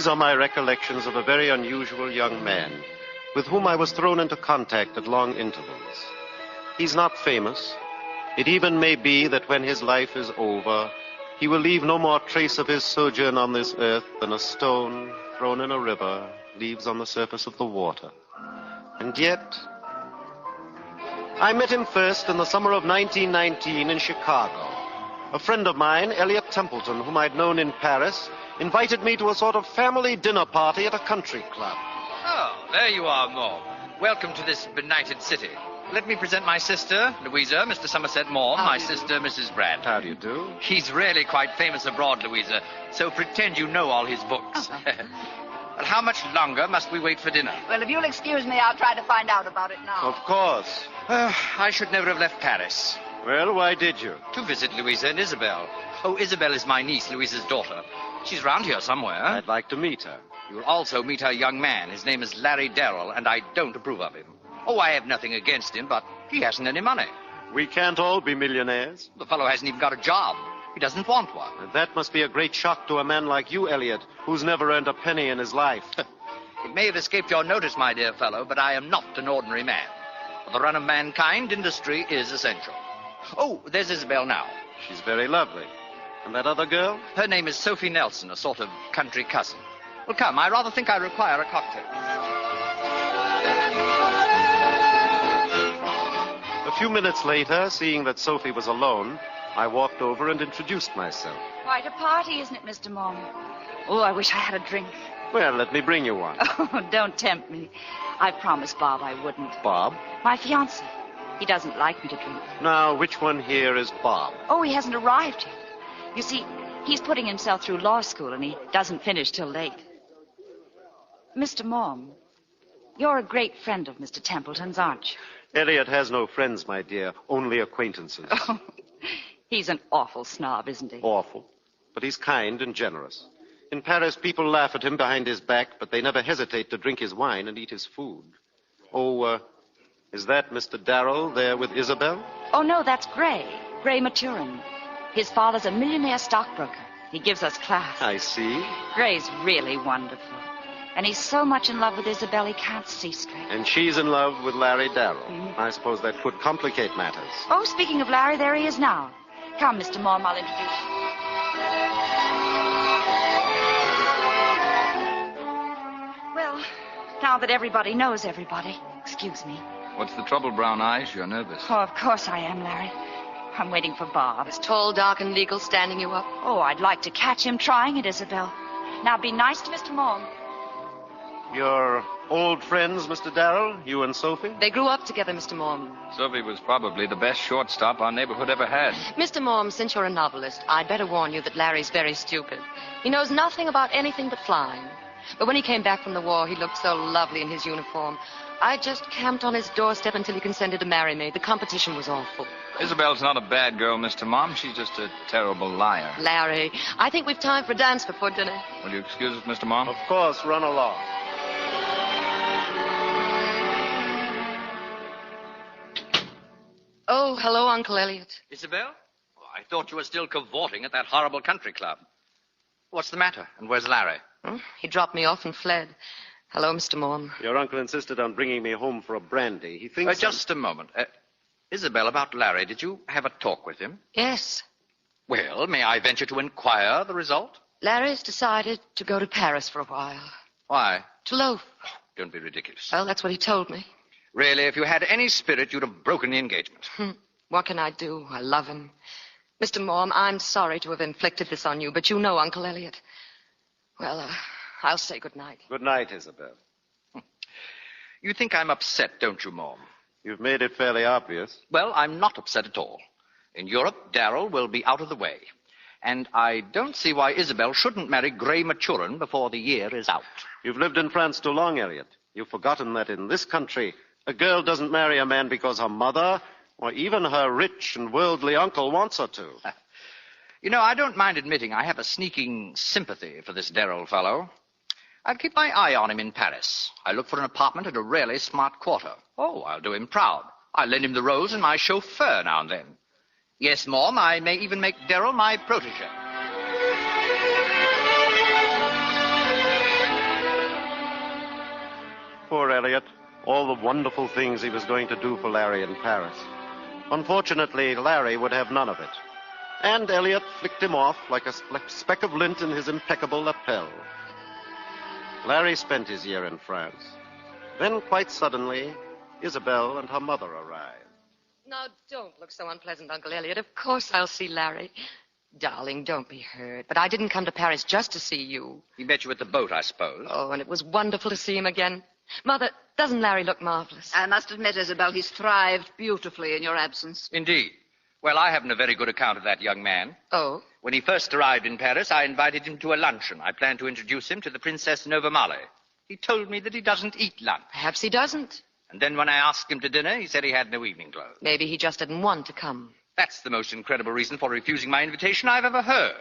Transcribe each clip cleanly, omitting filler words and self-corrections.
These are my recollections of a very unusual young man with whom I was thrown into contact at long intervals. He's not famous. It even may be that when his life is over, he will leave no more trace of his sojourn on this earth than a stone thrown in a river leaves on the surface of the water. And yet, I met him first in the summer of 1919 in Chicago. A friend of mine, Eliot Templeton, whom I'd known in Paris, invited me to a sort of family dinner party at a country club. Oh, there you are, Mom. Welcome to this benighted city. Let me present my sister, Louisa, Mr. Somerset Maugham, my sister, Mrs. Brand. How do you do? He's really quite famous abroad, Louisa, so pretend you know all his books. Well, how much longer must we wait for dinner? Well, if you'll excuse me, I'll try to find out about it now. Of course. I should never have left Paris. Well, why did you? To visit Louisa and Isabel. Oh, Isabel is my niece, Louisa's daughter. She's round here somewhere. I'd like to meet her. You'll also meet her young man. His name is Larry Darrell, and I don't approve of him. Oh, I have nothing against him, but he hasn't any money. We can't all be millionaires. The fellow hasn't even got a job. He doesn't want one. And that must be a great shock to a man like you, Eliot, who's never earned a penny in his life. It may have escaped your notice, my dear fellow, but I am not an ordinary man. For the run of mankind, industry is essential. Oh, there's Isabel now. She's very lovely. And that other girl? Her name is Sophie Nelson, a sort of country cousin. Well, come, I rather think I require a cocktail. A few minutes later, seeing that Sophie was alone, I walked over and introduced myself. Quite a party, isn't it, Mr. Maugham? Oh, I wish I had a drink. Well, let me bring you one. Oh, don't tempt me. I promised Bob I wouldn't. Bob? My fiancé. He doesn't like me to drink. Now, which one here is Bob? Oh, he hasn't arrived yet. You see, he's putting himself through law school, and he doesn't finish till late. Mr. Maugham, you're a great friend of Mr. Templeton's, aren't you? Eliot has no friends, my dear, only acquaintances. Oh, he's an awful snob, isn't he? Awful. But he's kind and generous. In Paris, people laugh at him behind his back, but they never hesitate to drink his wine and eat his food. Oh, is that Mr. Darrell there with Isabel? Oh, no, that's Gray Maturin. His father's a millionaire stockbroker. He gives us class. I see. Gray's really wonderful. And he's so much in love with Isabel, he can't see straight. And she's in love with Larry Darrell. I suppose that could complicate matters. Oh, speaking of Larry, there he is now. Come, Mr. Maugham, I'll introduce you. Well, now that everybody knows everybody, excuse me. What's the trouble, Brown Eyes? You're nervous. Oh, of course I am, Larry. I'm waiting for Bob. Is tall, dark, and legal standing you up? Oh, I'd like to catch him trying it, Isabel. Now, be nice to Mr. Maugham. You're old friends, Mr. Darrell, you and Sophie? They grew up together, Mr. Maugham. Sophie was probably the best shortstop our neighborhood ever had. Mr. Maugham, since you're a novelist, I'd better warn you that Larry's very stupid. He knows nothing about anything but flying. But when he came back from the war, he looked so lovely in his uniform. I just camped on his doorstep until he consented to marry me. The competition was awful. Isabel's not a bad girl, Mr. Mom. She's just a terrible liar. Larry, I think we've time for a dance before dinner. Will you excuse us, Mr. Mom? Of course, run along. Oh, hello, Uncle Eliot. Isabel? Oh, I thought you were still cavorting at that horrible country club. What's the matter? And where's Larry? He dropped me off and fled. Hello, Mr. Maugham. Your uncle insisted on bringing me home for a brandy. He thinks... Just a moment. Isabel, about Larry, did you have a talk with him? Yes. Well, may I venture to inquire the result? Larry's decided to go to Paris for a while. Why? To loaf. Don't be ridiculous. Well, that's what he told me. Really, if you had any spirit, you'd have broken the engagement. What can I do? I love him. Mr. Maugham, I'm sorry to have inflicted this on you, but you know Uncle Eliot. Well, I'll say good night. Good night, Isabel. You think I'm upset, don't you, Maugham? You've made it fairly obvious. Well, I'm not upset at all. In Europe, Darrell will be out of the way. And I don't see why Isabel shouldn't marry Gray Maturin before the year is out. You've lived in France too long, Eliot. You've forgotten that in this country, a girl doesn't marry a man because her mother or even her rich and worldly uncle wants her to. You know, I don't mind admitting I have a sneaking sympathy for this Darrell fellow. I'll keep my eye on him in Paris. I'll look for an apartment at a really smart quarter. Oh, I'll do him proud. I'll lend him the rose and my chauffeur now and then. Yes, Maugham, I may even make Darrell my protégé. Poor Eliot. All the wonderful things he was going to do for Larry in Paris. Unfortunately, Larry would have none of it. And Eliot flicked him off like a speck of lint in his impeccable lapel. Larry spent his year in France. Then, quite suddenly, Isabel and her mother arrived. Now, don't look so unpleasant, Uncle Eliot. Of course I'll see Larry. Darling, don't be hurt. But I didn't come to Paris just to see you. He met you at the boat, I suppose. Oh, and it was wonderful to see him again. Mother, doesn't Larry look marvelous? I must admit, Isabel, he's thrived beautifully in your absence. Indeed. Well, I haven't a very good account of that young man. Oh? When he first arrived in Paris, I invited him to a luncheon. I planned to introduce him to the Princess Novamale. He told me that he doesn't eat lunch. Perhaps he doesn't. And then when I asked him to dinner, he said he had no evening clothes. Maybe he just didn't want to come. That's the most incredible reason for refusing my invitation I've ever heard.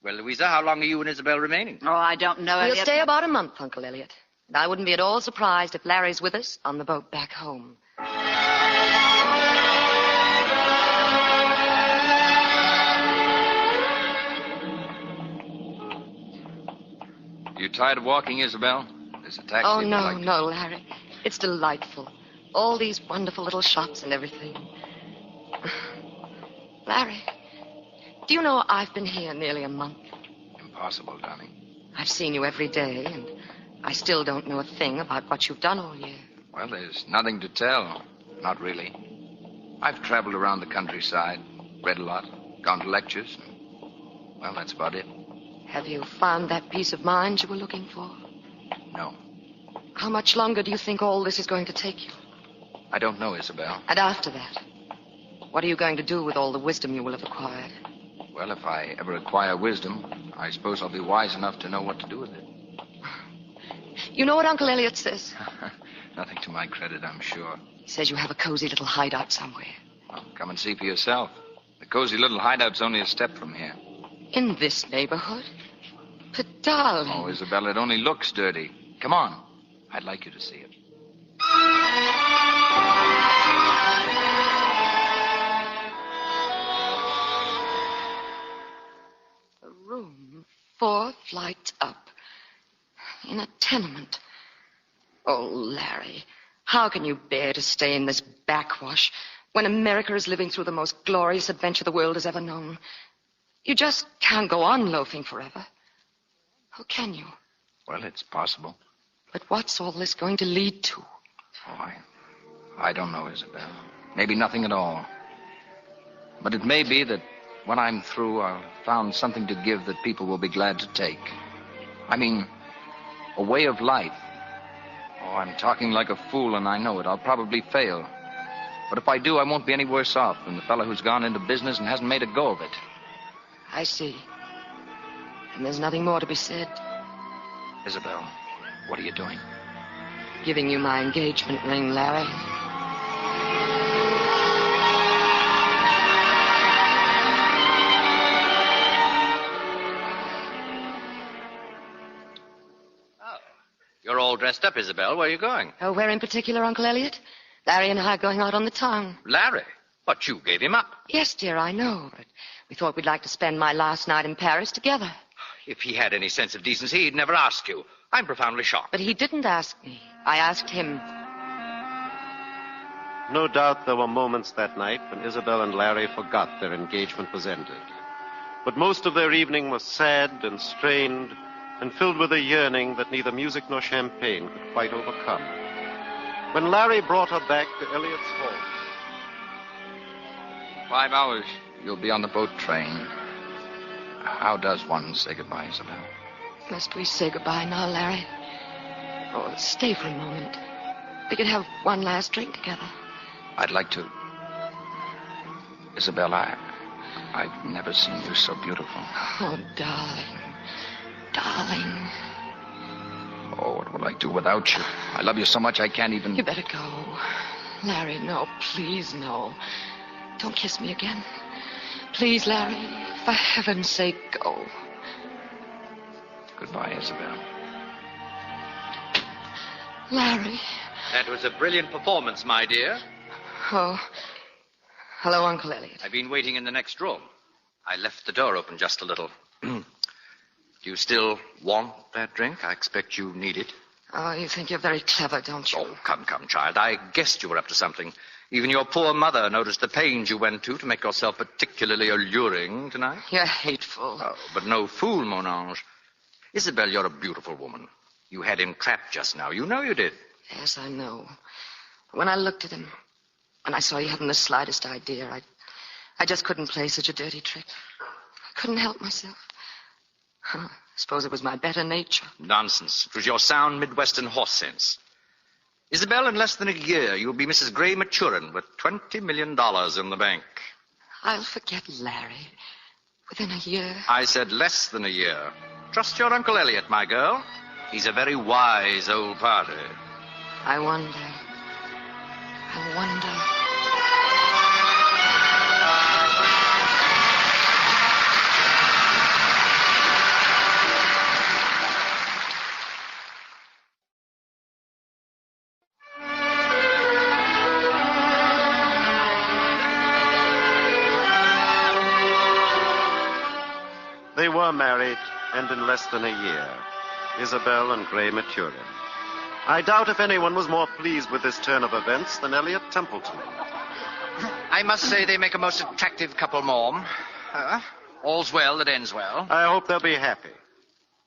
Well, Louisa, how long are you and Isabel remaining? Oh, I don't know. We'll stay about a month, Uncle Eliot. And I wouldn't be at all surprised if Larry's with us on the boat back home. You tired of walking, Isabel? There's a taxi. Oh, if you'd no, like to- no, Larry. It's delightful. All these wonderful little shops and everything. Larry, do you know I've been here nearly a month? Impossible, darling. I've seen you every day, and I still don't know a thing about what you've done all year. Well, there's nothing to tell. Not really. I've traveled around the countryside, read a lot, gone to lectures. Well, that's about it. Have you found that peace of mind you were looking for? No. How much longer do you think all this is going to take you? I don't know, Isabel. And after that, what are you going to do with all the wisdom you will have acquired? Well, if I ever acquire wisdom, I suppose I'll be wise enough to know what to do with it. You know what Uncle Eliot says? Nothing to my credit, I'm sure. He says you have a cozy little hideout somewhere. Well, come and see for yourself. The cozy little hideout's only a step from here. In this neighborhood? But, darling... Oh, Isabel, it only looks dirty. Come on. I'd like you to see it. A room 4 flights up. In a tenement. Oh, Larry, how can you bear to stay in this backwash when America is living through the most glorious adventure the world has ever known? You just can't go on loafing forever. How can you? Well, it's possible. But what's all this going to lead to? Oh, I don't know, Isabel. Maybe nothing at all. But it may be that when I'm through, I'll found something to give that people will be glad to take. I mean, a way of life. Oh, I'm talking like a fool, and I know it. I'll probably fail. But if I do, I won't be any worse off than the fellow who's gone into business and hasn't made a go of it. I see. And there's nothing more to be said. Isabel, what are you doing? Giving you my engagement ring, Larry. Oh, you're all dressed up, Isabel. Where are you going? Oh, where in particular, Uncle Eliot? Larry and I are going out on the town. Larry? But you gave him up. Yes, dear, I know, but we thought we'd like to spend my last night in Paris together. If he had any sense of decency, he'd never ask you. I'm profoundly shocked. But he didn't ask me. I asked him. No doubt there were moments that night when Isabel and Larry forgot their engagement was ended. But most of their evening was sad and strained and filled with a yearning that neither music nor champagne could quite overcome. When Larry brought her back to Eliot's home... 5 hours. You'll be on the boat train. How does one say goodbye, Isabel? Must we say goodbye now, Larry? Oh, stay for a moment. We could have one last drink together. I'd like to... Isabel, I've never seen you so beautiful. Oh, darling. Darling. Oh, what will I do without you? I love you so much I can't even... You better go. Larry, no, please, no. Don't kiss me again. Please, Larry, for heaven's sake, go. Goodbye, Isabel. Larry. That was a brilliant performance, my dear. Oh. Hello, Uncle Eliot. I've been waiting in the next room. I left the door open just a little. Do you still want that drink? I expect you need it. Oh, you think you're very clever, don't you? Oh, come, child. I guessed you were up to something. Even your poor mother noticed the pains you went to make yourself particularly alluring tonight. You're hateful. Oh, but no fool, mon ange. Isabel, you're a beautiful woman. You had him trapped just now. You know you did. Yes, I know. When I looked at him, when I saw he hadn't the slightest idea, I just couldn't play such a dirty trick. I couldn't help myself. I suppose it was my better nature. Nonsense. It was your sound Midwestern horse sense. Isabel, in less than a year, you'll be Mrs. Gray Maturin with $20 million in the bank. I'll forget Larry within a year. I said less than a year. Trust your Uncle Eliot, my girl. He's a very wise old party. I wonder. They were married, and in less than a year, Isabel and Gray Maturin. I doubt if anyone was more pleased with this turn of events than Eliot Templeton. I must say they make a most attractive couple, Mom. All's well that ends well. I hope they'll be happy.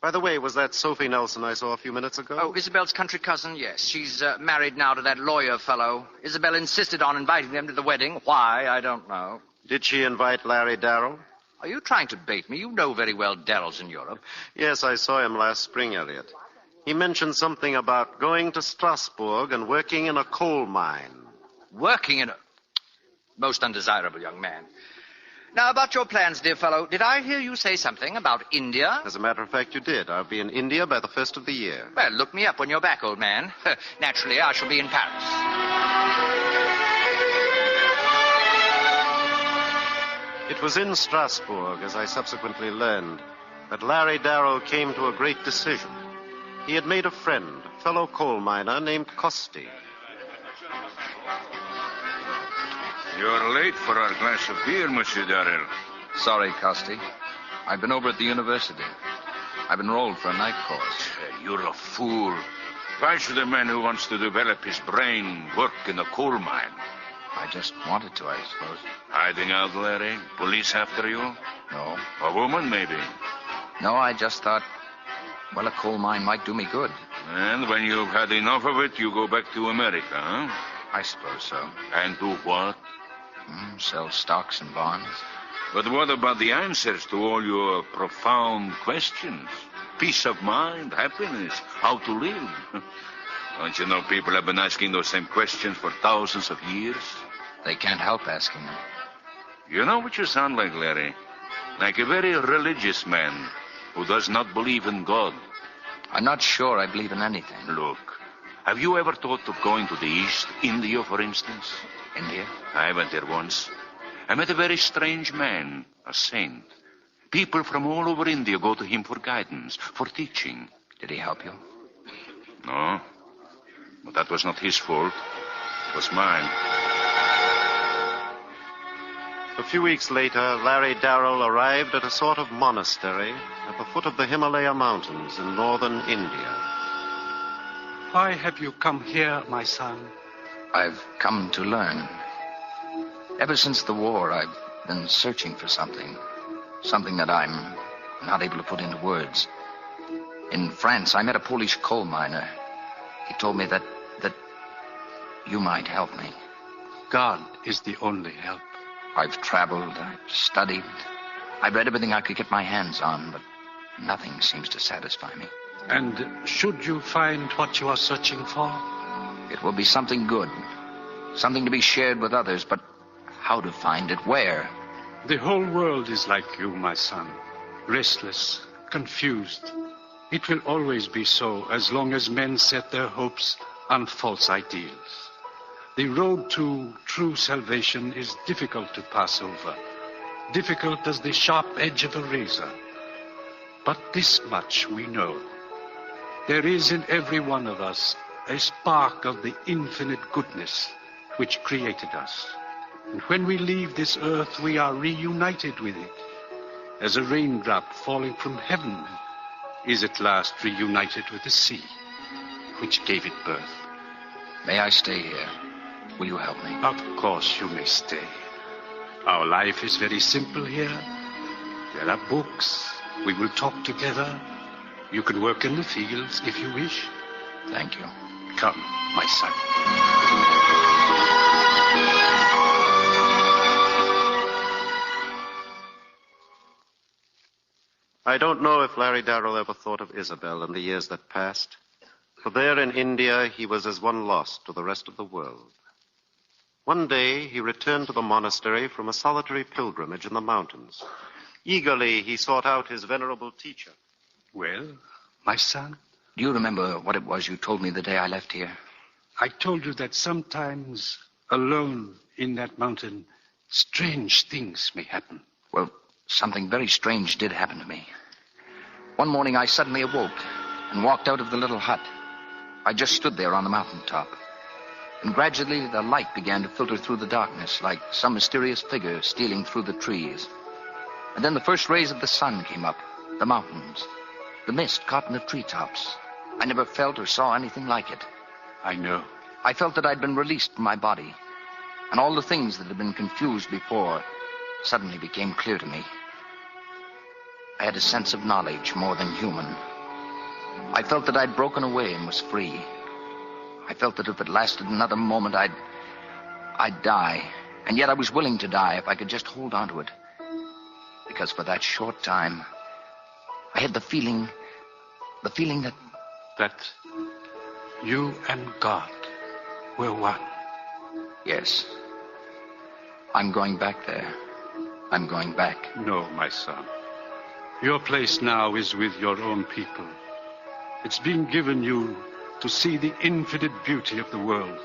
By the way, was that Sophie Nelson I saw a few minutes ago? Oh, Isabel's country cousin, yes. She's married now to that lawyer fellow. Isabel insisted on inviting them to the wedding. Why, I don't know. Did she invite Larry Darrell? Are you trying to bait me? You know very well Darrell's in Europe. Yes, I saw him last spring, Eliot. He mentioned something about going to Strasbourg and working in a coal mine. Working in a... Most undesirable young man. Now, about your plans, dear fellow, did I hear you say something about India? As a matter of fact, you did. I'll be in India by the 1st of the year. Well, look me up when you're back, old man. Naturally, I shall be in Paris. It was in Strasbourg, as I subsequently learned, that Larry Darrell came to a great decision. He had made a friend, a fellow coal miner named Costi. You're late for our glass of beer, Monsieur Darrell. Sorry, Costi. I've been over at the university. I've enrolled for a night course. You're a fool. Why should a man who wants to develop his brain work in a coal mine? I just wanted to, I suppose. Hiding out, Larry? Police after you? No. A woman, maybe? No, I just thought, well, a coal mine might do me good. And when you've had enough of it, you go back to America, huh? I suppose so. And do what? Sell stocks and bonds. But what about the answers to all your profound questions? Peace of mind, happiness, how to live. Don't you know people have been asking those same questions for thousands of years? They can't help asking them. You know what you sound like, Larry? Like a very religious man who does not believe in God. I'm not sure I believe in anything. Look, have you ever thought of going to the East, India, for instance? India? I went there once. I met a very strange man, a saint. People from all over India go to him for guidance, for teaching. Did he help you? No. But that was not his fault. It was mine. A few weeks later, Larry Darrell arrived at a sort of monastery at the foot of the Himalaya Mountains in northern India. Why have you come here, my son? I've come to learn. Ever since the war, I've been searching for something. Something that I'm not able to put into words. In France, I met a Polish coal miner. He told me that you might help me. God is the only help. I've traveled, I've studied. I've read everything I could get my hands on, but nothing seems to satisfy me. And should you find what you are searching for? It will be something good. Something to be shared with others, but how to find it? Where? The whole world is like you, my son. Restless, confused. It will always be so as long as men set their hopes on false ideals. The road to true salvation is difficult to pass over. Difficult as the sharp edge of a razor. But this much we know. There is in every one of us a spark of the infinite goodness which created us. And when we leave this earth, we are reunited with it, as a raindrop falling from heaven is at last reunited with the sea. which gave it birth. May I stay here? Will you help me? Of course you may stay. Our life is very simple here. There are books. We will talk together. You can work in the fields if you wish. Thank you. Come, my son. I don't know if Larry Darrell ever thought of Isabel in the years that passed. For there in India, he was as one lost to the rest of the world. One day, he returned to the monastery from a solitary pilgrimage in the mountains. Eagerly, he sought out his venerable teacher. Well, my son? Do you remember what it was you told me the day I left here? I told you that sometimes, alone in that mountain, strange things may happen. Well, something very strange did happen to me. One morning, I suddenly awoke and walked out of the little hut. I just stood there on the mountaintop. And gradually, the light began to filter through the darkness like some mysterious figure stealing through the trees. And then the first rays of the sun came up, the mountains, the mist caught in the treetops. I never felt or saw anything like it. I know. I felt that I'd been released from my body. And all the things that had been confused before suddenly became clear to me. I had a sense of knowledge more than human. I felt that I'd broken away and was free. I felt that if it lasted another moment, I'd die. And yet I was willing to die if I could just hold on to it. Because for that short time, I had the feeling that... That you and God were one. Yes. I'm going back there. I'm going back. No, my son. Your place now is with your own people. It's been given you to see the infinite beauty of the world,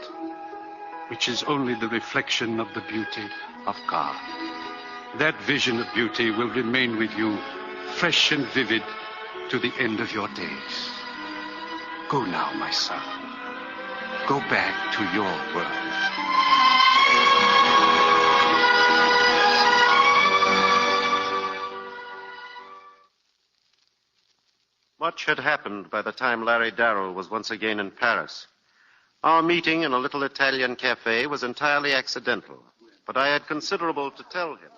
which is only the reflection of the beauty of God. That vision of beauty will remain with you, fresh and vivid, to the end of your days. Go now, my son. Go back to your world. Much had happened by the time Larry Darrell was once again in Paris. Our meeting in a little Italian cafe was entirely accidental, but I had considerable to tell him.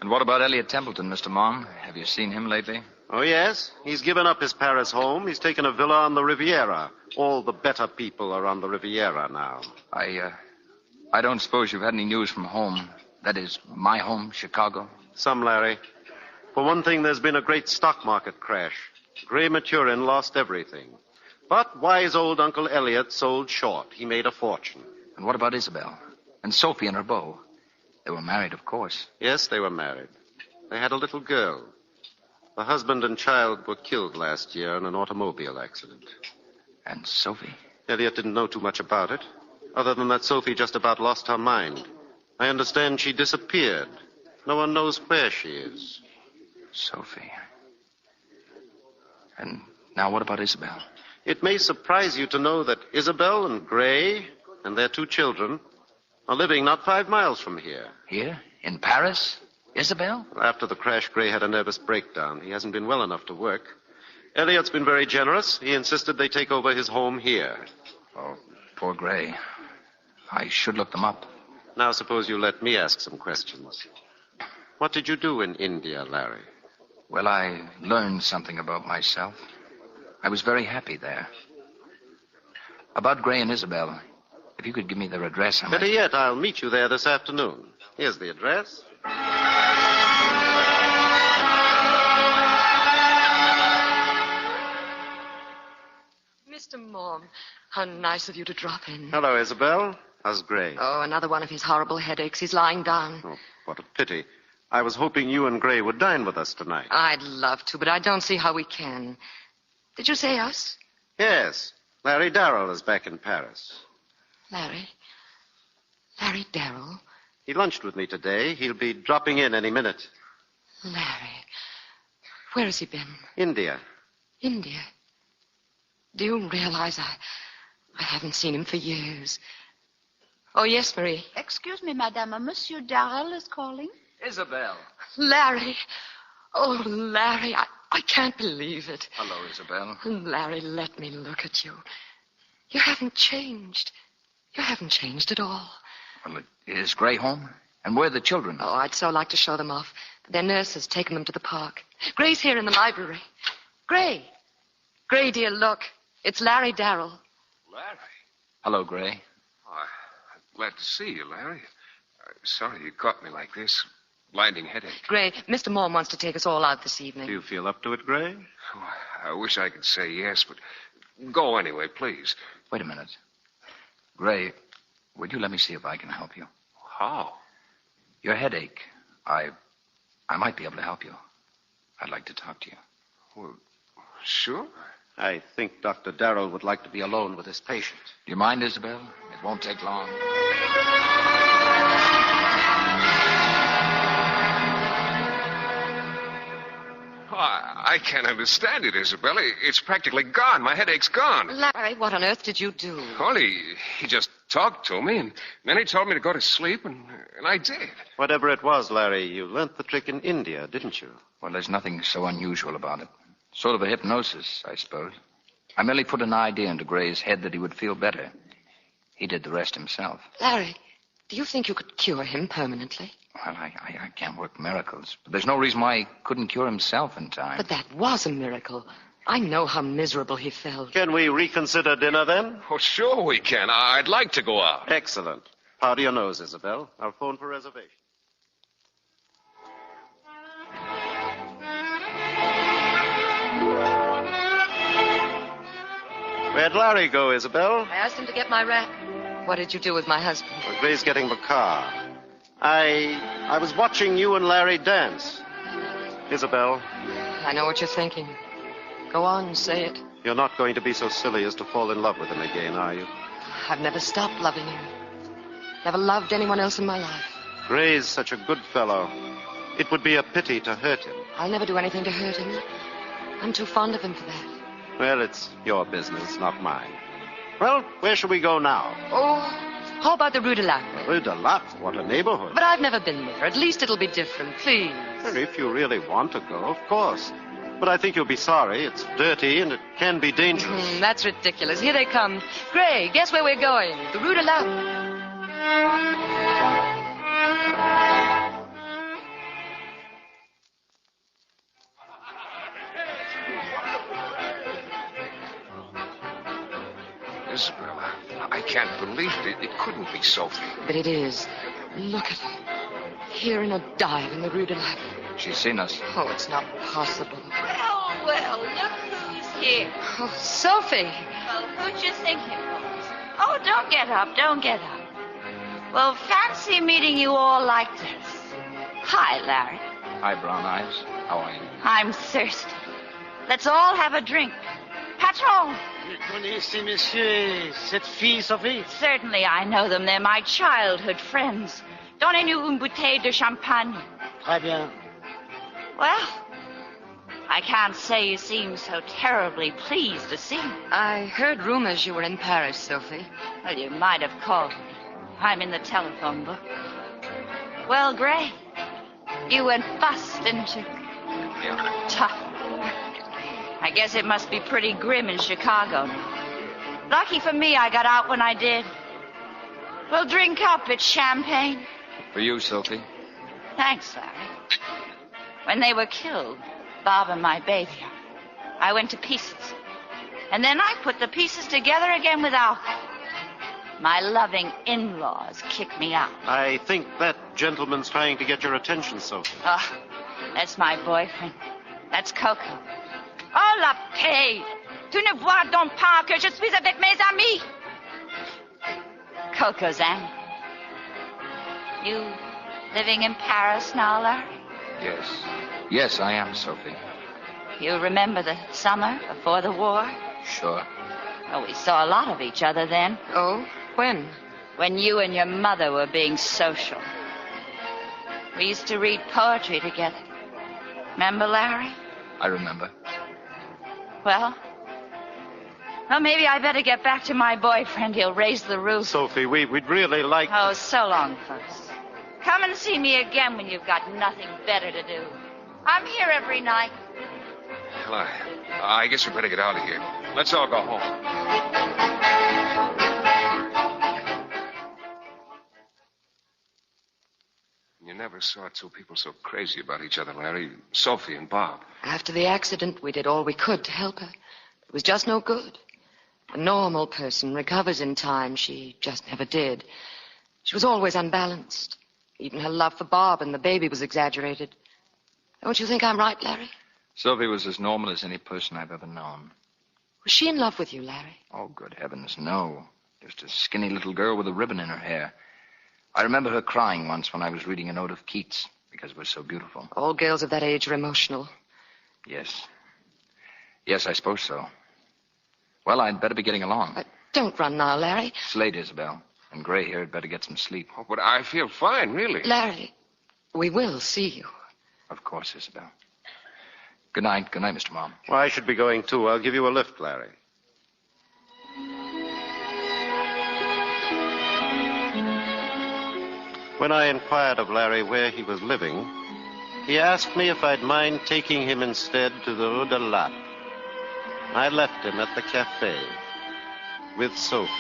And what about Eliot Templeton, Mr. Mom? Have you seen him lately? Oh, yes. He's given up his Paris home. He's taken a villa on the Riviera. All the better people are on the Riviera now. I don't suppose you've had any news from home. That is, my home, Chicago? Some, Larry. For one thing, there's been a great stock market crash. Gray Maturin lost everything. But wise old Uncle Eliot sold short. He made a fortune. And what about Isabel? And Sophie and her beau? They were married, of course. Yes, they were married. They had a little girl. The husband and child were killed last year in an automobile accident. And Sophie? Eliot didn't know too much about it, other than that Sophie just about lost her mind. I understand she disappeared. No one knows where she is. Sophie. And now what about Isabel? It may surprise you to know that Isabel and Gray and their 2 children are living not 5 miles from here. Here? In Paris? Isabel? After the crash, Gray had a nervous breakdown. He hasn't been well enough to work. Eliot's been very generous. He insisted they take over his home here. Oh, poor Gray. I should look them up. Now suppose you let me ask some questions. What did you do in India, Larry? Well, I learned something about myself. I was very happy there. About Gray and Isabel, if you could give me their address, I might... Better yet, I'll meet you there this afternoon. Here's the address. Mr. Mom, how nice of you to drop in. Hello, Isabel. How's Gray? Oh, another one of his horrible headaches. He's lying down. Oh, what a pity. I was hoping you and Gray would dine with us tonight. I'd love to, but I don't see how we can. Did you say us? Yes. Larry Darrell is back in Paris. Larry? Larry Darrell? He lunched with me today. He'll be dropping in any minute. Larry. Where has he been? India. India? Do you realize I haven't seen him for years? Oh, yes, Marie. Excuse me, madame. Monsieur Darrell is calling. Isabel. Larry. Oh, Larry, I can't believe it. Hello, Isabel. Larry, let me look at you. You haven't changed. You haven't changed at all. Well, is Gray home? And where are the children? Oh, I'd so like to show them off. Their nurse has taken them to the park. Gray's here in the library. Gray. Gray, dear, look. It's Larry Darrell. Larry? Hello, Gray. Oh, I'm glad to see you, Larry. Sorry you caught me like this. Blinding headache. Gray, Mr. Moore wants to take us all out this evening. Do you feel up to it, Gray? Oh, I wish I could say yes, but go anyway, please. Wait a minute. Gray, would you let me see if I can help you? How? Your headache. I might be able to help you. I'd like to talk to you. Well, sure. I think Dr. Darrell would like to be alone with his patient. Do you mind, Isabel? It won't take long. I can't understand it, Isabella. It's practically gone. My headache's gone. Larry, what on earth did you do? Well, he just talked to me, and then he told me to go to sleep, and I did. Whatever it was, Larry, you learnt the trick in India, didn't you? Well, there's nothing so unusual about it. Sort of a hypnosis, I suppose. I merely put an idea into Gray's head that he would feel better. He did the rest himself. Larry, do you think you could cure him permanently? Well, I can't work miracles. But there's no reason why he couldn't cure himself in time. But that was a miracle. I know how miserable he felt. Can we reconsider dinner, then? Oh, sure we can. I'd like to go out. Excellent. Powder your nose, Isabel. I'll phone for reservation. Where'd Larry go, Isabel? I asked him to get my wrap. What did you do with my husband? Well, Gray's getting the car. I was watching you and Larry dance. Isabel. I know what you're thinking. Go on, say it. You're not going to be so silly as to fall in love with him again, are you? I've never stopped loving him. Never loved anyone else in my life. Gray's such a good fellow. It would be a pity to hurt him. I'll never do anything to hurt him. I'm too fond of him for that. Well, it's your business, not mine. Well, where shall we go now? Oh, how about the Rue de Lac? Rue de Lac? What a neighborhood. But I've never been there. At least it'll be different, please. Well, if you really want to go, of course. But I think you'll be sorry. It's dirty and it can be dangerous. That's ridiculous. Here they come. Gray, guess where we're going? The Rue de Lac. Isabella, I can't believe it. It couldn't be Sophie. But it is. Look at her. Here in a dive in the Rue de Lac. She's seen us. Oh, it's not possible. Well, look who's here. Oh, Sophie. Well, who'd you think it was? Oh, don't get up, don't get up. Well, fancy meeting you all like this. Hi, Larry. Hi, Brown Eyes. How are you? I'm thirsty. Let's all have a drink. Patron. Vous connaissez, monsieur, cette fille, Sophie? Certainly I know them. They're my childhood friends. Donnez-nous une bouteille de champagne. Très bien. Well, I can't say you seem so terribly pleased to see me. I heard rumors you were in Paris, Sophie. Well, you might have called me. I'm in the telephone book. Well, Gray, you went bust, didn't you? Yeah. Tough. I guess it must be pretty grim in Chicago now. Lucky for me I got out when I did. Well, drink up. It's champagne. For you, Sophie. Thanks, Larry. When they were killed, Bob and my baby, I went to pieces. And then I put the pieces together again without them. My loving in-laws kicked me out. I think that gentleman's trying to get your attention, Sophie. Oh, that's my boyfriend. That's Coco. Oh, la paix! Tu ne vois donc pas que je suis avec mes amis? Coco's Anne. You living in Paris now, Larry? Yes. Yes, I am, Sophie. You remember the summer before the war? Sure. Oh, we saw a lot of each other then. Oh, when? When you and your mother were being social. We used to read poetry together. Remember, Larry? I remember. Well, maybe I better get back to my boyfriend. He'll raise the roof. Sophie, we'd really like... Oh, so long, folks. Come and see me again when you've got nothing better to do. I'm here every night. Well, I guess we better get out of here. Let's all go home. You never saw two people so crazy about each other, Larry. Sophie and Bob. After the accident, we did all we could to help her. It was just no good. A normal person recovers in time. She just never did. She was always unbalanced. Even her love for Bob and the baby was exaggerated. Don't you think I'm right, Larry? Sophie was as normal as any person I've ever known. Was she in love with you, Larry? Oh, good heavens, no. Just a skinny little girl with a ribbon in her hair. I remember her crying once when I was reading a note of Keats because it was so beautiful. All girls of that age are emotional. Yes. Yes, I suppose so. Well, I'd better be getting along. Don't run now, Larry. It's late, Isabel. And Gray here had better get some sleep. Oh, but I feel fine, really. Larry, we will see you. Of course, Isabel. Good night. Good night, Mr. Mom. Well, I should be going, too. I'll give you a lift, Larry. When I inquired of Larry where he was living, he asked me if I'd mind taking him instead to the Rue de Latte. I left him at the cafe with Sophie.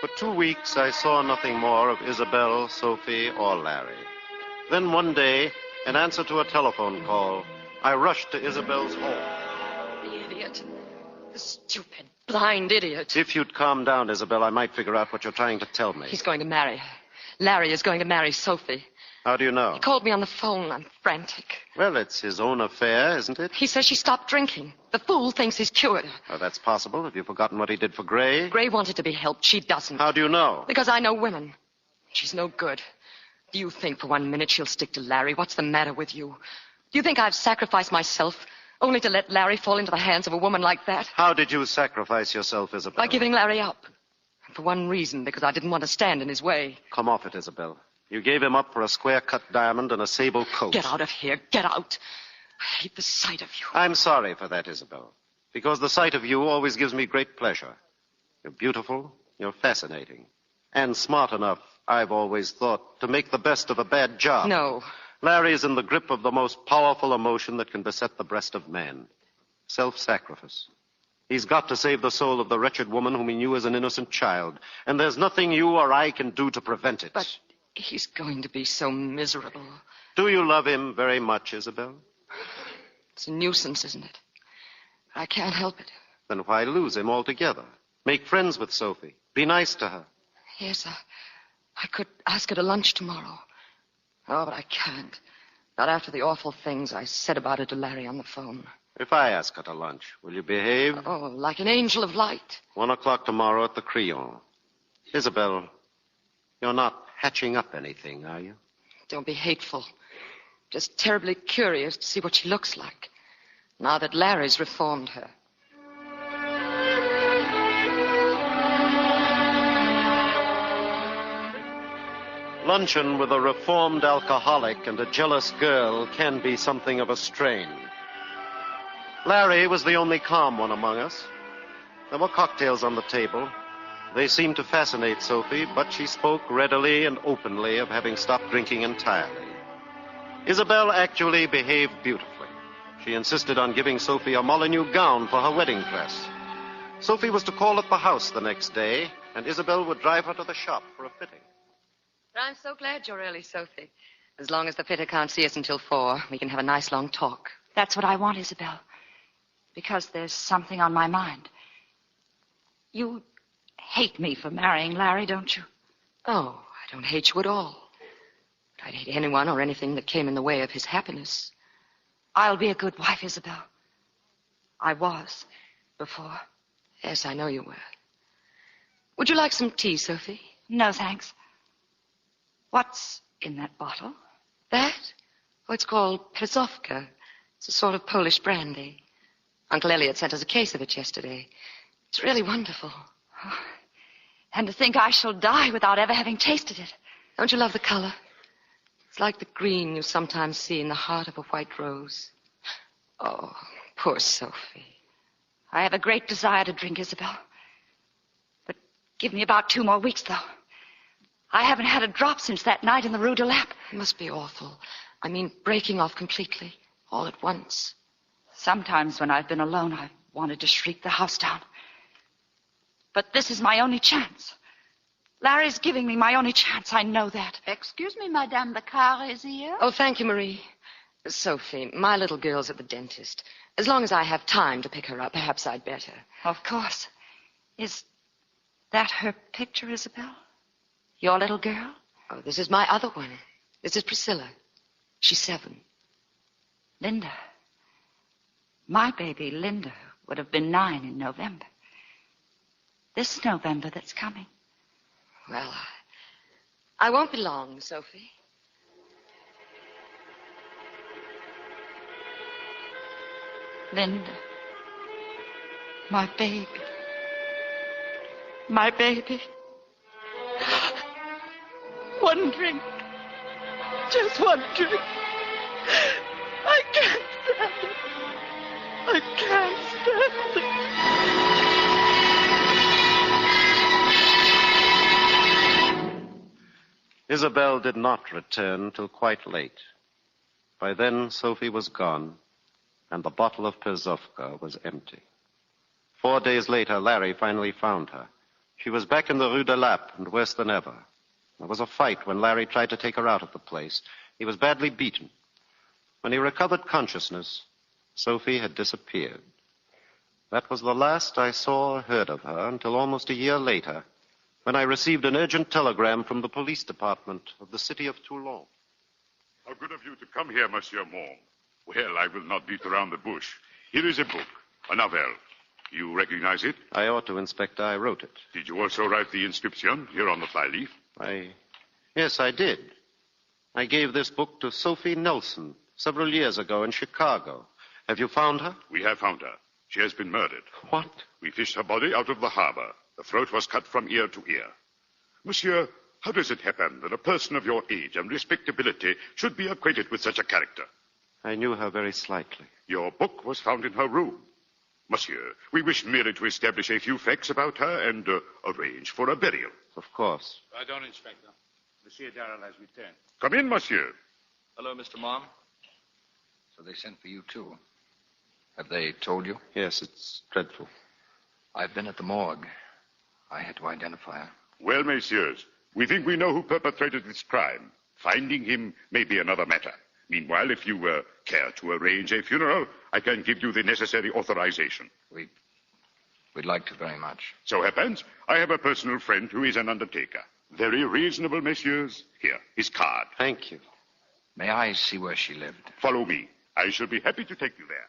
For 2 weeks, I saw nothing more of Isabel, Sophie, or Larry. Then one day, in answer to a telephone call, I rushed to Isabel's home. The idiot. The stupid, blind idiot. If you'd calm down, Isabel, I might figure out what you're trying to tell me. He's going to marry her. Larry is going to marry Sophie. How do you know? He called me on the phone. I'm frantic. Well, it's his own affair, isn't it? He says she stopped drinking. The fool thinks he's cured her. Oh, that's possible. Have you forgotten what he did for Gray? Gray wanted to be helped. She doesn't. How do you know? Because I know women. She's no good. Do you think for 1 minute she'll stick to Larry? What's the matter with you? Do you think I've sacrificed myself only to let Larry fall into the hands of a woman like that? How did you sacrifice yourself, Isabel? By giving Larry up. And for one reason, because I didn't want to stand in his way. Come off it, Isabel. You gave him up for a square-cut diamond and a sable coat. Get out of here. Get out. I hate the sight of you. I'm sorry for that, Isabel, because the sight of you always gives me great pleasure. You're beautiful, you're fascinating, and smart enough, I've always thought, to make the best of a bad job. No. Larry's in the grip of the most powerful emotion that can beset the breast of man. Self-sacrifice. He's got to save the soul of the wretched woman whom he knew as an innocent child, and there's nothing you or I can do to prevent it. But he's going to be so miserable. Do you love him very much, Isabel? It's a nuisance, isn't it? I can't help it. Then why lose him altogether? Make friends with Sophie. Be nice to her. Yes, I could ask her to lunch tomorrow. Oh, but I can't. Not after the awful things I said about her to Larry on the phone. If I ask her to lunch, will you behave? Oh, like an angel of light. 1 o'clock tomorrow at the Crillon. Isabel, you're not hatching up anything, are you? Don't be hateful. Just terribly curious to see what she looks like, now that Larry's reformed her. Luncheon with a reformed alcoholic and a jealous girl can be something of a strain. Larry was the only calm one among us. There were cocktails on the table. They seemed to fascinate Sophie, but she spoke readily and openly of having stopped drinking entirely. Isabel actually behaved beautifully. She insisted on giving Sophie a Molyneux gown for her wedding dress. Sophie was to call at the house the next day, and Isabel would drive her to the shop for a fitting. I'm so glad you're early, Sophie. As long as the fitter can't see us until 4, we can have a nice long talk. That's what I want, Isabel. Because there's something on my mind. You hate me for marrying Larry, don't you? Oh, I don't hate you at all. But I'd hate anyone or anything that came in the way of his happiness. I'll be a good wife, Isabel. I was before. Yes, I know you were. Would you like some tea, Sophie? No, thanks. What's in that bottle? That? Oh, it's called Pesovka. It's a sort of Polish brandy. Uncle Eliot sent us a case of it yesterday. It's really wonderful. Oh, and to think I shall die without ever having tasted it. Don't you love the color? It's like the green you sometimes see in the heart of a white rose. Oh, poor Sophie. I have a great desire to drink, Isabel. But give me about 2 more weeks, though. I haven't had a drop since that night in the Rue de Lappe. It must be awful. I mean, breaking off completely, all at once. Sometimes when I've been alone, I've wanted to shriek the house down. But this is my only chance. Larry's giving me my only chance. I know that. Excuse me, Madame, the car is here. Oh, thank you, Marie. Sophie, my little girl's at the dentist. As long as I have time to pick her up, perhaps I'd better. Of course. Is that her picture, Isabel? Your little girl? Oh, this is my other one. This is Priscilla. She's 7. Linda. My baby, Linda, would have been 9 in November. This November that's coming. Well, I won't be long, Sophie. Linda. My baby. My baby. One drink. Just one drink. I can't stand it. I can't stand it. Isabel did not return till quite late. By then, Sophie was gone, and the bottle of Perzovka was empty. 4 days later, Larry finally found her. She was back in the Rue de Lappe, and worse than ever. There was a fight when Larry tried to take her out of the place. He was badly beaten. When he recovered consciousness, Sophie had disappeared. That was the last I saw or heard of her until almost a year later, when I received an urgent telegram from the police department of the city of Toulon. How good of you to come here, Monsieur Mont. Well, I will not beat around the bush. Here is a book, a novel. You recognize it? I ought to, Inspector. I wrote it. Did you also write the inscription here on the flyleaf? Yes, I did. I gave this book to Sophie Nelson several years ago in Chicago. Have you found her? We have found her. She has been murdered. What? We fished her body out of the harbor. The throat was cut from ear to ear. Monsieur, how does it happen that a person of your age and respectability should be acquainted with such a character? I knew her very slightly. Your book was found in her room. Monsieur, we wish merely to establish a few facts about her and arrange for a burial. Of course. Right on, Inspector. Monsieur Darrell has returned. Come in, monsieur. Hello, Mr. Mom. So they sent for you, too. Have they told you? Yes, it's dreadful. I've been at the morgue. I had to identify her. Well, messieurs, we think we know who perpetrated this crime. Finding him may be another matter. Meanwhile, if you care to arrange a funeral, I can give you the necessary authorization. We'd like to very much. So happens, I have a personal friend who is an undertaker. Very reasonable, messieurs. Here, his card. Thank you. May I see where she lived? Follow me. I shall be happy to take you there.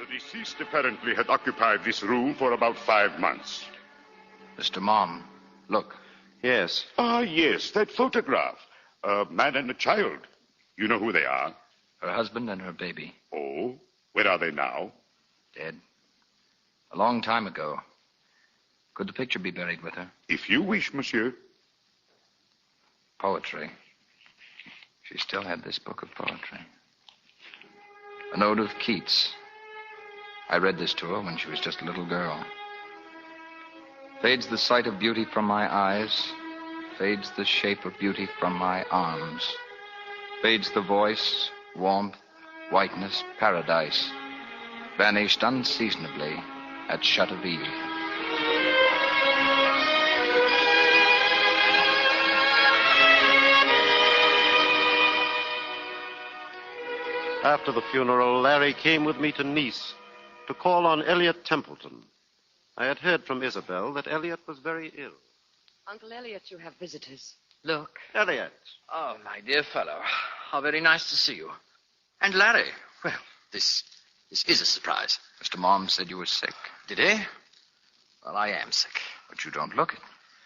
The deceased apparently had occupied this room for about 5 months. Mr. Mom, look. Yes. Ah, yes, that photograph. A man and a child. You know who they are? Her husband and her baby. Oh? Where are they now? Dead. A long time ago. Could the picture be buried with her? If you wish, monsieur. Poetry. She still had this book of poetry. An ode of Keats. I read this to her when she was just a little girl. Fades the sight of beauty from my eyes. Fades the shape of beauty from my arms. Fades the voice, warmth, whiteness, paradise. Vanished unseasonably at shut of eve. After the funeral, Larry came with me to Nice to call on Eliot Templeton. I had heard from Isabel that Eliot was very ill. Uncle Eliot, you have visitors. Look. Eliot. Oh, my dear fellow. How very nice to see you. And Larry. Well, this is a surprise. Mr. Mom said you were sick. Did he? Well, I am sick. But you don't look it.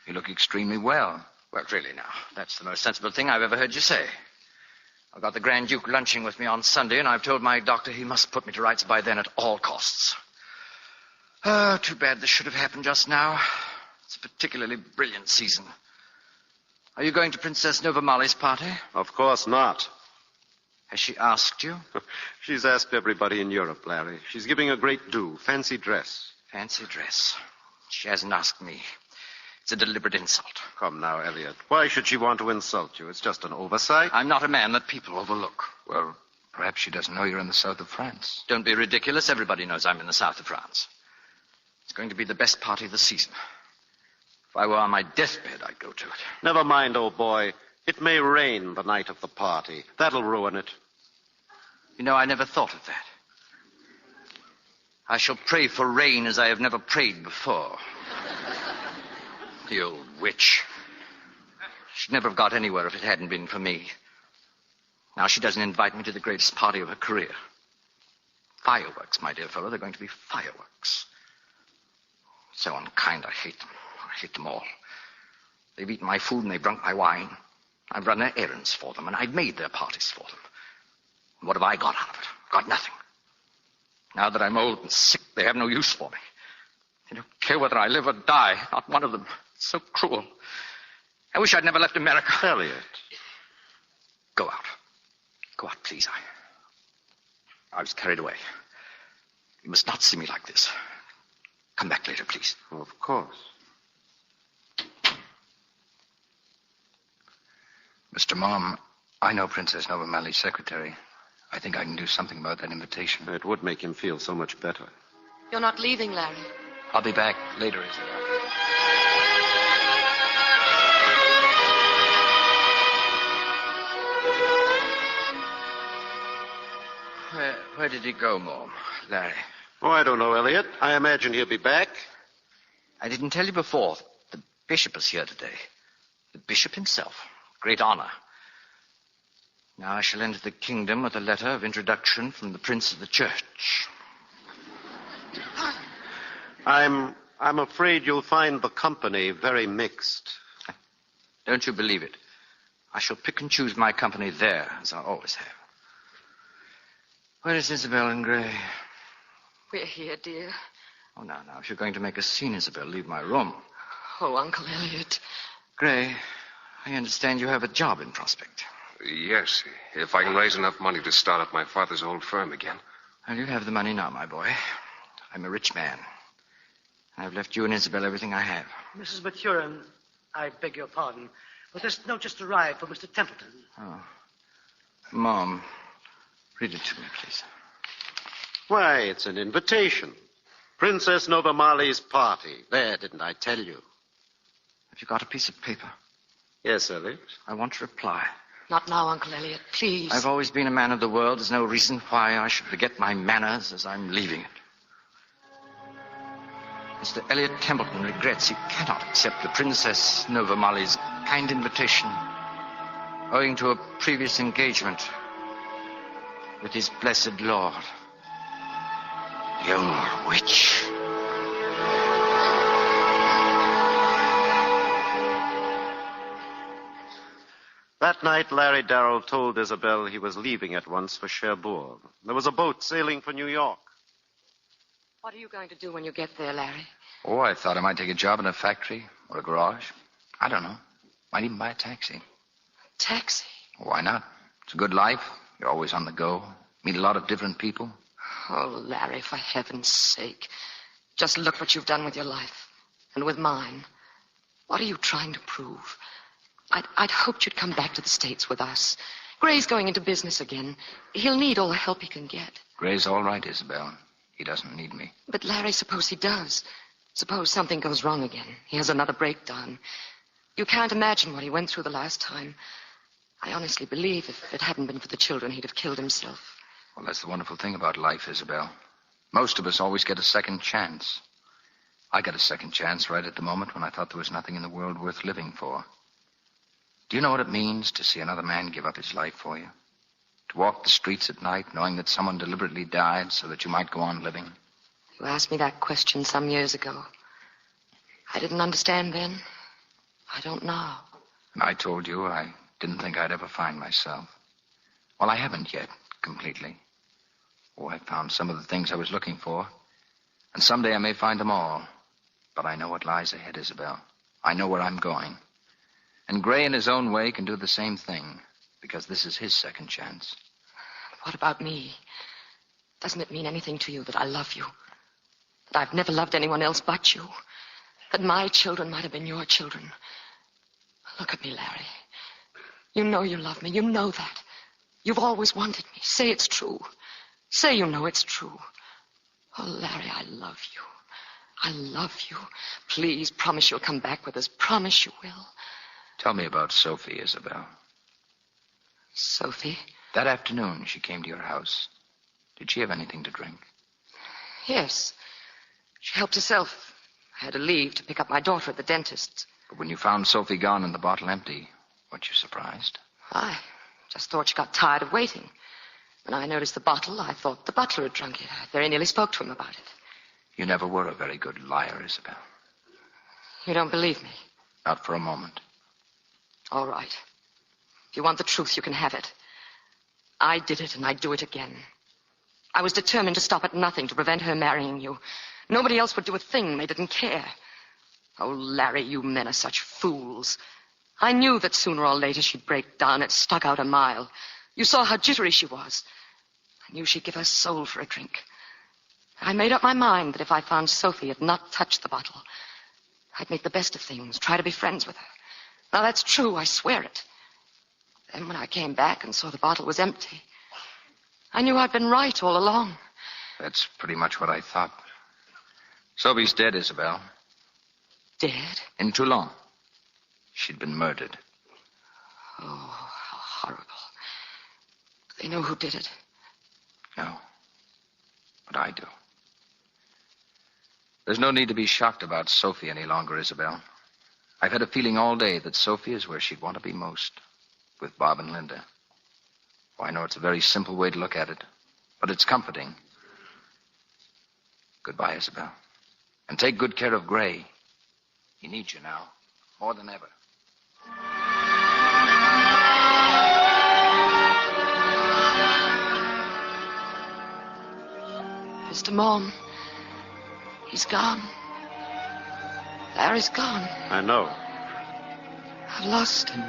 You look extremely well. Well, really now, that's the most sensible thing I've ever heard you say. I've got the Grand Duke lunching with me on Sunday, and I've told my doctor he must put me to rights by then at all costs. Too bad this should have happened just now. It's a particularly brilliant season. Are you going to Princess Novamali's party? Of course not. Has she asked you? She's asked everybody in Europe, Larry. She's giving a great do. Fancy dress. Fancy dress. She hasn't asked me. It's a deliberate insult. Come now, Eliot. Why should she want to insult you? It's just an oversight. I'm not a man that people overlook. Well, perhaps she doesn't know you're in the south of France. Don't be ridiculous. Everybody knows I'm in the south of France. It's going to be the best party of the season. If I were on my deathbed, I'd go to it. Never mind, old boy. It may rain the night of the party. That'll ruin it. You know, I never thought of that. I shall pray for rain as I have never prayed before. The old witch. She'd never have got anywhere if it hadn't been for me. Now she doesn't invite me to the greatest party of her career. Fireworks, my dear fellow. They're going to be fireworks. So unkind. I hate them. I hate them all. They've eaten my food and they've drunk my wine. I've run their errands for them, and I've made their parties for them. And what have I got out of it? Got nothing. Now that I'm old and sick, they have no use for me. They don't care whether I live or die. Not one of them. It's so cruel. I wish I'd never left America. Eliot. Go out. Go out, please. I was carried away. You must not see me like this. Come back later, please. Of course. Mr. Mom, I know Princess Novamali's secretary. I think I can do something about that invitation. It would make him feel so much better. You're not leaving, Larry. I'll be back later, Isabel. Where did he go, Mom? Larry? Oh, I don't know, Eliot. I imagine he'll be back. I didn't tell you before. The bishop is here today. The bishop himself. Great honor. Now I shall enter the kingdom with a letter of introduction from the prince of the church. I'm afraid you'll find the company very mixed. Don't you believe it? I shall pick and choose my company there, as I always have. Where is Isabel and Gray? We're here, dear. Oh, now, if you're going to make a scene, Isabel, leave my room. Oh, Uncle Eliot. Gray, I understand you have a job in prospect. Yes, if I can raise enough money to start up my father's old firm again. Well, you have the money now, my boy. I'm a rich man. I've left you and Isabel everything I have. Mrs. Maturin, I beg your pardon, but this note just arrived for Mr. Templeton. Oh. Mom, read it to me, please. Why, it's an invitation. Princess Novamali's party. There, didn't I tell you? Have you got a piece of paper? Yes, Eliot. I want to reply. Not now, Uncle Eliot, please. I've always been a man of the world. There's no reason why I should forget my manners as I'm leaving it. Mr. Eliot Templeton regrets he cannot accept the Princess Novamali's kind invitation, owing to a previous engagement with his blessed Lord. The old witch. That night, Larry Darrell told Isabel he was leaving at once for Cherbourg. There was a boat sailing for New York. What are you going to do when you get there, Larry? Oh, I thought I might take a job in a factory or a garage. I don't know. Might even buy a taxi. Taxi? Why not? It's a good life. You're always on the go. Meet a lot of different people. Oh, Larry, for heaven's sake. Just look what you've done with your life. And with mine. What are you trying to prove? I'd hoped you'd come back to the States with us. Gray's going into business again. He'll need all the help he can get. Gray's all right, Isabel. He doesn't need me. But, Larry, suppose he does. Suppose something goes wrong again. He has another breakdown. You can't imagine what he went through the last time. I honestly believe if it hadn't been for the children, he'd have killed himself. Well, that's the wonderful thing about life, Isabel. Most of us always get a second chance. I got a second chance right at the moment when I thought there was nothing in the world worth living for. Do you know what it means to see another man give up his life for you? To walk the streets at night knowing that someone deliberately died so that you might go on living? You asked me that question some years ago. I didn't understand then. I don't now. And I told you I didn't think I'd ever find myself. Well, I haven't yet, completely. Oh, I found some of the things I was looking for. And someday I may find them all. But I know what lies ahead, Isabel. I know where I'm going. And Gray, in his own way, can do the same thing, because this is his second chance. What about me? Doesn't it mean anything to you that I love you? That I've never loved anyone else but you? That my children might have been your children? Look at me, Larry. You know you love me. You know that. You've always wanted me. Say it's true. Say you know it's true. Oh, Larry, I love you. I love you. Please, promise you'll come back with us. Promise you will. Tell me about Sophie, Isabel. Sophie? That afternoon she came to your house. Did she have anything to drink? Yes. She helped herself. I had to leave to pick up my daughter at the dentist's. But when you found Sophie gone and the bottle empty, weren't you surprised? I just thought she got tired of waiting. When I noticed the bottle, I thought the butler had drunk it. I very nearly spoke to him about it. You never were a very good liar, Isabel. You don't believe me? Not for a moment. All right. If you want the truth, you can have it. I did it, and I'd do it again. I was determined to stop at nothing to prevent her marrying you. Nobody else would do a thing. They didn't care. Oh, Larry, you men are such fools. I knew that sooner or later she'd break down. It stuck out a mile. You saw how jittery she was. I knew she'd give her soul for a drink. I made up my mind that if I found Sophie had not touched the bottle, I'd make the best of things, try to be friends with her. Now, that's true, I swear it. Then when I came back and saw the bottle was empty, I knew I'd been right all along. That's pretty much what I thought. Sophie's dead, Isabel. Dead? In Toulon. She'd been murdered. Oh, how horrible. They know who did it. No. But I do. There's no need to be shocked about Sophie any longer, Isabel. I've had a feeling all day that Sophie is where she'd want to be most, with Bob and Linda. Oh, I know it's a very simple way to look at it, but it's comforting. Goodbye, Isabel. And take good care of Gray. He needs you now, more than ever. Mr. Mom, he's gone. Larry's gone. I know. I've lost him.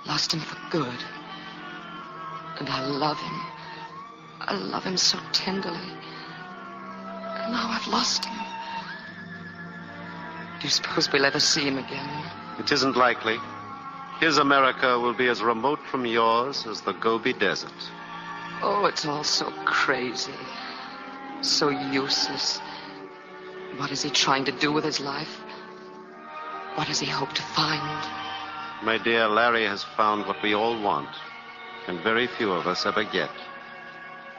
Lost him for good. And I love him. I love him so tenderly. And now I've lost him. Do you suppose we'll ever see him again? It isn't likely. His America will be as remote from yours as the Gobi Desert. Oh, it's all so crazy. So useless. What is he trying to do with his life? What does he hope to find? My dear, Larry has found what we all want, and very few of us ever get.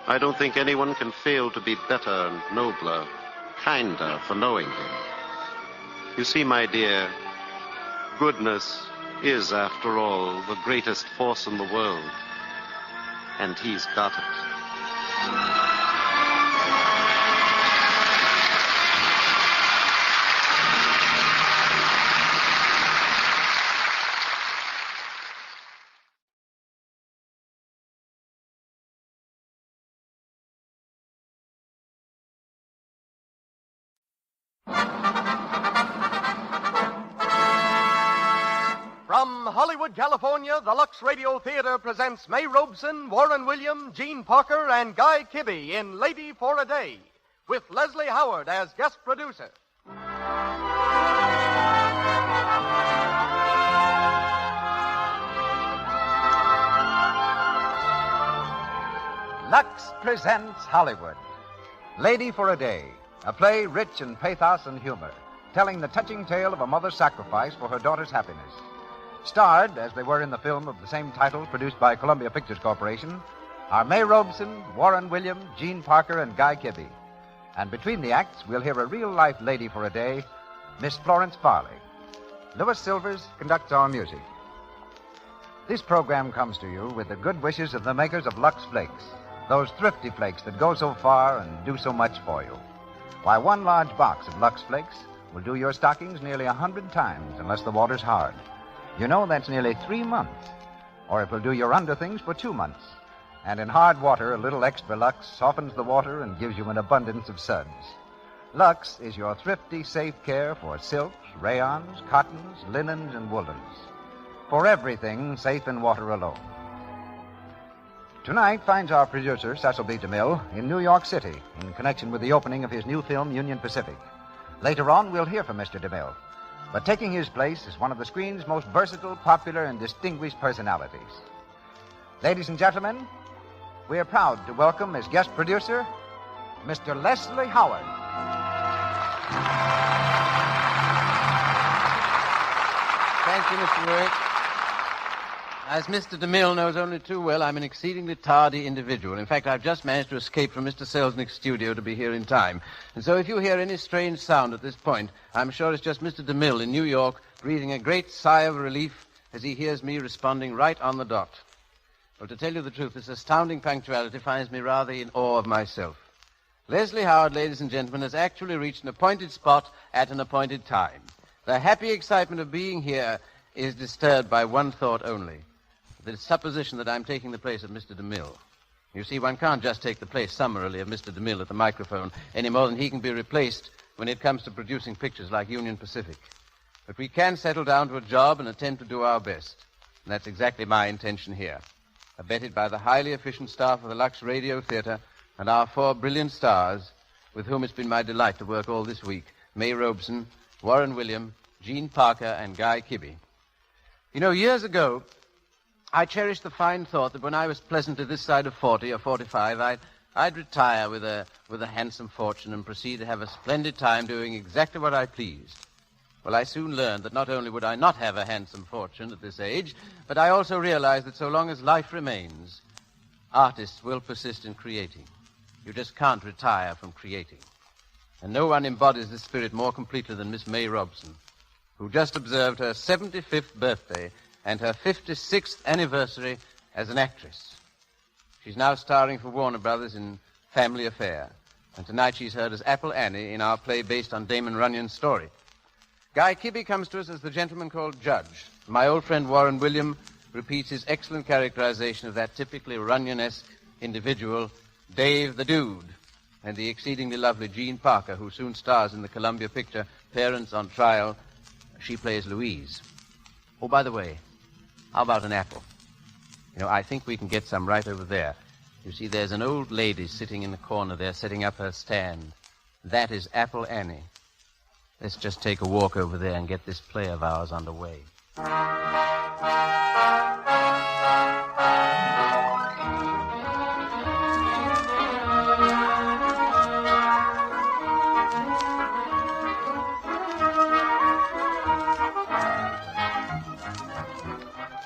I don't think anyone can fail to be better and nobler, kinder for knowing him. You see, my dear, goodness is, after all, the greatest force in the world, and he's got it. From Hollywood, California, the Lux Radio Theater presents May Robeson, Warren William, Gene Parker, and Guy Kibbe in Lady for a Day, with Leslie Howard as guest producer. Lux presents Hollywood. Lady for a Day, a play rich in pathos and humor, telling the touching tale of a mother's sacrifice for her daughter's happiness. Starred, as they were in the film of the same title produced by Columbia Pictures Corporation, are May Robeson, Warren William, Gene Parker, and Guy Kibbe. And between the acts, we'll hear a real-life lady for a day, Miss Florence Farley. Louis Silvers conducts our music. This program comes to you with the good wishes of the makers of Lux Flakes, those thrifty flakes that go so far and do so much for you. Why, one large box of Lux Flakes will do your stockings nearly 100 times unless the water's hard. You know, that's nearly 3 months. Or it will do your underthings for 2 months. And in hard water, a little extra Lux softens the water and gives you an abundance of suds. Lux is your thrifty, safe care for silks, rayons, cottons, linens, and woolens. For everything safe in water alone. Tonight finds our producer, Cecil B. DeMille, in New York City in connection with the opening of his new film, Union Pacific. Later on, we'll hear from Mr. DeMille. But taking his place is one of the screen's most versatile, popular, and distinguished personalities. Ladies and gentlemen, we are proud to welcome as guest producer, Mr. Leslie Howard. Thank you, Mr. Wick. As Mr. DeMille knows only too well, I'm an exceedingly tardy individual. In fact, I've just managed to escape from Mr. Selznick's studio to be here in time. And so if you hear any strange sound at this point, I'm sure it's just Mr. DeMille in New York breathing a great sigh of relief as he hears me responding right on the dot. Well, to tell you the truth, this astounding punctuality finds me rather in awe of myself. Leslie Howard, ladies and gentlemen, has actually reached an appointed spot at an appointed time. The happy excitement of being here is disturbed by one thought only. The supposition that I'm taking the place of Mr. DeMille. You see, one can't just take the place summarily of Mr. DeMille at the microphone any more than he can be replaced when it comes to producing pictures like Union Pacific. But we can settle down to a job and attempt to do our best. And that's exactly my intention here. Abetted by the highly efficient staff of the Lux Radio Theater and our 4 brilliant stars, with whom it's been my delight to work all this week, May Robeson, Warren William, Gene Parker, and Guy Kibbe. You know, years ago, I cherished the fine thought that when I was pleasantly this side of 40 or 45, I'd retire with a handsome fortune and proceed to have a splendid time doing exactly what I pleased. Well, I soon learned that not only would I not have a handsome fortune at this age, but I also realized that so long as life remains, artists will persist in creating. You just can't retire from creating. And no one embodies this spirit more completely than Miss May Robeson, who just observed her 75th birthday and her 56th anniversary as an actress. She's now starring for Warner Brothers in Family Affair, and tonight she's heard as Apple Annie in our play based on Damon Runyon's story. Guy Kibbe comes to us as the gentleman called Judge. My old friend Warren William repeats his excellent characterization of that typically Runyon-esque individual, Dave the Dude, and the exceedingly lovely Gene Parker, who soon stars in the Columbia picture Parents on Trial. She plays Louise. Oh, by the way, how about an apple? You know, I think we can get some right over there. You see, there's an old lady sitting in the corner there, setting up her stand. That is Apple Annie. Let's just take a walk over there and get this play of ours underway.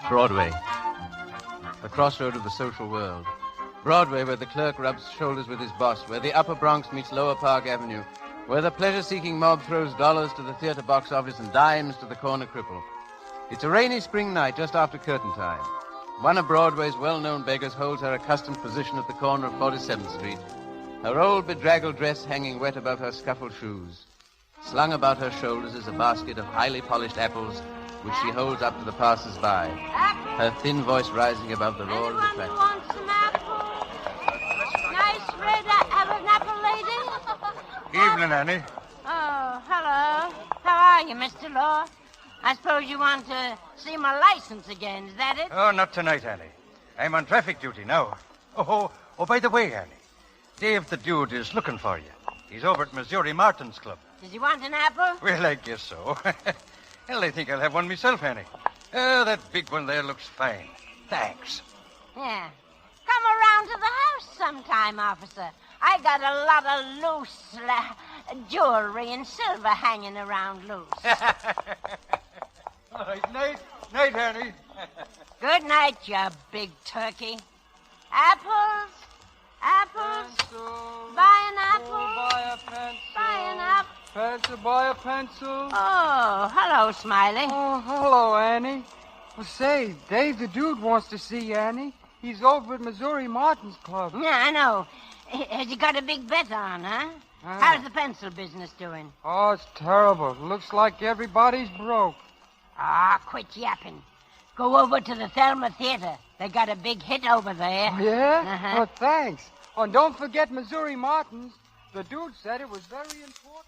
Broadway, the crossroad of the social world. Broadway, where the clerk rubs shoulders with his boss, where the Upper Bronx meets Lower Park Avenue, where the pleasure-seeking mob throws dollars to the theater box office and dimes to the corner cripple. It's a rainy spring night just after curtain time. One of Broadway's well-known beggars holds her accustomed position at the corner of 47th Street, her old bedraggled dress hanging wet above her scuffled shoes. Slung about her shoulders is a basket of highly polished apples, which she holds up to the passers-by, her thin voice rising above the roar of the traffic. Want some apples? Nice red apple, lady? Evening, Annie. Oh, hello. How are you, Mr. Law? I suppose you want to see my license again, is that it? Oh, not tonight, Annie. I'm on traffic duty now. Oh, by the way, Annie, Dave the Dude is looking for you. He's over at Missouri Martin's Club. Does he want an apple? Well, I guess so. Hell, I think I'll have one myself, Annie. Oh, that big one there looks fine. Thanks. Yeah. Come around to the house sometime, officer. I got a lot of loose jewelry and silver hanging around loose. All right, night, Annie. Good night, you big turkey. Apples? Buy an apple? Buy a pencil. Buy an apple. Pencil, buy a pencil. Oh, hello, Smiley. Oh, hello, Annie. Well, say, Dave the Dude wants to see you, Annie. He's over at Missouri Martin's Club. Yeah, I know. Has he got a big bet on, huh? How's the pencil business doing? Oh, it's terrible. Looks like everybody's broke. Ah, quit yapping. Go over to the Thelma Theater. They got a big hit over there. Oh, yeah? Uh-huh. Oh, thanks. Oh, and don't forget Missouri Martin's. The dude said it was very important.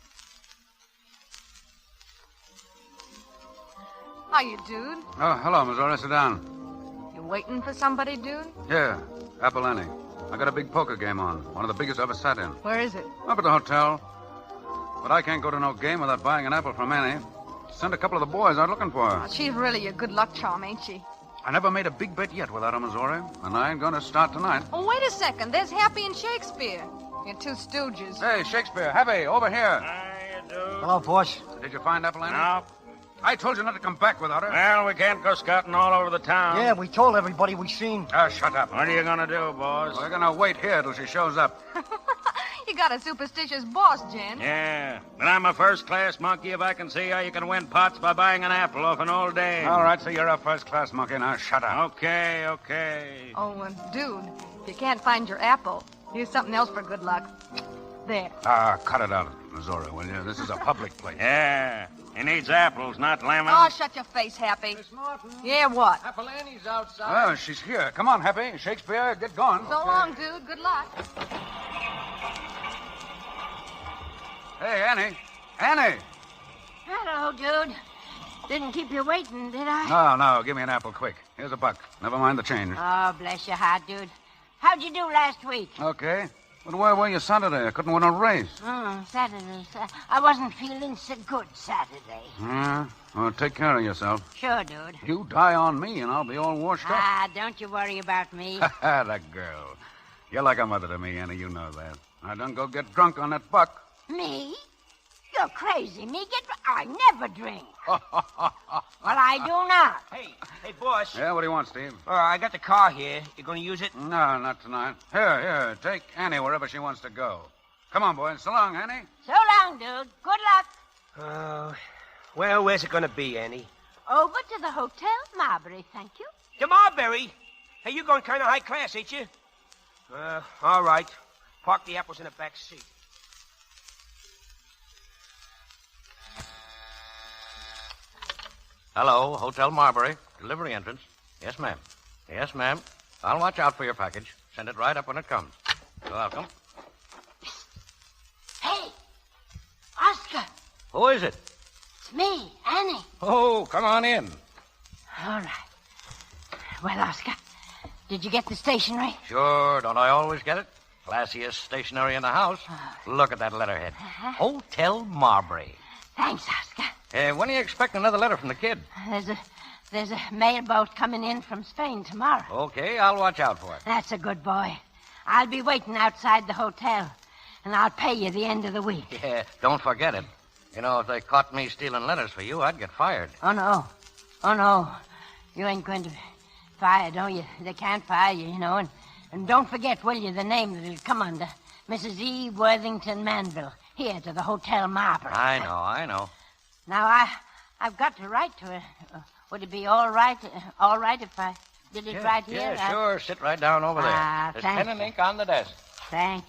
Hiya, dude. Oh, hello, Missouri. Sit down. You waiting for somebody, dude? Yeah, Apple Annie. I got a big poker game on. One of the biggest I ever sat in. Where is it? Up at the hotel. But I can't go to no game without buying an apple from Annie. Send a couple of the boys out looking for her. Oh, she's really a good luck charm, ain't she? I never made a big bet yet without her, Missouri. And I ain't going to start tonight. Oh, wait a second. There's Happy and Shakespeare. You're two stooges. Hey, Shakespeare. Happy, over here. Hiya, dude. Hello, boss. Did you find Apple Annie? No. I told you not to come back without her. Well, we can't go scouting all over the town. Yeah, we told everybody we seen. Shut up. What are you going to do, boss? We're going to wait here till she shows up. You got a superstitious boss, Jen. Yeah, but I'm a first-class monkey if I can see how you can win pots by buying an apple off an old dame. All right, so you're a first-class monkey. Now shut up. Okay. Oh, dude, if you can't find your apple, use something else for good luck. There. Cut it out, Missouri, will you? This is a public place. Yeah, he needs apples, not lemons. Oh, shut your face, Happy. Miss Martin. Yeah, what? Apple Annie's outside. Oh, she's here. Come on, Happy. Shakespeare, get going. So long, dude. Good luck. Hey, Annie. Annie! Hello, dude. Didn't keep you waiting, did I? No, give me an apple quick. Here's a buck. Never mind the change. Oh, bless your heart, dude. How'd you do last week? Okay. But where were you Saturday? I couldn't win a race. Saturday. I wasn't feeling so good Saturday. Yeah? Well, take care of yourself. Sure, dude. You die on me and I'll be all washed up. Don't you worry about me. That girl. You're like a mother to me, Annie. You know that. I done go get drunk on that buck. Me? You're crazy. I never drink. Well, I do not. Hey, boss. Yeah, what do you want, Steve? I got the car here. You going to use it? No, not tonight. Here, take Annie wherever she wants to go. Come on, boys. So long, Annie. So long, dude. Good luck. Well, where's it going to be, Annie? Over to the Hotel Marbury, thank you. To Marbury? Hey, you going kind of high class, ain't you? All right. Park the apples in the back seat. Hello, Hotel Marbury. Delivery entrance. Yes, ma'am. Yes, ma'am. I'll watch out for your package. Send it right up when it comes. You're welcome. Hey, Oscar. Who is it? It's me, Annie. Oh, come on in. All right. Well, Oscar, did you get the stationery? Sure, don't I always get it? Classiest stationery in the house. Look at that letterhead. Hotel Marbury. Thanks, Oscar. When are you expecting another letter from the kid? There's a mailboat coming in from Spain tomorrow. Okay, I'll watch out for it. That's a good boy. I'll be waiting outside the hotel, and I'll pay you the end of the week. Yeah, don't forget it. You know, if they caught me stealing letters for you, I'd get fired. Oh, no. You ain't going to be fired, don't you? They can't fire you, you know. And don't forget, will you, the name that'll come under. Mrs. E. Worthington Manville, here to the Hotel Marbury. I know. Now, I've got to write to her. Would it be all right if I did it right here? Yeah, sure. Sit right down over there. There's pen and ink on the desk. Thanks.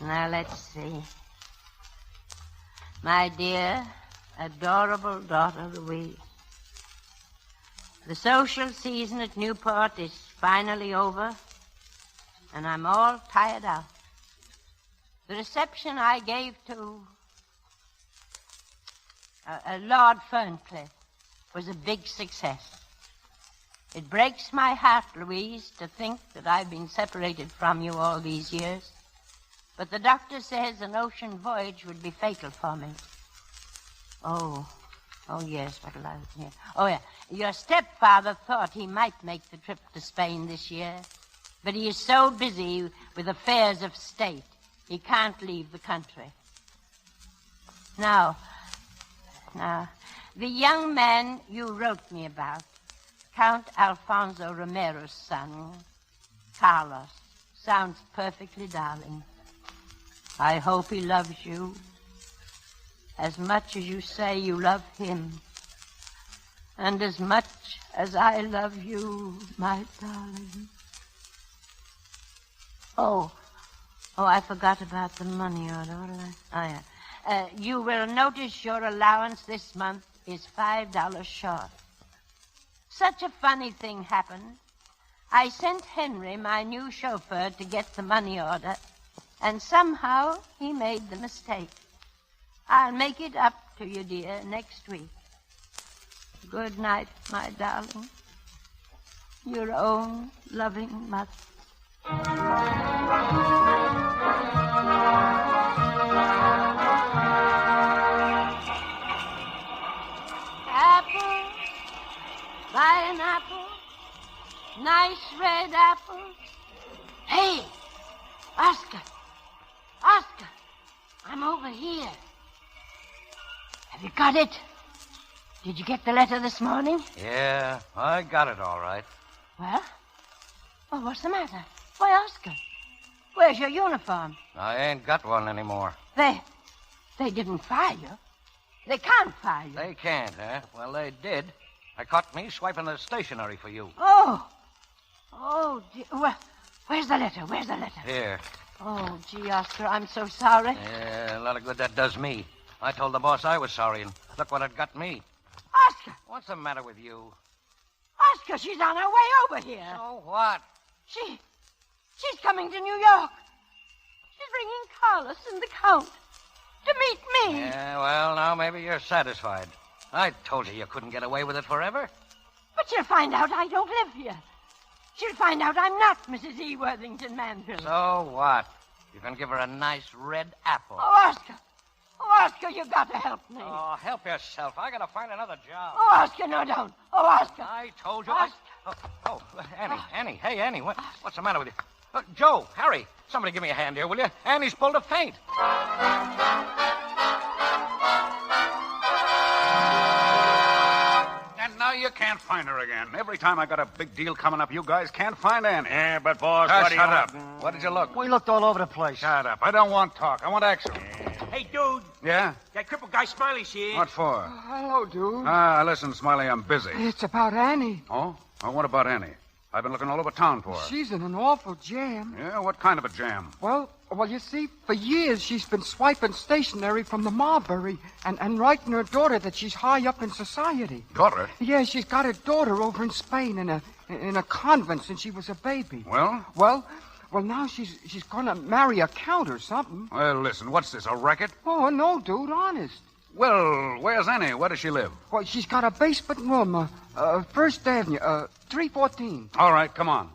Now, let's see. My dear, adorable daughter Louise, the social season at Newport is finally over, and I'm all tired out. The reception I gave to Lord Ferncliff was a big success. It breaks my heart, Louise, to think that I've been separated from you all these years. But the doctor says an ocean voyage would be fatal for me. Oh, yes, what'll I hear? Oh, yeah. Your stepfather thought he might make the trip to Spain this year, but he is so busy with affairs of state, he can't leave the country. Now, the young man you wrote me about, Count Alfonso Romero's son, Carlos, sounds perfectly darling. I hope he loves you as much as you say you love him, and as much as I love you, my darling. Oh, I forgot about the money order. Yeah. You will notice your allowance this month is $5 short. Such a funny thing happened. I sent Henry, my new chauffeur, to get the money order, And somehow he made the mistake. I'll make it up to you, dear, next week. Good night, my darling. Your own loving mother. Apple, buy an apple, nice red apple. Hey, Oscar, I'm over here. Have you got it? Did you get the letter this morning? Yeah, I got it all right. Well, what's the matter? Why, Oscar, where's your uniform? I ain't got one anymore. They didn't fire you. They can't fire you. They can't, huh? Well, they did. They caught me swiping the stationery for you. Oh, dear. Well, where's the letter? Here. Oh, gee, Oscar, I'm so sorry. Yeah, a lot of good that does me. I told the boss I was sorry, and look what it got me. Oscar! What's the matter with you? Oscar, she's on her way over here. So what? She's coming to New York. She's bringing Carlos and the Count to meet me. Yeah, well, now maybe you're satisfied. I told you couldn't get away with it forever. But she'll find out I don't live here. She'll find out I'm not Mrs. E. Worthington Manville. So what? You can give her a nice red apple. Oh, Oscar, you got to help me. Oh, help yourself. I gotta find another job. Oh, Oscar, no, don't. Oh, Oscar. I told you. Oscar. Annie. Hey, Annie, what's the matter with you? Joe, Harry, somebody give me a hand here, will you? Annie's pulled a faint. And now you can't find her again. Every time I got a big deal coming up, you guys can't find Annie. Yeah, but, boss, Shut what do you... up. What did you look? We looked all over the place. Shut up. I don't want talk. I want action. Hey, dude. Yeah? That crippled guy Smiley's here. What for? Hello, dude. Listen, Smiley, I'm busy. It's about Annie. Oh? Well, what about Annie? I've been looking all over town for her. She's in an awful jam. Yeah? What kind of a jam? Well, you see, for years she's been swiping stationery from the Marbury and writing her daughter that she's high up in society. Daughter? Yeah, she's got a daughter over in Spain in a convent since she was a baby. Well? Well, now she's gonna marry a count or something. Well, listen, what's this, a racket? Oh, no, dude, honest. Well, where's Annie? Where does she live? Well, she's got a basement room, First Avenue, 314. All right, come on.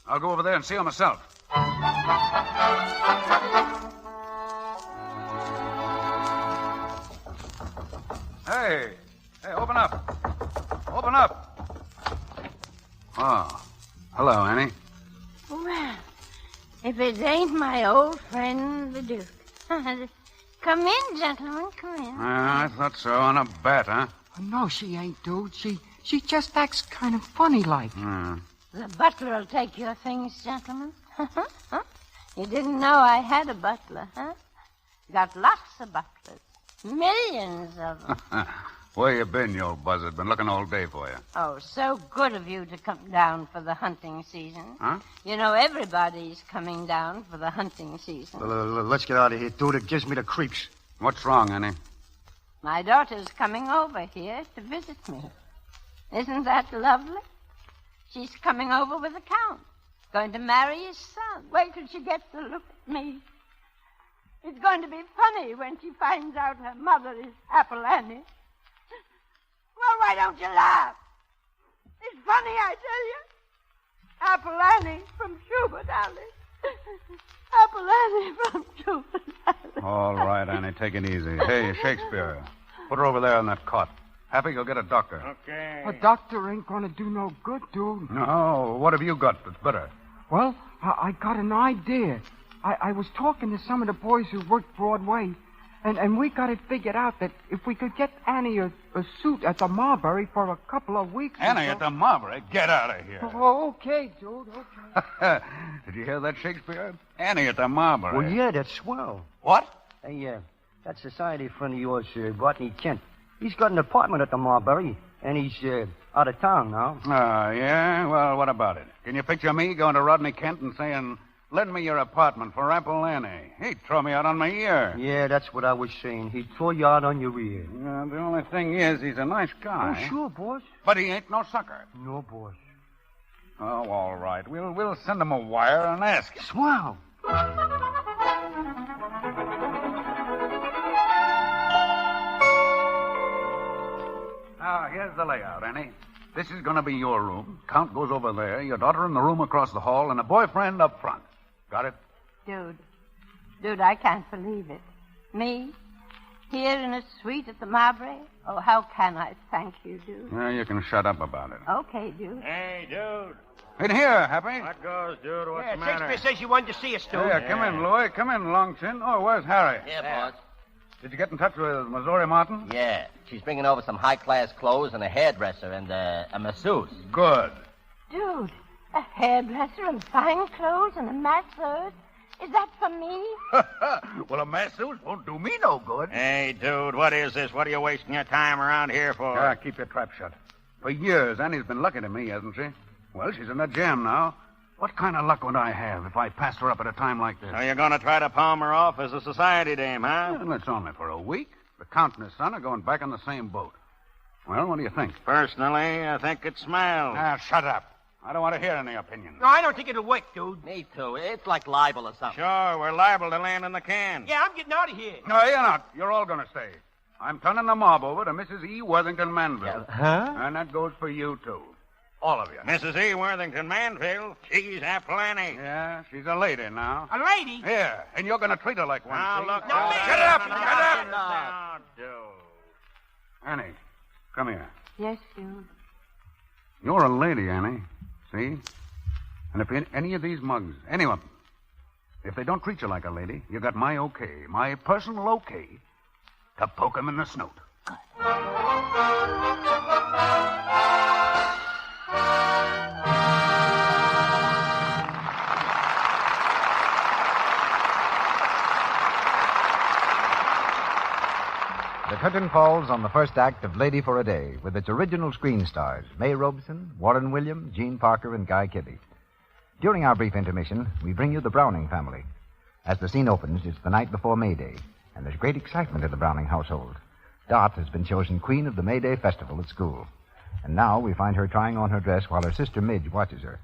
I'll go over there and see her myself. Hey, open up. Open up. Oh, hello, Annie. Well, if it ain't my old friend, the Duke. Come in, gentlemen, come in. I thought so. On a bet, huh? No, she ain't, dude. She just acts kind of funny like. The butler'll take your things, gentlemen. You didn't know I had a butler, huh? Got lots of butlers. Millions of them. Where you been, you old buzzard? Been looking all day for you. Oh, so good of you to come down for the hunting season. Huh? You know, everybody's coming down for the hunting season. Let's get out of here, dude. It gives me the creeps. What's wrong, Annie? My daughter's coming over here to visit me. Isn't that lovely? She's coming over with the Count. Going to marry his son. Wait till she gets to look at me. It's going to be funny when she finds out her mother is Apple Annie. Well, why don't you laugh? It's funny, I tell you. Apple Annie from Schubert Alley. Apple Annie from Schubert Alley. All right, Annie, take it easy. Hey, Shakespeare, put her over there on that cot. Happy, go get a doctor. Okay. A doctor ain't gonna do no good, dude. No, what have you got that's better? Well, I got an idea. I was talking to some of the boys who work Broadway, and we got it figured out that if we could get Annie a suit at the Marbury for a couple of weeks... Annie at the Marbury? Get out of here. Oh, okay, dude, okay. Did you hear that, Shakespeare? Annie at the Marbury. Well, yeah, that's swell. What? Hey, that society friend of yours, Rodney Kent, he's got an apartment at the Marbury, and he's out of town now. Yeah? Well, what about it? Can you picture me going to Rodney Kent and saying, lend me your apartment for Apple Annie? He'd throw me out on my ear. Yeah, that's what I was saying. He'd throw you out on your ear. Yeah, the only thing is, he's a nice guy. Oh, sure, boss. But he ain't no sucker. No, boss. Oh, all right. We'll send him a wire and ask him. Swell. here's the layout, Annie. This is going to be your room. Count goes over there, your daughter in the room across the hall, and a boyfriend up front. Got it? Dude, I can't believe it. Me? Here in a suite at the Marbury? Oh, how can I thank you, dude? Yeah, you can shut up about it. Okay, dude. Hey, dude. In here, Happy. What goes, dude? What's the Shakespeare matter? says you wanted to see us, dude. Yeah, come in, Louie. Come in, Longchin. Oh, where's Harry? Yeah, boss. Did you get in touch with Missouri Martin? Yeah. She's bringing over some high-class clothes and a hairdresser and a masseuse. Good. Dude, a hairdresser and fine clothes and a masseuse? Is that for me? Well, a masseuse won't do me no good. Hey, dude, what is this? What are you wasting your time around here for? Yeah, keep your trap shut. For years, Annie's been lucky to me, hasn't she? Well, she's in a jam now. What kind of luck would I have if I passed her up at a time like this? So you're going to try to palm her off as a society dame, huh? Well, it's only for a week. The Count and his son are going back on the same boat. Well, what do you think? Personally, I think it smells. Ah, shut up. I don't want to hear any opinions. No, I don't think it'll work, dude. Me too. It's like libel or something. Sure, we're liable to land in the can. Yeah, I'm getting out of here. No, you're not. You're all going to stay. I'm turning the mob over to Mrs. E. Worthington Manville. Huh? And that goes for you, too. All of you. Mrs. E. Worthington Manville, she's Apple Annie. Yeah, she's a lady now. A lady? Yeah, and you're going to treat her like one. Now, see? look. No, Shut up! No, Shut up! no, dude. Annie, come here. Yes, dude. You're a lady, Annie. See? And if any of these mugs, any of them, if they don't treat you like a lady, you got my okay, my personal okay, to poke them in the snout. The curtain falls on the first act of Lady for a Day with its original screen stars, May Robeson, Warren William, Gene Parker, and Guy Kibbe. During our brief intermission, we bring you the Browning family. As the scene opens, it's the night before May Day, and there's great excitement in the Browning household. Dot has been chosen queen of the May Day festival at school, and now we find her trying on her dress while her sister Midge watches her.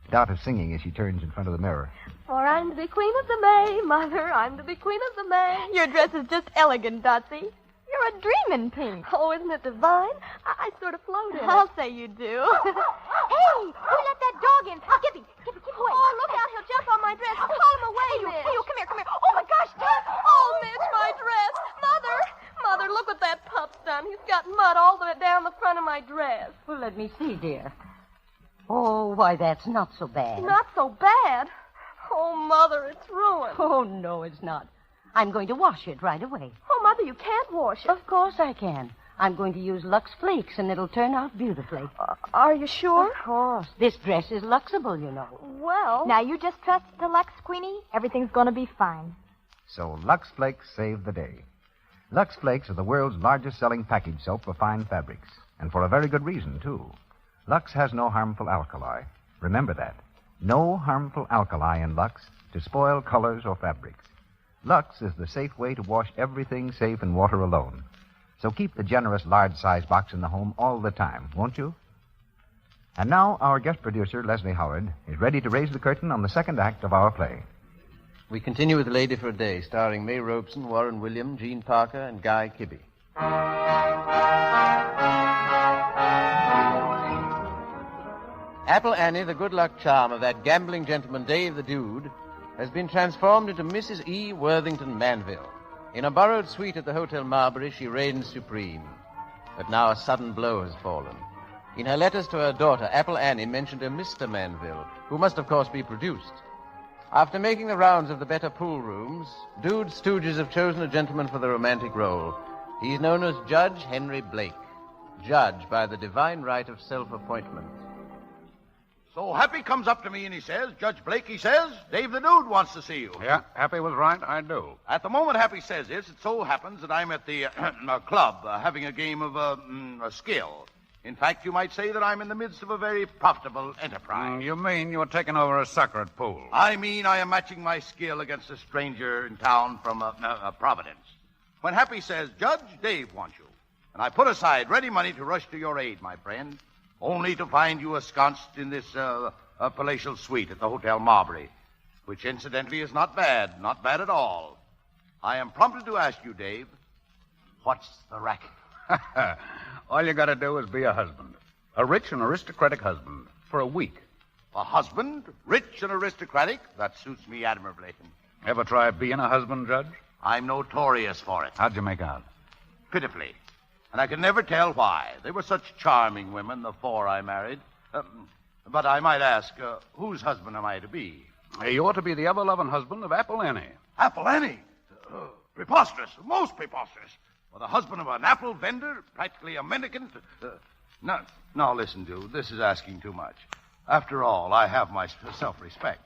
Dot is singing as she turns in front of the mirror. For I'm to be queen of the May, Mother, I'm to be queen of the May. Your dress is just elegant, Dotsy. You're a dreamin' pink. Oh, isn't it divine? I sort of float in I'll say you do. Hey, who let that dog in? Gibby, keep away. Oh, look out, he'll jump on my dress. Call him away, Mitch. Hey, you, come here. Oh, my gosh, Dad. Oh, Mitch, my dress. Mother, look what that pup's done. He's got mud all the way down the front of my dress. Well, let me see, dear. Oh, why, that's not so bad. Not so bad. Oh, Mother, it's ruined. Oh, no, it's not. I'm going to wash it right away. Oh, Mother, you can't wash it. Of course I can. I'm going to use Lux Flakes, and it'll turn out beautifully. Are you sure? Of course. This dress is Luxable, you know. Well... Now, you just trust to Lux, Queenie. Everything's going to be fine. So Lux Flakes saved the day. Lux Flakes are the world's largest selling package soap for fine fabrics, and for a very good reason, too. Lux has no harmful alkali. Remember that. No harmful alkali in Lux to spoil colors or fabrics. Lux is the safe way to wash everything safe in water alone. So keep the generous large-size box in the home all the time, won't you? And now our guest producer, Leslie Howard, is ready to raise the curtain on the second act of our play. We continue with Lady for a Day, starring May Robeson, Warren William, Gene Parker, and Guy Kibbe. Apple Annie, the good-luck charm of that gambling gentleman Dave the Dude, has been transformed into Mrs. E. Worthington Manville. In a borrowed suite at the Hotel Marbury, she reigns supreme. But now a sudden blow has fallen. In her letters to her daughter, Apple Annie mentioned a Mr. Manville, who must, of course, be produced. After making the rounds of the better pool rooms, Dude stooges have chosen a gentleman for the romantic role. He's known as Judge Henry Blake, judge by the divine right of self-appointment. So Happy comes up to me and he says, Judge Blake, he says, Dave the Dude wants to see you. Yeah, Happy was right. I do. At the moment Happy says this, it so happens that I'm at the club having a game of skill. In fact, you might say that I'm in the midst of a very profitable enterprise. You mean you're taking over a sucker at pool? I mean I am matching my skill against a stranger in town from Providence. When Happy says, Judge, Dave wants you. And I put aside ready money to rush to your aid, my friend, only to find you ensconced in this palatial suite at the Hotel Marbury, which incidentally is not bad at all. I am prompted to ask you, Dave, what's the racket? All you got to do is be a husband. A rich and aristocratic husband. For a week. A husband, rich and aristocratic? That suits me admirably. Ever try being a husband, Judge? I'm notorious for it. How'd you make out? Pitifully. And I can never tell why. They were such charming women, the four I married. But I might ask, whose husband am I to be? You ought to be the ever-loving husband of Apple Annie. Apple Annie? Preposterous. Most preposterous. For the husband of an apple vendor, practically a mendicant. Now, listen, dude. This is asking too much. After all, I have my self-respect.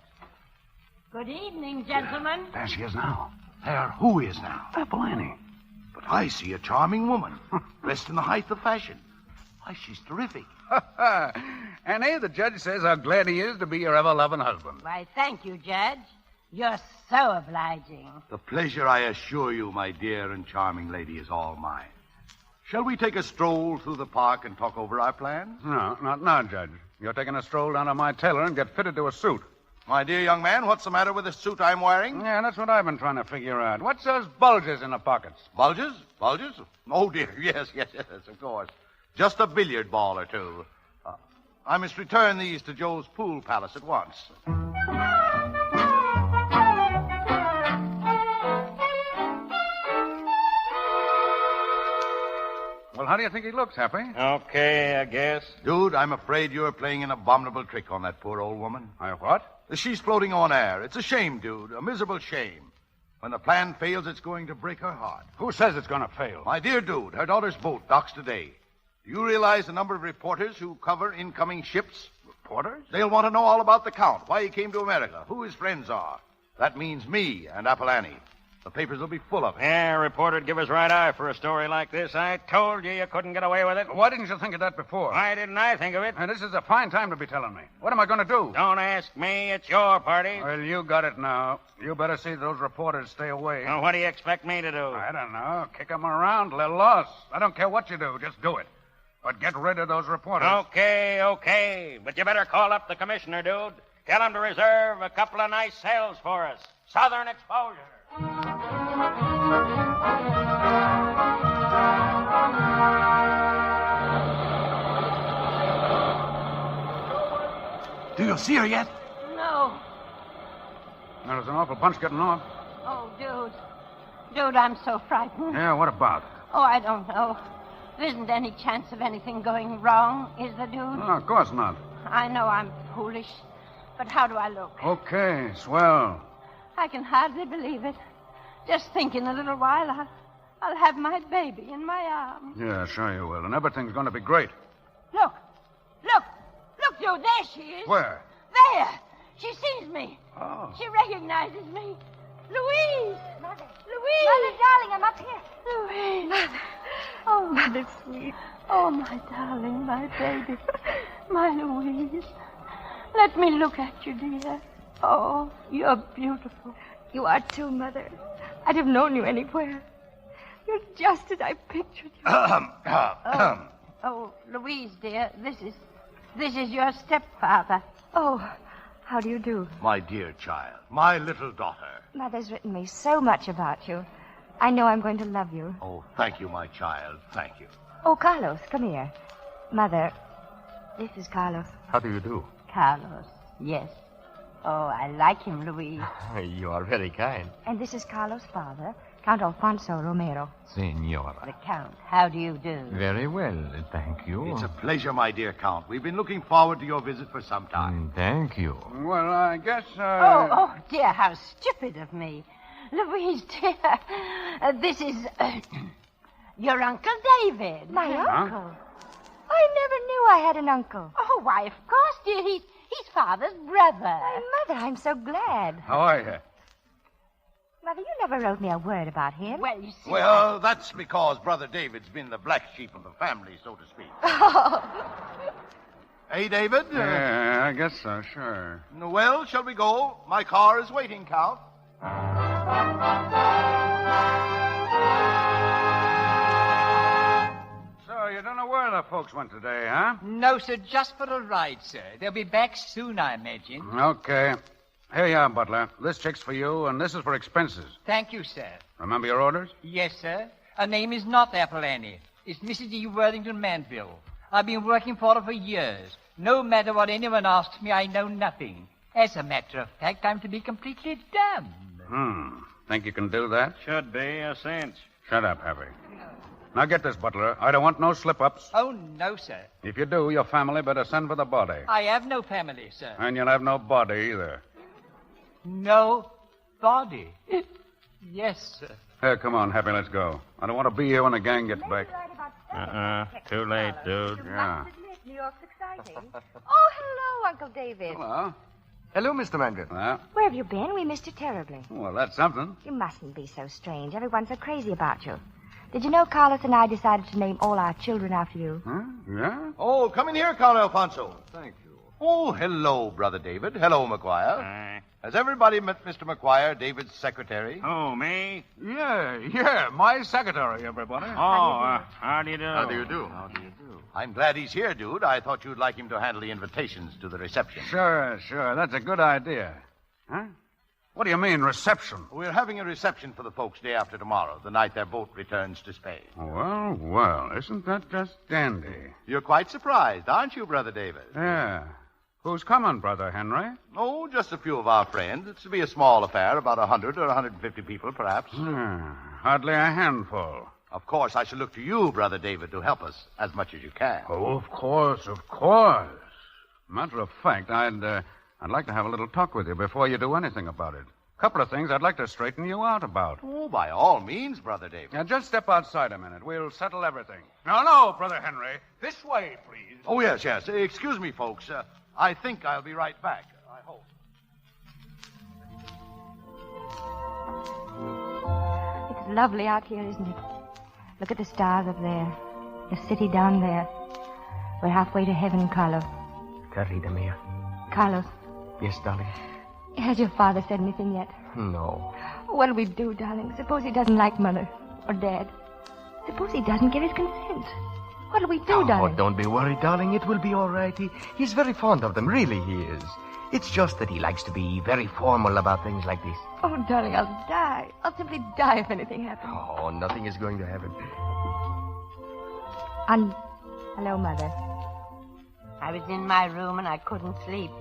Good evening, gentlemen. There she is now. There, who is now? Apple Annie. But I see a charming woman, dressed in the height of fashion. Why, she's terrific. Annie, the judge says how glad he is to be your ever-loving husband. Why, thank you, Judge. You're so obliging. The pleasure, I assure you, my dear and charming lady, is all mine. Shall we take a stroll through the park and talk over our plans? No, not now, Judge. You're taking a stroll down to my tailor and get fitted to a suit. My dear young man, what's the matter with the suit I'm wearing? Yeah, that's what I've been trying to figure out. What's those bulges in the pockets? Bulges? Bulges? Oh, dear, yes, of course. Just a billiard ball or two. I must return these to Joe's pool palace at once. Well, how do you think he looks, Happy? Okay, I guess. Dude, I'm afraid you're playing an abominable trick on that poor old woman. What? She's floating on air. It's a shame, dude. A miserable shame. When the plan fails, it's going to break her heart. Who says it's going to fail? My dear dude, her daughter's boat docks today. Do you realize the number of reporters who cover incoming ships? Reporters? They'll want to know all about the Count, why he came to America, who his friends are. That means me and Apple Annie. The papers will be full of it. Yeah, a reporter'd give his right eye for a story like this. I told you couldn't get away with it. Why didn't you think of that before? Why didn't I think of it? This is a fine time to be telling me. What am I going to do? Don't ask me. It's your party. Well, you got it now. You better see those reporters stay away. Well, what do you expect me to do? I don't know. Kick them around, let loose. I don't care what you do. Just do it. But get rid of those reporters. Okay. But you better call up the commissioner, dude. Tell him to reserve a couple of nice sails for us. Southern exposure. Do you see her yet? No. There's an awful bunch getting off. Oh, dude. Dude, I'm so frightened. Yeah, what about? Oh, I don't know. There isn't any chance of anything going wrong, is there, dude? No, of course not. I know I'm foolish, but how do I look? Okay, swell. I can hardly believe it. Just think in a little while I'll have my baby in my arms. Yeah, sure you will. And everything's going to be great. Look, dude, there she is. Where? There. She sees me. Oh. She recognizes me. Louise! Mother. Louise! Mother, darling, I'm up here. Louise! Mother. Oh, Mother sweet. Oh, my darling, my baby. My Louise. Let me look at you, dear. Oh, you're beautiful. You are too, Mother. I'd have known you anywhere. You're just as I pictured you. Oh, Louise, dear, this is your stepfather. Oh, how do you do? My dear child, my little daughter. Mother's written me so much about you. I know I'm going to love you. Oh, thank you, my child. Thank you. Oh, Carlos, come here. Mother, this is Carlos. How do you do? Carlos, yes. Oh, I like him, Louise. You are very kind. And this is Carlos' father, Count Alfonso Romero. Senora. The Count, how do you do? Very well, thank you. It's a pleasure, my dear Count. We've been looking forward to your visit for some time. Thank you. Well, I guess, Oh, dear, how stupid of me. Louise, dear, this is your Uncle David. My uncle? I never knew I had an uncle. Oh, why, of course, dear. He's Father's brother. My mother, I'm so glad. How are you? Mother, you never wrote me a word about him. Well, you see... Well, that's because Brother David's been the black sheep of the family, so to speak. Hey, David? Yeah, I guess so, sure. Well, shall we go? My car is waiting, Count. So, you don't know where the folks went today, huh? No, sir, just for a ride, sir. They'll be back soon, I imagine. Okay. Here you are, Butler. This check's for you, and this is for expenses. Thank you, sir. Remember your orders? Yes, sir. Her name is not Apple Annie. It's Mrs. E. Worthington Manville. I've been working for her for years. No matter what anyone asks me, I know nothing. As a matter of fact, I'm to be completely dumb. Think you can do that? Should be a cinch. Shut up, Happy. Now get this, Butler. I don't want no slip-ups. Oh, no, sir. If you do, your family better send for the body. I have no family, sir. And you'll have no body either. No body? Yes, sir. Here, come on, Happy, let's go. I don't want to be here when the gang gets back. Too late, dude. Yeah. New York's exciting. Oh, hello, Uncle David. Hello. Hello, Mr. Manville. Well, Where have you been? We missed you terribly. well, that's something. You mustn't be so strange. Everyone's so crazy about you. Did you know Carlos and I decided to name all our children after you? Huh? Yeah? Oh, come in here, Count Alfonso. Thank you. Oh, hello, Brother David. Hello, McGuire. Has everybody met Mr. McGuire, David's secretary? Oh, me? Yeah, my secretary, everybody. Oh, how do you do? How do you do? I'm glad he's here, dude. I thought you'd like him to handle the invitations to the reception. Sure. That's a good idea. Huh? What do you mean, reception? We're having a reception for the folks day after tomorrow, the night their boat returns to Spain. Well, isn't that just dandy? You're quite surprised, aren't you, Brother David? Yeah. Who's coming, Brother Henry? Oh, just a few of our friends. It's to be a small affair, about 100 or 150 people, perhaps. Hardly a handful. Of course, I shall look to you, Brother David, to help us as much as you can. Oh, of course. Matter of fact, I'd like to have a little talk with you before you do anything about it. A couple of things I'd like to straighten you out about. Oh, by all means, Brother David. Now, just step outside a minute. We'll settle everything. No, Brother Henry. This way, please. Oh, yes. Excuse me, folks. I think I'll be right back. I hope. It's lovely out here, isn't it? Look at the stars up there. The city down there. We're halfway to heaven, Carlos. Querida mia. Carlos, Yes, darling? has your father said anything yet? No. What'll we do, darling? Suppose he doesn't like Mother or Dad. Suppose he doesn't give his consent. What'll we do, darling? Oh, don't be worried, darling. It will be all right. He's very fond of them. Really, he is. It's just that he likes to be very formal about things like this. Oh, darling, I'll die. I'll simply die if anything happens. Oh, nothing is going to happen. Hello, Mother. I was in my room and I couldn't sleep.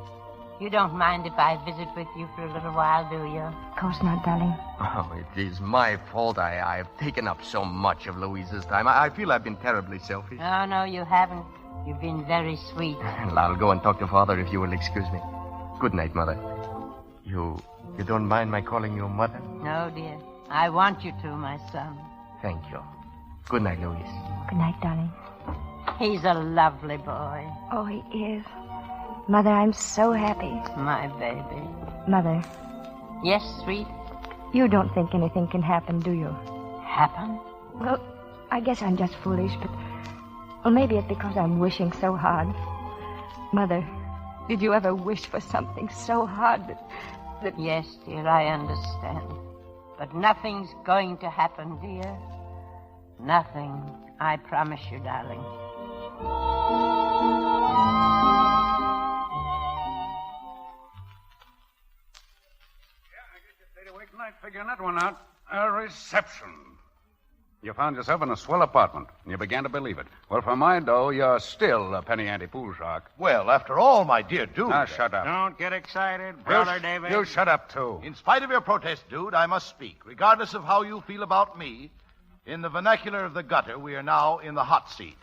You don't mind if I visit with you for a little while, do you? Of course not, darling. Oh, it is my fault. I've taken up so much of Louise's time. I feel I've been terribly selfish. Oh, no, you haven't. You've been very sweet. Well, I'll go and talk to Father if you will excuse me. Good night, Mother. You don't mind my calling you Mother? No, dear. I want you to, my son. Thank you. Good night, Louise. Good night, darling. He's a lovely boy. Oh, he is. Mother, I'm so happy. My baby. Mother. Yes, sweet? You don't think anything can happen, do you? Happen? Well, I guess I'm just foolish, but... Well, maybe it's because I'm wishing so hard. Mother, did you ever wish for something so hard that... Yes, dear, I understand. But nothing's going to happen, dear. Nothing. I promise you, darling. Stayed awake tonight figuring that one out. A reception. You found yourself in a swell apartment, and you began to believe it. Well, for my dough, you're still a penny ante pool shark. Well, after all, my dear dude. Now, shut up. Don't get excited, Brother David. You shut up, too. In spite of your protest, dude, I must speak. Regardless of how you feel about me, in the vernacular of the gutter, we are now in the hot seat.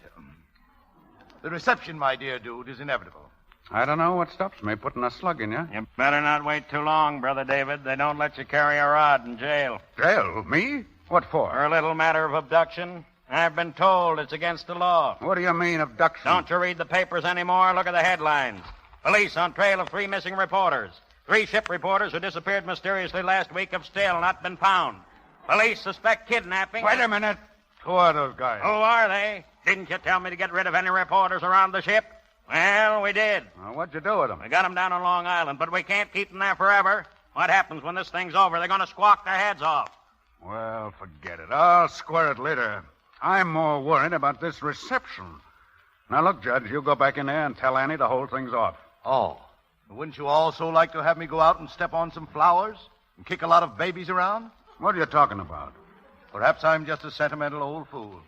The reception, my dear dude, is inevitable. I don't know what stops me putting a slug in you. You better not wait too long, Brother David. They don't let you carry a rod in jail. Jail? Me? What for? For a little matter of abduction. I've been told it's against the law. What do you mean, abduction? Don't you read the papers anymore? Look at the headlines. Police on trail of 3 missing reporters. 3 ship reporters who disappeared mysteriously last week have still not been found. Police suspect kidnapping. Wait a minute. Who are those guys? Who are they? Didn't you tell me to get rid of any reporters around the ship? Well, we did. Well, what'd you do with them? We got them down on Long Island, but we can't keep them there forever. What happens when this thing's over? They're going to squawk their heads off. Well, forget it. I'll square it later. I'm more worried about this reception. Now, look, Judge, you go back in there and tell Annie to hold things off. Oh. Wouldn't you also like to have me go out and step on some flowers and kick a lot of babies around? What are you talking about? Perhaps I'm just a sentimental old fool.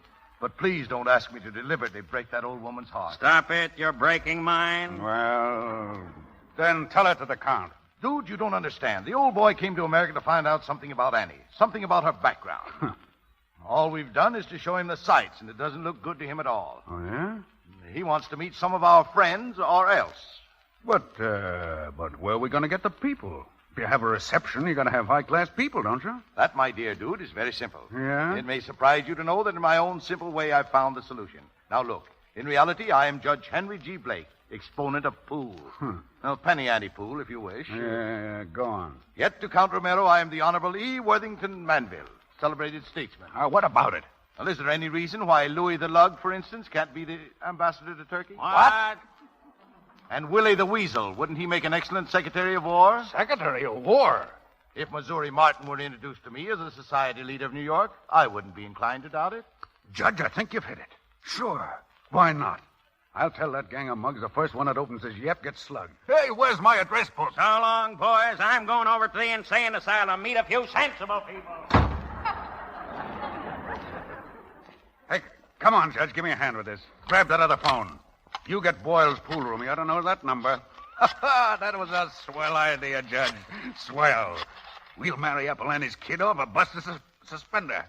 But please don't ask me to deliberately break that old woman's heart. Stop it. You're breaking mine. Well, then tell it to the Count. Dude, you don't understand. The old boy came to America to find out something about Annie, something about her background. All we've done is to show him the sights, and it doesn't look good to him at all. Oh, yeah? He wants to meet some of our friends or else. But where are we going to get the people? If you have a reception, you got to have high-class people, don't you? That, my dear dude, is very simple. Yeah? It may surprise you to know that in my own simple way I've found the solution. Now, look. In reality, I am Judge Henry G. Blake, exponent of pool. Now, penny ante pool, if you wish. Yeah, go on. Yet to Count Romero, I am the Honorable E. Worthington Manville, celebrated statesman. What about it? Well, is there any reason why Louis the Lug, for instance, can't be the ambassador to Turkey? What? And Willie the Weasel, wouldn't he make an excellent Secretary of War? Secretary of War? If Missouri Martin were introduced to me as a society leader of New York, I wouldn't be inclined to doubt it. Judge, I think you've hit it. Sure. Why not? I'll tell that gang of mugs the first one that opens his yep gets slugged. Hey, where's my address book? So long, boys. I'm going over to the insane asylum, meet a few sensible people. Hey, come on, Judge. Give me a hand with this. Grab that other phone. You get Boyle's pool room. You ought to know that number. That was a swell idea, Judge. Swell. We'll marry Apple and his kid off a busted suspender.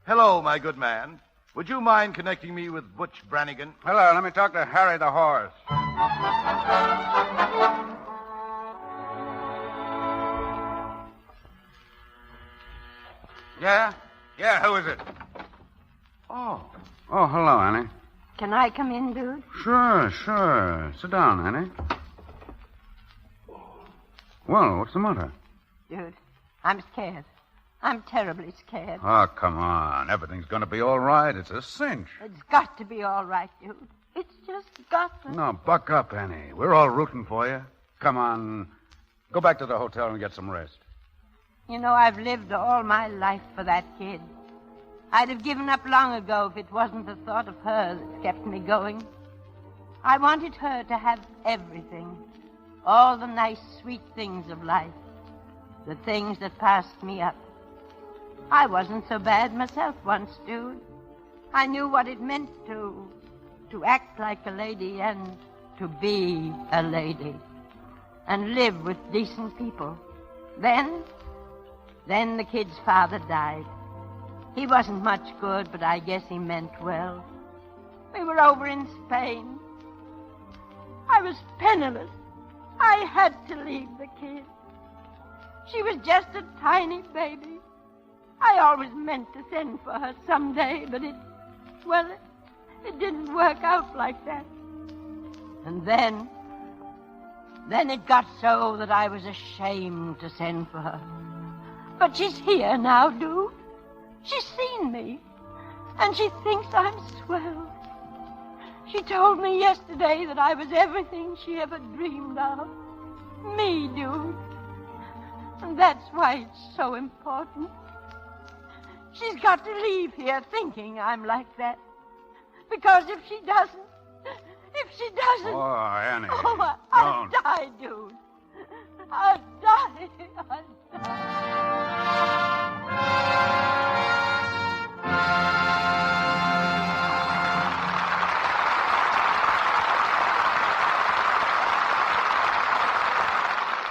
Hello, my good man. Would you mind connecting me with Butch Brannigan? Hello, let me talk to Harry the horse. Yeah? Yeah, who is it? Oh, hello, Annie. Can I come in, dude? Sure. Sit down, Annie. Well, what's the matter? Dude, I'm scared. I'm terribly scared. Oh, come on. Everything's going to be all right. It's a cinch. It's got to be all right, dude. It's just got to. No, buck up, Annie. We're all rooting for you. Come on. Go back to the hotel and get some rest. You know, I've lived all my life for that kid. I'd have given up long ago if it wasn't the thought of her that's kept me going. I wanted her to have everything. All the nice, sweet things of life. The things that passed me up. I wasn't so bad myself once, dude. I knew what it meant to act like a lady and to be a lady. And live with decent people. Then the kid's father died. He wasn't much good, but I guess he meant well. We were over in Spain. I was penniless. I had to leave the kid. She was just a tiny baby. I always meant to send for her someday, but it didn't work out like that. And then it got so that I was ashamed to send for her. But she's here now, dude. She's seen me, and she thinks I'm swell. She told me yesterday that I was everything she ever dreamed of. Me, dude. And that's why it's so important. She's got to leave here thinking I'm like that. Because if she doesn't... Oh, Annie. I'll die, dude. I'll die. I'll die.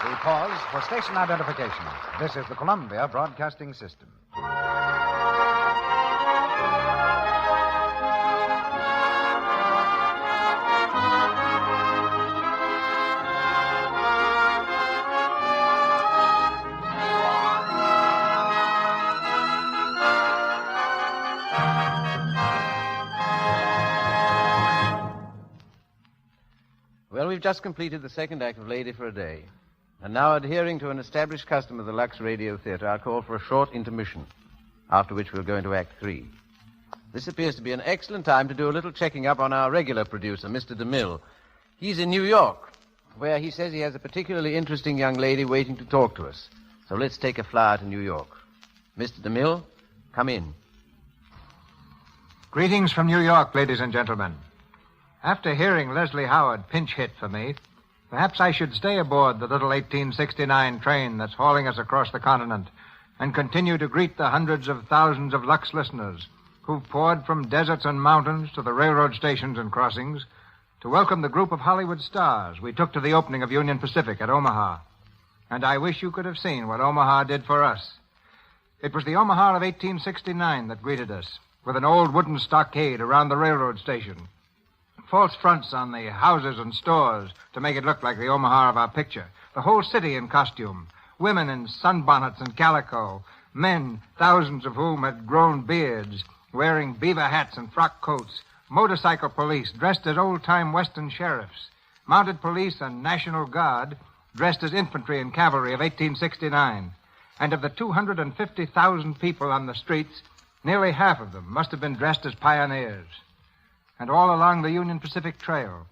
We pause for station identification. This is the Columbia Broadcasting System. Well, we've just completed the second act of Lady for a Day. And now, adhering to an established custom of the Lux Radio Theater, I'll call for a short intermission, after which we'll go into Act 3. This appears to be an excellent time to do a little checking up on our regular producer, Mr. DeMille. He's in New York, where he says he has a particularly interesting young lady waiting to talk to us. So let's take a flyer to New York. Mr. DeMille, come in. Greetings from New York, ladies and gentlemen. After hearing Leslie Howard pinch hit for me, perhaps I should stay aboard the little 1869 train that's hauling us across the continent and continue to greet the hundreds of thousands of Lux listeners who poured from deserts and mountains to the railroad stations and crossings to welcome the group of Hollywood stars we took to the opening of Union Pacific at Omaha. And I wish you could have seen what Omaha did for us. It was the Omaha of 1869 that greeted us, with an old wooden stockade around the railroad station. False fronts on the houses and stores to make it look like the Omaha of our picture. The whole city in costume. Women in sunbonnets and calico. Men, thousands of whom had grown beards, wearing beaver hats and frock coats. Motorcycle police dressed as old-time Western sheriffs. Mounted police and National Guard dressed as infantry and cavalry of 1869. And of the 250,000 people on the streets, nearly half of them must have been dressed as pioneers. And all along the Union Pacific Trail,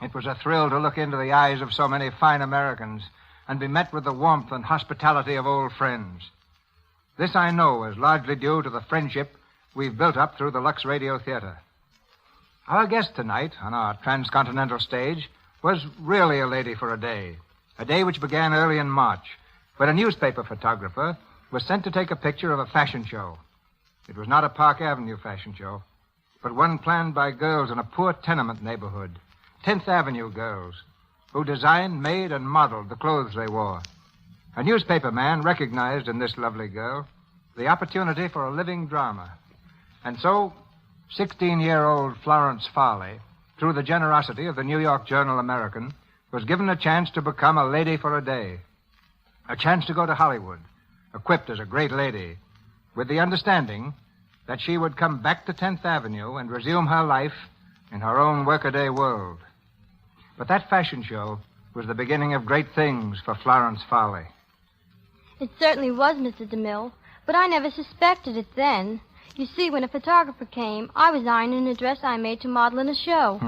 it was a thrill to look into the eyes of so many fine Americans and be met with the warmth and hospitality of old friends. This I know is largely due to the friendship we've built up through the Lux Radio Theater. Our guest tonight on our transcontinental stage was really a lady for a day which began early in March, when a newspaper photographer was sent to take a picture of a fashion show. It was not a Park Avenue fashion show, but one planned by girls in a poor tenement neighborhood, 10th Avenue girls, who designed, made, and modeled the clothes they wore. A newspaper man recognized in this lovely girl the opportunity for a living drama. And so, 16-year-old Florence Farley, through the generosity of the New York Journal-American, was given a chance to become a lady for a day. A chance to go to Hollywood, equipped as a great lady, with the understanding that she would come back to 10th Avenue and resume her life in her own workaday world. But that fashion show was the beginning of great things for Florence Farley. It certainly was, Mr. DeMille, but I never suspected it then. You see, when a photographer came, I was ironing a dress I made to model in a show.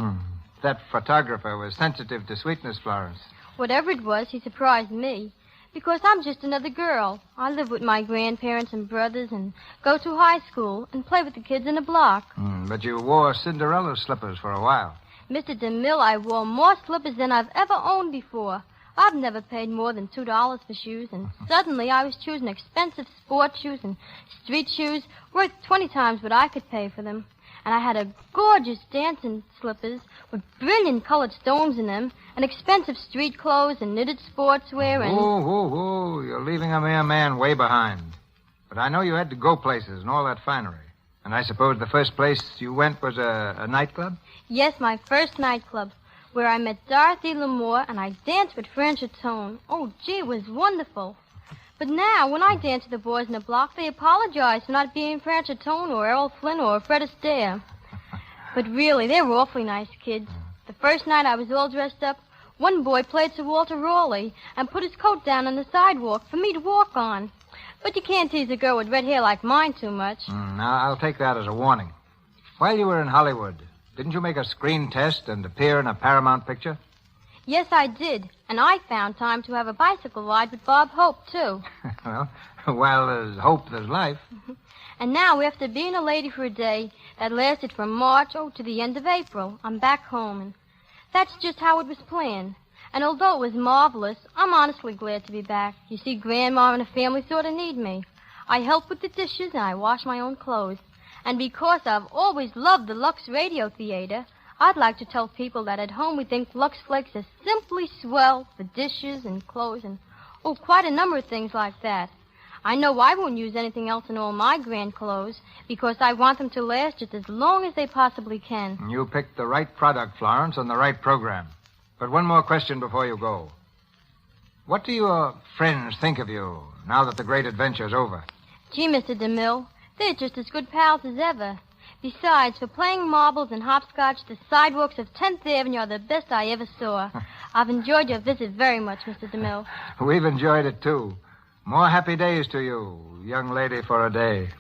That photographer was sensitive to sweetness, Florence. Whatever it was, he surprised me. Because I'm just another girl. I live with my grandparents and brothers and go to high school and play with the kids in the block. But you wore Cinderella's slippers for a while. Mr. DeMille, I wore more slippers than I've ever owned before. I've never paid more than $2 for shoes, and suddenly I was choosing expensive sports shoes and street shoes worth 20 times what I could pay for them. And I had a gorgeous dancing slippers with brilliant colored stones in them, and expensive street clothes and knitted sportswear and... Oh, you're leaving a mere man way behind. But I know you had to go places and all that finery. And I suppose the first place you went was a nightclub? Yes, my first nightclub, where I met Dorothy L'Amour, and I danced with Franchetone. Oh, gee, it was wonderful. But now, when I dance with the boys in the block, they apologize for not being Franchetone or Errol Flynn or Fred Astaire. But really, they were awfully nice kids. The first night I was all dressed up, one boy played Sir Walter Raleigh and put his coat down on the sidewalk for me to walk on. But you can't tease a girl with red hair like mine too much. Now, I'll take that as a warning. While you were in Hollywood, didn't you make a screen test and appear in a Paramount picture? Yes, I did. And I found time to have a bicycle ride with Bob Hope, too. Well, while there's hope, there's life. And now, after being a lady for a day, that lasted from March, to the end of April, I'm back home. And that's just how it was planned. And although it was marvelous, I'm honestly glad to be back. You see, Grandma and the family sort of need me. I help with the dishes and I wash my own clothes. And because I've always loved the Lux Radio Theater, I'd like to tell people that at home we think Lux Flakes are simply swell for dishes and clothes and, quite a number of things like that. I know I won't use anything else in all my grand clothes because I want them to last just as long as they possibly can. You picked the right product, Florence, and the right program. But one more question before you go. What do your friends think of you now that the great adventure's over? Gee, Mr. DeMille, they're just as good pals as ever. Besides, for playing marbles and hopscotch, the sidewalks of 10th Avenue are the best I ever saw. I've enjoyed your visit very much, Mr. DeMille. We've enjoyed it, too. More happy days to you, young lady for a day.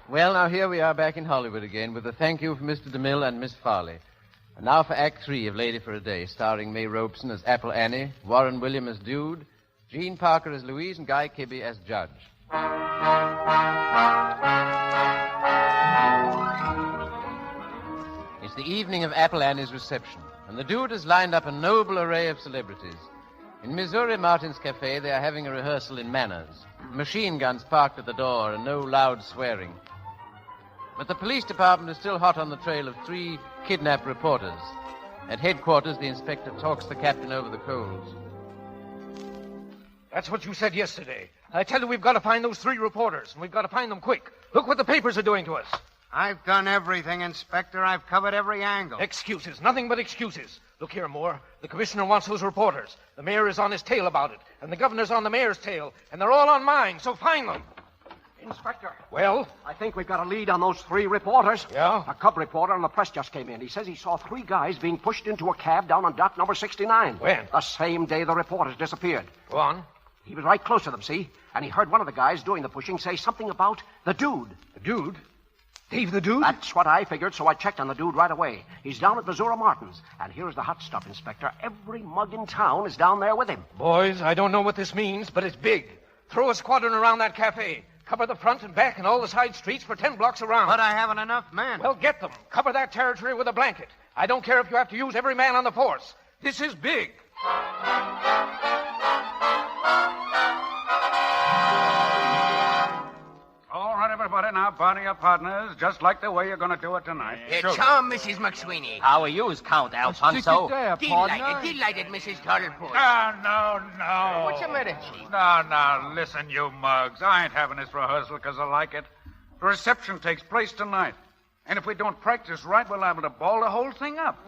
Well, now here we are back in Hollywood again with a thank you from Mr. DeMille and Miss Farley. And now for Act 3 of Lady for a Day, starring May Robeson as Apple Annie, Warren William as Dude, Gene Parker as Louise, and Guy Kibbe as Judge. It's the evening of Apple Annie's reception. and the dude has lined up a noble array of celebrities. In Missouri Martin's Cafe, they are having a rehearsal in manners. Machine guns parked at the door and no loud swearing. But the police department is still hot on the trail of 3 kidnapped reporters. At headquarters, the inspector talks the captain over the coals. That's what you said yesterday. I tell you, we've got to find those 3 reporters, and we've got to find them quick. Look what the papers are doing to us. I've done everything, Inspector. I've covered every angle. Excuses. Nothing but excuses. Look here, Moore. The commissioner wants those reporters. The mayor is on his tail about it, and the governor's on the mayor's tail, and they're all on mine, so find them. Inspector. Well? I think we've got a lead on those 3 reporters. Yeah? A cub reporter on the press just came in. He says he saw 3 guys being pushed into a cab down on dock number 69. When? The same day the reporters disappeared. Go on. He was right close to them, see? And he heard one of the guys doing the pushing say something about the dude. The dude? Dave the dude? That's what I figured, so I checked on the dude right away. He's down at Missouri Martin's. And here's the hot stuff, Inspector. Every mug in town is down there with him. Boys, I don't know what this means, but it's big. Throw a squadron around that cafe. Cover the front and back and all the side streets for 10 blocks around. But I haven't enough men. Well, get them. Cover that territory with a blanket. I don't care if you have to use every man on the force. This is big. All right, everybody, now body your partners, just like the way you're going to do it tonight. Charm, Mrs. McSweeney. How are you, Count Alfonso? Delighted, Mrs. Turtlefoot. No. What's the matter, Chief? No, listen, you mugs. I ain't having this rehearsal because I like it. The reception takes place tonight. And if we don't practice right, we're liable to ball the whole thing up.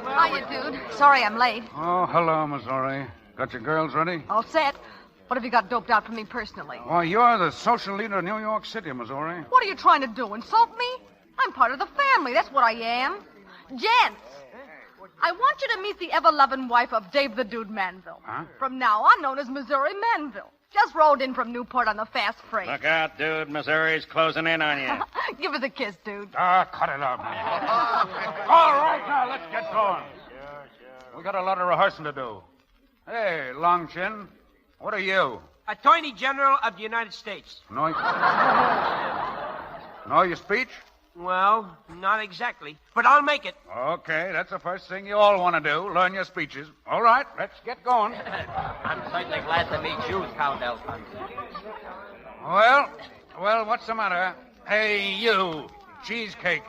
Hiya, dude. Sorry I'm late. Oh, hello, Missouri. Got your girls ready? All set. What have you got doped out for me personally? Why, you're the social leader of New York City, Missouri. What are you trying to do, insult me? I'm part of the family, that's what I am. Gents, I want you to meet the ever-loving wife of Dave the Dude Manville. Huh? From now on known as Missouri Manville. Just rolled in from Newport on the fast freight. Look out, dude. Missouri's closing in on you. Give us a kiss, dude. Cut it out, man. All right, now, let's get going. We got a lot of rehearsing to do. Hey, Long Chin, what are you? Attorney General of the United States. Know your speech? Well, not exactly, but I'll make it. Okay, that's the first thing you all want to do, learn your speeches. All right, let's get going. I'm certainly glad to meet you, Count Alfonso. Well, what's the matter? Hey, you, cheesecake.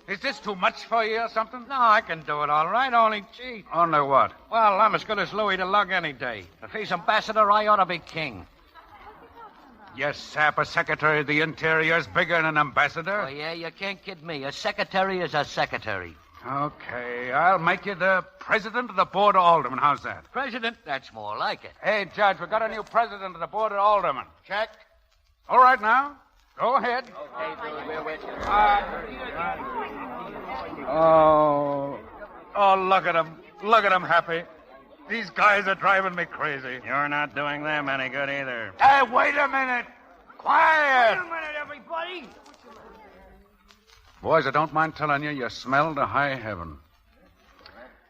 Is this too much for you or something? No, I can do it all right, only gee. Only what? Well, I'm as good as Louis the Lug any day. If he's ambassador, I ought to be king. Yes, sap, a secretary of the interior is bigger than an ambassador. Oh, yeah, you can't kid me. A secretary is a secretary. Okay, I'll make you the president of the Board of Aldermen. How's that? President? That's more like it. Hey, Judge, we got a new president of the Board of Aldermen. Check. All right, now. Go ahead. Okay, dude, we're with you. Oh, look at him. Look at him happy. These guys are driving me crazy. You're not doing them any good either. Hey, wait a minute. Quiet. Wait a minute, everybody. Boys, I don't mind telling you, you smell to high heaven.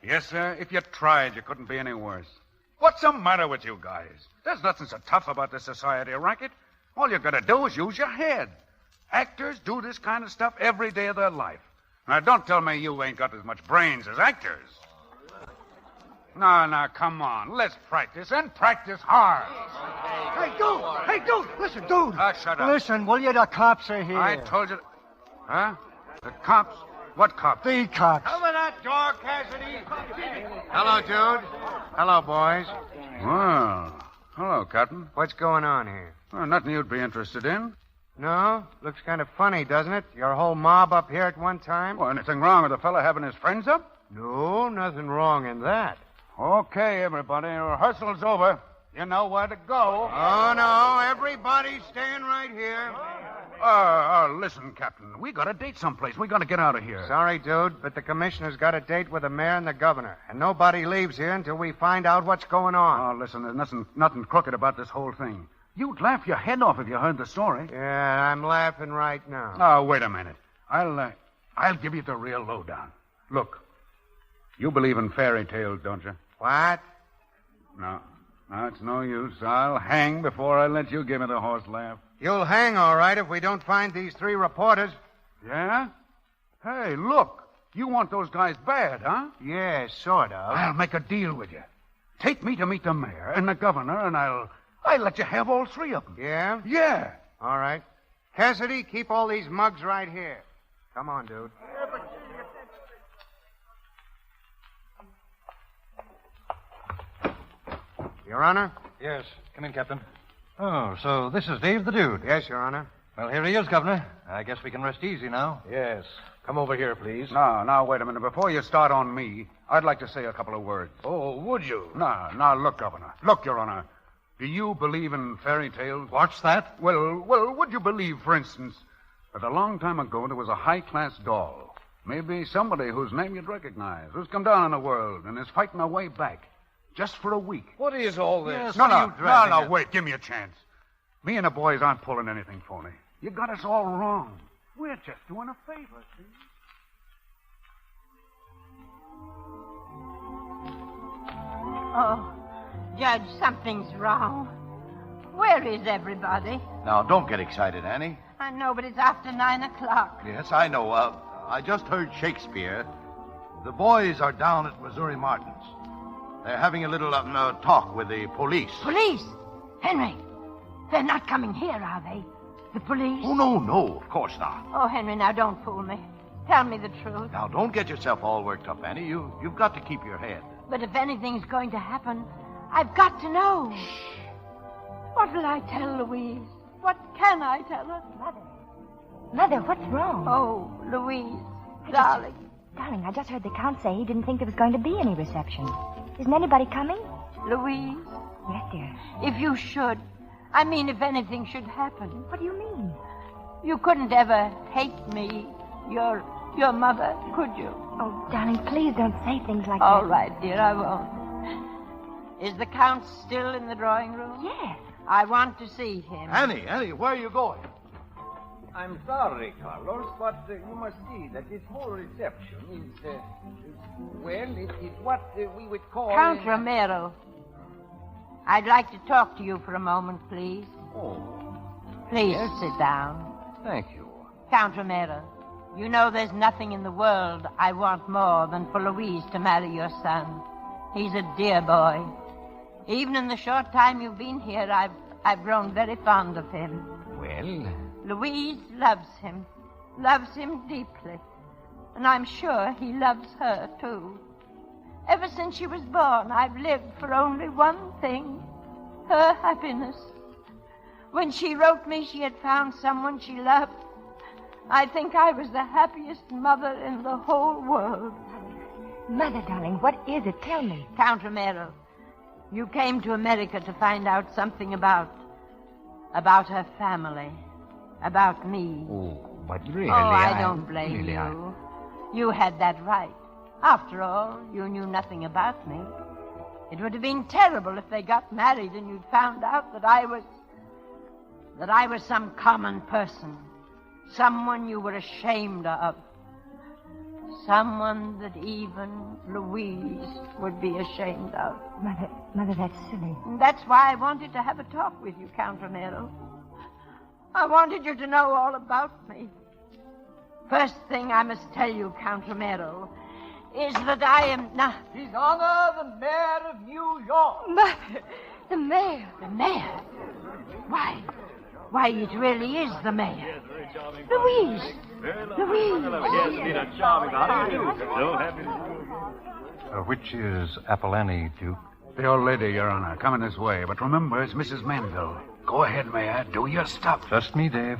Yes, sir, if you tried, you couldn't be any worse. What's the matter with you guys? There's nothing so tough about this society racket. All you gotta do is use your head. Actors do this kind of stuff every day of their life. Now, don't tell me you ain't got as much brains as actors. No, come on. Let's practice, and practice hard. Hey, dude! Listen, dude! Shut up. Listen, will you? The cops are here. I told you... Huh? The cops? What cops? The cops. Cover that door, Cassidy. Hello, dude. Hello, boys. Well, hello, Captain. What's going on here? Well, nothing you'd be interested in. No? Looks kind of funny, doesn't it? Your whole mob up here at one time? Well, anything wrong with a fella having his friends up? No, nothing wrong in that. Okay, everybody. Rehearsal's over. You know where to go. Oh, no. Everybody's staying right here. Listen, Captain. We got a date someplace. We got to get out of here. Sorry, dude, but the commissioner's got a date with the mayor and the governor, and nobody leaves here until we find out what's going on. Oh, listen, there's nothing crooked about this whole thing. You'd laugh your head off if you heard the story. Yeah, I'm laughing right now. Oh, wait a minute. I'll give you the real lowdown. Look, you believe in fairy tales, don't you? What? No, it's no use. I'll hang before I let you give me the horse laugh. You'll hang, all right, if we don't find these 3 reporters. Yeah? Hey, look. You want those guys bad, huh? Yes, sort of. I'll make a deal with you. Take me to meet the mayor and the governor, and I'll let you have all three of them. Yeah? Yeah. All right. Cassidy, keep all these mugs right here. Come on, dude. Your Honor? Yes. Come in, Captain. Oh, so this is Dave the Dude. Yes, Your Honor. Well, here he is, Governor. I guess we can rest easy now. Yes. Come over here, please. Now, wait a minute. Before you start on me, I'd like to say a couple of words. Oh, would you? Now, look, Governor. Look, Your Honor. Do you believe in fairy tales? What's that? Well, would you believe, for instance, that a long time ago there was a high-class doll? Maybe somebody whose name you'd recognize, who's come down in the world and is fighting her way back. Just for a week. What is all this? Yes, no, wait. Give me a chance. Me and the boys aren't pulling anything phony. You got us all wrong. We're just doing a favor, see? Oh, Judge, something's wrong. Where is everybody? Now, don't get excited, Annie. I know, but it's after 9 o'clock. Yes, I know. I just heard Shakespeare. The boys are down at Missouri Martin's. They're having a little talk with the police. Police? Henry, they're not coming here, are they? The police? Oh, no, of course not. Oh, Henry, now don't fool me. Tell me the truth. Now, don't get yourself all worked up, Annie. You've got to keep your head. But if anything's going to happen, I've got to know. What will I tell Louise? What can I tell her? Mother, what's wrong? Oh, Louise, darling. Darling, I just heard the Count say he didn't think there was going to be any reception. Isn't anybody coming? Louise? Yes, dear. If you should, I mean if anything should happen. What do you mean? You couldn't ever hate me, your mother, could you? Oh, darling, please don't say things like that. All right, dear, I won't. Is the Count still in the drawing room? Yes. I want to see him. Annie, where are you going? I'm sorry, Carlos, but you must see that this whole reception is what we would call... Count Romero, I'd like to talk to you for a moment, please. Oh. Please sit down. Thank you. Count Romero, you know there's nothing in the world I want more than for Louise to marry your son. He's a dear boy. Even in the short time you've been here, I've grown very fond of him. Well... Louise loves him deeply. And I'm sure he loves her, too. Ever since she was born, I've lived for only one thing, her happiness. When she wrote me she had found someone she loved, I think I was the happiest mother in the whole world. Mother, darling, what is it? Tell me. Count Romero, you came to America to find out something about her family. About me. Oh, but really... I don't blame you. You had that right. After all, you knew nothing about me. It would have been terrible if they got married and you'd found out that I was some common person. Someone you were ashamed of. Someone that even Louise would be ashamed of. Mother, that's silly. And that's why I wanted to have a talk with you, Count Romero. I wanted you to know all about me. First thing I must tell you, Count Romero, is that I am not... His Honor, the Mayor of New York. Mother, the Mayor. The Mayor? Why, it really is the Mayor. Louise. Which is Apollonie, Duke? The old lady, Your Honor, coming this way. But remember, it's Mrs. Manville. Go ahead, Mayor. Do your stuff. Just me, Dave.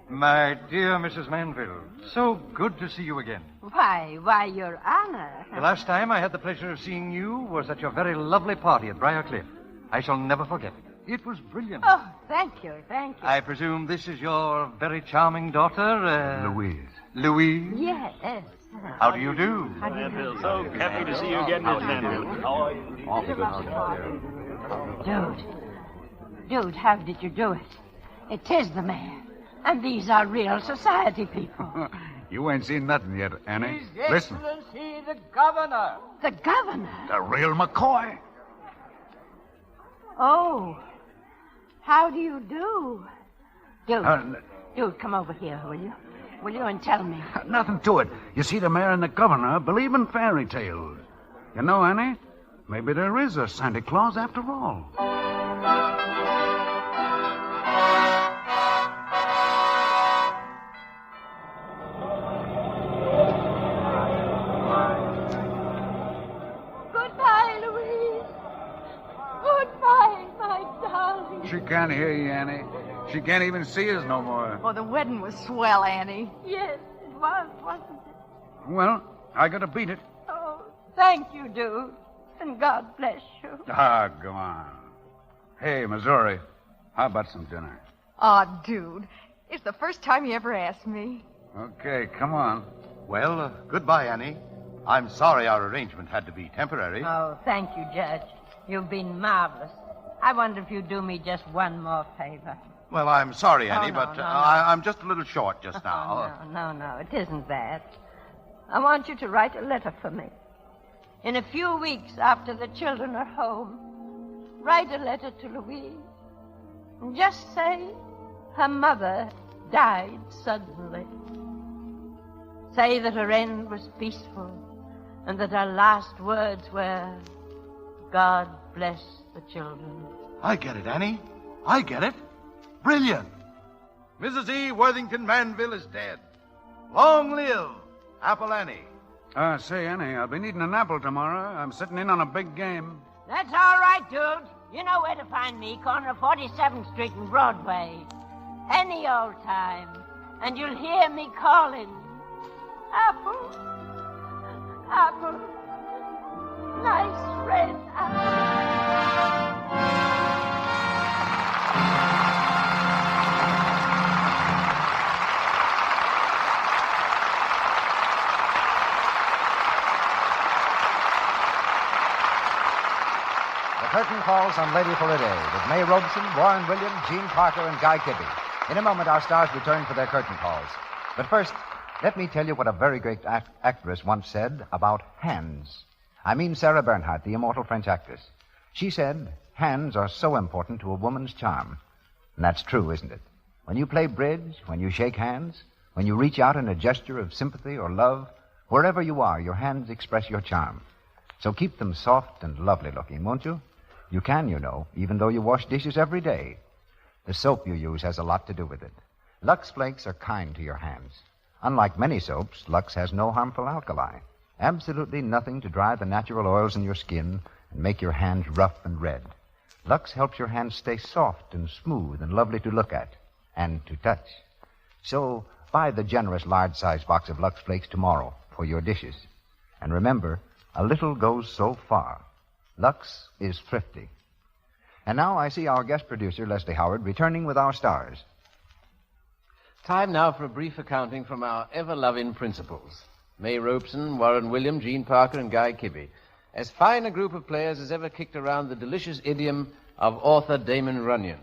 My dear Mrs. Manville, so good to see you again. Why, Your Honor. The last time I had the pleasure of seeing you was at your very lovely party at Briarcliff. I shall never forget it. It was brilliant. Oh, thank you. I presume this is your very charming daughter, Louise. Louise? Yes. How do you do? I feel so happy to see you again, Miss Manville. How are you? Awfully good. Dude, how did you do it? It is the Mayor. And these are real society people. You ain't seen nothing yet, Annie. His Listen. Excellency, the Governor. The Governor? The real McCoy. Oh. How do you do? Dude, come over here, will you? Will you and tell me? Nothing to it. You see, the mayor and the governor believe in fairy tales. You know, Annie, maybe there is a Santa Claus after all. Goodbye, Louise. Goodbye, my darling. She can't hear you, Annie. She can't even see us no more. Oh, the wedding was swell, Annie. Yes, it was, wasn't it? Well, I gotta beat it. Oh, thank you, dude. And God bless you. Ah, go on. Hey, Missouri, how about some dinner? Aw, dude. It's the first time you ever asked me. Okay, come on. Well, goodbye, Annie. I'm sorry our arrangement had to be temporary. Oh, thank you, Judge. You've been marvelous. I wonder if you'd do me just one more favor. Well, I'm sorry, Annie, no, but no. I'm just a little short just now. No, it isn't that. I want you to write a letter for me. In a few weeks after the children are home, write a letter to Louise. And just say her mother died suddenly. Say that her end was peaceful and that her last words were, God bless the children. I get it, Annie. I get it. Brilliant. Mrs. E. Worthington Manville is dead. Long live Apple Annie. Say, Annie, I'll be needing an apple tomorrow. I'm sitting in on a big game. That's all right, dude. You know where to find me, corner of 47th Street and Broadway. Any old time. And you'll hear me calling. Apple. Apple. Nice red apple. Curtain calls on Lady for a Day with May Robeson, Warren Williams, Gene Parker, and Guy Kibbe. In a moment, our stars return for their curtain calls. But first, let me tell you what a very great actress once said about hands. I mean Sarah Bernhardt, the immortal French actress. She said, hands are so important to a woman's charm. And that's true, isn't it? When you play bridge, when you shake hands, when you reach out in a gesture of sympathy or love, wherever you are, your hands express your charm. So keep them soft and lovely looking, won't you? You can, you know, even though you wash dishes every day. The soap you use has a lot to do with it. Lux Flakes are kind to your hands. Unlike many soaps, Lux has no harmful alkali. Absolutely nothing to dry the natural oils in your skin and make your hands rough and red. Lux helps your hands stay soft and smooth and lovely to look at and to touch. So buy the generous large-size box of Lux Flakes tomorrow for your dishes. And remember, a little goes so far. Lux is thrifty. And now I see our guest producer, Leslie Howard, returning with our stars. Time now for a brief accounting from our ever-loving principals. May Robeson, Warren Williams, Gene Parker, and Guy Kibbe. As fine a group of players as ever kicked around the delicious idiom of author Damon Runyon.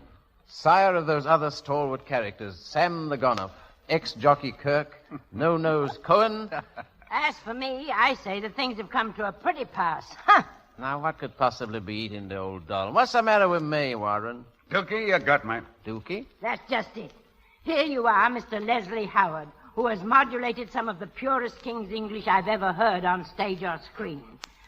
Sire of those other stalwart characters, Sam the Gonoff, ex-jockey Kirk, No-Nose Cohen. As for me, I say that things have come to a pretty pass. Huh! Now, what could possibly be eating the old doll? What's the matter with May, Warren? Dookie, you got me. Dookie? That's just it. Here you are, Mr. Leslie Howard, who has modulated some of the purest King's English I've ever heard on stage or screen,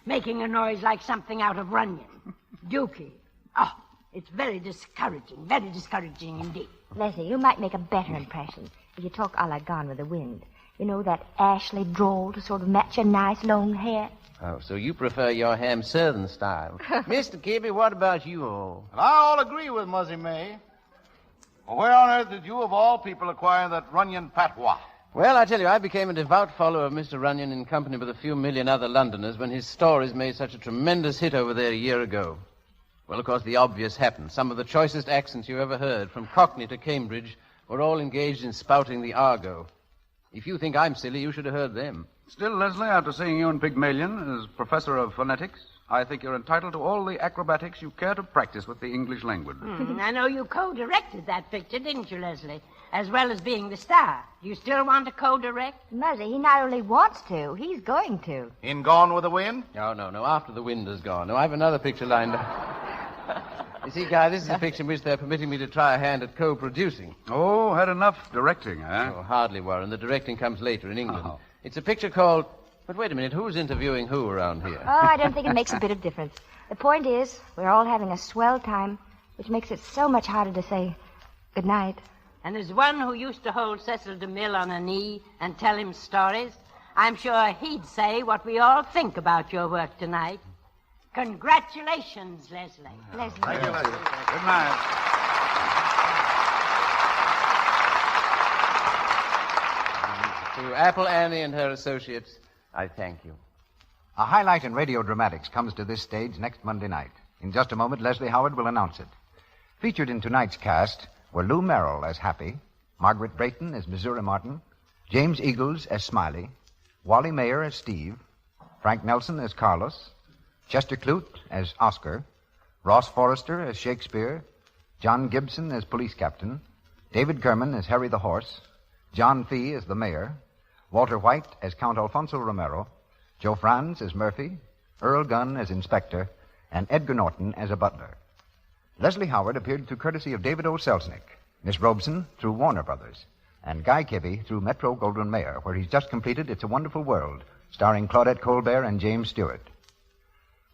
making a noise like something out of Runyon. Dookie. Oh, it's very discouraging indeed. Leslie, you might make a better impression if you talk a la Gone with the Wind. You know, that Ashley drawl to sort of match your nice long hair. Oh, so you prefer your ham southern style. Mr. Kibbe, what about you all? And I all agree with Muzzy May. Well, where on earth did you, of all people, acquire that Runyon patois? Well, I tell you, I became a devout follower of Mr. Runyon in company with a few million other Londoners when his stories made such a tremendous hit over there a year ago. Well, of course, the obvious happened. Some of the choicest accents you ever heard, from Cockney to Cambridge, were all engaged in spouting the argot. If you think I'm silly, you should have heard them. Still, Leslie, after seeing you in Pygmalion as professor of phonetics, I think you're entitled to all the acrobatics you care to practice with the English language. I know you co-directed that picture, didn't you, Leslie? As well as being the star. Do you still want to co-direct? Muzzy, he not only wants to, he's going to. In Gone with the Wind? No, after the wind is gone. No, I have another picture lined up. You see, Guy, this is a picture in which they're permitting me to try a hand at co-producing. Oh, had enough directing, huh? Oh, hardly, Warren. The directing comes later in England. Oh. It's a picture called... But wait a minute, who's interviewing who around here? Oh, I don't think it makes a bit of difference. The point is, we're all having a swell time, which makes it so much harder to say good night. And as one who used to hold Cecil DeMille on a knee and tell him stories, I'm sure he'd say what we all think about your work tonight. Congratulations, Leslie. Leslie. Thank you, Leslie. Good night. To Apple Annie and her associates, I thank you. A highlight in radio dramatics comes to this stage next Monday night. In just a moment, Leslie Howard will announce it. Featured in tonight's cast were Lou Merrill as Happy, Margaret Brayton as Missouri Martin, James Eagles as Smiley, Wally Mayer as Steve, Frank Nelson as Carlos, Chester Clute as Oscar, Ross Forrester as Shakespeare, John Gibson as Police Captain, David Kerman as Harry the Horse, John Fee as the Mayor, Walter White as Count Alfonso Romero, Joe Franz as Murphy, Earl Gunn as Inspector, and Edgar Norton as a butler. Leslie Howard appeared through courtesy of David O. Selznick, Miss Robeson through Warner Brothers, and Guy Kibbe through Metro-Goldwyn-Mayer, where he's just completed It's a Wonderful World, starring Claudette Colbert and James Stewart.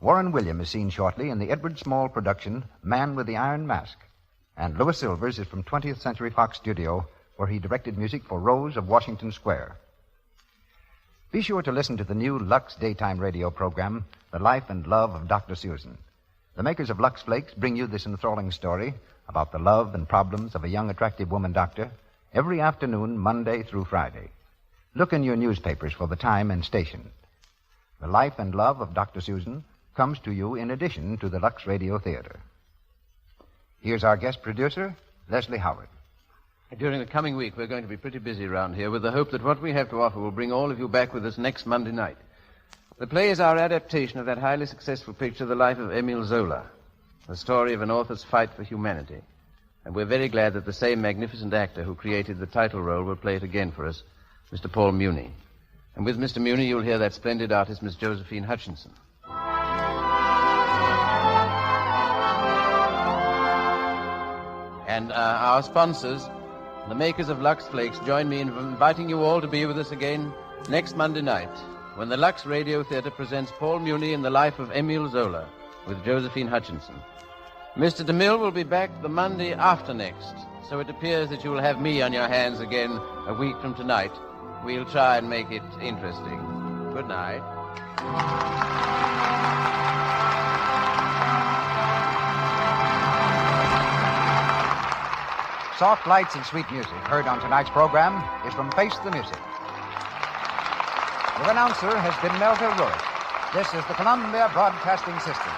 Warren William is seen shortly in the Edward Small production Man with the Iron Mask, and Louis Silvers is from 20th Century Fox Studio, where he directed music for Rose of Washington Square. Be sure to listen to the new Lux daytime radio program, The Life and Love of Dr. Susan. The makers of Lux Flakes bring you this enthralling story about the love and problems of a young, attractive woman doctor every afternoon, Monday through Friday. Look in your newspapers for the time and station. The Life and Love of Dr. Susan comes to you in addition to the Lux Radio Theater. Here's our guest producer, Leslie Howard. During the coming week, we're going to be pretty busy around here with the hope that what we have to offer will bring all of you back with us next Monday night. The play is our adaptation of that highly successful picture, The Life of Émile Zola, the story of an author's fight for humanity. And we're very glad that the same magnificent actor who created the title role will play it again for us, Mr. Paul Muni. And with Mr. Muni, you'll hear that splendid artist, Miss Josephine Hutchinson. And our sponsors, the makers of Lux Flakes, join me in inviting you all to be with us again next Monday night when the Lux Radio Theater presents Paul Muni in The Life of Émile Zola with Josephine Hutchinson. Mr. DeMille will be back the Monday after next, so it appears that you will have me on your hands again a week from tonight. We'll try and make it interesting. Good night. Soft lights and sweet music heard on tonight's program is from Face the Music. Your announcer has been Melville Ruiz. This is the Columbia Broadcasting System.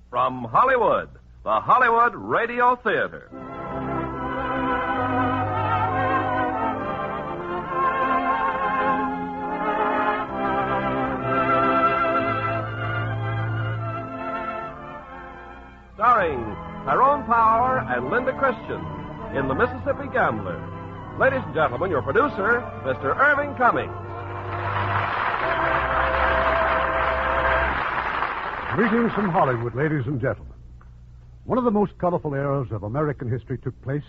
From Hollywood, the Hollywood Radio Theater. Starring Tyrone Power and Linda Christian in The Mississippi Gambler. Ladies and gentlemen, your producer, Mr. Irving Cummings. Greetings from Hollywood, ladies and gentlemen. One of the most colorful eras of American history took place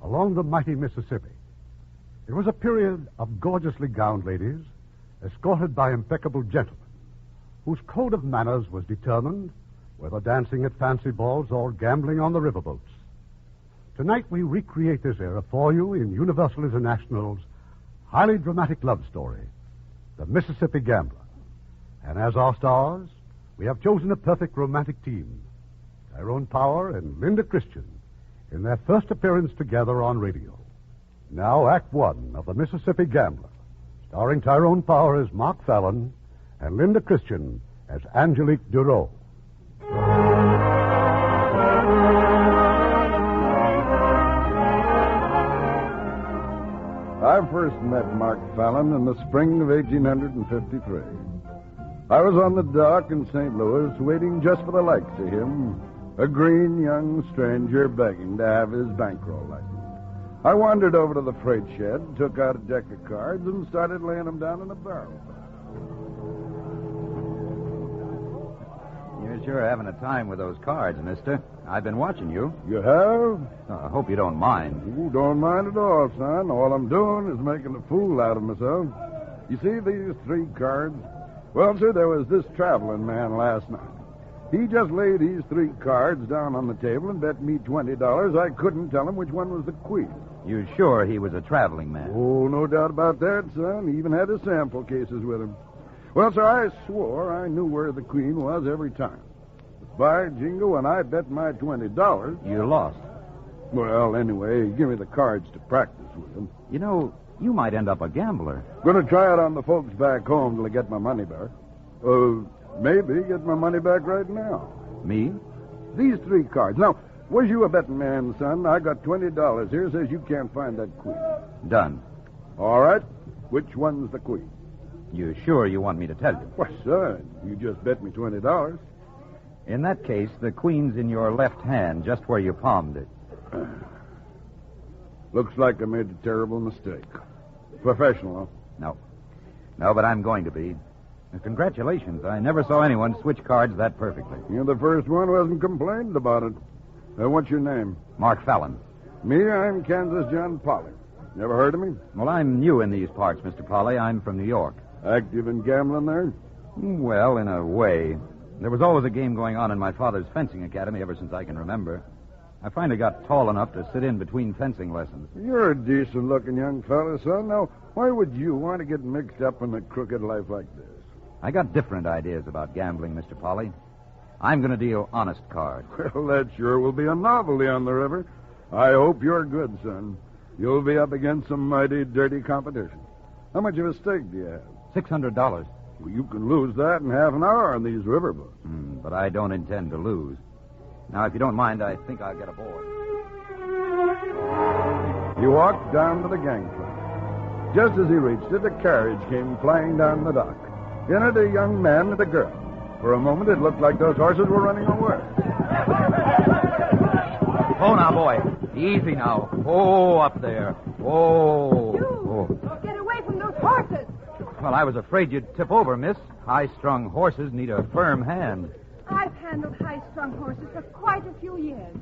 along the mighty Mississippi. It was a period of gorgeously gowned ladies, escorted by impeccable gentlemen, whose code of manners was determined, whether dancing at fancy balls or gambling on the riverboats. Tonight we recreate this era for you in Universal International's highly dramatic love story, The Mississippi Gambler. And as our stars, we have chosen a perfect romantic team, Tyrone Power and Linda Christian, in their first appearance together on radio. Now, Act One of The Mississippi Gambler, starring Tyrone Power as Mark Fallon and Linda Christian as Angelique Duro. I first met Mark Fallon in the spring of 1853. I was on the dock in St. Louis waiting just for the likes of him, a green young stranger begging to have his bankroll lightened. I wandered over to the freight shed, took out a deck of cards, and started laying them down in a barrel. You're sure having a time with those cards, mister. I've been watching you. You have? I hope you don't mind. Ooh, don't mind at all, son. All I'm doing is making a fool out of myself. You see these 3 cards? Well, sir, there was this traveling man last night. He just laid these 3 cards down on the table and bet me $20 I couldn't tell him which one was the queen. You sure he was a traveling man? Oh, no doubt about that, son. He even had his sample cases with him. Well, sir, I swore I knew where the queen was every time. By jingo, when I bet my $20... You lost. Well, anyway, give me the cards to practice with them. You know, you might end up a gambler. Going to try it on the folks back home till I get my money back. Maybe get my money back right now. Me? These 3 cards. Now, was you a betting man, son? I got $20 here. Says you can't find that queen. Done. All right. Which one's the queen? You sure you want me to tell you? Why, son, you just bet me $20. In that case, the queen's in your left hand, just where you palmed it. Looks like I made a terrible mistake. Professional, huh? No, but I'm going to be. Congratulations. I never saw anyone switch cards that perfectly. You're the first one who hasn't complained about it. What's your name? Mark Fallon. Me, I'm Kansas John Polly. Never heard of me? Well, I'm new in these parts, Mr. Polly. I'm from New York. Active in gambling there? Well, in a way. There was always a game going on in my father's fencing academy ever since I can remember. I finally got tall enough to sit in between fencing lessons. You're a decent-looking young fella, son. Now, why would you want to get mixed up in a crooked life like this? I got different ideas about gambling, Mr. Polly. I'm going to deal honest cards. Well, that sure will be a novelty on the river. I hope you're good, son. You'll be up against some mighty dirty competition. How much of a stake do you have? $600. Well, you can lose that in half an hour on these riverboats. But I don't intend to lose. Now, if you don't mind, I think I'll get aboard. He walked down to the gangplank. Just as he reached it, a carriage came flying down the dock. In it, a young man and a girl. For a moment, it looked like those horses were running away. Oh, now, boy. Easy now. Oh, up there. Oh. Get away from those horses. Well, I was afraid you'd tip over, miss. High-strung horses need a firm hand. I've handled high-strung horses for quite a few years.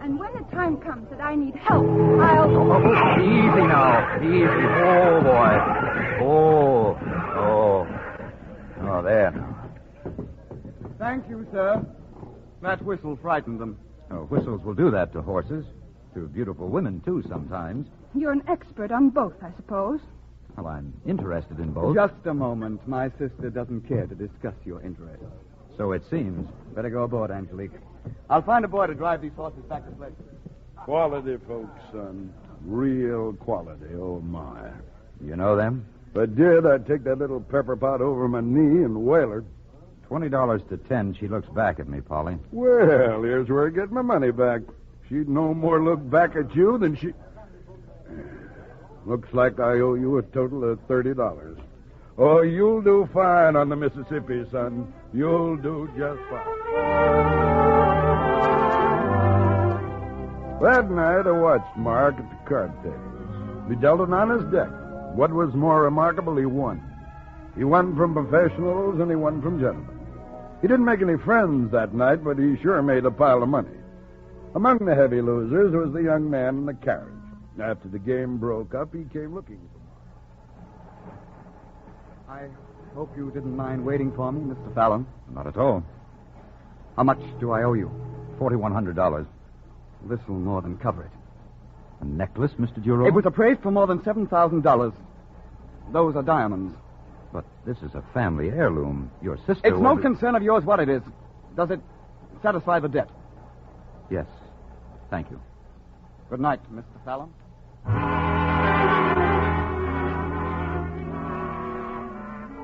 And when the time comes that I need help, I'll... Easy now. Easy. Oh, boy. Oh, there now. Thank you, sir. That whistle frightened them. Oh, whistles will do that to horses. To beautiful women, too, sometimes. You're an expert on both, I suppose. Well, I'm interested in both. Just a moment. My sister doesn't care to discuss your interests. So it seems. Better go aboard, Angelique. I'll find a boy to drive these horses back to Fletcher. Quality folks, son. Real quality. Oh, my. You know them? If I did, I'd take that little pepper pot over my knee and whale her. $20 to 10. She looks back at me, Polly. Well, here's where I get my money back. She'd no more look back at you than she... Looks like I owe you a total of $30. Oh, you'll do fine on the Mississippi, son. You'll do just fine. That night, I watched Mark at the card tables. He dealt an honest deck. What was more remarkable, he won. He won from professionals and he won from gentlemen. He didn't make any friends that night, but he sure made a pile of money. Among the heavy losers was the young man in the carriage. After the game broke up, he came looking for me. I hope you didn't mind waiting for me, Mr. Fallon. Not at all. How much do I owe you? $4,100. This'll more than cover it. A necklace, Mr. Duro? It was appraised for more than $7,000. Those are diamonds. But this is a family heirloom. Your sister... It's no concern of yours what it is. Does it satisfy the debt? Yes. Thank you. Good night, Mr. Fallon.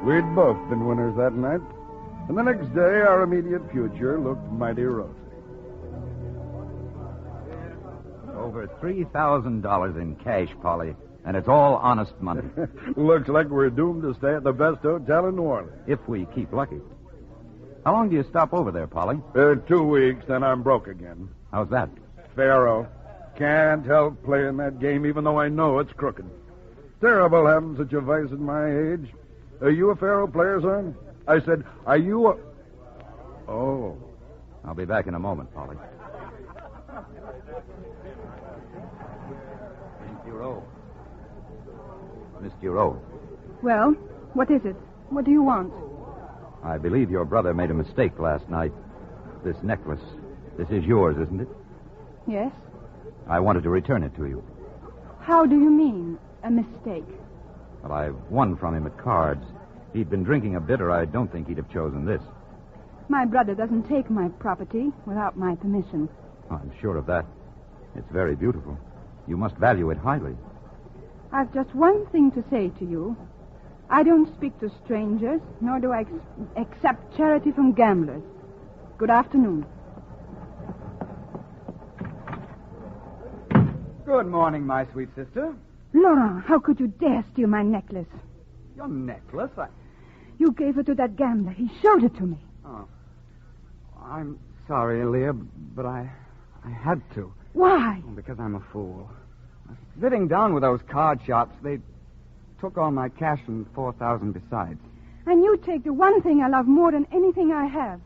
We'd both been winners that night. And the next day, our immediate future looked mighty rosy. Over $3,000 in cash, Polly. And it's all honest money. Looks like we're doomed to stay at the best hotel in New Orleans. If we keep lucky. How long do you stop over there, Polly? 2 weeks, then I'm broke again. How's that? Pharaoh. Can't help playing that game even though I know it's crooked. Terrible having such a vice at my age. Are you a Pharaoh player, son? I said, are you a... Oh. I'll be back in a moment, Polly. Miss Duro. Miss Duro. Well, what is it? What do you want? I believe your brother made a mistake last night. This necklace. This is yours, isn't it? Yes? I wanted to return it to you. How do you mean, a mistake? Well, I won from him at cards. He'd been drinking a bit, or I don't think he'd have chosen this. My brother doesn't take my property without my permission. I'm sure of that. It's very beautiful. You must value it highly. I've just one thing to say to you. I don't speak to strangers, nor do I accept charity from gamblers. Good afternoon. Good morning, my sweet sister. Laurent, how could you dare steal my necklace? Your necklace? You gave it to that gambler. He showed it to me. Oh. I'm sorry, Leah, but I had to. Why? Because I'm a fool. Sitting down with those card shops, they took all my cash and 4,000 besides. And you take the one thing I love more than anything I have.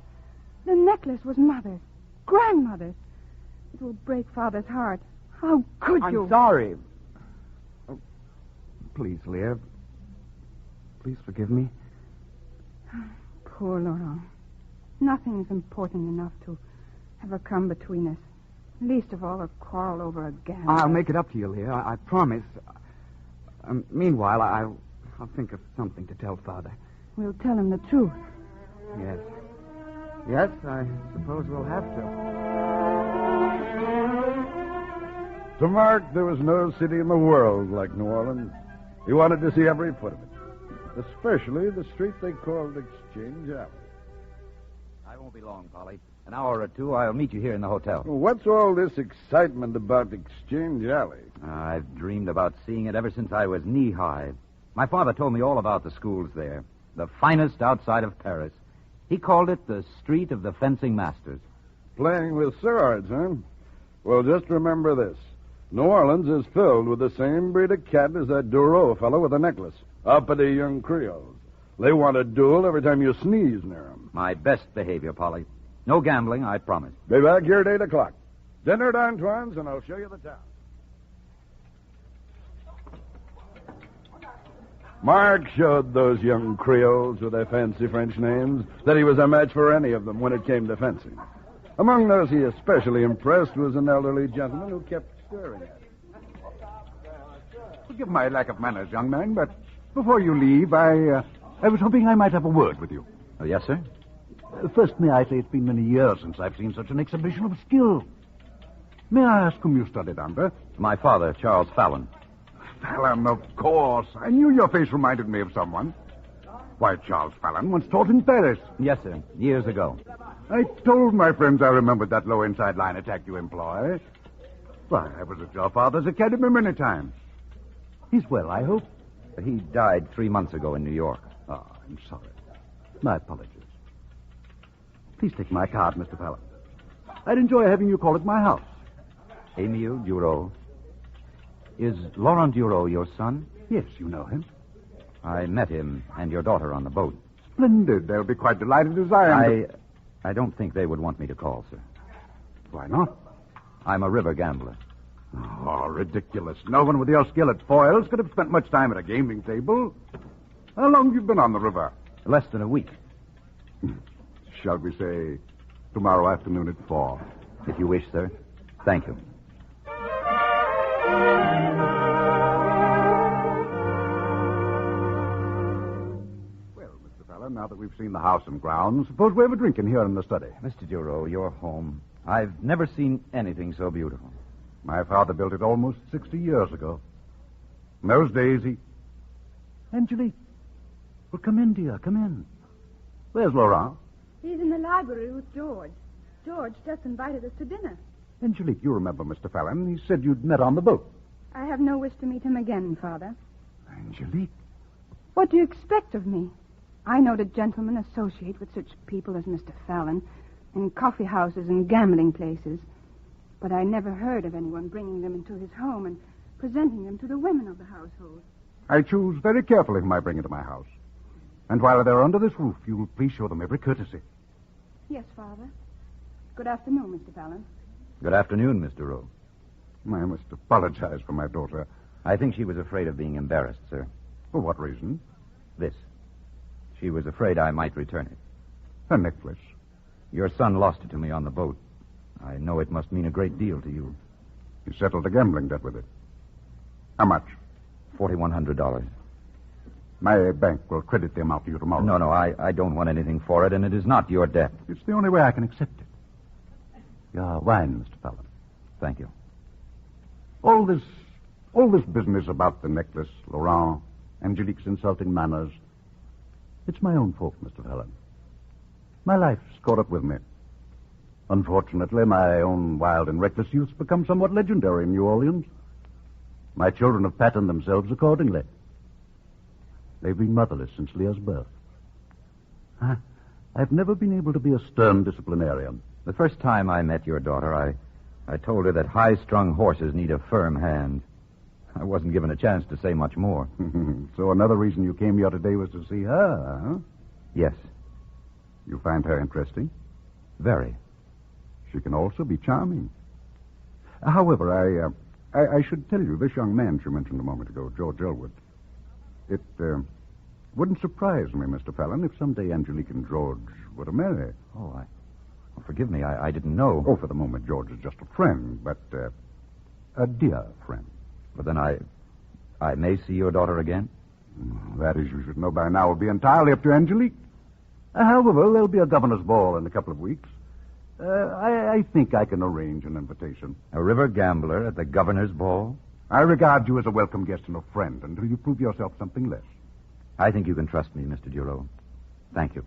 The necklace was Mother's, grandmother's. It will break Father's heart. How could you? I'm sorry. Oh, please, Leah. Please forgive me. Poor Laurent. Nothing is important enough to ever come between us. Least of all, a quarrel over a gambler. I'll make it up to you, Leah. I promise. Meanwhile, I'll think of something to tell Father. We'll tell him the truth. Yes. Yes, I suppose we'll have to. To Mark, there was no city in the world like New Orleans. He wanted to see every foot of it, especially the street they called Exchange Alley. I won't be long, Polly. An hour or two, I'll meet you here in the hotel. What's all this excitement about Exchange Alley? I've dreamed about seeing it ever since I was knee-high. My father told me all about the schools there, the finest outside of Paris. He called it the Street of the Fencing Masters. Playing with swords, huh? Well, just remember this. New Orleans is filled with the same breed of cat as that Duro fellow with the necklace. Uppity young Creoles. They want a duel every time you sneeze near them. My best behavior, Polly. No gambling, I promise. Be back here at 8 o'clock. Dinner at Antoine's, and I'll show you the town. Mark showed those young Creoles with their fancy French names that he was a match for any of them when it came to fencing. Among those he especially impressed was an elderly gentleman who kept staring at him. Forgive my lack of manners, young man, but before you leave, I was hoping I might have a word with you. Oh, yes, sir? First, may I say it's been many years since I've seen such an exhibition of skill. May I ask whom you studied under? My father, Charles Fallon. Fallon, of course. I knew your face reminded me of someone. Why, Charles Fallon once taught in Paris. Yes, sir. Years ago. I told my friends I remembered that low inside line attack you employ. Why, I was at your father's academy many times. He's well, I hope. He died 3 months ago in New York. Oh, I'm sorry. My apologies. Please take my card, Mr. Fallon. I'd enjoy having you call at my house. Emile Duro. Is Laurent Duro your son? Yes, you know him. I met him and your daughter on the boat. Splendid. They'll be quite delighted as I am. I don't think they would want me to call, sir. Why not? I'm a river gambler. Oh, ridiculous. No one with your skill at foils could have spent much time at a gaming table. How long have you been on the river? Less than a week. Shall we say tomorrow afternoon at 4? If you wish, sir. Thank you. Well, Mr. Fallon, now that we've seen the house and grounds, suppose we have a drink in here in the study. Mr. Duro, your home. I've never seen anything so beautiful. My father built it almost 60 years ago. In those days, he... Angelique. Well, come in, dear. Come in. Where's Laurent? He's in the library with George. George just invited us to dinner. Angelique, you remember Mr. Fallon. He said you'd met on the boat. I have no wish to meet him again, Father. Angelique? What do you expect of me? I know that gentlemen associate with such people as Mr. Fallon in coffee houses and gambling places. But I never heard of anyone bringing them into his home and presenting them to the women of the household. I choose very carefully whom I bring into my house. And while they're under this roof, you'll please show them every courtesy. Yes, Father. Good afternoon, Mr. Fallon. Good afternoon, Mr. Rowe. I must apologize for my daughter. I think she was afraid of being embarrassed, sir. For what reason? This. She was afraid I might return it. Her necklace. Your son lost it to me on the boat. I know it must mean a great deal to you. You settled a gambling debt with it. How much? $4,100. My bank will credit the amount to you tomorrow. No, I don't want anything for it, and it is not your debt. It's the only way I can accept it. Your wine, Mr. Fallon. Thank you. All this business about the necklace, Laurent, Angelique's insulting manners, it's my own fault, Mr. Fallon. My life's caught up with me. Unfortunately, my own wild and reckless youth's become somewhat legendary in New Orleans. My children have patterned themselves accordingly. They've been motherless since Leah's birth. I've never been able to be a stern disciplinarian. The first time I met your daughter, I told her that high-strung horses need a firm hand. I wasn't given a chance to say much more. So another reason you came here today was to see her, huh? Yes. You find her interesting? Very. She can also be charming. However, I should tell you, this young man she mentioned a moment ago, George Elwood, it wouldn't surprise me, Mr. Fallon, if someday Angelique and George were to marry. Oh, forgive me, I didn't know. Oh, for the moment, George is just a friend, but a dear friend. But then I may see your daughter again? That, as you should know by now, will be entirely up to Angelique. However, there'll be a governor's ball in a couple of weeks. I think I can arrange an invitation. A river gambler at the governor's ball? I regard you as a welcome guest and a friend until you prove yourself something less. I think you can trust me, Mr. Duro. Thank you.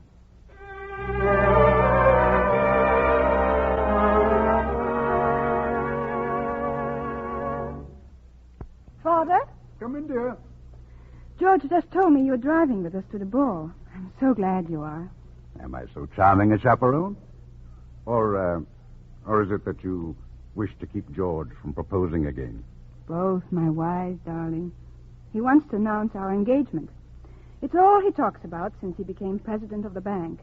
Father? Come in, dear. George just told me you're driving with us to the ball. I'm so glad you are. Am I so charming a chaperone? Or is it that you wish to keep George from proposing again? Both, my wise darling. He wants to announce our engagement. It's all he talks about since he became president of the bank.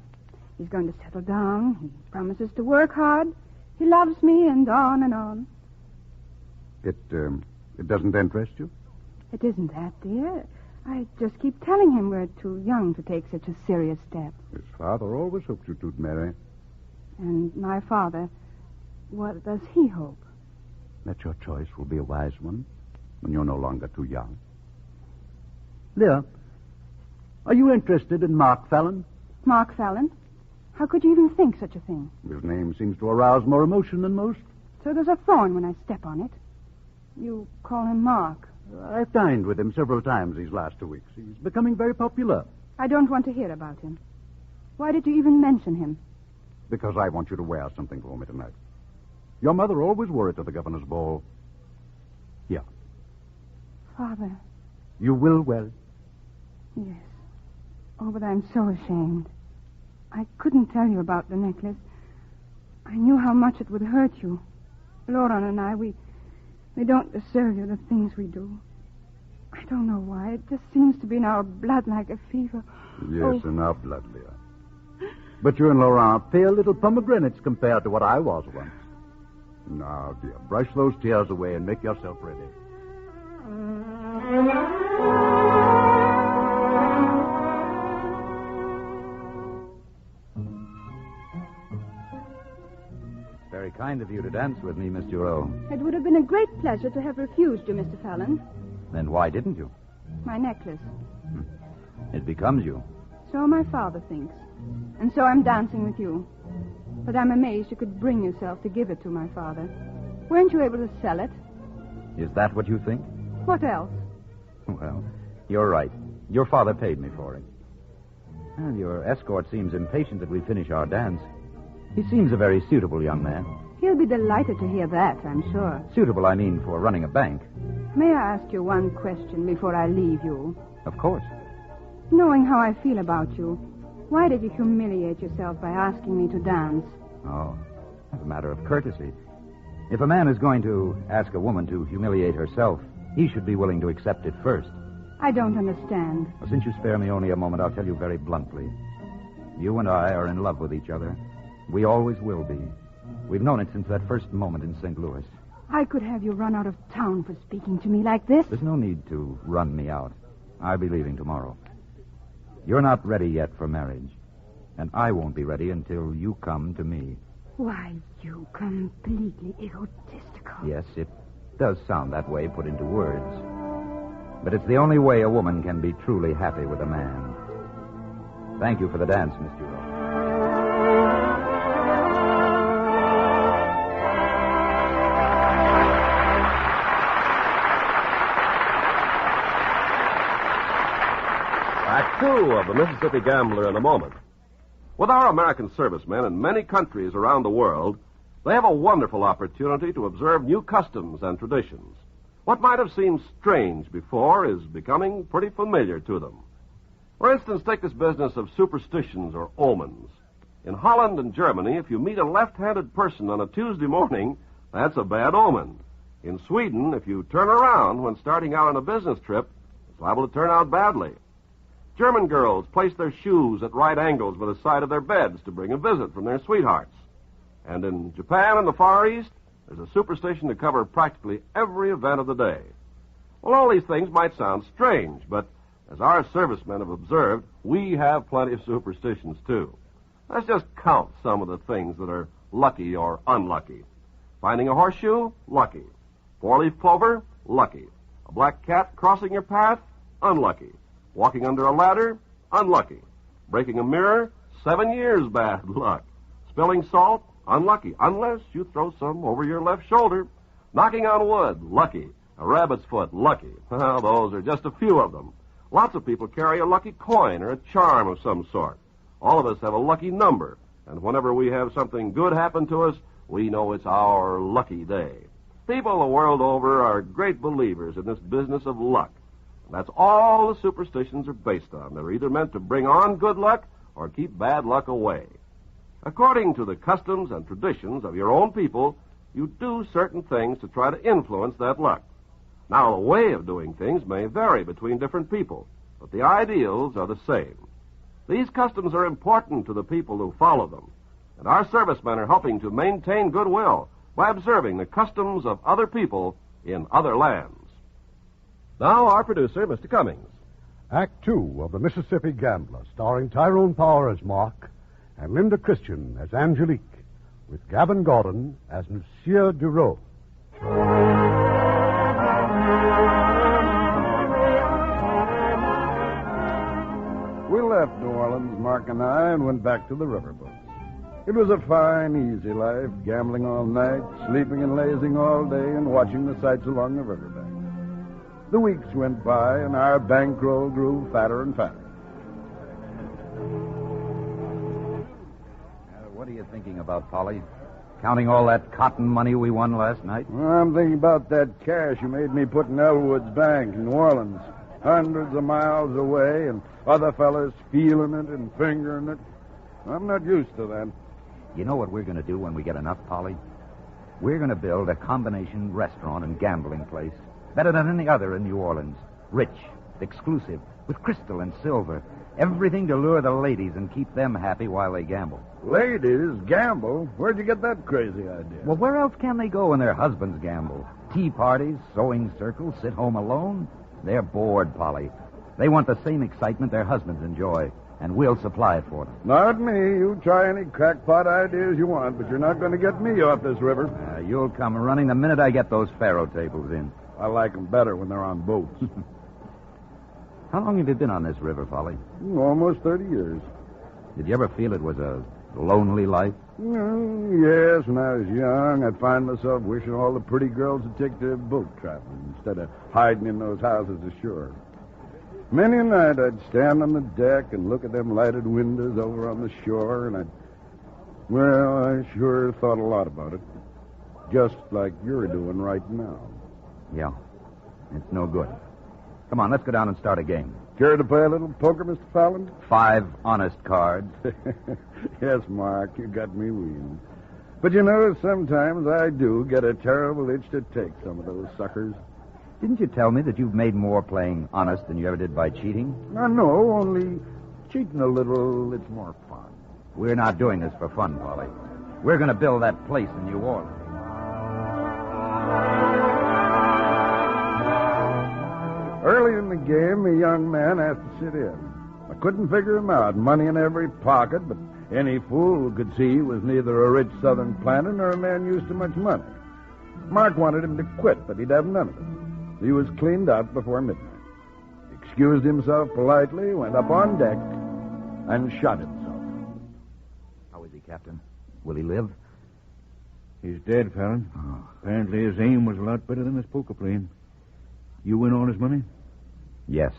He's going to settle down. He promises to work hard. He loves me, and on and on. It doesn't interest you? It isn't that, dear. I just keep telling him we're too young to take such a serious step. His father always hoped you two'd marry. And my father, what does he hope? That your choice will be a wise one when you're no longer too young. Leah, are you interested in Mark Fallon? Mark Fallon? How could you even think such a thing? His name seems to arouse more emotion than most. So there's a thorn when I step on it. You call him Mark. I've dined with him several times these last 2 weeks. He's becoming very popular. I don't want to hear about him. Why did you even mention him? Because I want you to wear something for me tonight. Your mother always wore it to the governor's ball. Here. Father. You will wear it? Yes. Oh, but I'm so ashamed. I couldn't tell you about the necklace. I knew how much it would hurt you. Laurent and I, we don't deserve you, the things we do. I don't know why. It just seems to be in our blood like a fever. Yes, in our blood, Leah. But you and Laurent pale little pomegranates compared to what I was once. Now, dear, brush those tears away and make yourself ready. Very kind of you to dance with me, Miss Duro. It would have been a great pleasure to have refused you, Mr. Fallon. Then why didn't you? My necklace. It becomes you. So my father thinks. And so I'm dancing with you. But I'm amazed you could bring yourself to give it to my father. Weren't you able to sell it? Is that what you think? What else? Well, you're right. Your father paid me for it. And your escort seems impatient that we finish our dance. He seems a very suitable young man. He'll be delighted to hear that, I'm sure. Suitable, I mean, for running a bank. May I ask you one question before I leave you? Of course. Knowing how I feel about you, why did you humiliate yourself by asking me to dance? Oh, as a matter of courtesy. If a man is going to ask a woman to humiliate herself, he should be willing to accept it first. I don't understand. Well, since you spare me only a moment, I'll tell you very bluntly. You and I are in love with each other. We always will be. We've known it since that first moment in St. Louis. I could have you run out of town for speaking to me like this. There's no need to run me out. I'll be leaving tomorrow. You're not ready yet for marriage. And I won't be ready until you come to me. Why, you completely egotistical. Yes, it does sound that way put into words. But it's the only way a woman can be truly happy with a man. Thank you for the dance, Miss Duro. Act 2 of the Mississippi Gambler in a moment. With our American servicemen in many countries around the world, they have a wonderful opportunity to observe new customs and traditions. What might have seemed strange before is becoming pretty familiar to them. For instance, take this business of superstitions or omens. In Holland and Germany, if you meet a left-handed person on a Tuesday morning, that's a bad omen. In Sweden, if you turn around when starting out on a business trip, it's liable to turn out badly. German girls place their shoes at right angles with the side of their beds to bring a visit from their sweethearts. And in Japan and the Far East, there's a superstition to cover practically every event of the day. Well, all these things might sound strange, but as our servicemen have observed, we have plenty of superstitions, too. Let's just count some of the things that are lucky or unlucky. Finding a horseshoe? Lucky. Four-leaf clover? Lucky. A black cat crossing your path? Unlucky. Walking under a ladder? Unlucky. Breaking a mirror? 7 years bad luck. Spilling salt? Unlucky, unless you throw some over your left shoulder. Knocking on wood? Lucky. A rabbit's foot? Lucky. Well, those are just a few of them. Lots of people carry a lucky coin or a charm of some sort. All of us have a lucky number, and whenever we have something good happen to us, we know it's our lucky day. People the world over are great believers in this business of luck. That's all the superstitions are based on. They're either meant to bring on good luck or keep bad luck away. According to the customs and traditions of your own people, you do certain things to try to influence that luck. Now, the way of doing things may vary between different people, but the ideals are the same. These customs are important to the people who follow them, and our servicemen are helping to maintain goodwill by observing the customs of other people in other lands. Now, our producer, Mr. Cummings. Act 2 of The Mississippi Gambler, starring Tyrone Power as Mark and Linda Christian as Angelique, with Gavin Gordon as Monsieur Duro. We left New Orleans, Mark and I, and went back to the riverboats. It was a fine, easy life, gambling all night, sleeping and lazing all day, and watching the sights along the riverbank. The weeks went by, and our bankroll grew fatter and fatter. What are you thinking about, Polly? Counting all that cotton money we won last night? Well, I'm thinking about that cash you made me put in Elwood's bank in New Orleans. Hundreds of miles away, and other fellas feeling it and fingering it. I'm not used to that. You know what we're going to do when we get enough, Polly? We're going to build a combination restaurant and gambling place. Better than any other in New Orleans. Rich, exclusive, with crystal and silver. Everything to lure the ladies and keep them happy while they gamble. Ladies gamble? Where'd you get that crazy idea? Well, where else can they go when their husbands gamble? Tea parties, sewing circles, sit home alone? They're bored, Polly. They want the same excitement their husbands enjoy, and we'll supply it for them. Not me. You try any crackpot ideas you want, but you're not going to get me off this river. You'll come running the minute I get those faro tables in. I like them better when they're on boats. How long have you been on this river, Polly? Almost 30 years. Did you ever feel it was a lonely life? Yes, when I was young, I'd find myself wishing all the pretty girls would take their boat traveling instead of hiding in those houses ashore. Many a night I'd stand on the deck and look at them lighted windows over on the shore, and I sure thought a lot about it. just like you're doing right now. Yeah. It's no good. Come on, let's go down and start a game. Care to play a little poker, Mr. Fallon? 5 honest cards. Yes, Mark, you got me weaned. But you know, sometimes I do get a terrible itch to take some of those suckers. Didn't you tell me that you've made more playing honest than you ever did by cheating? No, only cheating a little, it's more fun. We're not doing this for fun, Polly. We're going to build that place in New Orleans. Early in the game, a young man asked to sit in. I couldn't figure him out. Money in every pocket, but any fool who could see he was neither a rich southern planter nor a man used to much money. Mark wanted him to quit, but he'd have none of it. He was cleaned out before midnight. He excused himself politely, went up on deck, and shot himself. How is he, Captain? Will he live? He's dead, Fallon. Oh. Apparently his aim was a lot better than his poker playing. You win all his money? Yes.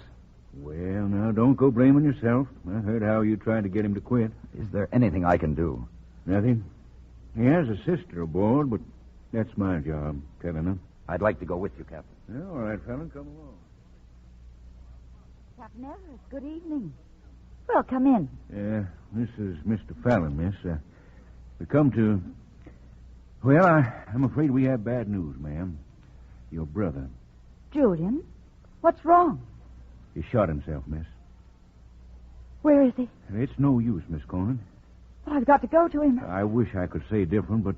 Well, now, don't go blaming yourself. I heard how you tried to get him to quit. Is there anything I can do? Nothing. He has a sister aboard, but that's my job, telling him. I'd like to go with you, Captain. Yeah, all right, Fallon, come along. Captain Everett, good evening. Well, come in. This is Mr. Fallon, miss. We come to... Well, I'm afraid we have bad news, ma'am. Your brother. Julian, what's wrong? He shot himself, miss. Where is he? It's no use, Miss Conan. Well, I've got to go to him. I wish I could say different, but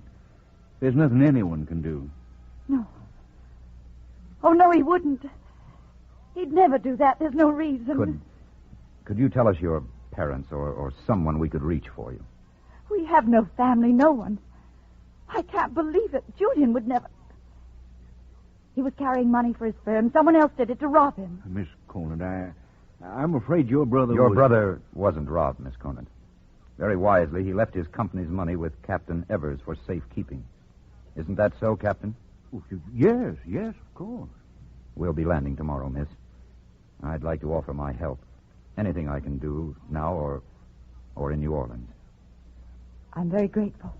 there's nothing anyone can do. No. Oh, no, he wouldn't. He'd never do that. There's no reason. Could you tell us your parents or someone we could reach for you? We have no family, no one. I can't believe it. Julian would never... He was carrying money for his firm. Someone else did it to rob him. Miss Conant, I'm afraid your brother Your brother wasn't robbed, Miss Conant. Very wisely, he left his company's money with Captain Evers for safekeeping. Isn't that so, Captain? Yes, of course. We'll be landing tomorrow, miss. I'd like to offer my help. Anything I can do now or in New Orleans. I'm very grateful.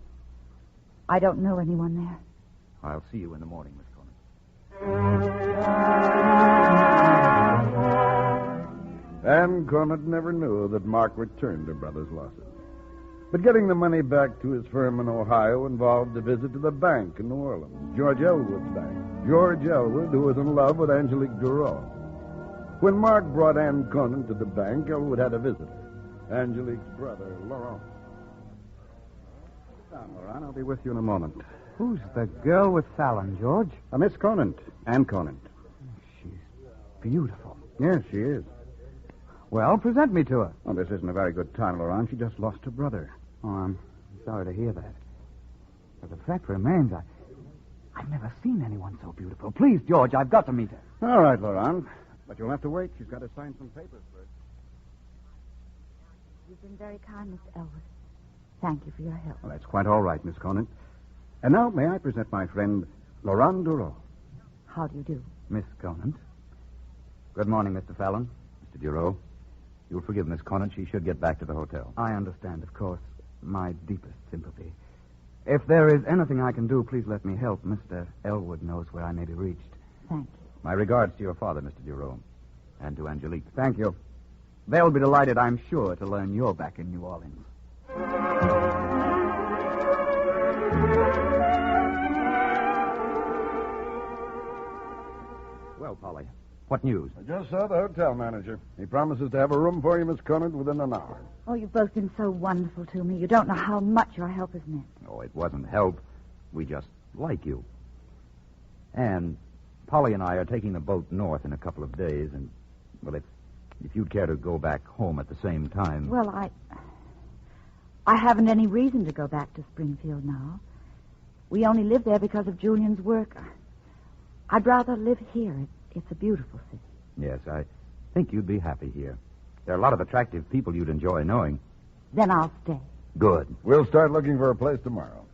I don't know anyone there. I'll see you in the morning, Miss Conant. And Conant never knew that Mark returned her brother's losses. But getting the money back to his firm in Ohio involved a visit to the bank in New Orleans, George Elwood's bank. George Elwood, who was in love with Angelique Drouot. When Mark brought Anne Conant to the bank, Elwood had a visitor, Angelique's brother, Laurent. Down, Laurent. I'll be with you in a moment. Who's the girl with Fallon, George? Miss Conant. Anne Conant. She's beautiful. Yes, she is. Well, present me to her. Well, this isn't a very good time, Laurent. She just lost her brother. Oh, I'm sorry to hear that. But the fact remains, I've never seen anyone so beautiful. Please, George, I've got to meet her. All right, Laurent. But you'll have to wait. She's got to sign some papers first. You've been very kind, Mr. Elwood. Thank you for your help. Well, that's quite all right, Miss Conant. And now, may I present my friend, Laurent Drouot. How do you do? Miss Conant. Good morning, Mr. Fallon. Mr. Drouot. You'll forgive Miss Conant. She should get back to the hotel. I understand, of course. My deepest sympathy. If there is anything I can do, please let me help. Mr. Elwood knows where I may be reached. Thank you. My regards to your father, Mr. Drouot, and to Angelique. Thank you. They'll be delighted, I'm sure, to learn you're back in New Orleans. Well, Polly, what news? I just saw the hotel manager. He promises to have a room for you, Miss Conant, within an hour. Oh, you've both been so wonderful to me. You don't know how much your help has meant. Oh, it wasn't help. We just like you. And Polly and I are taking the boat north in a couple of days, and, well, if you'd care to go back home at the same time... Well, I haven't any reason to go back to Springfield now. We only live there because of Julian's work. I'd rather live here. It's a beautiful city. Yes, I think you'd be happy here. There are a lot of attractive people you'd enjoy knowing. Then I'll stay. Good. We'll start looking for a place tomorrow.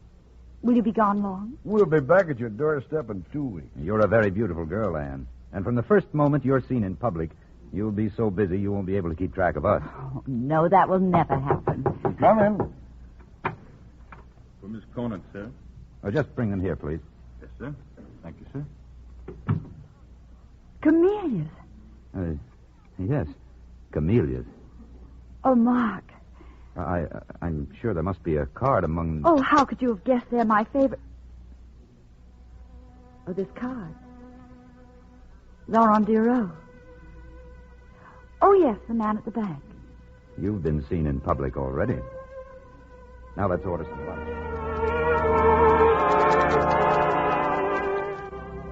Will you be gone long? We'll be back at your doorstep in 2 weeks. You're a very beautiful girl, Anne. And from the first moment you're seen in public, you'll be so busy you won't be able to keep track of us. Oh, no, that will never happen. Come in. For Miss Conant, sir. Oh, just bring them here, please. sir. Thank you, sir. Camellias. Yes. Camellias. Oh, Mark. I'm sure there must be a card among... Oh, how could you have guessed they're my favorite? Oh, this card. Laurent Duro. Oh, yes, the man at the bank. You've been seen in public already. Now let's order some lunch.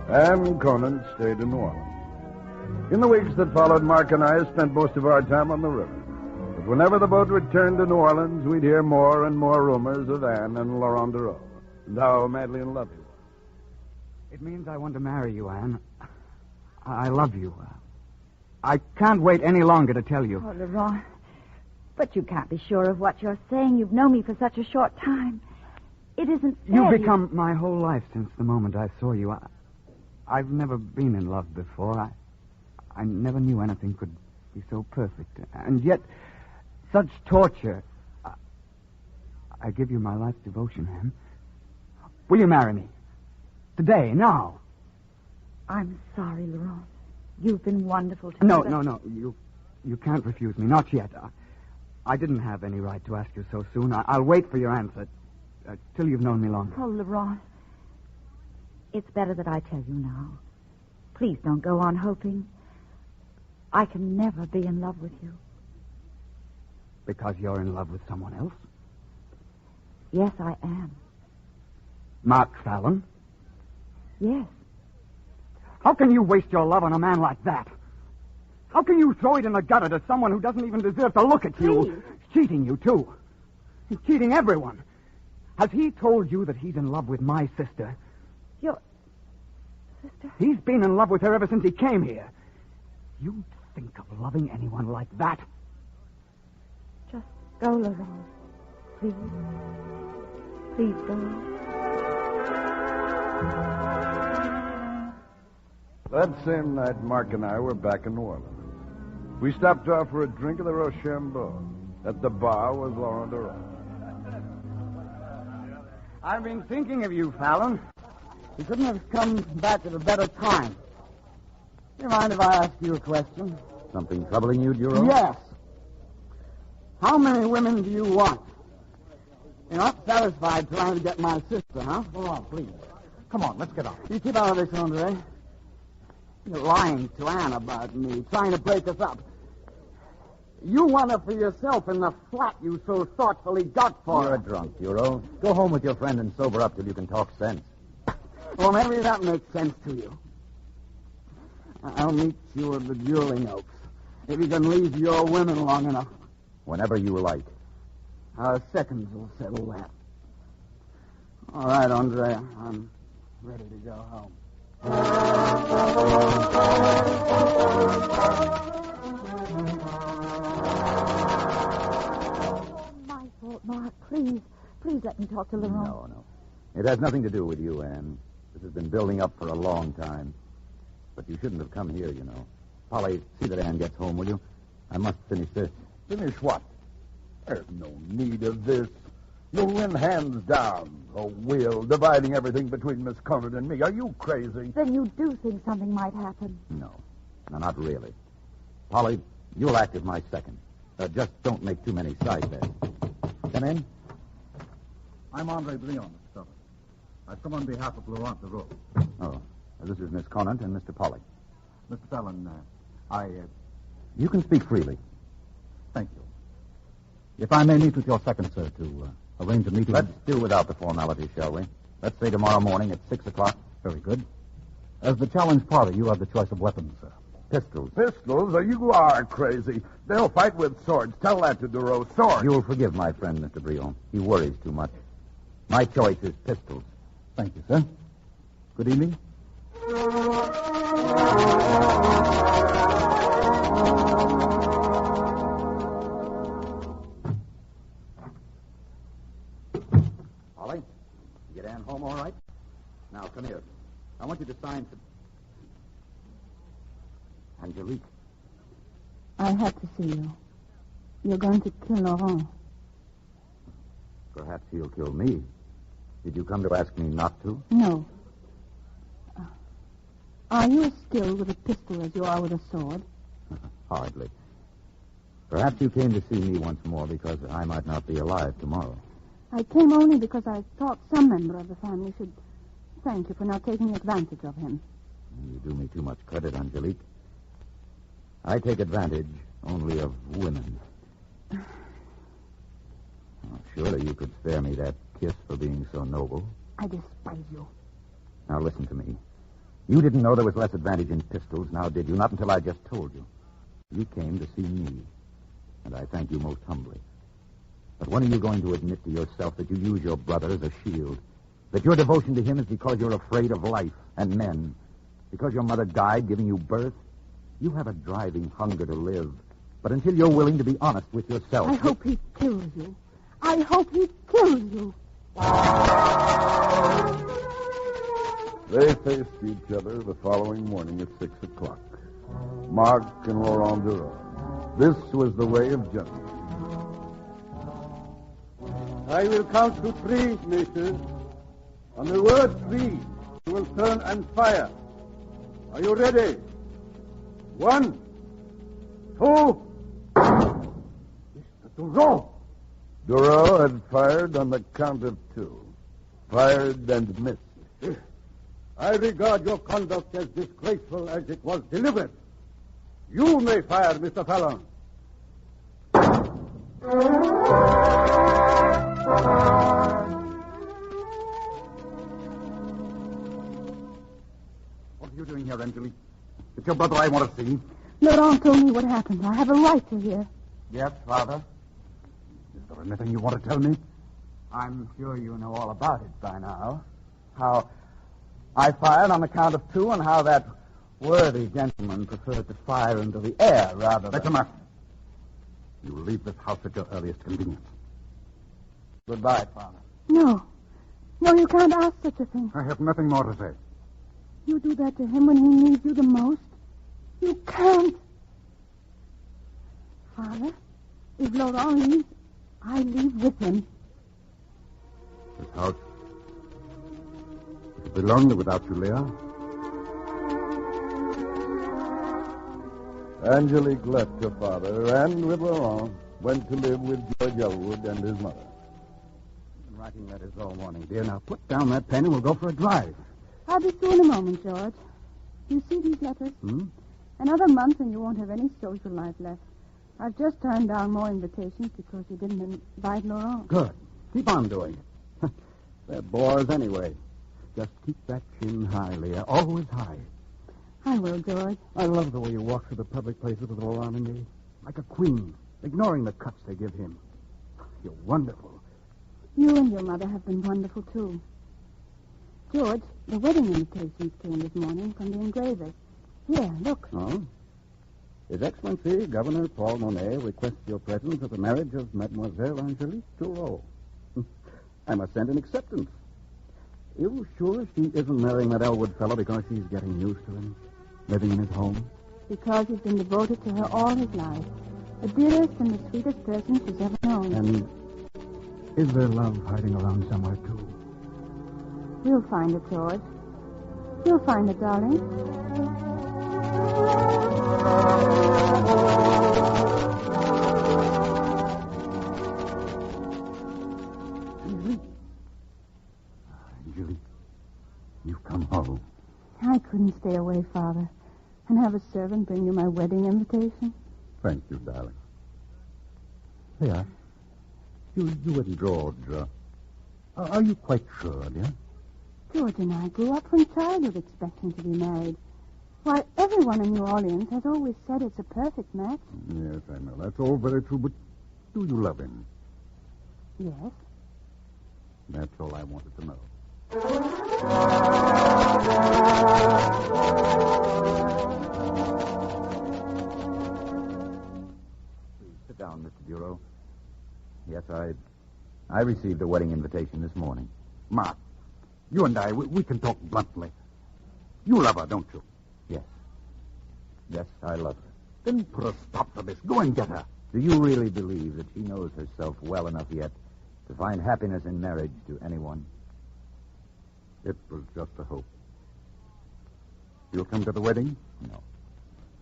And Conan stayed in New Orleans. In the weeks that followed, Mark and I spent most of our time on the river. But whenever the boat returned to New Orleans, we'd hear more and more rumors of Anne and Laurent Duro, and how madly in love he was. It means I want to marry you, Anne. I love you. I can't wait any longer to tell you. Oh, Laurent. But you can't be sure of what you're saying. You've known me for such a short time. It isn't fair. You've become my whole life since the moment I saw you. I've never been in love before. I never knew anything could be so perfect. And yet, such torture. I give you my life's devotion, Anne. Will you marry me? Today, now. I'm sorry, Laurent. You've been wonderful to me. No. You can't refuse me. Not yet. I didn't have any right to ask you so soon. I'll wait for your answer till you've known me longer. Oh, Laurent. It's better that I tell you now. Please don't go on hoping. I can never be in love with you. Because you're in love with someone else? Yes, I am. Mark Fallon? Yes. How can you waste your love on a man like that? How can you throw it in the gutter to someone who doesn't even deserve to look at you? Please. Cheating you, too. He's cheating everyone. Has he told you that he's in love with my sister? Your sister? He's been in love with her ever since he came here. You think of loving anyone like that? Just go, Laurent. Please. Please go. That same night, Mark and I were back in New Orleans. We stopped off for a drink at the Rochambeau. At the bar was Laurent Duro. I've been thinking of you, Fallon. You couldn't have come back at a better time. Do you mind if I ask you a question? Something troubling you, Duro? Yes. How many women do you want? You're not satisfied trying to get my sister, huh? Hold on, please. Come on, let's get on. You keep out of this, Andre. You're lying to Anne about me, trying to break us up. You want her for yourself in the flat you so thoughtfully got for her. You're drunk, Duro. Go home with your friend and sober up till you can talk sense. Well, maybe that makes sense to you. I'll meet you at the Dueling Oaks, if you can leave your women long enough. Whenever you like. Our seconds will settle that. All right, Andre, I'm ready to go home. My fault, Mark. Please let me talk to Laurent. No. It has nothing to do with you, Anne. This has been building up for a long time. But you shouldn't have come here, you know. Polly, see that Anne gets home, will you? I must finish this. Finish what? There's no need of this. You'll win hands down. A will, dividing everything between Miss Conrad and me. Are you crazy? Then you do think something might happen? No, not really. Polly, you'll act as my second. Just don't make too many side bets. Come in. I'm Andre Brion, Mr. Sullivan. I've come on behalf of Laurent Duro. Oh, this is Miss Conant and Mr. Polly. Mr. Fallon, You can speak freely. Thank you. If I may meet with your second, sir, to arrange a meeting... Let's do without the formalities, shall we? Let's say tomorrow morning at 6 o'clock. Very good. As the challenge party, you have the choice of weapons, sir. Pistols. Pistols? You are crazy. They'll fight with swords. Tell that to Duro. Swords. You'll forgive my friend, Mr. Brion. He worries too much. My choice is pistols. Thank you, sir. Good evening. Polly, you get Anne home all right? Now, come here. I want you to sign some... Angelique. I had to see you. You're going to kill Laurent. Perhaps he'll kill me. Did you come to ask me not to? No. Are you as skilled with a pistol as you are with a sword? Hardly. Perhaps you came to see me once more because I might not be alive tomorrow. I came only because I thought some member of the family should thank you for not taking advantage of him. You do me too much credit, Angelique. I take advantage only of women. Surely you could spare me that kiss for being so noble. I despise you. Now listen to me. You didn't know there was less advantage in pistols, now did you? Not until I just told you. You came to see me, and I thank you most humbly. But when are you going to admit to yourself that you use your brother as a shield? That your devotion to him is because you're afraid of life and men? Because your mother died giving you birth? You have a driving hunger to live. But until you're willing to be honest with yourself... I hope he kills you. I hope he kills you. They faced each other the following morning at 6 o'clock. Mark and Laurent Duras. This was the way of gentlemen. I will count to 3, messieurs. On the word 3, you will turn and fire. Are you ready? 1, 2. Mr. Duras. Duras had fired on the count of 2. Fired and missed. I regard your conduct as disgraceful as it was deliberate. You may fire, Mr. Fallon. What are you doing here, Angelique? It's your brother I want to see. Laurent told me what happened. I have a right to hear. Yes, Father. Is there anything you want to tell me? I'm sure you know all about it by now. How I fired on the count of 2 and how that worthy gentleman preferred to fire into the air rather than... That's enough. You will leave this house at your earliest convenience. Goodbye, Father. No. No, you can't ask such a thing. I have nothing more to say. You do that to him when he needs you the most. You can't. Father, if Laurent leaves, I leave with him. This house, it will be lonely without you, Leah. Angelique left her father and, with Laurent, went to live with George Elwood and his mother. I've been writing letters all morning, dear. Now put down that pen and we'll go for a drive. I'll be through in a moment, George. You see these letters? Another month and you won't have any social life left. I've just turned down more invitations because you didn't invite Laurent. Good. Keep on doing it. They're bores anyway. Just keep that chin high, Leah. Always high. I will, George. I love the way you walk through the public places with Laurent and me. Like a queen, ignoring the cuts they give him. You're wonderful. You and your mother have been wonderful, too. George, the wedding invitations came this morning from the engravers. Here, look. Oh? His Excellency, Governor Paul Monet, requests your presence at the marriage of Mademoiselle Angelique Thoreau. I must send an acceptance. You sure she isn't marrying that Elwood fellow because she's getting used to him, living in his home? Because he's been devoted to her all his life. The dearest and the sweetest person she's ever known. And is there love hiding around somewhere, too? You'll find it, George. You'll find it, darling. Angelique, you've come home. I couldn't stay away, Father, and have a servant bring you my wedding invitation. Thank you, darling. Here, you and George, are you quite sure, dear? George and I grew up from childhood expecting to be married. Why, everyone in New Orleans has always said it's a perfect match. Yes, I know. That's all very true, but do you love him? Yes. That's all I wanted to know. Please sit down, Mr. Bureau. Yes, I received a wedding invitation this morning. Mark, you and I, we can talk bluntly. You love her, don't you? Yes. Yes, I love her. Then put a stop to this. Go and get her. Do you really believe that she knows herself well enough yet to find happiness in marriage to anyone? It was just a hope. You'll come to the wedding? No.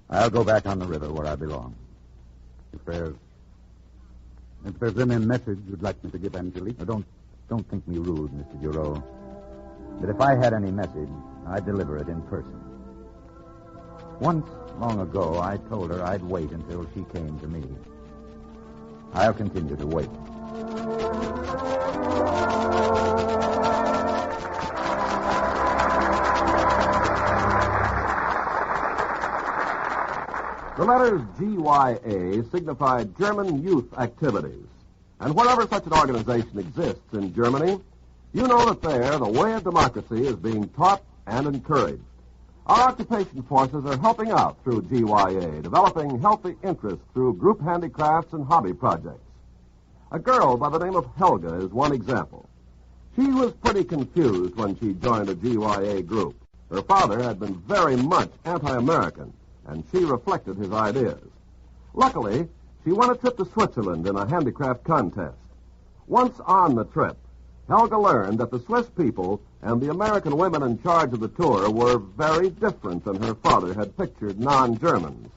I'll go back on the river where I belong. If there's any message you'd like me to give Angelique? Don't think me rude, Mr. Giroux. But if I had any message, I'd deliver it in person. Once, long ago, I told her I'd wait until she came to me. I'll continue to wait. The letters GYA signified German Youth Activities. And wherever such an organization exists in Germany, you know that there the way of democracy is being taught and encouraged. Our occupation forces are helping out through GYA, developing healthy interest through group handicrafts and hobby projects. A girl by the name of Helga is one example. She was pretty confused when she joined a GYA group. Her father had been very much anti-American, and she reflected his ideas. Luckily, she won a trip to Switzerland in a handicraft contest. Once on the trip, Helga learned that the Swiss people and the American women in charge of the tour were very different than her father had pictured non-Germans.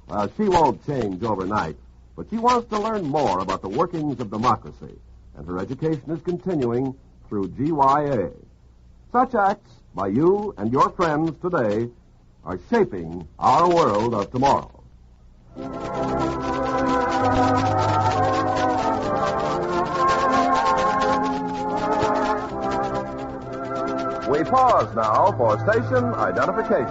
Well, she won't change overnight, but she wants to learn more about the workings of democracy, and her education is continuing through GYA. Such acts by you and your friends today are shaping our world of tomorrow. We pause now for station identification.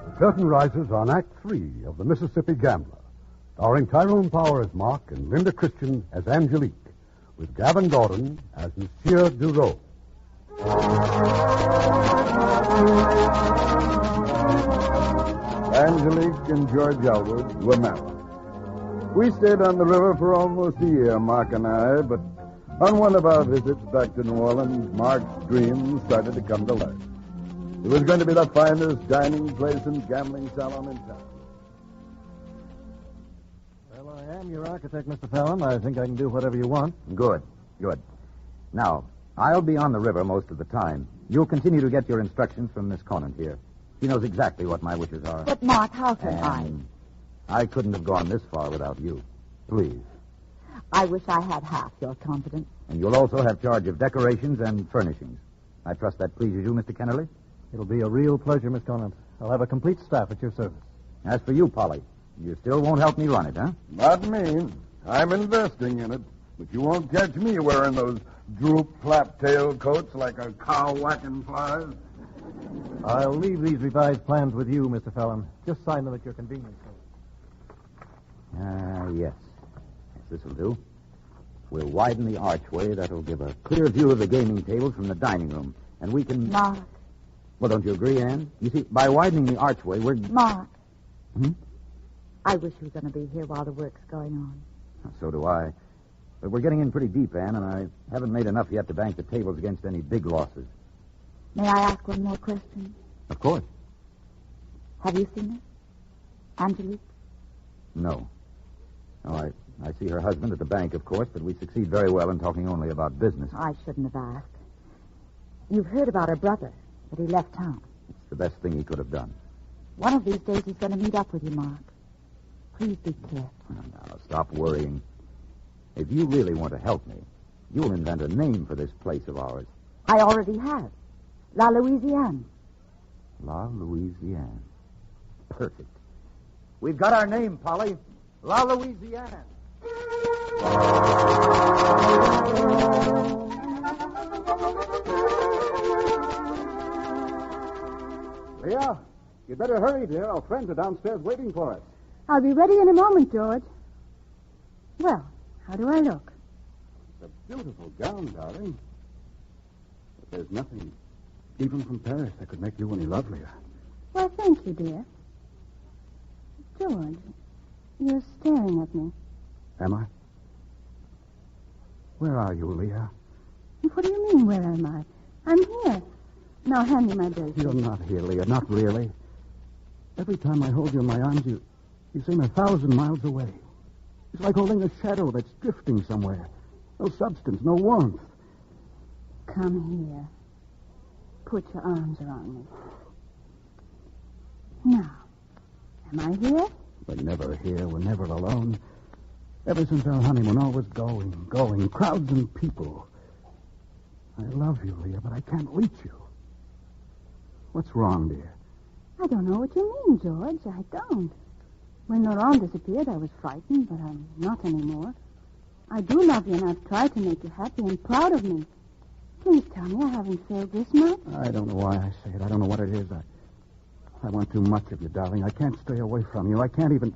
The curtain rises on Act 3 of The Mississippi Gambler, starring Tyrone Power as Mark and Linda Christian as Angelique, with Gavin Gordon as Monsieur Dureau. Angelique and George Elwood were married. We stayed on the river for almost a year, Mark and I, but on one of our visits back to New Orleans, Mark's dreams started to come to life. It was going to be the finest dining place and gambling salon in town. Well, I am your architect, Mr. Fallon. I think I can do whatever you want. Good. Now, I'll be on the river most of the time. You'll continue to get your instructions from Miss Conant here. She knows exactly what my wishes are. But, Mark, how can I couldn't have gone this far without you. Please. I wish I had half your confidence. And you'll also have charge of decorations and furnishings. I trust that pleases you, Mr. Kennerly? It'll be a real pleasure, Miss Conant. I'll have a complete staff at your service. As for you, Polly, you still won't help me run it, huh? Not me. I'm investing in it. But you won't catch me wearing those droop flap-tail coats like a cow whacking flies. I'll leave these revised plans with you, Mr. Fallon. Just sign them at your convenience. Yes. This'll do. We'll widen the archway. That'll give a clear view of the gaming tables from the dining room. And we can... Mark. Well, don't you agree, Anne? You see, by widening the archway, we're... Mark. Hmm? I wish you were going to be here while the work's going on. So do I. But we're getting in pretty deep, Anne, and I haven't made enough yet to bank the tables against any big losses. May I ask one more question? Of course. Have you seen her? Angelique? No. No, I see her husband at the bank, of course, but we succeed very well in talking only about business. I shouldn't have asked. You've heard about her brother, but he left town. It's the best thing he could have done. One of these days he's going to meet up with you, Mark. Please be careful. Now, stop worrying. If you really want to help me, you'll invent a name for this place of ours. I already have. La Louisiane. La Louisiane. Perfect. We've got our name, Polly. La Louisiane. Leah, you'd better hurry, dear. Our friends are downstairs waiting for us. I'll be ready in a moment, George. Well, how do I look? It's a beautiful gown, darling. But there's nothing, even from Paris, that could make you any lovelier. Well, thank you, dear. George, you're staring at me. Am I? Where are you, Leah? What do you mean, where am I? I'm here. Now hand me my bracelet. You're not here, Leah. Not really. Every time I hold you in my arms, you seem 1,000 miles away. It's like holding a shadow that's drifting somewhere. No substance, no warmth. Come here. Put your arms around me. Now, am I here? We're never here. We're never alone. Ever since our honeymoon, always going. Crowds and people. I love you, Leah, but I can't reach you. What's wrong, dear? I don't know what you mean, George. I don't. When Laurent disappeared, I was frightened, but I'm not anymore. I do love you, and I've tried to make you happy and proud of me. Please tell me I haven't failed this much. I don't know why I say it. I don't know what it is. I want too much of you, darling. I can't stay away from you. I can't even...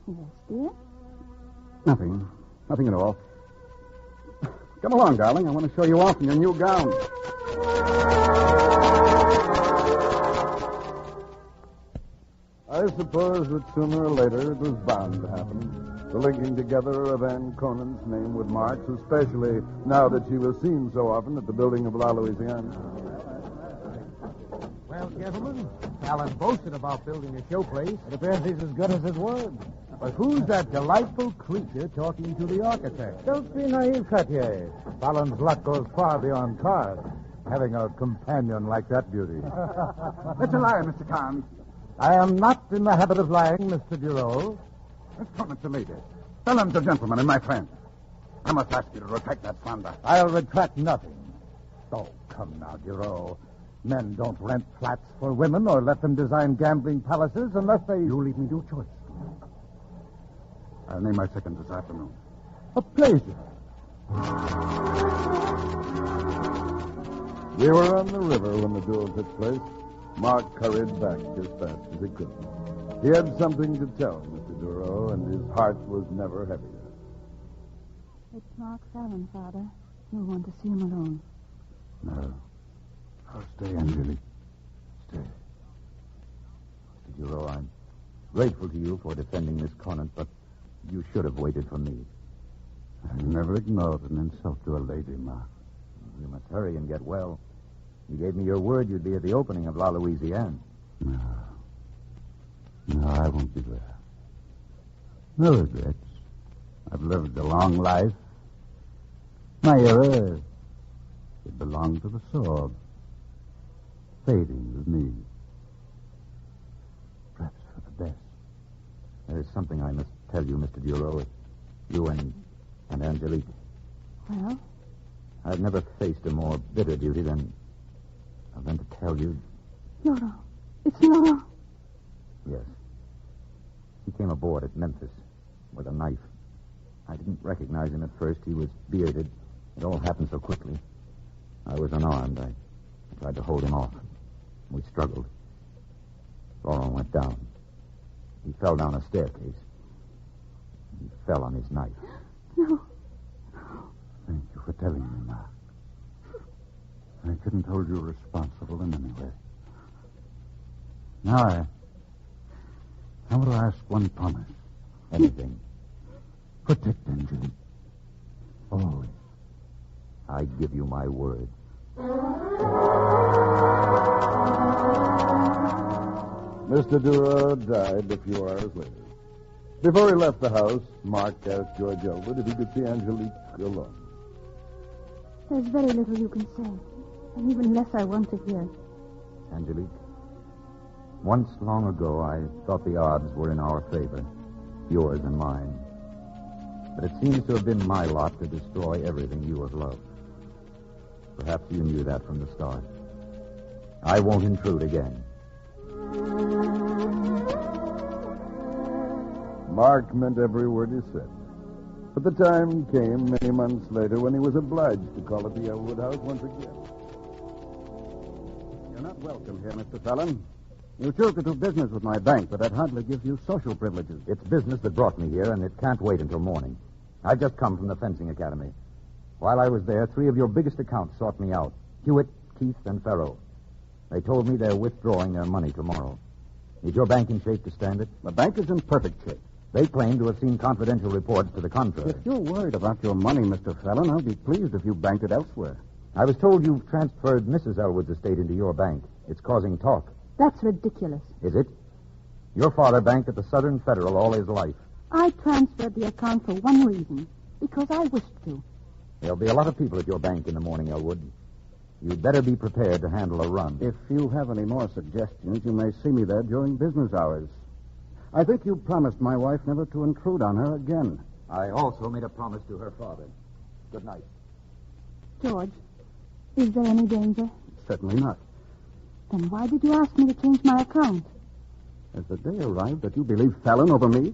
Yes, dear? Nothing. Nothing at all. Come along, darling. I want to show you off in your new gown. I suppose that sooner or later it was bound to happen. The linking together of Anne Conant's name with Mark's, especially now that she was seen so often at the building of La Louisiane. Well, gentlemen, Alan boasted about building a showplace. It appears he's as good as his word. But who's that delightful creature talking to the architect? Don't be naive, Cartier. Fallon's luck goes far beyond cards. Having a companion like that beauty. That's a lie, Mr. Kahn. I am not in the habit of lying, Mr. Bureau. Let's come to lady. Fallon's a gentleman and my friend. I must ask you to retract that slander. I'll retract nothing. Oh, come now, Bureau. Men don't rent flats for women or let them design gambling palaces unless they... You leave me no choice. I'll name my second this afternoon. A pleasure. We were on the river when the duel took place. Mark hurried back as fast as he could. He had something to tell Mr. Duro, and his heart was never heavier. It's Mark Fallon, Father. You'll want to see him alone. No. Oh, stay, Angelique. Stay. Mr. Duro, I'm grateful to you for defending Miss Conant, but you should have waited for me. I never ignored an insult to a lady, Mark. You must hurry and get well. You gave me your word you'd be at the opening of La Louisiane. No, I won't be there. No regrets. I've lived a long life. My era, it belonged to the sword. Fading with me. Perhaps for the best. There's something I must tell you, Mr. Bureau. You and Angelique. Well? I've never faced a more bitter duty than to tell you. Laurent. It's Laurent. Yes. He came aboard at Memphis with a knife. I didn't recognize him at first. He was bearded. It all happened so quickly. I was unarmed. I tried to hold him off. We struggled. Laurent went down. He fell down a staircase. He fell on his knife. No. Thank you for telling me, Mark. I couldn't hold you responsible in any way. Now I want to ask one promise. Anything. Protect Angelique. Always. I give you my word. Mr. Duro died a few hours later. Before he left the house, Mark asked George Elwood if he could see Angelique alone. There's very little you can say, and even less I want to hear. Angelique, once long ago I thought the odds were in our favor, yours and mine. But it seems to have been my lot to destroy everything you have loved. Perhaps you knew that from the start. I won't intrude again. Mark meant every word he said. But the time came many months later when he was obliged to call at the Elwood house once again. You're not welcome here, Mr. Fallon. You chose to do business with my bank, but that hardly gives you social privileges. It's business that brought me here, and it can't wait until morning. I've just come from the fencing academy. While I was there, 3 of your biggest accounts sought me out. Hewitt, Keith, and Farrow. They told me they're withdrawing their money tomorrow. Is your bank in shape to stand it? The bank is in perfect shape. They claim to have seen confidential reports to the contrary. If you're worried about your money, Mr. Fallon, I'll be pleased if you banked it elsewhere. I was told you've transferred Mrs. Elwood's estate into your bank. It's causing talk. That's ridiculous. Is it? Your father banked at the Southern Federal all his life. I transferred the account for one reason, because I wished to. There'll be a lot of people at your bank in the morning, Elwood. You'd better be prepared to handle a run. If you have any more suggestions, you may see me there during business hours. I think you promised my wife never to intrude on her again. I also made a promise to her father. Good night. George, is there any danger? Certainly not. Then why did you ask me to change my account? Has the day arrived that you believe Fallon over me?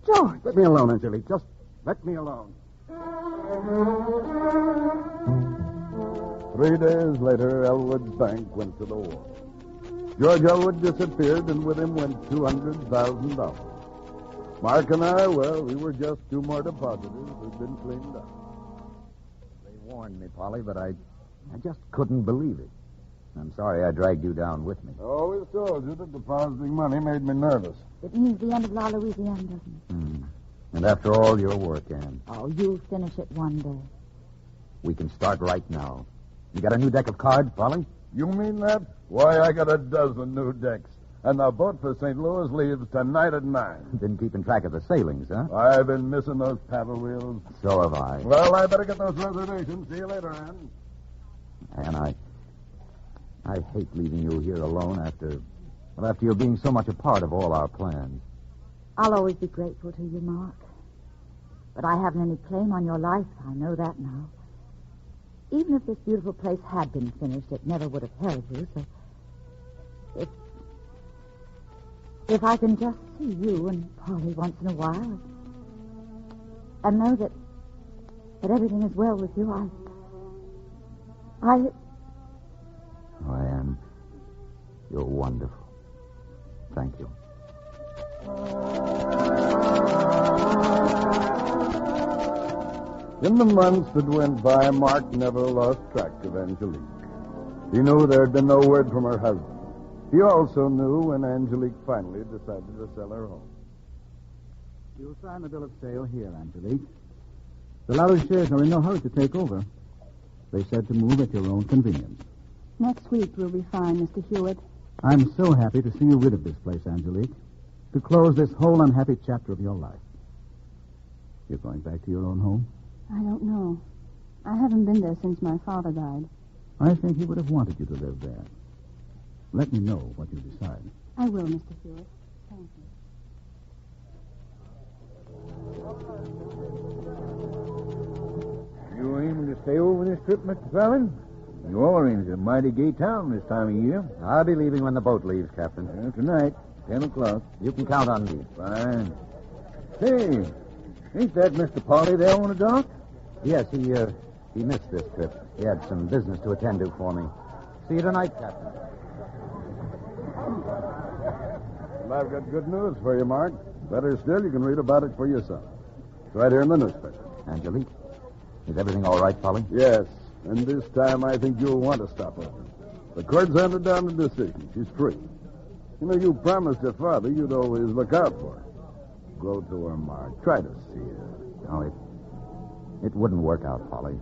George! Let me alone, Angelique. Just let me alone. 3 days later, Elwood's bank went to the wall. George Elwood disappeared, and with him went $200,000. Mark and I, well, we were just two more depositors who'd been cleaned up. They warned me, Polly, but I just couldn't believe it. I'm sorry I dragged you down with me. I always told you that depositing money made me nervous. It means the end of La Louisiane, doesn't it? And after all your work, Anne, Oh, you'll finish it one day. we can start right now. You got a new deck of cards, Polly? You mean that? Why, I got a dozen new decks. And the boat for St. Louis leaves tonight at 9. Been keeping track of the sailings, huh? I've been missing those paddle wheels. So have I. Well, I better get those reservations. See you later, Ann. And I hate leaving you here alone after you being so much a part of all our plans. I'll always be grateful to you, Mark. But I haven't any claim on your life. I know that now. Even if this beautiful place had been finished, it never would have held you. So if I can just see you and Polly once in a while and know that everything is well with you, Oh, Anne, you're wonderful. Thank you. In the months that went by, Mark never lost track of Angelique. He knew there had been no word from her husband. He also knew when Angelique finally decided to sell her home. You'll sign the bill of sale here, Angelique. The Larouches are in no hurry to take over. They said to move at your own convenience. Next week will be fine, Mr. Hewitt. I'm so happy to see you rid of this place, Angelique. To close this whole unhappy chapter of your life. You're going back to your own home? I don't know. I haven't been there since my father died. I think he would have wanted you to live there. Let me know what you decide. I will, Mr. Hewitt. Thank you. You aiming to stay over this trip, Mr. Fallon? New Orleans is a mighty gay town this time of year. I'll be leaving when the boat leaves, Captain. Tonight, 10 o'clock. You can count on me. Fine. Say, ain't that Mr. Polly there on the dock? Yes, he missed this trip. He had some business to attend to for me. See you tonight, Captain. Well, I've got good news for you, Mark. Better still, you can read about it for yourself. It's right here in the newspaper. Angelique, is everything all right, Polly? Yes, and this time I think you'll want to stop over. The court's handed down the decision. She's free. You know, you promised your father you'd always look out for her. Go to her, Mark. Try to see her. No, it wouldn't work out, Polly.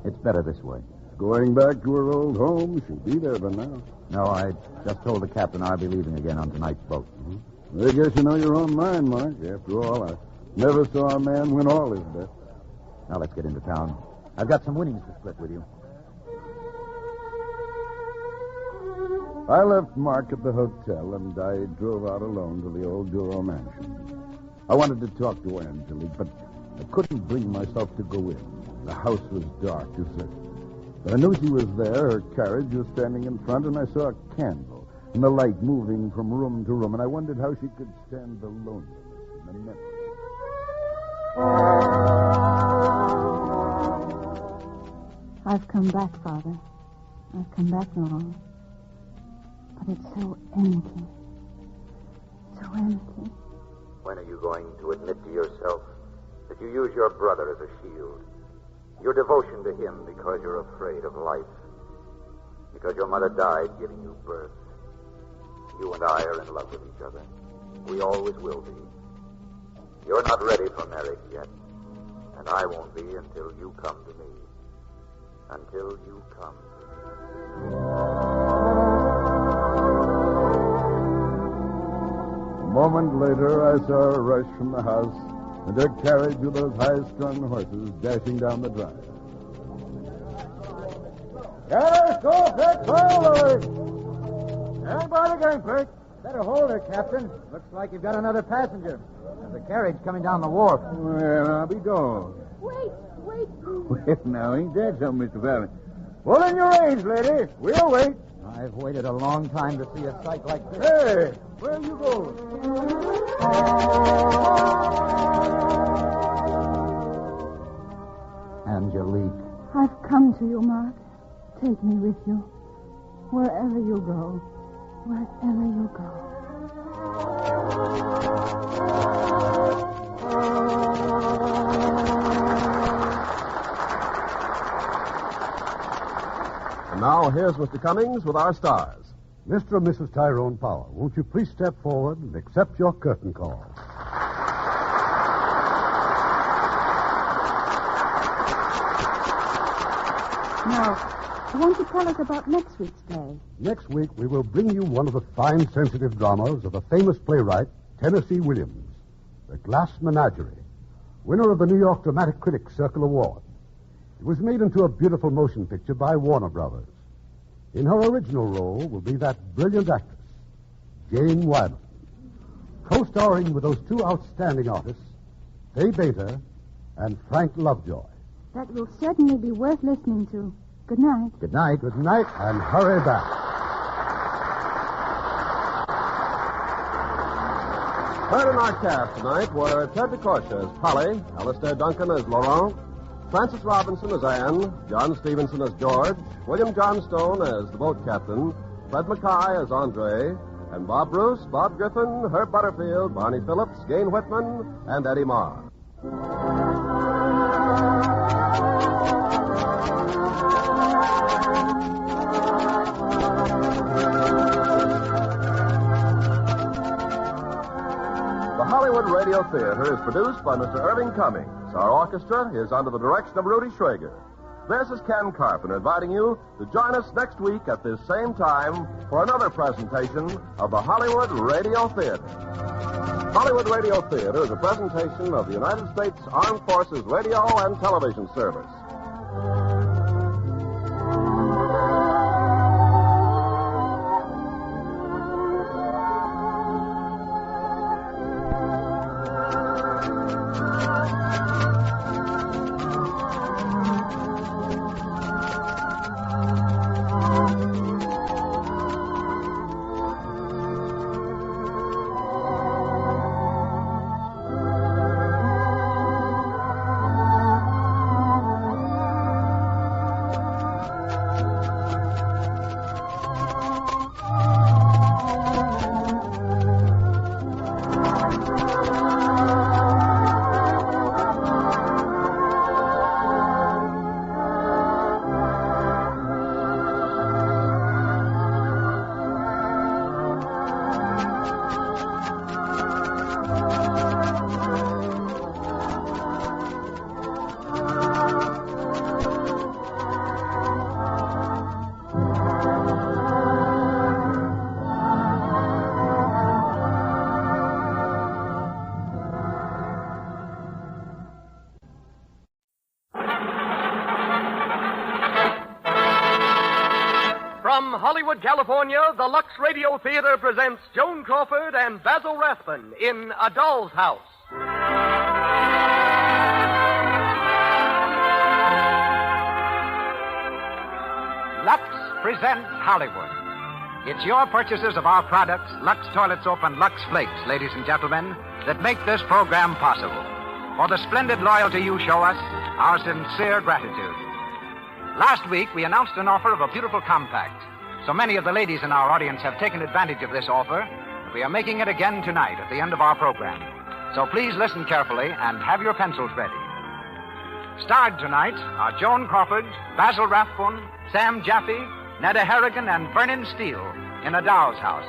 It's better this way. Going back to her old home, she'll be there by now. No, I just told the captain I'll be leaving again on tonight's boat. I guess you know your own mind, Mark. After all, I never saw a man win all his bets. Now let's get into town. I've got some winnings to split with you. I left Mark at the hotel, and I drove out alone to the old Duro mansion. I wanted to talk to Angelique, but I couldn't bring myself to go in. The house was dark, deserted. But I knew she was there. Her carriage was standing in front, and I saw a candle and the light moving from room to room, and I wondered how she could stand the loneliness and the memory. I've come back, Father. I've come back, Laurel. But it's so empty. So empty. When are you going to admit to yourself that you use your brother as a shield? Your devotion to him because you're afraid of life. Because your mother died giving you birth. You and I are in love with each other. We always will be. You're not ready for marriage yet. And I won't be until you come to me. until you come. A moment later, I saw her rush from the house and her carriage with those high-strung horses dashing down the drive. Yes, go, Fred, forward! Stand by the gangplank. Better hold her, Captain. Looks like you've got another passenger. There's a carriage coming down the wharf. Well, I'll be gone. Wait. Well, now, ain't that something, Mr. Fallon? Pull in your reins, lady. We'll wait. I've waited a long time to see a sight like this. Hey, where are you going? Angelique. I've come to you, Mark. Take me with you. Wherever you go. Wherever you go. And now, here's Mr. Cummings with our stars. Mr. and Mrs. Tyrone Power, won't you please step forward and accept your curtain call? Now, won't you tell us about next week's play? Next week, we will bring you one of the fine, sensitive dramas of a famous playwright, Tennessee Williams, The Glass Menagerie, winner of the New York Dramatic Critics Circle Award. It was made into a beautiful motion picture by Warner Brothers. In her original role will be that brilliant actress, Jane Wyman, co-starring with those two outstanding artists, Fay Bader and Frank Lovejoy. That will certainly be worth listening to. Good night. Good night. Good night, and hurry back. Heard in our cast tonight were Ted DeCorsia as Polly, Alistair Duncan as Laurent, Francis Robinson as Anne, John Stevenson as George, William Johnstone as the boat captain, Fred Mackay as Andre, and Bob Bruce, Bob Griffin, Herb Butterfield, Barney Phillips, Gain Whitman, and Eddie Marr. The Hollywood Radio Theater is produced by Mr. Irving Cummings. Our orchestra is under the direction of Rudy Schrager. This is Ken Carpenter inviting you to join us next week at this same time for another presentation of the Hollywood Radio Theater. Hollywood Radio Theater is a presentation of the United States Armed Forces Radio and Television Service. From Hollywood, California, the Lux Radio Theater presents Joan Crawford and Basil Rathbun in A Doll's House. Lux presents Hollywood. It's your purchases of our products, Lux Toilet Soap and Lux Flakes, ladies and gentlemen, that make this program possible. For the splendid loyalty you show us, our sincere gratitude. Last week, we announced an offer of a beautiful compact. So many of the ladies in our audience have taken advantage of this offer that we are making it again tonight at the end of our program. So please listen carefully and have your pencils ready. Starred tonight are Joan Crawford, Basil Rathbun, Sam Jaffe, Netta Harrigan, and Vernon Steele in A Doll's House.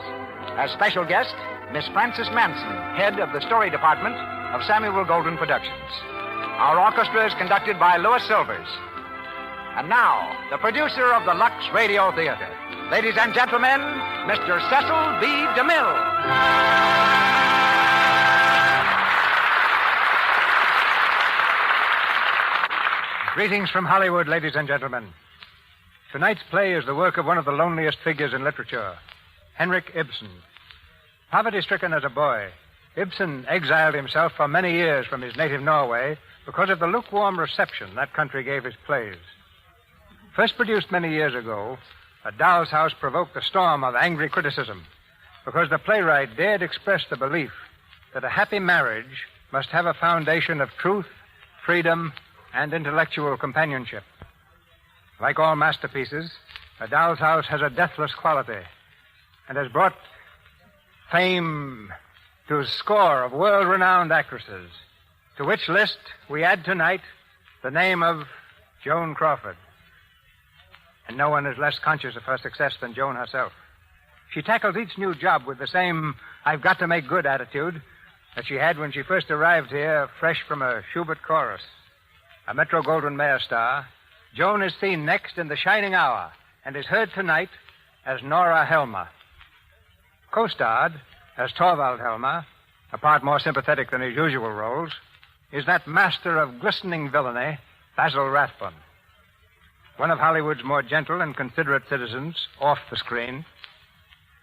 As special guest, Miss Frances Manson, head of the story department of Samuel Golden Productions. Our orchestra is conducted by Louis Silvers. And now, the producer of the Lux Radio Theater. Ladies and gentlemen, Mr. Cecil B. DeMille. Greetings from Hollywood, ladies and gentlemen. Tonight's play is the work of one of the loneliest figures in literature, Henrik Ibsen. Poverty-stricken as a boy, Ibsen exiled himself for many years from his native Norway because of the lukewarm reception that country gave his plays. First produced many years ago, A Doll's House provoked a storm of angry criticism because the playwright dared express the belief that a happy marriage must have a foundation of truth, freedom, and intellectual companionship. Like all masterpieces, A Doll's House has a deathless quality and has brought fame to a score of world-renowned actresses, to which list we add tonight the name of Joan Crawford. And no one is less conscious of her success than Joan herself. She tackles each new job with the same I've-got-to-make-good attitude that she had when she first arrived here, fresh from a Schubert chorus. A Metro-Goldwyn-Mayer star, Joan is seen next in The Shining Hour and is heard tonight as Nora Helmer. Co-starred as Torvald Helmer, a part more sympathetic than his usual roles, is that master of glistening villainy, Basil Rathbone. One of Hollywood's more gentle and considerate citizens off the screen.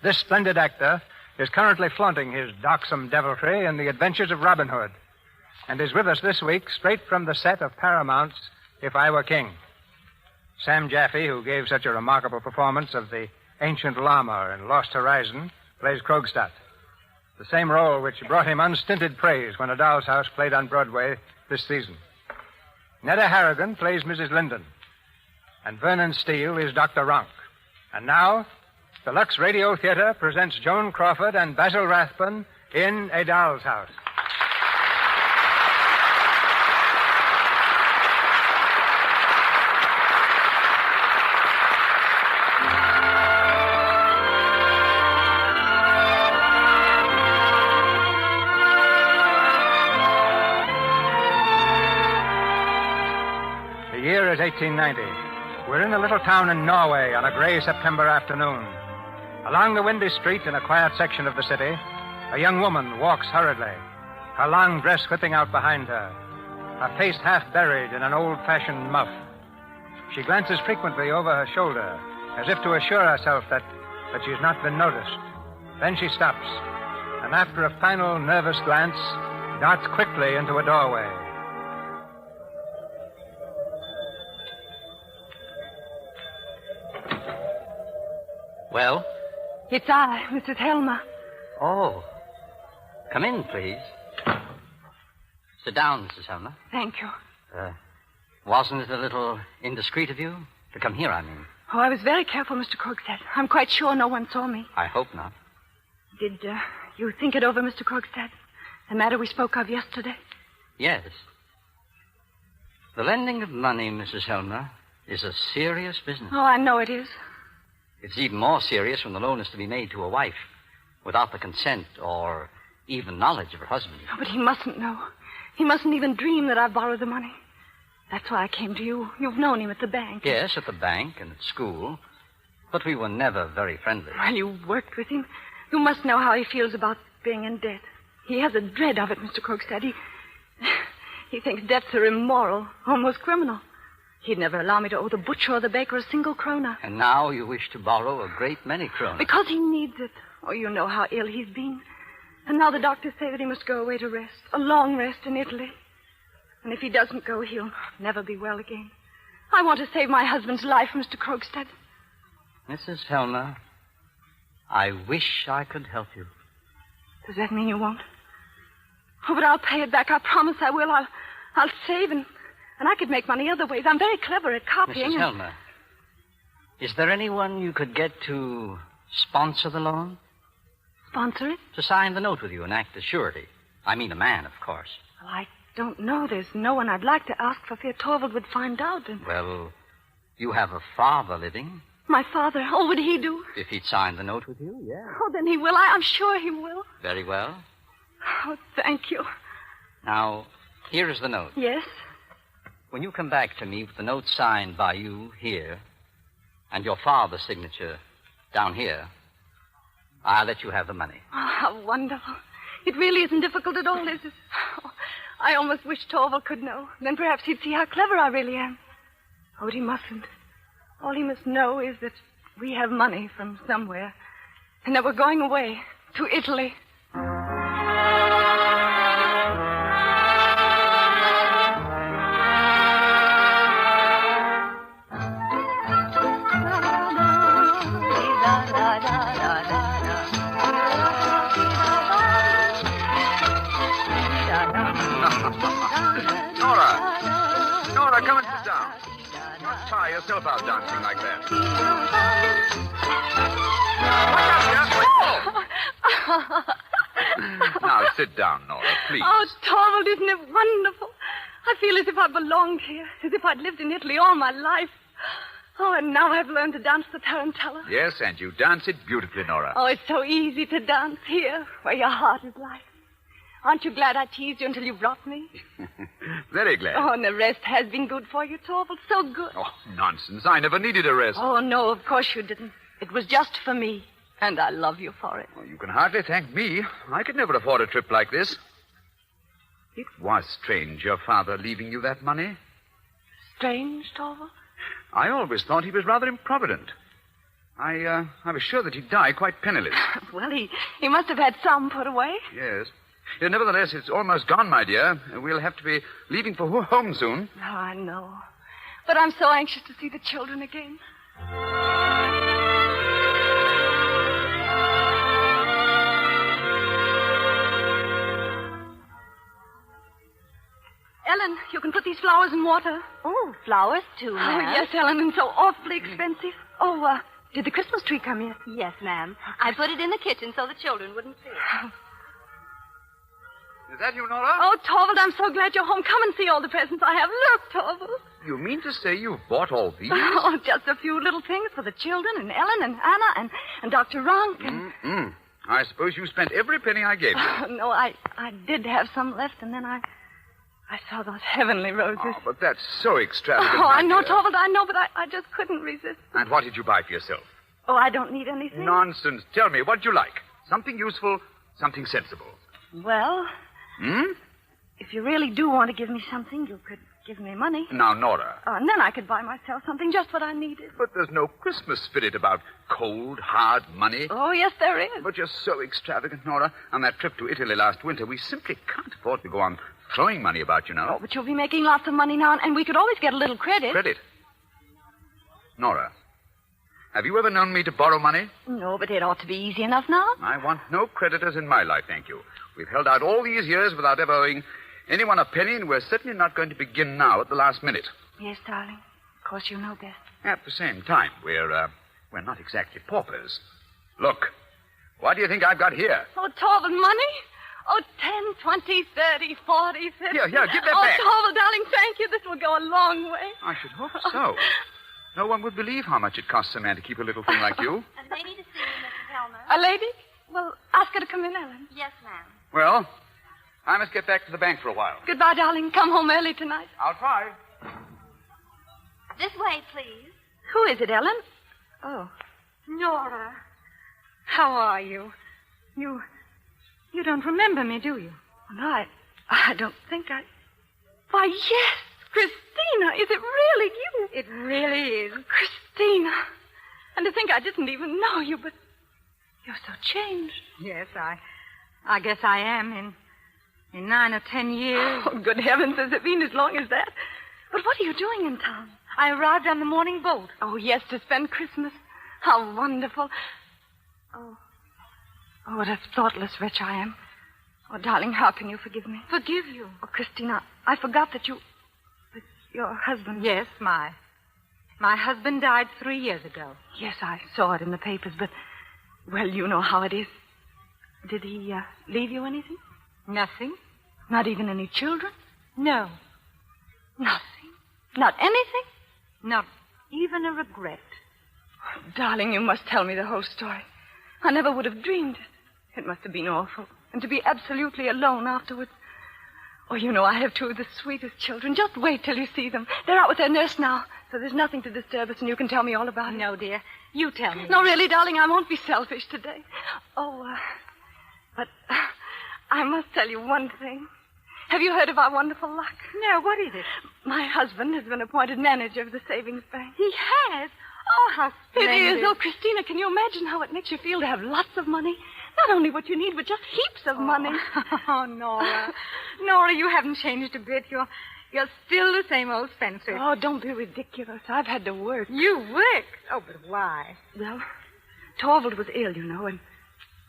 This splendid actor is currently flaunting his darksome deviltry in The Adventures of Robin Hood and is with us this week straight from the set of Paramount's If I Were King. Sam Jaffe, who gave such a remarkable performance of the ancient llama in Lost Horizon, plays Krogstad, the same role which brought him unstinted praise when A Doll's House played on Broadway this season. Netta Harrigan plays Mrs. Linden, and Vernon Steele is Dr. Ronk. And now, the Lux Radio Theater presents Joan Crawford and Basil Rathbone in A Doll's House. The year is 1890. We're in a little town in Norway on a gray September afternoon. Along the windy street in a quiet section of the city, a young woman walks hurriedly, her long dress whipping out behind her, her face half buried in an old-fashioned muff. She glances frequently over her shoulder, as if to assure herself that she's not been noticed. Then she stops, and after a final nervous glance, darts quickly into a doorway. Well? It's I, Mrs. Helmer. Oh. Come in, please. Sit down, Mrs. Helmer. Thank you. Wasn't it a little indiscreet of you? To come here, I mean. Oh, I was very careful, Mr. Krogstad. I'm quite sure no one saw me. I hope not. Did you think it over, Mr. Krogstad? The matter we spoke of yesterday? Yes. The lending of money, Mrs. Helmer, is a serious business. Oh, I know it is. It's even more serious when the loan is to be made to a wife without the consent or even knowledge of her husband. Oh, but he mustn't know. He mustn't even dream that I've borrowed the money. That's why I came to you. You've known him at the bank. Yes, at the bank and at school. But we were never very friendly. Well, you worked with him. You must know how he feels about being in debt. He has a dread of it, Mr. Krogstad. He thinks debts are immoral, almost criminal. He'd never allow me to owe the butcher or the baker a single krona. And now you wish to borrow a great many kronas. Because he needs it. Oh, you know how ill he's been. And now the doctors say that he must go away to rest. A long rest in Italy. And if he doesn't go, he'll never be well again. I want to save my husband's life, Mr. Krogstad. Mrs. Helmer, I wish I could help you. Does that mean you won't? Oh, but I'll pay it back. I promise I will. I'll save and I could make money other ways. I'm very clever at copying. Mrs. Helmer, is there anyone you could get to sponsor the loan? Sponsor it? To sign the note with you and act as surety. I mean a man, of course. Well, I don't know. There's no one I'd like to ask for fear Torvald would find out. Well, you have a father living. My father? Oh, would he do? If he'd sign the note with you, yeah. Oh, then he will. I'm sure he will. Very well. Oh, thank you. Now, here is the note. Yes? when you come back to me with the note signed by you here and your father's signature down here, I'll let you have the money. Oh, how wonderful. It really isn't difficult at all, is it? Oh, I almost wish Torvald could know. Then perhaps he'd see how clever I really am. Oh, but he mustn't. All he must know is that we have money from somewhere and that we're going away to Italy. Nora, come and sit down. Don't tire yourself out dancing like that. Now, sit down, Nora, please. Oh, Torvald, isn't it wonderful? I feel as if I belonged here, as if I'd lived in Italy all my life. Oh, and now I've learned to dance the tarantella. Yes, and you dance it beautifully, Nora. Oh, it's so easy to dance here, where your heart is life. Aren't you glad I teased you until you brought me? Very glad. Oh, and the rest has been good for you, Torvald. So good. Oh, nonsense. I never needed a rest. Oh, no, of course you didn't. It was just for me, and I love you for it. Well, you can hardly thank me. I could never afford a trip like this. It was strange, your father leaving you that money. Strange, Torvald? I always thought he was rather improvident. I was sure that he'd die quite penniless. Well, he must have had some put away. Yes. Nevertheless, it's almost gone, my dear. We'll have to be leaving for home soon. Oh, I know. But I'm so anxious to see the children again. Ellen, you can put these flowers in water. Oh, flowers too, Oh, ma'am. yes, Ellen, and so awfully expensive. Oh, did the Christmas tree come yet? Yes, ma'am. I put it in the kitchen so the children wouldn't see it. Is that you, Nora? Oh, Torvald, I'm so glad you're home. Come and see all the presents I have. Look, Torvald. You mean to say you've bought all these? Oh, just a few little things for the children and Ellen and Anna and Dr. Ronk and... I suppose you spent every penny I gave you. Oh, no, I did have some left, and then I saw those heavenly roses. Oh, but that's so extravagant. Oh, I know, dear. Torvald, I know, but I just couldn't resist. And what did you buy for yourself? Oh, I don't need anything. Nonsense. Tell me, what do you like? Something useful, something sensible. Well, if you really do want to give me something, you could give me money. Now, Nora. Oh, and then I could buy myself something, just what I needed. But there's no Christmas spirit about cold, hard money. Oh, yes, there is. But you're so extravagant, Nora. On that trip to Italy last winter, we simply can't afford to go on throwing money about, you know. Oh, but you'll be making lots of money now, and we could always get a little credit. Credit? Nora, have you ever known me to borrow money? No, but it ought to be easy enough now. I want no creditors in my life, thank you. We've held out all these years without ever owing anyone a penny, and we're certainly not going to begin now at the last minute. Yes, darling. Of course you know best. At the same time, we're not exactly paupers. Look, what do you think I've got here? Oh, Torvald, money? Oh, 10, 20, 30, 40, 50. Here, give that back. Oh, Torvald, darling, thank you. This will go a long way. I should hope so. No one would believe how much it costs a man to keep a little thing like you. A lady to see you, Mrs. Helmer. A lady? Well, ask her to come in, Ellen. Yes, ma'am. Well, I must get back to the bank for a while. Goodbye, darling. Come home early tonight. I'll try. This way, please. Who is it, Ellen? Oh, Nora. How are you? You don't remember me, do you? No, I don't think I... Why, yes, Christina. Is it really you? It really is. Christina. And to think I didn't even know you, but you're so changed. Yes, I guess I am in 9 or 10 years. Oh, good heavens, has it been as long as that? But what are you doing in town? I arrived on the morning boat. Oh, yes, to spend Christmas. How wonderful. Oh, what a thoughtless wretch I am. Oh, darling, how can you forgive me? Forgive you? Oh, Christina, I forgot that your husband... Yes, my husband died 3 years ago. Yes, I saw it in the papers, but, well, you know how it is. Did he leave you anything? Nothing. Not even any children? No. Nothing? Not anything? Not even a regret. Oh, darling, you must tell me the whole story. I never would have dreamed it. It must have been awful. And to be absolutely alone afterwards. Oh, you know, I have two of the sweetest children. Just wait till you see them. They're out with their nurse now, so there's nothing to disturb us, and you can tell me all about it. No, dear. You tell me. No, really, darling, I won't be selfish today. But I must tell you one thing. Have you heard of our wonderful luck? No, what is it? My husband has been appointed manager of the savings bank. He has? Oh, how splendid. It is. Oh, Christina, can you imagine how it makes you feel to have lots of money? Not only what you need, but just heaps of money. Oh, Nora. Nora, you haven't changed a bit. You're still the same old spendthrift. Oh, don't be ridiculous. I've had to work. You work? Oh, but why? Well, Torvald was ill, you know, and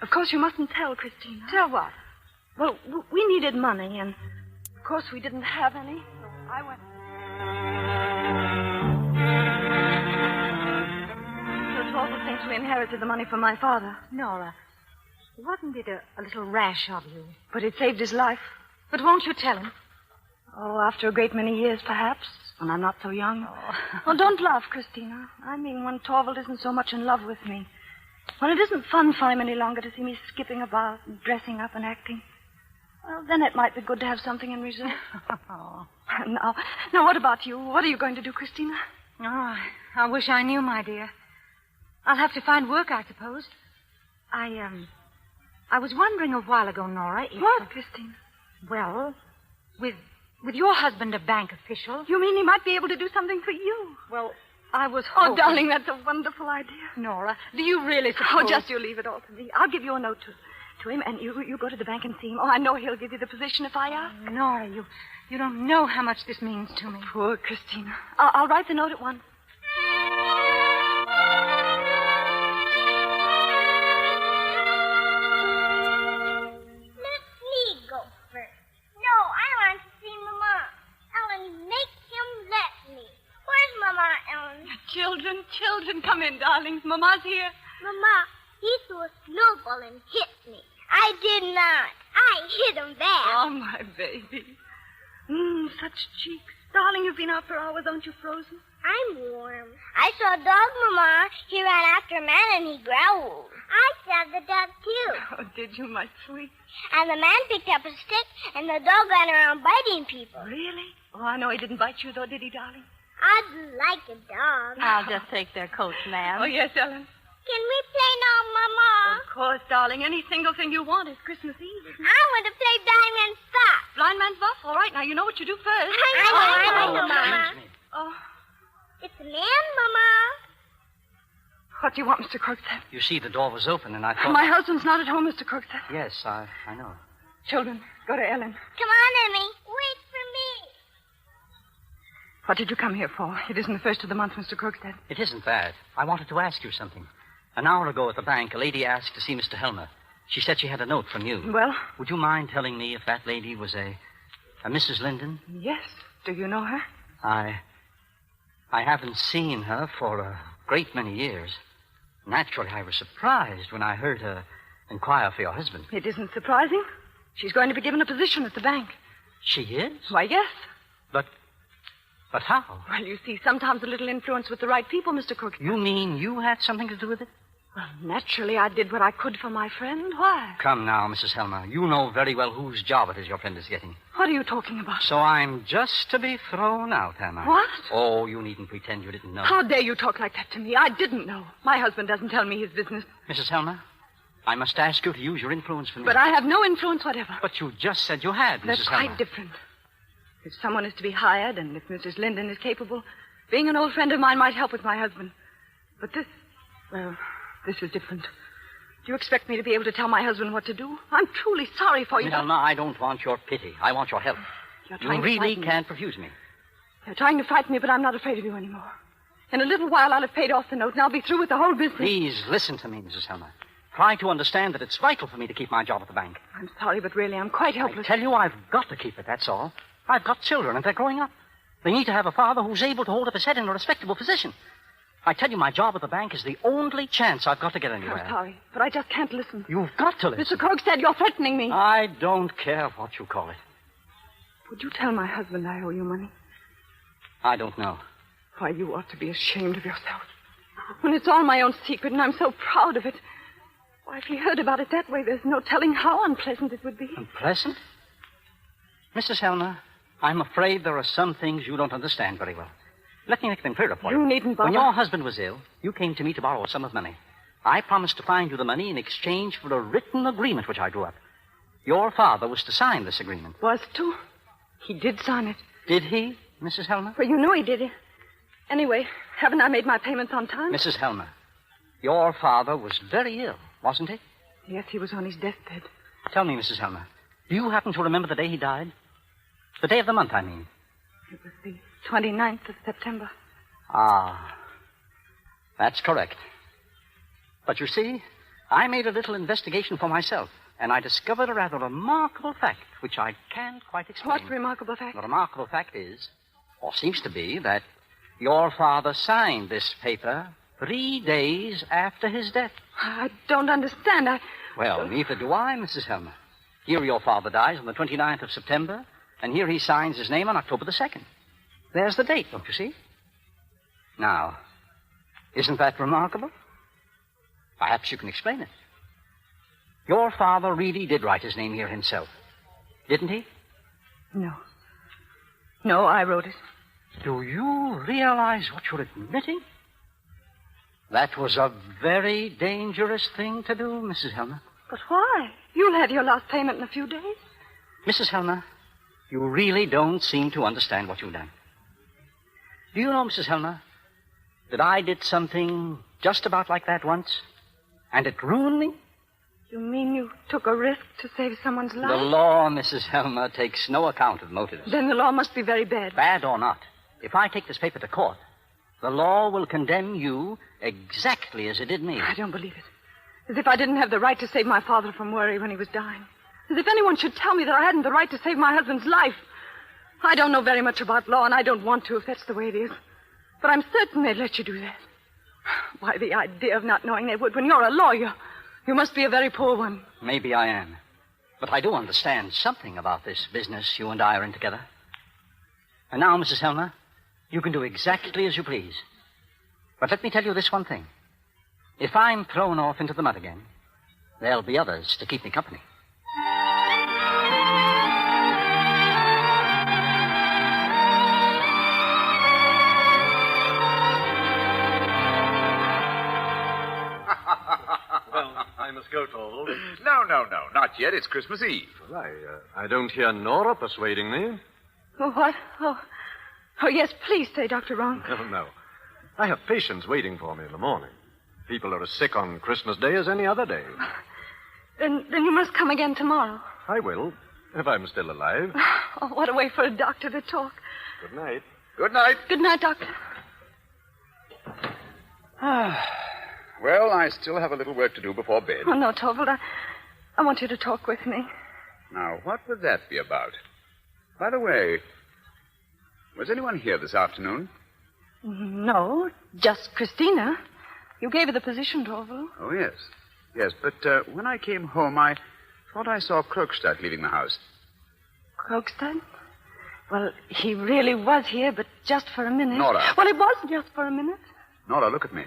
of course you mustn't tell Christina. Tell what? Well, we needed money, and of course we didn't have any, so I went... So Torvald thinks we inherited the money from my father. Nora, wasn't it a little rash of you? But it saved his life. But won't you tell him? Oh, after a great many years, perhaps, when I'm not so young. Oh, don't laugh, Christina. I mean when Torvald isn't so much in love with me. When it isn't fun for him any longer to see me skipping about and dressing up and acting. Well, then it might be good to have something in reserve. Oh. Now, what about you? What are you going to do, Christina? Oh, I wish I knew, my dear. I'll have to find work, I suppose. I was wondering a while ago, Nora, if... What, Christina? Well, with your husband a bank official... You mean he might be able to do something for you? Well, I was hoping... Oh, darling, that's a wonderful idea. Nora, do you really suppose... Oh, just you leave it all to me. I'll give you a note to him, and you go to the bank and see him. Oh, I know he'll give you the position if I ask. Nora, you don't know how much this means to me. Poor Christina. I'll write the note at once. Children, come in, darlings. Mama's here. Mama, he threw a snowball and hit me. I did not. I hit him back. Oh, my baby. Such cheeks. Darling, you've been out for hours. Aren't you frozen? I'm warm. I saw a dog, Mama. He ran after a man and he growled. I saw the dog, too. Oh, did you, my sweet? And the man picked up a stick and the dog ran around biting people. Really? Oh, I know he didn't bite you, though, did he, darling? I'd like a dog. I'll just take their coats, ma'am. Oh, yes, Ellen. Can we play now, Mama? Of course, darling. Any single thing you want is Christmas Eve, isn't it? I want to play Blind Man's Buff. Blind Man's Buff? All right, now you know what you do first. I know, Mama. Oh. It's a man, Mama. What do you want, Mr. Crookstead? You see, the door was open, and I thought... My husband's not at home, Mr. Crookstead. Yes, I know. Children, go to Ellen. Come on, Emmy. Wait for me. What did you come here for? It isn't the first of the month, Mr. Crookstead. It isn't that. I wanted to ask you something. An hour ago at the bank, a lady asked to see Mr. Helmer. She said she had a note from you. Well? Would you mind telling me if that lady was a Mrs. Linden? Yes. Do you know her? I haven't seen her for a great many years. Naturally, I was surprised when I heard her inquire for your husband. It isn't surprising. She's going to be given a position at the bank. She is? Why, yes. But how? Well, you see, sometimes a little influence with the right people, Mr. Crookstead. You mean you had something to do with it? Well, naturally, I did what I could for my friend. Why? Come now, Mrs. Helmer. You know very well whose job it is your friend is getting. What are you talking about? So I'm just to be thrown out, am I? What? Oh, you needn't pretend you didn't know. How dare you talk like that to me? I didn't know. My husband doesn't tell me his business. Mrs. Helmer, I must ask you to use your influence for me. But I have no influence whatever. But you just said you had, Mrs. That's Helmer. quite different. If someone is to be hired, and if Mrs. Linden is capable, being an old friend of mine might help with my husband. But this is different. Do you expect me to be able to tell my husband what to do? I'm truly sorry for you. No, I don't want your pity. I want your help. You really can't refuse me. You're trying to frighten me, but I'm not afraid of you anymore. In a little while, I'll have paid off the note, and I'll be through with the whole business. Please listen to me, Mrs. Helmer. Try to understand that it's vital for me to keep my job at the bank. I'm sorry, but really, I'm quite helpless. I tell you, I've got to keep it, that's all. I've got children, and they're growing up. They need to have a father who's able to hold up his head in a respectable position. I tell you, my job at the bank is the only chance I've got to get anywhere. I'm sorry, but I just can't listen. You've got to listen. Mr. Krogstad, you're threatening me. I don't care what you call it. Would you tell my husband I owe you money? I don't know. Why, you ought to be ashamed of yourself. When it's all my own secret, and I'm so proud of it. Why, if he heard about it that way, there's no telling how unpleasant it would be. Unpleasant? Mrs. Helmer, I'm afraid there are some things you don't understand very well. Let me make them clearer for you. You needn't bother. When your husband was ill, you came to me to borrow a sum of money. I promised to find you the money in exchange for a written agreement which I drew up. Your father was to sign this agreement. Was to? He did sign it. Did he, Mrs. Helmer? Well, you know he did. Anyway, haven't I made my payments on time? Mrs. Helmer, your father was very ill, wasn't he? Yes, he was on his deathbed. Tell me, Mrs. Helmer, do you happen to remember the day he died? The day of the month, I mean. It was the 29th of September. Ah, that's correct. But you see, I made a little investigation for myself, and I discovered a rather remarkable fact, which I can't quite explain. What remarkable fact? The remarkable fact is, or seems to be, that your father signed this paper 3 days after his death. I don't understand. Well, neither do I, Mrs. Helmer. Here your father dies on the 29th of September, and here he signs his name on October the 2nd. There's the date, don't you see? Now, isn't that remarkable? Perhaps you can explain it. Your father really did write his name here himself, didn't he? No. No, I wrote it. Do you realize what you're admitting? That was a very dangerous thing to do, Mrs. Helmer. But why? You'll have your last payment in a few days. Mrs. Helmer, you really don't seem to understand what you've done. Do you know, Mrs. Helmer, that I did something just about like that once, and it ruined me? You mean you took a risk to save someone's life? The law, Mrs. Helmer, takes no account of motives. Then the law must be very bad. Bad or not, if I take this paper to court, the law will condemn you exactly as it did me. I don't believe it. As if I didn't have the right to save my father from worry when he was dying. As if anyone should tell me that I hadn't the right to save my husband's life. I don't know very much about law, and I don't want to if that's the way it is. But I'm certain they'd let you do that. Why, the idea of not knowing they would when you're a lawyer. You must be a very poor one. Maybe I am. But I do understand something about this business you and I are in together. And now, Mrs. Helmer, you can do exactly as you please. But let me tell you this one thing. If I'm thrown off into the mud again, there'll be others to keep me company. I must go, Torvald. No, not yet. It's Christmas Eve. Well, I don't hear Nora persuading me. Oh, what? Oh, yes, please say, Dr. Rowan. No. I have patients waiting for me in the morning. People are as sick on Christmas Day as any other day. Then you must come again tomorrow. I will, if I'm still alive. Oh, what a way for a doctor to talk. Good night. Good night. Good night, Doctor. Well, I still have a little work to do before bed. Oh, no, Torvald. I want you to talk with me. Now, what would that be about? By the way, was anyone here this afternoon? No, just Christina. You gave her the position, Torvald. Oh, yes. Yes, but when I came home, I thought I saw Krogstad leaving the house. Krogstad? Well, he really was here, but just for a minute. Nora. Well, it was just for a minute. Nora, look at me.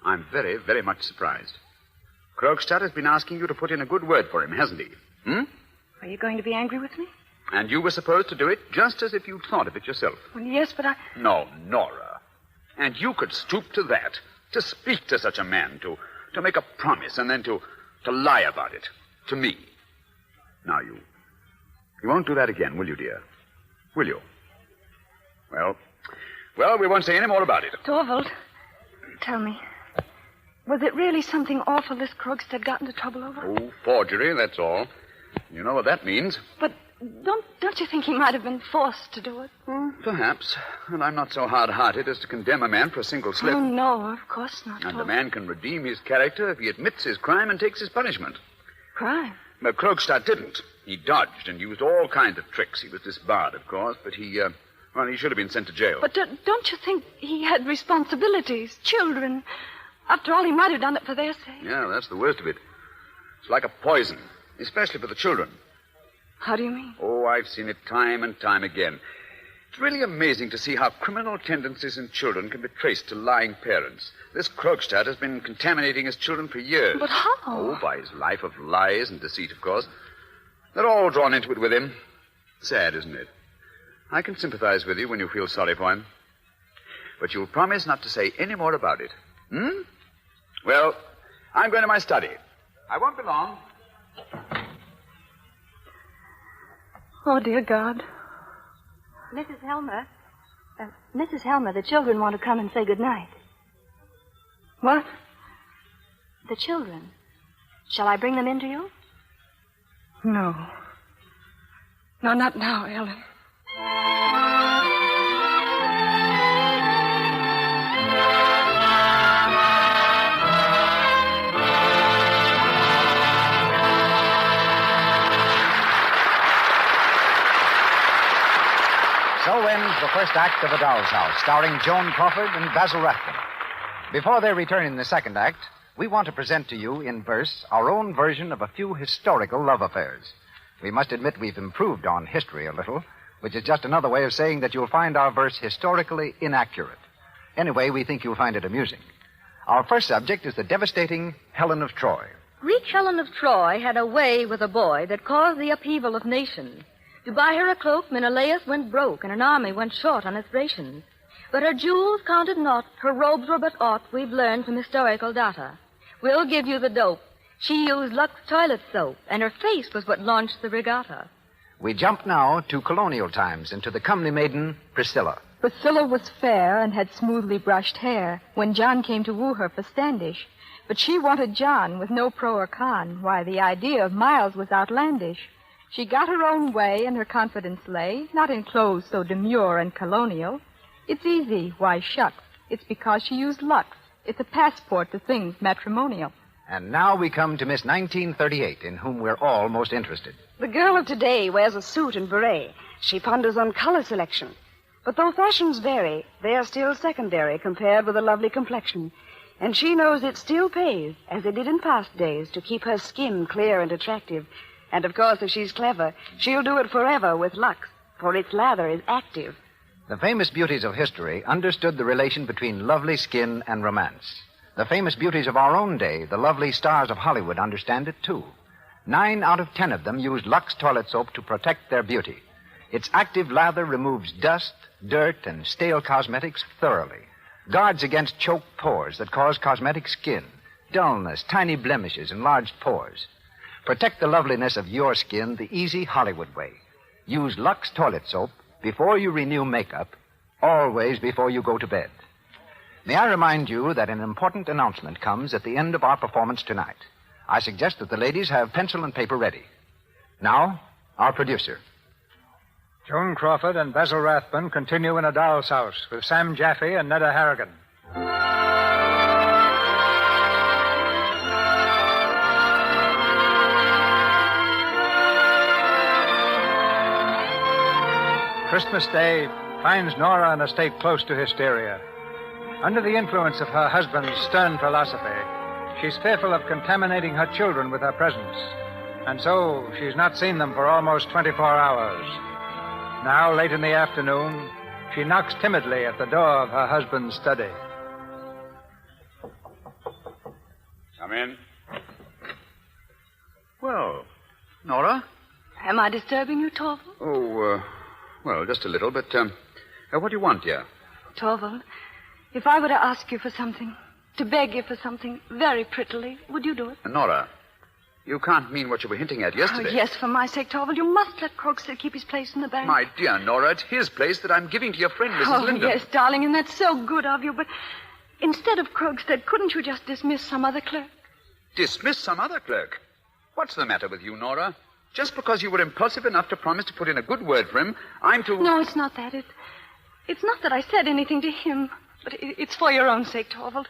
I'm very, very much surprised. Krogstad has been asking you to put in a good word for him, hasn't he? Are you going to be angry with me? And you were supposed to do it just as if you'd thought of it yourself. Well, yes, but I... No, Nora. And you could stoop to that, to speak to such a man, to make a promise, and then to lie about it. To me. Now, you won't do that again, will you, dear? Will you? Well, we won't say any more about it. Torvald, tell me, was it really something awful this Krogstad got into trouble over? Oh, forgery, that's all. You know what that means. But don't you think he might have been forced to do it? Perhaps. And I'm not so hard-hearted as to condemn a man for a single slip. Oh, no, of course not. And a man can redeem his character if he admits his crime and takes his punishment. Crime? But Krogstad didn't. He dodged and used all kinds of tricks. He was disbarred, of course, but he should have been sent to jail. But don't you think he had responsibilities, children? After all, he might have done it for their sake. Yeah, that's the worst of it. It's like a poison, especially for the children. How do you mean? Oh, I've seen it time and time again. It's really amazing to see how criminal tendencies in children can be traced to lying parents. This Krogstad has been contaminating his children for years. But how? Oh, by his life of lies and deceit, of course. They're all drawn into it with him. Sad, isn't it? I can sympathize with you when you feel sorry for him. But you'll promise not to say any more about it. Hmm? Well, I'm going to my study. I won't be long. Oh, dear God. Mrs. Helmer, the children want to come and say good night. What? The children. Shall I bring them in to you? No. No, not now, Ellen. So ends the first act of A Doll's House, starring Joan Crawford and Basil Rathbone. Before they return in the second act, we want to present to you in verse our own version of a few historical love affairs. We must admit we've improved on history a little, which is just another way of saying that you'll find our verse historically inaccurate. Anyway, we think you'll find it amusing. Our first subject is the devastating Helen of Troy. Greek Helen of Troy had a way with a boy that caused the upheaval of nations. To buy her a cloak, Menelaus went broke, and an army went short on its rations. But her jewels counted not, her robes were but aught we've learned from historical data. We'll give you the dope. She used Lux toilet soap, and her face was what launched the regatta. We jump now to colonial times and to the comely maiden, Priscilla. Priscilla was fair and had smoothly brushed hair when John came to woo her for Standish. But she wanted John with no pro or con, why the idea of Miles was outlandish. She got her own way, and her confidence lay not in clothes so demure and colonial. It's easy, why shucks. It's because she used Lux. It's a passport to things matrimonial. And now we come to Miss 1938, in whom we're all most interested. The girl of today wears a suit and beret. She ponders on color selection. But though fashions vary, they are still secondary compared with a lovely complexion. And she knows it still pays, as it did in past days, to keep her skin clear and attractive. And, of course, if she's clever, she'll do it forever with Lux, for its lather is active. The famous beauties of history understood the relation between lovely skin and romance. The famous beauties of our own day, the lovely stars of Hollywood, understand it, too. 9 out of 10 of them used Lux toilet soap to protect their beauty. Its active lather removes dust, dirt, and stale cosmetics thoroughly. Guards against choked pores that cause cosmetic skin, dullness, tiny blemishes, enlarged pores. Protect the loveliness of your skin the easy Hollywood way. Use Lux toilet soap before you renew makeup, always before you go to bed. May I remind you that an important announcement comes at the end of our performance tonight. I suggest that the ladies have pencil and paper ready. Now, our producer. Joan Crawford and Basil Rathbone continue in A Doll's House with Sam Jaffe and Netta Harrigan. Christmas Day finds Nora in a state close to hysteria. Under the influence of her husband's stern philosophy, she's fearful of contaminating her children with her presence. And so she's not seen them for almost 24 hours. Now, late in the afternoon, she knocks timidly at the door of her husband's study. Come in. Well, Nora? Am I disturbing you, Torvald? Oh, well, just a little, but, what do you want, dear? Torvald, if I were to ask you for something, to beg you for something very prettily, would you do it? Nora, you can't mean what you were hinting at yesterday. Oh, yes, for my sake, Torvald. You must let Krogstad keep his place in the bank. My dear Nora, it's his place that I'm giving to your friend, Mrs. Linden. Oh, yes, darling, and that's so good of you, but instead of Krogstad, couldn't you just dismiss some other clerk? Dismiss some other clerk? What's the matter with you, Nora? Just because you were impulsive enough to promise to put in a good word for him, I'm to... No, it's not that. It's not that I said anything to him, but it's for your own sake, Torvald.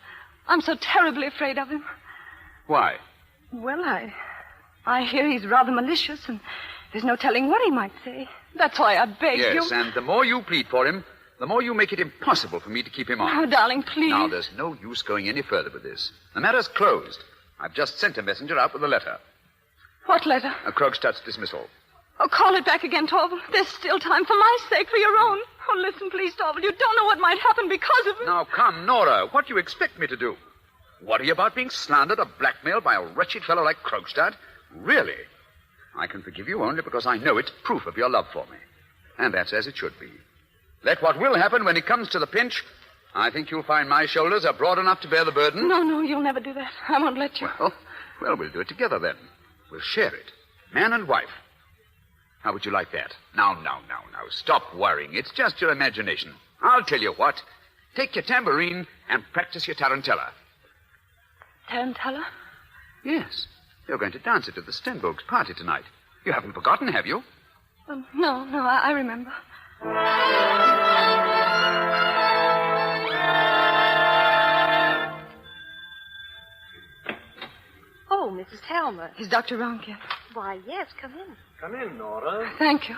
I'm so terribly afraid of him. Why? Well, I hear he's rather malicious, and there's no telling what he might say. That's why I beg you. Yes, and the more you plead for him, the more you make it impossible for me to keep him on. Oh, darling, please. Now, there's no use going any further with this. The matter's closed. I've just sent a messenger out with a letter. What letter? Krogstad's dismissal. Oh, call it back again, Torvald. There's still time for my sake, for your own. Oh, listen, please, Torvald. You don't know what might happen because of it. Now, come, Nora. What do you expect me to do? Worry about being slandered or blackmailed by a wretched fellow like Krogstad? Really? I can forgive you only because I know it's proof of your love for me. And that's as it should be. Let what will happen when it comes to the pinch, I think you'll find my shoulders are broad enough to bear the burden. No, you'll never do that. I won't let you. Well, we'll do it together then. We'll share it. Man and wife. How would you like that? Now. Stop worrying. It's just your imagination. I'll tell you what. Take your tambourine and practice your tarantella. Tarantella? Yes. You're going to dance it at the Stenbogs' party tonight. You haven't forgotten, have you? No, I remember. Oh, Mrs. Helmer. Is Dr. Rankin? Why, yes, come in. Come in, Nora. Thank you.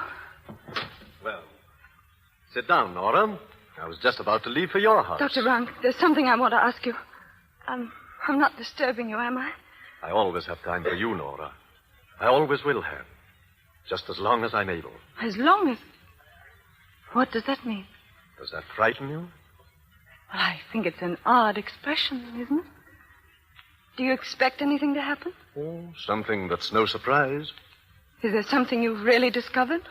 Well, sit down, Nora. I was just about to leave for your house. Dr. Rank, there's something I want to ask you. I'm not disturbing you, am I? I always have time for you, Nora. I always will have. Just as long as I'm able. As long as... What does that mean? Does that frighten you? Well, I think it's an odd expression, isn't it? Do you expect anything to happen? Oh, something that's no surprise. Is there something you've really discovered?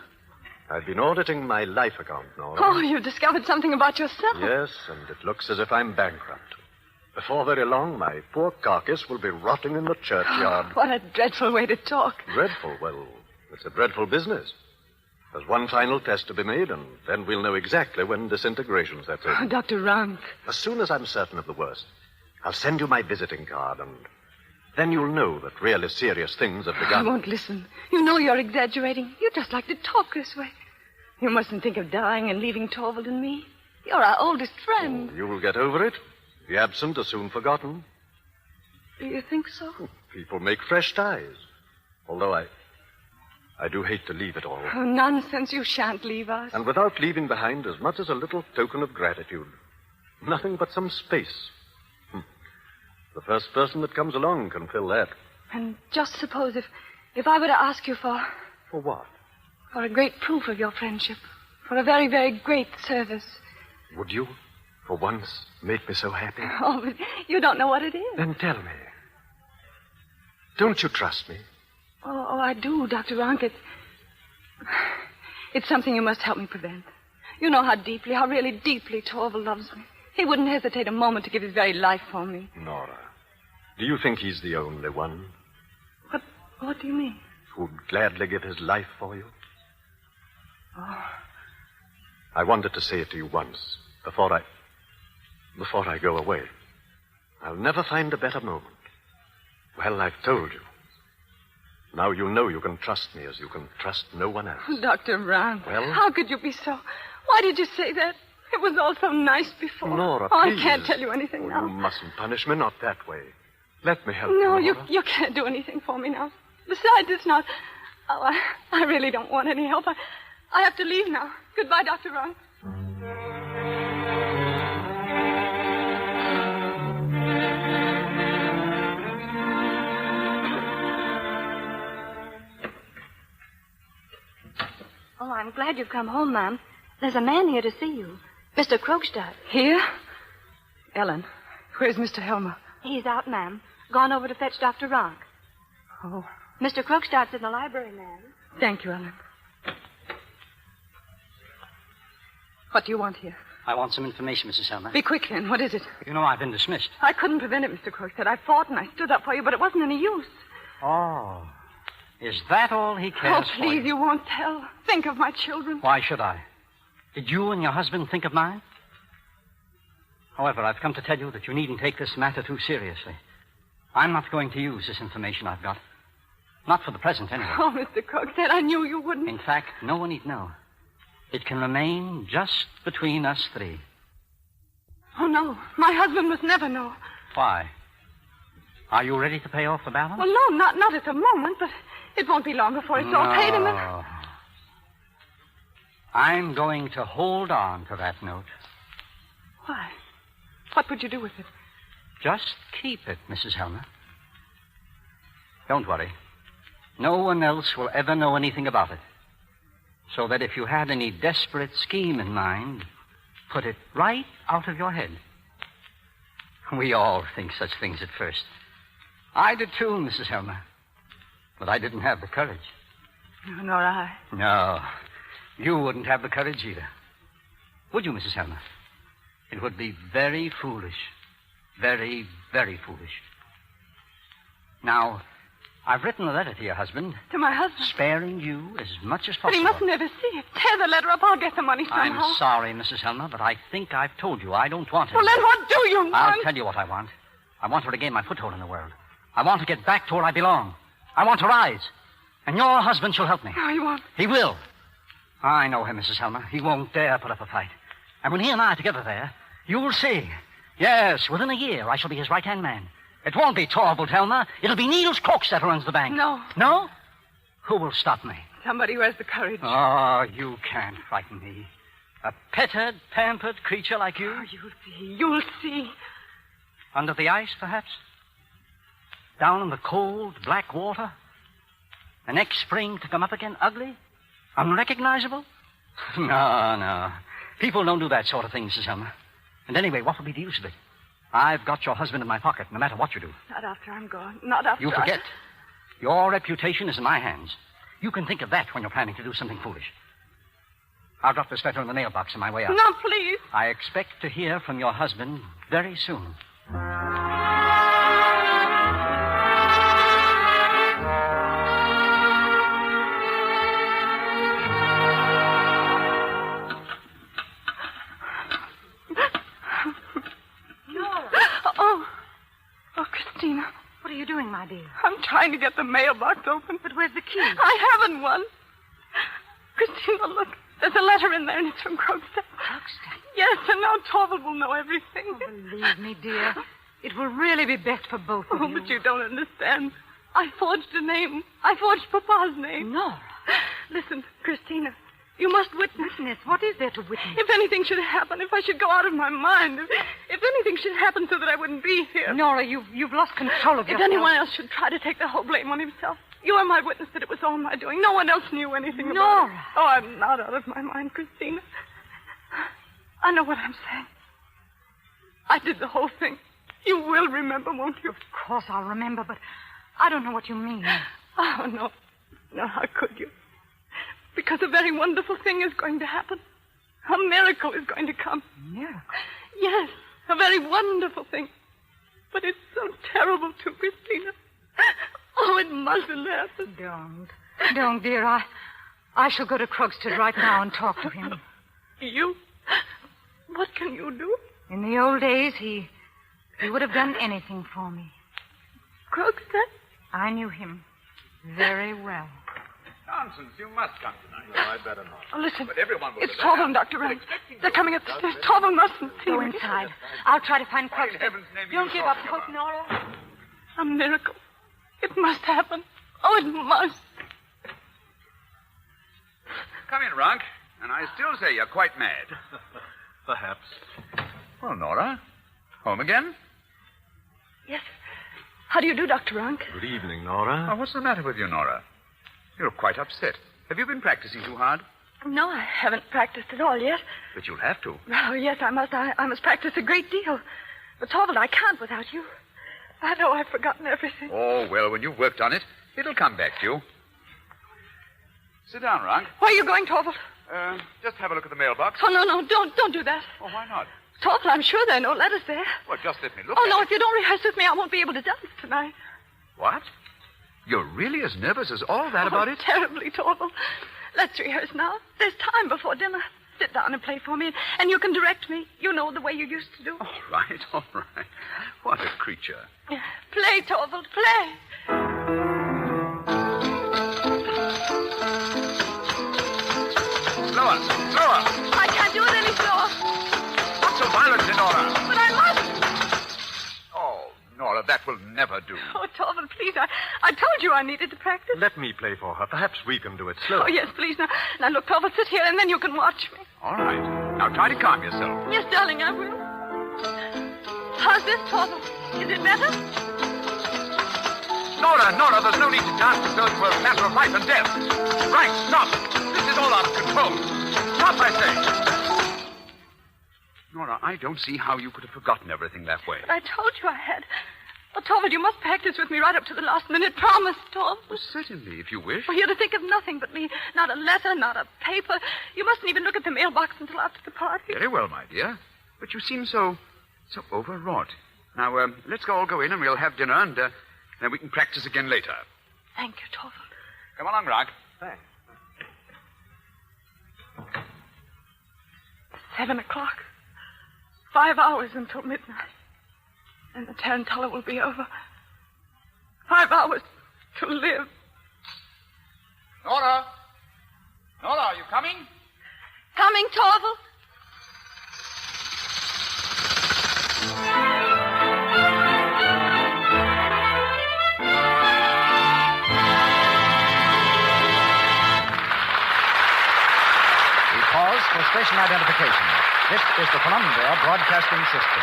I've been auditing my life account, Nora. Oh, you've discovered something about yourself. Yes, and it looks as if I'm bankrupt. Before very long, my poor carcass will be rotting in the churchyard. Oh, what a dreadful way to talk. Dreadful? Well, it's a dreadful business. There's one final test to be made, and then we'll know exactly when disintegration sets in. Oh, Dr. Rank. As soon as I'm certain of the worst, I'll send you my visiting card, and then you'll know that really serious things have begun. I won't listen. You know you're exaggerating. You just like to talk this way. You mustn't think of dying and leaving Torvald and me. You're our oldest friend. Oh, you'll get over it. The absent are soon forgotten. Do you think so? People make fresh ties. Although I do hate to leave it all. Oh, nonsense. You shan't leave us. And without leaving behind as much as a little token of gratitude. Nothing but some space. The first person that comes along can fill that. And just suppose if I were to ask you for... For what? For a great proof of your friendship. For a very, very great service. Would you, for once, make me so happy? Oh, but you don't know what it is. Then tell me. Don't you trust me? Oh, I do, Dr. Rank. It's something you must help me prevent. You know how really deeply Torvald loves me. He wouldn't hesitate a moment to give his very life for me. Nora, do you think he's the only one? What do you mean? Who'd gladly give his life for you? Oh. I wanted to say it to you once, before I go away. I'll never find a better moment. Well, I've told you. Now you know you can trust me as you can trust no one else. Dr. Rank. Well? How could you be so... Why did you say that? It was all so nice before. Nora, please. I please. can't tell you anything now. You mustn't punish me, not that way. Let me help you, Nora. you can't do anything for me now. Besides, it's not... Oh, I really don't want any help. I have to leave now. Goodbye, Dr. Rank. Oh, I'm glad you've come home, ma'am. There's a man here to see you. Mr. Krogstad. Here? Ellen, where's Mr. Helmer? He's out, ma'am. Gone over to fetch Dr. Rank. Oh. Mr. Krogstad's in the library, ma'am. Thank you, Ellen. What do you want here? I want some information, Mrs. Helmer. Be quick, then. What is it? You know I've been dismissed. I couldn't prevent it, Mr. Krogstad. I fought and I stood up for you, but it wasn't any use. Oh. Is that all he cares for? Oh, please, you won't tell. Think of my children. Why should I? Did you and your husband think of mine? However, I've come to tell you that you needn't take this matter too seriously. I'm not going to use this information I've got. Not for the present, anyway. Oh, Mr. Krogstad, I knew you wouldn't. In fact, no one need know. It can remain just between us three. Oh, no. My husband must never know. Why? Are you ready to pay off the balance? Well, no, not at the moment, but it won't be long before it's all paid. No. I'm going to hold on to that note. Why? What would you do with it? Just keep it, Mrs. Helmer. Don't worry. No one else will ever know anything about it. So that if you had any desperate scheme in mind, put it right out of your head. We all think such things at first. I did too, Mrs. Helmer. But I didn't have the courage. Nor I. No. You wouldn't have the courage either. Would you, Mrs. Helmer? It would be very foolish. Very, very foolish. Now, I've written a letter to your husband. To my husband? Sparing you as much as But he possible. mustn't ever see it. Tear the letter up. I'll get the money somehow. I'm sorry, Mrs. Helmer, but I think I've told you I don't want it. Well, then what do you want? I'll tell you what I want. I want to regain my foothold in the world. I want to get back to where I belong. I want to rise. And your husband shall help me. No, he won't. He will. I know him, Mrs. Helmer. He won't dare put up a fight. And when he and I are together there, you'll see. Yes, within a year, I shall be his right-hand man. It won't be Torvald Helmer. It'll be Niels Cox that runs the bank. No. No? Who will stop me? Somebody who has the courage. Oh, you can't frighten me. A petted, pampered creature like you? Oh, you'll see. You'll see. Under the ice, perhaps? Down in the cold, black water? The next spring to come up again ugly? Unrecognizable? No. People don't do that sort of thing, Mrs. Helmer. And anyway, what will be the use of it? I've got your husband in my pocket, no matter what you do. Not after I'm gone. Not after You forget. Your reputation is in my hands. You can think of that when you're planning to do something foolish. I'll drop this letter in the mailbox on my way out. No, please. I expect to hear from your husband very soon. Oh, Christina. What are you doing, my dear? I'm trying to get the mailbox open. But where's the key? I haven't one. Christina, look. There's a letter in there, and it's from Krogstad. Krogstad? Yes, and now Torvald will know everything. Oh, believe me, dear. It will really be best for both of you. But you don't understand. I forged a name. I forged Papa's name. Nora. Listen, Christina. You must witness. What is there to witness? If anything should happen, if I should go out of my mind, if anything should happen so that I wouldn't be here. Nora, you've lost control of yourself. If anyone else should try to take the whole blame on himself, you are my witness that it was all my doing. No one else knew anything about it. Oh, I'm not out of my mind, Christina. I know what I'm saying. I did the whole thing. You will remember, won't you? Of course I'll remember, but I don't know what you mean. Oh, no. No, how could you? Because a very wonderful thing is going to happen. A miracle is going to come. Miracle? Yes, a very wonderful thing. But it's so terrible, too, Christina. Oh, it mustn't happen. Don't, dear. I shall go to Krogstad right now and talk to him. You? What can you do? In the old days, he would have done anything for me. Krogstad? I knew him very well. Nonsense. You must come tonight. No, I'd better not. Oh, listen. But everyone will It's Torvald and Dr. Rank. They're coming up the stairs. Torvald mustn't see Go me. inside. I'll try to find What in Krogstad. heaven's name are Don't you give up talking hope, about? Nora. A miracle. It must happen. Oh, it must. Come in, Rank. And I still say you're quite mad. Perhaps. Well, Nora, home again? Yes. How do you do, Dr. Rank? Good evening, Nora. Oh, what's the matter with you, Nora? You look quite upset. Have you been practicing too hard? No, I haven't practiced at all yet. But you'll have to. Oh, yes, I must. I must practice a great deal. But, Torvald, I can't without you. I know I've forgotten everything. Oh, well, when you've worked on it, it'll come back to you. Sit down, Rank. Where are you going, Torvald? Just have a look at the mailbox. Oh, no, don't do that. Oh, why not? Torvald, I'm sure there are no letters there. Well, just let me look Oh, at no, it. if you don't rehearse with me, I won't be able to dance tonight. What? You're really as nervous as all that about it? Terribly, Torvald. Let's rehearse now. There's time before dinner. Sit down and play for me, and you can direct me. You know the way you used to do. All right. What a creature. Play, Torvald, play. Slower. I can't do it any slower. Not so violently, Nora. But I must. Oh, Nora, that will never do. Oh, Torvald, please. I told you I needed to practice. Let me play for her. Perhaps we can do it slowly. Oh, yes, please. Now, look, Torvald, sit here, and then you can watch me. All right. Now try to calm yourself. Yes, darling, I will. How's this, Torvald? Is it better? Nora, there's no need to dance as though it were a matter of life and death. Right, stop. This is all out of control. Stop, I say. Nora, I don't see how you could have forgotten everything that way. But I told you I had. Oh, Torvald, you must practice with me right up to the last minute. Promise, Torvald. Well, certainly, if you wish. Well, you're to think of nothing but me. Not a letter, not a paper. You mustn't even look at the mailbox until after the party. Very well, my dear. But you seem so overwrought. Now, let's all go in and we'll have dinner and then we can practice again later. Thank you, Torvald. Come along, Rock. Thanks. 7 o'clock. 5 hours until midnight. And the tarantella will be over. 5 hours to live. Nora! Nora, are you coming? Coming, Torvald? We pause for station identification. This is the Columbia Broadcasting System.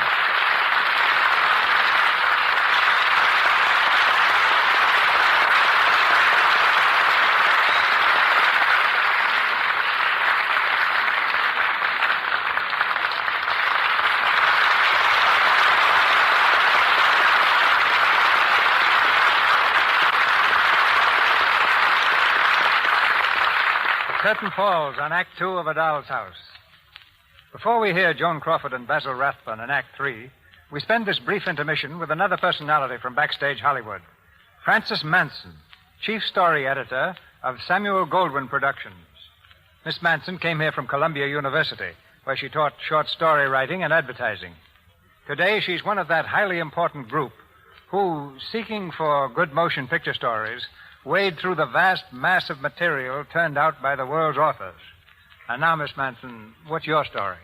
Curtain falls on Act 2 of A Doll's House. Before we hear Joan Crawford and Basil Rathbun in Act 3, we spend this brief intermission with another personality from backstage Hollywood, Frances Manson, chief story editor of Samuel Goldwyn Productions. Miss Manson came here from Columbia University, where she taught short story writing and advertising. Today, she's one of that highly important group who, seeking for good motion picture stories, wade through the vast mass of material turned out by the world's authors. And now, Miss Manson, what's your story?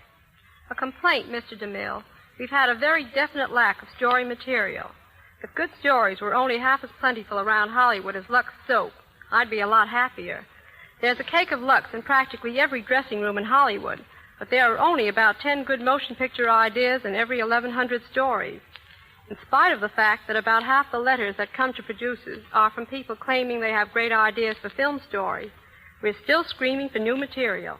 A complaint, Mr. DeMille. We've had a very definite lack of story material. If good stories were only half as plentiful around Hollywood as Lux soap, I'd be a lot happier. There's a cake of Lux in practically every dressing room in Hollywood, but there are only about 10 good motion picture ideas in every 1,100 stories. In spite of the fact that about half the letters that come to producers are from people claiming they have great ideas for film stories, we're still screaming for new material.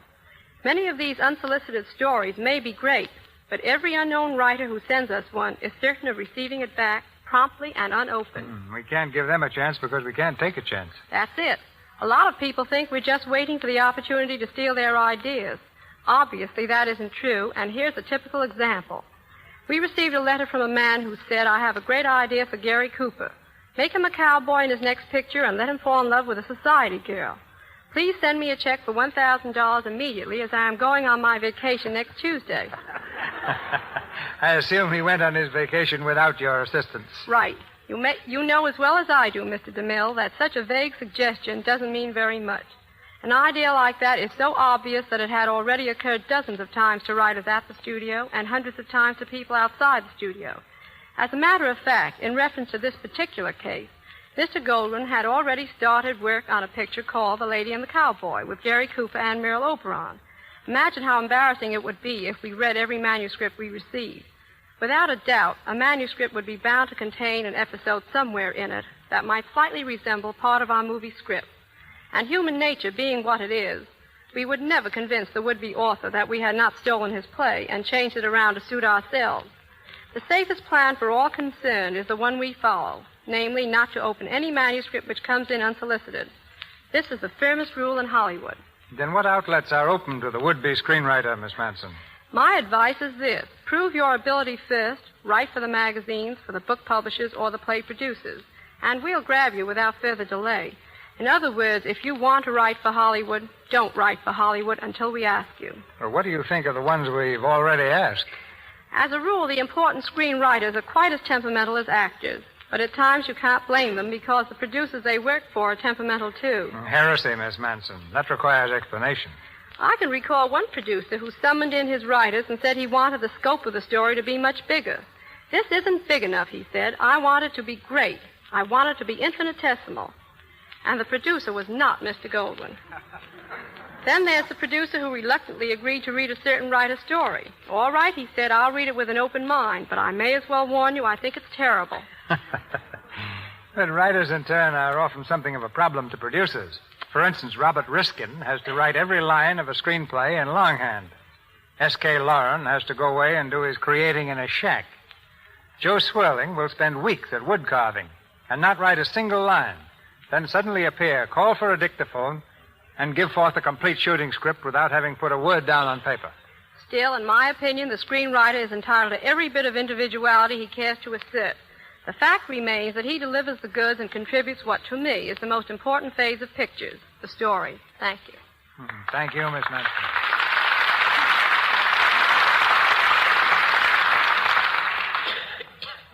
Many of these unsolicited stories may be great, but every unknown writer who sends us one is certain of receiving it back promptly and unopened. We can't give them a chance because we can't take a chance. That's it. A lot of people think we're just waiting for the opportunity to steal their ideas. Obviously, that isn't true, and here's a typical example. We received a letter from a man who said, I have a great idea for Gary Cooper. Make him a cowboy in his next picture and let him fall in love with a society girl. Please send me a check for $1,000 immediately as I am going on my vacation next Tuesday. I assume he went on his vacation without your assistance. Right. You know as well as I do, Mr. DeMille, that such a vague suggestion doesn't mean very much. An idea like that is so obvious that it had already occurred dozens of times to writers at the studio and hundreds of times to people outside the studio. As a matter of fact, in reference to this particular case, Mr. Goldwyn had already started work on a picture called The Lady and the Cowboy with Gary Cooper and Meryl Oberon. Imagine how embarrassing it would be if we read every manuscript we received. Without a doubt, a manuscript would be bound to contain an episode somewhere in it that might slightly resemble part of our movie script. And human nature being what it is, we would never convince the would-be author that we had not stolen his play and changed it around to suit ourselves. The safest plan for all concerned is the one we follow, namely not to open any manuscript which comes in unsolicited. This is the firmest rule in Hollywood. Then what outlets are open to the would-be screenwriter, Miss Manson? My advice is this. Prove your ability first, write for the magazines, for the book publishers, or the play producers, and we'll grab you without further delay. In other words, if you want to write for Hollywood, don't write for Hollywood until we ask you. Well, what do you think of the ones we've already asked? As a rule, the important screenwriters are quite as temperamental as actors. But at times you can't blame them because the producers they work for are temperamental too. Heresy, Miss Manson. That requires explanation. I can recall one producer who summoned in his writers and said he wanted the scope of the story to be much bigger. This isn't big enough, he said. I want it to be great. I want it to be infinitesimal. And the producer was not Mr. Goldwyn. Then there's the producer who reluctantly agreed to read a certain writer's story. All right, he said, I'll read it with an open mind, but I may as well warn you, I think it's terrible. But writers, in turn, are often something of a problem to producers. For instance, Robert Riskin has to write every line of a screenplay in longhand. S.K. Lauren has to go away and do his creating in a shack. Joe Swirling will spend weeks at wood carving and not write a single line, then suddenly appear, call for a dictaphone, and give forth a complete shooting script without having put a word down on paper. Still, in my opinion, the screenwriter is entitled to every bit of individuality he cares to assert. The fact remains that he delivers the goods and contributes what, to me, is the most important phase of pictures, the story. Thank you. Thank you, Miss Manson.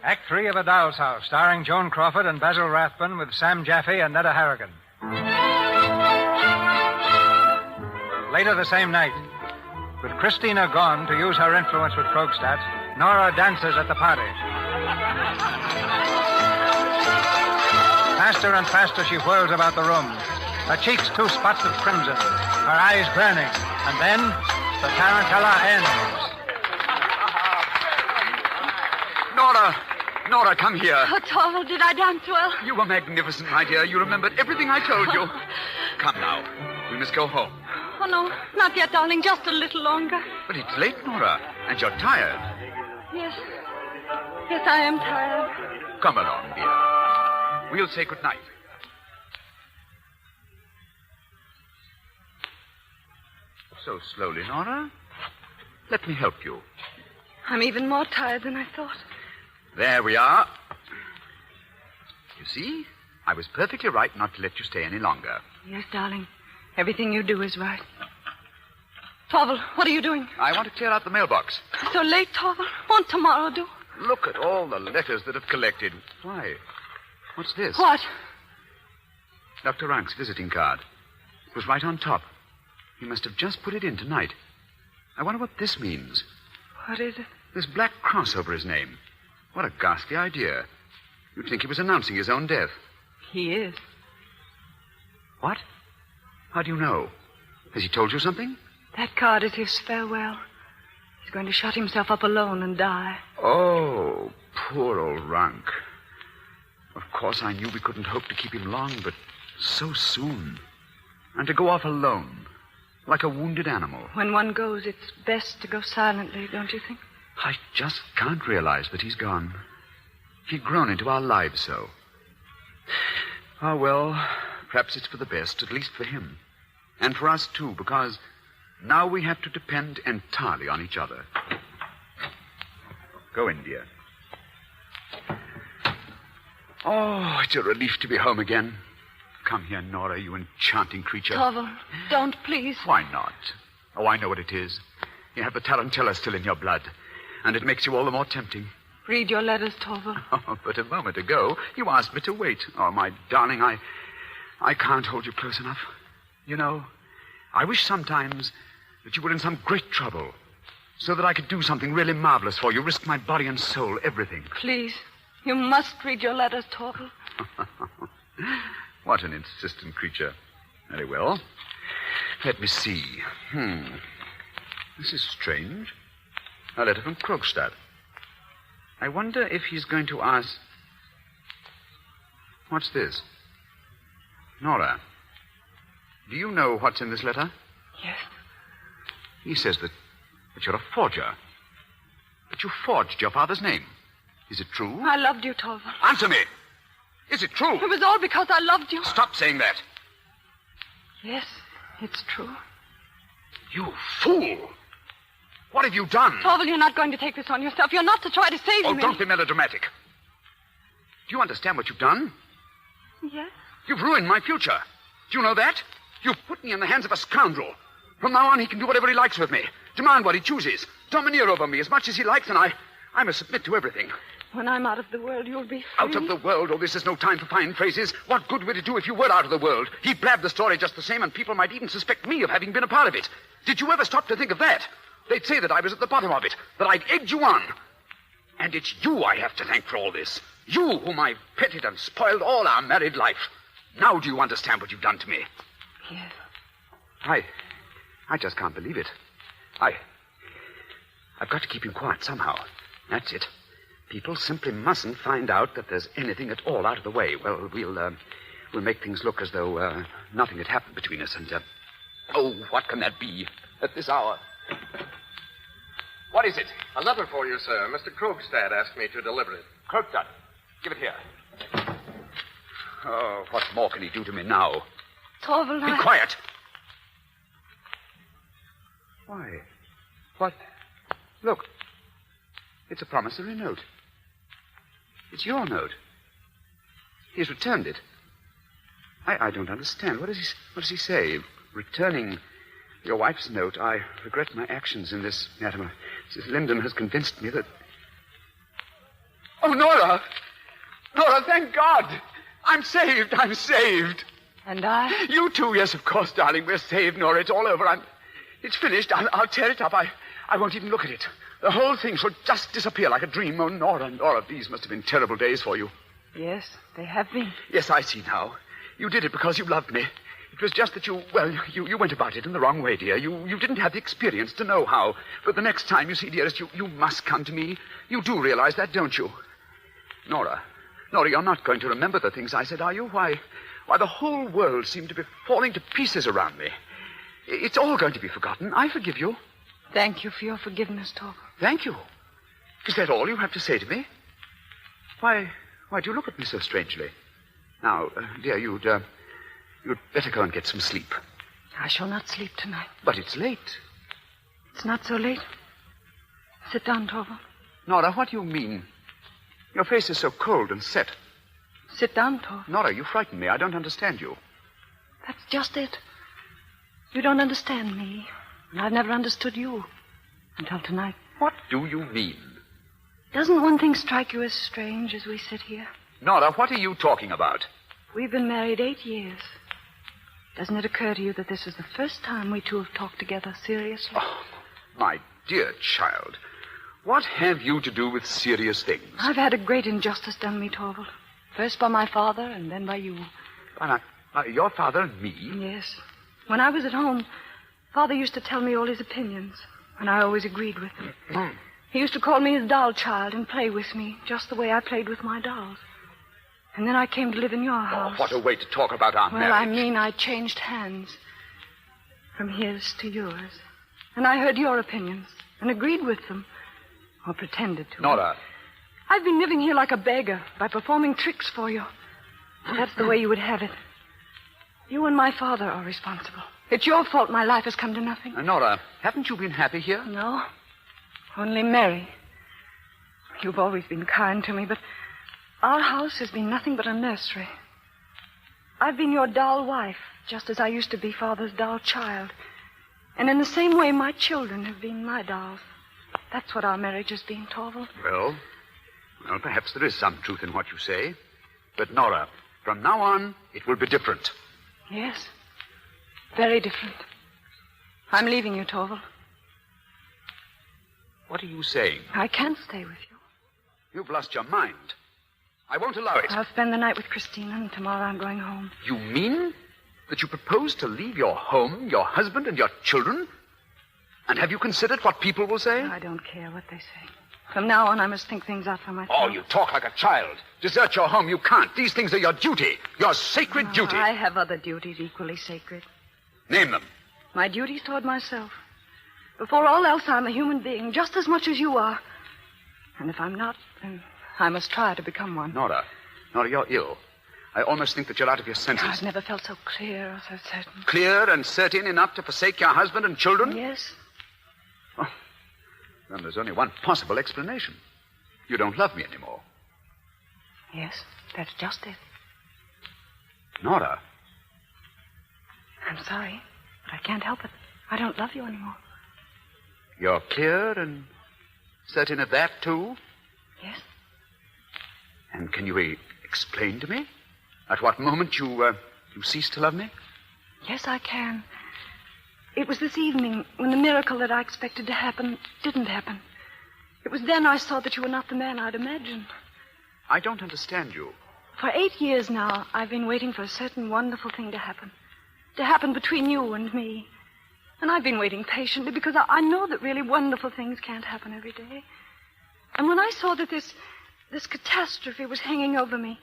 Act 3 of A Doll's House, starring Joan Crawford and Basil Rathbone with Sam Jaffe and Netta Harrigan. Later the same night, with Christina gone to use her influence with Krogstad, Nora dances at the party. Faster and faster she whirls about the room, her cheeks 2 spots of crimson, her eyes burning, and then the tarantella ends. Nora, come here. Oh, Torval, did I dance well? You were magnificent, my dear. You remembered everything I told you. Come now. We must go home. Oh, no, not yet, darling. Just a little longer. But it's late, Nora, and you're tired. Yes, I am tired. Come along, dear. We'll say good night. So slowly, Nora. Let me help you. I'm even more tired than I thought. There we are. You see, I was perfectly right not to let you stay any longer. Yes, darling. Everything you do is right. Torval, what are you doing? I want to clear out the mailbox. So late, Torval. Won't tomorrow do? Look at all the letters that have collected. Why? What's this? What? Dr. Rank's visiting card. It was right on top. He must have just put it in tonight. I wonder what this means. What is it? This black cross over his name. What a ghastly idea. You'd think he was announcing his own death. He is. What? How do you know? Has he told you something? That card is his farewell. He's going to shut himself up alone and die. Oh, poor old Rank. Of course, I knew we couldn't hope to keep him long, but so soon. And to go off alone, like a wounded animal. When one goes, it's best to go silently, don't you think? I just can't realize that he's gone. He'd grown into our lives so. Ah, well, perhaps it's for the best, at least for him. And for us, too, because now we have to depend entirely on each other. Go in, dear. Oh, it's a relief to be home again. Come here, Nora, you enchanting creature. Torval, don't, please. Why not? Oh, I know what it is. You have the tarantella still in your blood, and it makes you all the more tempting. Read your letters, Torval. Oh, but a moment ago, you asked me to wait. Oh, my darling, I can't hold you close enough. You know, I wish sometimes that you were in some great trouble, so that I could do something really marvelous for you, risk my body and soul, everything. Please, you must read your letters, Torval. What an insistent creature. Very well. Let me see. This is strange. A letter from Krogstad. I wonder if he's going to ask... What's this? Nora, do you know what's in this letter? Yes. He says that you're a forger. That you forged your father's name. Is it true? I loved you, Torval. Answer me! Is it true? It was all because I loved you. Stop saying that. Yes, it's true. You fool! What have you done? Torval, you're not going to take this on yourself. You're not to try to save me. Oh, don't be melodramatic. Do you understand what you've done? Yes. You've ruined my future. Do you know that? You've put me in the hands of a scoundrel. From now on, he can do whatever he likes with me. Demand what he chooses. Domineer over me as much as he likes, and I must submit to everything. When I'm out of the world, you'll be free. Out of the world? Oh, this is no time for fine phrases. What good would it do if you were out of the world? He blabbed the story just the same, and people might even suspect me of having been a part of it. Did you ever stop to think of that? They'd say that I was at the bottom of it, that I'd egged you on. And it's you I have to thank for all this. You whom I've petted and spoiled all our married life. Now do you understand what you've done to me? Yes. I just can't believe it. I've got to keep him quiet somehow. That's it. People simply mustn't find out that there's anything at all out of the way. Well, we'll make things look as though nothing had happened between us. And oh, what can that be at this hour? What is it? A letter for you, sir. Mr. Krogstad asked me to deliver it. Krogstad, give it here. Oh, what more can he do to me now? Torvald, Be quiet. Why? What? Look. It's a promissory note. It's your note. He's returned it. I don't understand. What does he say? Returning your wife's note. I regret my actions in this matter. Mrs. Linden has convinced me that... Oh, Nora! Nora, thank God! I'm saved. And I? You too, yes, of course, darling. We're saved, Nora. It's all over. It's finished. I'll tear it up. I won't even look at it. The whole thing shall just disappear like a dream. Oh, Nora, these must have been terrible days for you. Yes, they have been. Yes, I see now. You did it because you loved me. It was just that you went about it in the wrong way, dear. You didn't have the experience to know how. But the next time, you see, dearest, you must come to me. You do realize that, don't you? Nora, you're not going to remember the things I said, are you? Why, the whole world seemed to be falling to pieces around me. It's all going to be forgotten. I forgive you. Thank you for your forgiveness, Torvald. Thank you. Is that all you have to say to me? Why do you look at me so strangely? Now, dear, you'd better go and get some sleep. I shall not sleep tonight. But it's late. It's not so late. Sit down, Torvald. Nora, what do you mean? Your face is so cold and set. Sit down, Torvald. Nora, you frighten me. I don't understand you. That's just it. You don't understand me. And I've never understood you. Until tonight. What do you mean? Doesn't one thing strike you as strange as we sit here? Nora, what are you talking about? We've been married 8 years. Doesn't it occur to you that this is the first time we two have talked together seriously? Oh, my dear child. What have you to do with serious things? I've had a great injustice done me, Torvald. First by my father, and then by you. Your father and me? Yes. When I was at home, Father used to tell me all his opinions, and I always agreed with them. He used to call me his doll child and play with me, just the way I played with my dolls. And then I came to live in your house. Oh, what a way to talk about our marriage. Well, I mean, I changed hands. From his to yours. And I heard your opinions and agreed with them. Or pretended to. Nora. I've been living here like a beggar by performing tricks for you. That's the way you would have it. You and my father are responsible. It's your fault my life has come to nothing. Nora, haven't you been happy here? No. Only merry. You've always been kind to me, but our house has been nothing but a nursery. I've been your doll wife, just as I used to be Father's doll child. And in the same way, my children have been my dolls. That's what our marriage has been, Torvald. Well, perhaps there is some truth in what you say. But, Nora, from now on, it will be different. Yes. Very different. I'm leaving you, Torvald. What are you saying? I can't stay with you. You've lost your mind. I won't allow it. I'll spend the night with Christina, and tomorrow I'm going home. You mean that you propose to leave your home, your husband, and your children? And have you considered what people will say? I don't care what they say. From now on, I must think things out for myself. Oh, you talk like a child. Desert your home, you can't. These things are your duty, your sacred duty. I have other duties equally sacred. Name them. My duties toward myself. Before all else, I'm a human being, just as much as you are. And if I'm not, then I must try to become one. Nora, you're ill. I almost think that you're out of your senses. I've never felt so clear or so certain. Clear and certain enough to forsake your husband and children? Yes. Oh, then there's only one possible explanation. You don't love me anymore. Yes, that's just it. Nora. I'm sorry, but I can't help it. I don't love you anymore. You're clear and certain of that, too? Yes. And can you explain to me at what moment you ceased to love me? Yes, I can. It was this evening when the miracle that I expected to happen didn't happen. It was then I saw that you were not the man I'd imagined. I don't understand you. For 8 years now, I've been waiting for a certain wonderful thing to happen between you and me. And I've been waiting patiently because I know that really wonderful things can't happen every day. And when I saw that this catastrophe was hanging over me,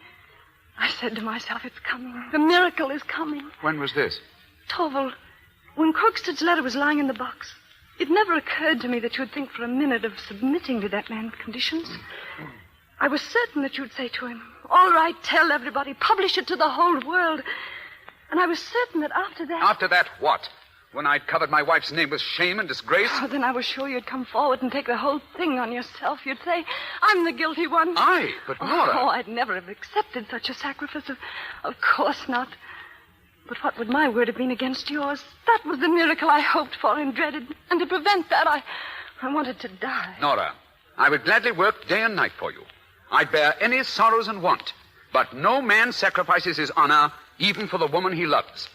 I said to myself, it's coming. The miracle is coming. When was this? Torvald, when Krogstad's letter was lying in the box, It never occurred to me that you'd think for a minute of submitting to that man's conditions. I was certain that you'd say to him, all right, tell everybody, publish it to the whole world. And I was certain that after that... After that, what? When I'd covered my wife's name with shame and disgrace? Oh, then I was sure you'd come forward and take the whole thing on yourself. You'd say, I'm the guilty one. I? But Nora... Oh, I'd never have accepted such a sacrifice. Of course not. But what would my word have been against yours? That was the miracle I hoped for and dreaded. And to prevent that, I wanted to die. Nora, I would gladly work day and night for you. I'd bear any sorrows and want. But no man sacrifices his honor even for the woman he loves.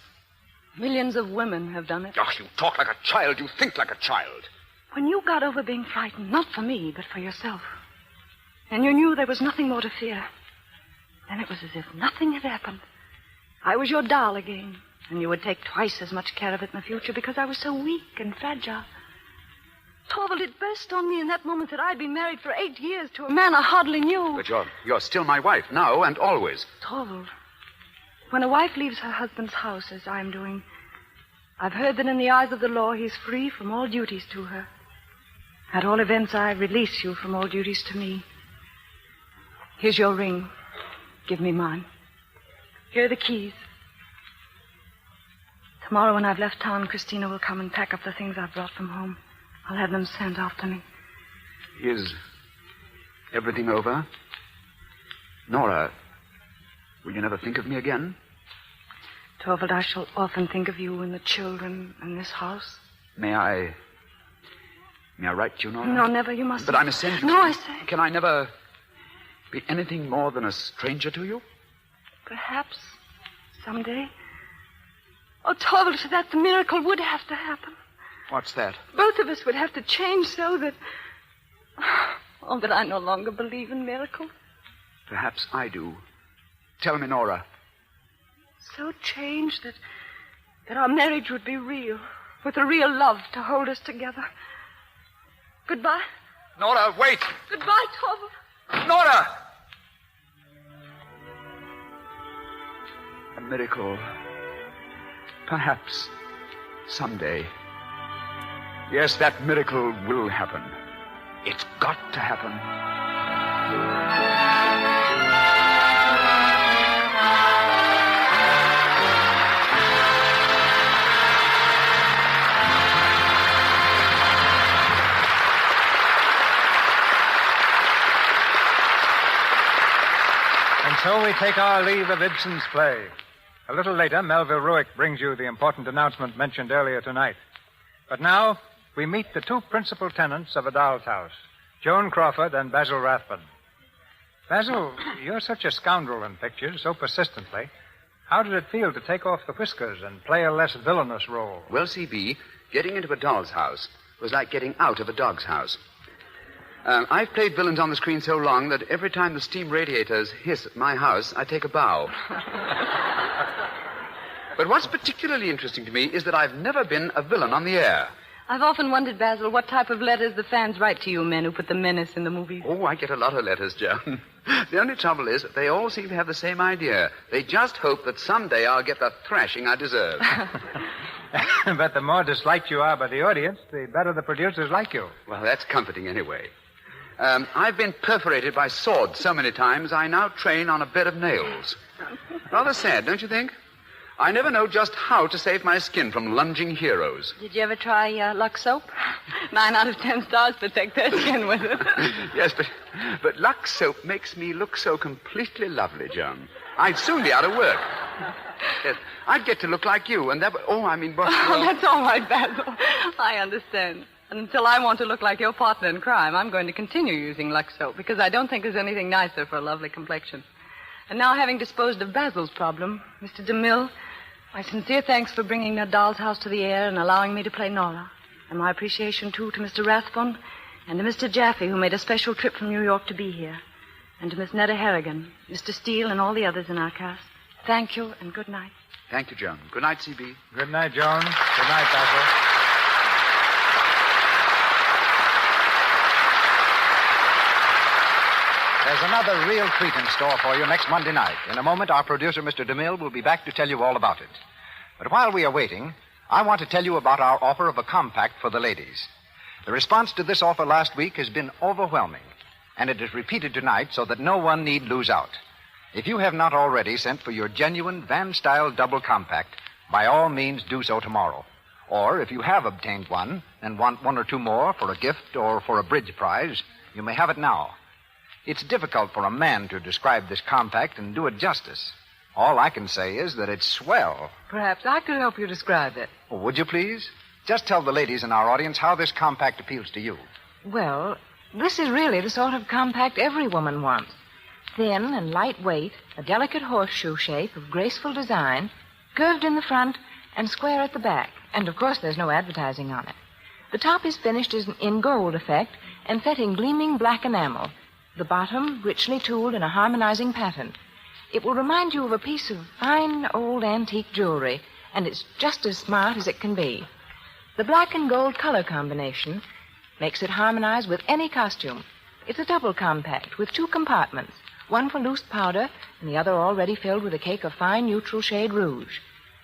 Millions of women have done it. Oh, you talk like a child. You think like a child. When you got over being frightened, not for me, but for yourself, and you knew there was nothing more to fear, then it was as if nothing had happened. I was your doll again, and you would take twice as much care of it in the future because I was so weak and fragile. Torvald, it burst on me in that moment that I'd been married for 8 years to a man I hardly knew. But you're still my wife, now and always. Torvald, when a wife leaves her husband's house, as I'm doing, I've heard that in the eyes of the law he's free from all duties to her. At all events, I release you from all duties to me. Here's your ring. Give me mine. Here are the keys. Tomorrow when I've left town, Christina will come and pack up the things I've brought from home. I'll have them sent after me. Is everything over? Nora, will you never think of me again? Torvald, I shall often think of you and the children and this house. May I write to you, Nora? No, never. You mustn't. But I must send you... No, I say. Can I never be anything more than a stranger to you? Perhaps. Someday. Oh, Torvald, to that the miracle would have to happen. What's that? Both of us would have to change so that... Oh, that I no longer believe in miracles. Perhaps I do. Tell me, Nora. So changed that our marriage would be real, with a real love to hold us together. Goodbye. Nora, wait! Goodbye, Torvald. Nora! A miracle. Perhaps someday. Yes, that miracle will happen. It's got to happen. And so we take our leave of Ibsen's play. A little later, Melville Ruick brings you the important announcement mentioned earlier tonight. But now, we meet the two principal tenants of A Doll's House, Joan Crawford and Basil Rathbun. Basil, you're such a scoundrel in pictures, so persistently. How did it feel to take off the whiskers and play a less villainous role? Well, C.B., getting into A Doll's House was like getting out of a dog's house. I've played villains on the screen so long that every time the steam radiators hiss at my house, I take a bow. But what's particularly interesting to me is that I've never been a villain on the air. I've often wondered, Basil, what type of letters the fans write to you men who put the menace in the movies. Oh, I get a lot of letters, Joan. The only trouble is that they all seem to have the same idea. They just hope that someday I'll get the thrashing I deserve. But the more disliked you are by the audience, the better the producers like you. Well, that's comforting anyway. I've been perforated by swords so many times, I now train on a bed of nails. Rather sad, don't you think? I never know just how to save my skin from lunging heroes. Did you ever try Lux soap? 9 out of 10 stars protect their skin with it. Yes, but Lux soap makes me look so completely lovely, Joan. I'd soon be out of work. Yes, I'd get to look like you, and that would... Oh, I mean... Well, oh, that's all right, Basil. I understand. And until I want to look like your partner in crime, I'm going to continue using Lux soap, because I don't think there's anything nicer for a lovely complexion. And now, having disposed of Basil's problem, Mr. DeMille, my sincere thanks for bringing A Doll's House to the air and allowing me to play Nora. And my appreciation, too, to Mr. Rathbun and to Mr. Jaffe, who made a special trip from New York to be here. And to Miss Netta Harrigan, Mr. Steele, and all the others in our cast. Thank you, and good night. Thank you, Joan. Good night, C.B. Good night, Joan. Good night, Basil. There's another real treat in store for you next Monday night. In a moment, our producer, Mr. DeMille, will be back to tell you all about it. But while we are waiting, I want to tell you about our offer of a compact for the ladies. The response to this offer last week has been overwhelming, and it is repeated tonight so that no one need lose out. If you have not already sent for your genuine Van-style double compact, by all means do so tomorrow. Or if you have obtained one and want one or two more for a gift or for a bridge prize, you may have it now. It's difficult for a man to describe this compact and do it justice. All I can say is that it's swell. Perhaps I could help you describe it. Oh, would you please? Just tell the ladies in our audience how this compact appeals to you. Well, this is really the sort of compact every woman wants. Thin and lightweight, a delicate horseshoe shape of graceful design, curved in the front and square at the back. And, of course, there's no advertising on it. The top is finished in gold effect and set in gleaming black enamel. The bottom richly tooled in a harmonizing pattern. It will remind you of a piece of fine old antique jewelry, and it's just as smart as it can be. The black and gold color combination makes it harmonize with any costume. It's a double compact with 2 compartments, one for loose powder and the other already filled with a cake of fine neutral shade rouge.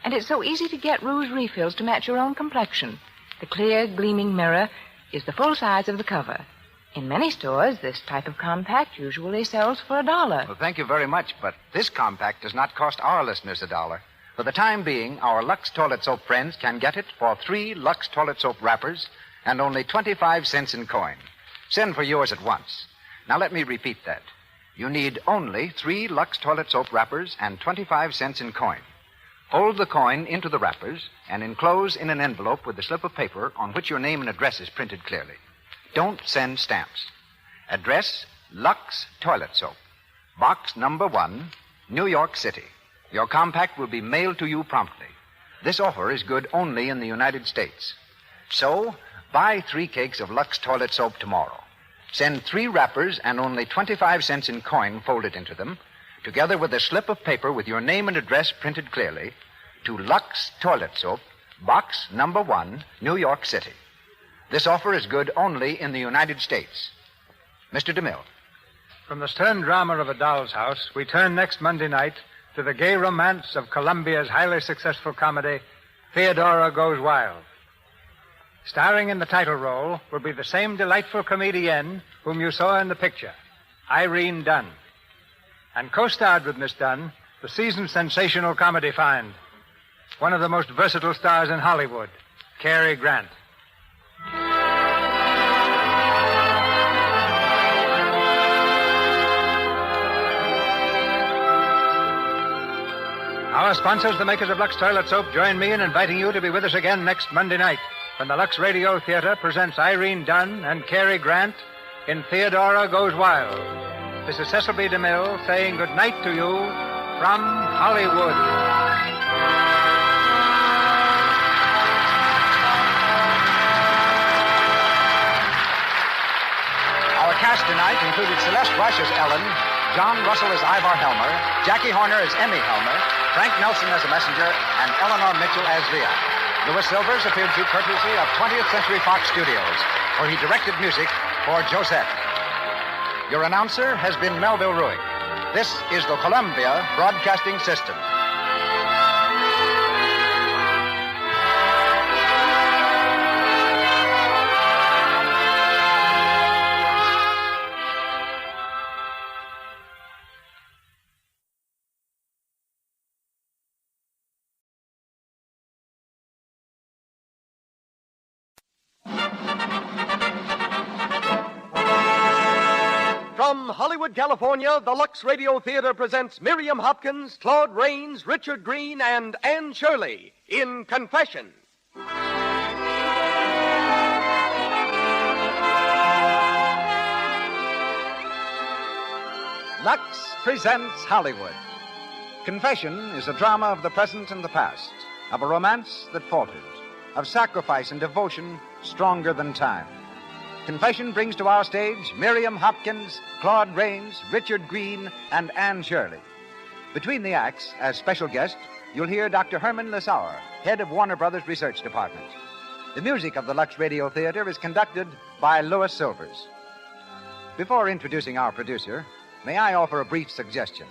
And it's so easy to get rouge refills to match your own complexion. The clear, gleaming mirror is the full size of the cover. In many stores, this type of compact usually sells for $1. Well, thank you very much, but this compact does not cost our listeners $1. For the time being, our Lux Toilet Soap friends can get it for 3 Lux Toilet Soap wrappers and only 25 cents in coin. Send for yours at once. Now, let me repeat that. You need only 3 Lux Toilet Soap wrappers and 25 cents in coin. Fold the coin into the wrappers and enclose in an envelope with a slip of paper on which your name and address is printed clearly. Don't send stamps. Address, Lux Toilet Soap, Box number 1, New York City. Your compact will be mailed to you promptly. This offer is good only in the United States. So, buy 3 cakes of Lux Toilet Soap tomorrow. Send 3 wrappers and only 25 cents in coin folded into them, together with a slip of paper with your name and address printed clearly, to Lux Toilet Soap, Box number 1, New York City. This offer is good only in the United States. Mr. DeMille. From the stern drama of A Doll's House, we turn next Monday night to the gay romance of Columbia's highly successful comedy, Theodora Goes Wild. Starring in the title role will be the same delightful comedienne whom you saw in the picture, Irene Dunn. And co-starred with Miss Dunn, the seasoned sensational comedy find, one of the most versatile stars in Hollywood, Cary Grant. Our sponsors, the makers of Lux Toilet Soap, join me in inviting you to be with us again next Monday night when the Lux Radio Theater presents Irene Dunn and Cary Grant in Theodora Goes Wild. This is Cecil B. DeMille saying good night to you from Hollywood. Our cast tonight included Celeste Rush as Ellen, John Russell as Ivar Helmer, Jackie Horner as Emmy Helmer, Frank Nelson as a messenger, and Eleanor Mitchell as Leah. Louis Silvers appeared through courtesy of 20th Century Fox Studios, where he directed music for Josette. Your announcer has been Melville Ruick. This is the Columbia Broadcasting System. From Hollywood, California, the Lux Radio Theater presents Miriam Hopkins, Claude Rains, Richard Green, and Anne Shirley in Confession. Lux presents Hollywood. Confession is a drama of the present and the past, of a romance that faltered, of sacrifice and devotion stronger than time. Confession brings to our stage Miriam Hopkins, Claude Rains, Richard Green, and Anne Shirley. Between the acts, as special guest, you'll hear Dr. Herman Lissauer, head of Warner Brothers Research Department. The music of the Lux Radio Theater is conducted by Louis Silvers. Before introducing our producer, may I offer a brief suggestion?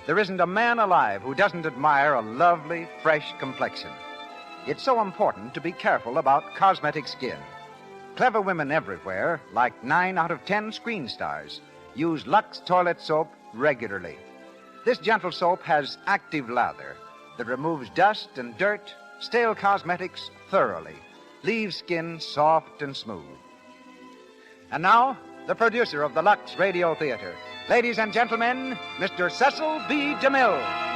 There isn't a man alive who doesn't admire a lovely, fresh complexion. It's so important to be careful about cosmetic skin. Clever women everywhere, like 9 out of 10 screen stars, use Lux toilet soap regularly. This gentle soap has active lather that removes dust and dirt, stale cosmetics thoroughly, leaves skin soft and smooth. And now, the producer of the Lux Radio Theater. Ladies and gentlemen, Mr. Cecil B. DeMille.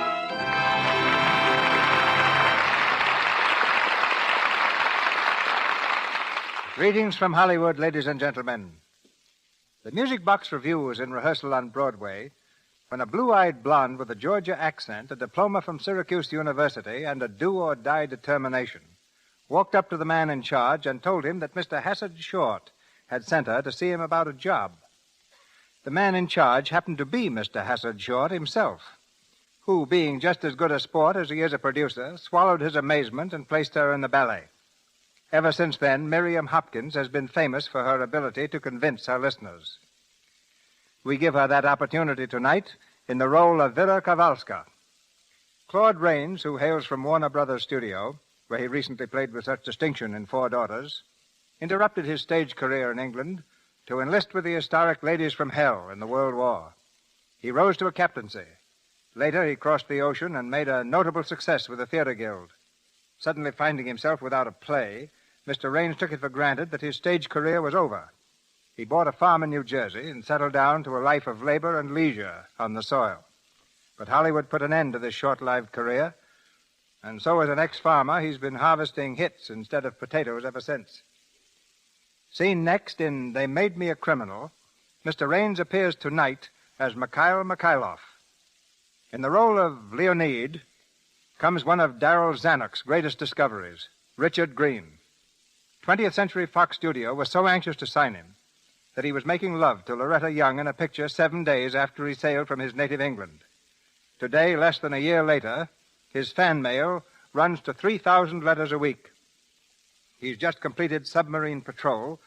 Greetings from Hollywood, ladies and gentlemen. The Music Box Review was in rehearsal on Broadway when a blue-eyed blonde with a Georgia accent, a diploma from Syracuse University, and a do-or-die determination walked up to the man in charge and told him that Mr. Hassard Short had sent her to see him about a job. The man in charge happened to be Mr. Hassard Short himself, who, being just as good a sport as he is a producer, swallowed his amazement and placed her in the ballet. Ever since then, Miriam Hopkins has been famous for her ability to convince her listeners. We give her that opportunity tonight in the role of Vera Kowalska. Claude Rains, who hails from Warner Brothers Studio, where he recently played with such distinction in Four Daughters, interrupted his stage career in England to enlist with the historic Ladies from Hell in the World War. He rose to a captaincy. Later, he crossed the ocean and made a notable success with the Theater Guild. Suddenly finding himself without a play, Mr. Rains took it for granted that his stage career was over. He bought a farm in New Jersey and settled down to a life of labor and leisure on the soil. But Hollywood put an end to this short-lived career, and so as an ex-farmer, he's been harvesting hits instead of potatoes ever since. Seen next in They Made Me a Criminal, Mr. Rains appears tonight as Mikhail Mikhailoff. In the role of Leonid comes one of Darryl Zanuck's greatest discoveries, Richard Greene. 20th Century Fox Studio was so anxious to sign him that he was making love to Loretta Young in a picture 7 days after he sailed from his native England. Today, less than a year later, his fan mail runs to 3,000 letters a week. He's just completed Submarine Patrol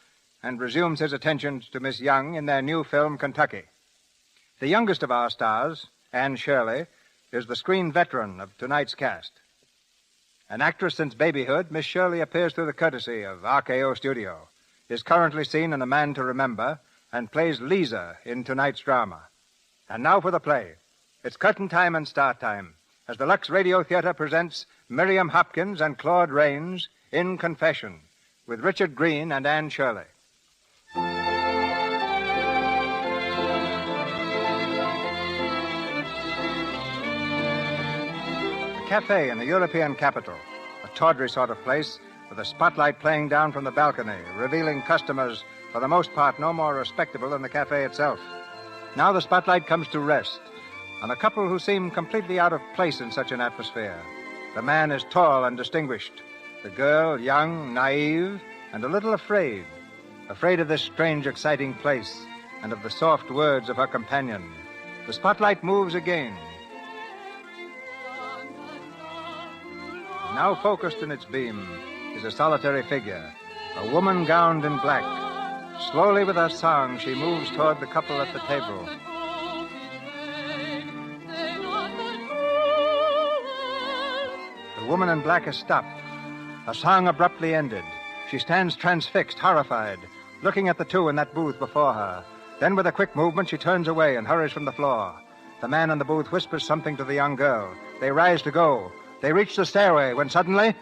and resumes his attentions to Miss Young in their new film, Kentucky. The youngest of our stars, Anne Shirley, is the screen veteran of tonight's cast. An actress since babyhood, Miss Shirley appears through the courtesy of RKO Studio, is currently seen in A Man to Remember, and plays Lisa in tonight's drama. And now for the play. It's curtain time and start time as the Lux Radio Theater presents Miriam Hopkins and Claude Rains in Confession with Richard Greene and Anne Shirley. Cafe in a European capital, a tawdry sort of place with a spotlight playing down from the balcony, revealing customers, for the most part, no more respectable than the cafe itself. Now the spotlight comes to rest on a couple who seem completely out of place in such an atmosphere. The man is tall and distinguished. The girl, young, naive, and a little afraid of this strange, exciting place and of the soft words of her companion. The spotlight moves again. Now focused in its beam is a solitary figure, a woman gowned in black. Slowly with her song, she moves toward the couple at the table. The woman in black has stopped. Her song abruptly ended. She stands transfixed, horrified, looking at the two in that booth before her. Then with a quick movement, she turns away and hurries from the floor. The man in the booth whispers something to the young girl. They rise to go. They reach the stairway when suddenly...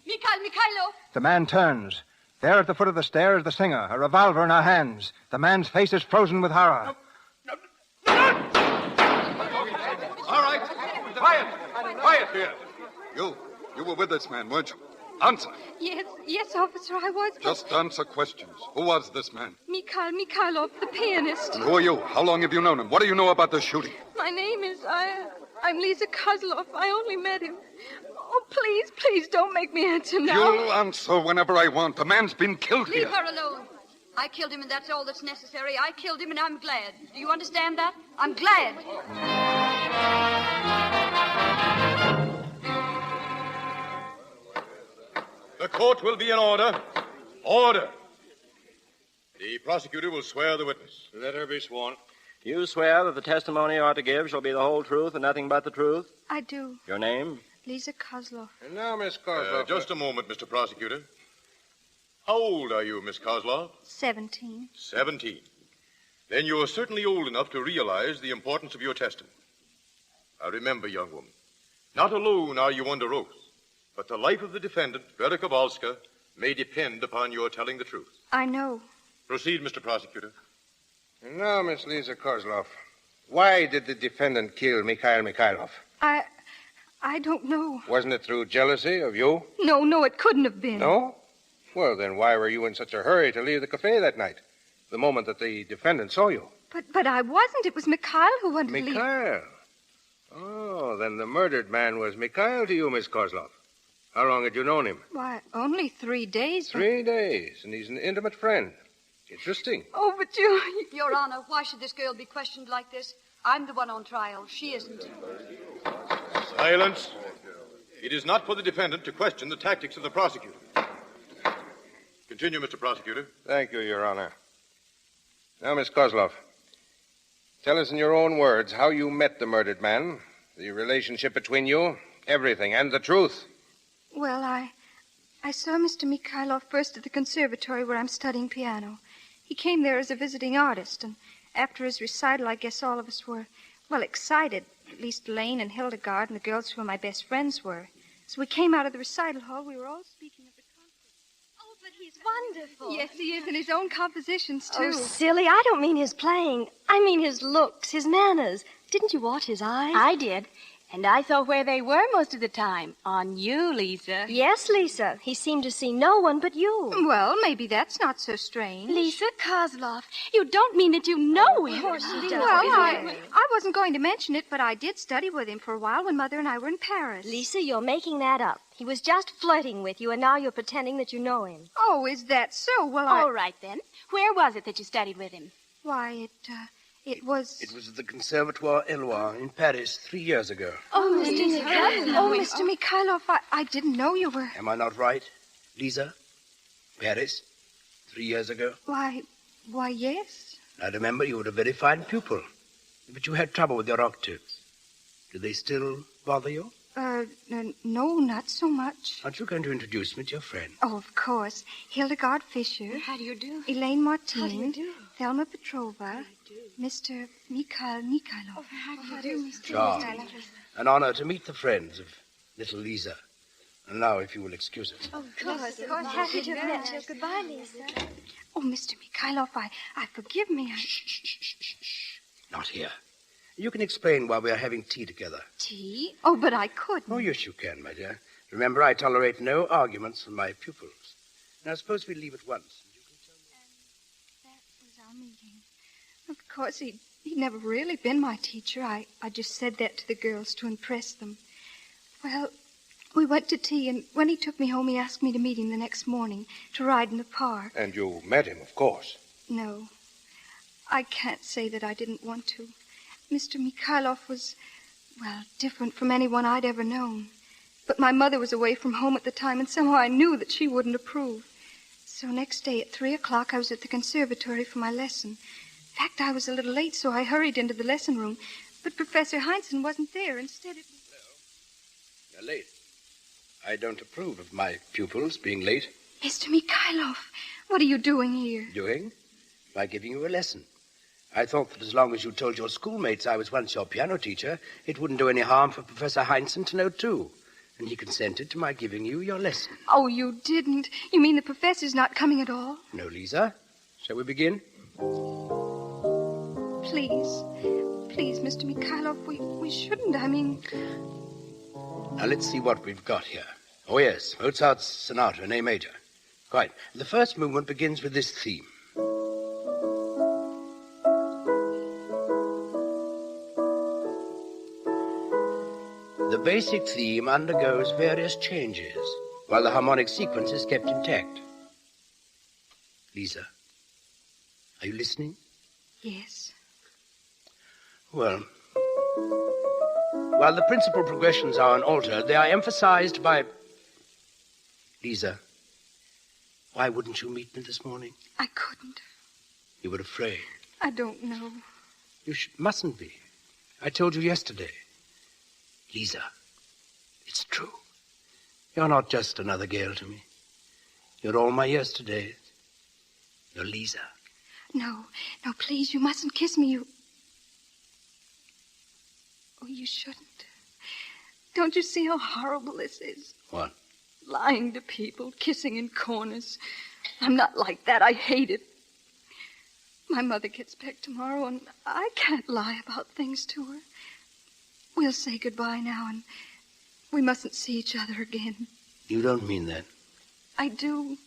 Mikhailo! The man turns. There at the foot of the stair is the singer, a revolver in her hands. The man's face is frozen with horror. All right. Quiet here. You were with this man, weren't you? Answer. Yes, officer, I was. Just answer questions. Who was this man? Mikhailov, the pianist. And who are you? How long have you known him? What do you know about the shooting? My name is... I'm Lisa Kozlov. I only met him. Oh, please, don't make me answer now. You'll answer whenever I want. The man's been killed here. Leave her alone. I killed him, and that's all that's necessary. I killed him, and I'm glad. Do you understand that? I'm glad. The court will be in order. Order. The prosecutor will swear the witness. Let her be sworn. You swear that the testimony you are to give shall be the whole truth and nothing but the truth? I do. Your name? Lisa Kozlov. And now, Miss Kozlov... just a moment, Mr. Prosecutor. How old are you, Miss Kozlov? 17. 17. Then you're certainly old enough to realize the importance of your testimony. Now remember, young woman, not alone are you under oath, but the life of the defendant, Vera Kowalska, may depend upon your telling the truth. I know. Proceed, Mr. Prosecutor. And now, Miss Lisa Kozlov, why did the defendant kill Mikhail Mikhailov? I don't know. Wasn't it through jealousy of you? No, it couldn't have been. No? Well, then why were you in such a hurry to leave the cafe that night, the moment that the defendant saw you? But I wasn't. It was Mikhail who wanted to leave. Mikhail? Oh, then the murdered man was Mikhail to you, Miss Kozlov. How long had you known him? Why, only 3 days. 3 days, and he's an intimate friend. Interesting. Oh, but you... Your Honor, why should this girl be questioned like this? I'm the one on trial. She isn't. Silence. It is not for the defendant to question the tactics of the prosecutor. Continue, Mr. Prosecutor. Thank you, Your Honor. Now, Miss Kozlov, tell us in your own words how you met the murdered man, the relationship between you, everything, and the truth. Well, I saw Mr. Mikhailov first at the conservatory where I'm studying piano. He came there as a visiting artist, and after his recital, I guess all of us were, well, excited. At least Lane and Hildegard and the girls who were my best friends were. So we came out of the recital hall. We were all speaking of the concert. Oh, but he's wonderful. Yes, he is, and his own compositions, too. Oh, silly. I don't mean his playing. I mean his looks, his manners. Didn't you watch his eyes? I did. And I saw where they were most of the time. On you, Lisa. Yes, Lisa. He seemed to see no one but you. Well, maybe that's not so strange. Lisa Kozlov, you don't mean that you know him. Of course he does. Well, I wasn't going to mention it, but I did study with him for a while when Mother and I were in Paris. Lisa, you're making that up. He was just flirting with you, and now you're pretending that you know him. Oh, is that so? Well, All right, then. Where was it that you studied with him? Why, it was... It was at the Conservatoire Eliot in Paris 3 years ago. Oh, Mr. Mikhailov. Oh, Mr. Mikhailov, I didn't know you were... Am I not right, Lisa? Paris, 3 years ago? Why, yes. I remember you were a very fine pupil, but you had trouble with your octaves. Do they still bother you? No, not so much. Aren't you going to introduce me to your friend? Oh, of course. Hildegard Fisher. How do you do? Elaine Martin. How do you do? Thelma Petrova. Mr. Mikhail Mikhailov. Oh, how do you do, Mr. Charming. An honor to meet the friends of little Lisa. And now, if you will excuse us. Of course. Happy to have met you. Goodbye, Lisa. Oh, Mr. Mikhailov, I forgive me. Shh. Not here. You can explain why we are having tea together. Tea? Oh, but I couldn't. Oh, yes, you can, my dear. Remember, I tolerate no arguments from my pupils. Now, suppose we leave at once. That was our meeting. Of course, he'd never really been my teacher. I just said that to the girls to impress them. Well, we went to tea, and when he took me home, he asked me to meet him the next morning to ride in the park. And you met him, of course. No. I can't say that I didn't want to. Mr. Mikhailov was, well, different from anyone I'd ever known. But my mother was away from home at the time, and somehow I knew that she wouldn't approve. So next day at 3 o'clock, I was at the conservatory for my lesson. In fact, I was a little late, so I hurried into the lesson room. But Professor Heinzen wasn't there. Instead, it was... You're late. I don't approve of my pupils being late. Mr. Mikhailov, what are you doing here? Doing? By giving you a lesson. I thought that as long as you told your schoolmates I was once your piano teacher, it wouldn't do any harm for Professor Heinzen to know, too. And he consented to my giving you your lesson. Oh, you didn't? You mean the professor's not coming at all? No, Lisa. Shall we begin? Please, Mr. Mikhailov, we shouldn't. I mean... Now, let's see what we've got here. Oh, yes, Mozart's Sonata in A major. Quite. The first movement begins with this theme. The basic theme undergoes various changes, while the harmonic sequence is kept intact. Lisa, are you listening? Yes. Well, while the principal progressions are unaltered, they are emphasized by... Lisa, why wouldn't you meet me this morning? I couldn't. You were afraid. I don't know. You mustn't be. I told you yesterday. Lisa, It's true. You're not just another girl to me. You're all my yesterdays. You're Lisa. No, please, you mustn't kiss me. Oh, you shouldn't. Don't you see how horrible this is? What? Lying to people, kissing in corners. I'm not like that. I hate it. My mother gets back tomorrow, and I can't lie about things to her. We'll say goodbye now, and we mustn't see each other again. You don't mean that. I do.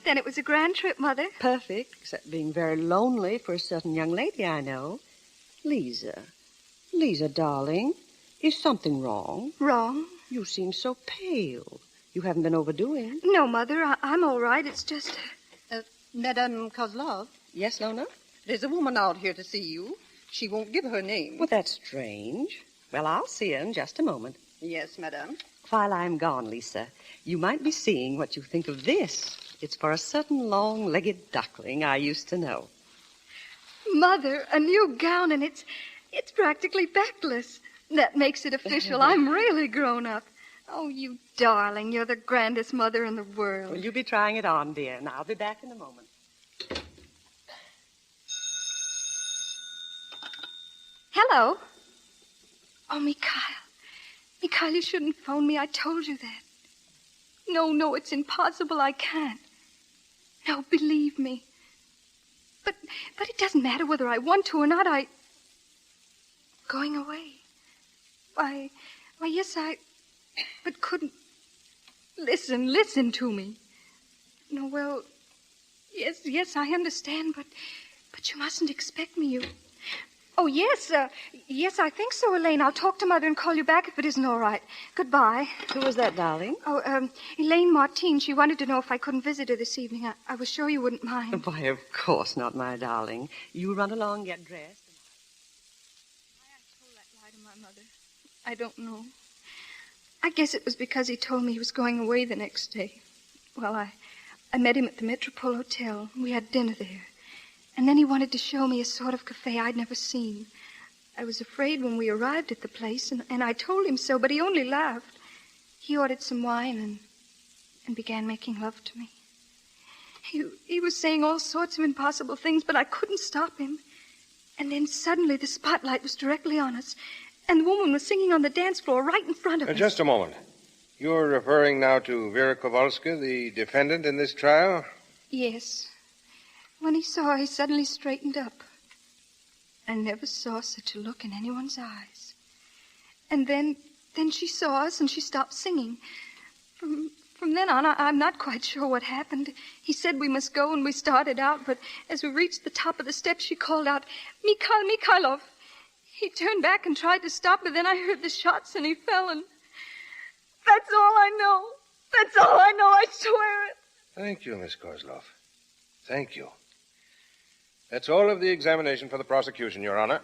Then it was a grand trip, Mother. Perfect, except being very lonely for a certain young lady I know. Lisa, darling, is something wrong? Wrong? You seem so pale. You haven't been overdoing. No, Mother, I'm all right. It's just... Madame Kozlov? Yes, Lona? There's a woman out here to see you. She won't give her name. Well, that's strange. Well, I'll see her in just a moment. Yes, madame. While I'm gone, Lisa, you might be seeing what you think of this. It's for a certain long-legged duckling I used to know. Mother, a new gown, and it's practically backless. That makes it official. I'm really grown up. Oh, you darling, you're the grandest mother in the world. Well, you be trying it on, dear, and I'll be back in a moment. Hello. Oh, Mikhail, you shouldn't phone me. I told you that. No, it's impossible. I can't. No, believe me. But it doesn't matter whether I want to or not. Going away. Why, yes, but couldn't. Listen to me. No, well, yes, I understand, but you mustn't expect me. Oh, yes, I think so, Elaine. I'll talk to Mother and call you back if it isn't all right. Goodbye. Who was that, darling? Oh, Elaine Martine. She wanted to know if I couldn't visit her this evening. I was sure you wouldn't mind. Why, of course not, my darling. You run along, get dressed. Why I told that lie to my mother, I don't know. I guess it was because he told me he was going away the next day. Well, I met him at the Metropole Hotel. We had dinner there. And then he wanted to show me a sort of cafe I'd never seen. I was afraid when we arrived at the place, and I told him so, but he only laughed. He ordered some wine and began making love to me. He was saying all sorts of impossible things, but I couldn't stop him. And then suddenly the spotlight was directly on us, and the woman was singing on the dance floor right in front of us. Just a moment. You're referring now to Vera Kowalska, the defendant in this trial? Yes. When he saw her, he suddenly straightened up. I never saw such a look in anyone's eyes. And then she saw us, and she stopped singing. From then on, I'm not quite sure what happened. He said we must go, and we started out, but as we reached the top of the steps, she called out, Mikhailov. He turned back and tried to stop, but then I heard the shots, and he fell, and that's all I know. That's all I know, I swear it. Thank you, Miss Kozlov. Thank you. That's all of the examination for the prosecution, Your Honor.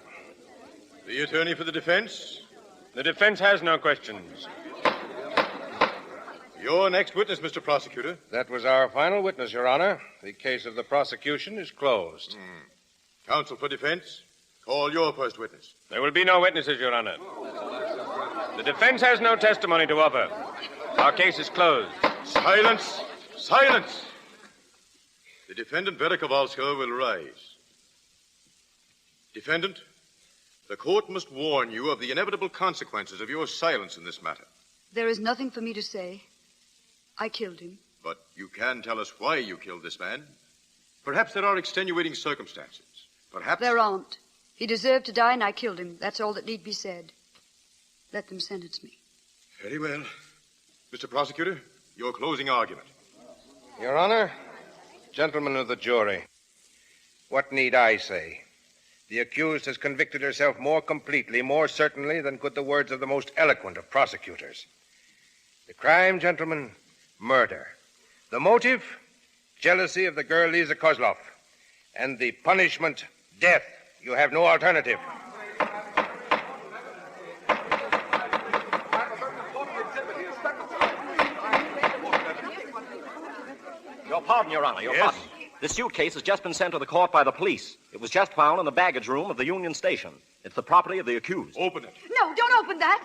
The attorney for the defense? The defense has no questions. Your next witness, Mr. Prosecutor. That was our final witness, Your Honor. The case of the prosecution is closed. Counsel for defense, call your first witness. There will be no witnesses, Your Honor. The defense has no testimony to offer. Our case is closed. Silence! Silence! The defendant, Vera Kowalska, will rise. Defendant, the court must warn you of the inevitable consequences of your silence in this matter. There is nothing for me to say. I killed him. But you can tell us why you killed this man. Perhaps there are extenuating circumstances. Perhaps... There aren't. He deserved to die, and I killed him. That's all that need be said. Let them sentence me. Very well. Mr. Prosecutor, your closing argument. Your Honor, gentlemen of the jury, what need I say? The accused has convicted herself more completely, more certainly than could the words of the most eloquent of prosecutors. The crime, gentlemen, murder. The motive, jealousy of the girl Lisa Kozlov. And the punishment, death. You have no alternative. Your pardon, Your Honor, your pardon. This suitcase has just been sent to the court by the police. It was just found in the baggage room of the Union Station. It's the property of the accused. Open it. No, don't open that.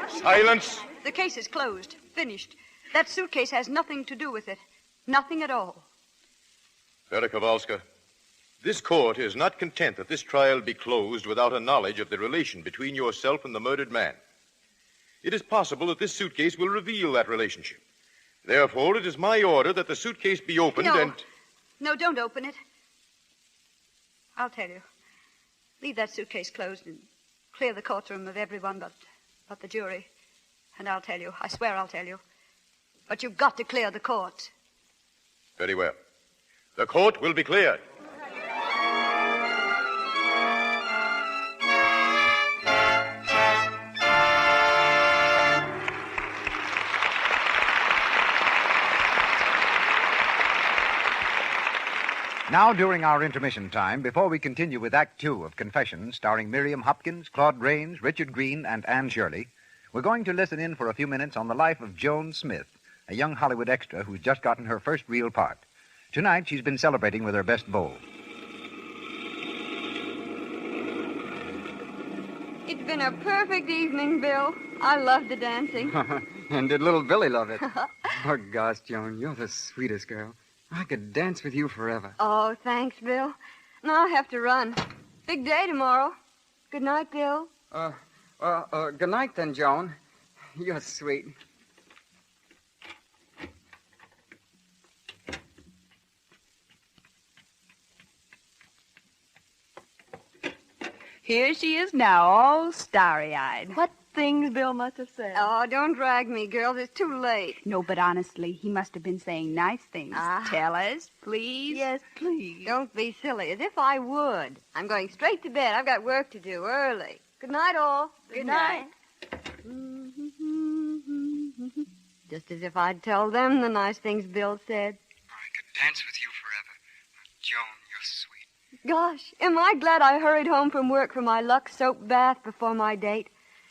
Silence. The case is closed. Finished. That suitcase has nothing to do with it. Nothing at all. Vera Kowalska, this court is not content that this trial be closed without a knowledge of the relation between yourself and the murdered man. It is possible that this suitcase will reveal that relationship. Therefore, it is my order that the suitcase be opened and... No, don't open it. I'll tell you. Leave that suitcase closed and clear the courtroom of everyone but the jury. And I'll tell you. I swear I'll tell you. But you've got to clear the court. Very well. The court will be cleared. Now, during our intermission time, before we continue with Act Two of Confessions, starring Miriam Hopkins, Claude Rains, Richard Green, and Anne Shirley, we're going to listen in for a few minutes on the life of Joan Smith, a young Hollywood extra who's just gotten her first real part. Tonight, she's been celebrating with her best beau. It's been a perfect evening, Bill. I love the dancing. And did little Billy love it? Oh, gosh, Joan, you're the sweetest girl. I could dance with you forever. Oh, thanks, Bill. Now I have to run. Big day tomorrow. Good night, Bill. Good night then, Joan. You're sweet. Here she is now, all starry-eyed. What things Bill must have said. Oh, don't drag me, girls. It's too late. No, but honestly, he must have been saying nice things. Tell us, please. Yes, please. Don't be silly, as if I would. I'm going straight to bed. I've got work to do early. Good night, all. Good night. Just as if I'd tell them the nice things Bill said. I could dance with you forever. Joan, you're sweet. Gosh, am I glad I hurried home from work for my Lux soap bath before my date.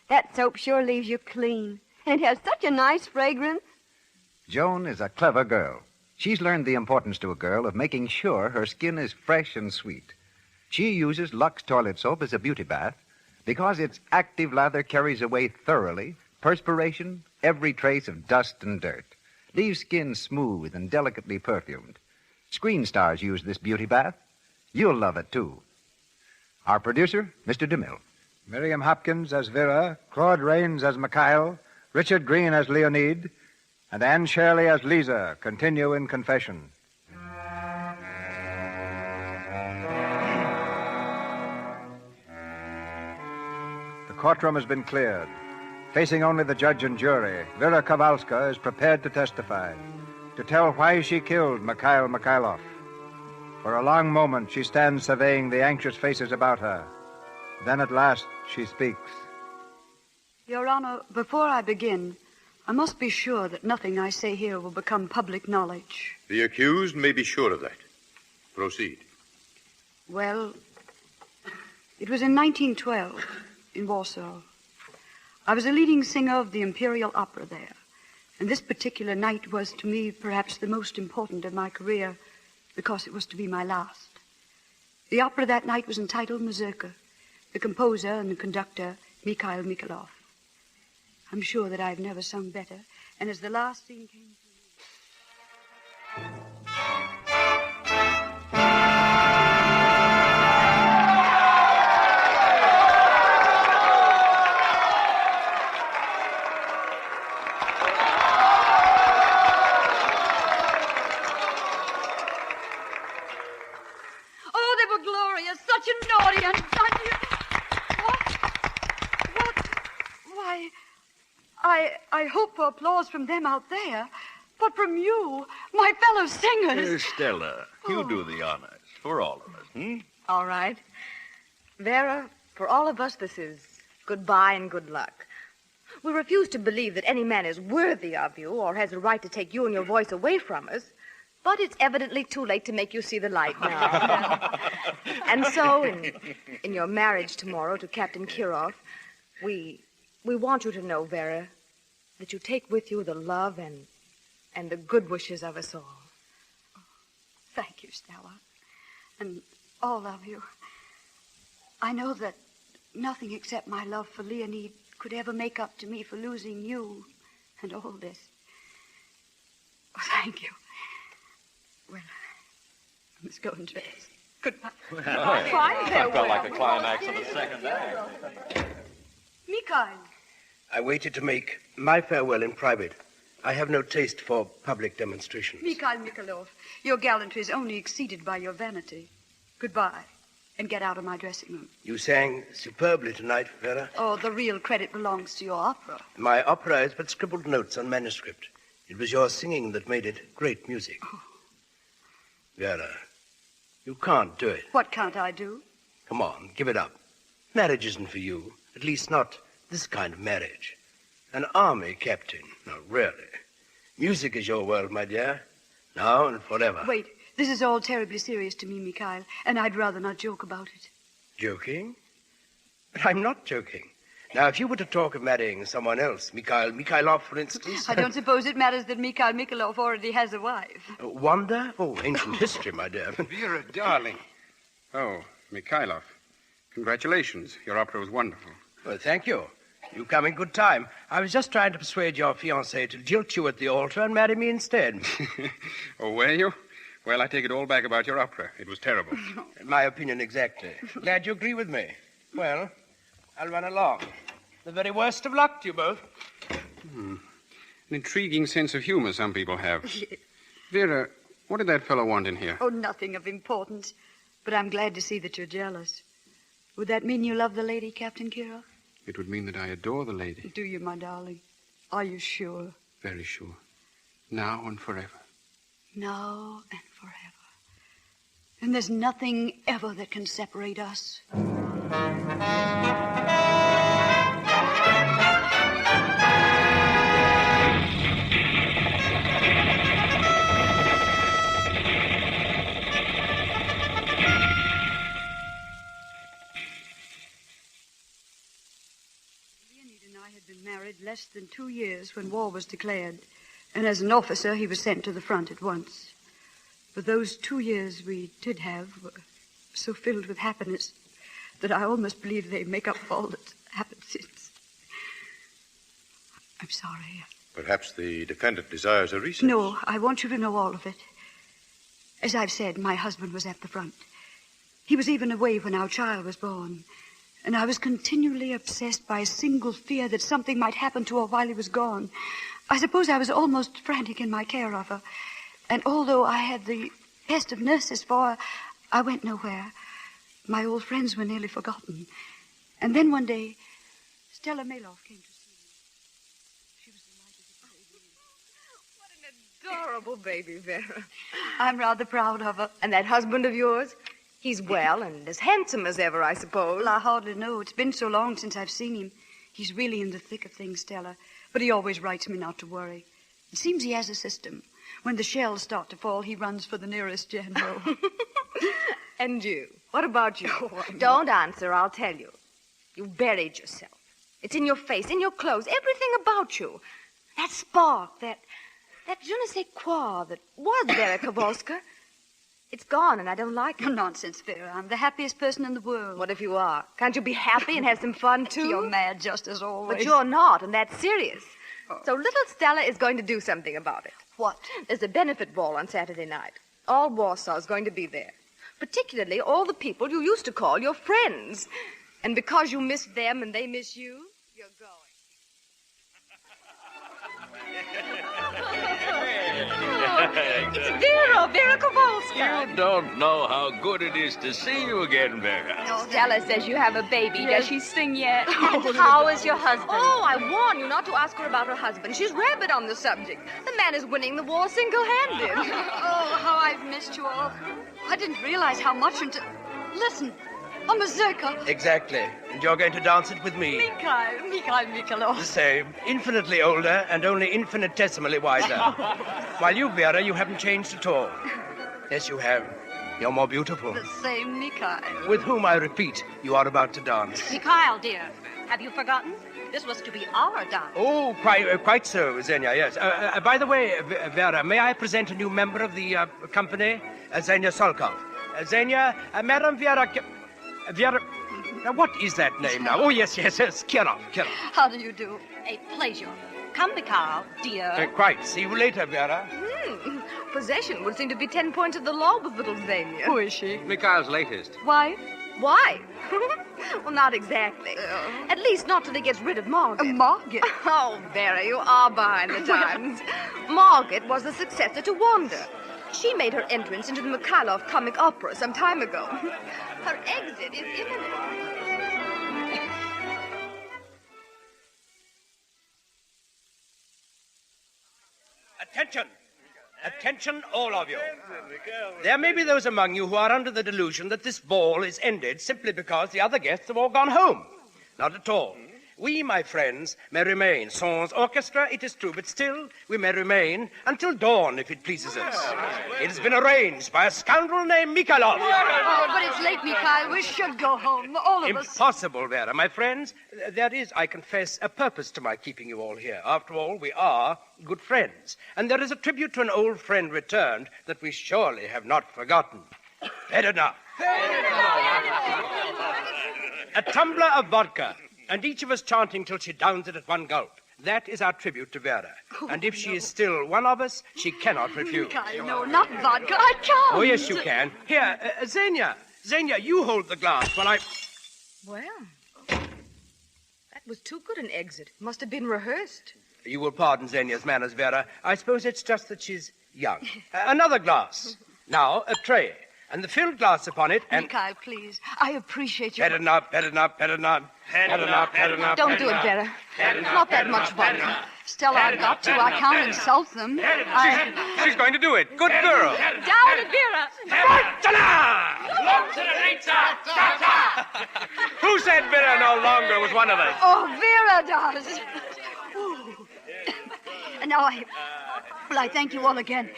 That soap sure leaves you clean. And it has such a nice fragrance. Joan is a clever girl. She's learned the importance to a girl of making sure her skin is fresh and sweet. She uses Lux toilet soap as a beauty bath because its active lather carries away thoroughly perspiration, every trace of dust and dirt, leaves skin smooth and delicately perfumed. Screen stars use this beauty bath. You'll love it, too. Our producer, Mr. DeMille. Miriam Hopkins as Vera, Claude Rains as Mikhail, Richard Green as Leonid, and Anne Shirley as Lisa continue in Confession. The courtroom has been cleared. Facing only the judge and jury, Vera Kowalska is prepared to testify, to tell why she killed Mikhail Mikhailov. For a long moment, she stands surveying the anxious faces about her. Then at last, she speaks. Your Honor, before I begin, I must be sure that nothing I say here will become public knowledge. The accused may be sure of that. Proceed. Well, it was in 1912 in Warsaw. I was a leading singer of the Imperial Opera there, and this particular night was to me perhaps the most important of my career because it was to be my last. The opera that night was entitled Mazurka. The composer and the conductor, Mikhail Mikhailov. I'm sure that I've never sung better, and as the last scene came to me... Oh, they were glorious, such an audience, I hope for applause from them out there, but from you, my fellow singers. Stella, you do the honors for all of us, All right. Vera, for all of us, this is goodbye and good luck. We refuse to believe that any man is worthy of you or has a right to take you and your voice away from us, but it's evidently too late to make you see the light now. And so, in your marriage tomorrow to Captain Kirov, we want you to know, Vera, that you take with you the love and the good wishes of us all. Thank you, Stella. And all of you. I know that nothing except my love for Leonid could ever make up to me for losing you and all this. Oh, thank you. Well, I must go and dress. Goodbye. I felt like the climax of the second act. Mikhail. I waited to make my farewell in private. I have no taste for public demonstrations. Mikhail Mikhailov, your gallantry is only exceeded by your vanity. Goodbye, and get out of my dressing room. You sang superbly tonight, Vera. Oh, the real credit belongs to your opera. My opera is but scribbled notes on manuscript. It was your singing that made it great music. Oh. Vera, you can't do it. What can't I do? Come on, give it up. Marriage isn't for you. At least not this kind of marriage. An army captain. No, really. Music is your world, my dear. Now and forever. Wait, this is all terribly serious to me, Mikhail, and I'd rather not joke about it. Joking? But I'm not joking. Now, if you were to talk of marrying someone else, Mikhail Mikhailov, for instance... I don't suppose it matters that Mikhail Mikhailov already has a wife. Wanda? Oh, ancient history, my dear. Vera, darling. Oh, Mikhailov. Congratulations. Your opera was wonderful. Well, thank you. You come in good time. I was just trying to persuade your fiancée to jilt you at the altar and marry me instead. Oh, were you? Well, I take it all back about your opera. It was terrible. My opinion exactly. Glad you agree with me. Well, I'll run along. The very worst of luck to you both. An intriguing sense of humor some people have. Vera, what did that fellow want in here? Oh, nothing of importance. But I'm glad to see that you're jealous. Would that mean you love the lady, Captain Kirov? It would mean that I adore the lady. Do you, my darling? Are you sure? Very sure. Now and forever. Now and forever. And there's nothing ever that can separate us. Married less than 2 years when war was declared, and as an officer he was sent to the front at once. But those 2 years we did have were so filled with happiness that I almost believe they make up for all that's happened since. I'm sorry. Perhaps the defendant desires a recess. No, I want you to know all of it. As I've said, my husband was at the front. He was even away when our child was born. And I was continually obsessed by a single fear that something might happen to her while he was gone. I suppose I was almost frantic in my care of her. And although I had the best of nurses for her, I went nowhere. My old friends were nearly forgotten. And then one day, Stella Malov came to see me. She was delighted. What an adorable baby, Vera. I'm rather proud of her. And that husband of yours? He's well and as handsome as ever, I suppose. Well, I hardly know. It's been so long since I've seen him. He's really in the thick of things, Stella. But he always writes me not to worry. It seems he has a system. When the shells start to fall, he runs for the nearest general. And you? What about you? Oh, Don't answer, I'll tell you. You buried yourself. It's in your face, in your clothes, everything about you. That spark, that je ne sais quoi that was Vera Kowalska. It's gone, and I don't like it. Nonsense, Vera. I'm the happiest person in the world. What if you are? Can't you be happy and have some fun, too? You're mad just as always. But you're not, and that's serious. Oh. So little Stella is going to do something about it. What? There's a benefit ball on Saturday night. All Warsaw is going to be there. Particularly all the people you used to call your friends. And because you miss them and they miss you, you're going. It's Vera Kowalska. You don't know how good it is to see you again, Vera. Stella says you have a baby. Yes. Does she sing yet? And how is your husband? Oh, I warn you not to ask her about her husband. She's rabid on the subject. The man is winning the war single-handed. Oh, how I've missed you all. I didn't realize how much until... Listen, a mazurka. Exactly. And you're going to dance it with me. Mikhail. The same. Infinitely older and only infinitesimally wiser. While you, Vera, you haven't changed at all. Yes, you have. You're more beautiful. The same Mikhail. With whom, I repeat, you are about to dance. Mikhail, dear, have you forgotten? This was to be our dance. Oh, quite so, Xenia, yes. By the way, Vera, may I present a new member of the company? Xenia Solkov. Xenia, Madame Vera... Vera... Now, what is that name now? Oh, yes. Kirov. How do you do? A pleasure. Come, Mikhail, dear. Quite. See you later, Vera. Possession would seem to be 10 points of the law with little Xenia. Who is she? Mikhail's latest. Wife? Wife? Well, not exactly. At least not till he gets rid of Margaret. Margaret? Oh, Vera, you are behind the times. Margaret was the successor to Wanda. She made her entrance into the Mikhailov comic opera some time ago. Her exit is imminent. Attention, all of you. There may be those among you who are under the delusion that this ball is ended simply because the other guests have all gone home. Not at all. We, my friends, may remain sans orchestra, it is true, but still we may remain until dawn, if it pleases us. It has been arranged by a scoundrel named Mikhailov. Oh, but it's late, Mikhail. We should go home, all of us. Impossible, Vera. My friends, there is, I confess, a purpose to my keeping you all here. After all, we are good friends. And there is a tribute to an old friend returned that we surely have not forgotten. Fedina. A tumbler of vodka. And each of us chanting till she downs it at one gulp. That is our tribute to Vera. And if she is still one of us, she cannot refuse. Mikhail, no, not vodka. I can't. Oh, yes, you can. Here, Xenia. Xenia, you hold the glass while I... Well, that was too good an exit. Must have been rehearsed. You will pardon Xenia's manners, Vera. I suppose it's just that she's young. Another glass. Now, a tray. And the filled glass upon it, and... Mikhail, please. I appreciate you. Better not. Don't do it, Vera. Not that much vodka. Stella, I've got to. I can't insult them. She's going to do it. Good girl. Down it, Vera. Who said Vera no longer was one of us? Oh, Vera does. And now I thank you all again.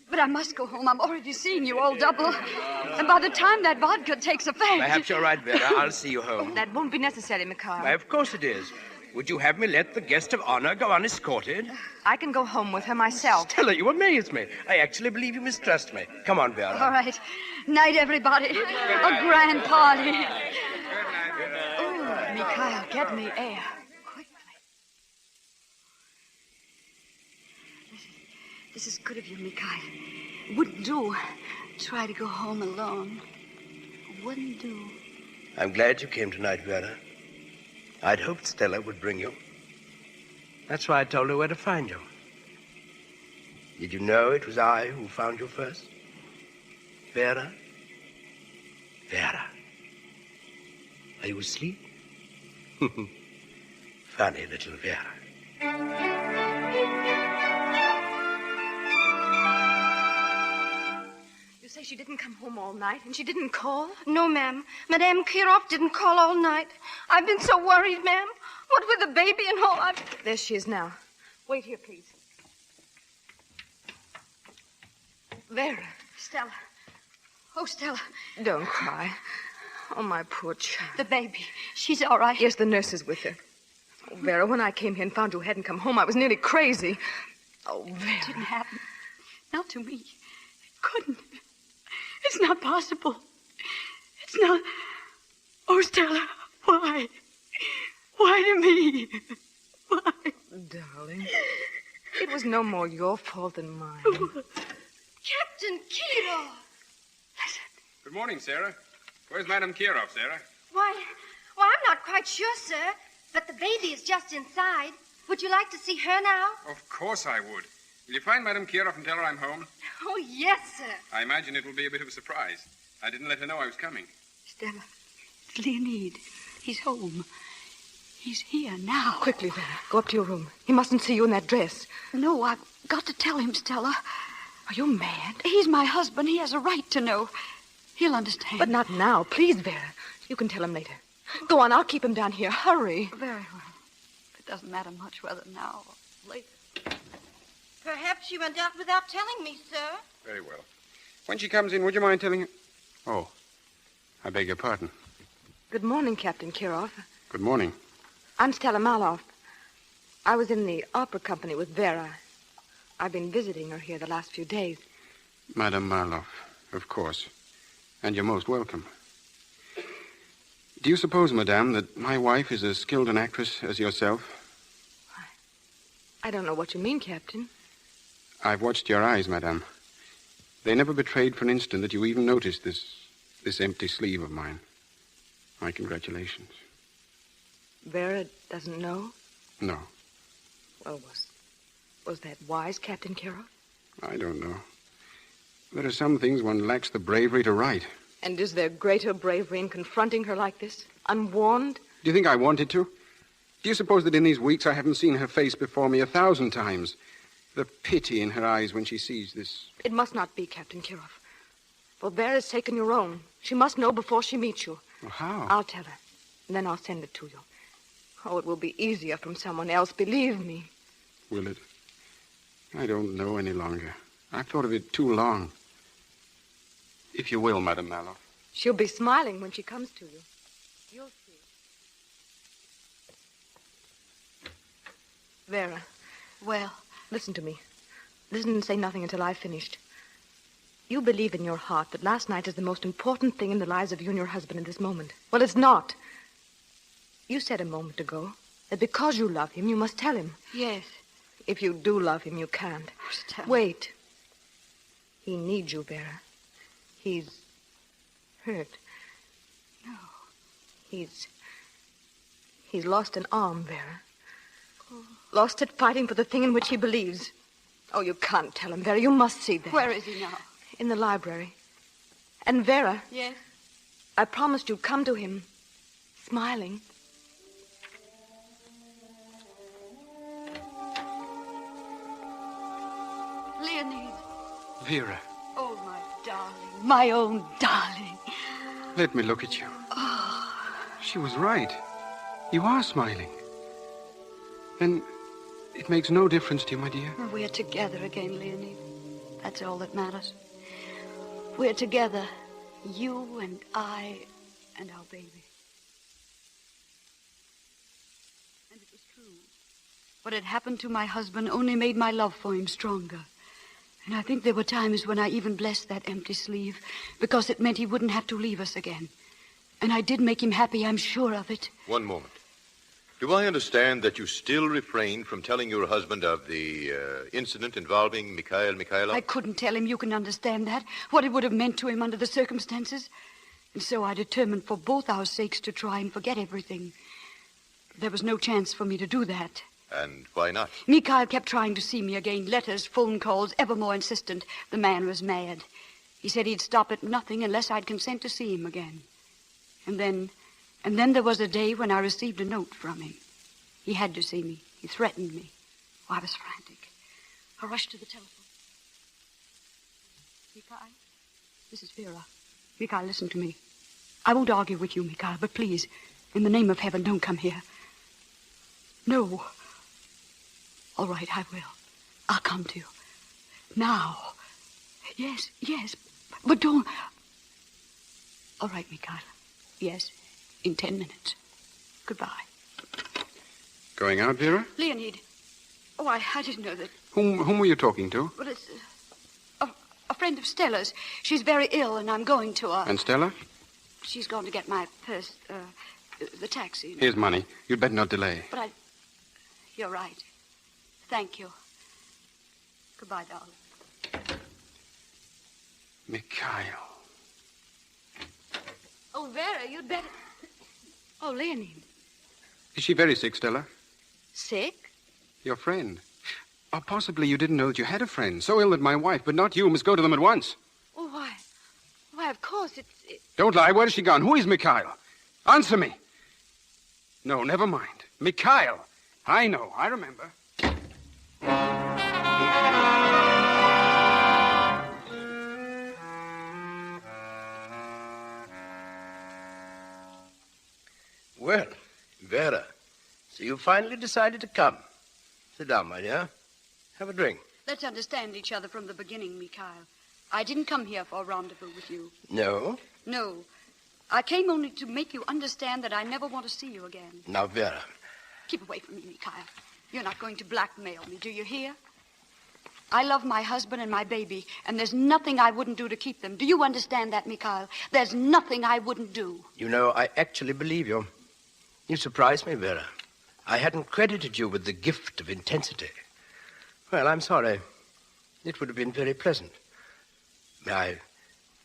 But I must go home. I'm already seeing you all double. And by the time that vodka takes effect... Perhaps you're right, Vera. I'll see you home. That won't be necessary, Mikhail. Why, of course it is. Would you have me let the guest of honor go unescorted? I can go home with her myself. Stella, you amaze me. I actually believe you mistrust me. Come on, Vera. All right. Night, everybody. A grand party. Oh, Mikhail, get me air. This is good of you, Mikhail. Wouldn't do. Try to go home alone. Wouldn't do. I'm glad you came tonight, Vera. I'd hoped Stella would bring you. That's why I told her where to find you. Did you know it was I who found you first? Vera? Vera. Are you asleep? Funny little Vera. You say she didn't come home all night and she didn't call? No, ma'am. Madame Kirov didn't call all night. I've been so worried, ma'am. What with the baby and all, There she is now. Wait here, please. Vera. Stella. Oh, Stella. Don't cry. Oh, my poor child. The baby. She's all right. Yes, the nurse is with her. Oh, Vera, when I came here and found you hadn't come home, I was nearly crazy. Oh, Vera. It didn't happen. Not to me. It couldn't. It's not possible. It's not... Oh, Stella, why? Why to me? Why? Darling, it was no more your fault than mine. Captain Kirov! Good morning, Sarah. Where's Madame Kirov, Sarah? Why, I'm not quite sure, sir. But the baby is just inside. Would you like to see her now? Of course I would. Will you find Madame Kirov and tell her I'm home? Oh, yes, sir. I imagine it will be a bit of a surprise. I didn't let her know I was coming. Stella, it's Leonid. He's home. He's here now. Quickly, Vera. Go up to your room. He mustn't see you in that dress. No, I've got to tell him, Stella. Are you mad? He's my husband. He has a right to know. He'll understand. But not now. Please, Vera. You can tell him later. Go on. I'll keep him down here. Hurry. Very well. It doesn't matter much whether now or later. Perhaps she went out without telling me, sir. Very well. When she comes in, would you mind telling her? Oh, I beg your pardon. Good morning, Captain Kirov. Good morning. I'm Stella Marloff. I was in the opera company with Vera. I've been visiting her here the last few days. Madame Marloff. Of course. And you're most welcome. Do you suppose, madame, that my wife is as skilled an actress as yourself? I don't know what you mean, Captain. I've watched your eyes, madame. They never betrayed for an instant that you even noticed this empty sleeve of mine. My congratulations. Vera doesn't know? No. Well, was that wise, Captain Carroll? I don't know. There are some things one lacks the bravery to write. And is there greater bravery in confronting her like this, unwarned? Do you think I wanted to? Do you suppose that in these weeks I haven't seen her face before me 1,000 times? The pity in her eyes when she sees this. It must not be, Captain Kirov. For Vera's taken your own. She must know before she meets you. Well, how? I'll tell her, and then I'll send it to you. Oh, it will be easier from someone else, believe me. Will it? I don't know any longer. I've thought of it too long. If you will, Madame Mallow. She'll be smiling when she comes to you. You'll see. Vera. Well? Listen to me. Listen and say nothing until I've finished. You believe in your heart that last night is the most important thing in the lives of you and your husband in this moment. Well, it's not. You said a moment ago that because you love him, you must tell him. Yes. If you do love him, you can't. Wait. He needs you, Vera. He's hurt. No. He's lost an arm, Vera. Oh. Lost it fighting for the thing in which he believes. Oh, you can't tell him, Vera. You must see that. Where is he now? In the library. And Vera. Yes? I promised you'd come to him, smiling. Leonid. Vera. Oh, my darling. My own darling. Let me look at you. Oh. She was right. You are smiling. Then it makes no difference to you, my dear. We're together again, Leonid. That's all that matters. We're together. You and I and our baby. And it was true. What had happened to my husband only made my love for him stronger. And I think there were times when I even blessed that empty sleeve because it meant he wouldn't have to leave us again. And I did make him happy, I'm sure of it. One moment. Do I understand that you still refrain from telling your husband of the incident involving Mikhail Mikhailov? I couldn't tell him, you can understand that, what it would have meant to him under the circumstances. And so I determined for both our sakes to try and forget everything. There was no chance for me to do that. And why not? Mikhail kept trying to see me again. Letters, phone calls, ever more insistent. The man was mad. He said he'd stop at nothing unless I'd consent to see him again. And then there was a day when I received a note from him. He had to see me. He threatened me. Oh, I was frantic. I rushed to the telephone. Mikhail, this is Vera. Mikhail, listen to me. I won't argue with you, Mikhail, but please, in the name of heaven, don't come here. No. All right, I will. I'll come to you. Now. Yes, but don't... All right, Mikhail. Yes, in 10 minutes. Goodbye. Going out, Vera? Leonid. Oh, I didn't know that. Whom were you talking to? Well, it's a friend of Stella's. She's very ill, and I'm going to her. And Stella? She's gone to get my purse, the taxi. Here's money. You'd better not delay. But You're right. Thank you. Goodbye, darling. Mikhail. Oh, Vera, you'd better... Oh, Leonid. Is she very sick, Stella? Sick? Your friend. Or possibly you didn't know that you had a friend. So ill that my wife, but not you, must go to them at once. Oh, why? Why, of course, it's... Don't lie. Where has she gone? Who is Mikhail? Answer me. No, never mind. Mikhail. I know. I remember. Well, Vera, so you finally decided to come. Sit down, my dear. Have a drink. Let's understand each other from the beginning, Mikhail. I didn't come here for a rendezvous with you. No? No. I came only to make you understand that I never want to see you again. Now, Vera. Keep away from me, Mikhail. You're not going to blackmail me, do you hear? I love my husband and my baby, and there's nothing I wouldn't do to keep them. Do you understand that, Mikhail? There's nothing I wouldn't do. You know, I actually believe you. You surprised me, Vera. I hadn't credited you with the gift of intensity. Well, I'm sorry. It would have been very pleasant. May I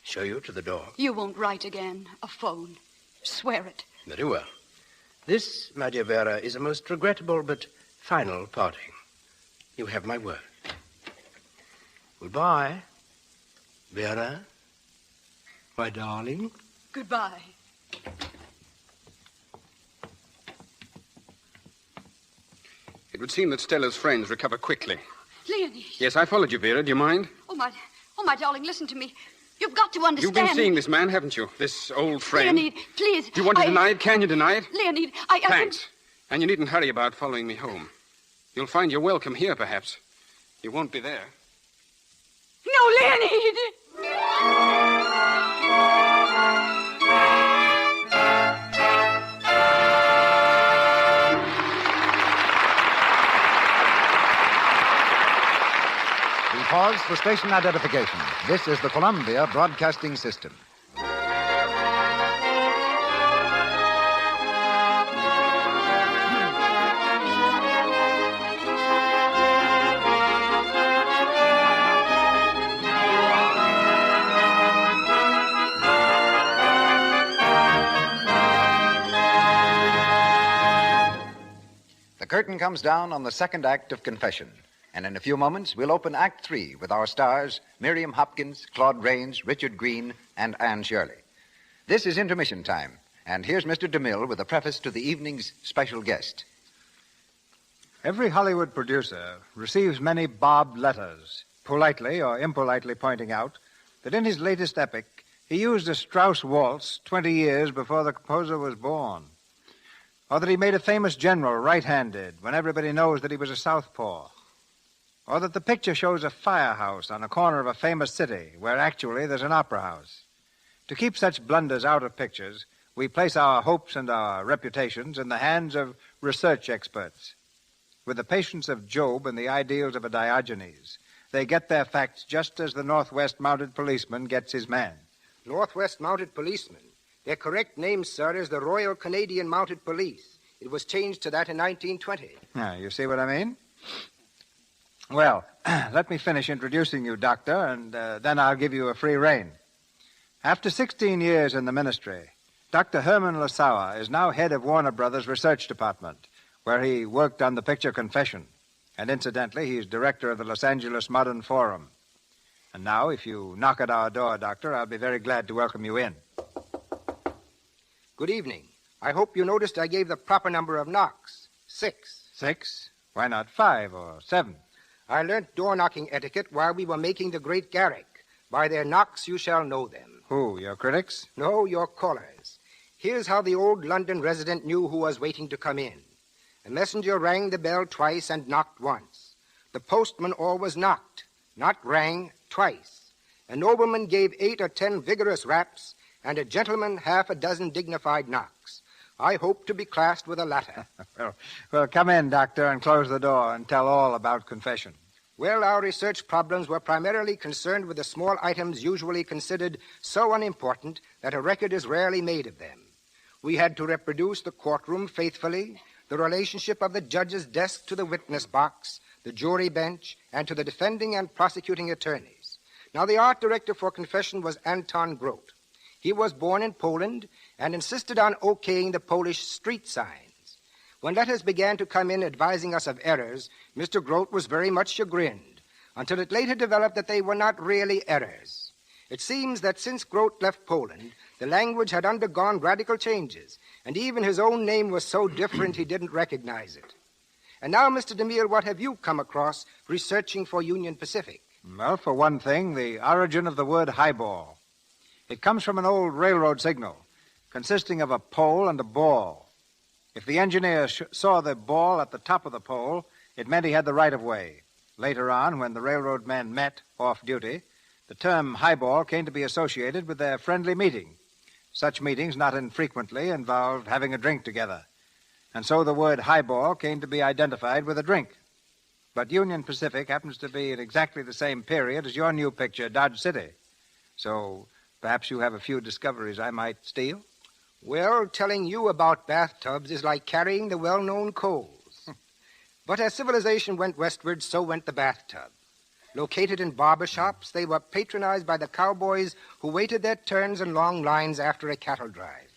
show you to the door? You won't write again. A phone. Swear it. Very well. This, my dear Vera, is a most regrettable but final parting. You have my word. Goodbye, Vera, my darling. Goodbye. It would seem that Stella's friends recover quickly. Leonid. Yes, I followed you, Vera. Do you mind? Oh, my darling, listen to me. You've got to understand. You've been seeing this man, haven't you? This old friend. Leonid, please. Do you want to deny it? Can you deny it? Leonid, Thanks. And you needn't hurry about following me home. You'll find you're welcome here, perhaps. You won't be there. No, Leonid! We pause for station identification. This is the Columbia Broadcasting System. The curtain comes down on the second act of Confession. And in a few moments, we'll open Act 3 with our stars, Miriam Hopkins, Claude Rains, Richard Green, and Anne Shirley. This is intermission time, and here's Mr. DeMille with a preface to the evening's special guest. Every Hollywood producer receives many bobbed letters, politely or impolitely pointing out that in his latest epic, he used a Strauss waltz 20 years before the composer was born. Or that he made a famous general right-handed when everybody knows that he was a southpaw. Or that the picture shows a firehouse on a corner of a famous city where actually there's an opera house. To keep such blunders out of pictures, we place our hopes and our reputations in the hands of research experts. With the patience of Job and the ideals of a Diogenes, they get their facts just as the Northwest Mounted Policeman gets his man. Northwest Mounted Policeman? Their correct name, sir, is the Royal Canadian Mounted Police. It was changed to that in 1920. Now, you see what I mean? Well, let me finish introducing you, Doctor, and then I'll give you a free rein. After 16 years in the ministry, Dr. Herman Lasauer is now head of Warner Brothers Research Department, where he worked on the picture Confession. And incidentally, he's director of the Los Angeles Modern Forum. And now, if you knock at our door, Doctor, I'll be very glad to welcome you in. Good evening. I hope you noticed I gave the proper number of knocks. 6. 6? Why not 5 or 7? I learnt door-knocking etiquette while we were making the Great Garrick. By their knocks you shall know them. Who, your critics? No, your callers. Here's how the old London resident knew who was waiting to come in. A messenger rang the bell twice and knocked once. The postman always knocked, not rang, twice. A nobleman gave 8 or 10 vigorous raps, and a gentleman half a dozen dignified knocks. I hope to be classed with the latter. Well, come in, Doctor, and close the door and tell all about Confession. Well, our research problems were primarily concerned with the small items usually considered so unimportant that a record is rarely made of them. We had to reproduce the courtroom faithfully, the relationship of the judge's desk to the witness box, the jury bench, and to the defending and prosecuting attorneys. Now, the art director for Confession was Anton Grote. He was born in Poland and insisted on okaying the Polish street signs. When letters began to come in advising us of errors, Mr. Grote was very much chagrined, until it later developed that they were not really errors. It seems that since Grote left Poland, the language had undergone radical changes, and even his own name was so different he didn't recognize it. And now, Mr. DeMille, what have you come across researching for Union Pacific? Well, for one thing, the origin of the word highball. It comes from an old railroad signal, consisting of a pole and a ball. If the engineer saw the ball at the top of the pole, it meant he had the right-of-way. Later on, when the railroad men met off-duty, the term highball came to be associated with their friendly meeting. Such meetings not infrequently involved having a drink together. And so the word highball came to be identified with a drink. But Union Pacific happens to be at exactly the same period as your new picture, Dodge City. So perhaps you have a few discoveries I might steal? Well, telling you about bathtubs is like carrying the well-known coals. But as civilization went westward, so went the bathtub. Located in barber shops, they were patronized by the cowboys who waited their turns in long lines after a cattle drive.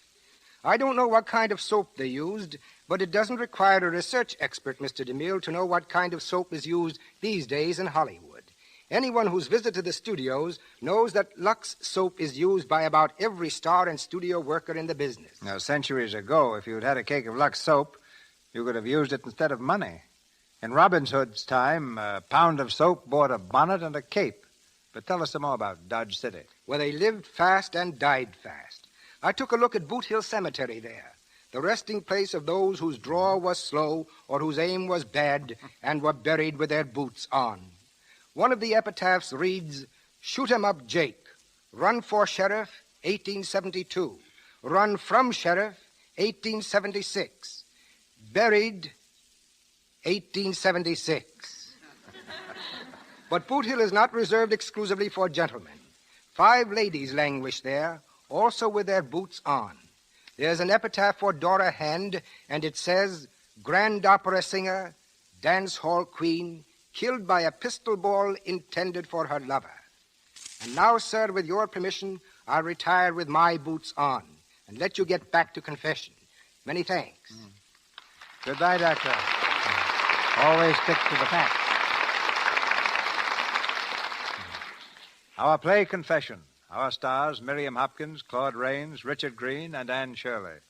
I don't know what kind of soap they used, but it doesn't require a research expert, Mr. DeMille, to know what kind of soap is used these days in Hollywood. Anyone who's visited the studios knows that Lux soap is used by about every star and studio worker in the business. Now, centuries ago, if you'd had a cake of Lux soap, you could have used it instead of money. In Robin Hood's time, a pound of soap bought a bonnet and a cape. But tell us some more about Dodge City. Well, they lived fast and died fast. I took a look at Boot Hill Cemetery there, the resting place of those whose draw was slow or whose aim was bad and were buried with their boots on. One of the epitaphs reads, "Shoot 'em up, Jake. Run for sheriff, 1872. Run from sheriff, 1876. Buried, 1876. But Boot Hill is not reserved exclusively for gentlemen. 5 ladies languish there, also with their boots on. There's an epitaph for Dora Hand, and it says, "Grand opera singer, dance hall queen, killed by a pistol ball intended for her lover." And now, sir, with your permission, I'll retire with my boots on and let you get back to confession. Many thanks. Goodbye, Doctor. Always stick to the facts. Our play, Confession. Our stars, Miriam Hopkins, Claude Rains, Richard Green, and Anne Shirley.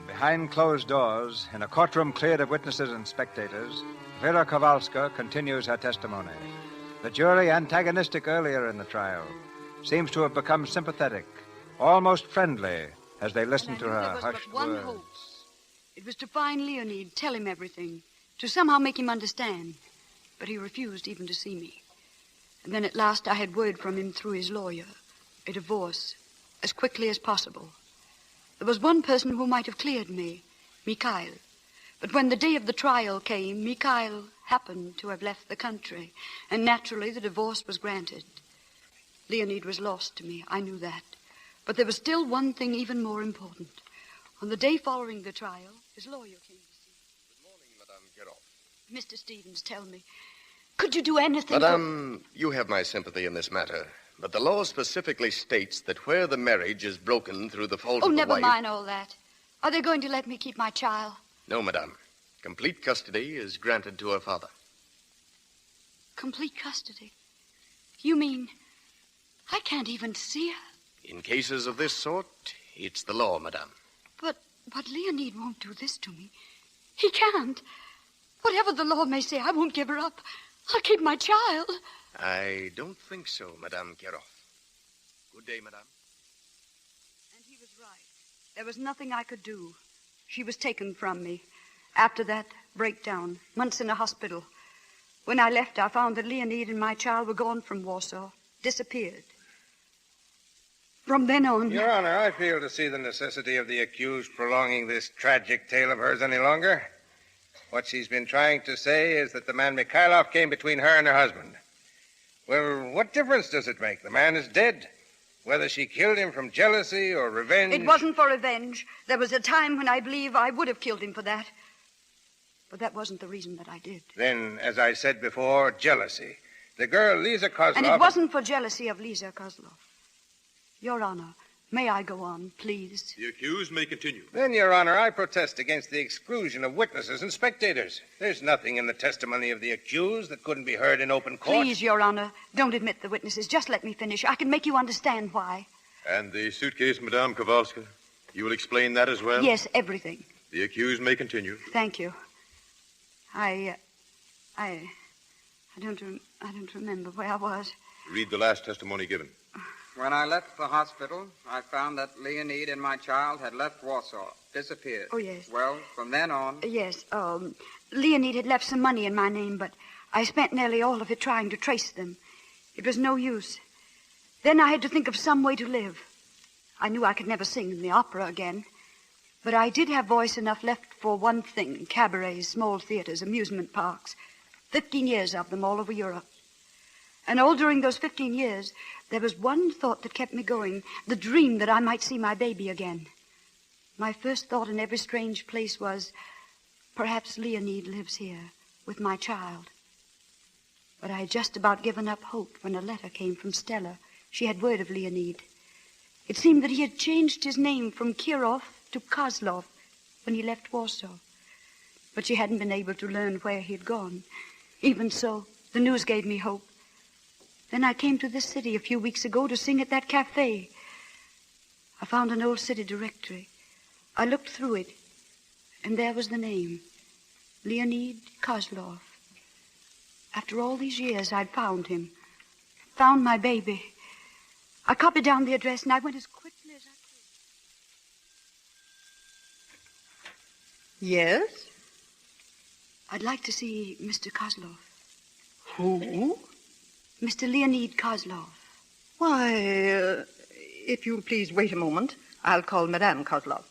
Behind closed doors, in a courtroom cleared of witnesses and spectators, Vera Kowalska continues her testimony. The jury, antagonistic earlier in the trial, seems to have become sympathetic, almost friendly, as they listen to her hushed one words. hope. It was to find Leonid, tell him everything, to somehow make him understand. But he refused even to see me. And then at last I had word from him through his lawyer, a divorce, as quickly as possible. There was one person who might have cleared me, Mikhail. But when the day of the trial came, Mikhail happened to have left the country, and naturally the divorce was granted. Leonid was lost to me, I knew that. But there was still one thing even more important. On the day following the trial, his lawyer came to see me. Good morning, Madame Geroff. Mr. Stevens, tell me, could you do anything? Madame, you have my sympathy in this matter. But the law specifically states that where the marriage is broken through the fault of the wife... Oh, never mind all that. Are they going to let me keep my child? No, Madame. Complete custody is granted to her father. Complete custody? You mean I can't even see her? In cases of this sort, it's the law, Madame. But Leonid won't do this to me. He can't. Whatever the law may say, I won't give her up. I'll keep my child. I don't think so, Madame Geroff. Good day, Madame. And he was right. There was nothing I could do. She was taken from me. After that breakdown, months in a hospital. When I left, I found that Leonid and my child were gone from Warsaw, disappeared. From then on... Your Honor, I fail to see the necessity of the accused prolonging this tragic tale of hers any longer. What she's been trying to say is that the man Mikhailov came between her and her husband. Well, what difference does it make? The man is dead. Whether she killed him from jealousy or revenge... It wasn't for revenge. There was a time when I believe I would have killed him for that. But that wasn't the reason that I did. Then, as I said before, jealousy. The girl, Lisa Kozlov... And it wasn't for jealousy of Lisa Kozlov. Your Honor, may I go on, please? The accused may continue. Then, Your Honor, I protest against the exclusion of witnesses and spectators. There's nothing in the testimony of the accused that couldn't be heard in open court. Please, Your Honor, don't admit the witnesses. Just let me finish. I can make you understand why. And the suitcase, Madame Kowalska? You will explain that as well? Yes, everything. The accused may continue. Thank you. I don't remember where I was. Read the last testimony given. When I left the hospital, I found that Leonid and my child had left Warsaw, disappeared. Oh, yes. Well, from then on... Yes, Leonid had left some money in my name, but I spent nearly all of it trying to trace them. It was no use. Then I had to think of some way to live. I knew I could never sing in the opera again. But I did have voice enough left for one thing: cabarets, small theaters, amusement parks. 15 years of them all over Europe. And all during those 15 years, there was one thought that kept me going, the dream that I might see my baby again. My first thought in every strange place was, perhaps Leonid lives here with my child. But I had just about given up hope when a letter came from Stella. She had word of Leonid. It seemed that he had changed his name from Kirov to Kozlov when he left Warsaw. But she hadn't been able to learn where he had gone. Even so, the news gave me hope. Then I came to this city a few weeks ago to sing at that cafe. I found an old city directory. I looked through it, and there was the name, Leonid Kozlov. After all these years, I'd found him, found my baby. I copied down the address, and I went as quickly as I could. Yes? I'd like to see Mr. Kozlov. Who? Mr. Leonid Kozlov. Why, if you'll please wait a moment, I'll call Madame Kozlov.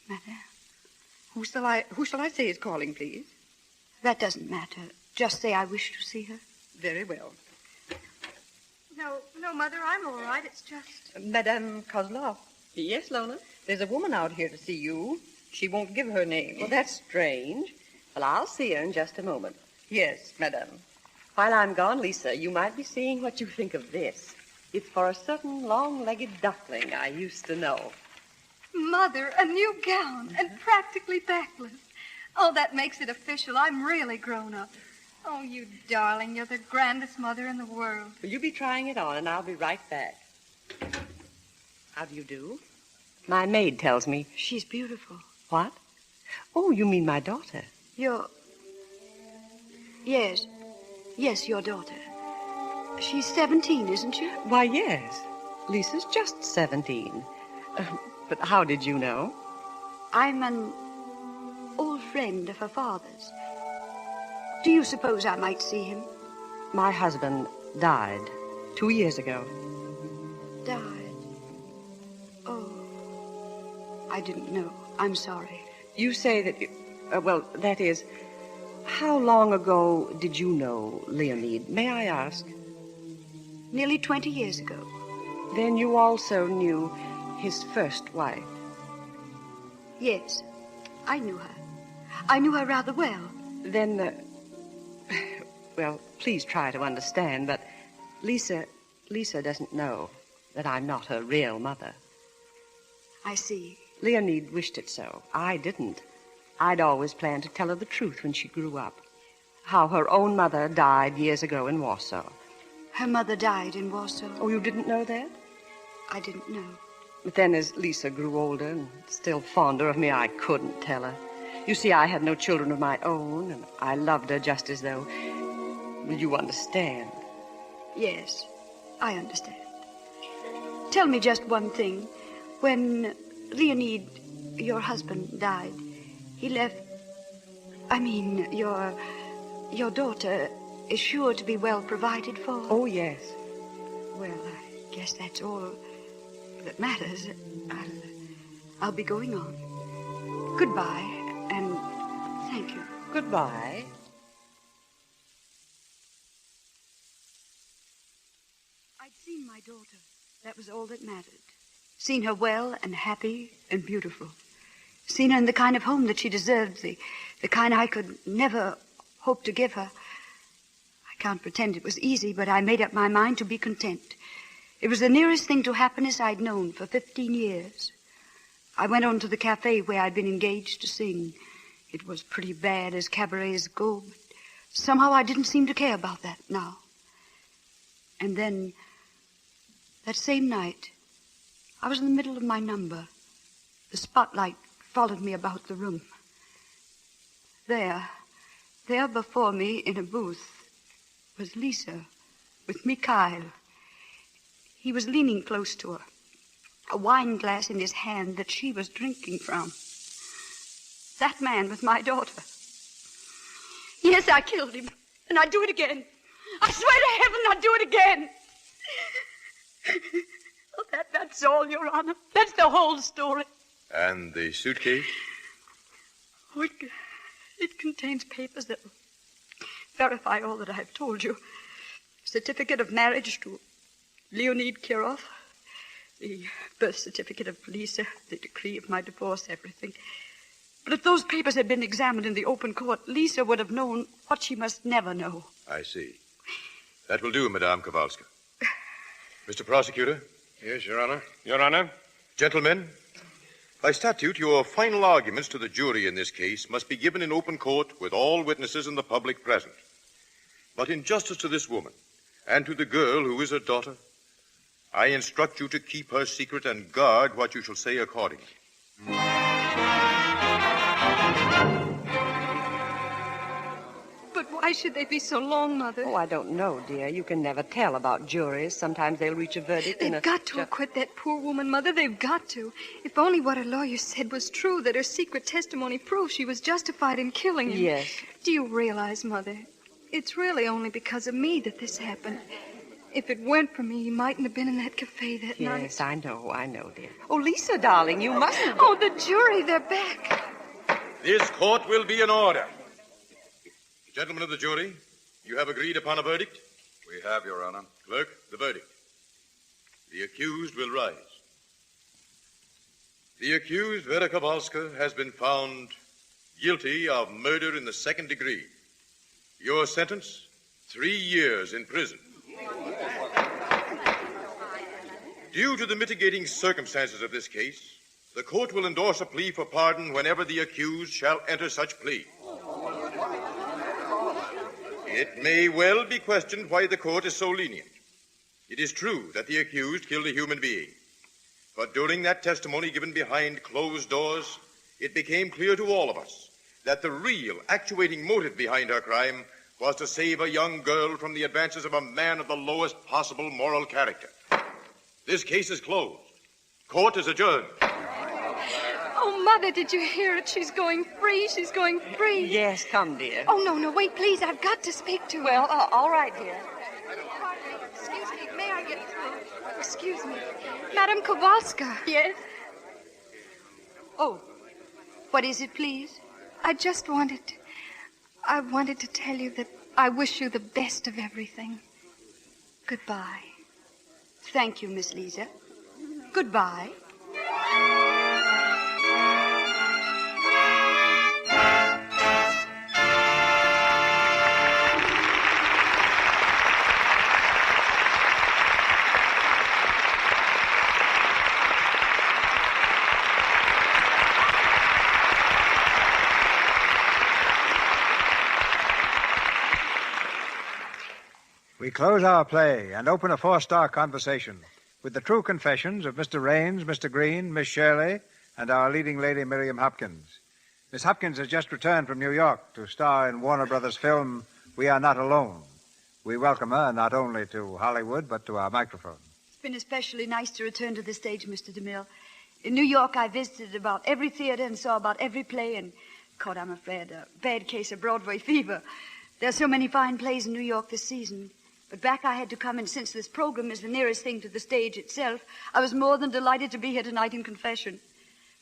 Madame? Who shall I say is calling, please? That doesn't matter. Just say I wish to see her. Very well. No, Mother, I'm all right. It's just... Madame Kozlov. Yes, Lona? There's a woman out here to see you. She won't give her name. Well, that's strange. Well, I'll see her in just a moment. Yes, Madame. While I'm gone, Lisa, you might be seeing what you think of this. It's for a certain long-legged duckling I used to know. Mother, a new gown and practically backless. Oh, that makes it official. I'm really grown up. Oh, you darling, you're the grandest mother in the world. Will you be trying it on, and I'll be right back. How do you do? My maid tells me. She's beautiful. What? Oh, you mean my daughter? Yes, your daughter. She's 17, isn't she? Why, yes. Lisa's just 17. But how did you know? I'm an old friend of her father's. Do you suppose I might see him? My husband died 2 years ago. Died? Oh, I didn't know. I'm sorry. You say that you... that is... How long ago did you know Leonid? May I ask? Nearly 20 years ago. Then you also knew his first wife? Yes, I knew her. I knew her rather well. Then, please try to understand, but Lisa doesn't know that I'm not her real mother. I see. Leonid wished it so. I didn't. I'd always planned to tell her the truth when she grew up. How her own mother died years ago in Warsaw. Her mother died in Warsaw? Oh, you didn't know that? I didn't know. But then as Lisa grew older and still fonder of me, I couldn't tell her. You see, I had no children of my own, and I loved her just as though... Will you understand? Yes, I understand. Tell me just one thing. When Leonid, your husband, died, he left... your daughter is sure to be well provided for? Oh, yes. Well, I guess that's all that matters. I'll be going on. Goodbye, and thank you. Goodbye. I'd seen my daughter. That was all that mattered. Seen her well and happy and beautiful. Seen her in the kind of home that she deserved, the kind I could never hope to give her. I can't pretend it was easy, but I made up my mind to be content. It was the nearest thing to happiness I'd known for 15 years. I went on to the cafe where I'd been engaged to sing. It was pretty bad as cabarets go, but somehow I didn't seem to care about that now. And then, that same night, I was in the middle of my number. The spotlight followed me about the room. There before me in a booth was Lisa with Mikhail. He was leaning close to her, a wine glass in his hand that she was drinking from. That man was my daughter. Yes, I killed him, and I'd do it again. I swear to heaven I'd do it again. Oh, that's all, Your Honor. That's the whole story. And the suitcase? Oh, it contains papers that will verify all that I have told you. Certificate of marriage to Leonid Kirov, the birth certificate of Lisa, the decree of my divorce, everything. But if those papers had been examined in the open court, Lisa would have known what she must never know. I see. That will do, Madame Kowalska. Mr. Prosecutor? Yes, Your Honor. Your Honor. Gentlemen, by statute, your final arguments to the jury in this case must be given in open court with all witnesses and the public present. But in justice to this woman and to the girl who is her daughter, I instruct you to keep her secret and guard what you shall say accordingly. But why should they be so long, Mother? Oh, I don't know, dear. You can never tell about juries. Sometimes they'll reach a verdict They've got to acquit that poor woman, Mother. They've got to. If only what her lawyer said was true, that her secret testimony proves she was justified in killing him. Yes. Do you realize, Mother, it's really only because of me that this happened. If it weren't for me, he mightn't have been in that cafe that night. Yes, I know, dear. Oh, Lisa, darling, you mustn't... Oh, the jury, they're back. This court will be in order. Gentlemen of the jury, you have agreed upon a verdict? We have, Your Honor. Clerk, the verdict. The accused will rise. The accused, Vera Kowalska, has been found guilty of murder in the second degree. Your sentence, 3 years in prison. Due to the mitigating circumstances of this case, the court will endorse a plea for pardon whenever the accused shall enter such plea. It may well be questioned why the court is so lenient. It is true that the accused killed a human being. But during that testimony given behind closed doors, it became clear to all of us that the real actuating motive behind her crime was to save a young girl from the advances of a man of the lowest possible moral character. This case is closed. Court is adjourned. Oh, Mother, did you hear it? She's going free. She's going free. Yes, come, dear. Oh, no, wait, please. I've got to speak to her. Well, all right, dear. Excuse me. May I get through? Excuse me. Madame Kowalska. Yes? Oh, what is it, please? I wanted to tell you that I wish you the best of everything. Goodbye. Thank you, Miss Lisa. Goodbye. We close our play and open a 4-star conversation with the true confessions of Mr. Raines, Mr. Green, Miss Shirley, and our leading lady, Miriam Hopkins. Miss Hopkins has just returned from New York to star in Warner Brothers' film, We Are Not Alone. We welcome her not only to Hollywood, but to our microphone. It's been especially nice to return to the stage, Mr. DeMille. In New York, I visited about every theater and saw about every play and caught, I'm afraid, a bad case of Broadway fever. There are so many fine plays in New York this season. But back I had to come, and since this program is the nearest thing to the stage itself, I was more than delighted to be here tonight in confession.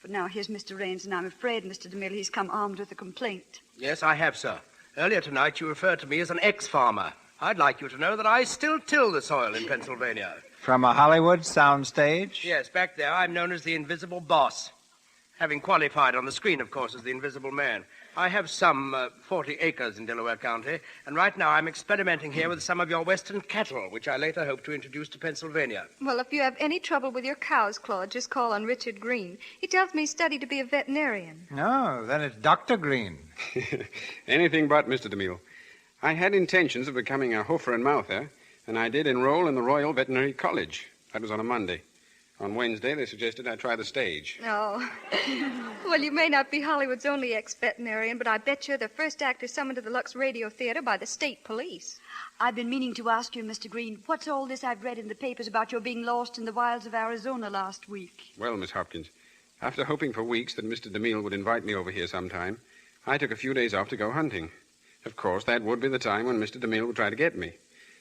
But now here's Mr. Raines, and I'm afraid, Mr. DeMille, he's come armed with a complaint. Yes, I have, sir. Earlier tonight you referred to me as an ex-farmer. I'd like you to know that I still till the soil in Pennsylvania. From a Hollywood soundstage? Yes, back there I'm known as the Invisible Boss. Having qualified on the screen, of course, as the Invisible Man. I have some 40 acres in Delaware County, and right now I'm experimenting here with some of your western cattle, which I later hope to introduce to Pennsylvania. Well, if you have any trouble with your cows, Claude, just call on Richard Green. He tells me he studied to be a veterinarian. No, then it's Dr. Green. Anything but, Mr. DeMille. I had intentions of becoming a hoofer and mouther, and I did enroll in the Royal Veterinary College. That was on a Monday. On Wednesday, they suggested I try the stage. Oh. Well, you may not be Hollywood's only ex-veterinarian, but I bet you're the first actor summoned to the Lux Radio Theater by the state police. I've been meaning to ask you, Mr. Green, what's all this I've read in the papers about your being lost in the wilds of Arizona last week? Well, Miss Hopkins, after hoping for weeks that Mr. DeMille would invite me over here sometime, I took a few days off to go hunting. Of course, that would be the time when Mr. DeMille would try to get me.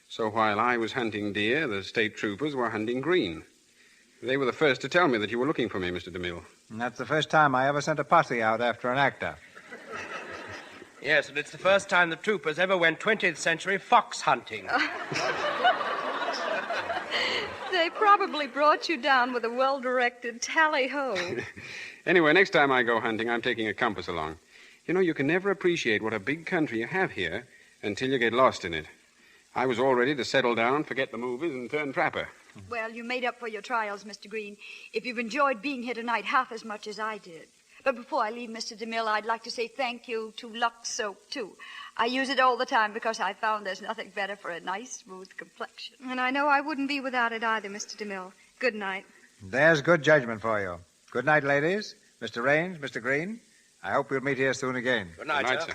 So while I was hunting deer, the state troopers were hunting green. They were the first to tell me that you were looking for me, Mr. DeMille. And that's the first time I ever sent a posse out after an actor. Yes, and it's the first time the troopers ever went 20th century fox hunting. They probably brought you down with a well-directed tally-ho. Anyway, next time I go hunting, I'm taking a compass along. You know, you can never appreciate what a big country you have here until you get lost in it. I was all ready to settle down, forget the movies, and turn trapper. Well, you made up for your trials, Mr. Green. If you've enjoyed being here tonight half as much as I did. But before I leave, Mr. DeMille, I'd like to say thank you to Lux Soap, too. I use it all the time because I found there's nothing better for a nice, smooth complexion. And I know I wouldn't be without it either, Mr. DeMille. Good night. There's good judgment for you. Good night, ladies. Mr. Raines, Mr. Green. I hope we'll meet here soon again. Good night, sir.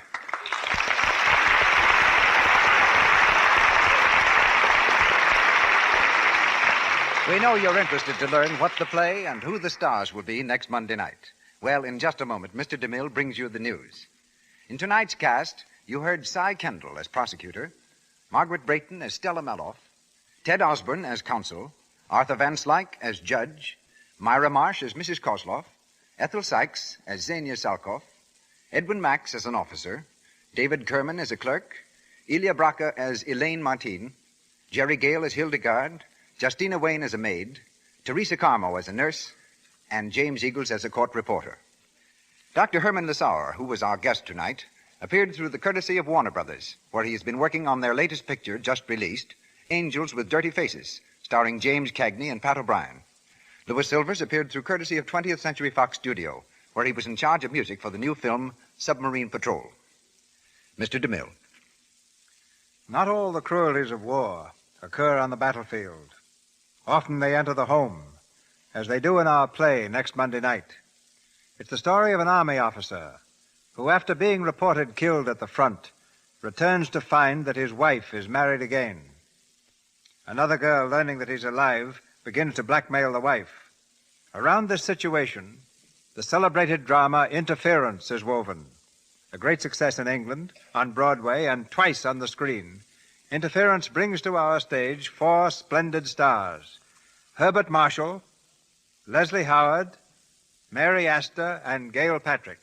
We know you're interested to learn what the play and who the stars will be next Monday night. Well, in just a moment, Mr. DeMille brings you the news. In tonight's cast, you heard Cy Kendall as prosecutor, Margaret Brayton as Stella Meloff, Ted Osborne as counsel, Arthur Van Slyke as judge, Myra Marsh as Mrs. Kozloff, Ethel Sykes as Xenia Salkoff, Edwin Max as an officer, David Kerman as a clerk, Ilya Braca as Elaine Martin, Jerry Gale as Hildegard, Justina Wayne as a maid, Teresa Carmo as a nurse, and James Eagles as a court reporter. Dr. Herman Lissauer, who was our guest tonight, appeared through the courtesy of Warner Brothers, where he has been working on their latest picture, just released, Angels with Dirty Faces, starring James Cagney and Pat O'Brien. Louis Silvers appeared through courtesy of 20th Century Fox Studio, where he was in charge of music for the new film Submarine Patrol. Mr. DeMille. Not all the cruelties of war occur on the battlefield. Often they enter the home, as they do in our play next Monday night. It's the story of an army officer who, after being reported killed at the front, returns to find that his wife is married again. Another girl, learning that he's alive, begins to blackmail the wife. Around this situation, the celebrated drama Interference is woven. A great success in England, on Broadway, and twice on the screen. Interference brings to our stage 4 splendid stars: Herbert Marshall, Leslie Howard, Mary Astor, and Gail Patrick.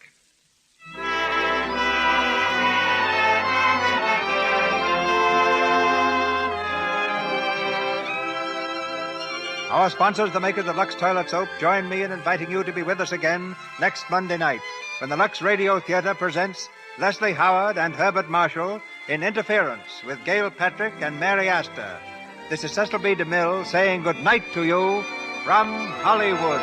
Our sponsors, the makers of Lux Toilet Soap, join me in inviting you to be with us again next Monday night when the Lux Radio Theater presents Leslie Howard and Herbert Marshall in Interference with Gail Patrick and Mary Astor. This is Cecil B. DeMille saying good night to you from Hollywood.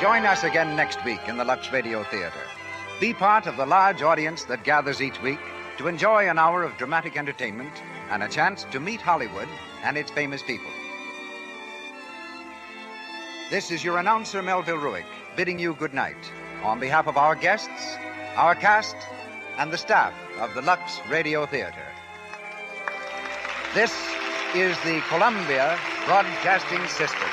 Join us again next week in the Lux Radio Theater. Be part of the large audience that gathers each week to enjoy an hour of dramatic entertainment and a chance to meet Hollywood and its famous people. This is your announcer, Melville Ruick, bidding you good night on behalf of our guests, our cast, and the staff of the Lux Radio Theater. This is the Columbia Broadcasting System.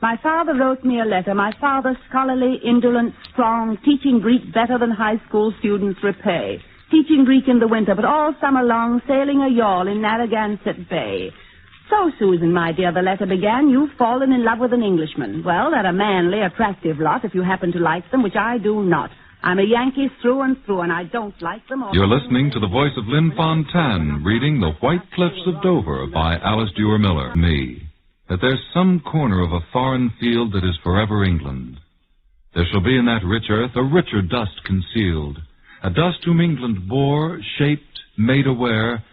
My father wrote me a letter. My father, scholarly, indolent, strong, teaching Greek better than high school students repay. Teaching Greek in the winter, but all summer long sailing a yawl in Narragansett Bay. So, Susan, my dear, the letter began, you've fallen in love with an Englishman. Well, they're a manly, attractive lot if you happen to like them, which I do not. I'm a Yankee through and through, and I don't like them all. You're listening to the voice of Lynn Fontanne reading The White Cliffs of Dover by Alice Dewar Miller. Me. That there's some corner of a foreign field that is forever England. There shall be in that rich earth a richer dust concealed, a dust whom England bore, shaped, made aware,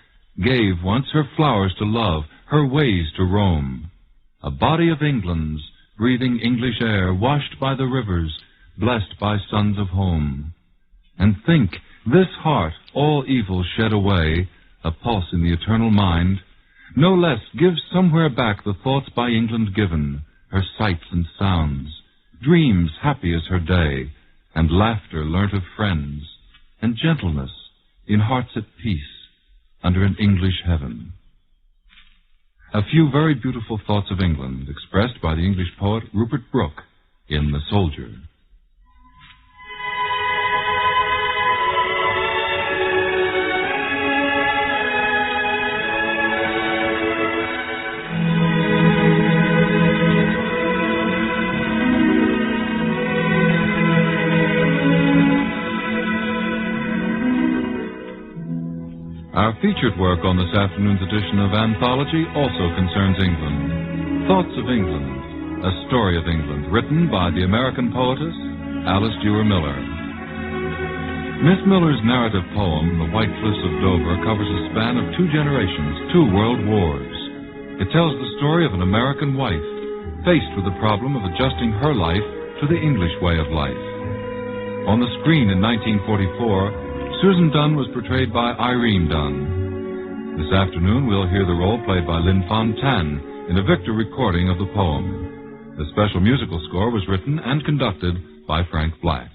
gave once her flowers to love, her ways to roam. A body of England's, breathing English air, washed by the rivers, blessed by sons of home. And think, this heart, all evil shed away, a pulse in the eternal mind, no less gives somewhere back the thoughts by England given, her sights and sounds, dreams happy as her day, and laughter learnt of friends, and gentleness in hearts at peace under an English heaven. A few very beautiful thoughts of England expressed by the English poet Rupert Brooke in The Soldier. Our featured work on this afternoon's edition of Anthology also concerns England. Thoughts of England, a story of England, written by the American poetess Alice Dewar Miller. Miss Miller's narrative poem, The White Cliffs of Dover, covers a span of 2 generations, 2 world wars. It tells the story of an American wife faced with the problem of adjusting her life to the English way of life. On the screen in 1944, Susan Dunn was portrayed by Irene Dunn. This afternoon, we'll hear the role played by Lynn Fontanne in a Victor recording of the poem. The special musical score was written and conducted by Frank Black.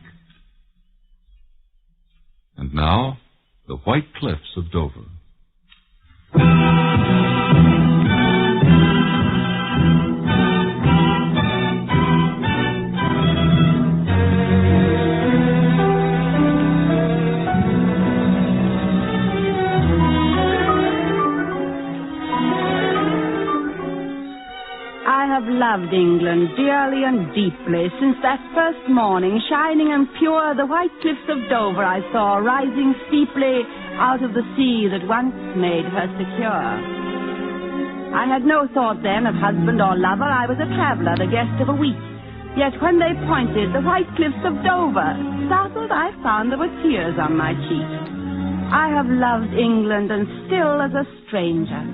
And now, The White Cliffs of Dover. I have loved England dearly and deeply since that first morning, shining and pure, the white cliffs of Dover I saw rising steeply out of the sea that once made her secure. I had no thought then of husband or lover. I was a traveler, the guest of a week. Yet when they pointed the white cliffs of Dover, startled I found there were tears on my cheeks. I have loved England and still as a stranger.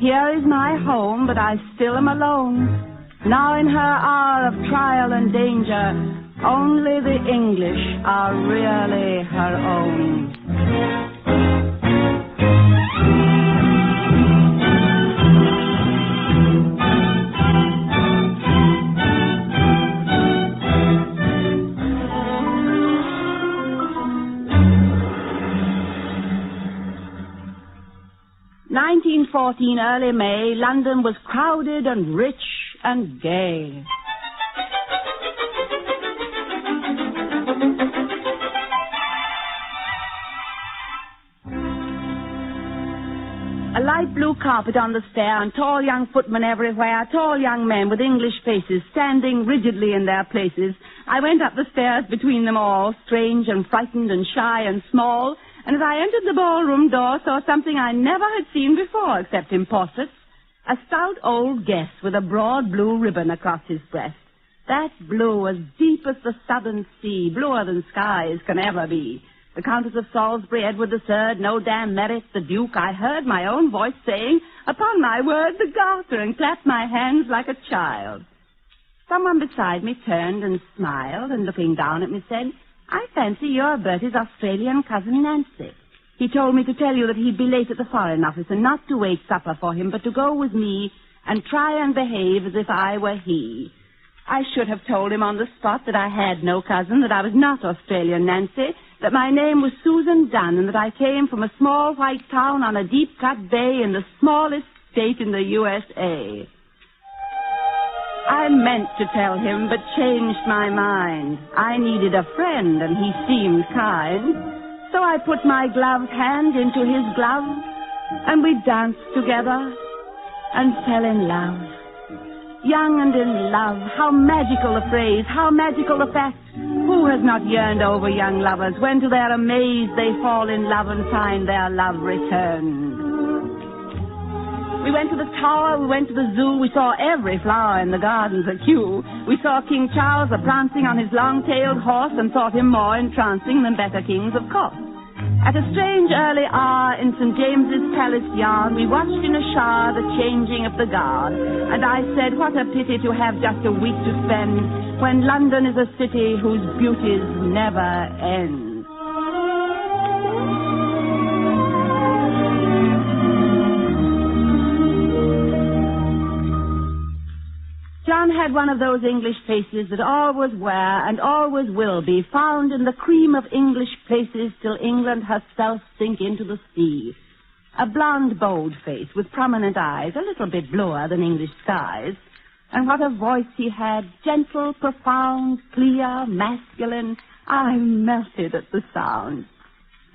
Here is my home, but I still am alone. Now in her hour of trial and danger, only the English are really her own. 1914, early May, London was crowded and rich and gay. A light blue carpet on the stair and tall young footmen everywhere, tall young men with English faces standing rigidly in their places. I went up the stairs between them all, strange and frightened and shy and small, and as I entered the ballroom door, saw something I never had seen before except in portraits. A stout old guest with a broad blue ribbon across his breast. That blue as deep as the southern sea, bluer than skies can ever be. The Countess of Salisbury, Edward III, no damn merit, the Duke. I heard my own voice saying, upon my word, the Garter, and clapped my hands like a child. Someone beside me turned and smiled, and looking down at me said, I fancy you're Bertie's Australian cousin Nancy. He told me to tell you that he'd be late at the Foreign Office and not to wait supper for him, but to go with me and try and behave as if I were he. I should have told him on the spot that I had no cousin, that I was not Australian Nancy, that my name was Susan Dunn, and that I came from a small white town on a deep-cut bay in the smallest state in the USA. I meant to tell him, but changed my mind. I needed a friend, and he seemed kind. So I put my gloved hand into his glove, and we danced together and fell in love. Young and in love, how magical the phrase, how magical the fact. Who has not yearned over young lovers when to their amaze they fall in love and find their love returned? We went to the Tower, we went to the Zoo, we saw every flower in the gardens at Kew. We saw King Charles a-prancing on his long-tailed horse and thought him more entrancing than better kings, of course. At a strange early hour in St. James's Palace yard, we watched in a shower the changing of the guard. And I said, what a pity to have just a week to spend when London is a city whose beauties never end. John had one of those English faces that always were and always will be found in the cream of English places till England herself sink into the sea. A blonde, bold face with prominent eyes, a little bit bluer than English skies. And what a voice he had, gentle, profound, clear, masculine. I melted at the sound.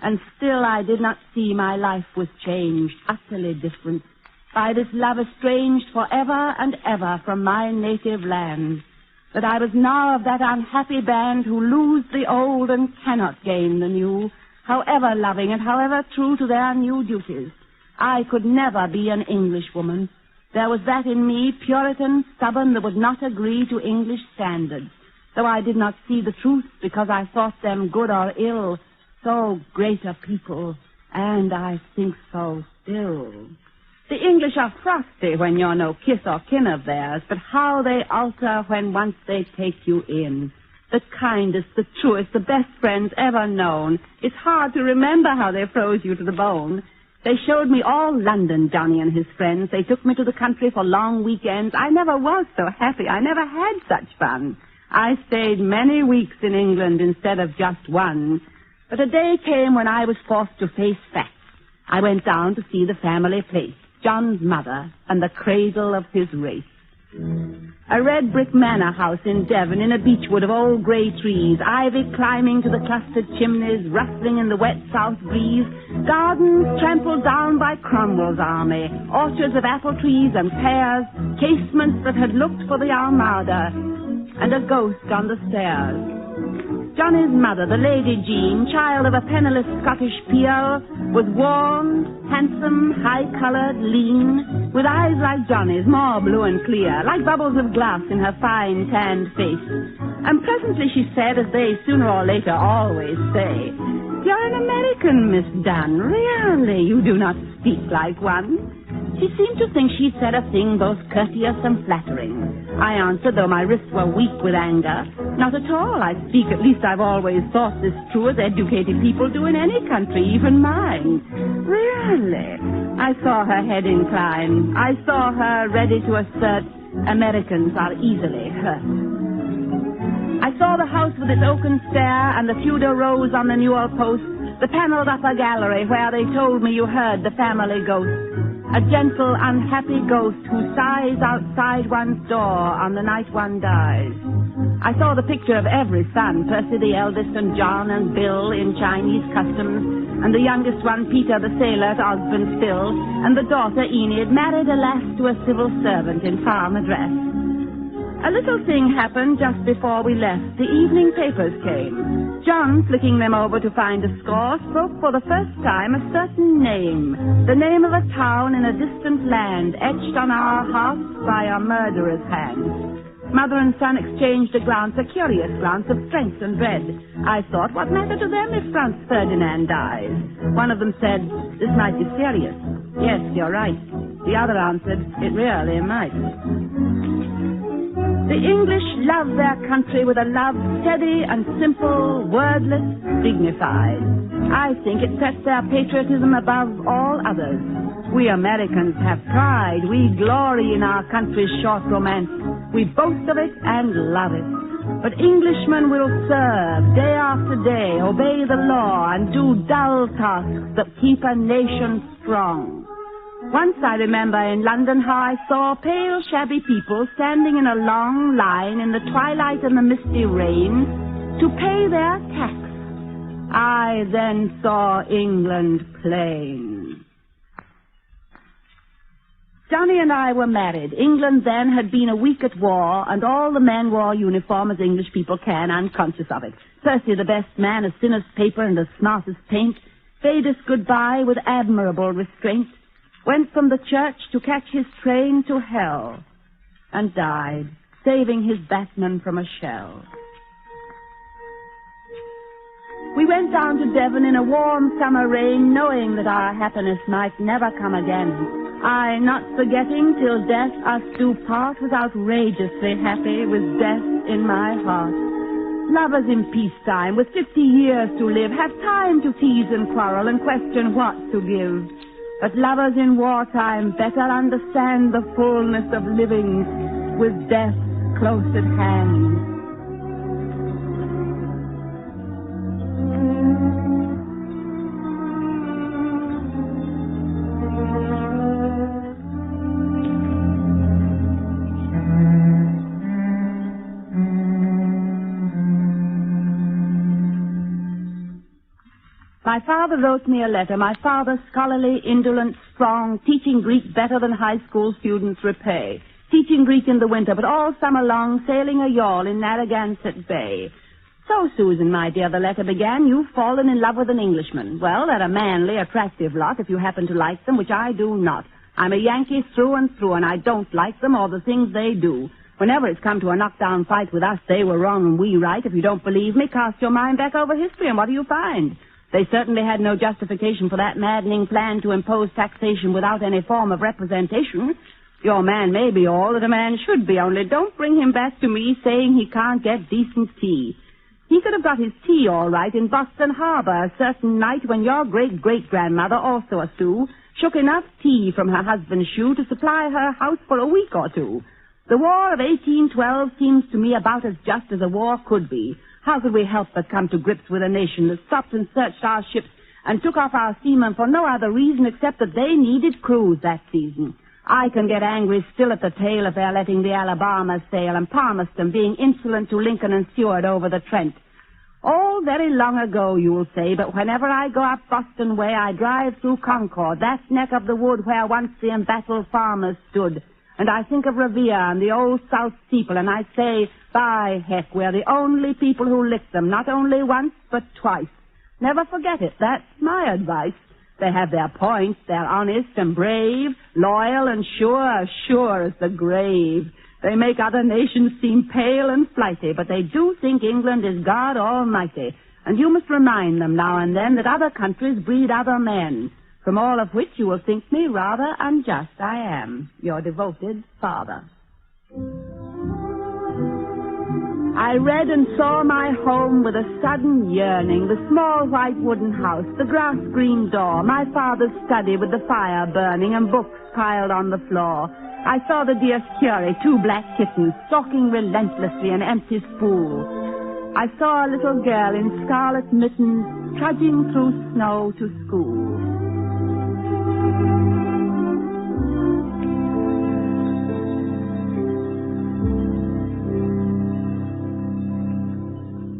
And still I did not see my life was changed, utterly different, by this love estranged forever and ever from my native land, that I was now of that unhappy band who lose the old and cannot gain the new, however loving and however true to their new duties. I could never be an Englishwoman. There was that in me, Puritan, stubborn, that would not agree to English standards, though I did not see the truth because I thought them good or ill, so great a people, and I think so still. The English are frosty when you're no kiss or kin of theirs, but how they alter when once they take you in. The kindest, the truest, the best friends ever known. It's hard to remember how they froze you to the bone. They showed me all London, Johnny and his friends. They took me to the country for long weekends. I never was so happy. I never had such fun. I stayed many weeks in England instead of just one. But a day came when I was forced to face facts. I went down to see the family place, John's mother, and the cradle of his race. A red brick manor house in Devon in a beechwood of old grey trees, ivy climbing to the clustered chimneys, rustling in the wet south breeze, gardens trampled down by Cromwell's army, orchards of apple trees and pears, casements that had looked for the Armada, and a ghost on the stairs. Johnny's mother, the Lady Jean, child of a penniless Scottish peer, was warm, handsome, high-coloured, lean, with eyes like Johnny's, more blue and clear, like bubbles of glass in her fine, tanned face. And presently she said, as they sooner or later always say, "You're an American, Miss Dunn. Really, you do not speak like one." She seemed to think she said a thing both courteous and flattering. I answered, though my wrists were weak with anger, "Not at all. I speak, at least I've always thought this true, as educated people do in any country, even mine." Really? I saw her head incline. I saw her ready to assert Americans are easily hurt. I saw the house with its oaken stair and the Tudor rose on the newel post, the panelled upper gallery where they told me you heard the family ghost. A gentle, unhappy ghost who sighs outside one's door on the night one dies. I saw the picture of every son, Percy the eldest and John and Bill in Chinese customs, and the youngest one, Peter the sailor at Osborne Still, and the daughter, Enid, married, alas, to a civil servant in farm address. A little thing happened just before we left. The evening papers came. John, flicking them over to find a score, spoke for the first time a certain name, the name of a town in a distant land, etched on our hearts by a murderer's hand. Mother and son exchanged a glance, a curious glance of strength and dread. I thought, what matter to them if Franz Ferdinand dies? One of them said, "This might be serious." "Yes, you're right." The other answered, "It really might." The English love their country with a love steady and simple, wordless, dignified. I think it sets their patriotism above all others. We Americans have pride. We glory in our country's short romance. We boast of it and love it. But Englishmen will serve day after day, obey the law, and do dull tasks that keep a nation strong. Once I remember in London how I saw pale, shabby people standing in a long line in the twilight and the misty rain to pay their tax. I then saw England plain. Johnny and I were married. England then had been a week at war, and all the men wore uniform as English people can, unconscious of it. Percy, the best man, as thin as paper and as smart as paint, bade us goodbye with admirable restraint, went from the church to catch his train to hell, and died, saving his batman from a shell. We went down to Devon in a warm summer rain, knowing that our happiness might never come again. I, not forgetting till death us do part, was outrageously happy with death in my heart. Lovers in peacetime, with 50 years to live, have time to tease and quarrel and question what to give. But lovers in wartime better understand the fullness of living with death close at hand. My father wrote me a letter. My father, scholarly, indolent, strong, teaching Greek better than high school students repay. Teaching Greek in the winter, but all summer long sailing a yawl in Narragansett Bay. So, Susan, my dear, the letter began, you've fallen in love with an Englishman. Well, they're a manly, attractive lot, if you happen to like them, which I do not. I'm a Yankee through and through, and I don't like them or the things they do. Whenever it's come to a knockdown fight with us, they were wrong and we right. If you don't believe me, cast your mind back over history, and what do you find? They certainly had no justification for that maddening plan to impose taxation without any form of representation. Your man may be all that a man should be, only don't bring him back to me saying he can't get decent tea. He could have got his tea all right in Boston Harbor a certain night when your great-great-grandmother, also a Sioux, shook enough tea from her husband's shoe to supply her house for a week or two. The War of 1812 seems to me about as just as a war could be. How could we help but come to grips with a nation that stopped and searched our ships and took off our seamen for no other reason except that they needed crews that season? I can get angry still at the tale of their letting the Alabama sail and Palmerston being insolent to Lincoln and Seward over the Trent. Oh, very long ago, you'll say, but whenever I go up Boston way, I drive through Concord, that neck of the wood where once the embattled farmers stood. And I think of Revere and the old South steeple, and I say, by heck, we're the only people who lick them, not only once, but twice. Never forget it. That's my advice. They have their points. They're honest and brave, loyal and sure as the grave. They make other nations seem pale and flighty, but they do think England is God Almighty. And you must remind them now and then that other countries breed other men. From all of which you will think me rather unjust. I am your devoted father. I read and saw my home with a sudden yearning, the small white wooden house, the grass-green door, my father's study with the fire burning and books piled on the floor. I saw the dear Curie, 2 black kittens, stalking relentlessly an empty spool. I saw a little girl in scarlet mittens trudging through snow to school.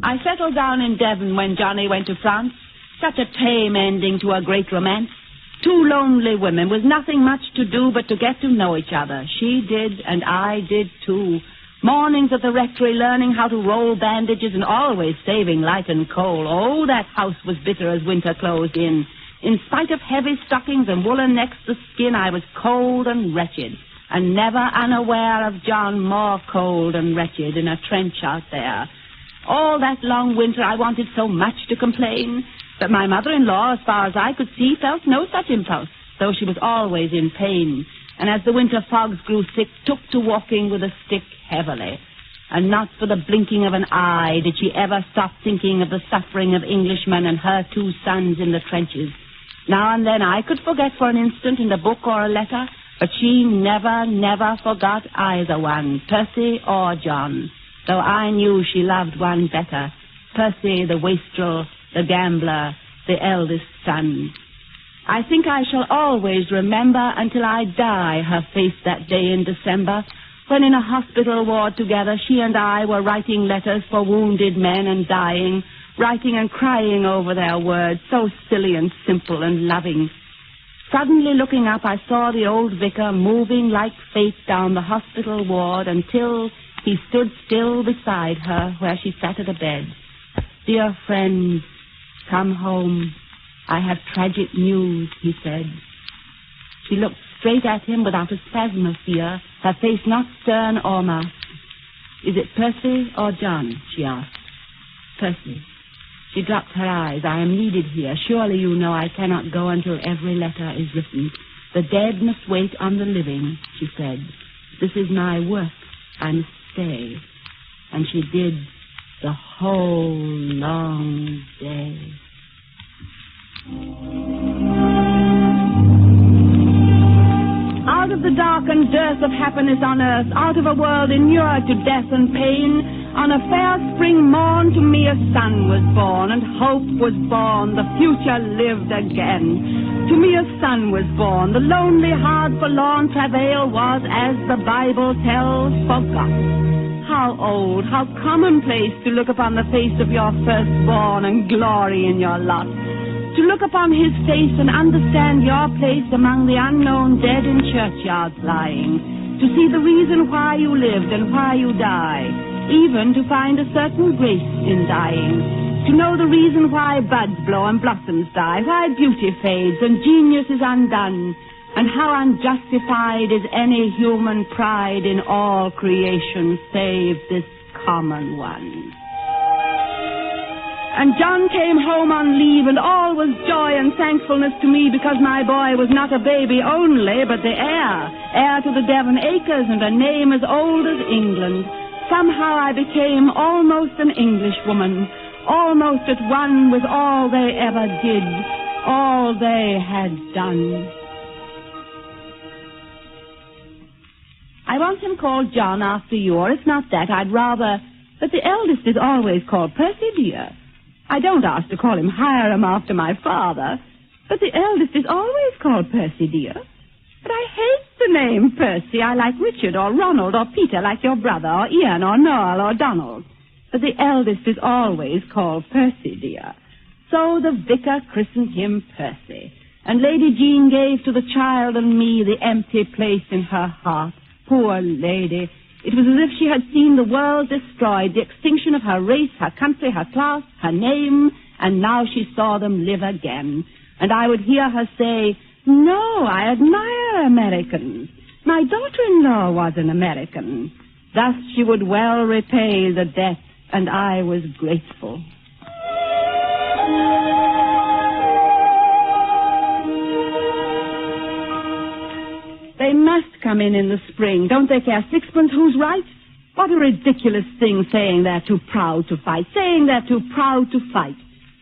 I settled down in Devon when Johnny went to France. Such a tame ending to a great romance. 2 lonely women with nothing much to do but to get to know each other. She did, and I did too. Mornings at the rectory learning how to roll bandages and always saving light and coal. Oh, that house was bitter as winter closed in. In spite of heavy stockings and woolen next to skin, I was cold and wretched, and never unaware of John more cold and wretched in a trench out there. All that long winter I wanted so much to complain, but my mother-in-law, as far as I could see, felt no such impulse, though she was always in pain, and as the winter fogs grew thick, took to walking with a stick heavily. And not for the blinking of an eye did she ever stop thinking of the suffering of Englishmen and her 2 sons in the trenches. Now and then I could forget for an instant in a book or a letter, but she never forgot either one, Percy or John, though I knew she loved one better, Percy the wastrel, the gambler, the eldest son. I think I shall always remember until I die her face that day in December, when in a hospital ward together she and I were writing letters for wounded men and dying, writing and crying over their words, so silly and simple and loving. Suddenly looking up, I saw the old vicar moving like fate down the hospital ward until he stood still beside her where she sat at a bed. Dear friend, come home. I have tragic news, he said. She looked straight at him without a spasm of fear, her face not stern or masked. Is it Percy or John? She asked. Percy. She dropped her eyes. I am needed here. Surely you know I cannot go until every letter is written. The dead must wait on the living, she said. This is my work. I must stay. And she did the whole long day. Out of the dark and dearth of happiness on earth, out of a world inured to death and pain, on a fair spring morn to me a son was born, and hope was born, the future lived again. To me a son was born, the lonely, hard, forlorn travail was, as the Bible tells, forgot. How old, how commonplace to look upon the face of your firstborn and glory in your lot. To look upon his face and understand your place among the unknown dead in churchyards lying. To see the reason why you lived and why you die. Even to find a certain grace in dying. To know the reason why buds blow and blossoms die. Why beauty fades and genius is undone. And how unjustified is any human pride in all creation save this common one. And John came home on leave, and all was joy and thankfulness to me, because my boy was not a baby only, but the heir to the Devon acres, and a name as old as England. Somehow I became almost an Englishwoman, almost at one with all they ever did, all they had done. I want him called John after you, or if not that, I'd rather... But the eldest is always called Percy, dear. I don't ask to call him Hiram after my father, but the eldest is always called Percy, dear. But I hate the name Percy. I like Richard or Ronald or Peter, like your brother, or Ian or Noel or Donald. But the eldest is always called Percy, dear. So the vicar christened him Percy, and Lady Jean gave to the child and me the empty place in her heart. Poor lady. It was as if she had seen the world destroyed, the extinction of her race, her country, her class, her name, and now she saw them live again. And I would hear her say, "No, I admire Americans. My daughter-in-law was an American." Thus she would well repay the debt, and I was grateful. They must come in the spring. Don't they care sixpence who's right? What a ridiculous thing saying they're too proud to fight. Saying they're too proud to fight.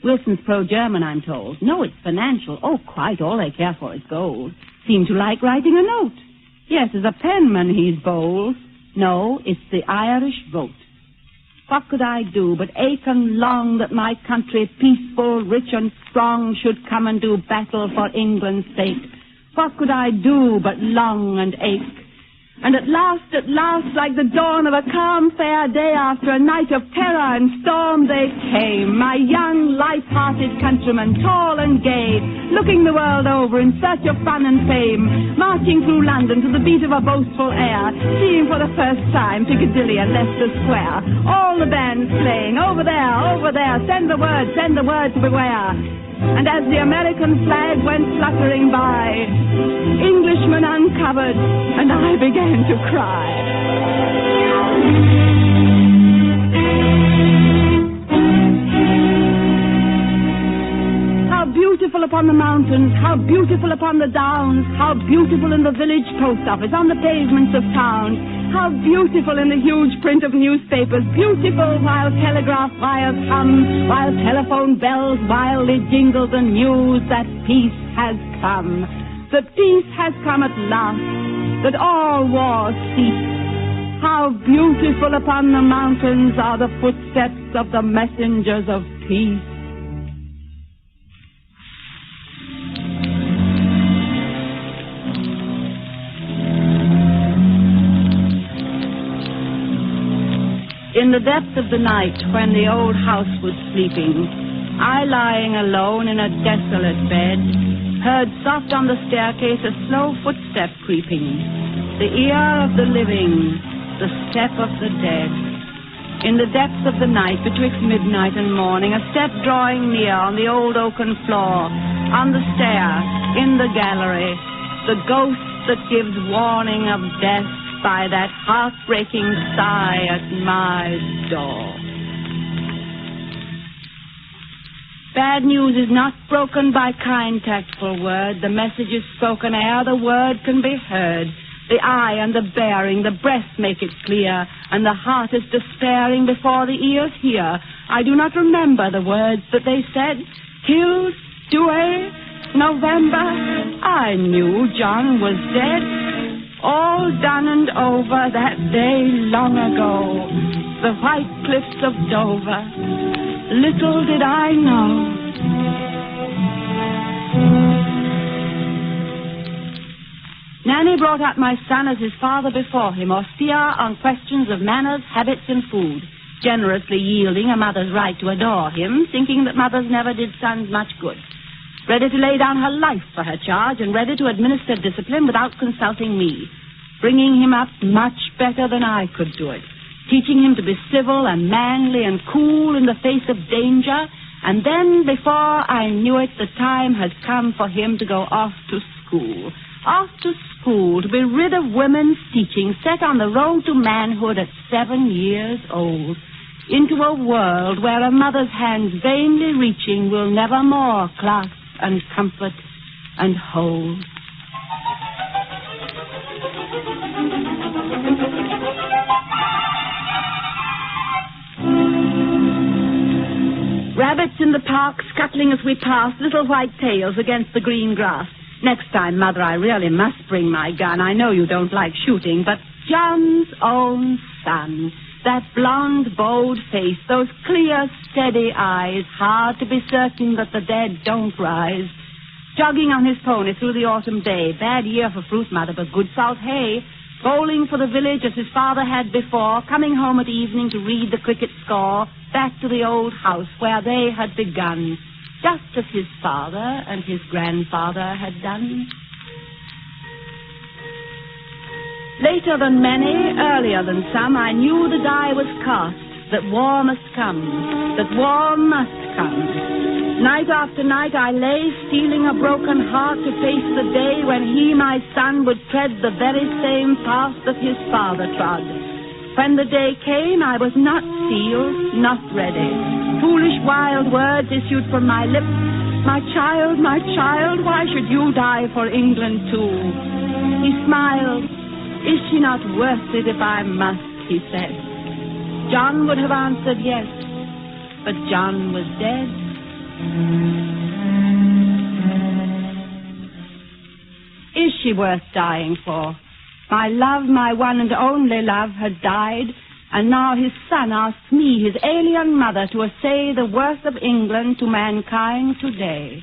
Wilson's pro-German, I'm told. No, it's financial. Oh, quite. All they care for is gold. Seem to like writing a note. Yes, as a penman he's bold. No, it's the Irish vote. What could I do but ache and long that my country, peaceful, rich and strong, should come and do battle for England's sake? What could I do but long and ache? And at last, like the dawn of a calm, fair day after a night of terror and storm, they came, my young, light-hearted countrymen, tall and gay, looking the world over in search of fun and fame, marching through London to the beat of a boastful air, seeing for the first time Piccadilly and Leicester Square, all the bands playing, over there, send the word to beware. And as the American flag went fluttering by, Englishmen uncovered, and I began to cry. How beautiful upon the mountains, how beautiful upon the downs, how beautiful in the village post office, on the pavements of towns, how beautiful in the huge print of newspapers, beautiful while telegraph wires hum, while telephone bells wildly jingle the news that peace has come. That peace has come at last, that all wars cease. How beautiful upon the mountains are the footsteps of the messengers of peace. In the depth of the night, when the old house was sleeping, I lying alone in a desolate bed, heard soft on the staircase a slow footstep creeping, the ear of the living, the step of the dead. In the depths of the night, betwixt midnight and morning, a step drawing near on the old oaken floor, on the stair, in the gallery, the ghost that gives warning of death by that heartbreaking sigh at my door. Bad news is not broken by kind, tactful word. The message is spoken ere the word can be heard. The eye and the bearing, the breath make it clear, and the heart is despairing before the ears hear. I do not remember the words that they said. Killed, Douay, November. I knew John was dead. all done and over that day long ago. The white cliffs of Dover, little did I know. Nanny brought up my son as his father before him, austere on questions of manners, habits, and food, generously yielding a mother's right to adore him, thinking that mothers never did sons much good. Ready to lay down her life for her charge and ready to administer discipline without consulting me, bringing him up much better than I could do it, teaching him to be civil and manly and cool in the face of danger, and then, before I knew it, the time had come for him to go off to school. Off to school, to be rid of women's teaching, set on the road to manhood at 7 years old, into a world where a mother's hands vainly reaching will never more clasp and comfort and hold. Rabbits in the park scuttling as we passed, little white tails against the green grass. Next time, Mother, I really must bring my gun. I know you don't like shooting, but John's own son, that blonde, bold face, those clear, steady eyes, hard to be certain that the dead don't rise. Jogging on his pony through the autumn day, bad year for fruit, Mother, but good salt hay. Bowling for the village as his father had before, coming home at evening to read the cricket score, back to the old house where they had begun, just as his father and his grandfather had done. Later than many, earlier than some, I knew the die was cast, that war must come, that war must come. Night after night I lay, steeling a broken heart to face the day when he, my son, would tread the very same path that his father trod. When the day came, I was not sealed, not ready. Foolish, wild words issued from my lips. My child, why should you die for England too? He smiled. Is she not worth it if I must, he said. John would have answered yes, but John was dead. Is she worth dying for? My love, my one and only love, had died, and now his son asks me, his alien mother, to essay the worth of England to mankind today.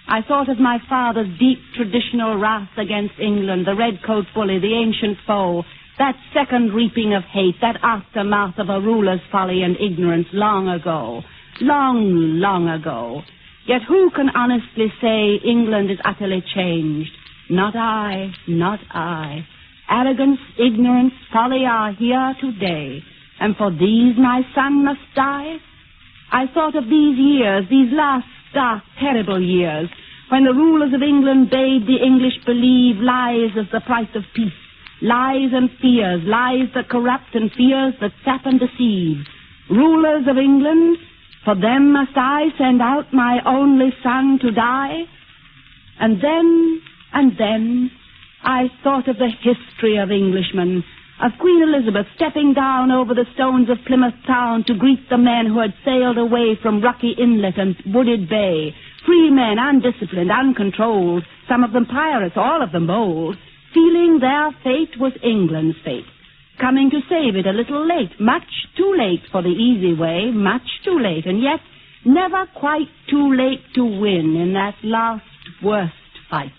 I thought of my father's deep traditional wrath against England, the redcoat bully, the ancient foe, that second reaping of hate, that aftermath of a ruler's folly and ignorance long ago. Long, long ago. Yet who can honestly say England is utterly changed? Not I, not I. Arrogance, ignorance, folly are here today. And for these my son must die? I thought of these years, these last dark, terrible years, when the rulers of England bade the English believe lies as the price of peace. Lies and fears, lies that corrupt and fears that sap and deceive. Rulers of England, for them must I send out my only son to die? And then, I thought of the history of Englishmen, of Queen Elizabeth stepping down over the stones of Plymouth town to greet the men who had sailed away from Rocky Inlet and Wooded Bay, free men, undisciplined, uncontrolled, some of them pirates, all of them bold, feeling their fate was England's fate, coming to save it a little late, much too late for the easy way, much too late, and yet never quite too late to win in that last, worst fight.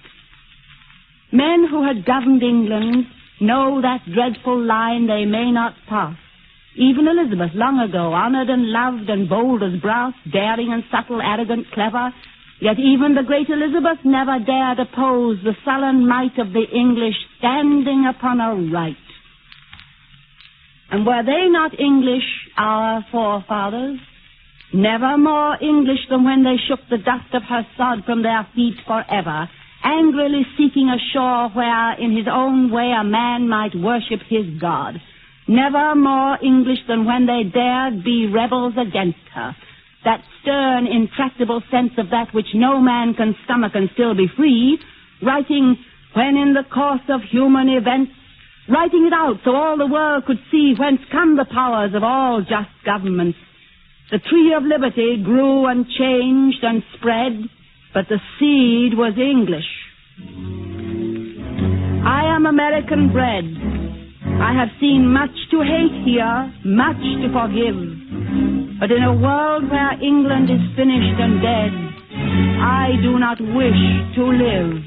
Men who had governed England know that dreadful line they may not pass. Even Elizabeth, long ago, honored and loved and bold as brass, daring and subtle, arrogant, clever, yet even the great Elizabeth never dared oppose the sullen might of the English standing upon a right. And were they not English, our forefathers? Never more English than when they shook the dust of her sod from their feet forever, angrily seeking a shore where, in his own way, a man might worship his God. Never more English than when they dared be rebels against her. That stern, intractable sense of that which no man can stomach and still be free, writing, when in the course of human events, writing it out so all the world could see whence come the powers of all just governments. The tree of liberty grew and changed and spread, but the seed was English. I some American bred. I have seen much to hate here, much to forgive. But in a world where England is finished and dead, I do not wish to live.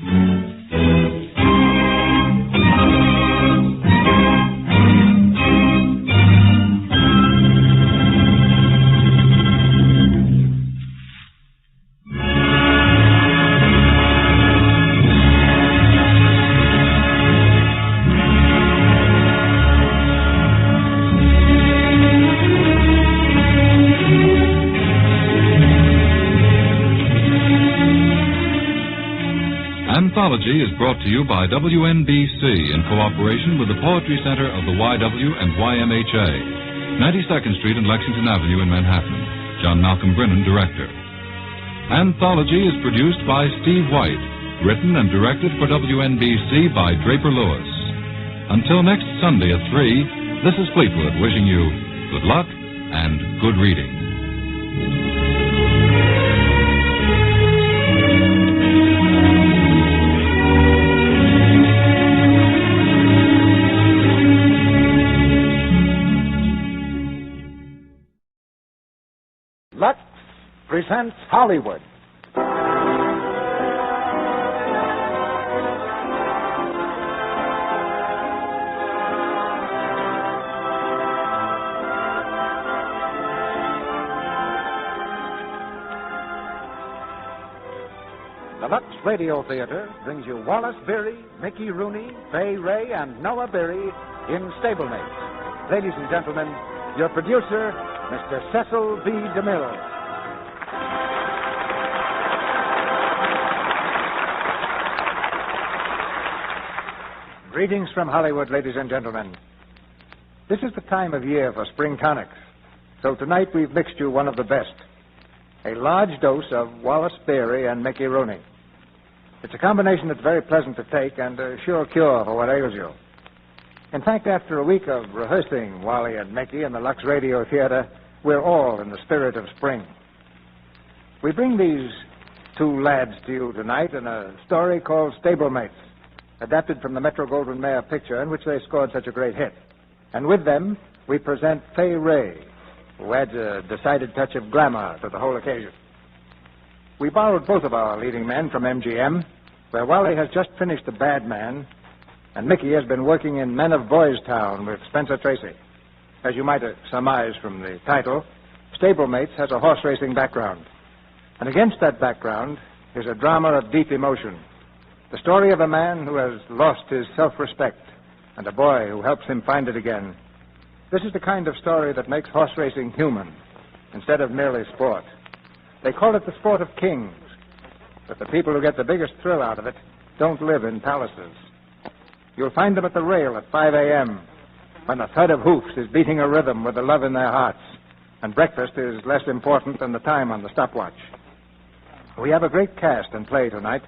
Anthology is brought to you by WNBC in cooperation with the Poetry Center of the YW and YMHA, 92nd Street and Lexington Avenue in Manhattan. John Malcolm Brennan, director. Anthology is produced by Steve White, written and directed for WNBC by Draper Lewis. Until next Sunday at 3, this is Fleetwood wishing you good luck and good reading. Lux presents Hollywood. The Lux Radio Theater brings you Wallace Beery, Mickey Rooney, Fay Ray, and Noah Beery in Stablemates. Ladies and gentlemen, your producer, Mr. Cecil B. DeMille. Greetings from Hollywood, ladies and gentlemen. This is the time of year for spring tonics, so tonight we've mixed you one of the best. A large dose of Wallace Beery and Mickey Rooney. It's a combination that's very pleasant to take and a sure cure for what ails you. In fact, after a week of rehearsing Wally and Mickey in the Lux Radio Theater, we're all in the spirit of spring. We bring these two lads to you tonight in a story called Stablemates, adapted from the Metro-Goldwyn-Mayer picture in which they scored such a great hit. And with them, we present Fay Ray, who adds a decided touch of glamour to the whole occasion. We borrowed both of our leading men from MGM, where Wally has just finished The Bad Man, and Mickey has been working in Men of Boys Town with Spencer Tracy. As you might surmise from the title, Stablemates has a horse racing background. And against that background is a drama of deep emotion. The story of a man who has lost his self-respect and a boy who helps him find it again. This is the kind of story that makes horse racing human instead of merely sport. They call it the sport of kings, but the people who get the biggest thrill out of it don't live in palaces. You'll find them at the rail at 5 a.m., when the thud of hoofs is beating a rhythm with the love in their hearts, and breakfast is less important than the time on the stopwatch. We have a great cast and play tonight,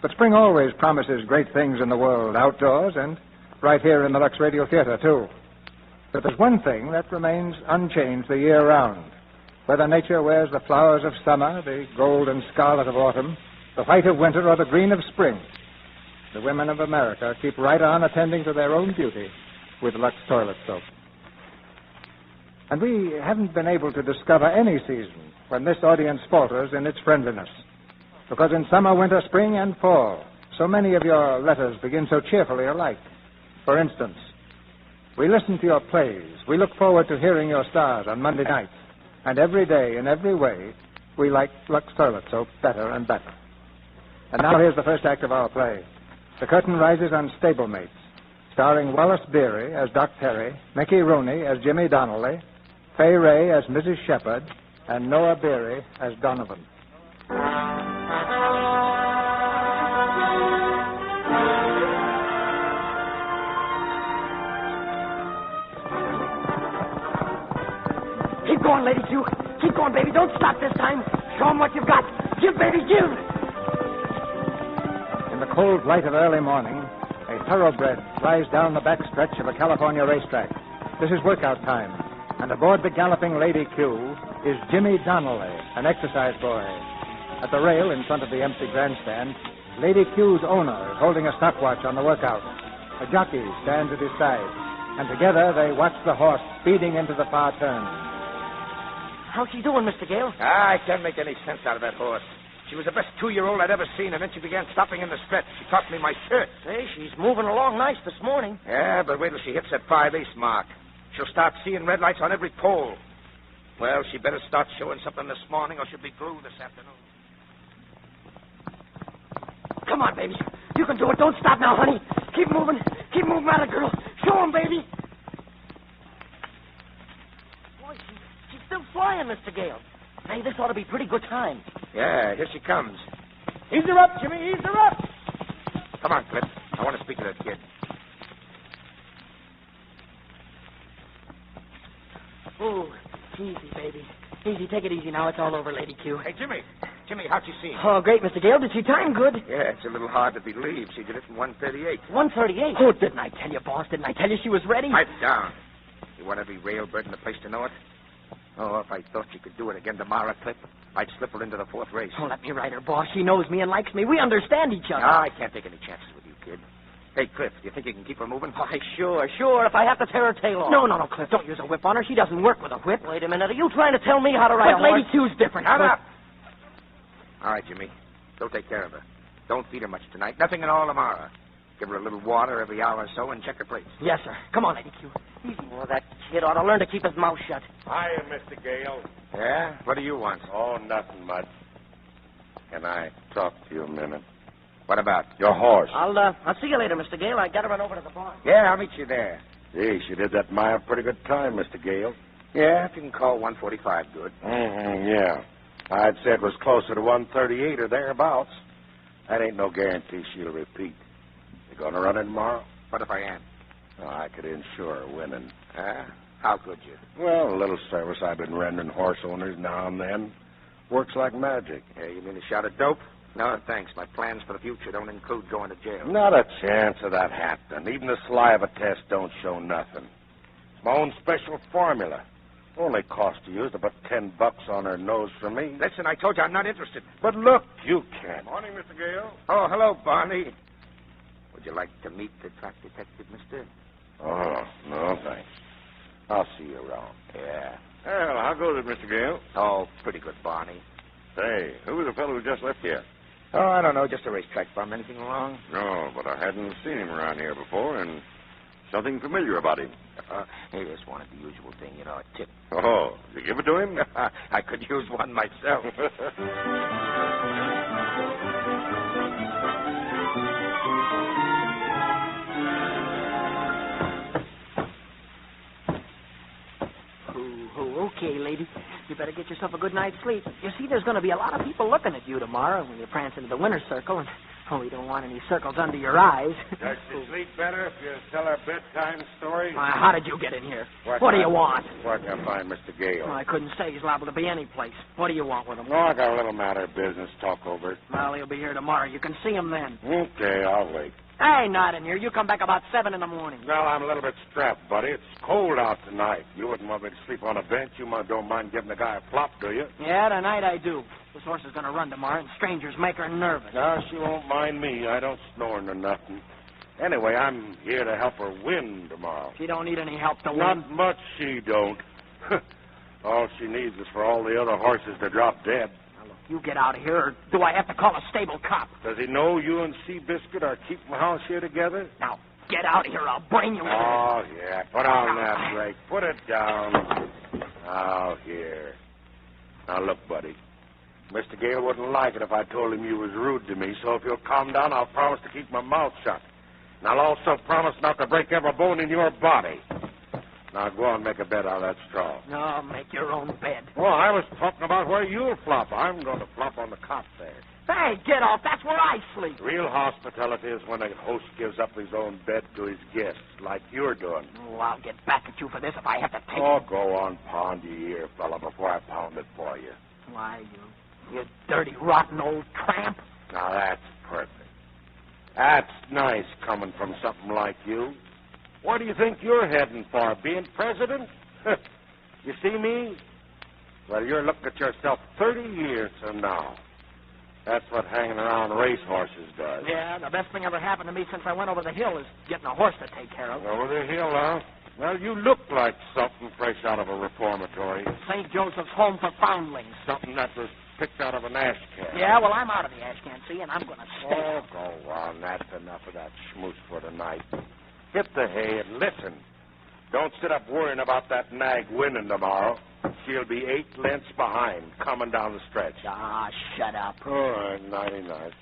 but spring always promises great things in the world, outdoors and right here in the Lux Radio Theater, too. But there's one thing that remains unchanged the year round. Whether nature wears the flowers of summer, the gold and scarlet of autumn, the white of winter, or the green of spring, the women of America keep right on attending to their own beauty with Lux toilet soap. And we haven't been able to discover any season when this audience falters in its friendliness. Because in summer, winter, spring, and fall, so many of your letters begin so cheerfully alike. For instance, we listen to your plays. We look forward to hearing your stars on Monday nights. And every day, in every way, we like Lux toilet soap better and better. And now here's the first act of our play. The curtain rises on Stablemates, starring Wallace Beery as Doc Terry, Mickey Rooney as Jimmy Donnelly, Fay Ray as Mrs. Shepard, and Noah Beery as Donovan. Keep going, Lady Q. Keep going, baby. Don't stop this time. Show 'em what you've got. Give, baby, give. In the cold light of early morning, a thoroughbred flies down the backstretch of a California racetrack. This is workout time, and aboard the galloping Lady Q is Jimmy Donnelly, an exercise boy. At the rail in front of the empty grandstand, Lady Q's owner is holding a stopwatch on the workout. A jockey stands at his side, and together they watch the horse speeding into the far turn. How's she doing, Mr. Gale? I can't make any sense out of that horse. She was the best 2-year-old I'd ever seen, and then she began stopping in the stretch. She cost me my shirt. Say, she's moving along nice this morning. Yeah, but wait till she hits that 5/8 mark. She'll start seeing red lights on every pole. Well, she better start showing something this morning, or she'll be glued this afternoon. Come on, baby. You can do it. Don't stop now, honey. Keep moving. Keep moving, at it, girl. Show him, baby. Boy, she's still flying, Mr. Gale. Hey, this ought to be pretty good time. Yeah, here she comes. Ease her up, Jimmy. Ease her up. Come on, Clip. I want to speak to that kid. Oh, easy, baby. Easy. Take it easy now. It's all over, Lady Q. Hey, Jimmy. Jimmy, how'd she seem? Oh, great, Mr. Gale. Did she time good? Yeah, it's a little hard to believe. She did it in 1:38. 1:38? Oh, didn't I tell you, boss? Didn't I tell you she was ready? Pipe down. You want every railbird in the place to know it? Oh, if I thought she could do it again tomorrow, Clip, I'd slip her into the 4th race. Oh, let me write her, boss. She knows me and likes me. We understand each other. No, I can't take any chances with you, kid. Hey, Cliff, do you think you can keep her moving? Why, sure. If I have to tear her tail off. No, Cliff. Don't use a whip on her. She doesn't work with a whip. Wait a minute. Are you trying to tell me how to ride a horse? Lady Q's different. Shut up. All right, Jimmy. Go take care of her. Don't feed her much tonight. Nothing at all tomorrow. Give her a little water every hour or so and check her plates. Yes, sir. Come on, Lady Q. Easy. Well, that kid ought to learn to keep his mouth shut. Hiya, Mr. Gale. Yeah? What do you want? Oh, nothing much. Can I talk to you a minute? What about? Your horse. I'll see you later, Mr. Gale. I got to run over to the barn. Yeah, I'll meet you there. Gee, she did that mile pretty good time, Mr. Gale. Yeah, if you can call 1:45 good. Yeah. I'd say it was closer to 1:38 or thereabouts. That ain't no guarantee she'll repeat. You gonna run it tomorrow? What if I am? Oh, I could insure winning. How could you? Well, a little service I've been rendering horse owners now and then. Works like magic. Yeah, you mean a shot of dope? No, thanks. My plans for the future don't include going to jail. Not a chance of that happening. Even the saliva test don't show nothing. It's my own special formula. Only cost to use about $10 on her nose for me. Listen, I told you I'm not interested. But look, you can't. Morning, Mr. Gale. Oh, hello, Barney. Would you like to meet the track detective, mister? Oh, no, thanks. I'll see you around. Yeah. Well, how goes it, Mr. Gale? Oh, pretty good, Barney. Say, who was the fellow who just left here? Oh, I don't know. Just a racetrack bum. Anything wrong? No, but I hadn't seen him around here before, and something familiar about him. He just wanted the usual thing, you know, a tip. Oh, did you give it to him? I could use one myself. Okay, lady. You better get yourself a good night's sleep. You see, there's going to be a lot of people looking at you tomorrow when you prance into the winner's circle, and we don't want any circles under your eyes. Does she sleep better if you tell her bedtime story? How did you get in here? What do you want? Where can I find Mr. Gale? Well, I couldn't say. He's liable to be any place. What do you want with him? No, I got a little matter of business to talk over. Well, he'll be here tomorrow. You can see him then. Okay, I'll wait. Hey, not in here. You come back about 7 in the morning. Well, I'm a little bit strapped, buddy. It's cold out tonight. You wouldn't want me to sleep on a bench. You don't mind giving the guy a flop, do you? Yeah, tonight I do. This horse is going to run tomorrow, and strangers make her nervous. No, she won't mind me. I don't snore nor nothing. Anyway, I'm here to help her win tomorrow. She don't need any help to win. Not much she don't. All she needs is for all the other horses to drop dead. Now, look, you get out of here, or do I have to call a stable cop? Does he know you and Seabiscuit are keeping house here together? Now, get out of here. I'll brain you. Oh, yeah. Put on that brake. Put it down. Now, here. Now, look, buddy. Mr. Gale wouldn't like it if I told him you was rude to me, so if you'll calm down, I'll promise to keep my mouth shut. And I'll also promise not to break every bone in your body. Now, go on and make a bed out of that straw. No, make your own bed. Well, I was talking about where you'll flop. I'm going to flop on the cot there. Hey, get off. That's where I sleep. Real hospitality is when a host gives up his own bed to his guests, like you're doing. Oh, I'll get back at you for this if I have to take Oh, go on, pound your ear, fella, before I pound it for you. Why, you dirty, rotten old tramp. Now, that's perfect. That's nice coming from something like you. Where do you think you're heading for, being president? You see me? Well, you're looking at yourself 30 years from now. That's what hanging around racehorses does. Yeah, the best thing ever happened to me since I went over the hill is getting a horse to take care of. Over the hill, huh? Well, you look like something fresh out of a reformatory. St. Joseph's Home for Foundlings. Something that was picked out of an ash can. Yeah, well, I'm out of the ash can, see, and I'm going to stay. Oh, go on. That's enough of that schmooze for tonight. Hit the hay and listen. Don't sit up worrying about that nag winning tomorrow. She'll be 8 lengths behind, coming down the stretch. Ah, shut up. All right, nighty-night.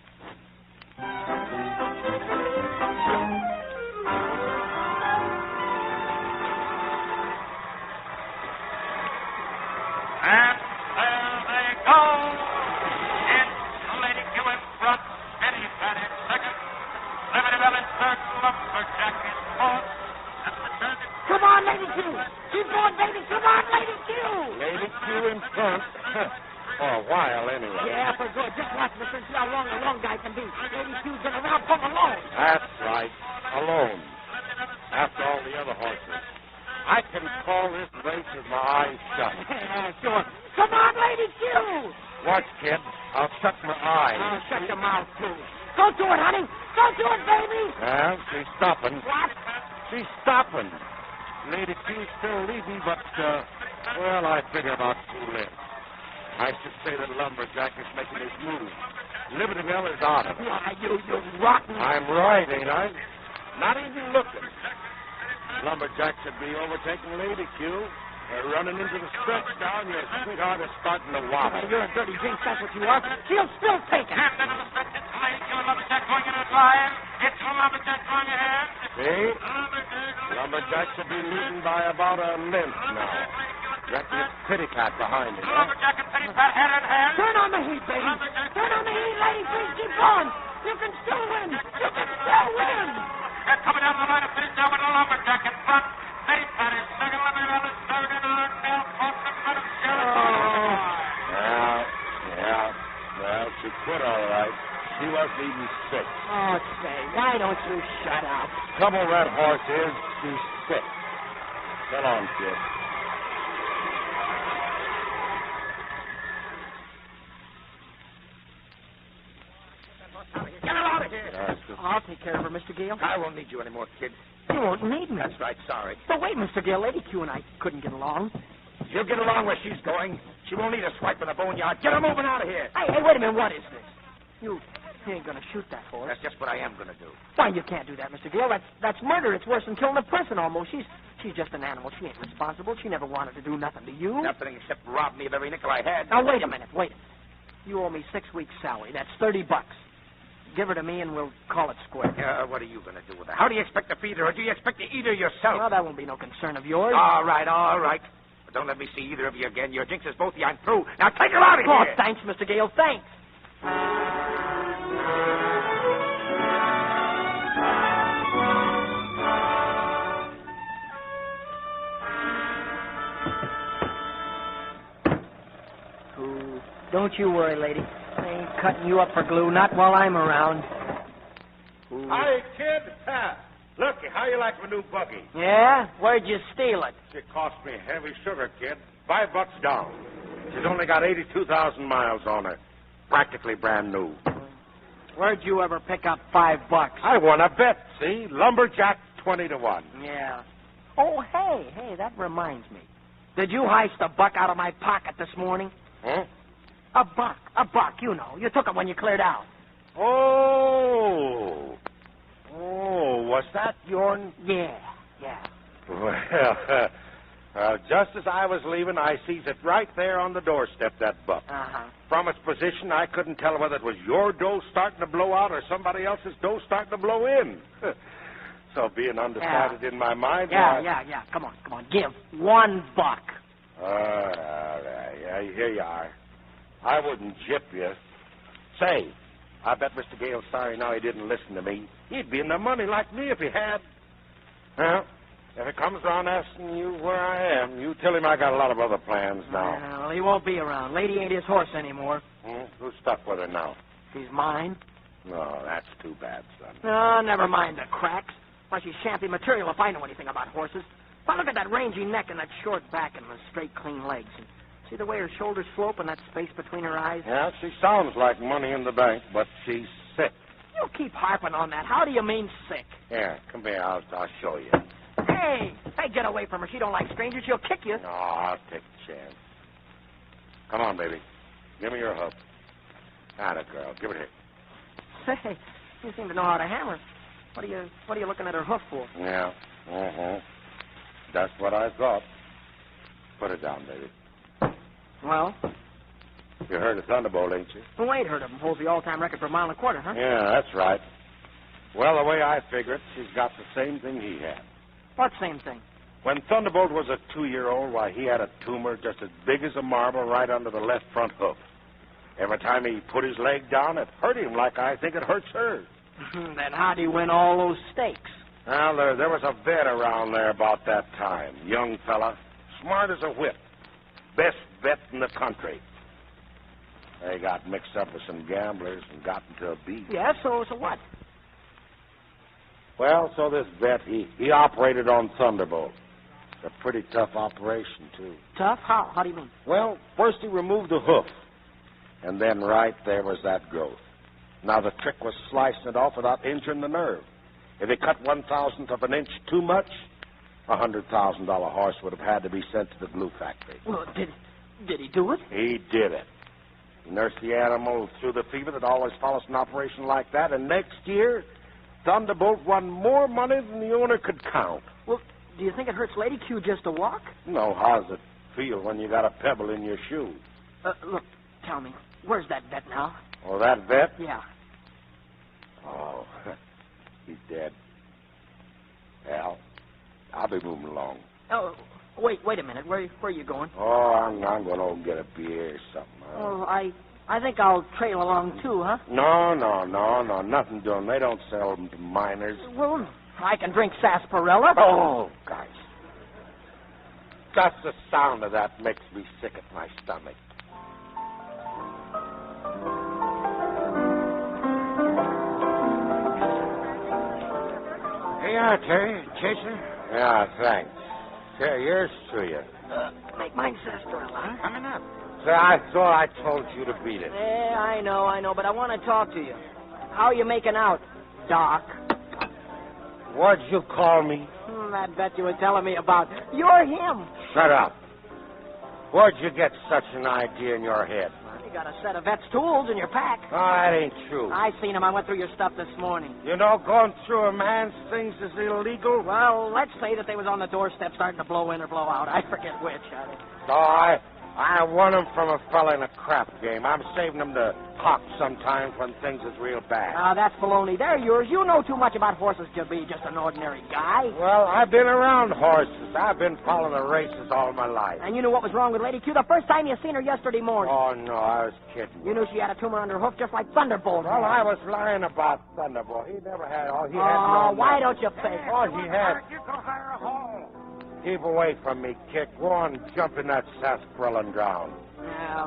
And there they go. It's Lady Q in front, Eddie Paddock second, Liberty Bell in third, Lumberjack in fourth, and the third. Come on, Lady Q. Keep going, baby. Come on, Lady Q. Lady Q in front. For a while, anyway. Yeah, for good. Just watch me and see how long a long guy can be. Lady Q's been around from alone. That's right. Alone. After all the other horses. I can call this race with my eyes shut. Yeah, sure. Come on, Lady Q. Watch, kid. I'll shut my eyes. Oh, shut your mouth, too. Go to it, honey. Go to it, baby. Well, she's stopping. What? She's stopping. Lady Q's still leading, but, well, I figure about 2 lengths. I should say that Lumberjack is making his move. Liberty Bell is out of it. Why, you rotten. I'm right, ain't I? Not even looking. Lumberjack should be overtaking Lady Q. They're running into the stretch now, and your sweetheart is starting to wobble. You're a dirty jinx, that's what you are. She'll still take it. Captain of the stretch, it's Lady Q and Lumberjack going in a drive. It's Lumberjack going ahead. See? Lumberjack should be leading by about a length now. Reckon it's Pitty Pat behind him, huh? Lumberjack and Pitty Pat hand in hand. Turn on the heat, baby. Turn on the heat, lady. Please keep going. You can still win. You can still win. They're coming down the line of finish now with the Lumberjack in front. Pitty Pat is second. Liberty Bell is third. And Arndale caught the front of Sheridan. Yeah. Well, she quit all right. She wasn't even sick. Oh, say, why don't you shut up? Trouble with that horse is she's sick. Get on, kid. Get her out of here. I'll take care of her, Mr. Gale. I won't need you anymore, kid. You won't need me. That's right, sorry. But wait, Mr. Gale, Lady Q and I couldn't get along. She'll get along where she's going. She won't need a swipe in the boneyard. Get her moving out of here. Hey, wait a minute. What is this? You ain't going to shoot that horse. That's just what I am going to do. Why, you can't do that, Mr. Gale. That's murder. It's worse than killing a person almost. She's just an animal. She ain't responsible. She never wanted to do nothing to you. Nothing except rob me of every nickel I had. Now, wait a minute. You owe me 6 weeks' salary. That's $30. Give her to me, and we'll call it square. What are you going to do with her? How do you expect to feed her, or do you expect to eat her yourself? Well, that won't be no concern of yours. All right. But don't let me see either of you again. Your jinx is both of you. I'm through. Now take her out of Oh, here. thanks, Mr. Gale. Thanks. Ooh, don't you worry, lady. I ain't cutting you up for glue, not while I'm around. Ooh. Hi, kid. Look, how you like my new buggy? Yeah? Where'd you steal it? It cost me heavy sugar, kid. $5 down. She's only got 82,000 miles on her. Practically brand new. Where'd you ever pick up $5? I won a bet, see? Lumberjack 20-1. Yeah. Oh, hey, that reminds me. Did you heist a buck out of my pocket this morning? Huh? A buck, you know. You took it when you cleared out. Oh, was that your... Yeah. Well, just as I was leaving, I sees it right there on the doorstep, that buck. Uh-huh. From its position, I couldn't tell whether it was your dough starting to blow out or somebody else's dough starting to blow in. So being undecided in my mind... Yeah. Come on. Give $1. All right. Here you are. I wouldn't gyp you. Say, I bet Mr. Gale's sorry now he didn't listen to me. He'd be in the money like me if he had. Well, if it comes around asking you where I am, you tell him I got a lot of other plans now. Well, he won't be around. Lady ain't his horse anymore. Who's stuck with her now? She's mine. No, that's too bad, son. Oh, never mind the cracks. Why, she's shanty material if I know anything about horses. Why, look at that rangy neck and that short back and the straight, clean legs. And See the way her shoulders slope and that space between her eyes? Yeah, she sounds like money in the bank, but she's sick. You keep harping on that. How do you mean sick? Here, come here. I'll show you. Hey, get away from her. She don't like strangers. She'll kick you. No, I'll take a chance. Come on, baby. Give me your hoof. Atta girl. Give it here. Hey, you seem to know how to hammer. What are you looking at her hoof for? Yeah. Mm-hmm. That's what I thought. Put it down, baby. Well? You heard of Thunderbolt, ain't you? Who ain't heard of him? Holds the all-time record for a mile and a quarter, huh? Yeah, that's right. Well, the way I figure it, she's got the same thing he had. What same thing? When Thunderbolt was a 2-year-old, why, he had a tumor just as big as a marble right under the left front hoof. Every time he put his leg down, it hurt him like I think it hurts her. Then how'd he win all those stakes? Well, there was a vet around there about that time. Young fella, smart as a whip. Best vet in the country. They got mixed up with some gamblers and got into a beef. Yeah, so what? Well, so this vet, he operated on Thunderbolt. It's a pretty tough operation, too. Tough? How? How do you mean? Well, first he removed the hoof. And then right there was that growth. Now, the trick was slicing it off without injuring the nerve. If he cut 1/1000th of an inch too much, a $100,000 horse would have had to be sent to the glue factory. Well, did he do it? He did it. He nursed the animal through the fever that always follows an operation like that, and next year, Thunderbolt won more money than the owner could count. Well, do you think it hurts Lady Q just to walk? No, how does it feel when you got a pebble in your shoe? Look, tell me, where's that vet now? Oh, that vet? Yeah. Oh, he's dead. Well, I'll be moving along. Oh, wait a minute. Where are you going? Oh, I'm going to get a beer or something. Oh, I think I'll trail along, too, huh? No, nothing doing. They don't sell them to minors. Well, I can drink sarsaparilla. Oh, guys. Just the sound of that makes me sick at my stomach. Here you are, Terry. Chaser? Yeah, thanks. Here, yours to you. Make mine sarsaparilla, huh? Coming up. Say, I thought I told you to beat it. Yeah, I know, but I want to talk to you. How are you making out, Doc? What'd you call me? That bet you were telling me about. You're him. Shut up. Where'd you get such an idea in your head? Well, you got a set of vet's tools in your pack. Oh, that ain't true. I seen him. I went through your stuff this morning. You know, going through a man's things is illegal? Well, let's say that they was on the doorstep starting to blow in or blow out. I forget which. No, I won them from a fella in a crap game. I'm saving them to hawk sometimes when things is real bad. That's baloney. They're yours. You know too much about horses to be just an ordinary guy. Well, I've been around horses. I've been following the races all my life. And you knew what was wrong with Lady Q the first time you seen her yesterday morning. Oh, no, I was kidding. You knew she had a tumor under her hoof just like Thunderbolt. Well, I was lying about Thunderbolt. He never had... he had no... why don't you fake? Oh, he had... Keep away from me, kid. Go on, jump in that sarsaparilla and drown. Yeah,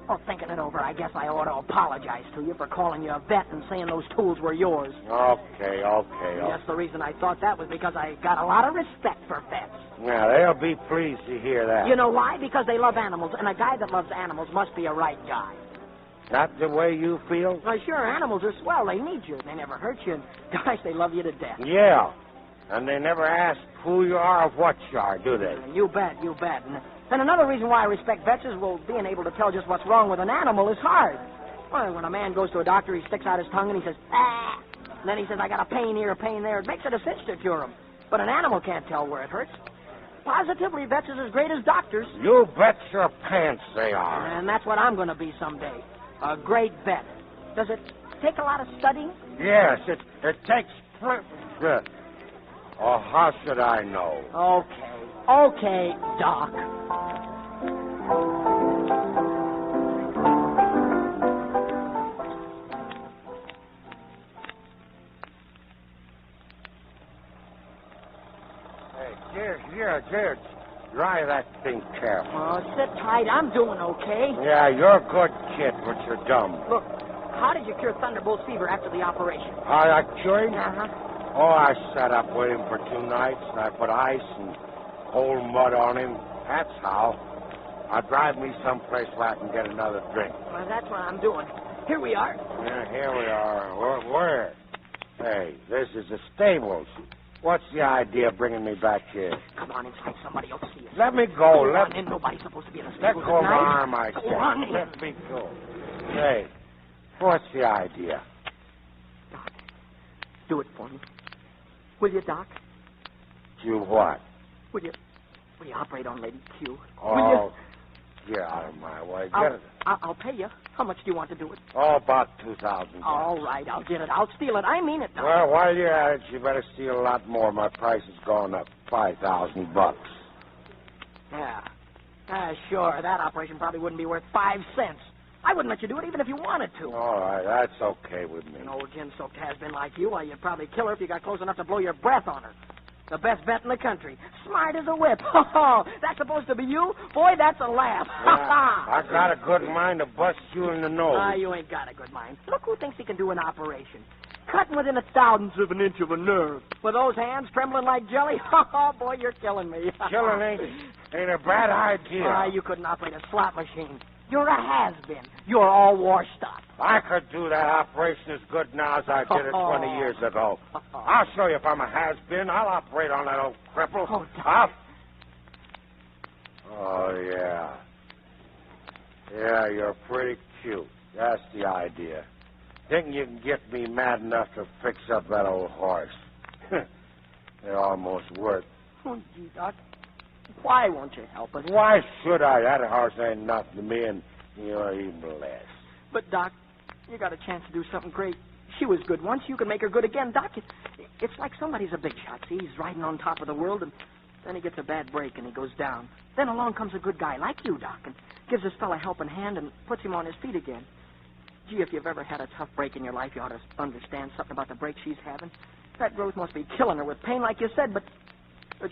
well, thinking it over, I guess I ought to apologize to you for calling you a vet and saying those tools were yours. Okay. Yes, the reason I thought that was because I got a lot of respect for vets. Yeah, they'll be pleased to hear that. You know why? Because they love animals, and a guy that loves animals must be a right guy. That's the way you feel? Why, sure, animals are swell. They need you. They never hurt you. And, gosh, they love you to death. Yeah. And they never ask who you are or what you are, do they? You bet. And another reason why I respect vets is, well, being able to tell just what's wrong with an animal is hard. Well, when a man goes to a doctor, he sticks out his tongue and he says, ah! And then he says, I got a pain here, a pain there. It makes it a cinch to cure him. But an animal can't tell where it hurts. Positively, vets is as great as doctors. You bet your pants they are. And that's what I'm going to be someday. A great vet. Does it take a lot of studying? Yes, it takes... Oh, how should I know? Okay, Doc. Hey, George. Dry that thing careful. Oh, sit tight. I'm doing okay. Yeah, you're a good kid, but you're dumb. Look, how did you cure Thunderbolt's fever after the operation? How I cured him? Uh-huh. Oh, I sat up with him for 2 nights, and I put ice and cold mud on him. That's how. drive me someplace where I can get another drink. Well, that's what I'm doing. Here we are. Yeah, here we are. Where? Hey, this is the stables. What's the idea of bringing me back here? Come on inside. Somebody will see us. Let me go. Go on in. Nobody's supposed to be in the Let stables go of my tonight. arm, I Go said. on in. Let me go. Hey, what's the idea? Doc, do it for me. Will you, Doc? Do what? Will you operate on Lady Q? Oh, get out of my way. Get it. I'll pay you. How much do you want to do it? Oh, about $2,000. All right, I'll get it. I'll steal it. I mean it, Doc. Well, while you're at it, you better steal a lot more. My price has gone up $5,000. Yeah. Sure. That operation probably wouldn't be worth 5 cents. I wouldn't let you do it even if you wanted to. All right, that's okay with me. An old gin-soaked has-been like you, well, you'd probably kill her if you got close enough to blow your breath on her. The best bet in the country. Smart as a whip. Oh, that's supposed to be you? Boy, that's a laugh. I got a good mind to bust you in the nose. You ain't got a good mind. Look who thinks he can do an operation. Cutting within a thousandth of an inch of a nerve. With those hands trembling like jelly. Oh, boy, you're killing me. Killing ain't a bad idea. You couldn't operate a slot machine. You're a has-been. You're all washed up. I could do that operation as good now as I did it 20 years ago. I'll show you if I'm a has-been. I'll operate on that old cripple. Oh, yeah. Yeah, you're pretty cute. That's the idea. Think you can get me mad enough to fix up that old horse. It almost worked. Oh, gee, Doc. Why won't you help us? Why should I? That horse ain't nothing to me, and you're even less. But, Doc, you got a chance to do something great. She was good once. You can make her good again. Doc, it's like somebody's a big shot. See, he's riding on top of the world, and then he gets a bad break, and he goes down. Then along comes a good guy like you, Doc, and gives this fella a helping hand and puts him on his feet again. Gee, if you've ever had a tough break in your life, you ought to understand something about the break she's having. That growth must be killing her with pain, like you said, but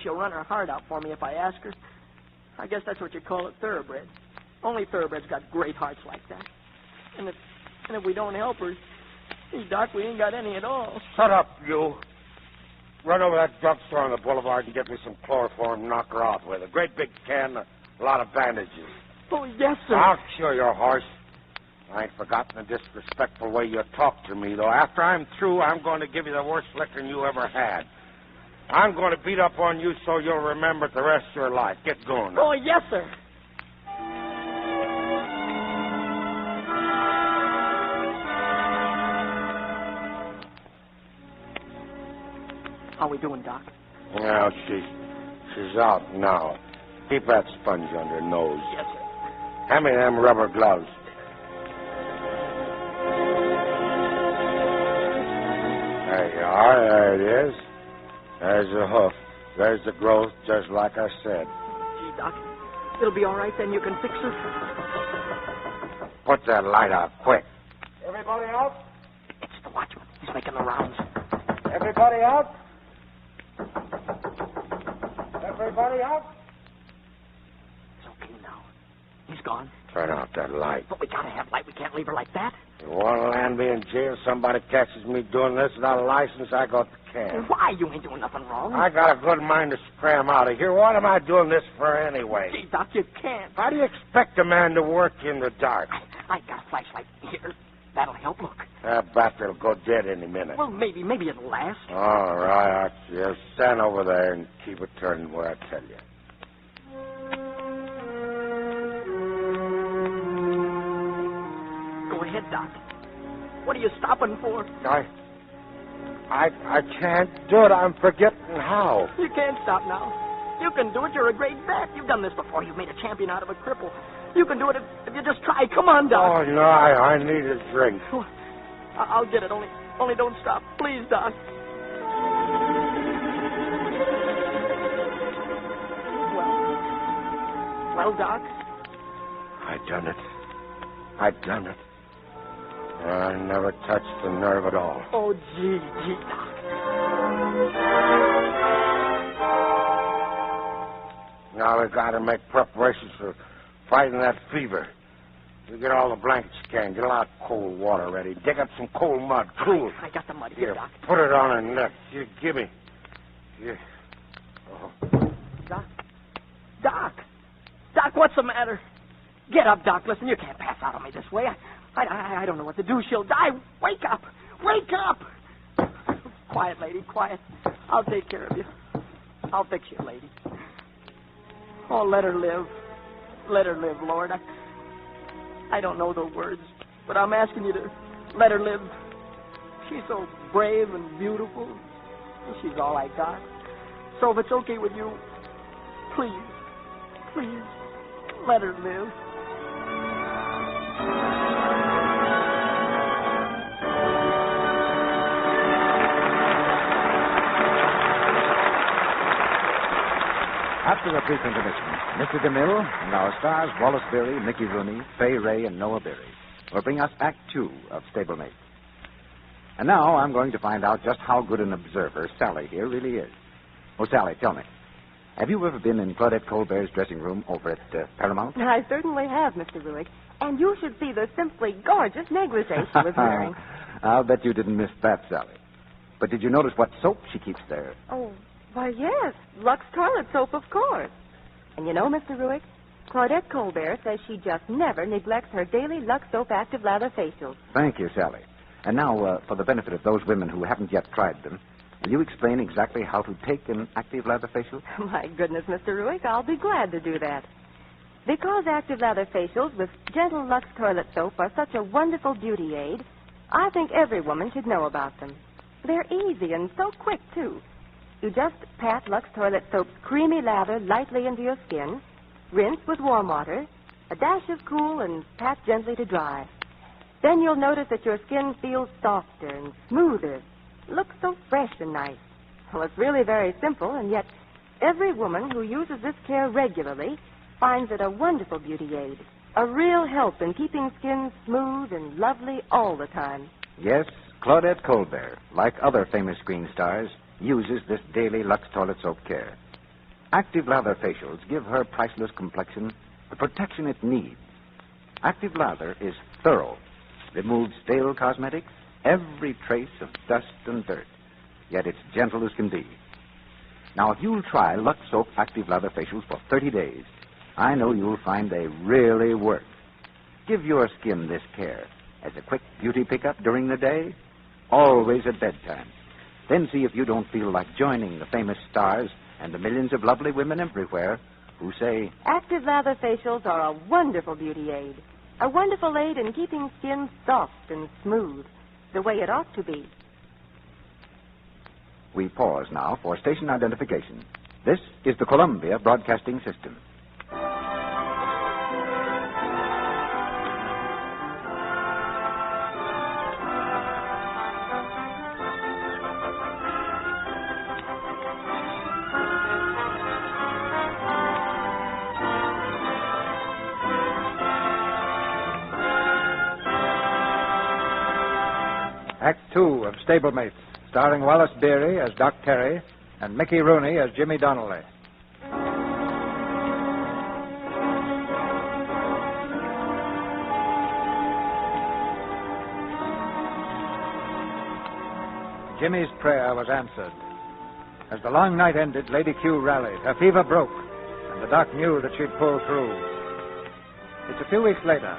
she'll run her heart out for me if I ask her. I guess that's what you call it, thoroughbred. Only thoroughbreds got great hearts like that. And if we don't help her, see, Doc, we ain't got any at all. Shut up, you. Run over that drugstore on the boulevard and get me some chloroform and knock her out with a great big can, a lot of bandages. Oh, yes, sir. I'll cure your horse. I ain't forgotten the disrespectful way you talk to me, though. After I'm through, I'm going to give you the worst licking you ever had. I'm going to beat up on you so you'll remember it the rest of your life. Get going. Oh, yes, sir. How we doing, Doc? Well, she's out now. Keep that sponge under her nose. Yes, sir. Hand me them rubber gloves. There you are. There it is. There's the hoof. There's the growth, just like I said. Gee, Doc, it'll be all right then. You can fix her. Put that light out quick. Everybody out? It's the watchman. He's making the rounds. Everybody out? Everybody out? It's okay now. He's gone. Turn out that light. But we gotta have light. We can't leave her like that. You want to land me in jail? Somebody catches me doing this without a license, I got the can. Why? You ain't doing nothing wrong. I got a good mind to scram out of here. What am I doing this for anyway? Gee, Doc, you can't. How do you expect a man to work in the dark? I got a flashlight here. That'll help. Look. That battery'll go dead any minute. Well, maybe it'll last. All right, I'll stand over there and keep it turning where I tell you. Go ahead, Doc. What are you stopping for? I can't do it. I'm forgetting how. You can't stop now. You can do it. You're a great vet. You've done this before. You've made a champion out of a cripple. You can do it if you just try. Come on, Doc. Oh, no, I need a drink. I'll get it. Only don't stop. Please, Doc. Well, Doc? I done it. I never touched the nerve at all. Oh, gee, Doc. Now we've got to make preparations for fighting that fever. You get all the blankets you can. Get a lot of cold water ready. Dig up some cold mud. Cool. I got the mud here, Doc. Put it on her neck. Here, give me. Here. Oh. Doc, Doc, what's the matter? Get up, Doc. Listen, you can't pass out on me this way. I don't know what to do. She'll die. Wake up. Wake up. Quiet, lady, quiet. I'll take care of you. I'll fix you, lady. Oh, let her live. Let her live, Lord. I don't know the words, but I'm asking you to let her live. She's so brave and beautiful. She's all I got. So if it's okay with you, please, let her live. After a brief intermission, Mr. DeMille and our stars Wallace Beery, Mickey Rooney, Fay Ray, and Noah Beery will bring us Act 2 of Stablemate. And now I'm going to find out just how good an observer Sally here really is. Oh, Sally, tell me, have you ever been in Claudette Colbert's dressing room over at Paramount? I certainly have, Mr. Ruick. And you should see the simply gorgeous negligee she was wearing. I'll bet you didn't miss that, Sally. But did you notice what soap she keeps there? Oh, why, yes. Lux toilet soap, of course. And you know, Mr. Ruick, Claudette Colbert says she just never neglects her daily Lux Soap Active Lather facials. Thank you, Sally. And now, for the benefit of those women who haven't yet tried them, will you explain exactly how to take an active lather facial? My goodness, Mr. Ruick, I'll be glad to do that. Because active lather facials with gentle Lux toilet soap are such a wonderful beauty aid, I think every woman should know about them. They're easy and so quick, too. You just pat Lux toilet soap's creamy lather lightly into your skin, rinse with warm water, a dash of cool, and pat gently to dry. Then you'll notice that your skin feels softer and smoother, looks so fresh and nice. Well, it's really very simple, and yet every woman who uses this care regularly finds it a wonderful beauty aid, a real help in keeping skin smooth and lovely all the time. Yes, Claudette Colbert, like other famous screen stars, uses this daily Lux toilet soap care. Active lather facials give her priceless complexion the protection it needs. Active lather is thorough, removes stale cosmetics, every trace of dust and dirt, yet it's gentle as can be. Now, if you'll try Lux Soap Active Lather Facials for 30 days, I know you'll find they really work. Give your skin this care as a quick beauty pickup during the day, always at bedtime. Then see if you don't feel like joining the famous stars and the millions of lovely women everywhere who say, Active lather facials are a wonderful beauty aid. A wonderful aid in keeping skin soft and smooth, the way it ought to be. We pause now for station identification. This is the Columbia Broadcasting System. Act 2 of Stablemates, starring Wallace Beery as Doc Terry and Mickey Rooney as Jimmy Donnelly. Jimmy's prayer was answered. As the long night ended, Lady Q rallied. Her fever broke, and the doc knew that she'd pull through. It's a few weeks later.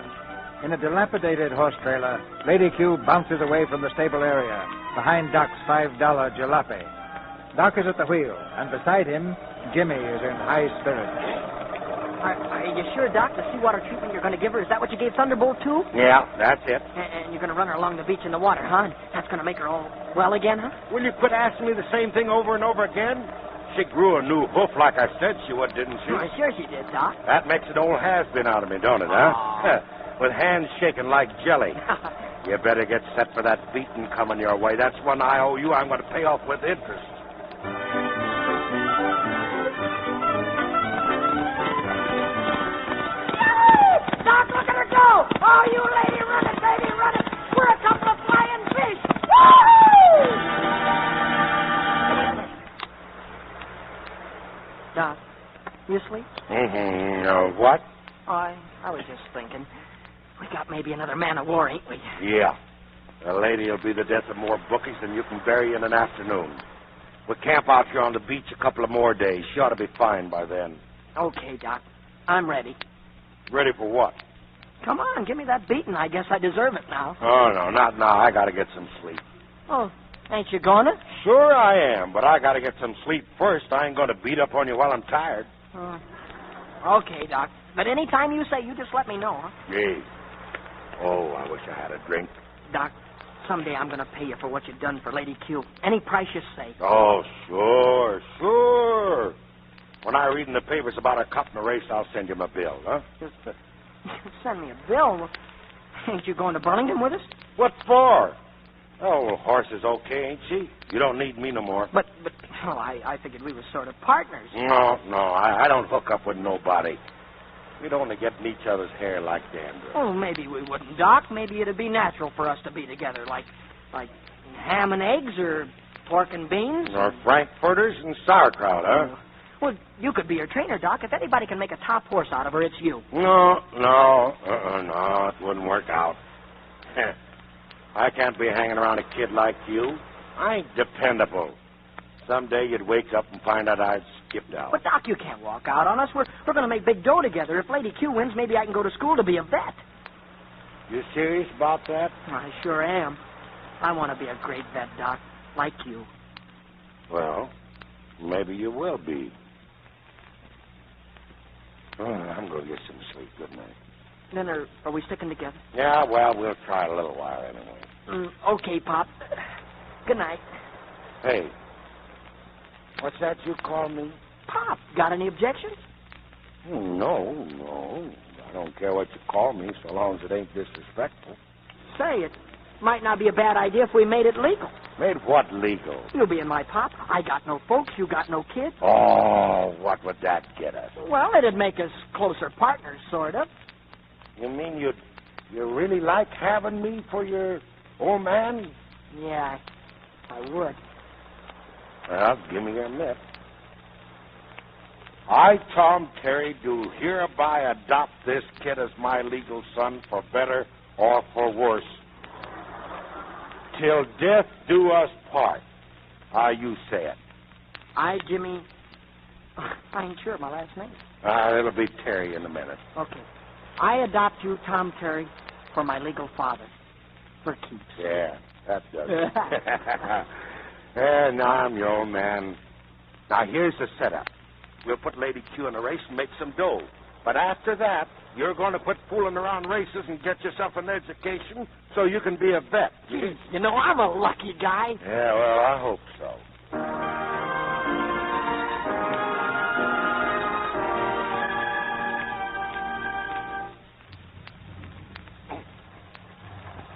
In a dilapidated horse trailer, Lady Q bounces away from the stable area, behind Doc's $5 jalopy. Doc is at the wheel, and beside him, Jimmy is in high spirits. Are you sure, Doc, the seawater treatment you're going to give her, is that what you gave Thunderbolt too? Yeah, that's it. And you're going to run her along the beach in the water, huh? That's going to make her all well again, huh? Will you quit asking me the same thing over and over again? She grew a new hoof like I said she would, didn't she? Well, sure she did, Doc. That makes an old has-been out of me, don't it, huh? With hands shaking like jelly. You better get set for that beating coming your way. That's one I owe you. I'm going to pay off with interest. Yahoo! Doc, look at her go! Oh, you lady, run it, baby, run it! We're a couple of flying fish! Woo! Doc, you asleep? What? I was just thinking. We got maybe another man of war, ain't we? Yeah. The lady will be the death of more bookies than you can bury in an afternoon. We'll camp out here on the beach a couple of more days. She ought to be fine by then. Okay, Doc. I'm ready. Ready for what? Come on, give me that beating. I guess I deserve it now. Oh, no, not now. I got to get some sleep. Oh, ain't you gonna? Sure I am, but I got to get some sleep first. I ain't going to beat up on you while I'm tired. Okay, Doc. But any time you say, you just let me know, huh? Gee. Oh, I wish I had a drink. Doc, someday I'm going to pay you for what you've done for Lady Q. Any price you say. Oh, sure. When I read in the papers about a cut in a race, I'll send you my bill, huh? Send me a bill? Ain't you going to Burlington with us? What for? Oh, horse is okay, ain't she? You don't need me no more. But I figured we were sort of partners. No, I don't hook up with nobody. We'd only get in each other's hair like dandruff. Oh, maybe we wouldn't, Doc. Maybe it'd be natural for us to be together, like ham and eggs or pork and beans. Or frankfurters and sauerkraut, huh? Well, you could be her trainer, Doc. If anybody can make a top horse out of her, it's you. No, it wouldn't work out. I can't be hanging around a kid like you. I ain't dependable. Someday you'd wake up and find out I'd skipped out. But, Doc, you can't walk out on us. We're going to make big dough together. If Lady Q wins, maybe I can go to school to be a vet. You serious about that? I sure am. I want to be a great vet, Doc, like you. Well, maybe you will be. Oh, I'm going to get some sleep. Good night. Then are we sticking together? Yeah, well, we'll try a little while anyway. Okay, Pop. Good night. Hey, what's that you call me? Pop, got any objections? No. I don't care what you call me, so long as it ain't disrespectful. Say, it might not be a bad idea if we made it legal. Made what legal? You being my pop. I got no folks, you got no kids. Oh, what would that get us? Well, it'd make us closer partners, sort of. You mean you really like having me for your old man? Yeah, I would. Well, give me your mitt. I, Tom Terry, do hereby adopt this kid as my legal son for better or for worse. Till death do us part. You say it. I, Jimmy... I ain't sure of my last name. It'll be Terry in a minute. Okay. I adopt you, Tom Terry, for my legal father. For keeps. Yeah, that does it. And now I'm your old man. Now, here's the setup. We'll put Lady Q in a race and make some dough. But after that, you're going to quit fooling around races and get yourself an education so you can be a vet. Geez, you know, I'm a lucky guy. Yeah, well, I hope so.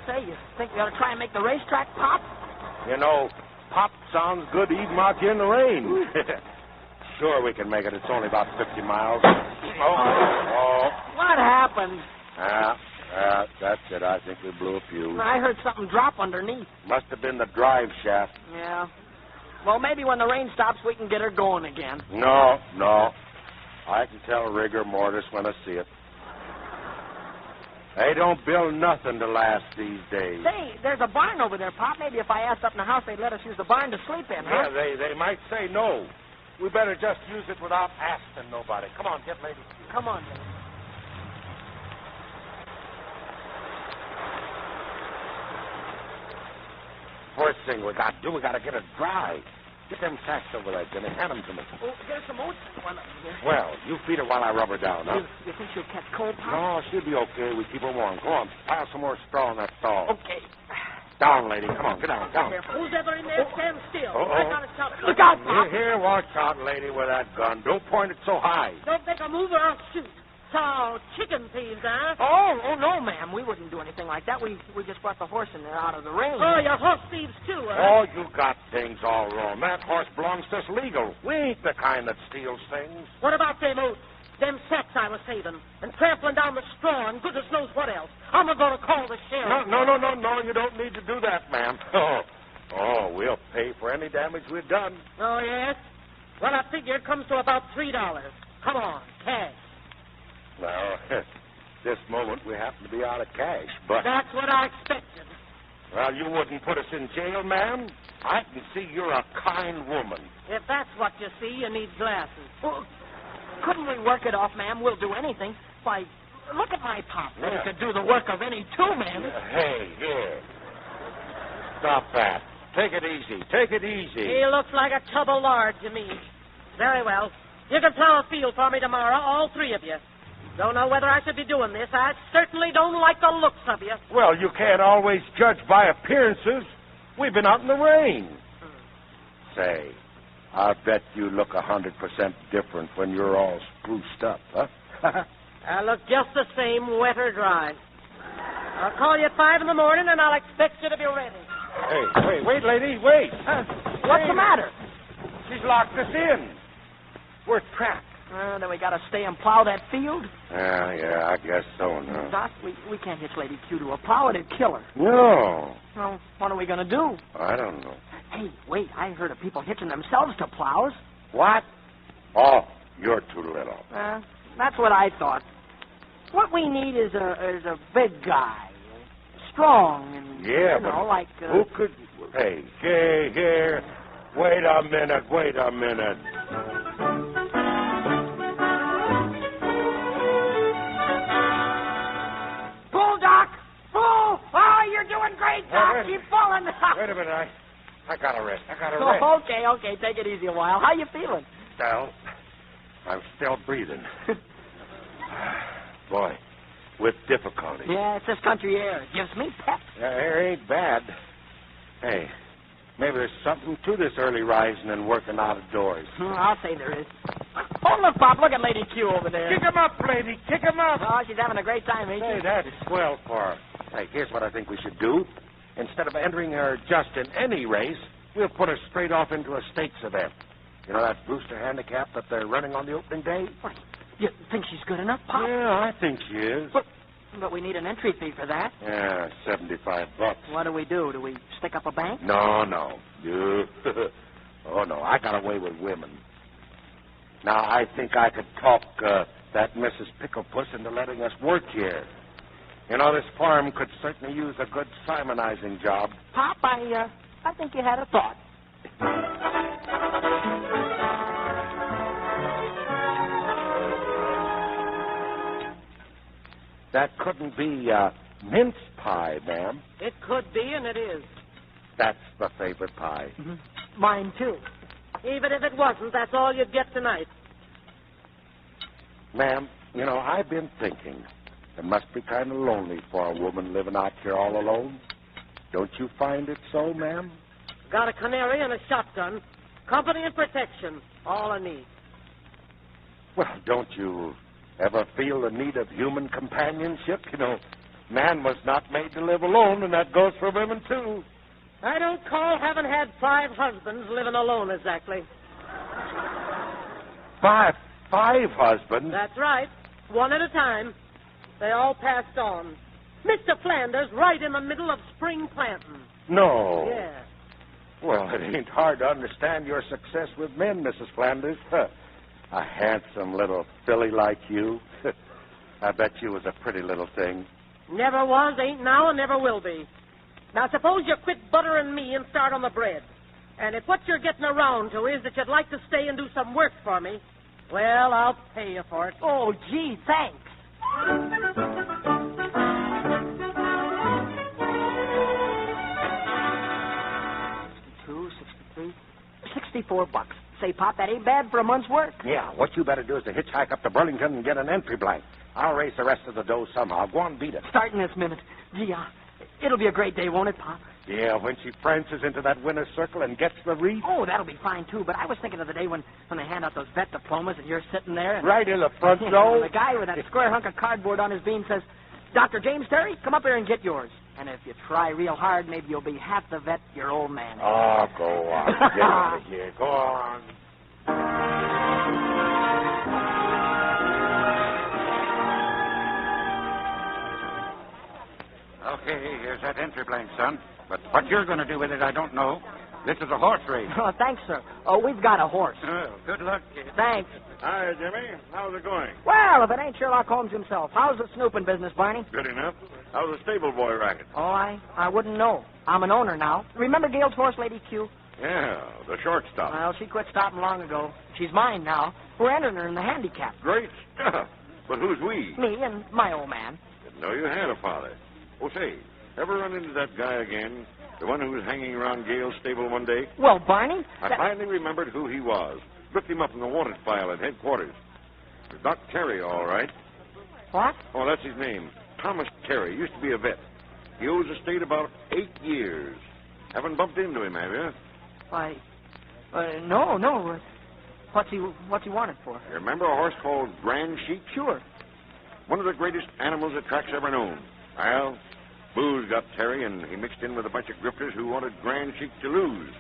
Say, you think we ought to try and make the racetrack pop? You know, pop sounds good even out here in the rain. Sure, we can make it. It's only about 50 miles. Oh. What happened? That's it. I think we blew a fuse. I heard something drop underneath. Must have been the drive shaft. Yeah. Well, maybe when the rain stops, we can get her going again. No. I can tell rigor mortis when I see it. They don't build nothing to last these days. Say, there's a barn over there, Pop. Maybe if I asked up in the house, they'd let us use the barn to sleep in, huh? Yeah, they might say no. We better just use it without asking nobody. Come on, get Lady Q. Come on, Lady. First thing we got to do, we got to get it dry. Get them sacks over there, Jimmy. Hand them to me. Oh, there's some oats. Well, you feed her while I rub her down, huh? You think she'll catch cold, Pop? No, she'll be okay. We keep her warm. Go on, pile some more straw in that stall. Okay. Down, lady. Come on, get down. Who's ever in there? Stand still. Uh-oh. I got a shot. Look out, Pop. Here, watch out, lady, with that gun. Don't point it so high. Don't make a move or I'll shoot. So, chicken thieves, huh? Oh, no, ma'am. We wouldn't do anything like that. We just brought the horse in there out of the rain. Oh, you're horse thieves, too, huh? Oh, you got things all wrong. That horse belongs to us legal. We ain't the kind that steals things. What about them oats? Them sacks I was saving. And trampling down the straw and goodness knows what else. I'm going to call the sheriff. No. You don't need to do that, ma'am. Oh, we'll pay for any damage we've done. Oh, yes? Well, I figure it comes to about $3. Come on, cash. Well, this moment we happen to be out of cash, but... That's what I expected. Well, you wouldn't put us in jail, ma'am. I can see you're a kind woman. If that's what you see, you need glasses. couldn't we work it off, ma'am? We'll do anything. Why, look at my pop. He could do the work of any two men. Hey, here. Stop that. Take it easy. Take it easy. He looks like a tub of lard to me. Very well. You can plow a field for me tomorrow, all three of you. Don't know whether I should be doing this. I certainly don't like the looks of you. Well, you can't always judge by appearances. We've been out in the rain. Say, I bet you look 100% different when you're all spruced up, huh? I look just the same, wet or dry. I'll call you at 5 in the morning, and I'll expect you to be ready. Hey, wait, lady, wait. What's the matter? She's locked us in. We're trapped. Then we got to stay and plow that field? Yeah, I guess so, no. Doc, we can't hitch Lady Q to a plow. It'd kill her. No. Well, what are we going to do? I don't know. Hey, wait, I heard of people hitching themselves to plows. What? Oh, you're too little. That's what I thought. What we need is a big guy. Strong and, yeah, you know, like... who could... Hey, here. Wait a minute. Pull, Doc! Pull! Oh, you're doing great, Doc! Keep pulling! Wait a minute, I got to rest. Okay, take it easy a while. How you feeling? Well, I'm still breathing. Boy, with difficulty. Yeah, it's this country air. It gives me pep. Air ain't bad. Hey, maybe there's something to this early rising and working out of doors. I'll say there is. Oh, look, Pop, look at Lady Q over there. Kick him up, lady. Kick him up. Oh, she's having a great time, ain't Hey, she? that's swell for her. Hey, here's what I think we should do. Instead of entering her just in any race, we'll put her straight off into a stakes event. You know that Brewster handicap that they're running on the opening day? What? You think she's good enough, Pop? Yeah, I think she is. But we need an entry fee for that. Yeah, $75. What do? Do we stick up a bank? No. Oh, no, I got away with women. Now, I think I could talk that Mrs. Picklepuss into letting us work here. You know, this farm could certainly use a good Simonizing job. Pop, I think you had a thought. That couldn't be mince pie, ma'am. It could be, and it is. That's the favorite pie. Mm-hmm. Mine, too. Even if it wasn't, that's all you'd get tonight. Ma'am, you know, I've been thinking it must be kind of lonely for a woman living out here all alone. Don't you find it so, ma'am? Got a canary and a shotgun. Company and protection. All I need. Well, don't you ever feel the need of human companionship? You know, man was not made to live alone, and that goes for women, too. I don't call having had 5 husbands living alone exactly. Five husbands? That's right. One at a time. They all passed on. Mr. Flanders right in the middle of spring planting. No. Yeah. Well, it ain't hard to understand your success with men, Mrs. Flanders. A handsome little filly like you. I bet you was a pretty little thing. Never was, ain't now, and never will be. Now, suppose you quit buttering me and start on the bread. And if what you're getting around to is that you'd like to stay and do some work for me, well, I'll pay you for it. Oh, gee, thanks. $64. Say, Pop, that ain't bad for a month's work. Yeah, what you better do is to hitchhike up to Burlington and get an entry blank. I'll raise the rest of the dough somehow. Go on, beat it. Starting this minute. Gee, it'll be a great day, won't it, Pop? Yeah, when she prances into that winner's circle and gets the wreath. Oh, that'll be fine, too. But I was thinking of the day when they hand out those vet diplomas and you're sitting there. And... Right in the front row. The guy with that square hunk of cardboard on his bean says, Dr. James Terry, come up here and get yours. And if you try real hard, maybe you'll be half the vet your old man is. Oh, go on. Get out of here. Go on. Okay, here's that entry blank, son. But what you're going to do with it, I don't know. This is a horse race. Oh, thanks, sir. Oh, we've got a horse. Oh, good luck, kid. Thanks. Hi, Jimmy. How's it going? Well, if it ain't Sherlock Holmes himself. How's the snooping business, Barney? Good enough. How's the stable boy racket? Oh, I wouldn't know. I'm an owner now. Remember Gail's horse, Lady Q? Yeah, the shortstop. Well, she quit stopping long ago. She's mine now. We're entering her in the handicap. Great stuff. But who's we? Me and my old man. Didn't know you had a father. Oh, say, ever run into that guy again? The one who was hanging around Gale's stable one day? Well, Barney? I finally remembered who he was. Looked him up in the wanted file at headquarters. It was Doc Terry, all right. What? Oh, that's his name. Thomas Terry. Used to be a vet. He owes the state about 8 years. Haven't bumped into him, have you? Why, no. What's he wanted for? You remember a horse called Grand Sheik? Sure. One of the greatest animals the track's ever known. Well, booze got Terry, and he mixed in with a bunch of grifters who wanted Grand Sheik to lose.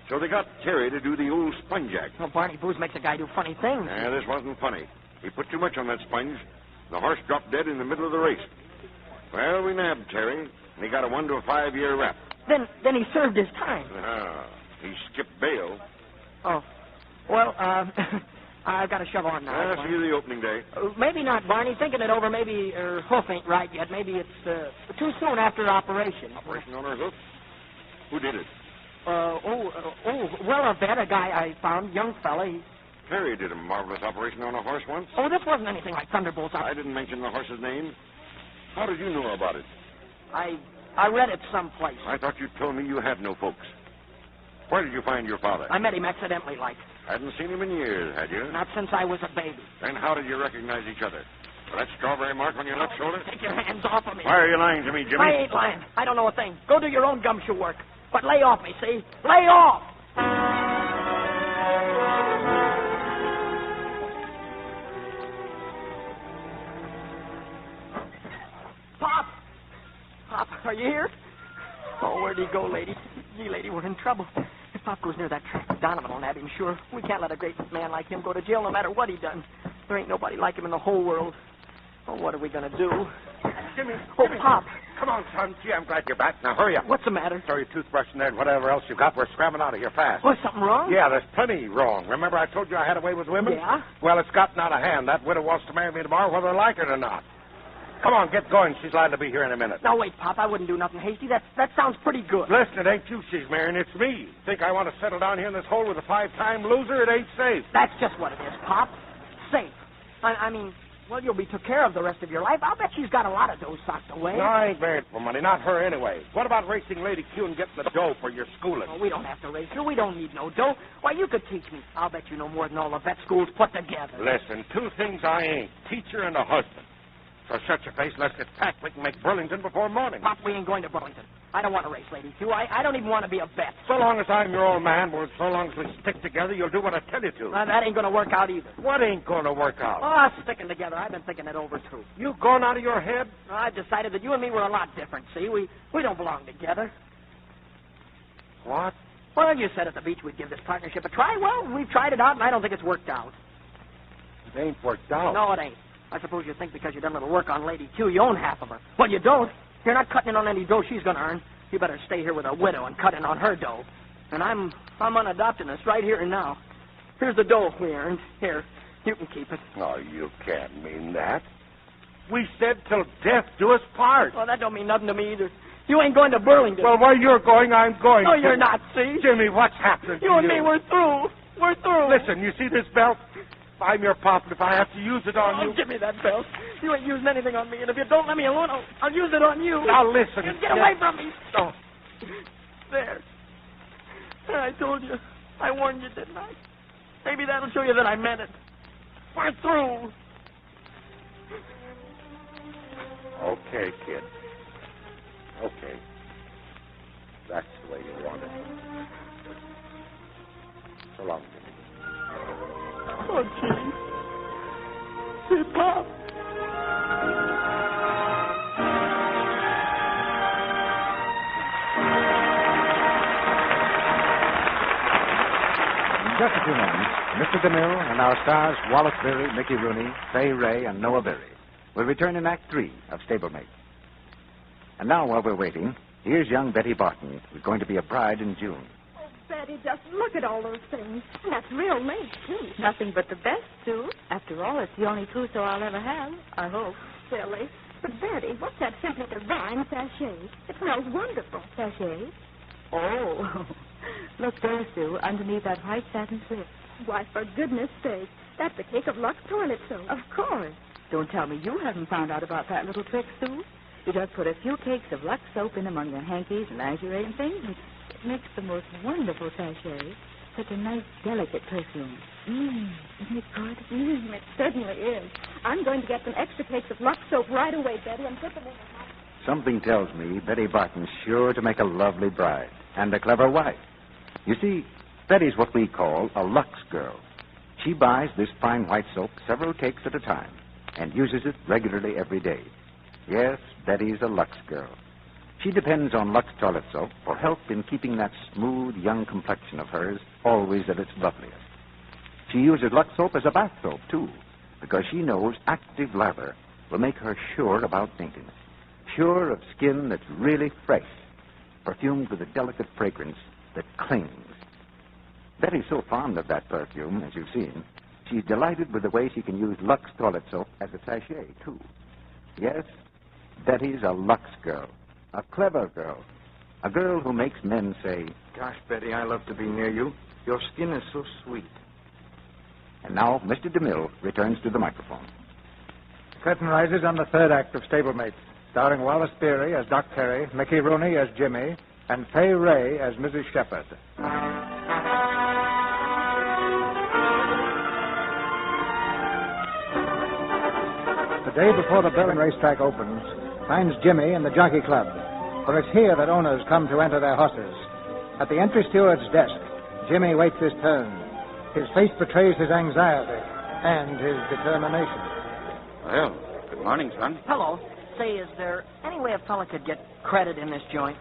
So they got Terry to do the old sponge act. Well, Barney, booze makes a guy do funny things. This wasn't funny. He put too much on that sponge. The horse dropped dead in the middle of the race. Well, we nabbed Terry, and he got a 1 to 5 year rap. Then he served his time. He skipped bail. Oh. Well, I've got to shove on now. See you the opening day. Maybe not, Barney. Thinking it over, maybe her hoof ain't right yet. Maybe it's too soon after operation. Operation on her hoof? Who did it? Well, a vet, a guy I found, young fella. Terry did a marvelous operation on a horse once. Oh, this wasn't anything like Thunderbolt's I didn't mention the horse's name. How did you know about it? I read it someplace. I thought you told me you had no folks. Where did you find your father? I met him accidentally, like. Hadn't seen him in years, had you? Not since I was a baby. Then how did you recognize each other? That strawberry mark on your left shoulder? Take your hands off of me. Why are you lying to me, Jimmy? I ain't lying. I don't know a thing. Go do your own gumshoe work. But lay off me, see? Lay off! Pop! Pop, are you here? Oh, where'd he go, lady? Gee, lady, we're in trouble. If Pop goes near that track, Donovan will nab him, sure. We can't let a great man like him go to jail no matter what he done. There ain't nobody like him in the whole world. Oh, what are we going to do? Jimmy. Oh, Pop. Come on, son. Gee, I'm glad you're back. Now, hurry up. What's the matter? Throw your toothbrush in there and whatever else you've got. We're scrambling out of here fast. Was something wrong? Yeah, there's plenty wrong. Remember I told you I had a way with women? Yeah? Well, it's gotten out of hand. That widow wants to marry me tomorrow, whether I like it or not. Come on, get going. She's liable to be here in a minute. Now, wait, Pop. I wouldn't do nothing hasty. That sounds pretty good. Listen, it ain't you she's marrying. It's me. Think I want to settle down here in this hole with a 5-time loser? It ain't safe. That's just what it is, Pop. Safe. I mean, well, you'll be took care of the rest of your life. I'll bet she's got a lot of dough socked away. No, I ain't married for money. Not her anyway. What about racing Lady Q and getting the dough for your schooling? Oh, we don't have to race her. We don't need no dough. Why, you could teach me. I'll bet you know more than all the vet schools put together. Listen, 2 things I ain't. Teacher and a husband. So shut your face, let's get packed. We can make Burlington before morning. Pop, we ain't going to Burlington. I don't want to race Lady Q. I don't even want to be a vet. So long as I'm your old man, well, so long as we stick together, you'll do what I tell you to. That ain't going to work out either. What ain't going to work out? Oh, sticking together. I've been thinking it over, too. You gone out of your head? I've decided that you and me were a lot different, see? We don't belong together. What? Well, you said at the beach we'd give this partnership a try. Well, we've tried it out, and I don't think it's worked out. It ain't worked out. No, it ain't. I suppose you think because you done a little work on Lady Q, you own half of her. Well, you don't. You're not cutting in on any dough she's going to earn. You better stay here with a widow and cut in on her dough. And I'm unadopting us right here and now. Here's the dough we earned. Here, you can keep it. Oh, you can't mean that. We said till death do us part. Well, that don't mean nothing to me either. You ain't going to Burlington. Well, where you're going, I'm going. No, you're not, see? Jimmy, what's happening to you? And me, we're through. We're through. Listen, you see this belt? I'm your pop, and if I have to use it on you... Give me that belt. You ain't using anything on me, and if you don't let me alone, I'll use it on you. Now, listen. Get away from me. Oh. There. I told you. I warned you, didn't I? Maybe that'll show you that I meant it. We're through. Okay, kid. Okay. That's the way you want it. So long, Jimmy. Oh, gee. Hey, Pop. In just a few moments, Mr. DeMille and our stars Wallace Berry, Mickey Rooney, Fay Ray, and Noah Berry will return in Act 3 of Stablemate. And now, while we're waiting, here's young Betty Barton, who's going to be a bride in June. Betty, just look at all those things. That's real lace, too. Nothing but the best, Sue. After all, it's the only trousseau I'll ever have, I hope. Silly. But, Betty, what's that simply divine sachet? It smells wonderful. Sachet? Oh, Look there, Sue, underneath that white satin slip. Why, for goodness sake, that's a cake of Lux toilet soap. Of course. Don't tell me you haven't found out about that little trick, Sue. You just put a few cakes of Lux soap in among your hankies and lingerie and things, and it makes the most wonderful sachet. Such a nice, delicate perfume. Isn't it good? It certainly is. I'm going to get some extra cakes of Lux soap right away, Betty, and put them in the house. Something tells me Betty Barton's sure to make a lovely bride and a clever wife. You see, Betty's what we call a Lux girl. She buys this fine white soap several cakes at a time and uses it regularly every day. Yes, Betty's a Lux girl. She depends on Lux toilet soap for help in keeping that smooth, young complexion of hers always at its loveliest. She uses Lux soap as a bath soap, too, because she knows active lather will make her sure about daintiness, sure of skin that's really fresh, perfumed with a delicate fragrance that clings. Betty's so fond of that perfume, as you've seen, she's delighted with the way she can use Lux toilet soap as a sachet, too. Yes, Betty's a Lux girl, a clever girl, a girl who makes men say, "Gosh, Betty, I love to be near you. Your skin is so sweet." And now Mr. DeMille returns to the microphone. Curtain rises on the third act of Stablemates, starring Wallace Beery as Doc Terry, Mickey Rooney as Jimmy, and Fay Ray as Mrs. Shepherd. The day before the Berlin racetrack opens finds Jimmy in the Jockey Club, for it's here that owners come to enter their horses. At the entry steward's desk, Jimmy waits his turn. His face betrays his anxiety and his determination. Well, good morning, son. Hello. Say, is there any way a fella could get credit in this joint?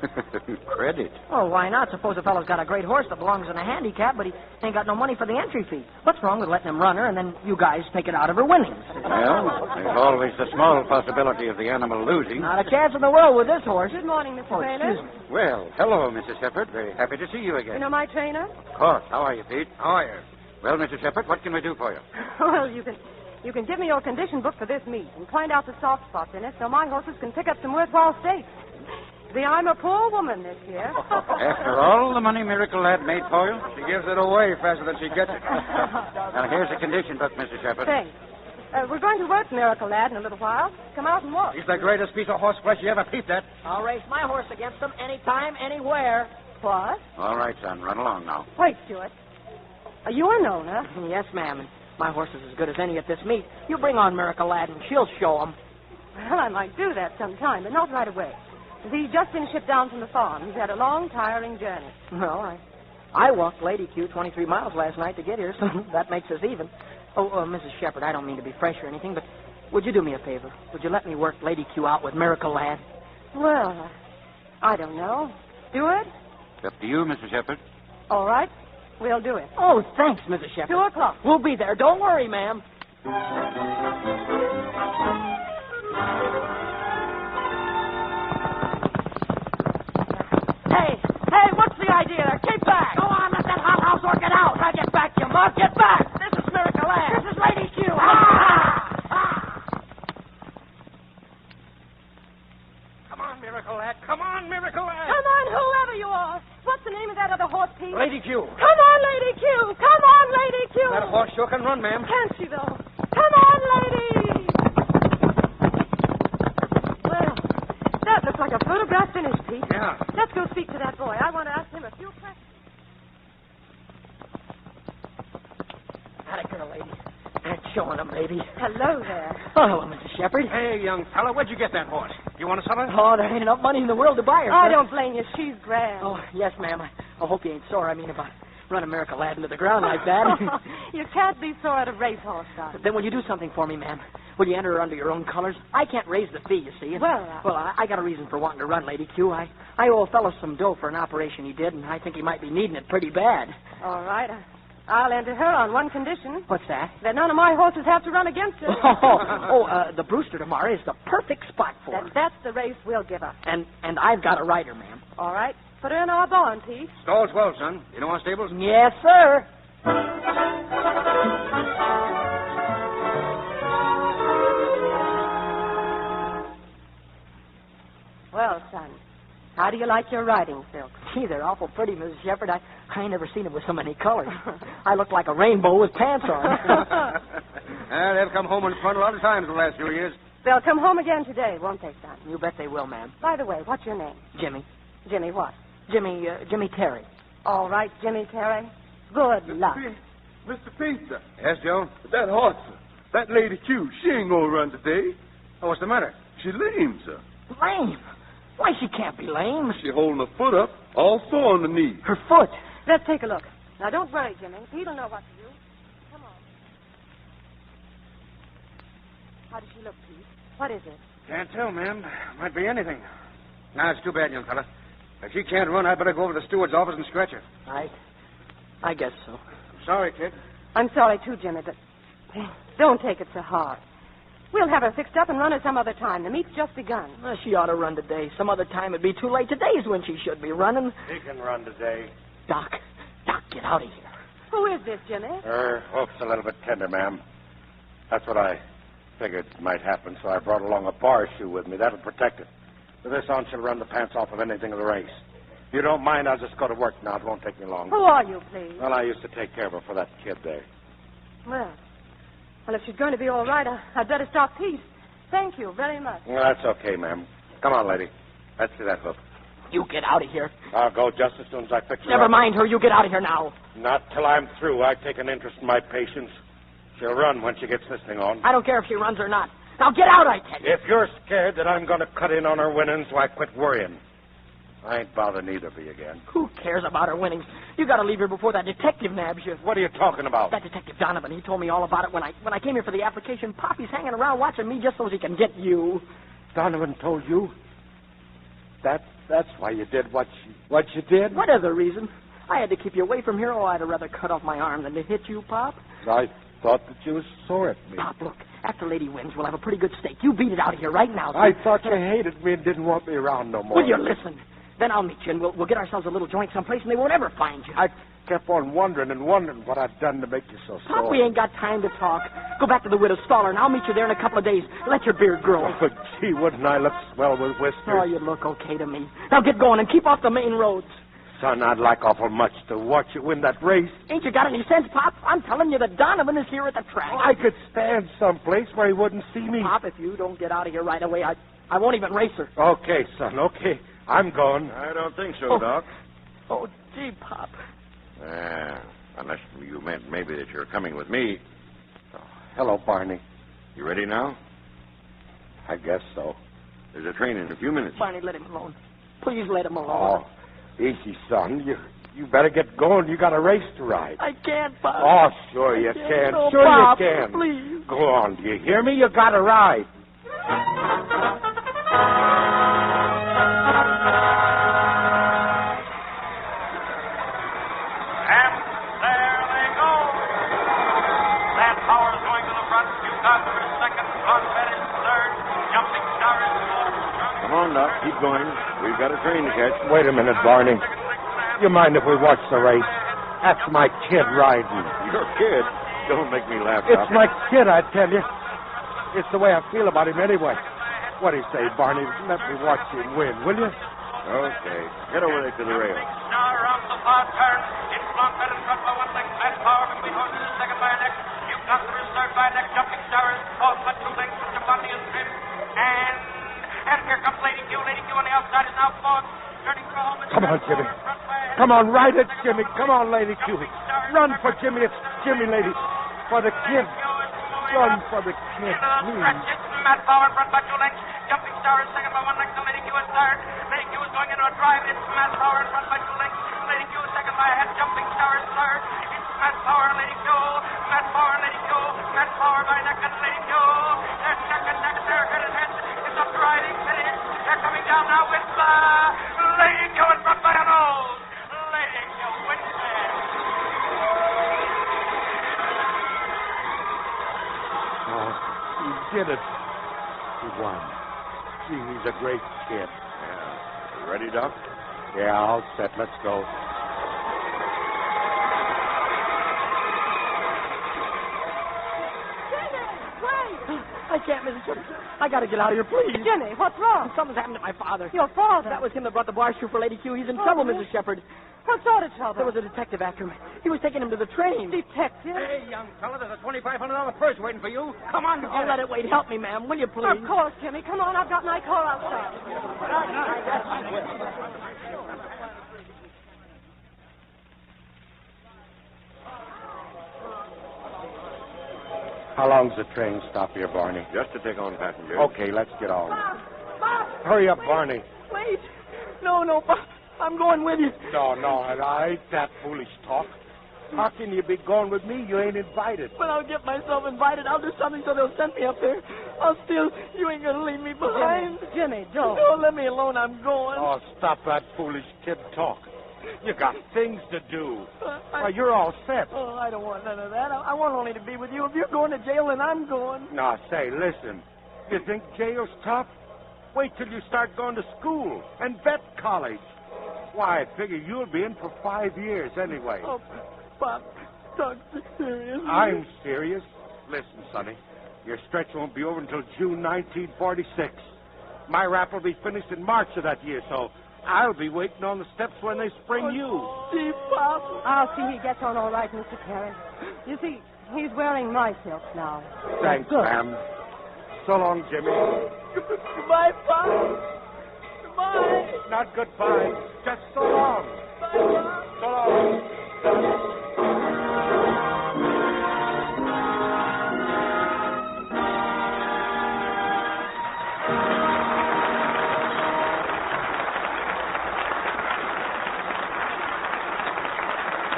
Credit? Oh, why not? Suppose a fella's got a great horse that belongs in a handicap, but he ain't got no money for the entry fee. What's wrong with letting him run her and then you guys take it out of her winnings? Well, there's always the small possibility of the animal losing. Not a chance in the world with this horse. Good morning, Mr. Taylor. Excuse me. Well, hello, Mrs. Shepherd. Very happy to see you again. You know my trainer? Of course. How are you, Pete? How are you? Well, Mrs. Shepherd, what can we do for you? Well, you can give me your condition book for this meet and find out the soft spots in it so my horses can pick up some worthwhile stakes. See, I'm a poor woman this year. After all the money Miracle Lad made for you? She gives it away faster than she gets it. Now, here's the condition book, Mrs. Shepherd. Thanks. We're going to work Miracle Lad in a little while. Come out and walk. He's the greatest piece of horseflesh you ever peeped at. I'll race my horse against him anytime, anywhere. What? All right, son. Run along now. Wait, Stuart. You are known, huh? Yes, ma'am. And my horse is as good as any at this meet. You bring on Miracle Lad and she'll show him. Well, I might do that sometime, but not right away. He's just been shipped down from the farm. He's had a long, tiring journey. Well, I walked Lady Q 23 miles last night to get here, so that makes us even. Oh, Mrs. Shepherd, I don't mean to be fresh or anything, but would you do me a favor? Would you let me work Lady Q out with Miracle Lad? Well, I don't know. Stuart? It's up to you, Mrs. Shepherd. All right. We'll do it. Oh, thanks, Mrs. Shepherd. 2:00. We'll be there. Don't worry, ma'am. Hey, what's the idea there? Keep back. Go on, let that hot house work it out. Now get back, you mug. Get back. This is Miracle Lad. This is Lady Q. Come on, Miracle Lad. Come on, Miracle Lad. Come on, whoever you are. What's the name of that other horse, Pete? Lady Q. Come on, Lady Q. Come on, Lady Q. That horse sure can run, ma'am. Can't she, though? Come on, lady. Well, that looks like a photograph finish, Pete. Yeah. Let's go speak to that boy. I want to ask him a few questions. Atta girl, lady. That's showing him, baby. Hello there. Oh, hello, Mrs. Shepherd. Hey, young fella, where'd you get that horse? You want to sell her? Oh, there ain't enough money in the world to buy her. I sir. don't blame you. She's grand. Oh, yes, ma'am. I hope you ain't sore. I mean, about running Miracle Lad into the ground like that. You can't be sore at a racehorse, son. Then will you do something for me, ma'am? Will you enter her under your own colors? I can't raise the fee, you see. And, Well, I got a reason for wanting to run, Lady Q. I owe a fellow some dough for an operation he did, and I think he might be needing it pretty bad. All right. I'll enter her on one condition. What's that? That none of my horses have to run against her. The Brewster tomorrow is the perfect spot for her. That's the race we'll give her. And I've got a rider, ma'am. All right. Put her in our barn, Pete. Stalls well, son. You know our stables? Yes, sir. Well, son, how do you like your riding silks? Gee, they're awful pretty, Mrs. Shepherd. I ain't never seen him with so many colors. I look like a rainbow with pants on. They'll come home in front a lot of times the last few years. They'll come home again today, won't they, son? You bet they will, ma'am. By the way, what's your name? Jimmy. Jimmy what? Jimmy Terry. All right, Jimmy Terry. Good luck. Mr. Pizza. Yes, Joe? That horse, sir. That lady Q, she ain't gonna run today. Oh, what's the matter? She lame, sir. Lame? Why, she can't be lame. She holding her foot up, all sore on the knee. Her foot? Let's take a look. Now, don't worry, Jimmy. Pete'll know what to do. Come on. How does she look, Pete? What is it? Can't tell, ma'am. Might be anything. Nah, it's too bad, young fella. If she can't run, I'd better go over to the steward's office and stretch her. I guess so. Sorry, kid. I'm sorry, too, Jimmy, but don't take it so hard. We'll have her fixed up and run her some other time. The meet's just begun. Well, she ought to run today. Some other time it'd be too late. Today's when she should be running. She can run today. Doc, get out of here. Who is this, Jimmy? Her hoof's a little bit tender, ma'am. That's what I figured might happen, so I brought along a bar shoe with me. That'll protect it. With this on, she'll run the pants off of anything of the race. If you don't mind, I'll just go to work now. It won't take me long. Who are you, please? Well, I used to take care of her for that kid there. Well, if she's going to be all right, I'd better stop Pete. Thank you very much. Well, that's okay, ma'am. Come on, lady. Let's see that hoof. You get out of here. I'll go just as soon as I fix her Never up. mind her. You get out of here now. Not till I'm through. I take an interest in my patients. She'll run when she gets this thing on. I don't care if she runs or not. Now get out, I tell you. If you're scared that I'm going to cut in on her winnings, why quit worrying. I ain't bothering either of you again. Who cares about her winnings? You got to leave here before that detective nabs you. What are you talking about? That detective Donovan. He told me all about it when I came here for the application. Poppy's hanging around watching me just so he can get you. Donovan told you? That's why you did what you did? What other reason? I had to keep you away from here, or I'd have rather cut off my arm than to hit you, Pop. I thought that you was sore at me. Pop, look. After Lady wins, we'll have a pretty good steak. You beat it out of here right now. I thought you hated me and didn't want me around no more. Will you listen? Then I'll meet you, and we'll get ourselves a little joint someplace, and they won't ever find you. I kept on wondering what I'd done to make you so sore. Pop, we ain't got time to talk. Go back to the widow's Stoller, and I'll meet you there in a couple of days. Let your beard grow. Oh, gee, wouldn't I look swell with whiskers? Oh, you look okay to me. Now get going and keep off the main roads. Son, I'd like awful much to watch you win that race. Ain't you got any sense, Pop? I'm telling you that Donovan is here at the track. I could stand someplace where he wouldn't see me. Pop, if you don't get out of here right away, I won't even race her. Okay, son, okay. I'm going. I don't think so, Doc. Oh, gee, Pop. Unless you meant maybe that you're coming with me. Oh, hello, Barney. You ready now? I guess so. There's a train in a few minutes. Barney, let him alone. Please let him alone. Oh, easy, son. You better get going. You got a race to ride. I can't, Pop. Oh, sure you can. Oh, Sure Pop, you can. Please. Go on. Do you hear me? You got to ride. Come on, Doc. Keep going. We've got a train to catch. Wait a minute, Barney. You mind if we watch the race? That's my kid riding. Your kid? Don't make me laugh, It's Doc. my kid, I tell you. It's the way I feel about him anyway. What do you say, Barney? Let me watch him win, will you? Okay. Get over there to the rail. Now around the far turn. In front, better front by one length. Matt Power between horses is second by a neck. New Conqueror is third by a neck. Jumping Stars fourth by 2 lengths. Mr. Bundy is fifth. And here comes Lady Q. Lady Q on the outside is now fourth. Turning for home. Come on, Jimmy. Come on, ride it, Jimmy. Come on, Lady Q. Run for Jimmy. It's Jimmy, lady. For the kid. Run for the kid, please. Matt Power in front by 2 lengths. Jumping Star is second by 1 length. And Lady Q is third. Lady Q is going into a drive. It's Matt Power in front by 2 lengths. Lady Q is second by a head. Jumping Star is third. It's Matt Power and Lady Q. Matt Power and Lady Q. Matt Power by neck and Lady Q. They're neck and neck. They're head and head. It's a driving finish. They're coming down now with Lady Q in front by a nose. Lady Q wins it. Oh, he did it. He won. Gee, he's a great kid. Yeah. You ready, Doc? Yeah, all set. Let's go. Wait! I can't, Mrs. Chesterton. I got to get out of here, please. Jimmy, what's wrong? Something's happened to my father. Your father? That was him that brought the bar shoe for Lady Q. He's in trouble, Mrs. Shepard. What sort of trouble? There was a detective after him. He was taking him to the train. Detective? Hey, young fella, there's a $2,500 purse waiting for you. Come on, I'll let it wait. Help me, ma'am. Will you, please? Of course, Jimmy. Come on, I've got my car outside. How long's the train stop here, Barney? Just to take on passengers. Okay, let's get on. Bob! Hurry up, Barney. Wait. No, Bob. I'm going with you. No, I ain't that foolish talk. How can you be going with me? You ain't invited. But I'll get myself invited. I'll do something so they'll send me up there. I'll still... You ain't going to leave me behind. Jimmy, don't. No, let me alone. I'm going. Oh, stop that foolish kid talk. You got things to do. Why, you're all set. Oh, I don't want none of that. I want only to be with you. If you're going to jail, then I'm going. Now, say, listen. You think jail's tough? Wait till you start going to school and vet college. Why, I figure you'll be in for 5 years anyway. Oh, Bob, talk serious. I'm serious. Listen, Sonny, your stretch won't be over until June 1946. My rap will be finished in March of that year, so I'll be waiting on the steps when they spring you. Gee, Bob. I'll see he gets on all right, Mr. Perry. You see, he's wearing my silk now. Thanks, ma'am. So long, Jimmy. Goodbye, Bob. Goodbye. Not goodbye. Just so long. Bye, Bob. So long.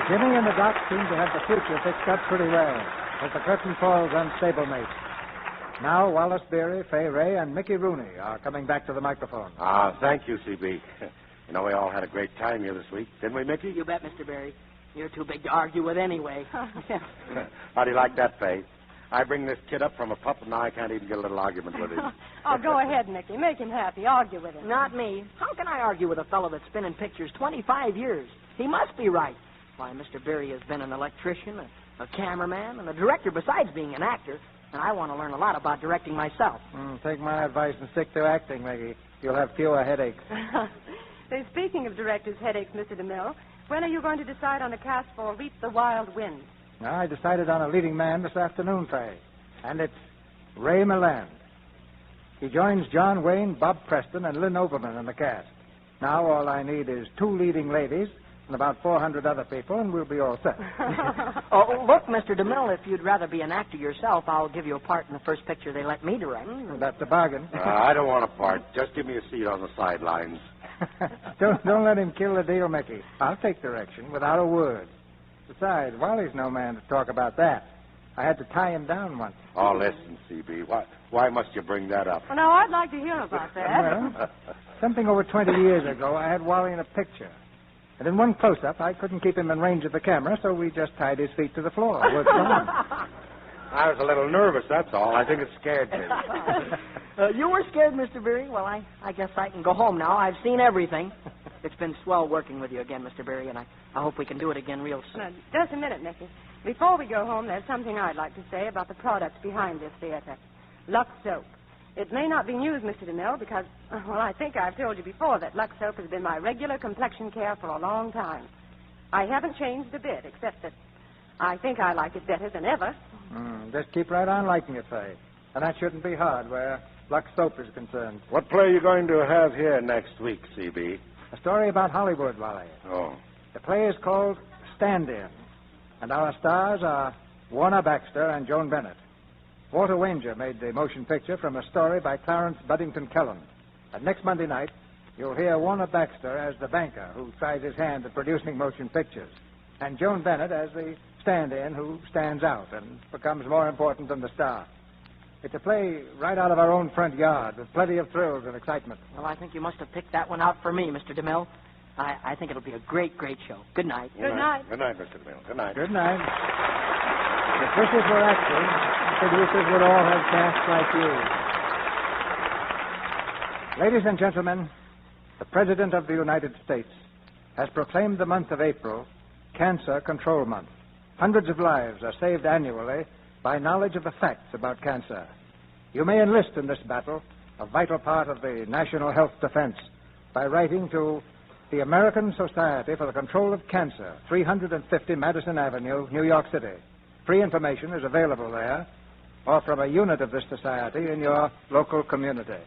Jimmy and the Doc seem to have the future fixed up pretty well, as the curtain falls on stablemate. Now Wallace Beery, Fay Ray, and Mickey Rooney are coming back to the microphone. Thank you, CB. You know, we all had a great time here this week, didn't we, Mickey? You bet, Mr. Berry. You're too big to argue with anyway. How do you like that, Fay? I bring this kid up from a pup, and now I can't even get a little argument with him. Oh, go ahead, Mickey. Make him happy. Argue with him. Not me. How can I argue with a fellow that's been in pictures 25 years? He must be right. Why, Mr. Berry has been an electrician, a cameraman, and a director besides being an actor, and I want to learn a lot about directing myself. Take my advice and stick to acting, Mickey. You'll have fewer headaches. Speaking of director's headaches, Mr. DeMille, when are you going to decide on a cast for Reap the Wild Wind? I decided on a leading man this afternoon, Fay, and it's Ray Milland. He joins John Wayne, Bob Preston, and Lynn Overman in the cast. Now all I need is 2 leading ladies and about 400 other people, and we'll be all set. Oh, look, Mr. DeMille, if you'd rather be an actor yourself, I'll give you a part in the first picture they let me direct. That's a bargain. I don't want a part. Just give me a seat on the sidelines. Don't let him kill the deal, Mickey. I'll take direction without a word. Besides, Wally's no man to talk about that. I had to tie him down once. Oh, listen, CB. Why must you bring that up? Well, now, I'd like to hear about that. Well, something over 20 years ago, I had Wally in a picture. And in one close-up, I couldn't keep him in range of the camera, so we just tied his feet to the floor. Worked fine. I was a little nervous, that's all. I think it scared me. You were scared, Mr. Berry? Well, I guess I can go home now. I've seen everything. It's been swell working with you again, Mr. Berry, and I hope we can do it again real soon. Now, just a minute, Mickey. Before we go home, there's something I'd like to say about the product behind this theater. Lux Soap. It may not be news, Mr. DeMille, because, well, I think I've told you before that Lux Soap has been my regular complexion care for a long time. I haven't changed a bit, except that I think I like it better than ever. Just keep right on liking it, Fay. And that shouldn't be hard where Lux Soap is concerned. What play are you going to have here next week, CB? A story about Hollywood, Wally. Oh. The play is called Stand-In, and our stars are Warner Baxter and Joan Bennett. Walter Wanger made the motion picture from a story by Clarence Buddington Kelland. And next Monday night, you'll hear Warner Baxter as the banker who tries his hand at producing motion pictures, and Joan Bennett as the stand-in who stands out and becomes more important than the star. It's a play right out of our own front yard with plenty of thrills and excitement. Well, I think you must have picked that one out for me, Mr. DeMille. I think it'll be a great, great show. Good night. Good night. Good night, Mr. DeMille. Good night. Good night. If wishes were actors, producers would all have casts like you. Ladies and gentlemen, the President of the United States has proclaimed the month of April Cancer Control Month. Hundreds of lives are saved annually by knowledge of the facts about cancer. You may enlist in this battle, a vital part of the national health defense, by writing to the American Society for the Control of Cancer, 350 Madison Avenue, New York City. Free information is available there, or from a unit of this society in your local community.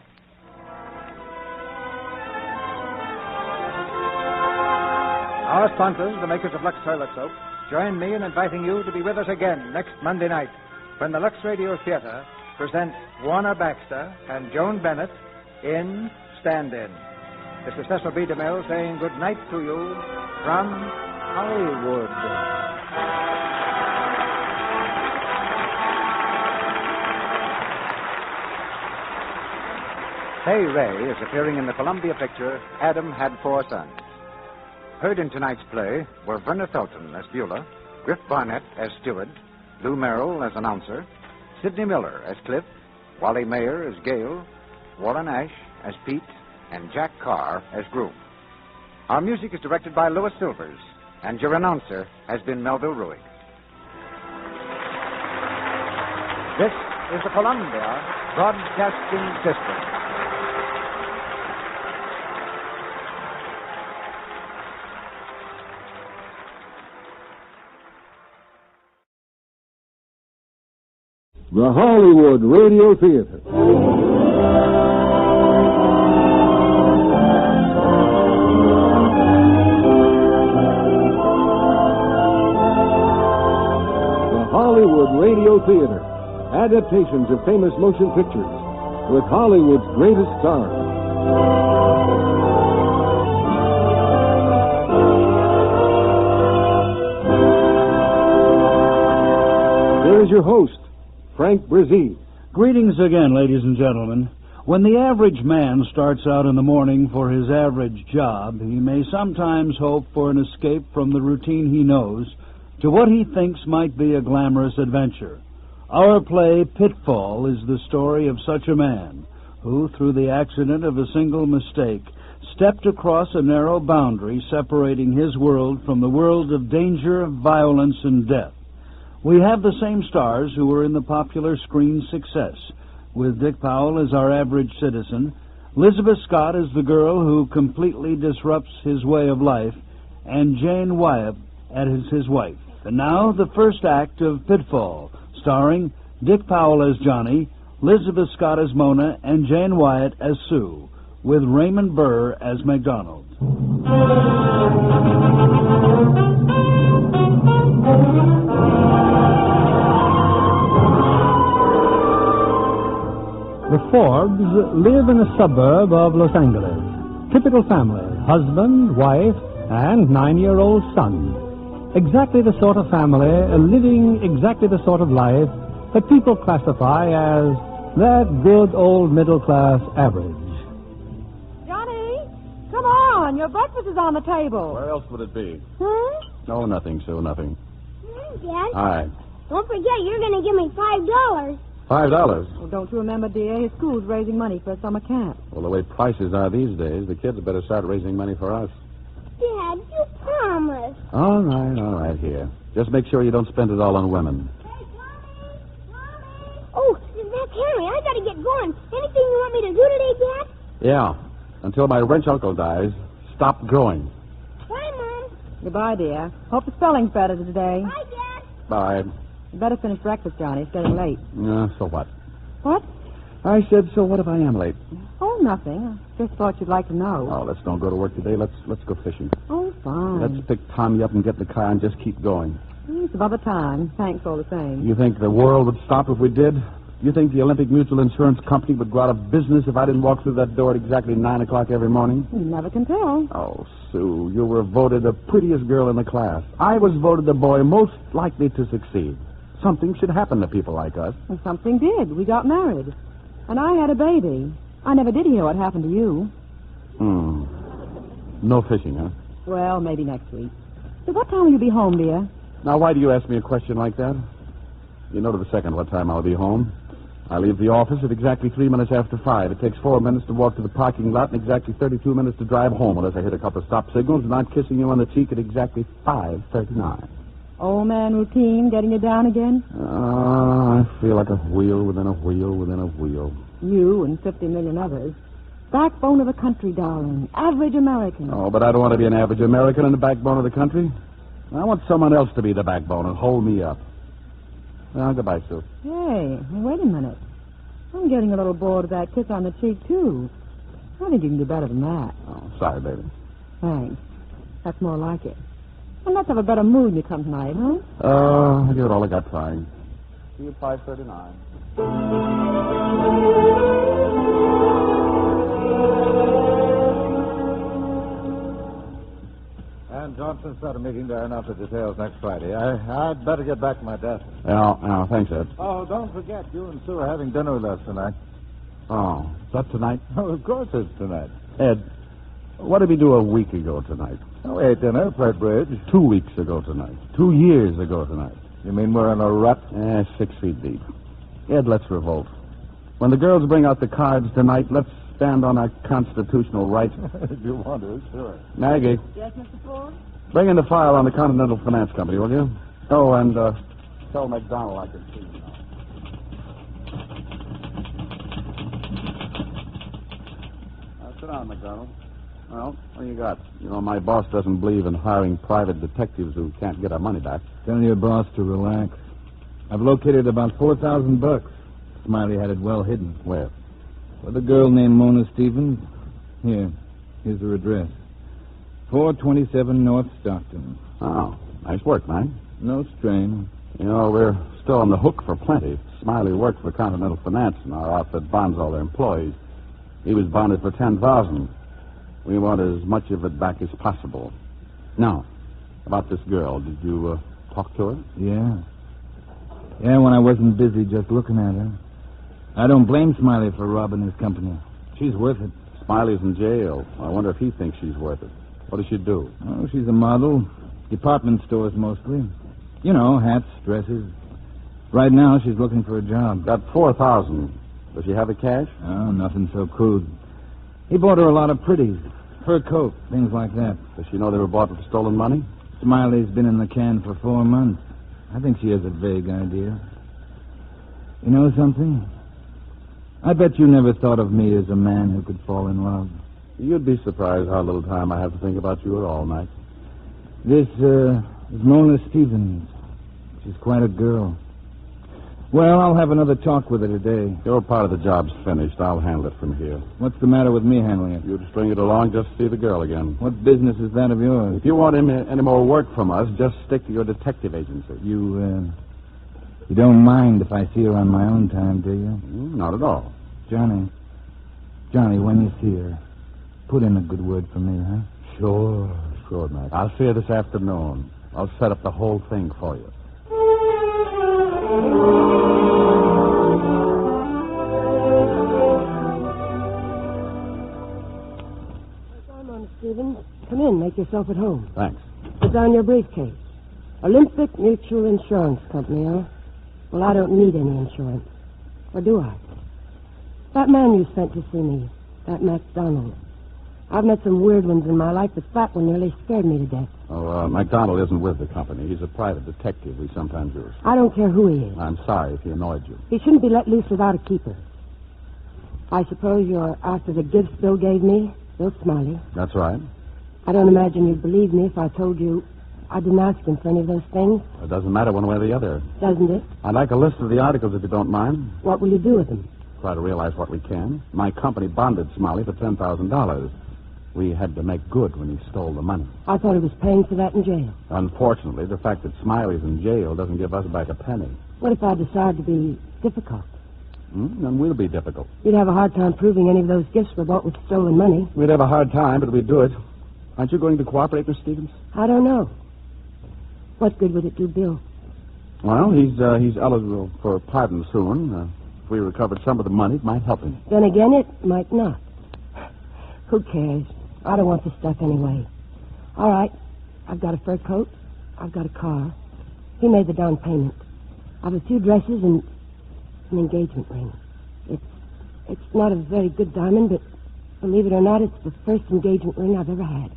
Our sponsors, the makers of Lux Toilet Soap, join me in inviting you to be with us again next Monday night when the Lux Radio Theater presents Warner Baxter and Joan Bennett in Stand-In. This is Cecil B. DeMille saying good night to you from Hollywood. Fay Ray is appearing in the Columbia picture Adam Had Four Sons. Heard in tonight's play were Verna Felton as Beulah, Griff Barnett as Steward, Lou Merrill as announcer, Sidney Miller as Cliff, Wally Mayer as Gale, Warren Ash as Pete, and Jack Carr as Groom. Our music is directed by Louis Silvers, and your announcer has been Melville Ruick. This is the Columbia Broadcasting System. The Hollywood Radio Theater. The Hollywood Radio Theater. Adaptations of famous motion pictures with Hollywood's greatest stars. Here is your host, Frank Brzee. Greetings again, ladies and gentlemen. When the average man starts out in the morning for his average job, he may sometimes hope for an escape from the routine he knows to what he thinks might be a glamorous adventure. Our play, Pitfall, is the story of such a man who, through the accident of a single mistake, stepped across a narrow boundary separating his world from the world of danger, violence, and death. We have the same stars who were in the popular screen success, with Dick Powell as our average citizen, Elizabeth Scott as the girl who completely disrupts his way of life, and Jane Wyatt as his wife. And now, the first act of Pitfall, starring Dick Powell as Johnny, Elizabeth Scott as Mona, and Jane Wyatt as Sue, with Raymond Burr as MacDonald. The Forbes live in a suburb of Los Angeles. Typical family, husband, wife, and 9-year-old son. Exactly the sort of family, living exactly the sort of life that people classify as that good old middle-class average. Johnny, come on. Your breakfast is on the table. Where else would it be? Oh, nothing, Sue, nothing. Dad. Hi. Don't forget, you're going to give me $5. $5? Well, don't you remember, dear? His school's raising money for a summer camp. Well, the way prices are these days, the kids better start raising money for us. Dad, you promised. All right, here. Just make sure you don't spend it all on women. Oh, that's Harry. I got to get going. Anything you want me to do today, Dad? Yeah. Until my wrench uncle dies, stop growing. Bye, Mom. Goodbye, dear. Hope the spelling's better today. Bye, Dad. Bye. You better finish breakfast, Johnny. It's getting late. So what? What? I said, so what if I am late? Oh, nothing. I just thought you'd like to know. Oh, let's don't go to work today. Let's go fishing. Oh, fine. Let's pick Tommy up and get in the car and just keep going. It's another time. Thanks all the same. You think the world would stop if we did? You think the Olympic Mutual Insurance Company would go out of business if I didn't walk through that door at exactly 9 o'clock every morning? You never can tell. Oh, Sue, you were voted the prettiest girl in the class. I was voted the boy most likely to succeed. Something should happen to people like us. And something did. We got married. And I had a baby. I never did hear what happened to you. No fishing, huh? Well, maybe next week. So what time will you be home, dear? Now, why do you ask me a question like that? You know to the second what time I'll be home. I leave the office at exactly 3 minutes after 5. It takes 4 minutes to walk to the parking lot and exactly 32 minutes to drive home unless I hit a couple of stop signals and I'm kissing you on the cheek at exactly 5:39. Old man routine getting you down again? I feel like a wheel within a wheel within a wheel. You and 50 million others. Backbone of the country, darling. Average American. Oh, but I don't want to be an average American in the backbone of the country. I want someone else to be the backbone and hold me up. Well, goodbye, Sue. Hey, wait a minute. I'm getting a little bored of that kiss on the cheek, too. I think you can do better than that. Oh, sorry, baby. Thanks. That's more like it. And let's have a better mood when you come tonight, huh? I'll give it all I got trying. See you at 5:39. And Johnson started meeting to iron out the details next Friday. I'd better get back to my desk. Yeah, thanks, Ed. Oh, don't forget, you and Sue are having dinner with us tonight. Oh, is that tonight? Oh, of course it's tonight. Ed, what did we do a week ago tonight? Oh, we ate dinner, played bridge. 2 weeks ago tonight. 2 years ago tonight. You mean we're in a rut? 6 feet deep. Ed, let's revolt. When the girls bring out the cards tonight, let's stand on our constitutional rights. If you want to, sure. Maggie. Yes, Mr. Ford? Bring in the file on the Continental Finance Company, will you? Oh, and tell McDonald I can see you now. Sit down, McDonald. Well, what do you got? You know, my boss doesn't believe in hiring private detectives who can't get our money back. Tell your boss to relax. I've located about $4,000. Smiley had it well hidden. Where? With a girl named Mona Stevens. Here's her address. 427 North Stockton. Oh, nice work, man. No strain. You know, we're still on the hook for plenty. Smiley worked for Continental Finance, and our outfit bonds all their employees. He was bonded for $10,000. We want as much of it back as possible. Now, about this girl, did you talk to her? Yeah, when I wasn't busy just looking at her. I don't blame Smiley for robbing his company. She's worth it. Smiley's in jail. I wonder if he thinks she's worth it. What does she do? Oh, she's a model. Department stores mostly. You know, hats, dresses. Right now, she's looking for a job. Got $4,000. Does she have the cash? Oh, nothing so crude. He bought her a lot of pretties. Fur coat, things like that. Does she know they were bought with stolen money? Smiley's been in the can for 4 months. I think she has a vague idea. You know something? I bet you never thought of me as a man who could fall in love. You'd be surprised how little time I have to think about you at all, Mike. This is Mona Stevens. She's quite a girl. Well, I'll have another talk with her today. Your part of the job's finished. I'll handle it from here. What's the matter with me handling it? You'd string it along just to see the girl again. What business is that of yours? If you want any more work from us, just stick to your detective agency. You don't mind if I see her on my own time, do you? Not at all. Johnny, when you see her, put in a good word for me, huh? Sure, Mac. I'll see her this afternoon. I'll set up the whole thing for you. Mona Stevens, come in. Make yourself at home. Thanks. It's on your briefcase. Olympic Mutual Insurance Company, huh? Well, I don't need any insurance. Or do I? That man you sent to see me, that MacDonald. I've met some weird ones in my life, but that one nearly scared me to death. Oh, MacDonald isn't with the company. He's a private detective we sometimes use. I don't care who he is. I'm sorry if he annoyed you. He shouldn't be let loose without a keeper. I suppose you're after the gifts Bill gave me, Bill Smiley. That's right. I don't imagine you'd believe me if I told you I didn't ask him for any of those things. It doesn't matter one way or the other. Doesn't it? I'd like a list of the articles if you don't mind. What will you do with them? Try to realize what we can. My company bonded Smiley for $10,000. We had to make good when he stole the money. I thought he was paying for that in jail. Unfortunately, the fact that Smiley's in jail doesn't give us back a penny. What if I decide to be difficult? Then we'll be difficult. You'd have a hard time proving any of those gifts were bought with stolen money. We'd have a hard time, but we'd do it. Aren't you going to cooperate, Miss Stevens? I don't know. What good would it do, Bill? Well, he's eligible for pardon soon. If we recovered some of the money, it might help him. Then again, it might not. Who cares? I don't want the stuff anyway. All right. I've got a fur coat. I've got a car. He made the down payment. I've a few dresses and an engagement ring. It's not a very good diamond, but believe it or not, it's the first engagement ring I've ever had.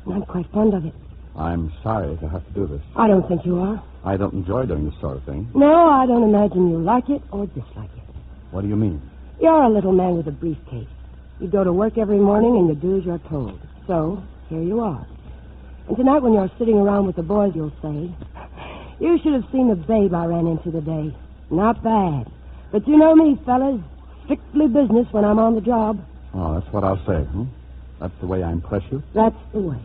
And I'm quite fond of it. I'm sorry to have to do this. I don't think you are. I don't enjoy doing this sort of thing. No, I don't imagine you like it or dislike it. What do you mean? You're a little man with a briefcase. You go to work every morning and you do as you're told. So, here you are. And tonight when you're sitting around with the boys, you'll say, you should have seen the babe I ran into today. Not bad. But you know me, fellas. Strictly business when I'm on the job. Oh, that's what I'll say, hmm? That's the way I impress you? That's the way.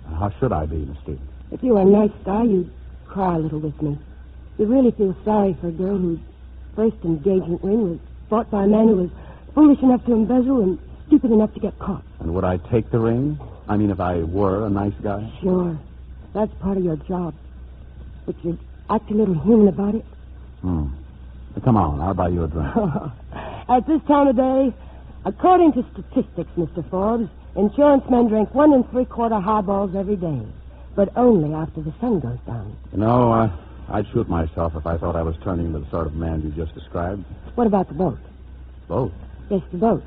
How should I be, Miss Stevens? If you were a nice guy, you'd cry a little with me. You'd really feel sorry for a girl whose first engagement ring was bought by a man who was foolish enough to embezzle and stupid enough to get caught. And would I take the ring? I mean, if I were a nice guy? Sure. That's part of your job. But you'd act a little human about it. Come on, I'll buy you a drink. At this time of day, according to statistics, Mr. Forbes, insurance men drink 1 3/4 highballs every day, but only after the sun goes down. You know, I'd shoot myself if I thought I was turning into the sort of man you just described. What about the boat? Boat? Yes, the boat.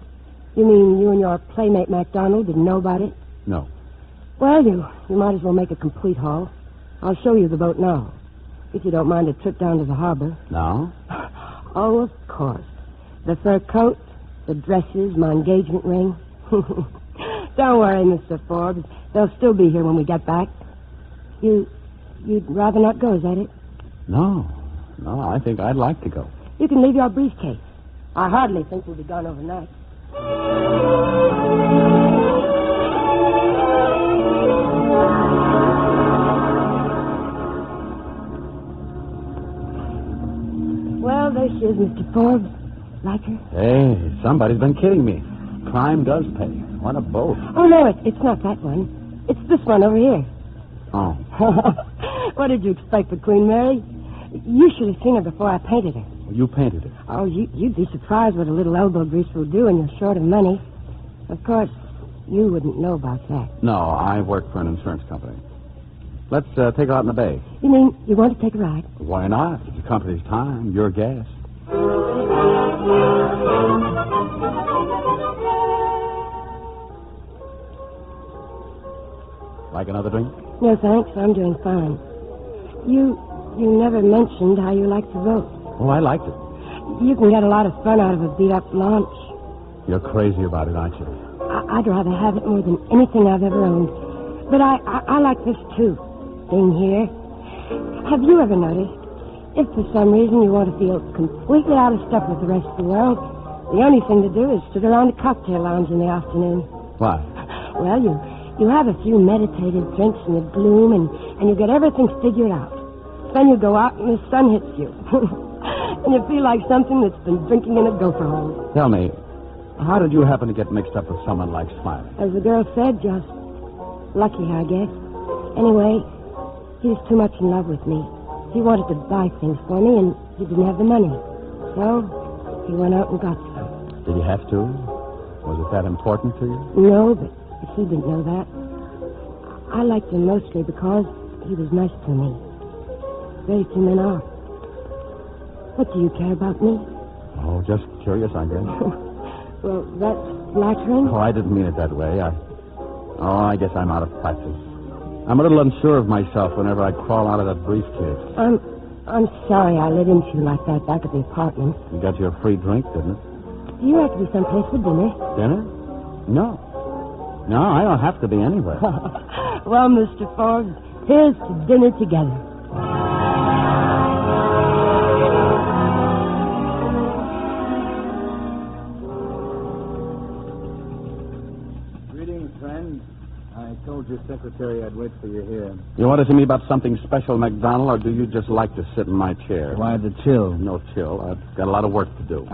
You mean you and your playmate MacDonald didn't know about it? No. Well, you might as well make a complete haul. I'll show you the boat now, if you don't mind a trip down to the harbor. Now? Oh, of course. The fur coat, the dresses, my engagement ring. Don't worry, Mr. Forbes. They'll still be here when we get back. You'd rather not go, is that it? No, I think I'd like to go. You can leave your briefcase. I hardly think we'll be gone overnight. Well, there she is, Mr. Forbes. Like her? Hey, somebody's been kidding me. Crime does pay. What a boat. Oh, no, it's not that one. It's this one over here. Oh. What did you expect for Queen Mary? You should have seen her before I painted her. You painted it? Oh, you'd be surprised what a little elbow grease will do when you're short of money. Of course, you wouldn't know about that. No, I work for an insurance company. Let's take her out in the bay. You mean you want to take a ride? Why not? It's the company's time. You're a guest. Like another drink? No, thanks. I'm doing fine. You never mentioned how you like to vote. Oh, I liked it. You can get a lot of fun out of a beat-up launch. You're crazy about it, aren't you? I'd rather have it more than anything I've ever owned. But I like this, too, being here. Have you ever noticed, if for some reason you want to feel completely out of step with the rest of the world, the only thing to do is sit around a cocktail lounge in the afternoon? Why? Well, you have a few meditative drinks in the gloom, and you get everything figured out. Then you go out and the sun hits you. And you feel like something that's been drinking in a gopher hole. Tell me, how did you happen to get mixed up with someone like Smiley? As the girl said, just lucky, I guess. Anyway, he was too much in love with me. He wanted to buy things for me, and he didn't have the money. So he went out and got some. Did he have to? Was it that important to you? No, but he didn't know that. I liked him mostly because he was nice to me. Very few men are. What do you care about me? Oh, just curious, I guess. Well, that's flattering. Oh, I didn't mean it that way. I guess I'm out of practice. I'm a little unsure of myself whenever I crawl out of that briefcase. I'm sorry I let into you like that back at the apartment. You got your free drink, didn't it? Do you have to be someplace for dinner? Dinner? No, I don't have to be anywhere. Well, Mr. Forbes, here's to dinner together. Greetings, friend. I told your secretary I'd wait for you here. You want to see me about something special, MacDonald, or do you just like to sit in my chair? Why the chill? No chill. I've got a lot of work to do.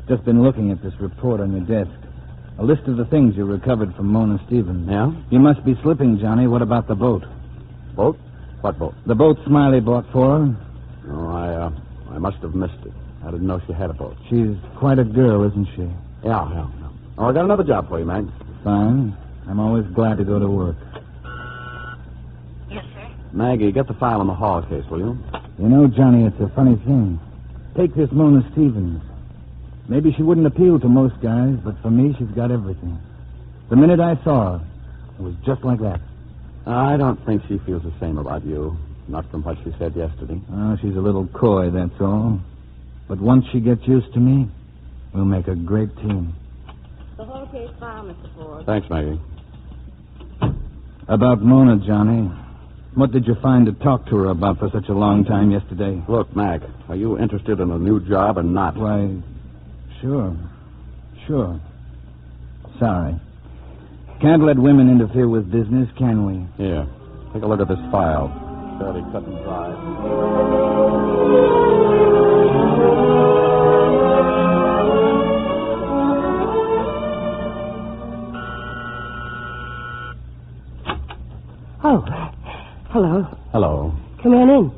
Just been looking at this report on your desk. A list of the things you recovered from Mona Stevens. Yeah? You must be slipping, Johnny. What about the boat? Boat? What boat? The boat Smiley bought for her. Oh, I must have missed it. I didn't know she had a boat. She's quite a girl, isn't she? Yeah. Oh, I got another job for you, Mag. Fine. I'm always glad to go to work. Yes, sir. Maggie, get the file in the hall case, will you? You know, Johnny, it's a funny thing. Take this Mona Stevens. Maybe she wouldn't appeal to most guys, but for me, she's got everything. The minute I saw her, it was just like that. I don't think she feels the same about you. Not from what she said yesterday. Oh, she's a little coy, that's all. But once she gets used to me, we'll make a great team. The whole case file, Mr. Ford. Thanks, Maggie. About Mona, Johnny. What did you find to talk to her about for such a long time yesterday? Look, Mac, are you interested in a new job or not? Why, sure. Sorry. Can't let women interfere with business, can we? Here, take a look at this file. Fairly cut and dry. Oh, hello. Hello. Come on in.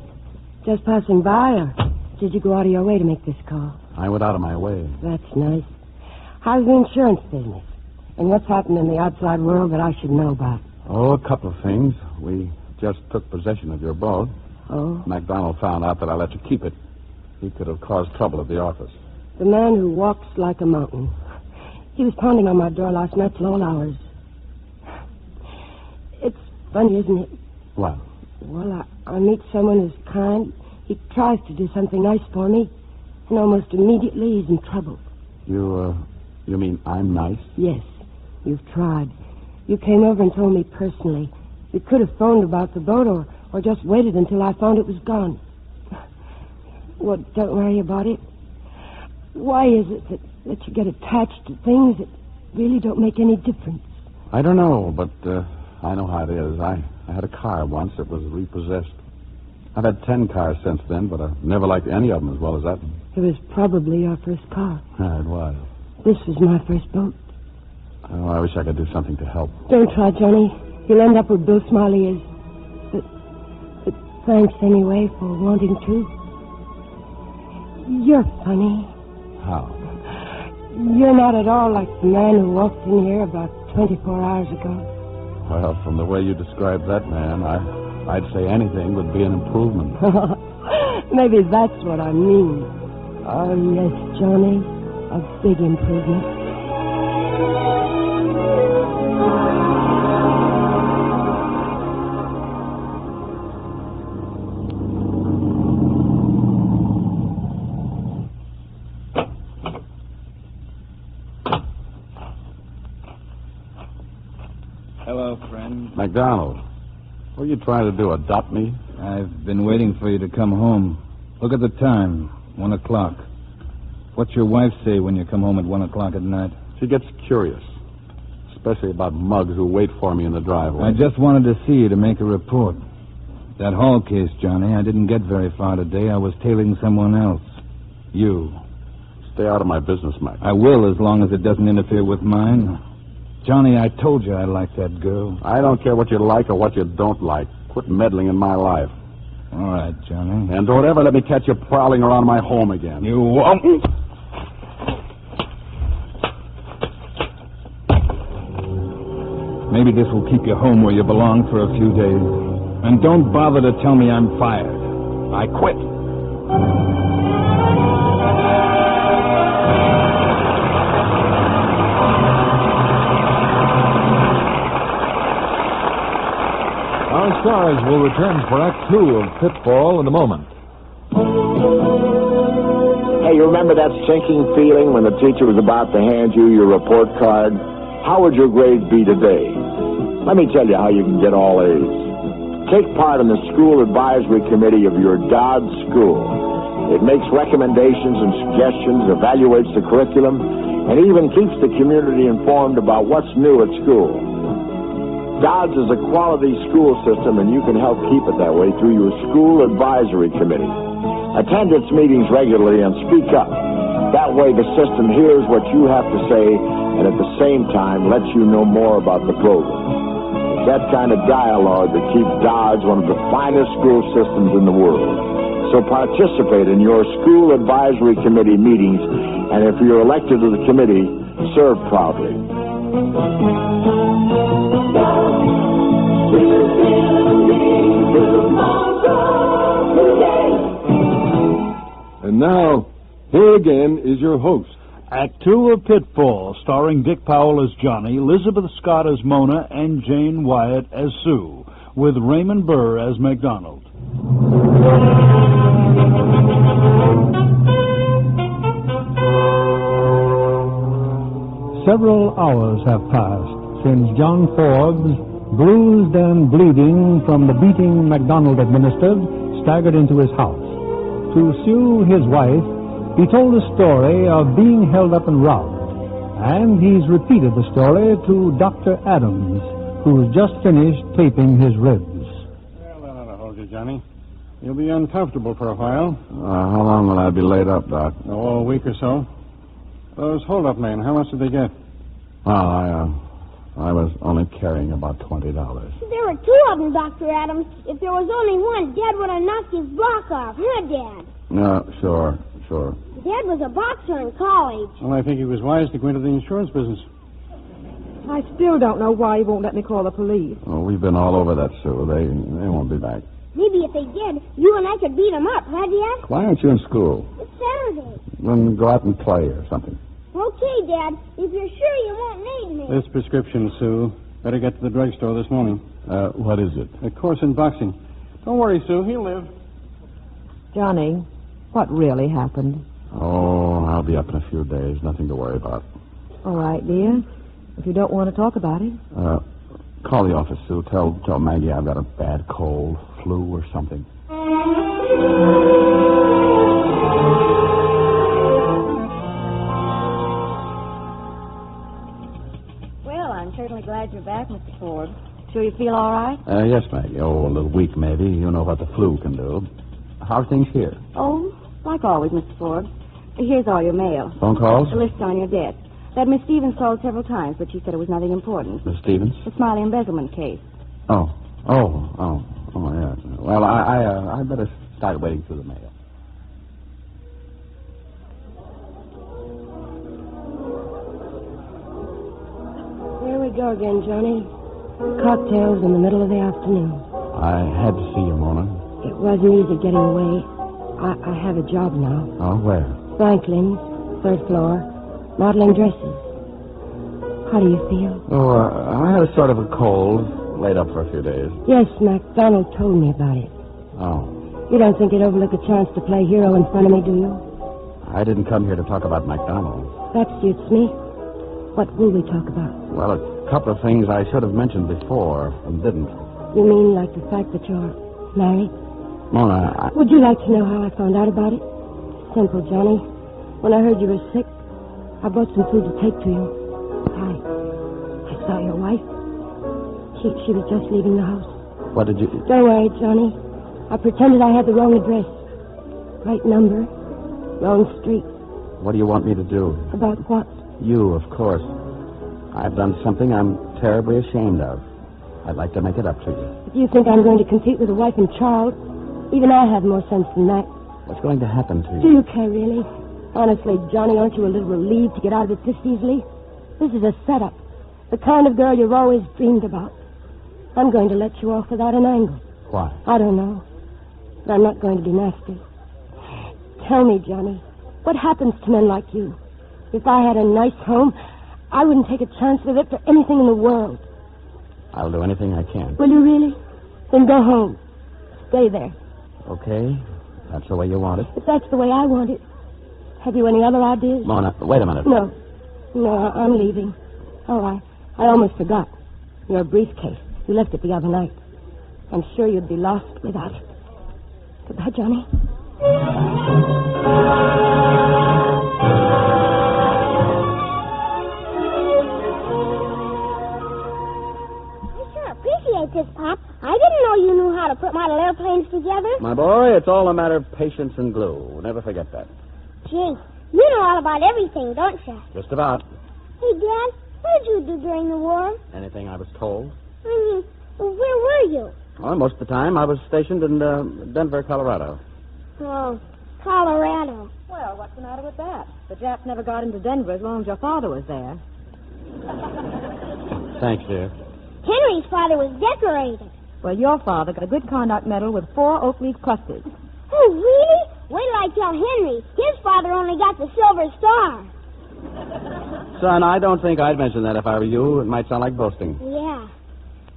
Just passing by, or did you go out of your way to make this call? I went out of my way. That's nice. How's the insurance business? And what's happened in the outside world that I should know about? Oh, a couple of things. We just took possession of your boat. Oh? MacDonald found out that I let you keep it. He could have caused trouble at the office. The man who walks like a mountain. He was pounding on my door last night till all hours. It's funny, isn't it? What? Well, I meet someone who's kind. He tries to do something nice for me, and almost immediately he's in trouble. You mean I'm nice? Yes, you've tried. You came over and told me personally. You could have phoned about the boat or just waited until I found it was gone. Well, don't worry about it. Why is it that you get attached to things that really don't make any difference? I don't know, but I know how it is. I had a car once that was repossessed. I've had 10 cars since then, but I've never liked any of them as well as that one. It was probably your first car. It was. This was my first boat. Oh, I wish I could do something to help. Don't try, Johnny. You'll end up where Bill Smiley is. But thanks anyway for wanting to. You're funny. How? You're not at all like the man who walked in here about 24 hours ago. Well, from the way you described that man, I'd say anything would be an improvement. Maybe that's what I mean. Oh, yes, Johnny. A big improvement. Hello, friend. MacDonald, what are you trying to do, adopt me? I've been waiting for you to come home. Look at the time, 1 o'clock. What's your wife say when you come home at 1 o'clock at night? She gets curious, especially about mugs who wait for me in the driveway. I just wanted to see you to make a report. That hall case, Johnny, I didn't get very far today. I was tailing someone else. You. Stay out of my business, Mac. I will, as long as it doesn't interfere with mine. Johnny, I told you I like that girl. I don't care what you like or what you don't like. Quit meddling in my life. All right, Johnny. And don't ever let me catch you prowling around my home again. You won't. Maybe this will keep you home where you belong for a few days. And don't bother to tell me I'm fired. I quit. Our stars will return for Act 2 of Pitfall in a moment. Hey, you remember that sinking feeling when the teacher was about to hand you your report card? How would your grades be today? Let me tell you how you can get all A's. Take part in the school advisory committee of your God's school. It makes recommendations and suggestions, evaluates the curriculum, and even keeps the community informed about what's new at school. Dodge is a quality school system, and you can help keep it that way through your school advisory committee. Attend its meetings regularly and speak up. That way the system hears what you have to say and at the same time lets you know more about the program. It's that kind of dialogue that keeps Dodge one of the finest school systems in the world. So participate in your school advisory committee meetings, and if you're elected to the committee, serve proudly. And now, here again is your host. Act 2 of Pitfall, starring Dick Powell as Johnny, Elizabeth Scott as Mona, and Jane Wyatt as Sue. with Raymond Burr as MacDonald. Several hours have passed since John Forbes, bruised and bleeding from the beating MacDonald administered, staggered into his house. To Sue, his wife, he told a story of being held up and robbed. And he's repeated the story to Dr. Adams, who's just finished taping his ribs. Well, that ought to hold you, Johnny. You'll be uncomfortable for a while. How long will I be laid up, Doc? Oh, a week or so. Those hold-up men, how much did they get? Well, I was only carrying about $20. There were two of them, Dr. Adams. If there was only one, Dad would have knocked his block off, huh, Dad? No, sure. Dad was a boxer in college. Well, I think he was wise to go into the insurance business. I still don't know why he won't let me call the police. Oh, we've been all over that, Sue. They won't be back. Maybe if they did, you and I could beat them up, huh, Dad? Why aren't you in school? It's Saturday. Then go out and play or something. Okay, Dad. If you're sure you won't need me. This prescription, Sue. Better get to the drugstore this morning. What is it? A course in boxing. Don't worry, Sue. He'll live. Johnny, what really happened? Oh, I'll be up in a few days. Nothing to worry about. All right, dear. If you don't want to talk about it. Call the office, Sue. Tell Maggie I've got a bad cold, flu, or something. Well, I'm certainly glad you're back, Mr. Ford. Sure you feel all right? Yes, Maggie. Oh, a little weak, maybe. You know what the flu can do. How are things here? Oh, like always, Mr. Ford. Here's all your mail. Phone calls? The list on your desk. That Miss Stevens called several times, but she said it was nothing important. Miss Stevens? The Smiley embezzlement case. Oh, yeah. Well, I better start waiting through the mail. There we go again, Johnny. Cocktails in the middle of the afternoon. I had to see you, Mona. It wasn't easy getting away. I have a job now. Oh, where? Franklin's, 3rd floor, modeling dresses. How do you feel? Oh, I had a sort of a cold. Laid up for a few days. Yes, MacDonald told me about it. Oh. You don't think he'd overlook a chance to play hero in front of me, do you? I didn't come here to talk about MacDonald. That suits me. What will we talk about? Well, a couple of things I should have mentioned before and didn't. You mean like the fact that you're married? Mona, Would you like to know how I found out about it? Simple, Johnny. When I heard you were sick, I brought some food to take to you. I saw your wife. She was just leaving the house. What did you... Don't worry, Johnny. I pretended I had the wrong address. Right number, wrong street. What do you want me to do? About what? You, of course. I've done something I'm terribly ashamed of. I'd like to make it up to you. If you think I'm going to compete with a wife and child, even I have more sense than that. What's going to happen to you? Do you care, really? Honestly, Johnny, aren't you a little relieved to get out of it this easily? This is a setup. The kind of girl you've always dreamed about. I'm going to let you off without an angle. Why? I don't know. But I'm not going to be nasty. Tell me, Johnny, what happens to men like you? If I had a nice home, I wouldn't take a chance with it for anything in the world. I'll do anything I can. Will you really? Then go home. Stay there. Okay. That's the way you want it. If that's the way I want it. Have you any other ideas? Mona, wait a minute. No, I'm leaving. Oh, I almost forgot. Your briefcase. You left it the other night. I'm sure you'd be lost without it. Goodbye, Johnny. I sure appreciate this, Pop. I didn't know you knew how to put model airplanes together. My boy, it's all a matter of patience and glue. Never forget that. Gee, you know all about everything, don't you? Just about. Hey, Dad, what did you do during the war? Anything I was told. Where were you? Well, most of the time I was stationed in Denver, Colorado. Oh, Colorado. Well, what's the matter with that? The Japs never got into Denver as long as your father was there. Thanks, dear. Henry's father was decorated. Well, your father got a good conduct medal with 4 oak leaf clusters. Oh, really? Wait till I tell Henry. His father only got the Silver Star. Son, I don't think I'd mention that if I were you. It might sound like boasting. Yeah.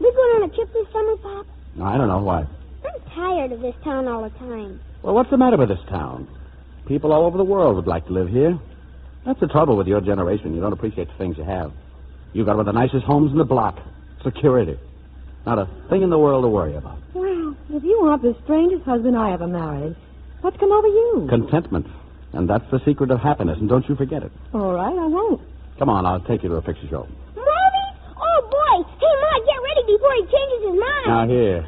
We going on a trip this summer, Pop? I don't know why. I'm tired of this town all the time. Well, what's the matter with this town? People all over the world would like to live here. That's the trouble with your generation. You don't appreciate the things you have. You've got one of the nicest homes in the block. Security. Not a thing in the world to worry about. Well, if you want the strangest husband I ever married, what's come over you? Contentment. And that's the secret of happiness, and don't you forget it. All right, I won't. Come on, I'll take you to a picture show. Mommy? Oh, boy. Hey, Ma, get ready before he changes his mind. Now, here.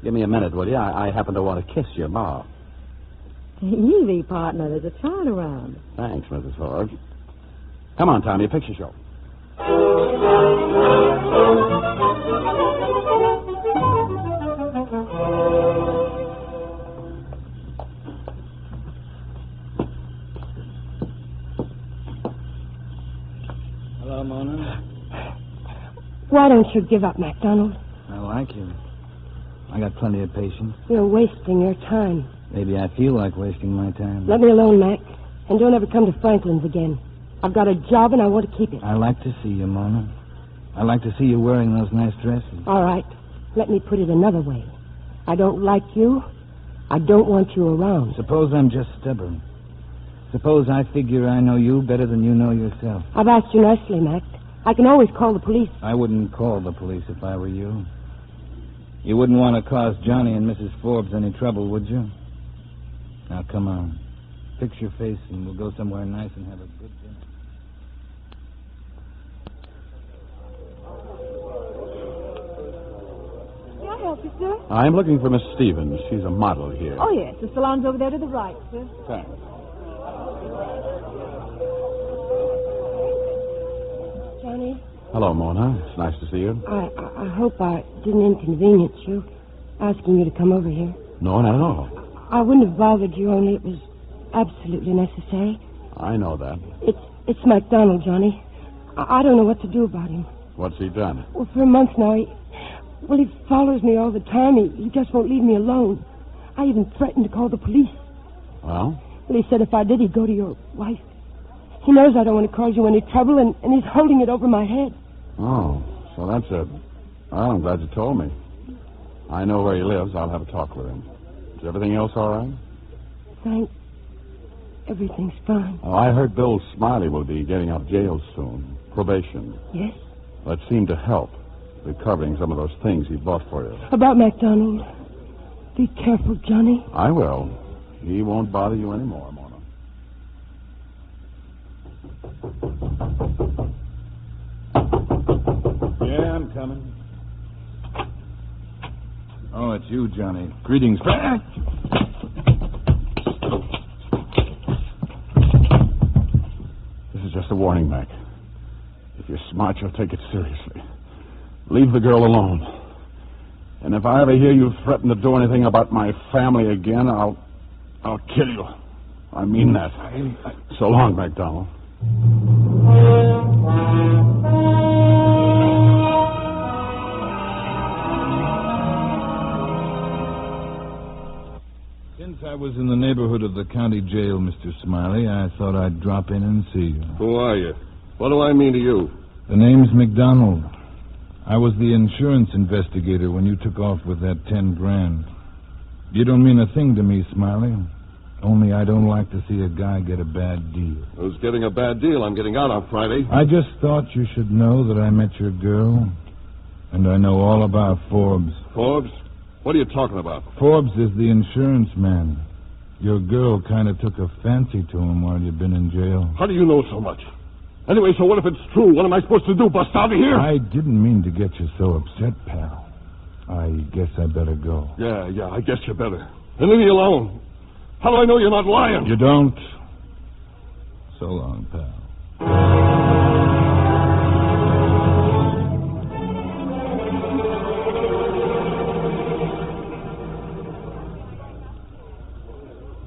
Give me a minute, will you? I happen to want to kiss your ma. Easy, partner. There's a child around. Thanks, Mrs. Forbes. Come on, Tommy, a picture show. Hello, Mona. Why don't you give up, MacDonald? I like you. I got plenty of patience. You're wasting your time. Maybe I feel like wasting my time. Let me alone, Mac. And don't ever come to Franklin's again. I've got a job and I want to keep it. I like to see you, Mona. I like to see you wearing those nice dresses. All right. Let me put it another way. I don't like you. I don't want you around. Suppose I'm just stubborn. Suppose I figure I know you better than you know yourself. I've asked you nicely, Mac. I can always call the police. I wouldn't call the police if I were you. You wouldn't want to cause Johnny and Mrs. Forbes any trouble, would you? Now, come on. Fix your face and we'll go somewhere nice and have a good dinner. Can I help you, sir? I'm looking for Miss Stevens. She's a model here. Oh, yes. The salon's over there to the right, sir. Thanks. Johnny? Hello, Mona. It's nice to see you. I hope I didn't inconvenience you asking you to come over here. No, not at all. I wouldn't have bothered you, only it was absolutely necessary. I know that. It's MacDonald, Johnny. I don't know what to do about him. What's he done? Well, for a month now, he follows me all the time. He just won't leave me alone. I even threatened to call the police. Well? Well, he said if I did, he'd go to your wife. He knows I don't want to cause you any trouble, and he's holding it over my head. Oh, so that's it. Well, I'm glad you told me. I know where he lives. I'll have a talk with him. Is everything else all right? Thanks. Everything's fine. Oh, I heard Bill Smiley will be getting out of jail soon. Probation. Yes? That seemed to help, recovering some of those things he bought for you. About MacDonald. Be careful, Johnny. I will. He won't bother you anymore, Mona. Yeah, I'm coming. Oh, it's you, Johnny. Greetings. This is just a warning, Mac. If you're smart, you'll take it seriously. Leave the girl alone. And if I ever hear you threaten to do anything about my family again, I'll kill you. I mean that. So long, MacDonald. Since I was in the neighborhood of the county jail, Mr. Smiley, I thought I'd drop in and see you. Who are you? What do I mean to you? The name's McDonald. I was the insurance investigator when you took off with that 10 grand. You don't mean a thing to me, Smiley. Only I don't like to see a guy get a bad deal. Who's getting a bad deal? I'm getting out on Friday. I just thought you should know that I met your girl, and I know all about Forbes. Forbes? What are you talking about? Forbes is the insurance man. Your girl kind of took a fancy to him while you've been in jail. How do you know so much? Anyway, so what if it's true? What am I supposed to do, bust out of here? I didn't mean to get you so upset, pal. I guess I better go. Yeah, I guess you better. And leave me alone. How do I know you're not lying? You don't. So long, pal.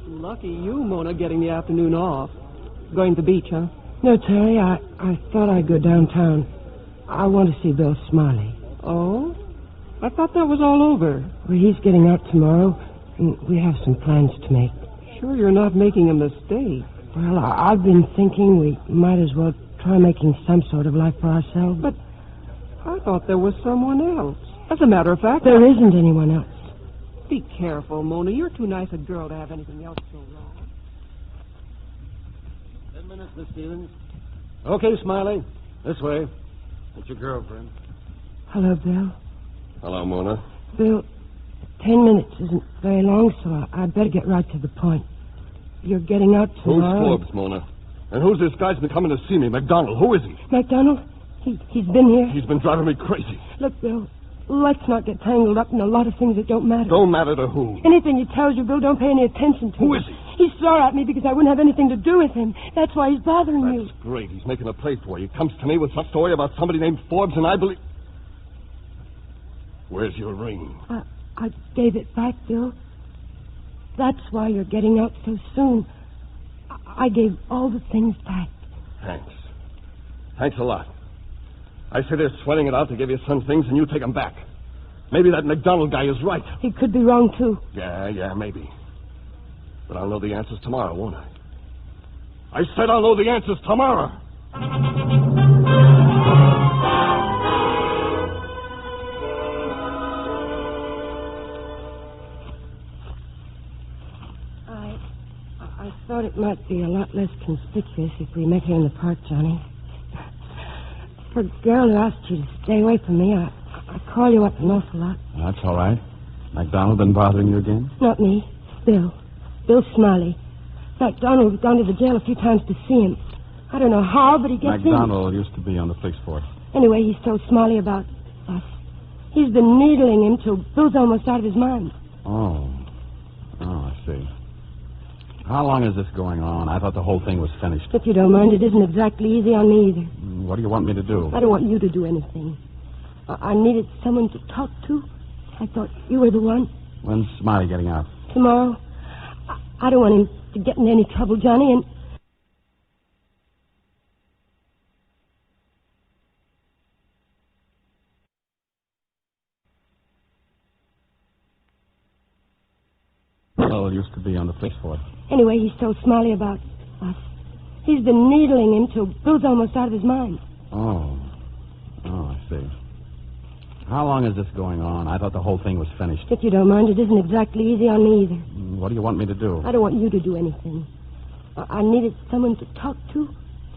Lucky you, Mona, getting the afternoon off. Going to the beach, huh? No, Terry, I thought I'd go downtown. I want to see Bill Smiley. Oh? I thought that was all over. Well, he's getting out tomorrow, and we have some plans to make. Sure you're not making a mistake. Well, I've been thinking we might as well try making some sort of life for ourselves. But I thought there was someone else. As a matter of fact, There isn't anyone else. Be careful, Mona. You're too nice a girl to have anything else go wrong. 10 minutes, Miss Stevens. Okay, Smiley. This way. That's your girlfriend. Hello, Bill. Hello, Mona. Bill, 10 minutes isn't very long, so I'd better get right to the point. You're getting out tomorrow. Who's Forbes, Mona? And who's this guy's been coming to see me? McDonald. Who is he? MacDonald? He's been here. He's been driving me crazy. Look, Bill, let's not get tangled up in a lot of things that don't matter. Don't matter to who? Anything he tells you, Bill, don't pay any attention to. Who is he? He swore at me because I wouldn't have anything to do with him. That's why he's bothering you. That's great. He's making a play for you. He comes to me with some story about somebody named Forbes, and I believe... Where's your ring? I gave it back, Bill. That's why you're getting out so soon. I gave all the things back. Thanks. Thanks a lot. I sit there sweating it out to give your son things, and you take them back. Maybe that McDonald guy is right. He could be wrong, too. Yeah, maybe. But I'll know the answers tomorrow, won't I? I said I'll know the answers tomorrow. I thought it might be a lot less conspicuous if we met here in the park, Johnny. For a girl who asked you to stay away from me, I call you up an awful lot. That's all right. MacDonald been bothering you again? Not me. Bill. Bill Smiley. MacDonald's gone to the jail a few times to see him. I don't know how, but he gets MacDonald used to be on the police force. Anyway, he's told Smiley about us. He's been needling him till Bill's almost out of his mind. Oh, I see. How long is this going on? I thought the whole thing was finished. If you don't mind, it isn't exactly easy on me either. What do you want me to do? I don't want you to do anything. I needed someone to talk to. I thought you were the one. When's Smiley getting out? Tomorrow. I don't want him to get in any trouble, Johnny, and... Well, used to be on the police force. Anyway, he's told Smiley about us. He's been needling him till Bill's almost out of his mind. Oh, I see. How long is this going on? I thought the whole thing was finished. If you don't mind, it isn't exactly easy on me either. What do you want me to do? I don't want you to do anything. I needed someone to talk to.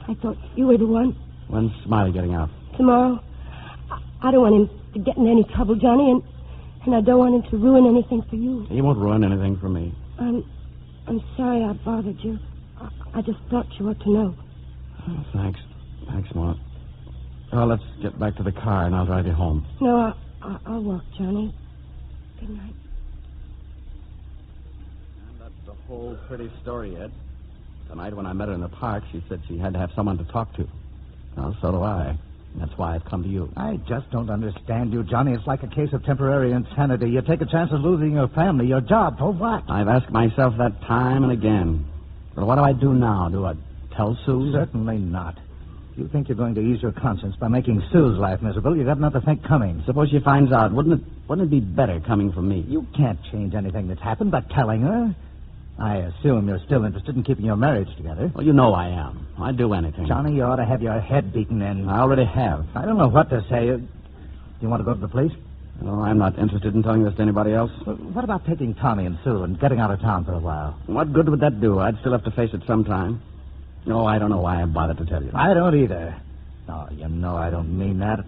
I thought you were the one. When's Smiley getting out? Tomorrow. I don't want him to get in any trouble, Johnny, and I don't want him to ruin anything for you. He won't ruin anything for me. I'm sorry I bothered you. I just thought you ought to know. Oh, thanks. Thanks, Mona. Well, let's get back to the car, and I'll drive you home. No, I'll walk, Johnny. Good night. And that's the whole pretty story, Ed. Tonight when I met her in the park, she said she had to have someone to talk to. Well, so do I. That's why I've come to you. I just don't understand you, Johnny. It's like a case of temporary insanity. You take a chance of losing your family, your job. For what? I've asked myself that time and again. But what do I do now? Do I tell Sue? Certainly not. If you think you're going to ease your conscience by making Sue's life miserable, you've got another thing coming. Suppose she finds out. Wouldn't it be better coming from me? You can't change anything that's happened by telling her. I assume you're still interested in keeping your marriage together. Well, you know I am. I'd do anything. Johnny, you ought to have your head beaten in. I already have. I don't know what to say. You want to go to the police? No, I'm not interested in telling this to anybody else. Well, what about taking Tommy and Sue and getting out of town for a while? What good would that do? I'd still have to face it sometime. No, I don't know why I bothered to tell you. I don't either. No, you know I don't mean that.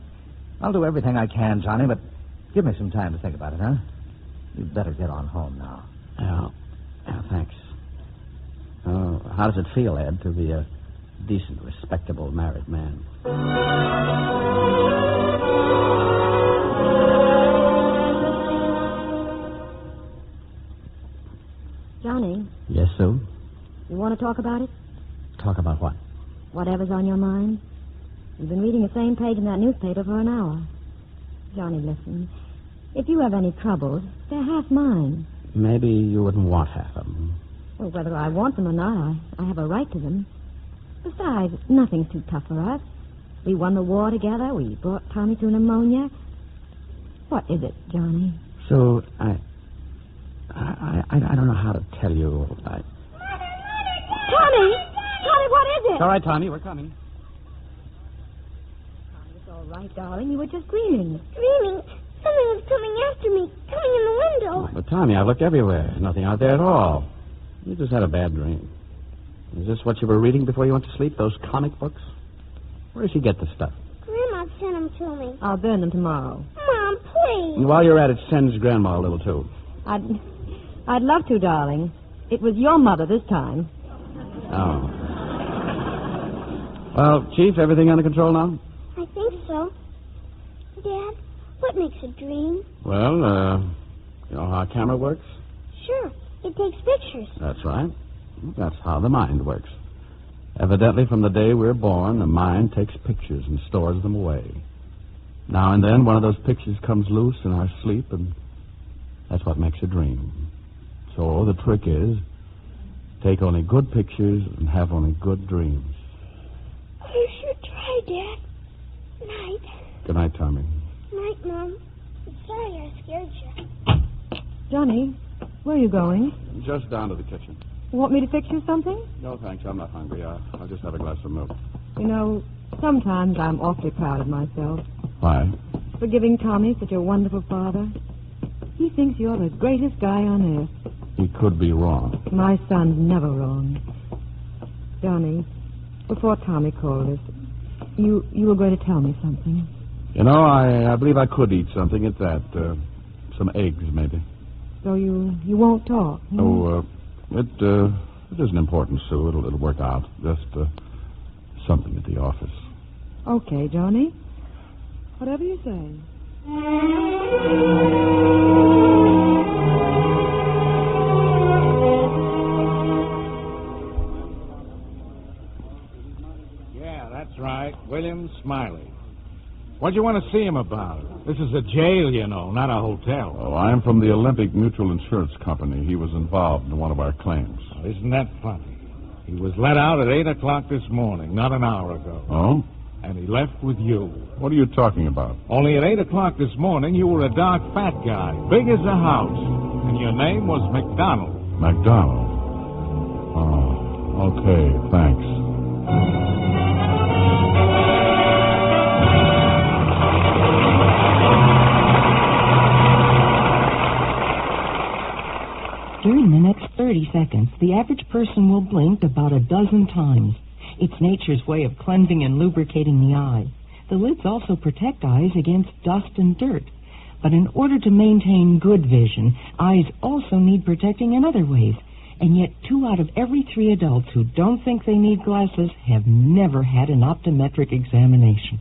I'll do everything I can, Johnny, but give me some time to think about it, huh? You'd better get on home now. Yeah, thanks. How does it feel, Ed, to be a decent, respectable married man? Johnny. Yes, Sue? You want to talk about it? Talk about what? Whatever's on your mind. You've been reading the same page in that newspaper for an hour. Johnny, listen. If you have any troubles, they're half mine. Maybe you wouldn't want half of them. Well, whether I want them or not, I have a right to them. Besides, nothing's too tough for us. We won the war together. We brought Tommy through pneumonia. What is it, Johnny? So, I don't know how to tell you. Tommy! Tommy, what is it? It's all right, Tommy. We're coming. Tommy, it's all right, darling. You were just dreaming. Dreaming? Something was coming after me, coming in the window. But, Tommy, I looked everywhere. There's nothing out there at all. You just had a bad dream. Is this what you were reading before you went to sleep, those comic books? Where did you get the stuff? Grandma sent them to me. I'll burn them tomorrow. Mom, please. And while you're at it, send Grandma a little, too. I'd love to, darling. It was your mother this time. Oh. Well, Chief, everything under control now? I think so. Dad, what makes a dream? Well, you know how a camera works? Sure. It takes pictures. That's right. That's how the mind works. Evidently, from the day we're born, the mind takes pictures and stores them away. Now and then, one of those pictures comes loose in our sleep, and that's what makes a dream. So the trick is, take only good pictures and have only good dreams. I should try, Dad. Night. Good night, Tommy. Night, Mom. I'm sorry I scared you. Johnny, where are you going? Just down to the kitchen. You want me to fix you something? No, thanks. I'm not hungry. I'll just have a glass of milk. You know, sometimes I'm awfully proud of myself. Why? For giving Tommy such a wonderful father. He thinks you're the greatest guy on earth. He could be wrong. My son's never wrong. Johnny, before Tommy called us, you were going to tell me something. You know, I believe I could eat something at that. Some eggs, maybe. So you won't talk? Hmm? Oh, it isn't important, Sue. It'll work out. Just something at the office. Okay, Johnny. Whatever you say. Yeah, that's right. William Smiley. What do you want to see him about? This is a jail, you know, not a hotel. Oh, I'm from the Olympic Mutual Insurance Company. He was involved in one of our claims. Oh, isn't that funny? He was let out at 8 o'clock this morning, not an hour ago. Oh? And he left with you. What are you talking about? Only at 8 o'clock this morning, you were a dark, fat guy, big as a house. And your name was McDonald. McDonald? Oh, okay, thanks. During the next 30 seconds, the average person will blink about a dozen times. It's nature's way of cleansing and lubricating the eye. The lids also protect eyes against dust and dirt. But in order to maintain good vision, eyes also need protecting in other ways. And yet 2 out of every 3 adults who don't think they need glasses have never had an optometric examination.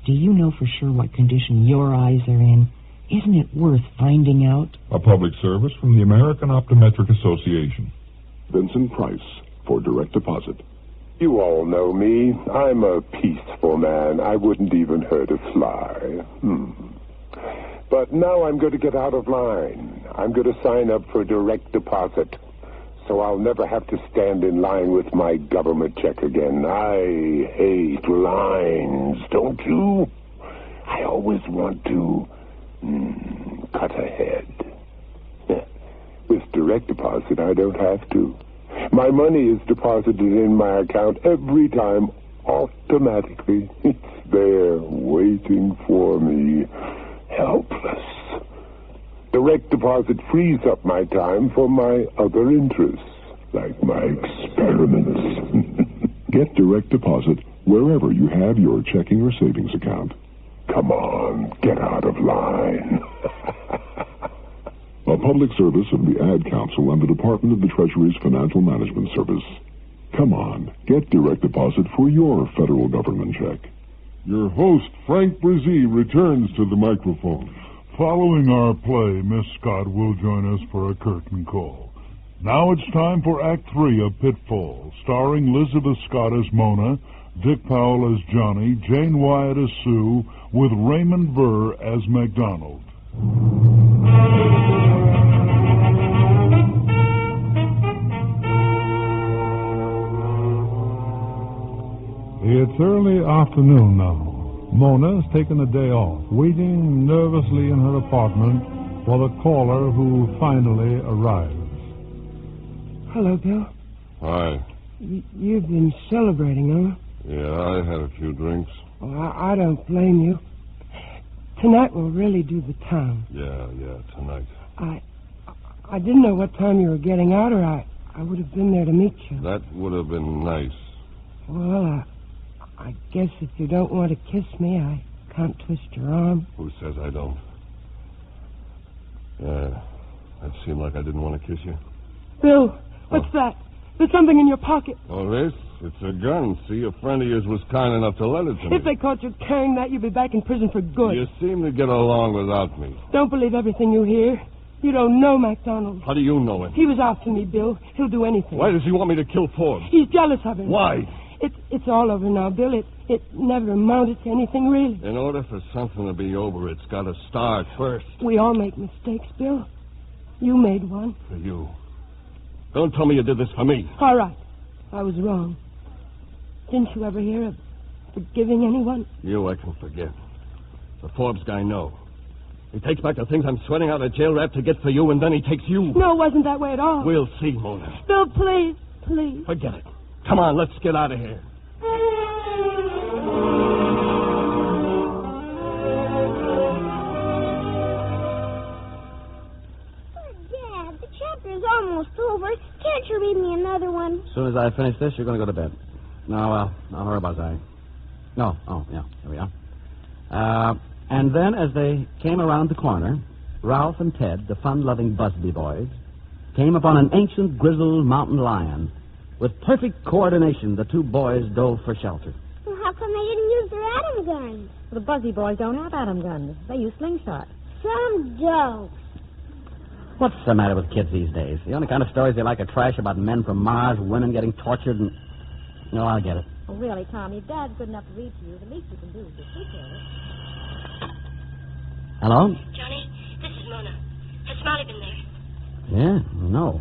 Do you know for sure what condition your eyes are in? Isn't it worth finding out? A public service from the American Optometric Association. Vincent Price for direct deposit. You all know me. I'm a peaceful man. I wouldn't even hurt a fly. But now I'm going to get out of line. I'm going to sign up for direct deposit, so I'll never have to stand in line with my government check again. I hate lines, don't you? I always want to cut ahead. With direct deposit, I don't have to. My money is deposited in my account every time, automatically. It's there, waiting for me, helpless. Direct deposit frees up my time for my other interests, like my experiments. Get direct deposit wherever you have your checking or savings account. Come on, get out of line. A public service of the Ad Council and the Department of the Treasury's Financial Management Service. Come on, get direct deposit for your federal government check. Your host, Frank Brzee, returns to the microphone. Following our play, Miss Scott will join us for a curtain call. Now it's time for Act 3 of Pitfall, starring Elizabeth Scott as Mona, Dick Powell as Johnny, Jane Wyatt as Sue, with Raymond Burr as MacDonald. It's early afternoon now. Mona has taken the day off, waiting nervously in her apartment for the caller who finally arrives. Hello, Bill. Hi. You've been celebrating, huh? Yeah, I had a few drinks. Oh, I don't blame you. Tonight will really do the town. Yeah, tonight. I didn't know what time you were getting out, or I would have been there to meet you. That would have been nice. Well, I guess if you don't want to kiss me, I can't twist your arm. Who says I don't? Yeah, that seemed like I didn't want to kiss you. Bill, what's that? There's something in your pocket. Oh, this? It's a gun. See, a friend of yours was kind enough to let it to me. If they caught you carrying that, you'd be back in prison for good. You seem to get along without me. Don't believe everything you hear. You don't know MacDonald. How do you know him? He was after me, Bill. He'll do anything. Why does he want me to kill Forbes? He's jealous of him. Why? It's all over now, Bill. It never amounted to anything, really. In order for something to be over, it's got to start first. We all make mistakes, Bill. You made one. For you. Don't tell me you did this for me. All right. I was wrong. Didn't you ever hear of forgiving anyone? You I can forgive. The Forbes guy, no. He takes back the things I'm sweating out of jail rap to get for you, and then he takes you. No, it wasn't that way at all. We'll see, Mona. Bill, please, please. Forget it. Come on, let's get out of here. Dad, the chapter's almost over. Can't you read me another one? As soon as I finish this, you're going to go to bed. No, where was I? No, yeah, here we are. And then, as they came around the corner, Ralph and Ted, the fun-loving Busby boys, came upon an ancient grizzled mountain lion. With perfect coordination, the two boys dove for shelter. Well, how come they didn't use their atom guns? The Busby boys don't have atom guns. They use slingshots. Some don't. What's the matter with kids these days? The only kind of stories they like are trash about men from Mars, women getting tortured, and... No, I'll get it. Oh, really, Tommy, if Dad's good enough to read to you, the least you can do is to speak to it. Hello? Johnny, this is Mona. Has Smiley been there? Yeah, no.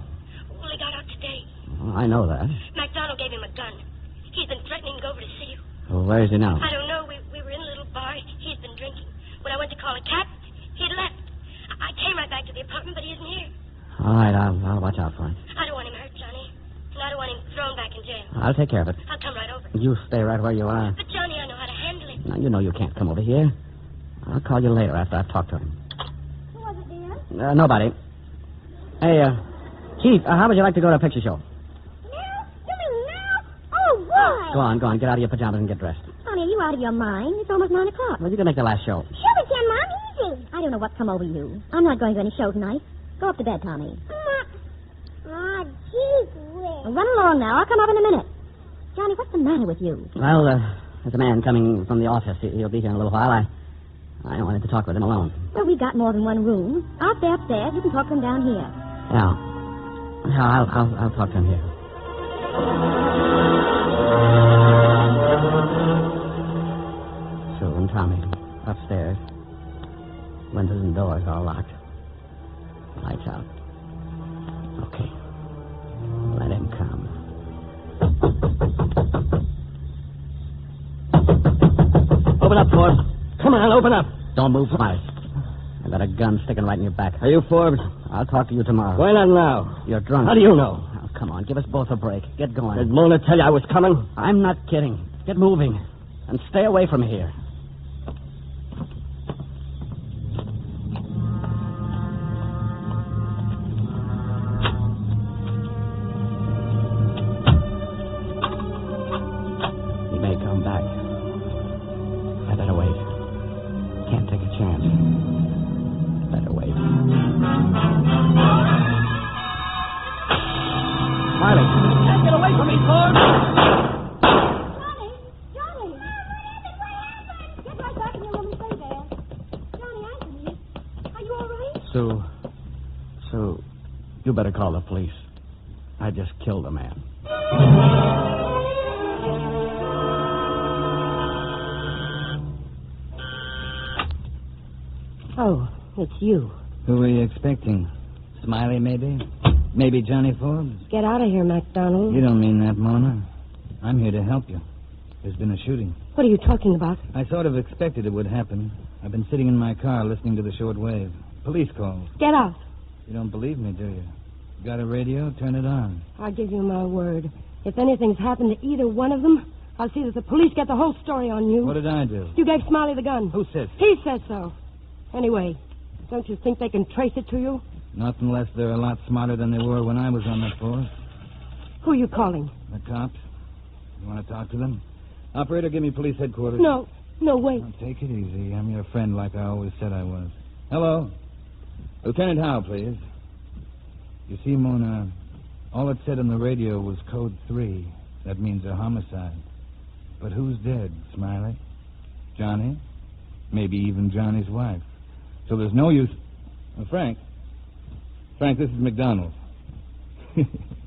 Well, he got out today. Well, I know that. MacDonald gave him a gun. He's been threatening to go over to see you. Well, where is he now? I don't know. We were in a little bar. He's been drinking. When I went to call a cab, he'd left. I came right back to the apartment, but he isn't here. All right, I'll watch out for him. I don't want him hurt, Johnny. And I don't want him thrown back in jail. I'll take care of it. I'll come right over. You stay right where you are. But, Johnny, I know how to handle him. Now, you know you can't come over here. I'll call you later after I've talked to him. Who was it, dear? Nobody. Hey, Chief, how would you like to go to a picture show? Now? You mean now? Oh, boy. Go on. Get out of your pajamas and get dressed. Honey, are you out of your mind? It's almost 9 o'clock. Well, you can make the last show. Sure we can, Mom. Easy. I don't know what's come over you. I'm not going to any show tonight. Go up to bed, Tommy. Oh, gee whiz. Well, run along now. I'll come up in a minute. Johnny, what's the matter with you? Well, there's a man coming from the office. He'll be here in a little while. I wanted to talk with him alone. Well, we've got more than one room. I'll stay upstairs. You can talk to him down here. Yeah. I'll talk to him here. Soon, Tommy. Upstairs. Windows and doors all locked. Lights out. Okay. Let him come. Open up, Forbes. Come on, open up. Don't move, Smiley. I got a gun sticking right in your back. Are you Forbes? I'll talk to you tomorrow. Why not now? You're drunk. How do you know? Oh, come on, give us both a break. Get going. Did Mona tell you I was coming? I'm not kidding. Get moving. And stay away from here. He may come back. I better wait. Can't take a chance. Better wait. Smiley. Can't get away from me, Forbes! Johnny! Get right back in your room and stay there. Johnny, Anthony, are you all right? Sue, you better call the police. I just killed a man. Oh, it's you. Who were you expecting? Smiley, maybe? Maybe Johnny Forbes? Get out of here, MacDonald. You don't mean that, Mona. I'm here to help you. There's been a shooting. What are you talking about? I sort of expected it would happen. I've been sitting in my car listening to the short wave. Police calls. Get out. You don't believe me, do you? Got a radio? Turn it on. I'll give you my word. If anything's happened to either one of them, I'll see that the police get the whole story on you. What did I do? You gave Smiley the gun. Who says? He says so. Anyway, don't you think they can trace it to you? Not unless they're a lot smarter than they were when I was on the force. Who are you calling? The cops. You want to talk to them? Operator, give me police headquarters. No, wait. Now, take it easy. I'm your friend like I always said I was. Hello? Lieutenant Howe, please. You see, Mona, all it said on the radio was code 3. That means a homicide. But who's dead, Smiley? Johnny? Maybe even Johnny's wife. So there's no use... Frank, this is McDonald.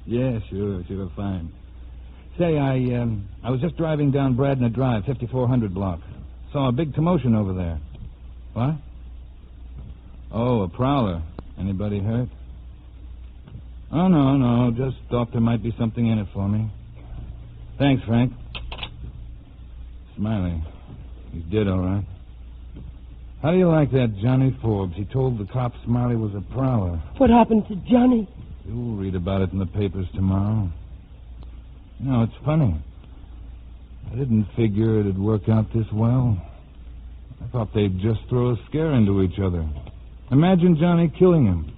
Yeah, sure, fine. Say, I was just driving down Bradner Drive, 5400 block. Saw a big commotion over there. What? Oh, a prowler. Anybody hurt? Oh, no. Just thought there might be something in it for me. Thanks, Frank. Smiley. He's dead, all right. How do you like that Johnny Forbes? He told the cops Smiley was a prowler. What happened to Johnny? You'll read about it in the papers tomorrow. No, it's funny. I didn't figure it'd work out this well. I thought they'd just throw a scare into each other. Imagine Johnny killing him.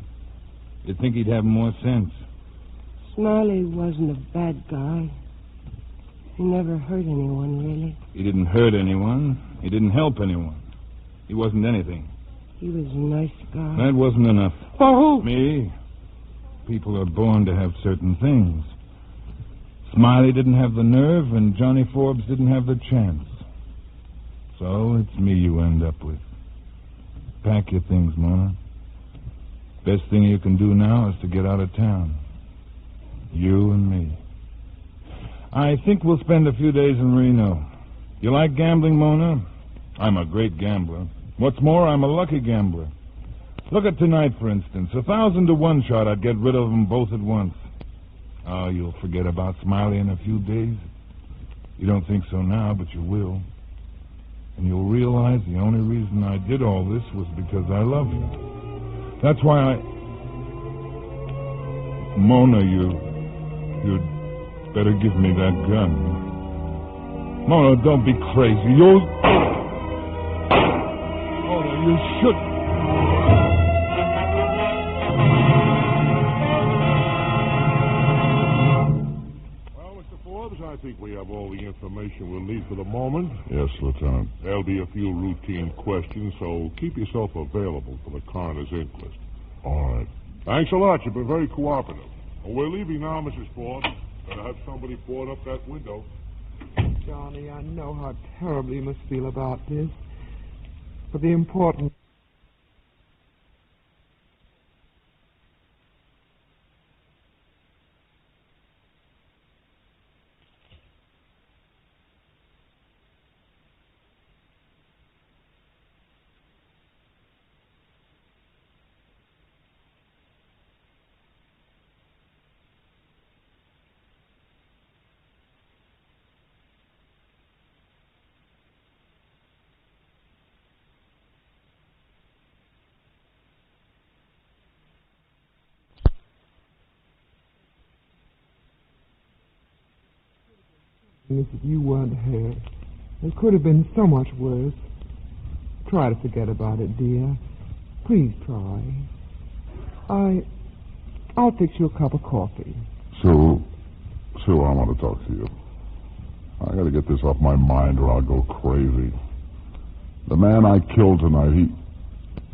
You'd think he'd have more sense. Smiley wasn't a bad guy. He never hurt anyone, really. He didn't hurt anyone. He didn't help anyone. He wasn't anything. He was a nice guy. That wasn't enough. For who? Me. People are born to have certain things. Smiley didn't have the nerve, and Johnny Forbes didn't have the chance. So it's me you end up with. Pack your things, Mona. Best thing you can do now is to get out of town. You and me. I think we'll spend a few days in Reno. You like gambling, Mona? I'm a great gambler. What's more, I'm a lucky gambler. Look at tonight, for instance. 1,000 to 1 shot, I'd get rid of them both at once. Oh, you'll forget about Smiley in a few days. You don't think so now, but you will. And you'll realize the only reason I did all this was because I love you. That's why I... Mona, you'd better give me that gun. Mona, don't be crazy. Mona, you should... I think we have all the information we'll need for the moment. Yes, Lieutenant. There'll be a few routine questions, so keep yourself available for the coroner's inquest. All right. Thanks a lot. You've been very cooperative. Well, we're leaving now, Mrs. Ford. Better have somebody board up that window. Johnny, I know how terribly you must feel about this. But the important... If you weren't hurt, it could have been so much worse. Try to forget about it, dear. Please try. I'll fix you a cup of coffee. Sue, I want to talk to you. I got to get this off my mind or I'll go crazy. The man I killed tonight,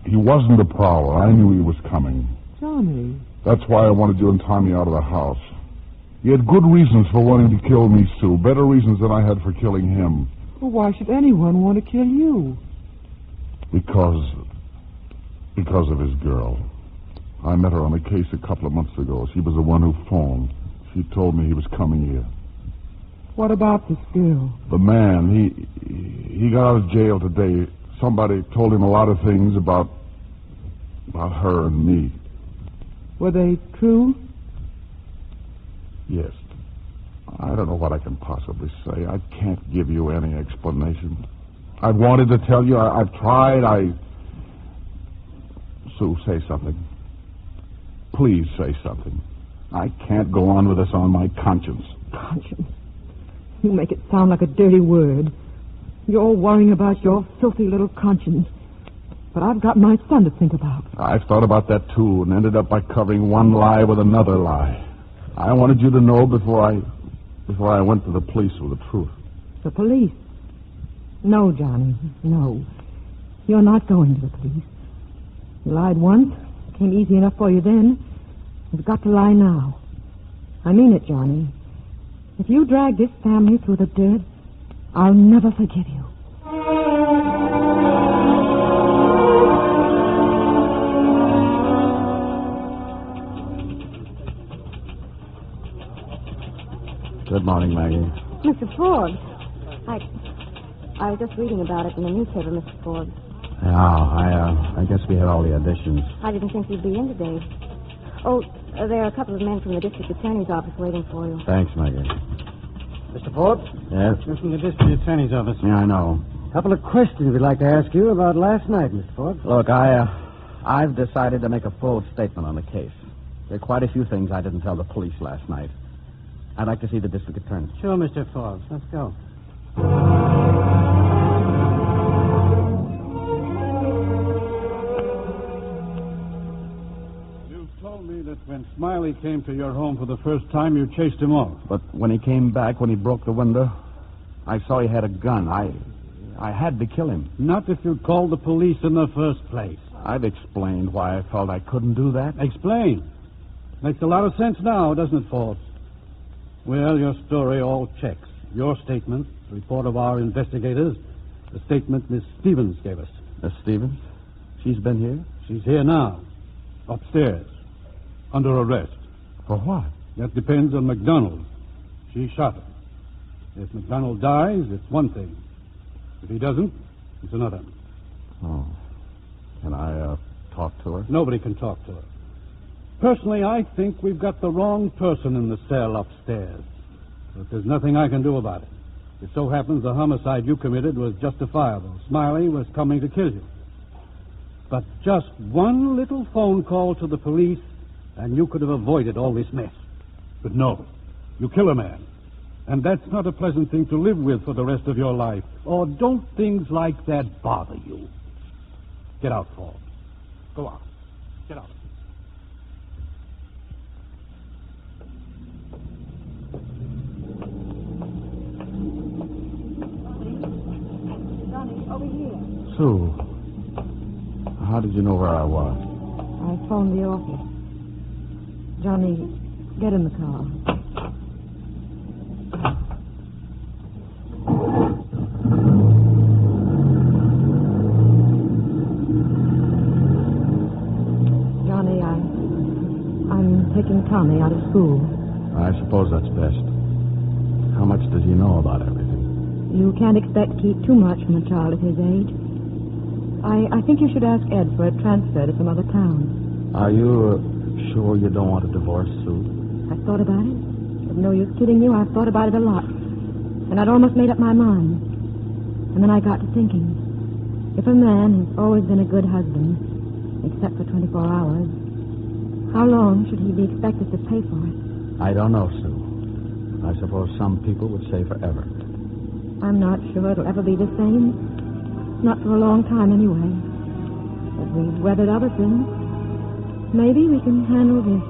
he wasn't a prowler. I knew he was coming. Johnny. That's why I wanted you and Tommy out of the house. He had good reasons for wanting to kill me, Sue. Better reasons than I had for killing him. Well, why should anyone want to kill you? Because of his girl. I met her on a case a couple of months ago. She was the one who phoned. She told me he was coming here. What about this girl? The man, he got out of jail today. Somebody told him a lot of things about her and me. Were they true? Yes. I don't know what I can possibly say. I can't give you any explanation. I've wanted to tell you. I've tried. Sue, say something. Please say something. I can't go on with this on my conscience. Conscience? You make it sound like a dirty word. You're all worrying about your filthy little conscience. But I've got my son to think about. I've thought about that, too, and ended up by covering one lie with another lie. I wanted you to know before I went to the police with the truth. The police? No, Johnny, no. You're not going to the police. You lied once. It came easy enough for you then. You've got to lie now. I mean it, Johnny. If you drag this family through the dirt, I'll never forgive you. Good morning, Maggie. Mr. Forbes, I was just reading about it in the newspaper, Mr. Forbes. Yeah, I guess we had all the additions. I didn't think you'd be in today. Oh, there are a couple of men from the district attorney's office waiting for you. Thanks, Maggie. Mr. Forbes? Yes? This is from the district attorney's office. Yeah, I know. A couple of questions we'd like to ask you about last night, Mr. Forbes. Look, I've decided to make a full statement on the case. There are quite a few things I didn't tell the police last night. I'd like to see the district attorney. Sure, Mr. Forbes. Let's go. You told me that when Smiley came to your home for the first time, you chased him off. But when he came back, when he broke the window, I saw he had a gun. I had to kill him. Not if you'd called the police in the first place. I've explained why I felt I couldn't do that. Explain. Makes a lot of sense now, doesn't it, Forbes? Well, your story all checks. Your statement, the report of our investigators, the statement Miss Stevens gave us. Miss Stevens? She's been here? She's here now, upstairs, under arrest. For what? That depends on McDonald. She shot him. If McDonald dies, it's one thing. If he doesn't, it's another. Oh. Can I talk to her? Nobody can talk to her. Personally, I think we've got the wrong person in the cell upstairs. But there's nothing I can do about it. It so happens the homicide you committed was justifiable. Smiley was coming to kill you. But just one little phone call to the police, and you could have avoided all this mess. But no, you kill a man. And that's not a pleasant thing to live with for the rest of your life. Or don't things like that bother you? Get out, Paul. Go out. Get out. Over here. Sue, how did you know where I was? I phoned the office. Johnny, get in the car. Johnny, I'm taking Tommy out of school. I suppose that's best. How much does he know about everything? You can't expect to keep too much from a child of his age. I think you should ask Ed for a transfer to some other town. Are you sure you don't want a divorce, Sue? I've thought about it. There's no use kidding you. I've thought about it a lot. And I'd almost made up my mind. And then I got to thinking. If a man has always been a good husband, except for 24 hours, how long should he be expected to pay for it? I don't know, Sue. I suppose some people would say forever. I'm not sure it'll ever be the same. Not for a long time, anyway. But we've weathered other things. Maybe we can handle this.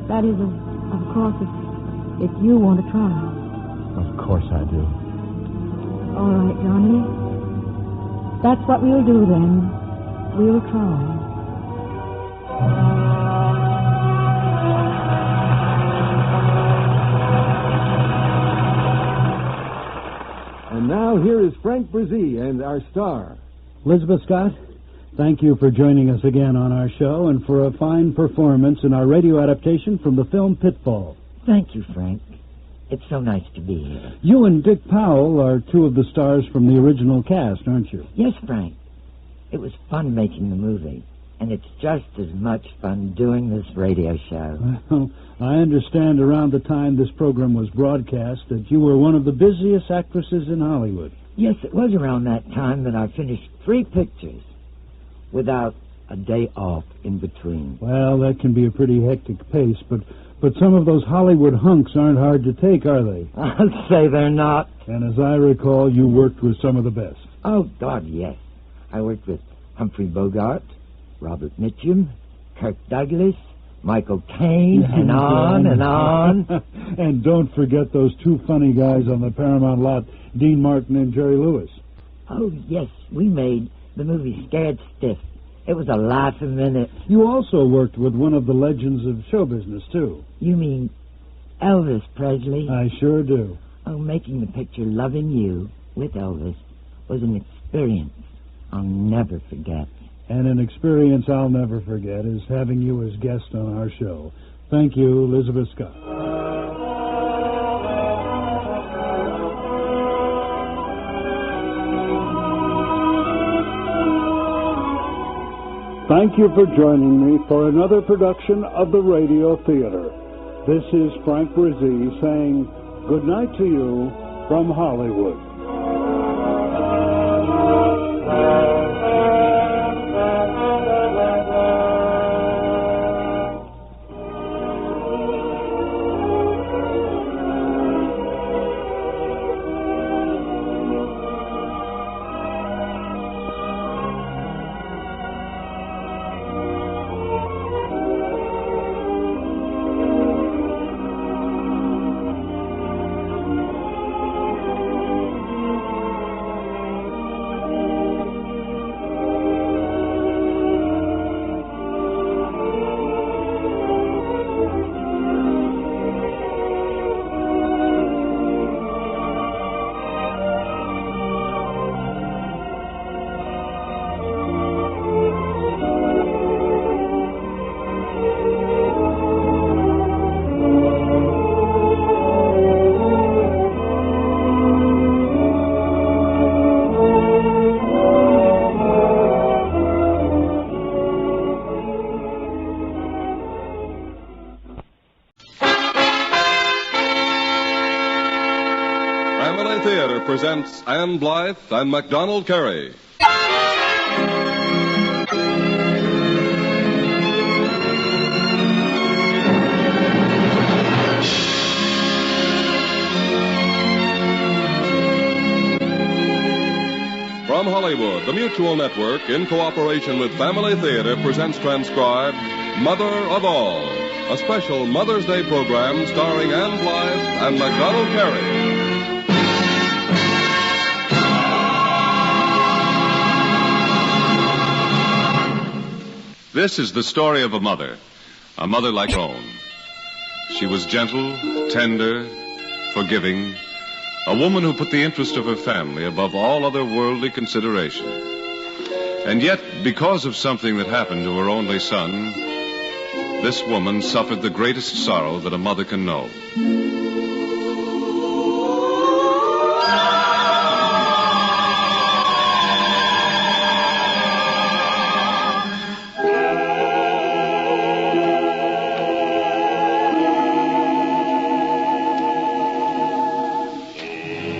That is, of course, if you want to try. Of course I do. All right, Johnny. That's what we'll do, then. We'll try. And now here is Frank Brzee and our star. Elizabeth Scott, thank you for joining us again on our show and for a fine performance in our radio adaptation from the film Pitfall. Thank you, Frank. It's so nice to be here. You and Dick Powell are two of the stars from the original cast, aren't you? Yes, Frank. It was fun making the movie, and it's just as much fun doing this radio show. Well, I understand around the time this program was broadcast that you were one of the busiest actresses in Hollywood. Yes, it was around that time that I finished 3 pictures without a day off in between. Well, that can be a pretty hectic pace, but some of those Hollywood hunks aren't hard to take, are they? I'll say they're not. And as I recall, you worked with some of the best. Oh, God, yes. I worked with Humphrey Bogart, Robert Mitchum, Kirk Douglas, Michael Caine, and on and on. And don't forget those two funny guys on the Paramount lot, Dean Martin and Jerry Lewis. Oh, yes, we made the movie Scared Stiff. It was a laugh a minute. You also worked with one of the legends of show business, too. You mean Elvis Presley? I sure do. Oh, making the picture Loving You with Elvis was an experience I'll never forget. And an experience I'll never forget is having you as guest on our show. Thank you, Elizabeth Scott. Thank you for joining me for another production of the Radio Theater. This is Frank Brzee saying good night to you from Hollywood. Presents Anne Blythe and MacDonald Carey. From Hollywood, the Mutual Network, in cooperation with Family Theater, presents transcribed Mother of All, a special Mother's Day program starring Anne Blythe and MacDonald Carey. This is the story of a mother like her own. She was gentle, tender, forgiving, a woman who put the interest of her family above all other worldly consideration. And yet, because of something that happened to her only son, this woman suffered the greatest sorrow that a mother can know.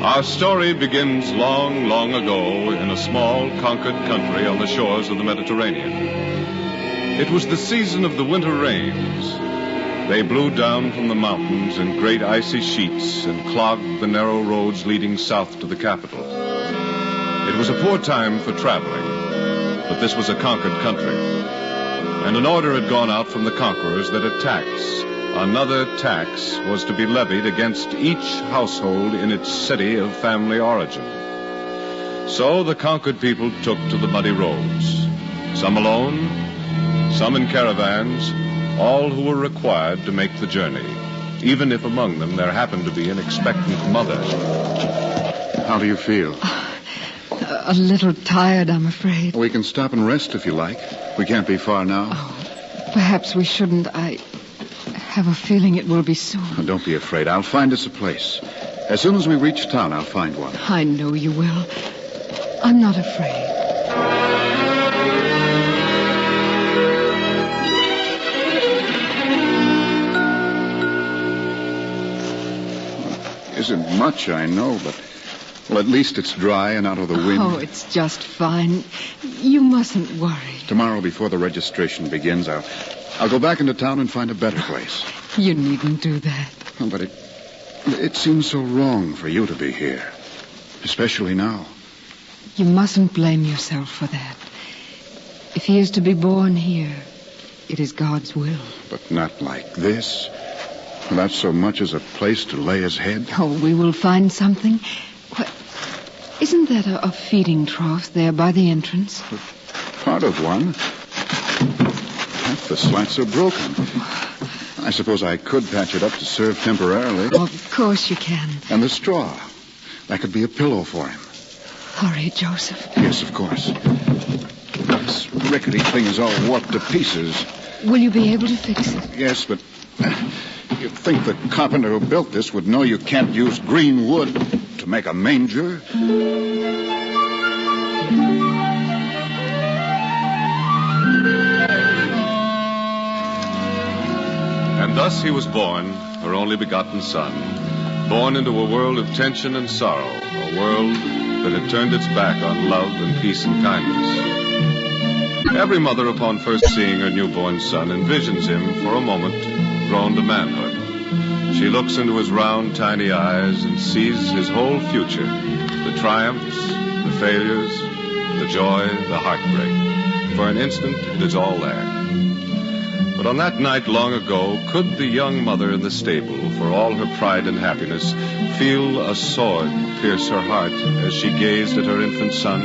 Our story begins long, long ago in a small, conquered country on the shores of the Mediterranean. It was the season of the winter rains. They blew down from the mountains in great icy sheets and clogged the narrow roads leading south to the capital. It was a poor time for traveling, but this was a conquered country. And an order had gone out from the conquerors that a tax, another tax, was to be levied against each household in its city of family origin. So the conquered people took to the muddy roads, some alone, some in caravans, all who were required to make the journey, even if among them there happened to be an expectant mother. How do you feel? A little tired, I'm afraid. We can stop and rest if you like. We can't be far now. Oh, perhaps we shouldn't. I have a feeling it will be soon. Oh, don't be afraid. I'll find us a place. As soon as we reach town, I'll find one. I know you will. I'm not afraid. Isn't much, I know, but... well, at least it's dry and out of the wind. Oh, it's just fine. You mustn't worry. Tomorrow, before the registration begins, I'll go back into town and find a better place. You needn't do that. Oh, but it seems so wrong for you to be here. Especially now. You mustn't blame yourself for that. If he is to be born here, it is God's will. But not like this. Without so much as a place to lay his head. Oh, we will find something. What? Isn't that a feeding trough there by the entrance? Part of one. Half the slats are broken. I suppose I could patch it up to serve temporarily. Oh, of course you can. And the straw. That could be a pillow for him. Hurry, Joseph. Yes, of course. This rickety thing is all warped to pieces. Will you be able to fix it? Yes, but you'd think the carpenter who built this would know you can't use green wood to make a manger. And thus he was born, her only begotten son, born into a world of tension and sorrow, a world that had turned its back on love and peace and kindness. Every mother, upon first seeing her newborn son, envisions him for a moment grown to manhood. She looks into his round, tiny eyes and sees his whole future, the triumphs, the failures, the joy, the heartbreak. For an instant, it is all there. But on that night long ago, could the young mother in the stable, for all her pride and happiness, feel a sword pierce her heart as she gazed at her infant son?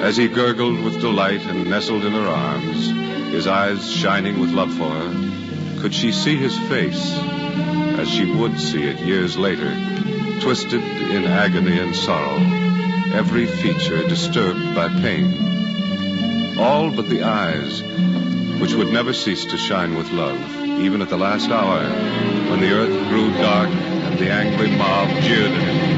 As he gurgled with delight and nestled in her arms, his eyes shining with love for her, could she see his face, as she would see it years later, twisted in agony and sorrow, every feature disturbed by pain? All but the eyes, which would never cease to shine with love, even at the last hour, when the earth grew dark and the angry mob jeered at him.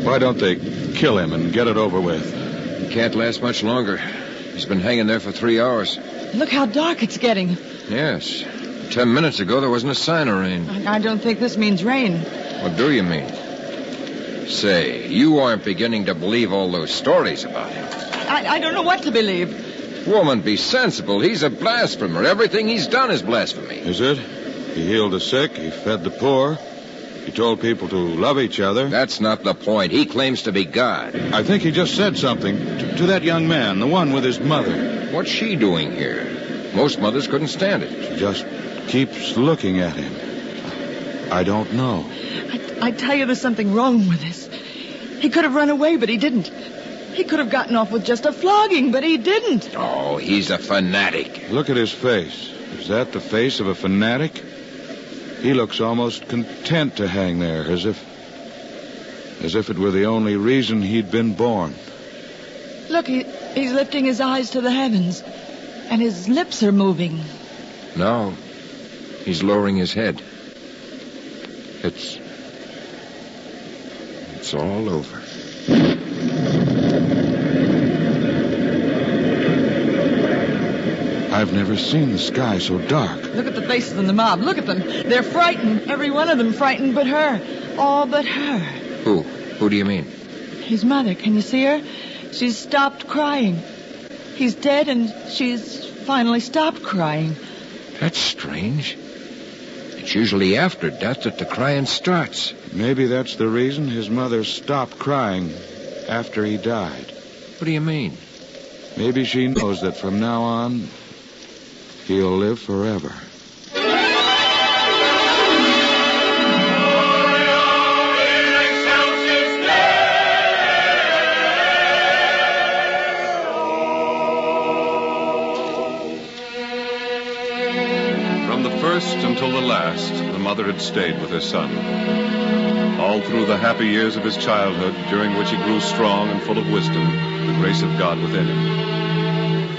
Why don't they kill him and get it over with? He can't last much longer. He's been hanging there for 3 hours. Look how dark it's getting. Yes. 10 minutes ago, there wasn't a sign of rain. I don't think this means rain. What do you mean? Say, you aren't beginning to believe all those stories about him. I don't know what to believe. Woman, be sensible. He's a blasphemer. Everything he's done is blasphemy. Is it? He healed the sick. He fed the poor. He told people to love each other. That's not the point. He claims to be God. I think he just said something to that young man, the one with his mother. What's she doing here? Most mothers couldn't stand it. She just keeps looking at him. I don't know. I tell you, there's something wrong with this. He could have run away, but he didn't. He could have gotten off with just a flogging, but he didn't. Oh, he's a fanatic. Look at his face. Is that the face of a fanatic? He looks almost content to hang there, as if it were the only reason he'd been born. Look, he's lifting his eyes to the heavens, and his lips are moving. No, he's lowering his head. It's all over. I've never seen the sky so dark. Look at the faces in the mob. Look at them. They're frightened. Every one of them frightened but her. All but her. Who? Who do you mean? His mother. Can you see her? She's stopped crying. He's dead and she's finally stopped crying. That's strange. It's usually after death that the crying starts. Maybe that's the reason his mother stopped crying after he died. What do you mean? Maybe she knows that from now on, he'll live forever. From the first until the last, the mother had stayed with her son. All through the happy years of his childhood, during which he grew strong and full of wisdom, the grace of God within him.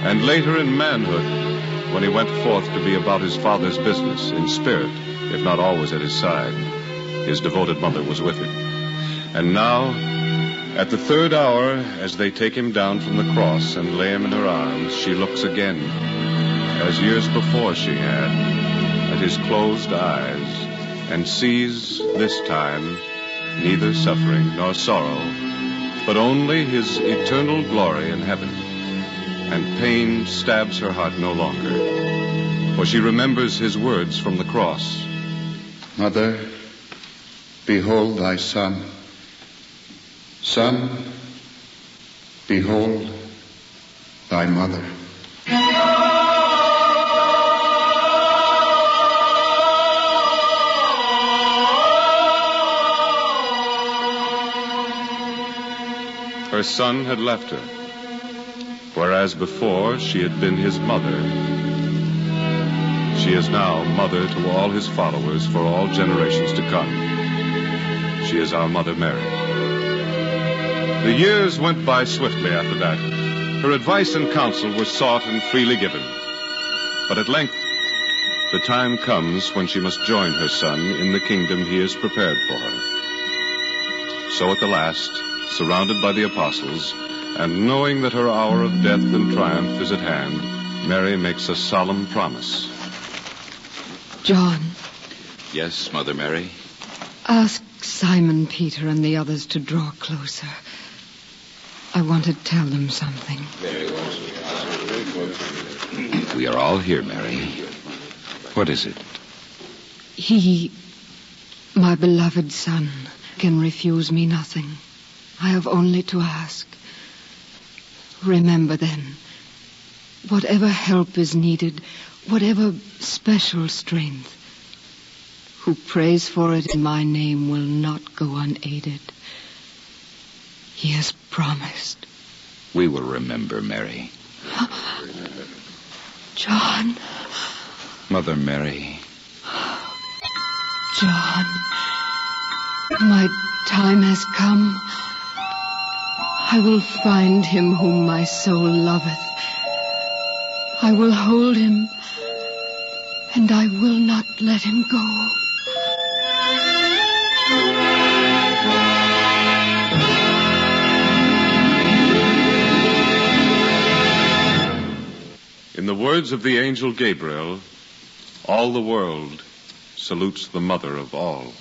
And later in manhood, when he went forth to be about his father's business, in spirit, if not always at his side, his devoted mother was with him. And now, at the third hour, as they take him down from the cross and lay him in her arms, she looks again, as years before she had, at his closed eyes, and sees, this time, neither suffering nor sorrow, but only his eternal glory in heaven. And pain stabs her heart no longer, for she remembers his words from the cross. Mother, behold thy son. Son, behold thy mother. Her son had left her, whereas before she had been his mother. She is now mother to all his followers for all generations to come. She is our Mother Mary. The years went by swiftly after that. Her advice and counsel were sought and freely given. But at length, the time comes when she must join her son in the kingdom he has prepared for her. So at the last, surrounded by the apostles, and knowing that her hour of death and triumph is at hand, Mary makes a solemn promise. John. Yes, Mother Mary? Ask Simon, Peter, and the others to draw closer. I want to tell them something. We are all here, Mary. What is it? He, my beloved son, can refuse me nothing. I have only to ask. Remember, then, whatever help is needed, whatever special strength, who prays for it in my name will not go unaided. He has promised. We will remember, Mary. John. Mother Mary. John. My time has come. I will find him whom my soul loveth. I will hold him, and I will not let him go. In the words of the angel Gabriel, all the world salutes the mother of all.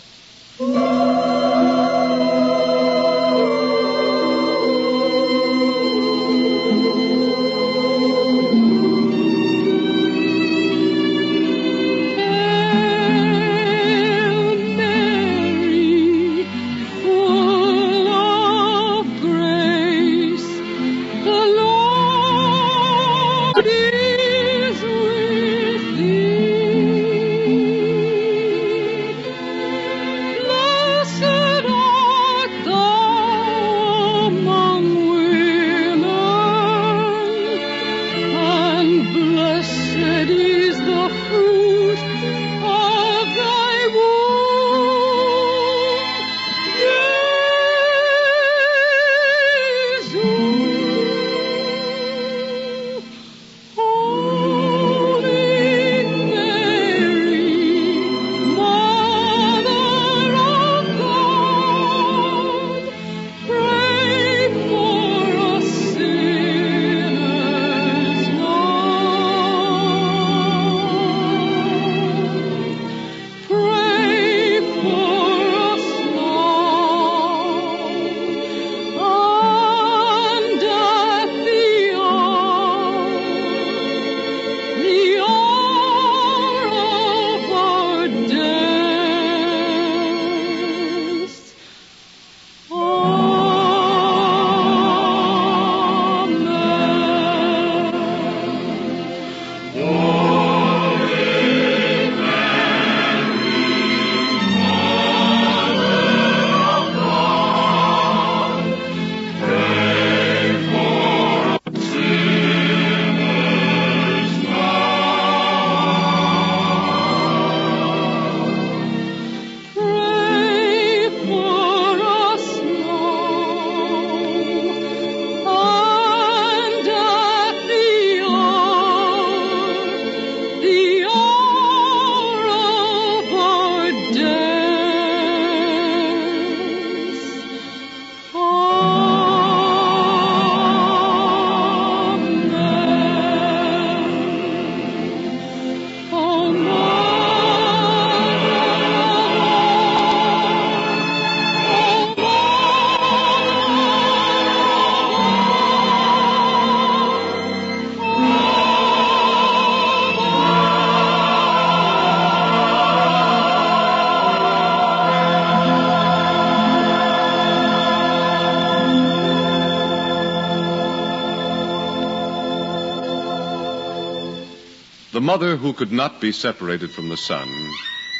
The mother who could not be separated from the Son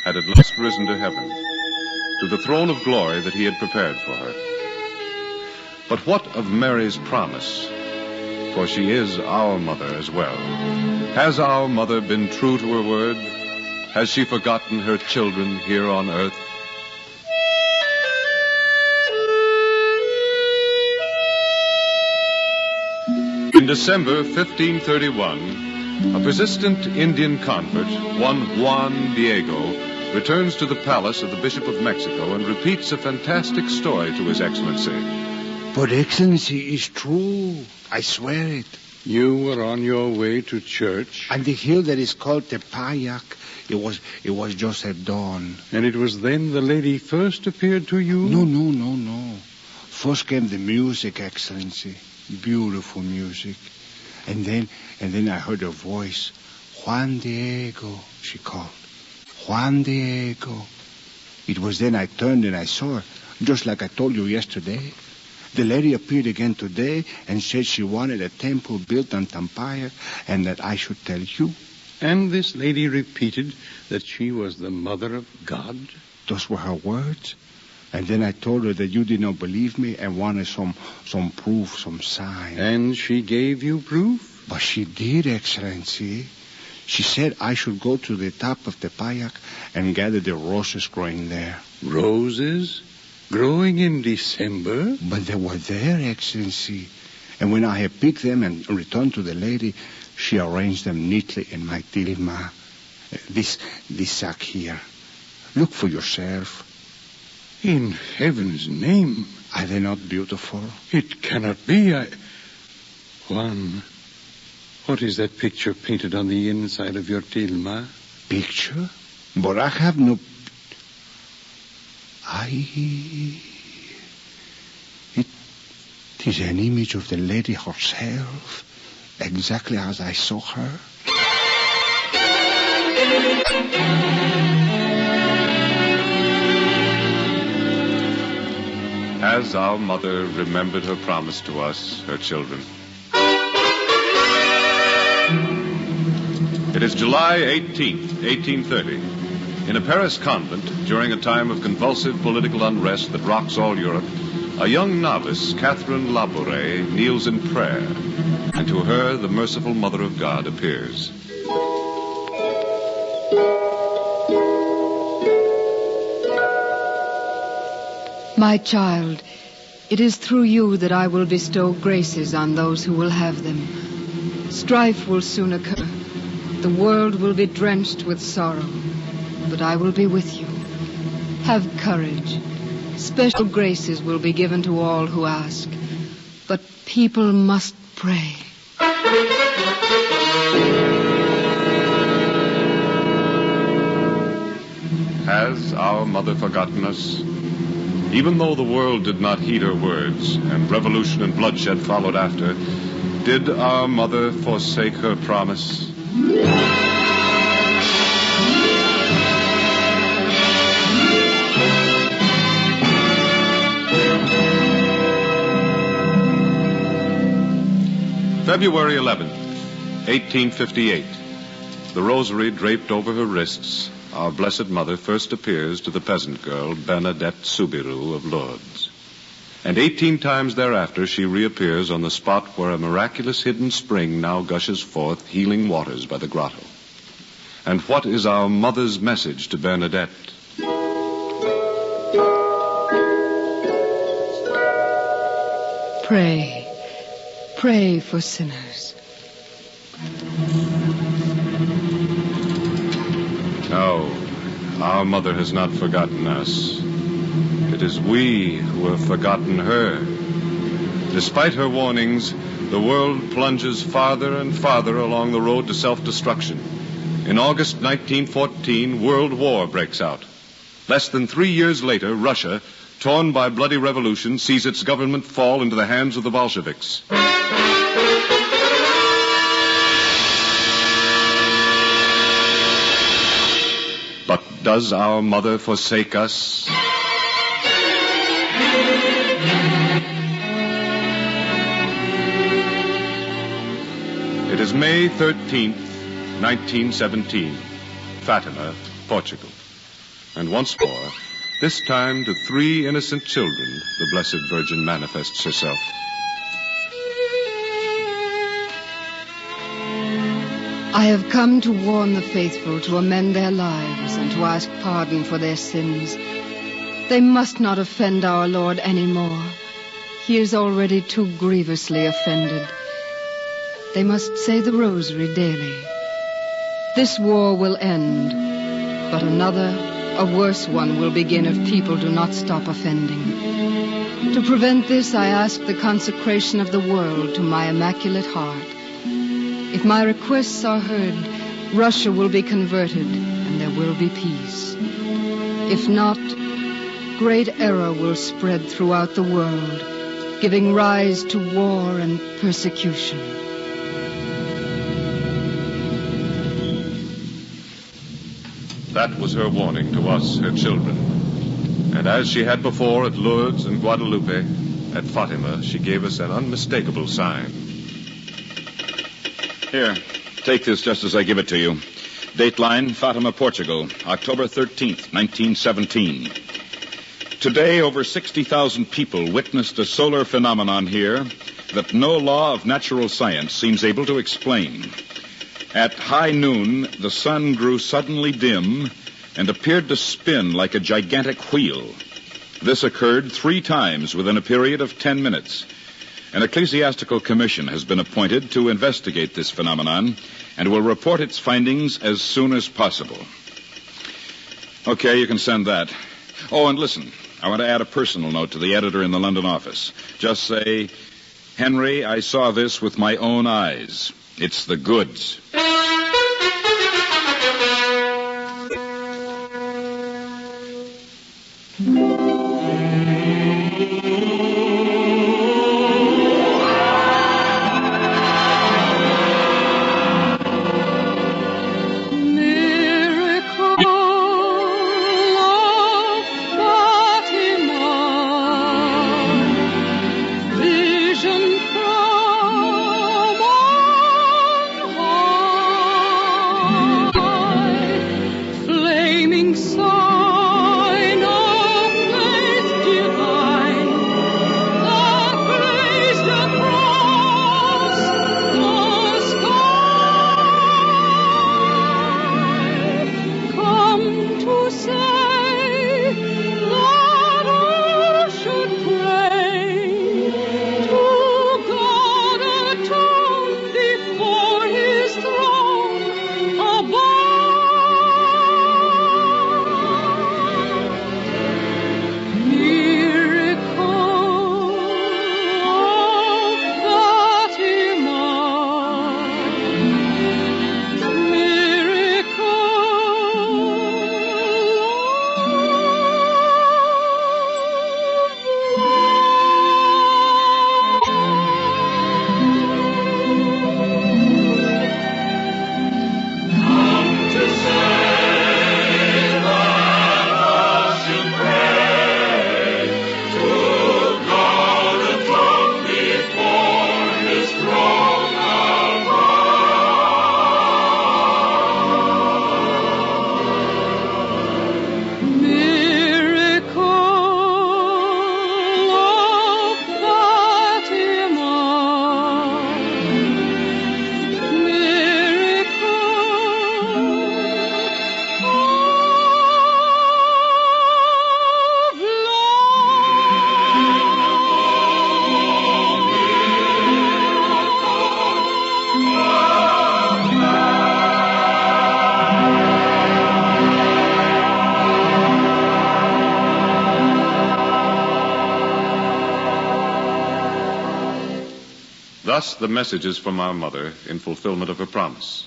had at last risen to heaven, to the throne of glory that he had prepared for her. But what of Mary's promise? For she is our mother as well. Has our mother been true to her word? Has she forgotten her children here on earth? In December 1531, a persistent Indian convert, one Juan Diego, returns to the palace of the Bishop of Mexico and repeats a fantastic story to His Excellency. But Excellency, is true. I swear it. You were on your way to church? And the hill that is called Tepayac, it was just at dawn. And it was then the lady first appeared to you? No. First came the music, Excellency. Beautiful music. And then I heard a voice. Juan Diego, she called. Juan Diego. It was then I turned and I saw her, just like I told you yesterday. The lady appeared again today and said she wanted a temple built on Tepayac and that I should tell you. And this lady repeated that she was the mother of God? Those were her words. And then I told her that you did not believe me and wanted some proof, some sign. And she gave you proof? But she did, Excellency. She said I should go to the top of Tepayac and gather the roses growing there. Roses? Growing in December? But they were there, Excellency. And when I had picked them and returned to the lady, she arranged them neatly in my tilma. This sack here. Look for yourself. In heaven's name. Are they not beautiful? It cannot be. Juan, what is that picture painted on the inside of your tilma? Picture? But I have no... It is an image of the lady herself, exactly as I saw her. Has our mother remembered her promise to us, her children? It is July 18th, 1830. In a Paris convent, during a time of convulsive political unrest that rocks all Europe, a young novice, Catherine Labouré, kneels in prayer, and to her the merciful Mother of God appears. My child, it is through you that I will bestow graces on those who will have them. Strife will soon occur. The world will be drenched with sorrow. But I will be with you. Have courage. Special graces will be given to all who ask. But people must pray. Has our mother forgotten us? Even though the world did not heed her words, and revolution and bloodshed followed after, did our mother forsake her promise? February 11th, 1858. The rosary draped over her wrists, our Blessed Mother first appears to the peasant girl Bernadette Soubirous of Lourdes. And 18 times thereafter she reappears on the spot where a miraculous hidden spring now gushes forth healing waters by the grotto. And what is our mother's message to Bernadette? Pray. Pray for sinners. No, our mother has not forgotten us. It is we who have forgotten her. Despite her warnings, the world plunges farther and farther along the road to self-destruction. In August 1914, World War breaks out. Less than 3 years later, Russia, torn by bloody revolution, sees its government fall into the hands of the Bolsheviks. But does our mother forsake us? It is May 13th, 1917, Fatima, Portugal. And once more, this time to 3 innocent children, the Blessed Virgin manifests herself. I have come to warn the faithful to amend their lives and to ask pardon for their sins. They must not offend our Lord any more. He is already too grievously offended. They must say the rosary daily. This war will end, but another, a worse one, will begin if people do not stop offending. To prevent this, I ask the consecration of the world to my Immaculate Heart. If my requests are heard, Russia will be converted and there will be peace. If not, great error will spread throughout the world, giving rise to war and persecution. That was her warning to us, her children. And as she had before at Lourdes and Guadalupe, at Fatima, she gave us an unmistakable sign. Here, take this just as I give it to you. Dateline, Fatima, Portugal, October 13th, 1917. Today, over 60,000 people witnessed a solar phenomenon here that no law of natural science seems able to explain. At high noon, the sun grew suddenly dim and appeared to spin like a gigantic wheel. This occurred 3 times within a period of 10 minutes. An ecclesiastical commission has been appointed to investigate this phenomenon and will report its findings as soon as possible. Okay, you can send that. Oh, and listen, I want to add a personal note to the editor in the London office. Just say, Henry, I saw this with my own eyes. It's the goods. Thus, the messages from our mother in fulfillment of her promise.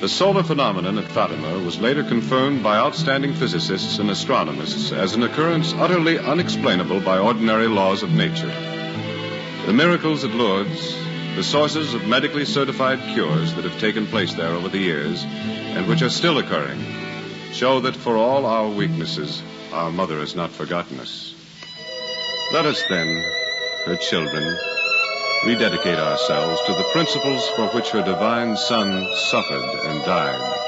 The solar phenomenon at Fatima was later confirmed by outstanding physicists and astronomers as an occurrence utterly unexplainable by ordinary laws of nature. The miracles at Lourdes, the sources of medically certified cures that have taken place there over the years, and which are still occurring, show that for all our weaknesses, our mother has not forgotten us. Let us then, her children, we dedicate ourselves to the principles for which her divine Son suffered and died.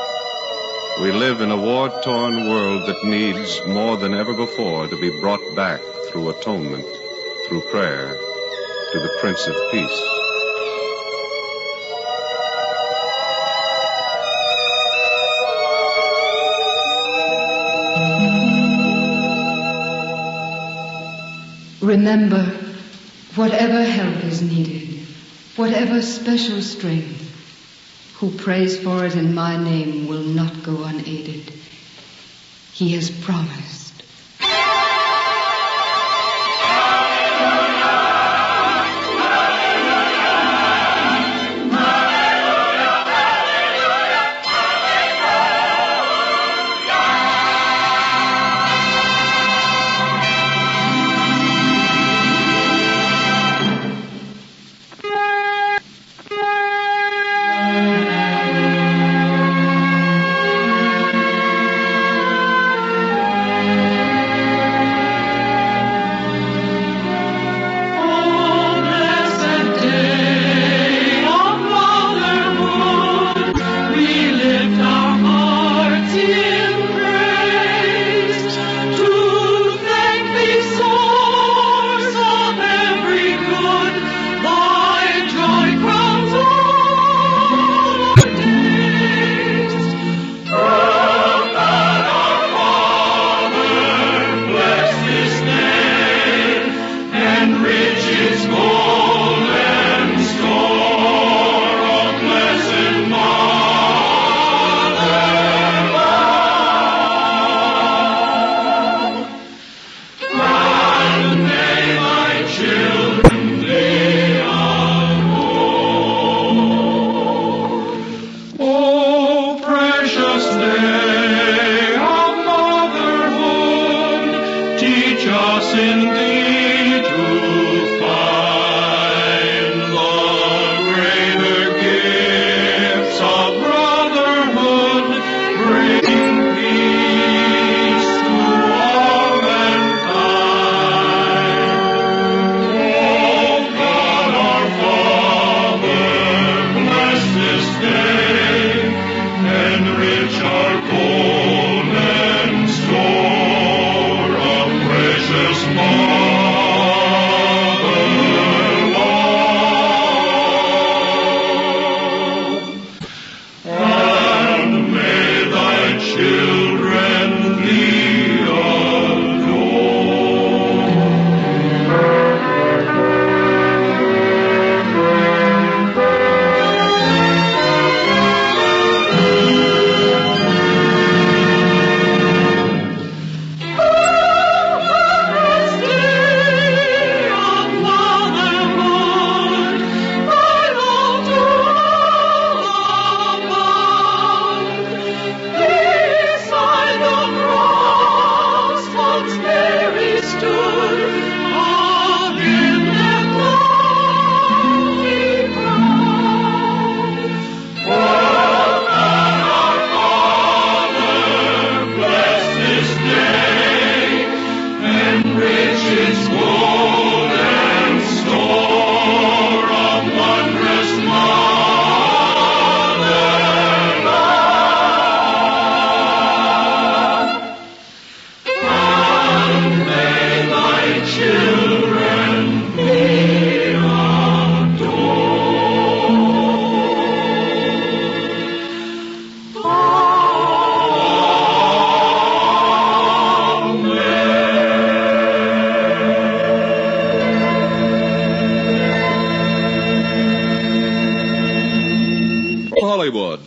We live in a war-torn world that needs, more than ever before, to be brought back through atonement, through prayer, to the Prince of Peace. Remember, whatever help is needed, whatever special strength, who prays for it in my name will not go unaided. He has promised.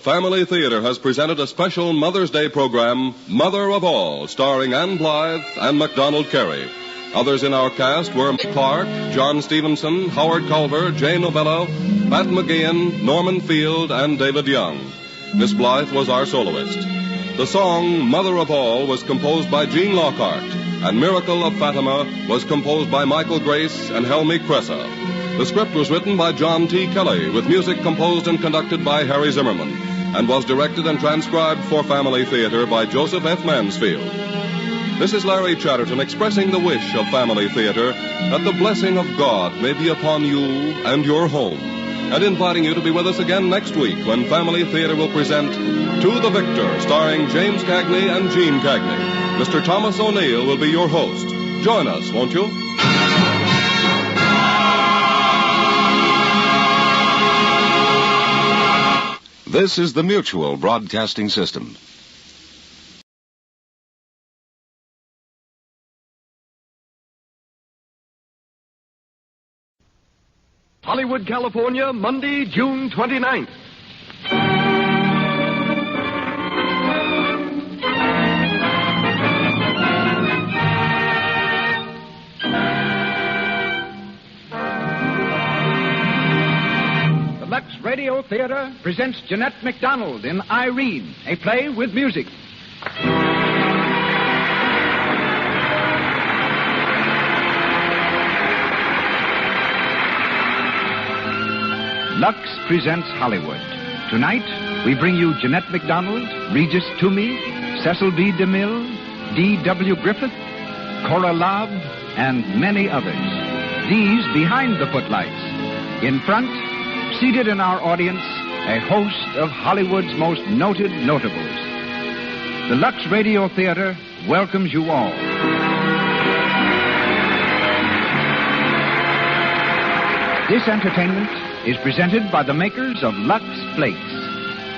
Family Theater has presented a special Mother's Day program, Mother of All, starring Ann Blythe and MacDonald Carey. Others in our cast were Clark, John Stevenson, Howard Culver, Jay Novello, Pat McGeehan, Norman Field, and David Young. Miss Blythe was our soloist. The song Mother of All was composed by Jean Lockhart, and Miracle of Fatima was composed by Michael Grace and Helmi Cressa. The script was written by John T. Kelly, with music composed and conducted by Harry Zimmerman, and was directed and transcribed for Family Theater by Joseph F. Mansfield. This is Larry Chatterton expressing the wish of Family Theater that the blessing of God may be upon you and your home, and inviting you to be with us again next week when Family Theater will present To the Victor, starring James Cagney and Gene Cagney. Mr. Thomas O'Neill will be your host. Join us, won't you? This is the Mutual Broadcasting System. Hollywood, California, Monday, June 29th. The Lux Radio Theater presents Jeanette MacDonald in Irene, a play with music. Lux presents Hollywood. Tonight, we bring you Jeanette MacDonald, Regis Toomey, Cecil B. DeMille, D.W. Griffith, Cora Lobb, and many others. These behind the footlights. In front, seated in our audience, a host of Hollywood's most noted notables. The Lux Radio Theater welcomes you all. This entertainment is presented by the makers of Lux Flakes.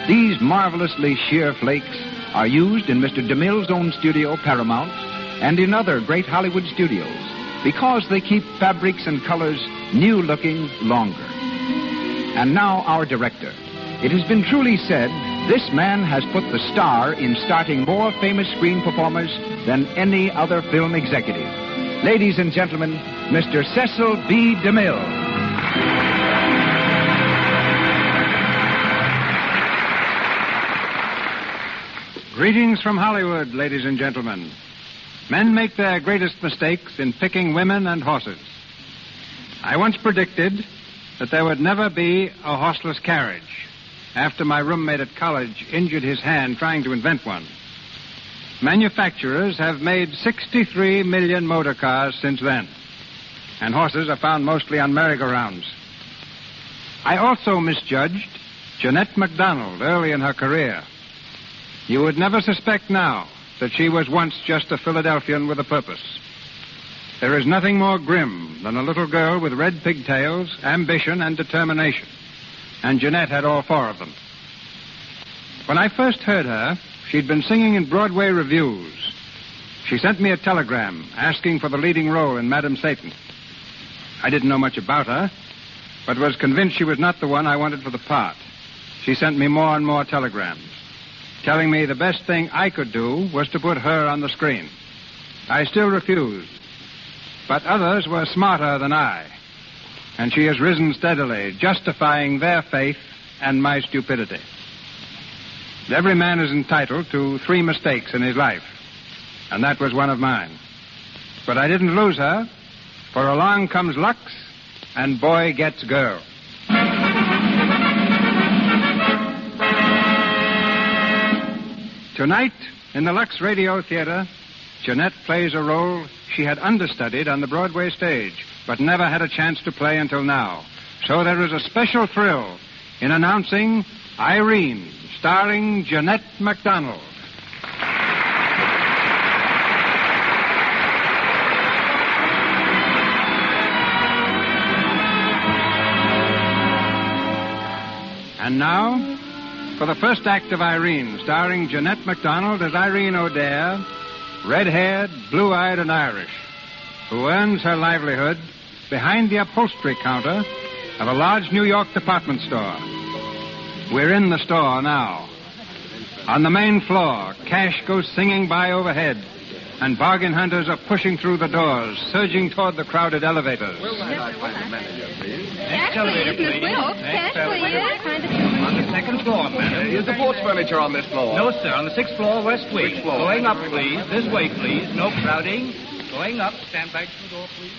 These marvelously sheer flakes are used in Mr. DeMille's own studio, Paramount, and in other great Hollywood studios because they keep fabrics and colors new-looking longer. And now our director. It has been truly said, this man has put the star in starting more famous screen performers than any other film executive. Ladies and gentlemen, Mr. Cecil B. DeMille. Greetings from Hollywood, ladies and gentlemen. Men make their greatest mistakes in picking women and horses. I once predicted that there would never be a horseless carriage after my roommate at college injured his hand trying to invent one. Manufacturers have made 63 million motor cars since then, and horses are found mostly on merry-go-rounds. I also misjudged Jeanette MacDonald early in her career. You would never suspect now that she was once just a Philadelphian with a purpose. There is nothing more grim than a little girl with red pigtails, ambition, and determination. And Jeanette had all four of them. When I first heard her, she'd been singing in Broadway revues. She sent me a telegram asking for the leading role in Madame Satan. I didn't know much about her, but was convinced she was not the one I wanted for the part. She sent me more and more telegrams, telling me the best thing I could do was to put her on the screen. I still refused, but others were smarter than I, and she has risen steadily, justifying their faith and my stupidity. Every man is entitled to 3 mistakes in his life, and that was one of mine. But I didn't lose her, for along comes Lux, and boy gets girl. Tonight, in the Lux Radio Theater, Jeanette plays a role she had understudied on the Broadway stage, but never had a chance to play until now. So there is a special thrill in announcing Irene, starring Jeanette MacDonald. And now, for the first act of Irene, starring Jeanette MacDonald as Irene O'Dare, red-haired, blue-eyed, and Irish, who earns her livelihood behind the upholstery counter of a large New York department store. We're in the store now. On the main floor, cash goes singing by overhead, and bargain hunters are pushing through the doors, surging toward the crowded elevators. Next elevator, please. Next elevator. On the second floor, madam. Is the porch furniture on this floor? No, sir. On the 6th floor, west wing. Which floor? Going up, please. This way, please. No crowding. Going up. Stand back to the door, please.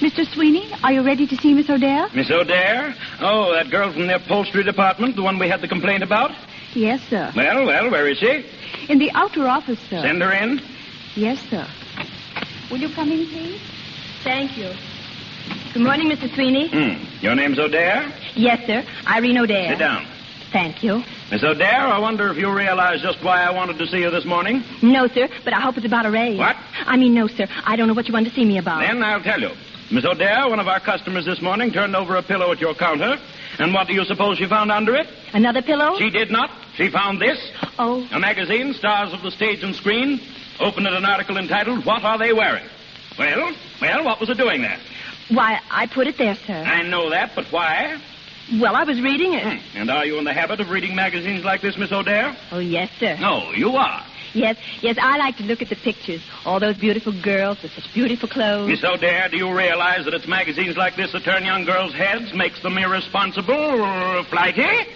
Mr. Sweeney, are you ready to see Miss O'Dare? Miss O'Dare? Oh, that girl from the upholstery department, the one we had the complaint about? Yes, sir. Well, where is she? In the outer office, sir. Send her in. Yes, sir. Will you come in, please? Thank you. Good morning, Mr. Sweeney. Your name's O'Dare? Yes, sir. Irene O'Dare. Sit down. Thank you. Miss O'Dare, I wonder if you realize just why I wanted to see you this morning? No, sir, but I hope it's about a raise. What? I mean, no, sir. I don't know what you wanted to see me about. Then I'll tell you. Miss O'Dare, one of our customers this morning turned over a pillow at your counter. And what do you suppose she found under it? Another pillow? She did not. She found this. Oh. A magazine, Stars of the Stage and Screen. Opened at an article entitled, What Are They Wearing? Well, what was it doing there? Why, I put it there, sir. I know that, but why? Well, I was reading it. And are you in the habit of reading magazines like this, Miss O'Dare? Oh, yes, sir. No, you are. Yes, I like to look at the pictures. All those beautiful girls with such beautiful clothes. Miss O'Dare, do you realize that it's magazines like this that turn young girls' heads, makes them irresponsible, or flighty?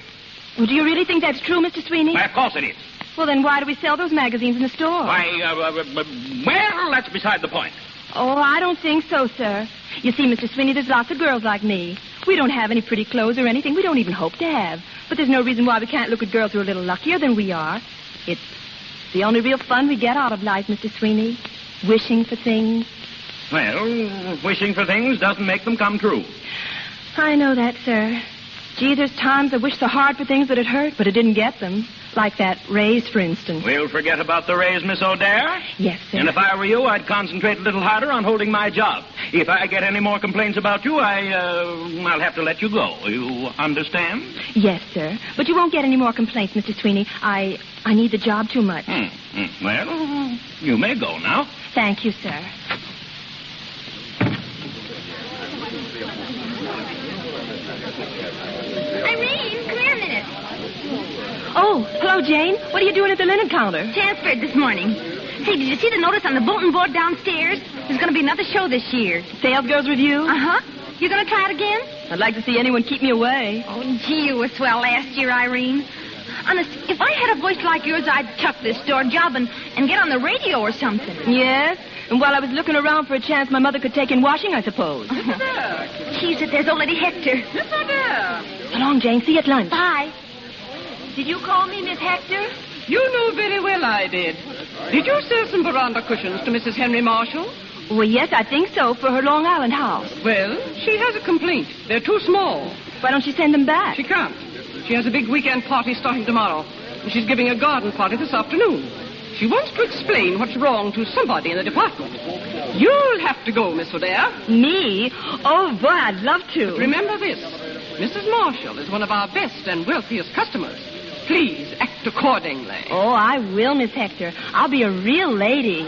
Well, do you really think that's true, Mr. Sweeney? Why, of course it is. Well, then why do we sell those magazines in the store? Well, that's beside the point. Oh, I don't think so, sir. You see, Mr. Sweeney, there's lots of girls like me. We don't have any pretty clothes or anything. We don't even hope to have. But there's no reason why we can't look at girls who are a little luckier than we are. It's the only real fun we get out of life, Mr. Sweeney. Wishing for things. Well, wishing for things doesn't make them come true. I know that, sir. Gee, there's times I wish so hard for things that it hurt, but it didn't get them. Like that raise, for instance. We'll forget about the raise, Miss O'Dare. Yes, sir. And if I were you, I'd concentrate a little harder on holding my job. If I get any more complaints about you, I'll have to let you go. You understand? Yes, sir. But you won't get any more complaints, Mr. Sweeney. I need the job too much. Well, you may go now. Thank you, sir. Irene, come here a minute. Oh, hello, Jane. What are you doing at the linen counter? Transferred this morning. Say, did you see the notice on the bulletin board downstairs? There's going to be another show this year. Sales Girls Review? Uh-huh. You going to try it again? I'd like to see anyone keep me away. Oh, gee, you were swell last year, Irene. Honest, if I had a voice like yours, I'd chuck this store job and get on the radio or something. Yes? And while I was looking around for a chance my mother could take in washing, I suppose. She's it. There's old Lady Hector. So long, Jane. See you at lunch. Bye. Did you call me Miss Hector? You know very well I did. Did you sell some veranda cushions to Mrs. Henry Marshall? Well, yes, I think so, for her Long Island house. Well, she has a complaint. They're too small. Why don't she send them back? She can't. She has a big weekend party starting tomorrow. And she's giving a garden party this afternoon. She wants to explain what's wrong to somebody in the department. You'll have to go, Miss O'Dare. Me? Oh, boy, I'd love to. But remember this. Mrs. Marshall is one of our best and wealthiest customers. Please act accordingly. Oh, I will, Miss Hector. I'll be a real lady.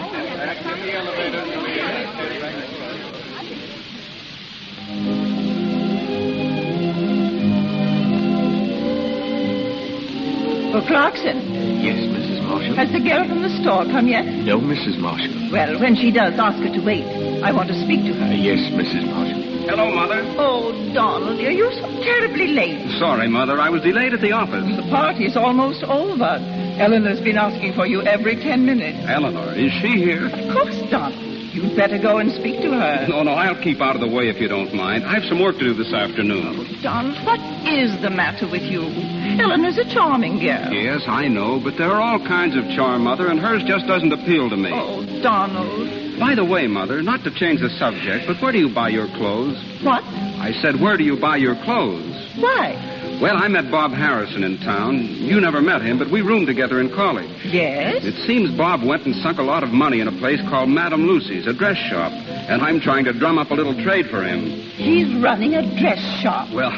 Oh, Clarkson. Yes, Mrs. Marshall. Has the girl from the store come yet? No, Mrs. Marshall. Well, when she does, ask her to wait. I want to speak to her. Yes, Mrs. Marshall. Hello, Mother. Oh, Donald, dear, you're so terribly late. Sorry, Mother. I was delayed at the office. The party's almost over. Eleanor's been asking for you every 10 minutes. Eleanor, is she here? Of course, Donald. You'd better go and speak to her. No, I'll keep out of the way if you don't mind. I have some work to do this afternoon. Oh, Donald, what is the matter with you? Eleanor's a charming girl. Yes, I know, but there are all kinds of charm, Mother, and hers just doesn't appeal to me. Oh, Donald. By the way, Mother, not to change the subject, but where do you buy your clothes? What? I said, where do you buy your clothes? Why? Well, I met Bob Harrison in town. You never met him, but we roomed together in college. Yes? It seems Bob went and sunk a lot of money in a place called Madame Lucy's, a dress shop, and I'm trying to drum up a little trade for him. He's running a dress shop. Well,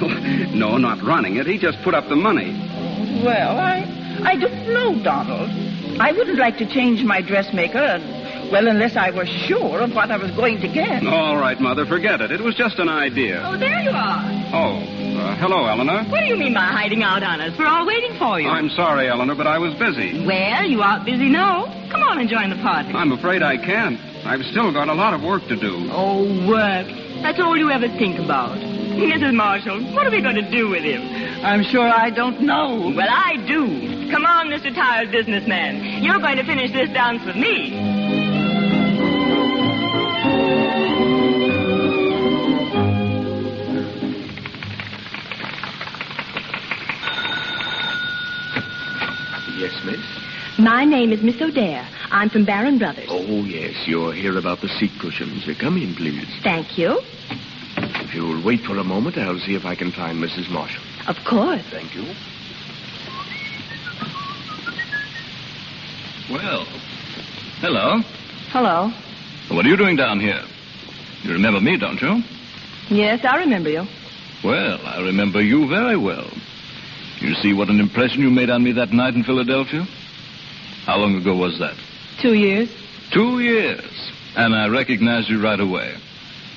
no, not running it. He just put up the money. Well, I don't know, Donald. I wouldn't like to change my dressmaker, unless I were sure of what I was going to get. All right, Mother, forget it. It was just an idea. Oh, there you are. Oh, hello, Eleanor. What do you mean by hiding out on us? We're all waiting for you. I'm sorry, Eleanor, but I was busy. Well, you aren't busy now. Come on and join the party. I'm afraid I can't. I've still got a lot of work to do. Oh, work. That's all you ever think about. Mrs. Marshall, what are we going to do with him? I'm sure I don't know. Well, I do. Come on, Mr. Tired Businessman. You're going to finish this dance with me. Yes, miss? My name is Miss O'Dare. I'm from Barron Brothers. Oh, yes. You're here about the seat cushions. Come in, please. Thank you. If you'll wait for a moment, I'll see if I can find Mrs. Marshall. Of course. Thank you. Well, hello. Hello. What are you doing down here? You remember me, don't you? Yes, I remember you. Well, I remember you very well. You see what an impression you made on me that night in Philadelphia? How long ago was that? 2 years. 2 years. And I recognized you right away.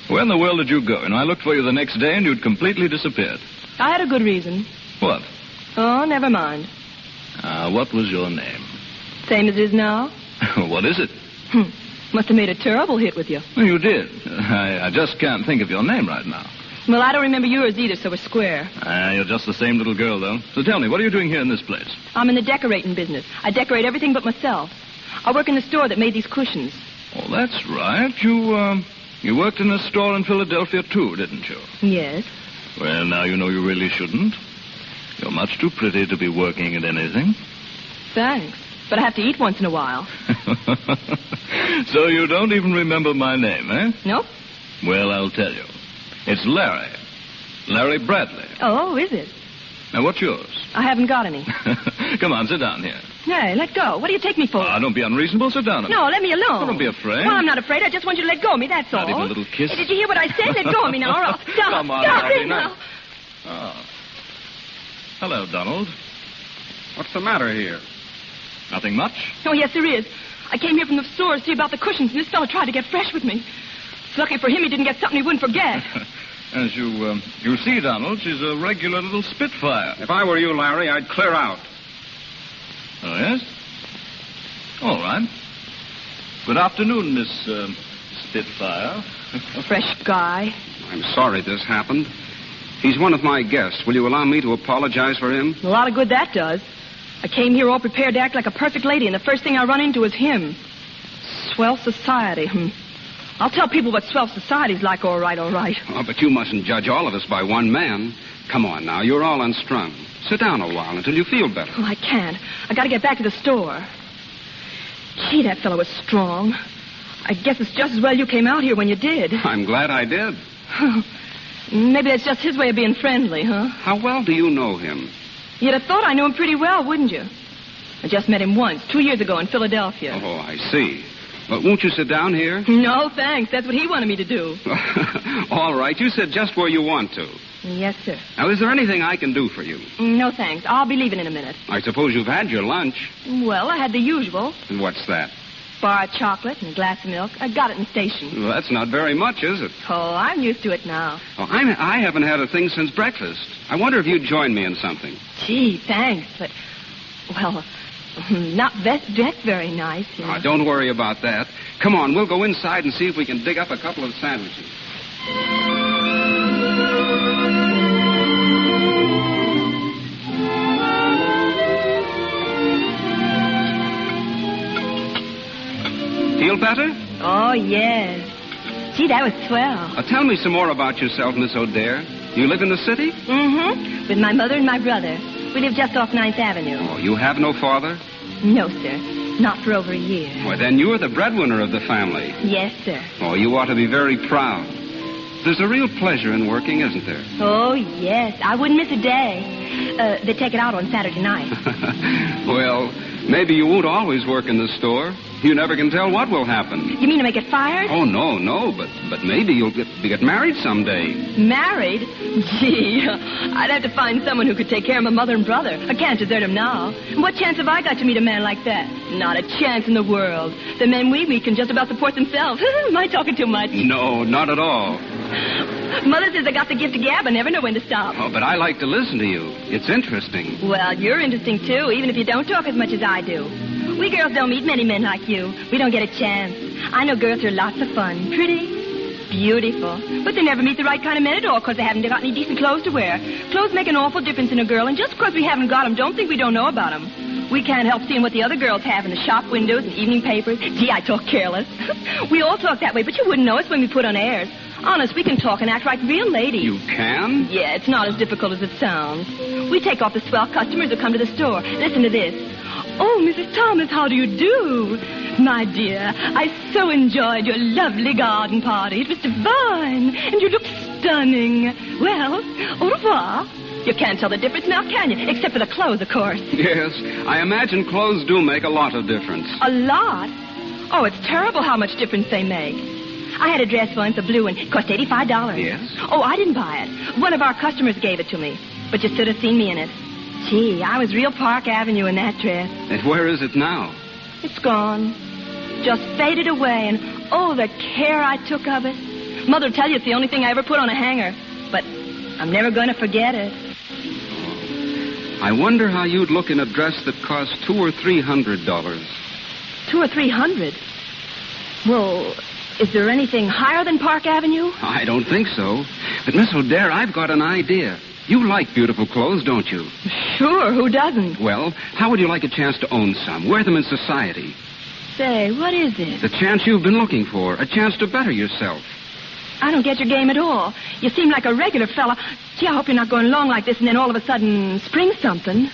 Where in the world did you go? And I looked for you the next day and you'd completely disappeared. I had a good reason. What? Oh, never mind. What was your name? Same as it is now? What is it? Must have made a terrible hit with you. Well, you did. I just can't think of your name right now. Well, I don't remember yours either, so we're square. You're just the same little girl, though. So tell me, what are you doing here in this place? I'm in the decorating business. I decorate everything but myself. I work in the store that made these cushions. Oh, that's right. You worked in a store in Philadelphia, too, didn't you? Yes. Well, now you know you really shouldn't. You're much too pretty to be working at anything. Thanks. But I have to eat once in a while. So you don't even remember my name, eh? Nope. Well, I'll tell you. It's Larry. Larry Bradley. Oh, is it? Now, what's yours? I haven't got any. Come on, sit down here. Hey, let go. What do you take me for? Don't be unreasonable. Sit down. No, let me alone. Oh, don't be afraid. Well, I'm not afraid. I just want you to let go of me, that's all. Not even a little kiss? Hey, did you hear what I said? Let go of me now, or I'll stop. Come on, stop Larry, it now. Oh. Hello, Donald. What's the matter here? Nothing much? Oh, yes, there is. I came here from the store to see about the cushions, and this fellow tried to get fresh with me. It's lucky for him he didn't get something he wouldn't forget. As you see, Donald, she's a regular little spitfire. If I were you, Larry, I'd clear out. Oh, yes? All right. Good afternoon, Miss Spitfire. Fresh guy. I'm sorry this happened. He's one of my guests. Will you allow me to apologize for him? A lot of good that does. I came here all prepared to act like a perfect lady, and the first thing I run into is him. Swell society. I'll tell people what swell society's like, all right. Oh, but you mustn't judge all of us by one man. Come on now, you're all unstrung. Sit down a while until you feel better. Oh, I can't. I gotta get back to the store. Gee, that fellow was strong. I guess it's just as well you came out here when you did. I'm glad I did. Maybe that's just his way of being friendly, huh? How well do you know him? You'd have thought I knew him pretty well, wouldn't you? I just met him once, 2 years ago in Philadelphia. Oh, I see. But won't you sit down here? No, thanks. That's what he wanted me to do. All right. You sit just where you want to. Yes, sir. Now, is there anything I can do for you? No, thanks. I'll be leaving in a minute. I suppose you've had your lunch. Well, I had the usual. And what's that? Bar of chocolate and a glass of milk. I got it in the station. Well, that's not very much, is it? Oh, I'm used to it now. Oh, I haven't had a thing since breakfast. I wonder if you'd join me in something. Gee, thanks, but, well, not dressed very nice, you know. Oh, don't worry about that. Come on, we'll go inside and see if we can dig up a couple of sandwiches. Feel better? Oh, yes. Gee, that was swell. Tell me some more about yourself, Miss O'Dare. You live in the city? Mm-hmm. With my mother and my brother. We live just off 9th Avenue. Oh, you have no father? No, sir. Not for over a year. Well, then you're the breadwinner of the family. Yes, sir. Oh, you ought to be very proud. There's a real pleasure in working, isn't there? Oh, yes. I wouldn't miss a day. They take it out on Saturday night. Well, maybe you won't always work in the store. You never can tell what will happen. You mean to make it fired? Oh, no, but maybe you'll get married someday. Married? Gee, I'd have to find someone who could take care of my mother and brother. I can't desert them now. And what chance have I got to meet a man like that? Not a chance in the world. The men we meet can just about support themselves. Am I talking too much? No, not at all. Mother says I got the gift of gab. I never know when to stop. Oh, but I like to listen to you. It's interesting. Well, you're interesting, too, even if you don't talk as much as I do. We girls don't meet many men like you. We don't get a chance. I know girls are lots of fun. Pretty, beautiful. But they never meet the right kind of men at all because they haven't got any decent clothes to wear. Clothes make an awful difference in a girl, and just because we haven't got them, don't think we don't know about them. We can't help seeing what the other girls have in the shop windows and evening papers. Gee, I talk careless. We all talk that way, but you wouldn't know us when we put on airs. Honest, we can talk and act like real ladies. You can? Yeah, it's not as difficult as it sounds. We take off the swell customers who come to the store. Listen to this. Oh, Mrs. Thomas, how do you do? My dear, I so enjoyed your lovely garden party. It was divine, and you looked stunning. Well, au revoir. You can't tell the difference now, can you? Except for the clothes, of course. Yes, I imagine clothes do make a lot of difference. A lot? Oh, it's terrible how much difference they make. I had a dress once, a blue one. It cost $85. Yes? Oh, I didn't buy it. One of our customers gave it to me. But you should have seen me in it. Gee, I was real Park Avenue in that dress. And where is it now? It's gone. Just faded away, and oh, the care I took of it. Mother'll tell you it's the only thing I ever put on a hanger. But I'm never going to forget it. I wonder how you'd look in a dress that cost $200 or $300. $200 or $300? Well, is there anything higher than Park Avenue? I don't think so. But, Miss O'Dare, I've got an idea. You like beautiful clothes, don't you? Sure, who doesn't? Well, how would you like a chance to own some? Wear them in society. Say, what is it? The chance you've been looking for. A chance to better yourself. I don't get your game at all. You seem like a regular fella. Gee, I hope you're not going along like this and then all of a sudden spring something.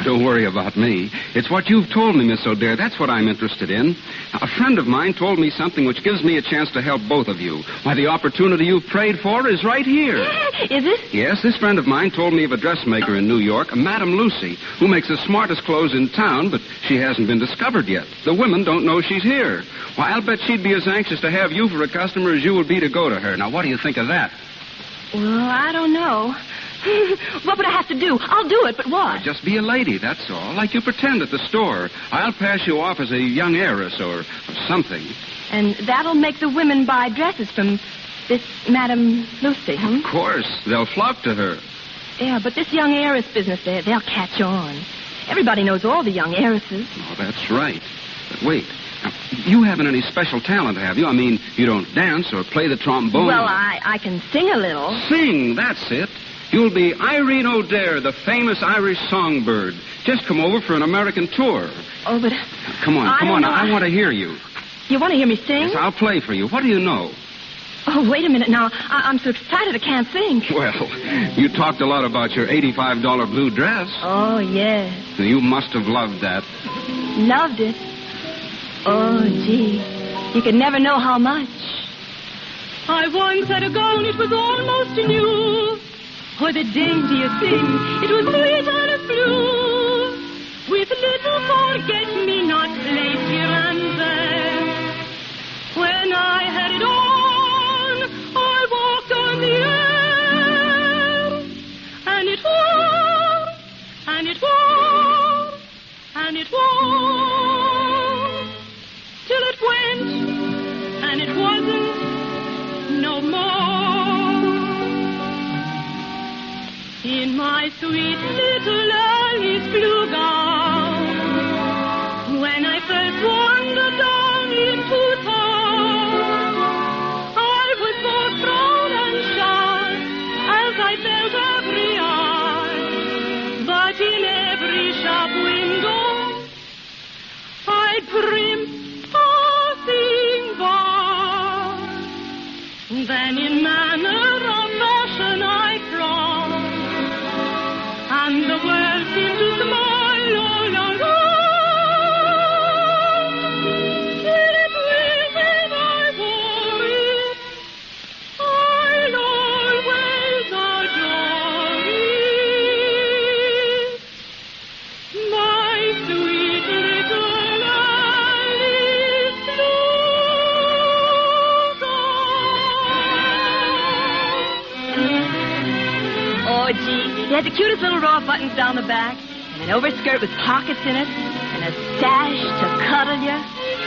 Don't worry about me. It's what you've told me, Miss O'Dare. That's what I'm interested in. Now, a friend of mine told me something which gives me a chance to help both of you. Why, the opportunity you've prayed for is right here. Is it? Yes, this friend of mine told me of a dressmaker in New York, a Madame Lucy, who makes the smartest clothes in town, but she hasn't been discovered yet. The women don't know she's here. Why, I'll bet she'd be as anxious to have you for a customer as you would be to go to her. Now, what do you think of that? Well, I don't know. What would I have to do? I'll do it, but what? Just be a lady, that's all. Like you pretend at the store. I'll pass you off as a young heiress or something. And that'll make the women buy dresses from this Madame Lucy, huh? Of course. They'll flock to her. Yeah, but this young heiress business, they'll catch on. Everybody knows all the young heiresses. Oh, that's right. But wait. Now, you haven't any special talent, have you? I mean, you don't dance or play the trombone. Well, I can sing a little. Sing, that's it. You'll be Irene O'Dare, the famous Irish songbird. Just come over for an American tour. Oh, but... Come on. I want to hear you. You want to hear me sing? Yes, I'll play for you. What do you know? Oh, wait a minute now. I'm so excited I can't sing. Well, you talked a lot about your $85 blue dress. Oh, yes. You must have loved that. Loved it? Oh, gee. You could never know how much. I once had a gown, it was almost new. For the daintiest thing, it was sweet and blue, with little forget-me-not lace here and there. When I had it on, I walked on the air, and it wore, and it wore, and it wore, till it went, and it wasn't no more. In my sweet little Alice blue gown, when I first wandered down into town, I was both proud and shy as I felt every eye. But in every shop window, I primped passing by. Then in manner of fashion I frowned, and the world seemed to smile all around. Till it withered, I wore it. I'll always adore it. My sweet little Alice blue gown. Oh, gee. He had the cutest little row of buttons down the back, and an overskirt with pockets in it, and a sash to cuddle you,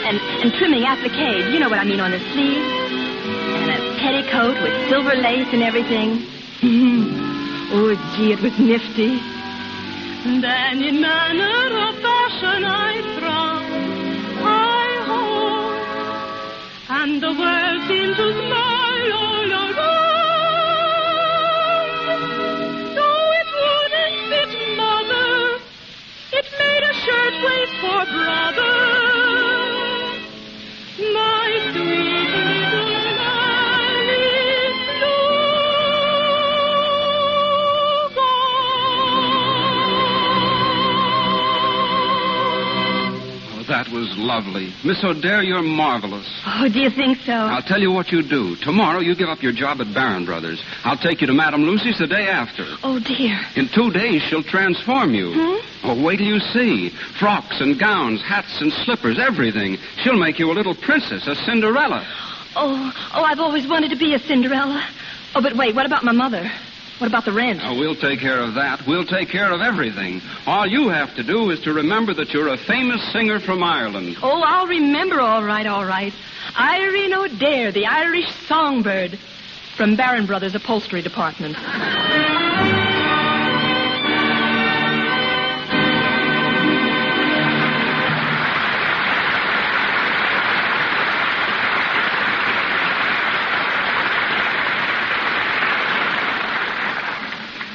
and trimming appliques, you know what I mean, on the sleeves, and a petticoat with silver lace and everything. Oh, gee, it was nifty. Then in manner of fashion I frowned, I hope, and the world seemed to smile all around. It made a shirtwaist for brother, my sweet little Alice blue gown. lovely? Miss O'Dare, you're marvelous. Oh, do you think so? I'll tell you what you do. Tomorrow you give up your job at Barron Brothers. I'll take you to Madame Lucy's the day after. Oh, dear. In 2 days, she'll transform you. Oh, wait till you see. Frocks and gowns, hats and slippers, everything. She'll make you a little princess, a Cinderella. Oh, I've always wanted to be a Cinderella. Oh, but wait, what about my mother? What about the rent? Oh, we'll take care of that. We'll take care of everything. All you have to do is to remember that you're a famous singer from Ireland. Oh, I'll remember, all right. Irene O'Dare, the Irish songbird, from Barron Brothers Upholstery Department.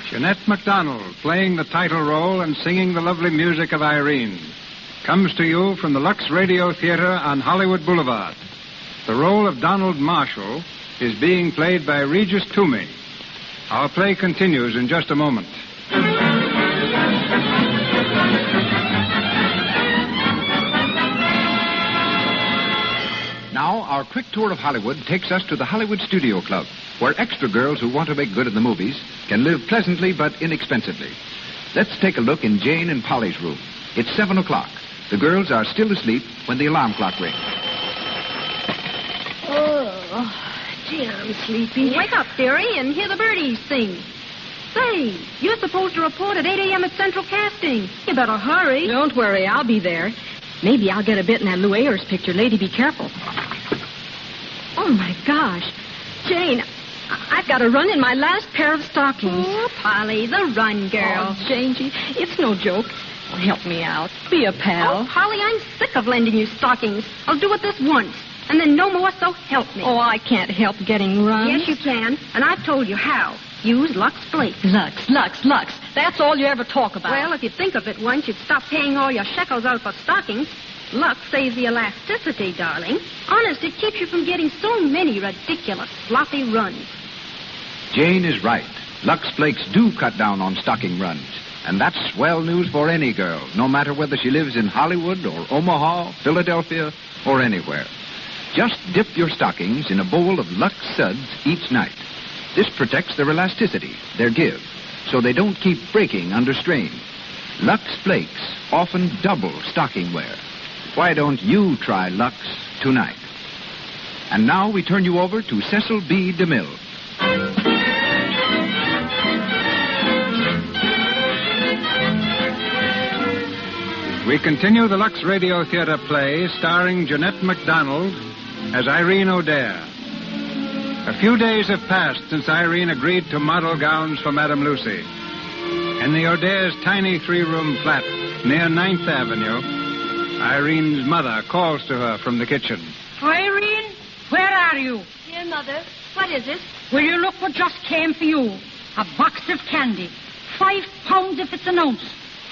Jeanette MacDonald, playing the title role and singing the lovely music of Irene, comes to you from the Lux Radio Theater on Hollywood Boulevard. The role of Donald Marshall is being played by Regis Toomey. Our play continues in just a moment. Now, our quick tour of Hollywood takes us to the Hollywood Studio Club, where extra girls who want to make good in the movies can live pleasantly but inexpensively. Let's take a look in Jane and Polly's room. It's 7 o'clock. The girls are still asleep when the alarm clock rings. Oh, gee, I'm sleepy. Wake up, dearie, and hear the birdies sing. Say, you're supposed to report at 8 a.m. at Central Casting. You better hurry. Don't worry, I'll be there. Maybe I'll get a bit in that Lou Ayres picture. Lady, be careful. Oh, my gosh. Jane, I've got to run in my last pair of stockings. Oh, Polly, the run, girl. Oh, Jane, it's no joke. Oh, help me out. Be a pal. Oh, Polly, I'm sick of lending you stockings. I'll do it this once, and then no more, so help me. Oh, I can't help getting runs. Yes, you can, and I've told you how. Use Lux Flakes. Lux. That's all you ever talk about. Well, if you think of it once, you'd stop paying all your shekels out for stockings. Lux saves the elasticity, darling. Honest, it keeps you from getting so many ridiculous, sloppy runs. Jane is right. Lux Flakes do cut down on stocking runs. And that's swell news for any girl, no matter whether she lives in Hollywood or Omaha, Philadelphia, or anywhere. Just dip your stockings in a bowl of Lux Suds each night. This protects their elasticity, their give, so they don't keep breaking under strain. Lux Flakes often double stocking wear. Why don't you try Lux tonight? And now we turn you over to Cecil B. DeMille. We continue the Lux Radio Theater play starring Jeanette MacDonald as Irene O'Dare. A few days have passed since Irene agreed to model gowns for Madame Lucy. In the O'Dare's tiny three-room flat near 9th Avenue, Irene's mother calls to her from the kitchen. Irene, where are you? Dear Mother, what is it? Will you look what just came for you? A box of candy. 5 pounds if it's an ounce.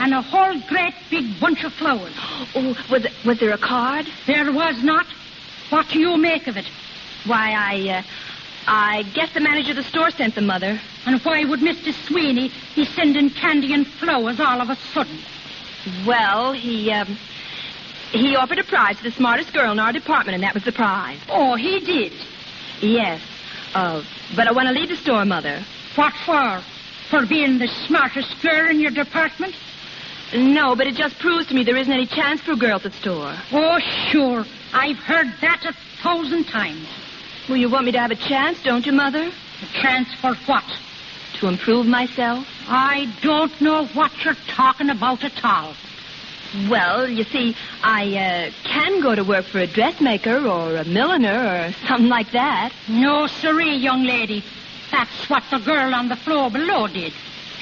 And a whole great big bunch of flowers. Oh, was there a card? There was not. What do you make of it? Why, I guess the manager of the store sent them, Mother. And why would Mr. Sweeney be sending candy and flowers all of a sudden? Well, he offered a prize to the smartest girl in our department, and that was the prize. Oh, he did? Yes. But I want to leave the store, Mother. What for? For being the smartest girl in your department? No, but it just proves to me there isn't any chance for a girl at the store. Oh, sure. I've heard that 1,000 times. Well, you want me to have a chance, don't you, Mother? A chance for what? To improve myself. I don't know what you're talking about at all. Well, you see, I can go to work for a dressmaker or a milliner or something like that. No, sirree, young lady. That's what the girl on the floor below did.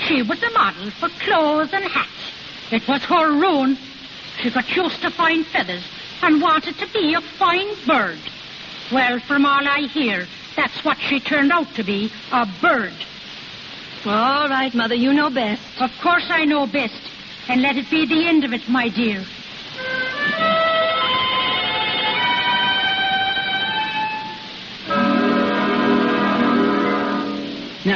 She was a model for clothes and hats. It was her ruin. She got used to fine feathers and wanted to be a fine bird. Well, from all I hear, that's what she turned out to be, a bird. All right, Mother, you know best. Of course I know best. And let it be the end of it, my dear.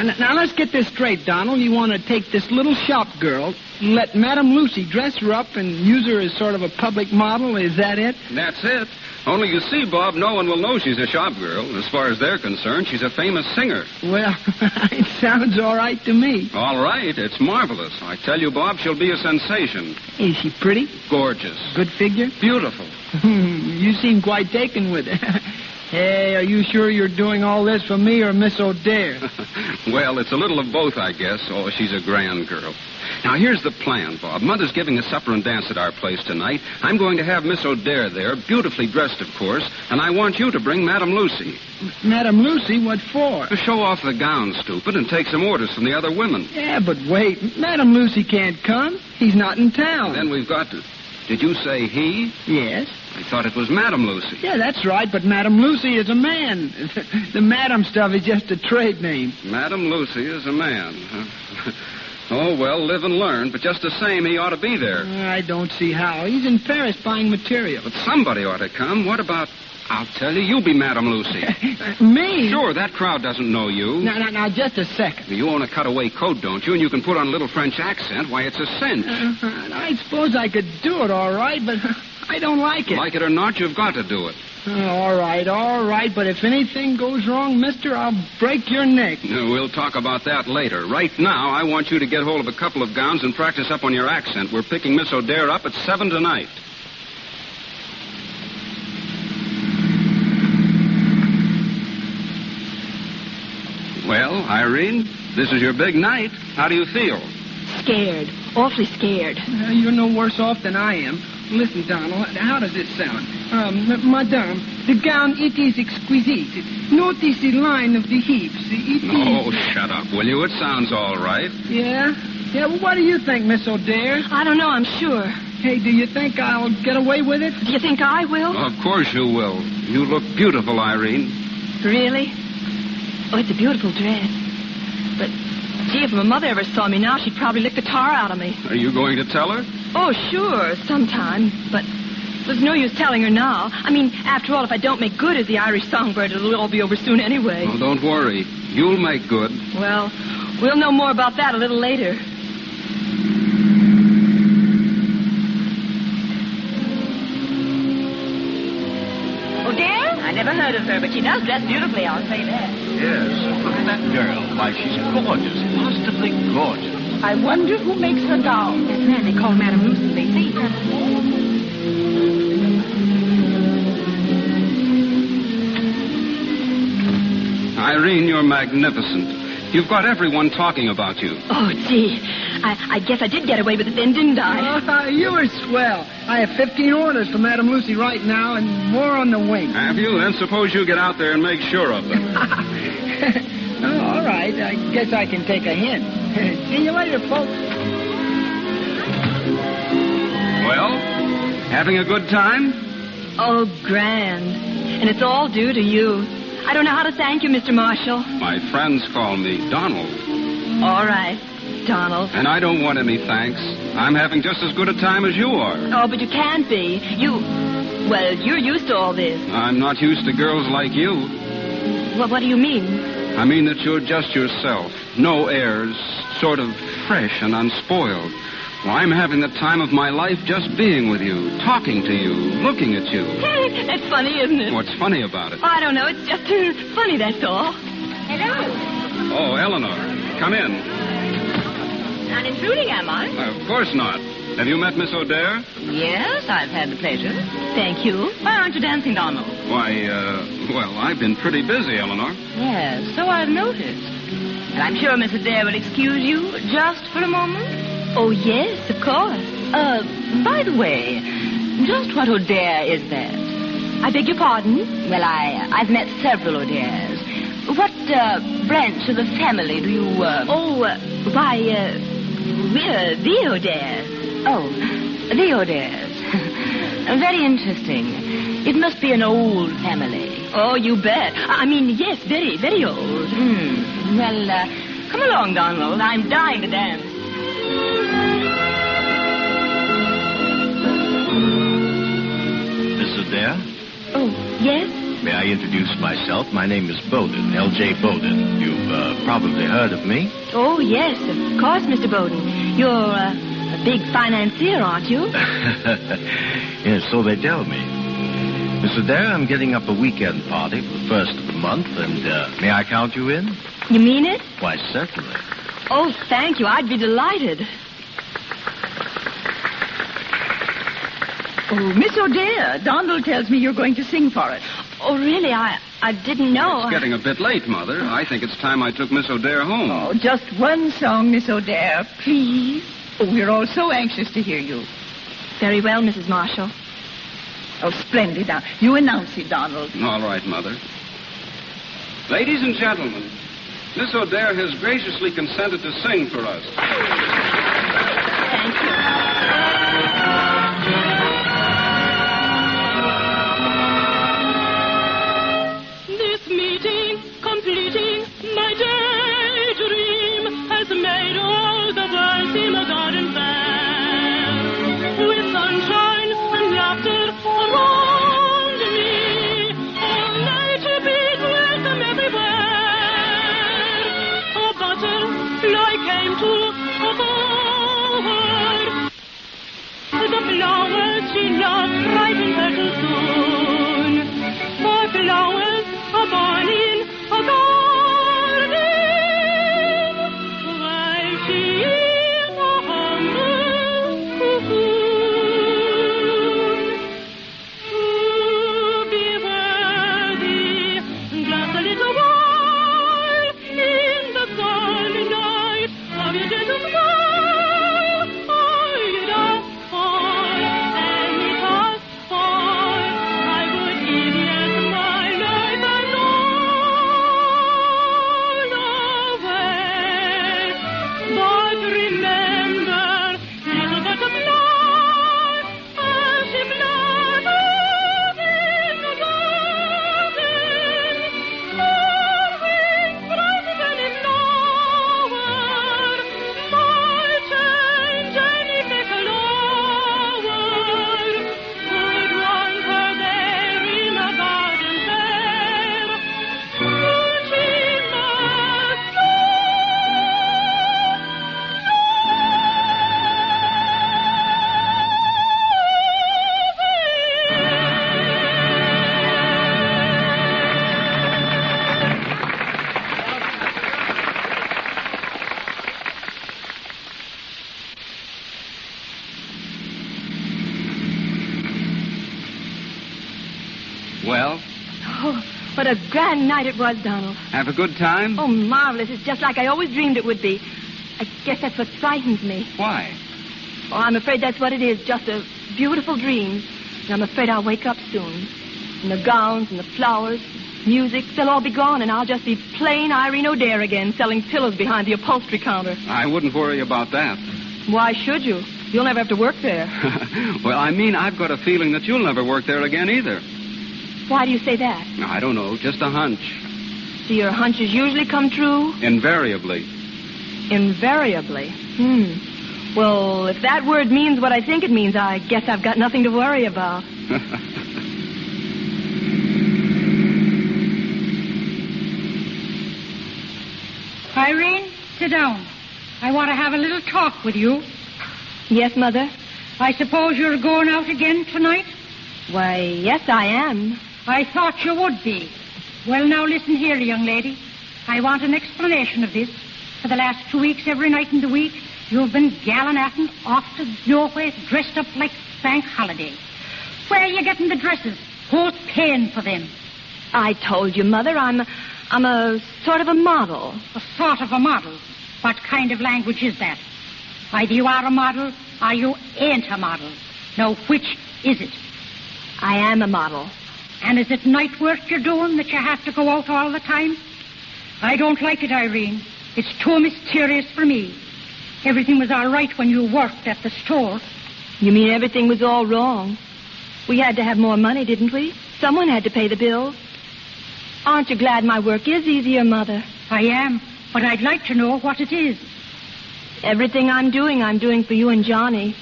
Now, let's get this straight, Donald. You want to take this little shop girl, let Madame Lucy dress her up and use her as sort of a public model? Is that it? That's it. Only you see, Bob, no one will know she's a shop girl. As far as they're concerned, she's a famous singer. Well, it sounds all right to me. All right. It's marvelous. I tell you, Bob, she'll be a sensation. Is she pretty? Gorgeous. Good figure? Beautiful. You seem quite taken with it. Hey, are you sure you're doing all this for me or Miss O'Dare? Well, it's a little of both, I guess. Oh, she's a grand girl. Now, here's the plan, Bob. Mother's giving a supper and dance at our place tonight. I'm going to have Miss O'Dare there, beautifully dressed, of course, and I want you to bring Madame Lucy. Madame Lucy? What for? To show off the gown, stupid, and take some orders from the other women. Yeah, but wait. Madame Lucy can't come. He's not in town. Then we've got to... Did you say he? Yes. I thought it was Madame Lucy. Yeah, that's right, but Madame Lucy is a man. The Madame stuff is just a trade name. Madame Lucy is a man. Oh, well, live and learn, but just the same, he ought to be there. I don't see how. He's in Paris buying material. But somebody ought to come. What about... I'll tell you, you be Madame Lucy. Me? Sure, that crowd doesn't know you. Now, just a second. You own a cutaway coat, don't you? And you can put on a little French accent. Why, it's a cinch. I suppose I could do it all right, but I don't like it. Like it or not, you've got to do it. All right, but if anything goes wrong, mister, I'll break your neck. We'll talk about that later. Right now, I want you to get hold of a couple of gowns and practice up on your accent. We're picking Miss O'Dare up at 7 tonight. Well, Irene, this is your big night. How do you feel? Scared. Awfully scared. You're no worse off than I am. Listen, Donald, how does it sound? Madame, the gown, it is exquisite. Notice the line of the hips. Oh, shut up, will you? It sounds all right. Yeah? Yeah, well, what do you think, Miss O'Dare? I don't know, I'm sure. Hey, do you think I'll get away with it? Do you think I will? Of course you will. You look beautiful, Irene. Really? Oh, it's a beautiful dress. But, gee, if my mother ever saw me now, she'd probably lick the tar out of me. Are you going to tell her? Oh, sure, sometime. But there's no use telling her now. I mean, after all, if I don't make good as the Irish songbird, it'll all be over soon anyway. Oh, don't worry. You'll make good. Well, we'll know more about that a little later. O'Dare? I never heard of her, but she does dress beautifully, I'll say that. Yes, look at that girl. Why, she's gorgeous, positively gorgeous. I wonder who makes her gown. That man they call Madame Lucy, they say. Irene, you're magnificent. You've got everyone talking about you. Oh, gee. I guess I did get away with it then, didn't I? You were swell. I have 15 orders for Madame Lucy right now and more on the wing. Have you? Then suppose you get out there and make sure of them. Oh, all right. I guess I can take a hint. See you later, folks. Well, having a good time? Oh, grand. And it's all due to you. I don't know how to thank you, Mr. Marshall. My friends call me Donald. All right, Donald. And I don't want any thanks. I'm having just as good a time as you are. Oh, but you can't be. Well, you're used to all this. I'm not used to girls like you. Well, what do you mean? I mean that you're just yourself. No airs, sort of fresh and unspoiled. Well, I'm having the time of my life just being with you, talking to you, looking at you. It's funny, isn't it? What's funny about it? I don't know. It's just funny, that's all. Hello. Oh, Eleanor. Come in. Not intruding, am I? Of course not. Have you met Miss O'Dare? Yes, I've had the pleasure. Thank you. Why aren't you dancing, Donald? Why, well, I've been pretty busy, Eleanor. Yes, so I've noticed. And I'm sure Miss O'Dare will excuse you just for a moment. Oh, yes, of course. By the way, just what O'Dare is that? I beg your pardon? Well, I've met several O'Dares. What, branch of the family do you, we're the O'Dares. Oh, the O'Dares. Very interesting. It must be an old family. Oh, you bet. I mean, yes, very, very old. Well, come along, Donald. I'm dying to dance. Miss O'Dare? Oh, yes? May I introduce myself? My name is Bowden, L.J. Bowden. You've probably heard of me. Oh, yes, of course, Mr. Bowden. You're a big financier, aren't you? Yes, so they tell me. Mrs. Adair, I'm getting up a weekend party for the first of the month, and may I count you in? You mean it? Why, certainly. Oh, thank you. I'd be delighted. Oh, Miss O'Dare, Donald tells me you're going to sing for us. Oh, really? I didn't know. It's getting a bit late, Mother. I think it's time I took Miss O'Dare home. Oh, just one song, Miss O'Dare, please. Oh, we're all so anxious to hear you. Very well, Mrs. Marshall. Oh, splendid. Now, you announce it, Donald. All right, Mother. Ladies and gentlemen, Miss O'Dare has graciously consented to sing for us. Thank you. Completing my daydream has made all the world seem a garden fair, with sunshine and laughter around me, all nature beats welcome everywhere. A butterfly came to a bower, the flowers she loved ripen her too soon, for flowers are born in a garden, while she is a humble cocoon. To be worthy, just a little while in the sunny night of your gentle smile. Oh, you'd ask for, and it asked for, I would give yes my life and all. But remember, little butterfly, as she fluttered in the garden, her wings bright any flower might change any fickle hour, could run her there in a garden fair, which she must know. Well, Oh, what a grand night it was, Donald. have a good time? Oh, marvelous. It's just like I always dreamed it would be. I guess that's what frightens me. Why? Oh, I'm afraid that's what it is, just a beautiful dream. And I'm afraid I'll wake up soon. And the gowns and the flowers, music, they'll all be gone, and I'll just be plain Irene O'Dare again, selling pillows behind the upholstery counter. I wouldn't worry about that. Why should you? You'll never have to work there. Well, I mean, I've got a feeling that you'll never work there again either. Why do you say that? I don't know, just a hunch. Do your hunches usually come true? Invariably. Invariably. Well, if that word means what I think it means, I guess I've got nothing to worry about. Irene, sit down. I want to have a little talk with you. Yes, Mother? I suppose you're going out again tonight? Why, yes, I am. I thought you would be. Well, now listen here, young lady. I want an explanation of this. For the last 2 weeks, every night in the week, you've been gallivanting off to nowhere, dressed up like bank holiday. Where are you getting the dresses? Who's paying for them? I told you, Mother, I'm a sort of a model. A sort of a model? What kind of language is that? Either you are a model or you ain't a model. Now, which is it? I am a model. And is it night work you're doing that you have to go out all the time? I don't like it, Irene. It's too mysterious for me. Everything was all right when you worked at the store. You mean everything was all wrong? We had to have more money, didn't we? Someone had to pay the bills. Aren't you glad my work is easier, Mother? I am, but I'd like to know what it is. Everything I'm doing for you and Johnny.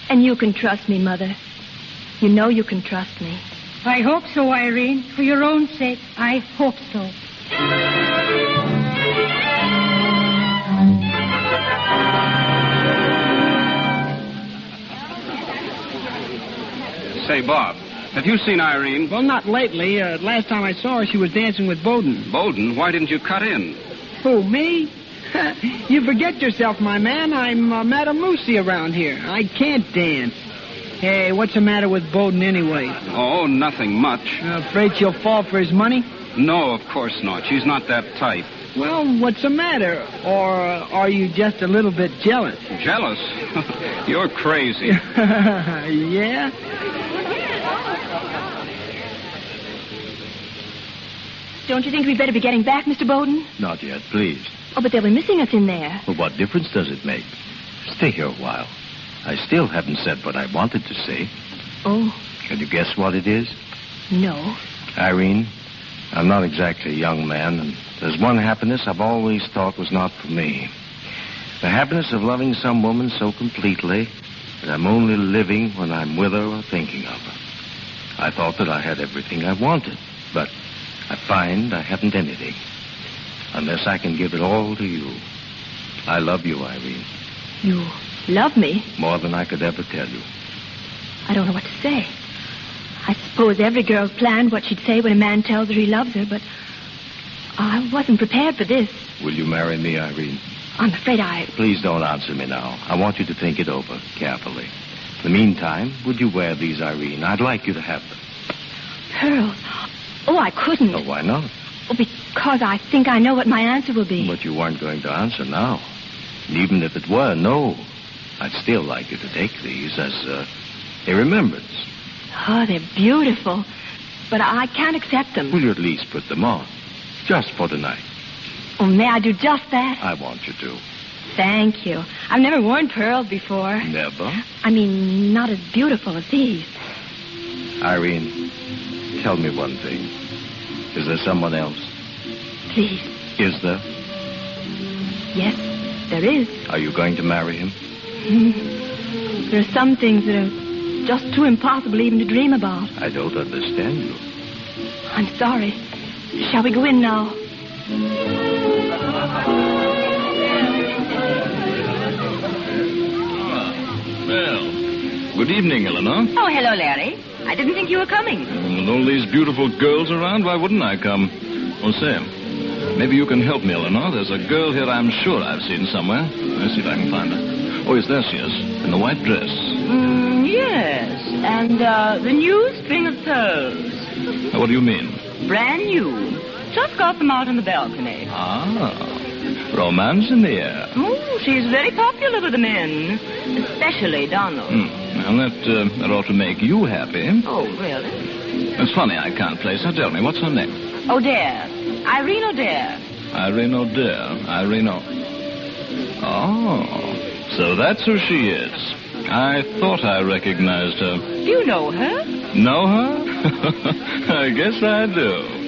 And you can trust me, Mother. You know you can trust me. I hope so, Irene. For your own sake, I hope so. Say, Bob, have you seen Irene? Well, not lately. Last time I saw her, she was dancing with Bowden. Bowden? Why didn't you cut in? Who, me? You forget yourself, my man. I'm Madame Lucy around here. I can't dance. Hey, what's the matter with Bowden anyway? Oh, nothing much. Afraid she'll fall for his money? No, of course not. She's not that type. Well, what's the matter? Or are you just a little bit jealous? Jealous? You're crazy. Yeah? Don't you think we'd better be getting back, Mr. Bowden? Not yet, please. Oh, but they'll be missing us in there. Well, what difference does it make? Stay here a while. I still haven't said what I wanted to say. Oh. Can you guess what it is? No. Irene, I'm not exactly a young man, and there's one happiness I've always thought was not for me. The happiness of loving some woman so completely that I'm only living when I'm with her or thinking of her. I thought that I had everything I wanted, but I find I haven't anything. Unless I can give it all to you. I love you, Irene. You love me? More than I could ever tell you. I don't know what to say. I suppose every girl's planned what she'd say when a man tells her he loves her, but I wasn't prepared for this. Will you marry me, Irene? I'm afraid I... Please don't answer me now. I want you to think it over carefully. In the meantime, would you wear these, Irene? I'd like you to have them. Pearls? Oh, I couldn't. Oh, why not? Oh, because I think I know what my answer will be. But you weren't going to answer now. And even if it were no, I'd still like you to take these as a remembrance. Oh, they're beautiful. But I can't accept them. Will you at least put them on? Just for tonight. Oh, may I do just that? I want you to. Thank you. I've never worn pearls before. Never? I mean, not as beautiful as these. Irene, tell me one thing. Is there someone else? Please. Is there? Yes, there is. Are you going to marry him? There are some things that are just too impossible even to dream about. I don't understand you. I'm sorry. Shall we go in now? Well, good evening, Eleanor. Oh, hello, Larry. I didn't think you were coming. With all these beautiful girls around, why wouldn't I come? Oh, say, maybe you can help me, Eleanor. There's a girl here I'm sure I've seen somewhere. Let's see if I can find her. Oh, yes, there she is, in the white dress. Yes, and the new string of pearls. What do you mean? Brand new. Just got them out on the balcony. Ah, romance in the air. Oh, she's very popular with the men, especially Donald. Well, that ought to make you happy. Oh, really? It's funny I can't place her. Tell me, what's her name? O'Dare. Irene O'Dare. Irene O'Dare. Irene Oh, so that's who she is. I thought I recognized her. Do you know her? Know her? I guess I do.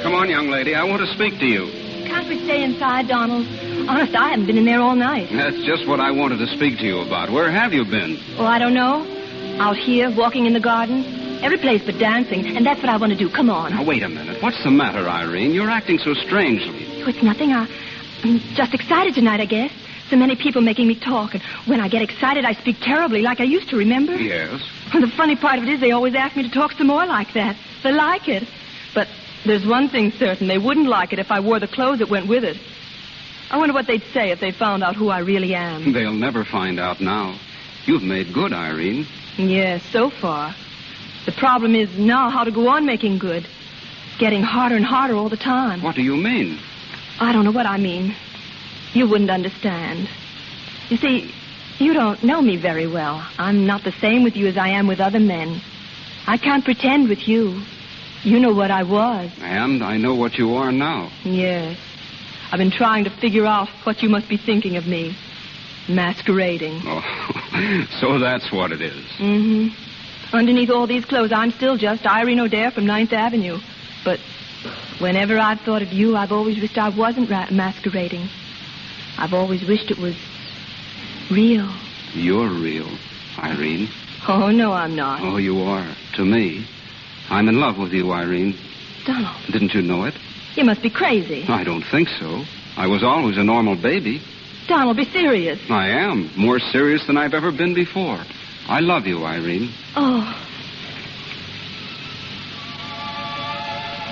Come on, young lady. I want to speak to you. Can't we stay inside, Donald? Honest, I haven't been in there all night. That's just what I wanted to speak to you about. Where have you been? Oh, I don't know. Out here, walking in the garden. Every place but dancing, and that's what I want to do. Come on. Now, wait a minute. What's the matter, Irene? You're acting so strangely. Oh, it's nothing. I'm just excited tonight, I guess. So many people making me talk, and when I get excited, I speak terribly, like I used to, remember? Yes. And the funny part of it is they always ask me to talk some more like that. They like it. But there's one thing certain. They wouldn't like it if I wore the clothes that went with it. I wonder what they'd say if they found out who I really am. They'll never find out now. You've made good, Irene. Yes, so far. The problem is now how to go on making good. It's getting harder and harder all the time. What do you mean? I don't know what I mean. You wouldn't understand. You see, you don't know me very well. I'm not the same with you as I am with other men. I can't pretend with you. You know what I was. And I know what you are now. Yes. I've been trying to figure out what you must be thinking of me. Masquerading. Oh, so that's what it is. Mm-hmm. Underneath all these clothes, I'm still just Irene O'Dare from 9th Avenue. But whenever I've thought of you, I've always wished I wasn't masquerading. I've always wished it was Real. You're real, Irene. Oh, no, I'm not. Oh, you are. To me. I'm in love with you, Irene. Donald. Didn't you know it? You must be crazy. I don't think so. I was always a normal baby. Donald, be serious. I am. More serious than I've ever been before. I love you, Irene. Oh.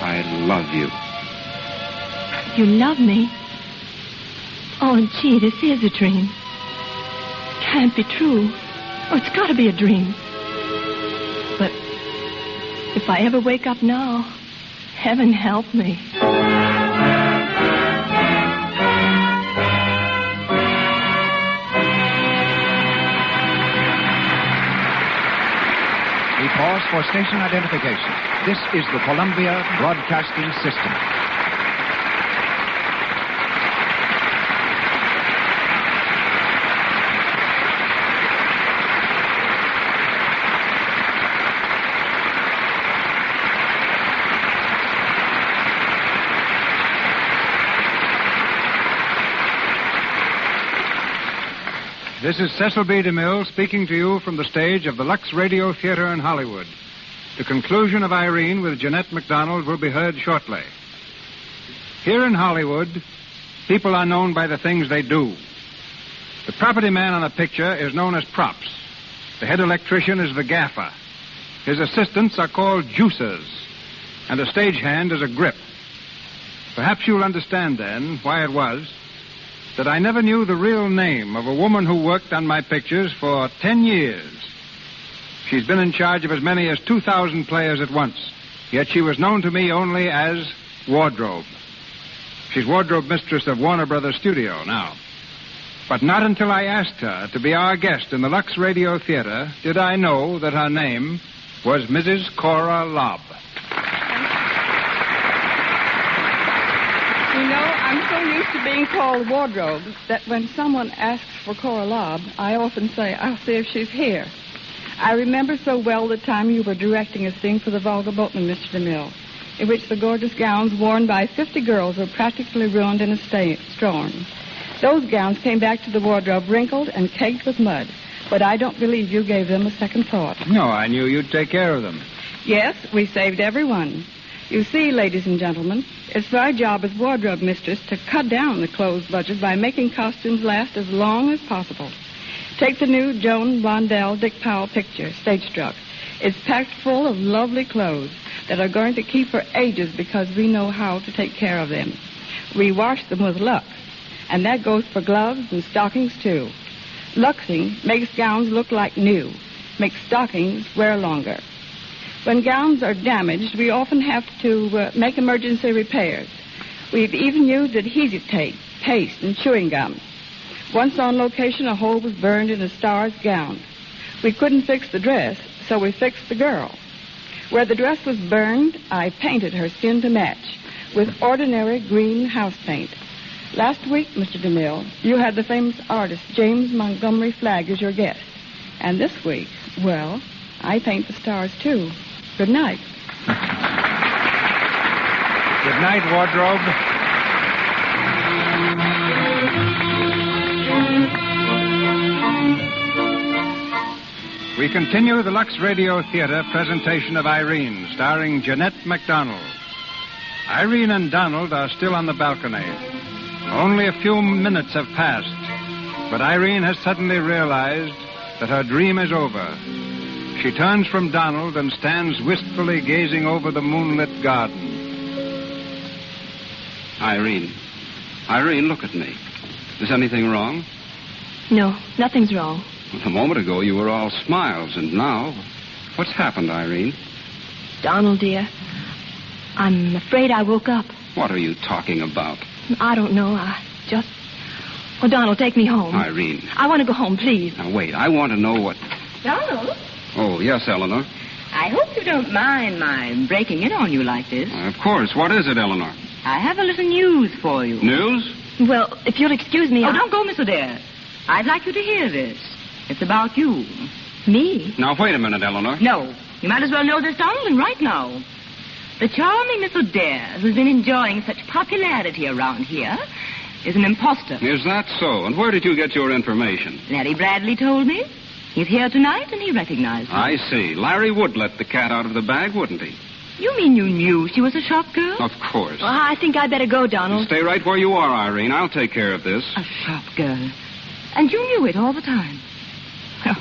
I love you. You love me? Oh, gee, this is a dream. Can't be true. Oh, it's got to be a dream. But if I ever wake up now, heaven help me. We pause for station identification. This is the Columbia Broadcasting System. This is Cecil B. DeMille speaking to you from the stage of the Lux Radio Theater in Hollywood. The conclusion of Irene with Jeanette MacDonald will be heard shortly. Here in Hollywood, people are known by the things they do. The property man on a picture is known as props. The head electrician is the gaffer. His assistants are called juicers. And a stagehand is a grip. Perhaps you'll understand then why it was that I never knew the real name of a woman who worked on my pictures for 10 years. She's been in charge of as many as 2,000 players at once, yet she was known to me only as Wardrobe. She's wardrobe mistress of Warner Brothers Studio now. But not until I asked her to be our guest in the Lux Radio Theater did I know that her name was Mrs. Cora Lobb. You know, I'm so used to being called Wardrobe that when someone asks for Cora Lobb, I often say, I'll see if she's here. I remember so well the time you were directing a scene for the Volga Boatman, Mr. DeMille, in which the gorgeous gowns worn by 50 girls were practically ruined in a storm. Those gowns came back to the wardrobe wrinkled and caked with mud, but I don't believe you gave them a second thought. No, I knew you'd take care of them. Yes, we saved every one. You see, ladies and gentlemen, it's my job as wardrobe mistress to cut down the clothes budget by making costumes last as long as possible. Take the new Joan Blondell Dick Powell picture, Stage Struck. It's packed full of lovely clothes that are going to keep for ages because we know how to take care of them. We wash them with Lux, and that goes for gloves and stockings, too. Luxing makes gowns look like new, makes stockings wear longer. When gowns are damaged, we often have to make emergency repairs. We've even used adhesive tape, paste, and chewing gum. Once on location, a hole was burned in a star's gown. We couldn't fix the dress, so we fixed the girl. Where the dress was burned, I painted her skin to match with ordinary green house paint. Last week, Mr. DeMille, you had the famous artist James Montgomery Flagg as your guest. And this week, well, I paint the stars, too. Good night. Good night, Wardrobe. We continue the Lux Radio Theater presentation of Irene, starring Jeanette MacDonald. Irene and Donald are still on the balcony. Only a few minutes have passed, but Irene has suddenly realized that her dream is over. She turns from Donald and stands wistfully gazing over the moonlit garden. Irene, look at me. Is anything wrong? No, nothing's wrong. A moment ago, you were all smiles, and now, what's happened, Irene? Donald, dear, I'm afraid I woke up. What are you talking about? I don't know. Oh, Donald, take me home. Irene. I want to go home, please. Now, wait. I want to know what... Donald? Oh, yes, Eleanor. I hope you don't mind my breaking in on you like this. Of course. What is it, Eleanor? I have a little news for you. News? Well, if you'll excuse me... Don't go, Miss Adair. I'd like you to hear this. It's about you. Me? Now, wait a minute, Eleanor. No. You might as well know this, Donald, and right now. The charming Miss Adair, who's been enjoying such popularity around here, is an imposter. Is that so? And where did you get your information? Larry Bradley told me. He's here tonight, and he recognized me. I see. Larry would let the cat out of the bag, wouldn't he? You mean you knew she was a shop girl? Of course. Well, I think I'd better go, Donald. Stay right where you are, Irene. I'll take care of this. A shop girl. And you knew it all the time. Well,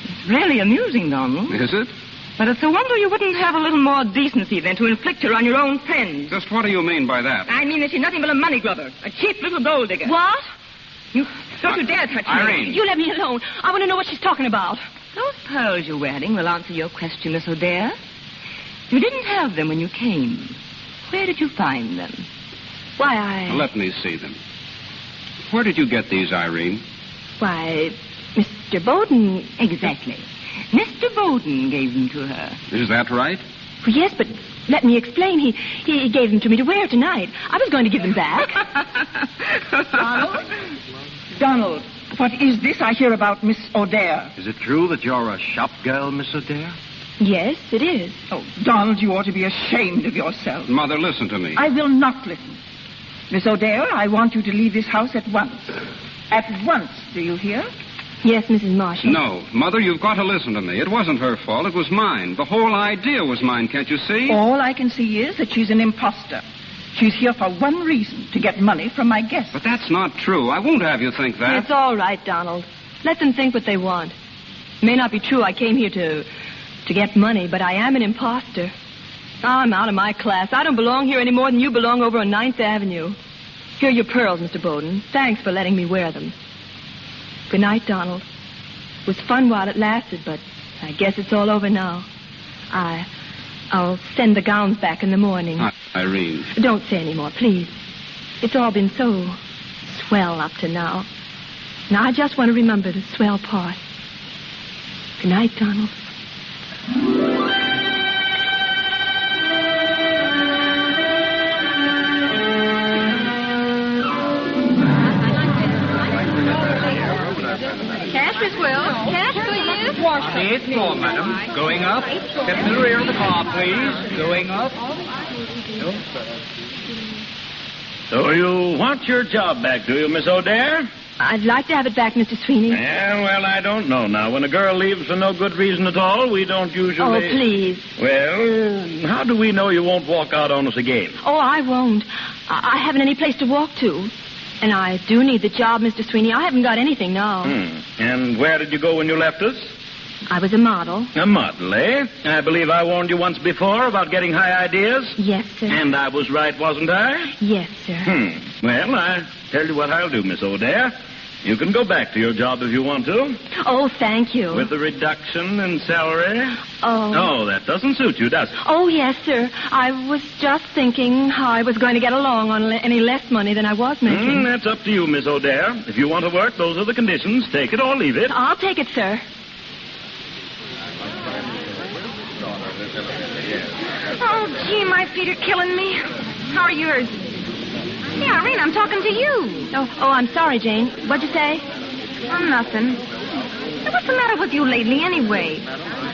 it's really amusing, Donald. Is it? But it's a wonder you wouldn't have a little more decency than to inflict her on your own friends. Just what do you mean by that? I mean that she's nothing but a money grubber. A cheap little gold digger. What? Don't you dare touch me. Irene. You let me alone. I want to know what she's talking about. Those pearls you're wearing will answer your question, Miss O'Dare. You didn't have them when you came. Where did you find them? Why, Let me see them. Where did you get these, Irene? Why, Mr. Bowden... Exactly. Mr. Bowden gave them to her. Is that right? Well, yes, but let me explain. He gave them to me to wear tonight. I was going to give them back. Donald, what is this I hear about Miss O'Dare? Is it true that you're a shop girl, Miss O'Dare? Yes, it is. Oh, Donald, you ought to be ashamed of yourself. Mother, listen to me. I will not listen. Miss O'Dare, I want you to leave this house at once. At once, do you hear? Yes, Mrs. Marshall. No. Mother, you've got to listen to me. It wasn't her fault. It was mine. The whole idea was mine, can't you see? All I can see is that she's an imposter. She's here for one reason, to get money from my guests. But that's not true. I won't have you think that. It's all right, Donald. Let them think what they want. It may not be true I came here to get money, but I am an imposter. I'm out of my class. I don't belong here any more than you belong over on 9th Avenue. Here are your pearls, Mr. Bowden. Thanks for letting me wear them. Good night, Donald. It was fun while it lasted, but I guess it's all over now. I'll send the gowns back in the morning. Irene. Don't say any more, please. It's all been so swell up to now. Now I just want to remember the swell part. Good night, Donald. Cash, Miss Will. Cash, please. On the 8th floor, madam. Going up. Step to the rear of the car, please. Going up. So you want your job back, do you, Miss O'Dare? I'd like to have it back, Mr. Sweeney. Yeah, well, I don't know now. When a girl leaves for no good reason at all, we don't usually... Oh, please. Well, how do we know you won't walk out on us again? Oh, I won't. I haven't any place to walk to. And I do need the job, Mr. Sweeney. I haven't got anything now. And where did you go when you left us? I was a model. A model, eh? I believe I warned you once before about getting high ideas. Yes, sir. And I was right, wasn't I? Yes, sir. Well, I tell you what I'll do, Miss O'Dare. You can go back to your job if you want to. Oh, thank you. With the reduction in salary? Oh. Oh, that doesn't suit you, does it? Oh, yes, sir. I was just thinking how I was going to get along on any less money than I was making. That's up to you, Miss O'Dare. If you want to work, those are the conditions. Take it or leave it. I'll take it, sir. Oh, gee, my feet are killing me. How are yours? Yeah, Irene, I'm talking to you. Oh, I'm sorry, Jane. What'd you say? Oh, nothing. What's the matter with you lately, anyway?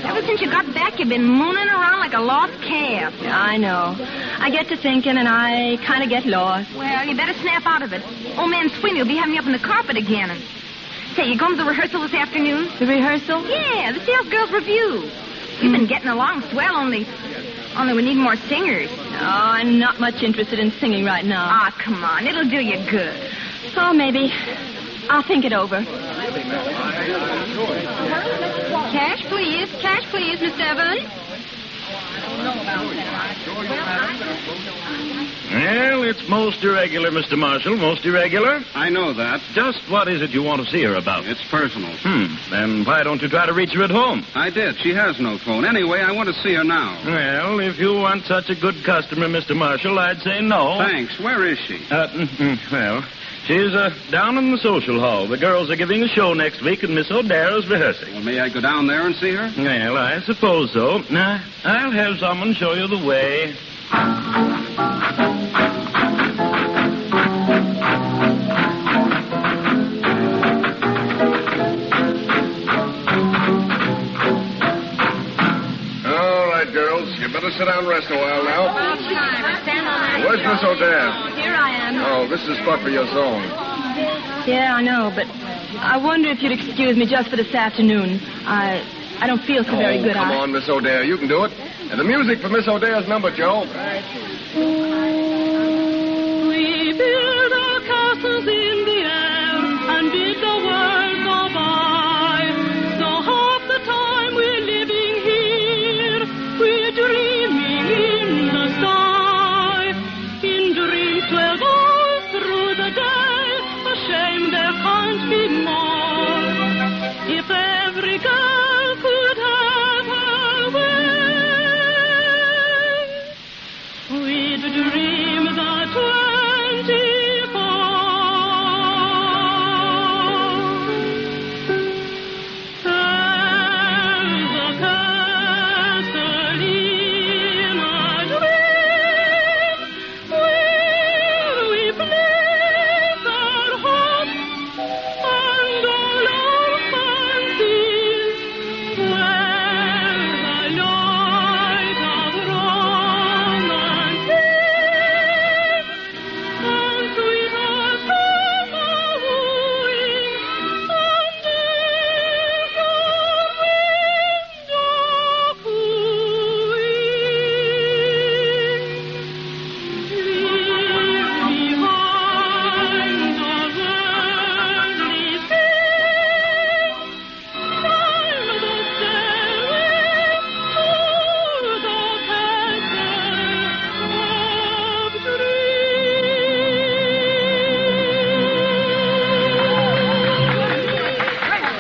Ever since you got back, you've been mooning around like a lost calf. I know. I get to thinking, and I kind of get lost. Well, you better snap out of it. Old man Sweeney will be having you up on the carpet again. And... Say, you going to the rehearsal this afternoon? The rehearsal? Yeah, the Sales Girls Review. You've been getting along swell, only we need more singers. Oh, I'm not much interested in singing right now. Ah, come on. It'll do you good. Oh, maybe. I'll think it over. Cash, please. Cash, please, Miss Evans. Well, it's most irregular, Mr. Marshall. Most irregular. I know that. Just what is it you want to see her about? It's personal. Then why don't you try to reach her at home? I did. She has no phone. Anyway, I want to see her now. Well, if you want such a good customer, Mr. Marshall, I'd say no. Thanks. Where is she? Well, she's down in the social hall. The girls are giving a show next week, and Miss O'Dare is rehearsing. Well, may I go down there and see her? Well, I suppose so. Now, I'll have someone show you the way. All right, girls. You better sit down and rest a while now. Where's Miss O'Dare? Here I am. am. Oh, this is but for your zone. Yeah, I know, but I wonder if you'd excuse me just for this afternoon. I don't feel so very good. Come on, Miss O'Dare. You can do it. And the music for Miss O'Dare's number, Joe. We build our castles in the air and bid the world go by. So half the time we're living here, we're dreaming in the sky. In dreams we'll go through the day, a shame there can't be more. If every girl could have her way, we'd dream the 24. There's a castle in a dream where we place our hope and all our fancies, where the light of romance and sweethearts come a-wooing under your window cooing. Leave behind the worldly things, climb the stairway to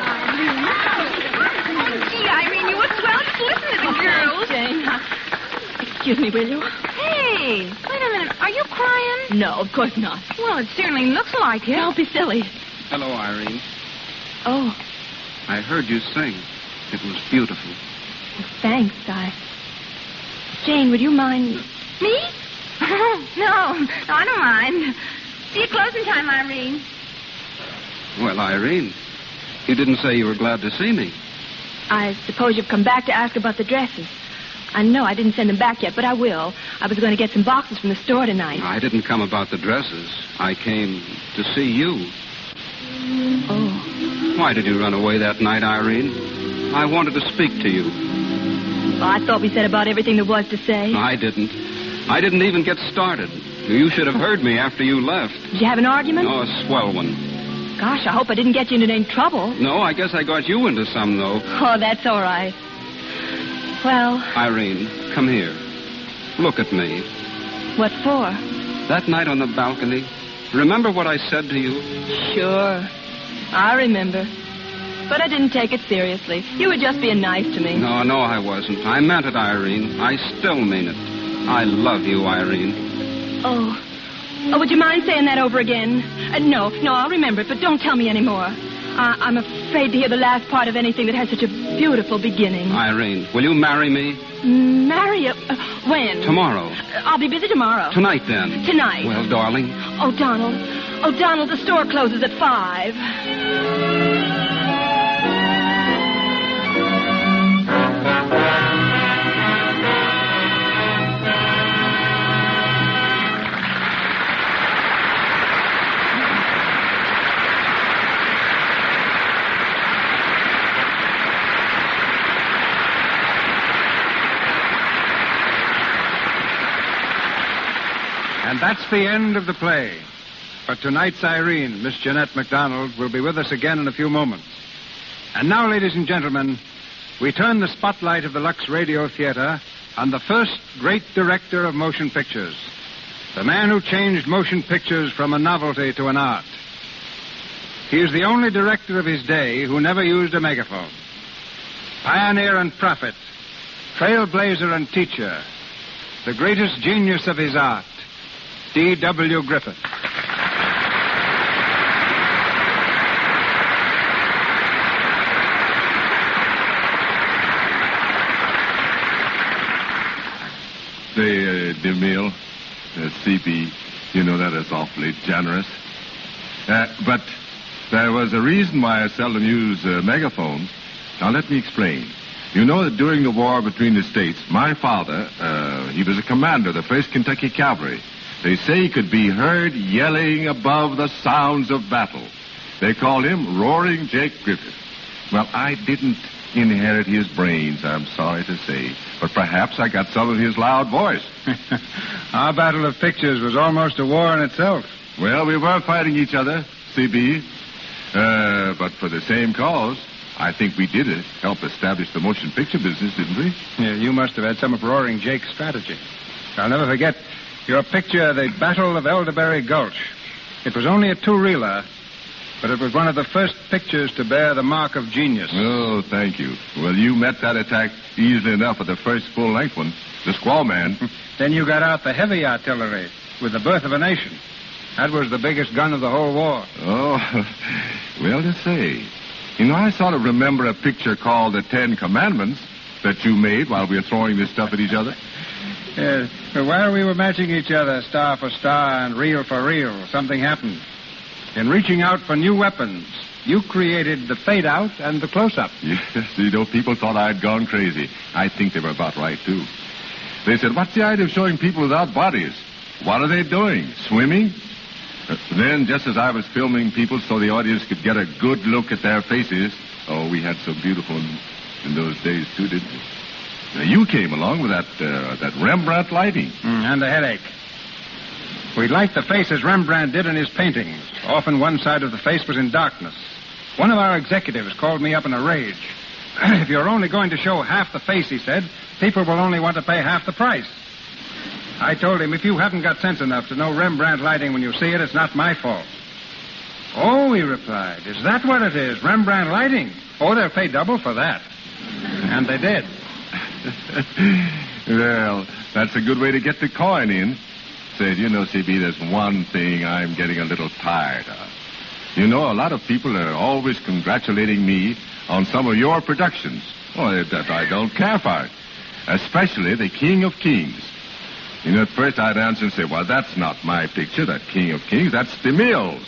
the castle of Gee, Irene, you were swell. Just listen to the girls. Jane, excuse me, will you? Hey, wait a minute. Are you crying? No, of course not. Well, it certainly looks like it. Don't be silly. Hello, Irene. Oh, I heard you sing. It was beautiful. thanks. Jane, would you mind? Me? No, I don't mind. See you closing time, Irene. Well, Irene, you didn't say you were glad to see me. I suppose you've come back to ask about the dresses. I know I didn't send them back yet, but I will. I was going to get some boxes from the store tonight. I didn't come about the dresses. I came to see you. Oh. Why did you run away that night, Irene? I wanted to speak to you. Well, I thought we said about everything there was to say. I didn't. I didn't even get started. You should have heard me after you left. Did you have an argument? Oh, a swell one. Gosh, I hope I didn't get you into any trouble. No, I guess I got you into some, though. Oh, that's all right. Well... Irene, come here. Look at me. What for? That night on the balcony, remember what I said to you? Sure. I remember. But I didn't take it seriously. You were just being nice to me. No, I wasn't. I meant it, Irene. I still mean it. I love you, Irene. Oh, would you mind saying that over again? No, I'll remember it, but don't tell me any more. I'm afraid to hear the last part of anything that has such a beautiful beginning. Irene, will you marry me? Marry you? When? Tomorrow. I'll be busy tomorrow. Tonight, then. Tonight. Well, darling. Oh, Donald, the store closes at 5. And that's the end of the play. But tonight's Irene, Miss Jeanette MacDonald, will be with us again in a few moments. And now, ladies and gentlemen, we turn the spotlight of the Lux Radio Theater on the first great director of motion pictures, the man who changed motion pictures from a novelty to an art. He is the only director of his day who never used a megaphone. Pioneer and prophet, trailblazer and teacher, the greatest genius of his art, D.W. Griffith. Say, DeMille, CP, you know that is awfully generous. But there was a reason why I seldom use megaphones. Now, let me explain. You know that during the war between the states, my father, he was a commander of the 1st Kentucky Cavalry. They say he could be heard yelling above the sounds of battle. They call him Roaring Jake Griffith. Well, I didn't inherit his brains, I'm sorry to say. But perhaps I got some of his loud voice. Our battle of pictures was almost a war in itself. Well, we were fighting each other, C.B. But for the same cause. I think we did help establish the motion picture business, didn't we? Yeah, you must have had some of Roaring Jake's strategy. I'll never forget your picture, The Battle of Elderberry Gulch. It was only a two-reeler, but it was one of the first pictures to bear the mark of genius. Oh, thank you. Well, you met that attack easily enough with the first full-length one, The Squaw Man. Then you got out the heavy artillery with The Birth of a Nation. That was the biggest gun of the whole war. Oh, well to say. You know, I sort of remember a picture called The Ten Commandments that you made while we were throwing this stuff at each other. Yes. But while we were matching each other star for star and reel for reel, something happened. In reaching out for new weapons, you created the fade-out and the close-up. Yes, you know, people thought I'd gone crazy. I think they were about right, too. They said, what's the idea of showing people without bodies? What are they doing? Swimming? Then, just as I was filming people so the audience could get a good look at their faces, oh, we had so beautiful in those days, too, didn't we? Now, you came along with that Rembrandt lighting. And the headache. We light the face as Rembrandt did in his paintings. Often one side of the face was in darkness. One of our executives called me up in a rage. If you're only going to show half the face, he said, people will only want to pay half the price. I told him, if you haven't got sense enough to know Rembrandt lighting when you see it, it's not my fault. Oh, he replied, is that what it is, Rembrandt lighting? Oh, they'll pay double for that. And they did. Well, that's a good way to get the coin in. Said, you know, C.B., there's one thing I'm getting a little tired of. You know, a lot of people are always congratulating me on some of your productions. Oh, that I don't care for it. Especially The King of Kings. You know, at first I'd answer and say, well, that's not my picture, that King of Kings. That's DeMille's.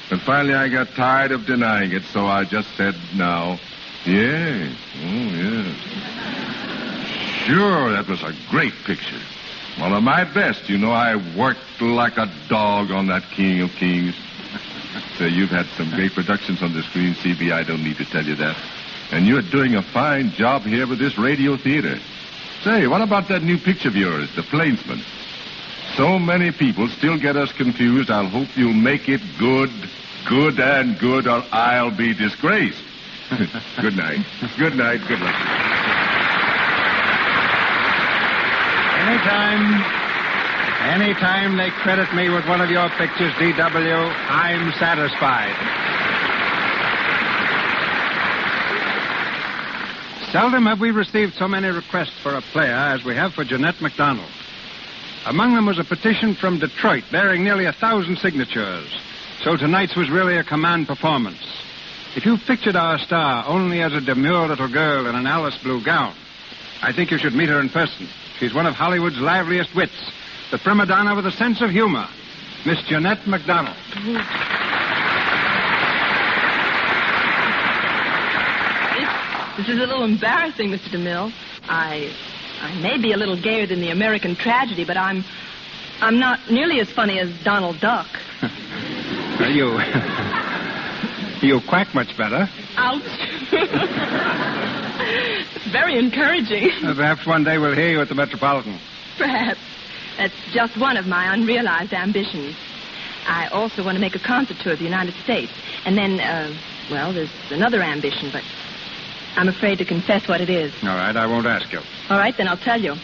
But finally I got tired of denying it, so I just said, no. Yes. Oh, yes. Sure, that was a great picture. One of my best. You know, I worked like a dog on that King of Kings. So you've had some great productions on the screen, C.B. I don't need to tell you that. And you're doing a fine job here with this radio theater. Say, what about that new picture of yours, The Plainsman? So many people still get us confused. I'll hope you'll make it good, or I'll be disgraced. Good night. Good night. Good luck. Anytime they credit me with one of your pictures, D.W., I'm satisfied. Seldom have we received so many requests for a player as we have for Jeanette MacDonald. Among them was a petition from Detroit bearing nearly 1,000 signatures. So tonight's was really a command performance. If you pictured our star only as a demure little girl in an Alice blue gown, I think you should meet her in person. She's one of Hollywood's liveliest wits, the prima donna with a sense of humor, Miss Jeanette MacDonald. This is a little embarrassing, Mr. DeMille. I may be a little gayer than the American tragedy, but I'm not nearly as funny as Donald Duck. You quack much better. Ouch. It's very encouraging. Perhaps one day we'll hear you at the Metropolitan. Perhaps. That's just one of my unrealized ambitions. I also want to make a concert tour of the United States. And then, there's another ambition, but I'm afraid to confess what it is. All right, I won't ask you. All right, then I'll tell you.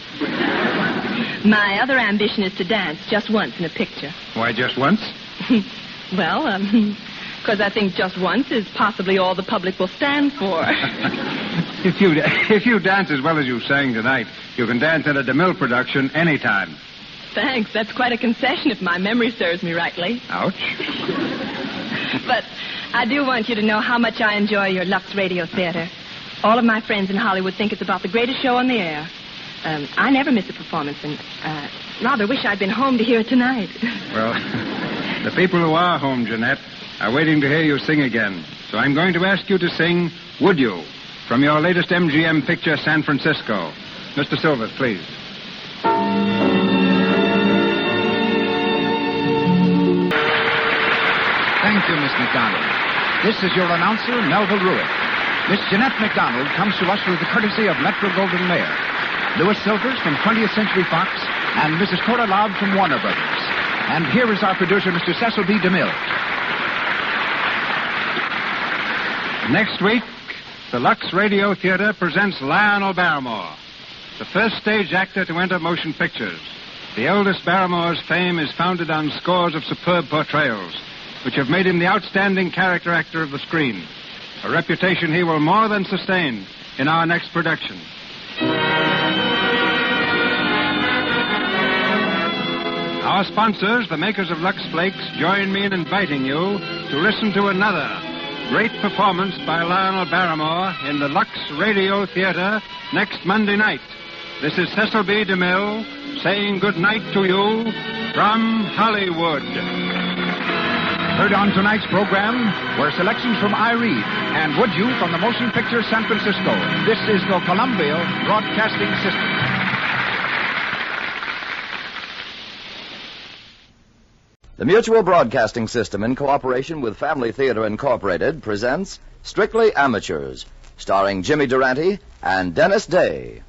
My other ambition is to dance just once in a picture. Why just once? Well, because I think just once is possibly all the public will stand for. If you dance as well as you sang tonight, you can dance in a DeMille production anytime. Thanks. That's quite a concession if my memory serves me rightly. Ouch. But I do want you to know how much I enjoy your Lux Radio Theater. All of my friends in Hollywood think it's about the greatest show on the air. I never miss a performance, and rather wish I'd been home to hear it tonight. Well, the people who are home, Jeanette, are waiting to hear you sing again. So I'm going to ask you to sing Would You, from your latest MGM picture, San Francisco. Mr. Silvers, please. Thank you, Miss McDonald. This is your announcer, Melville Ruick. Miss Jeanette McDonald comes to us through the courtesy of Metro-Goldwyn-Mayer. Louis Silvers from 20th Century Fox, and Mrs. Cora Loud from Warner Brothers. And here is our producer, Mr. Cecil B. DeMille. Next week, the Lux Radio Theater presents Lionel Barrymore, the first stage actor to enter motion pictures. The eldest Barrymore's fame is founded on scores of superb portrayals, which have made him the outstanding character actor of the screen, a reputation he will more than sustain in our next production. Our sponsors, the makers of Lux Flakes, join me in inviting you to listen to another great performance by Lionel Barrymore in the Lux Radio Theater next Monday night. This is Cecil B. DeMille saying good night to you from Hollywood. Heard on tonight's program were selections from I Read and Would You from the Motion Picture San Francisco. This is the Columbia Broadcasting System. The Mutual Broadcasting System, in cooperation with Family Theater Incorporated, presents Strictly Amateurs, starring Jimmy Durante and Dennis Day.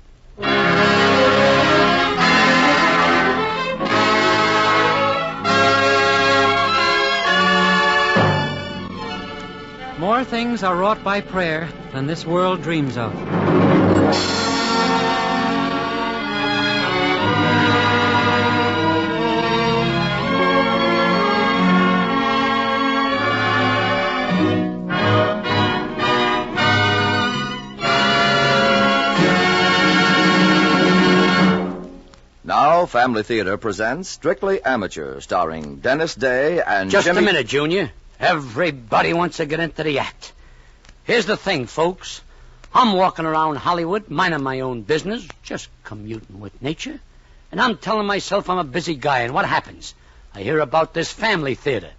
More things are wrought by prayer than this world dreams of. Now, Family Theater presents Strictly Amateur, starring Dennis Day and Just Jimmy... a minute, Junior. Everybody wants to get into the act. Here's the thing, folks. I'm walking around Hollywood, minding my own business, just commuting with nature. And I'm telling myself I'm a busy guy, and what happens? I hear about this Family Theater.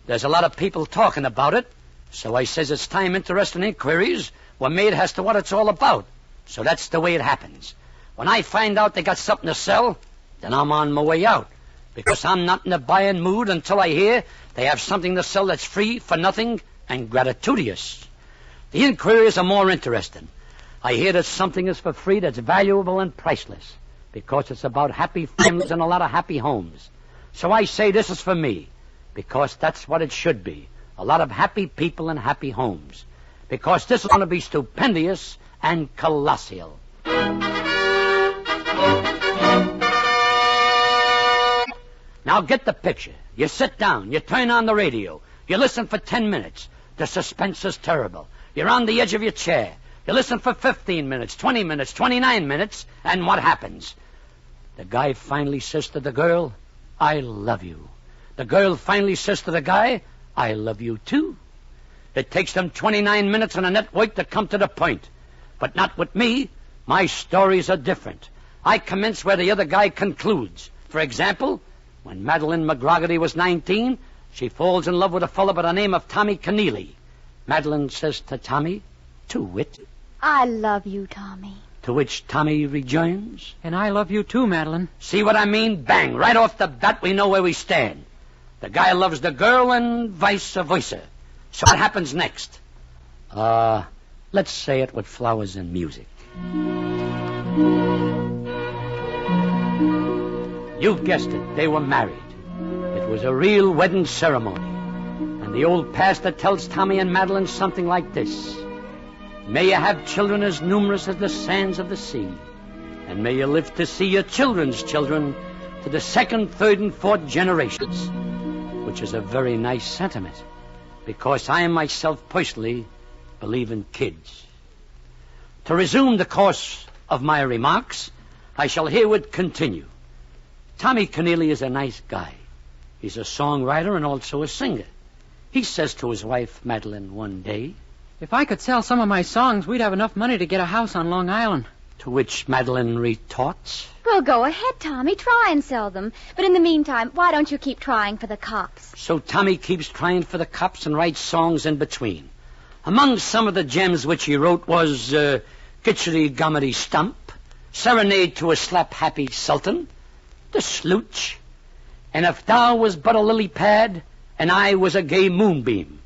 There's a lot of people talking about it, so I says it's time interesting inquiries were made as to what it's all about. So that's the way it happens. When I find out they got something to sell, then I'm on my way out. Because I'm not in the buying mood until I hear they have something to sell that's free, for nothing, and gratuitous. The inquiries are more interesting. I hear that something is for free that's valuable and priceless, because it's about happy families and a lot of happy homes. So I say this is for me, because that's what it should be. A lot of happy people and happy homes. Because this is going to be stupendous and colossal. Now get the picture. You sit down, you turn on the radio, you listen for 10 minutes. The suspense is terrible. You're on the edge of your chair. You listen for 15 minutes, 20 minutes, 29 minutes, and what happens? The guy finally says to the girl, I love you. The girl finally says to the guy, I love you too. It takes them 29 minutes on a network to come to the point. But not with me. My stories are different. I commence where the other guy concludes. For example, when Madeline McGroggerty was 19, she falls in love with a fellow by the name of Tommy Keneally. Madeline says to Tommy, to wit, I love you, Tommy. To which Tommy rejoins, And I love you too, Madeline. See what I mean? Bang! Right off the bat, we know where we stand. The guy loves the girl and vice versa. So what happens next? Let's say it with flowers and music. You guessed it, they were married. It was a real wedding ceremony. And the old pastor tells Tommy and Madeline something like this. May you have children as numerous as the sands of the sea. And may you live to see your children's children to the second, third, and fourth generations. Which is a very nice sentiment. Because I myself personally believe in kids. To resume the course of my remarks, I shall herewith continue. Tommy Keneally is a nice guy. He's a songwriter and also a singer. He says to his wife, Madeline, one day, If I could sell some of my songs, we'd have enough money to get a house on Long Island. To which Madeline retorts, Well, go ahead, Tommy. Try and sell them. But in the meantime, why don't you keep trying for the cops? So Tommy keeps trying for the cops and writes songs in between. Among some of the gems which he wrote was Kitchery Gommity Stump, Serenade to a Slap-Happy Sultan, The Slooch, and If Thou Was But a Lily Pad, and I was a gay moonbeam.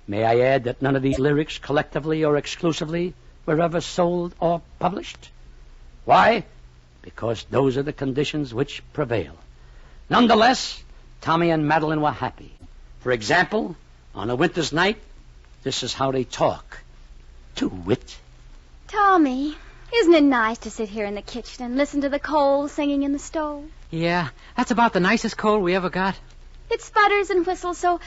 May I add that none of these lyrics, collectively or exclusively, were ever sold or published? Why? Because those are the conditions which prevail. Nonetheless, Tommy and Madeline were happy. For example, on a winter's night, this is how they talk. To wit. Tommy, isn't it nice to sit here in the kitchen and listen to the coal singing in the stove? Yeah, that's about the nicest coal we ever got. It sputters and whistles so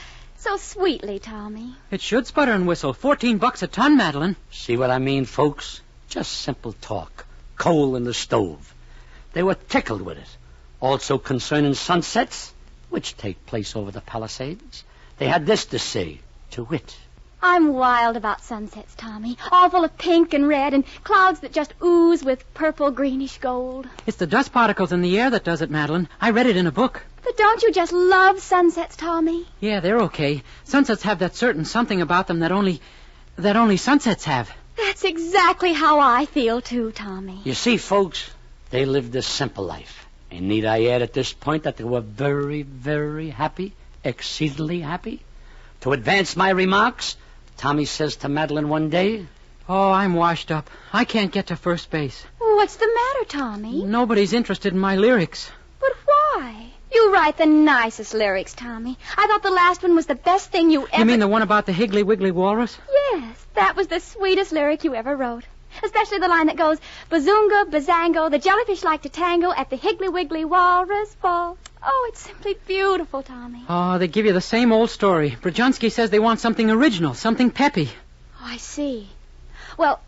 sweetly, Tommy. It should sputter and whistle. $14 a ton, Madeline. See what I mean, folks? Just simple talk. Coal in the stove. They were tickled with it. Also concerning sunsets, which take place over the Palisades, they had this to say, to wit. I'm wild about sunsets, Tommy. All full of pink and red and clouds that just ooze with purple greenish gold. It's the dust particles in the air that does it, Madeline. I read it in a book. But don't you just love sunsets, Tommy? Yeah, they're okay. Sunsets have that certain something about them that only sunsets have. That's exactly how I feel, too, Tommy. You see, folks, they lived a simple life. And need I add at this point that they were very, very happy, exceedingly happy? To advance my remarks, Tommy says to Madeline one day, "Oh, I'm washed up. I can't get to first base." What's the matter, Tommy? Nobody's interested in my lyrics. But why? You write the nicest lyrics, Tommy. I thought the last one was the best thing you ever... You mean the one about the Higgly Wiggly Walrus? Yes, that was the sweetest lyric you ever wrote. Especially the line that goes, "Bazunga, bazango, the jellyfish like to tango at the Higgly Wiggly Walrus Ball." Oh, it's simply beautiful, Tommy. Oh, they give you the same old story. Brzezinski says they want something original, something peppy. Oh, I see. Well,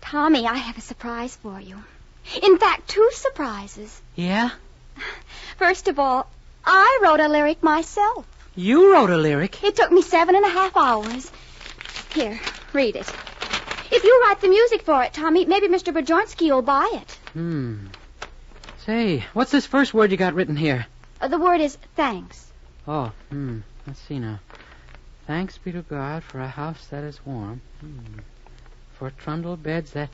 Tommy, I have a surprise for you. In fact, 2 surprises. Yeah? First of all, I wrote a lyric myself. You wrote a lyric? It took me 7.5 hours. Here, read it. If you write the music for it, Tommy, maybe Mr. Brzezinski will buy it. Say, what's this first word you got written here? The word is thanks. Oh, let's see now. Thanks be to God for a house that is warm. For trundle beds that...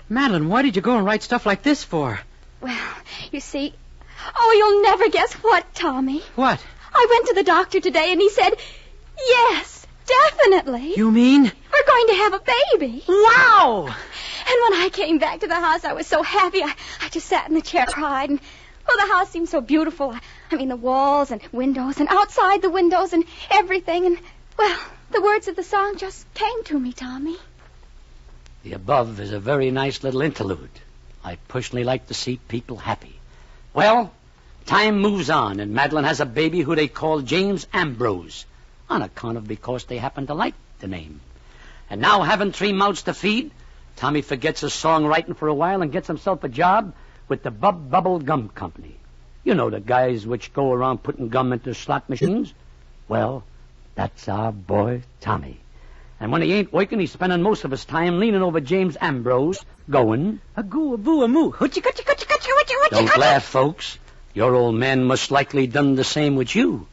Madeline, why did you go and write stuff like this for? Well, you see... Oh, you'll never guess what, Tommy. What? I went to the doctor today and he said, yes, definitely. You mean? We're going to have a baby. Wow! And when I came back to the house, I was so happy. I just sat in the chair and cried. And, the house seemed so beautiful. I mean, the walls and windows and outside the windows and everything. And, well, the words of the song just came to me, Tommy. The above is a very nice little interlude. I personally like to see people happy. Well, time moves on, and Madeline has a baby who they call James Ambrose, on account of because they happen to like the name. And now, having 3 mouths to feed, Tommy forgets his songwriting for a while and gets himself a job with the Bubble Gum Company. You know, the guys which go around putting gum into slot machines? Well, that's our boy Tommy. And when he ain't working, he's spending most of his time leaning over James Ambrose, going... A-goo, a-boo, a-moo. Don't laugh, folks. Your old man must likely done the same with you.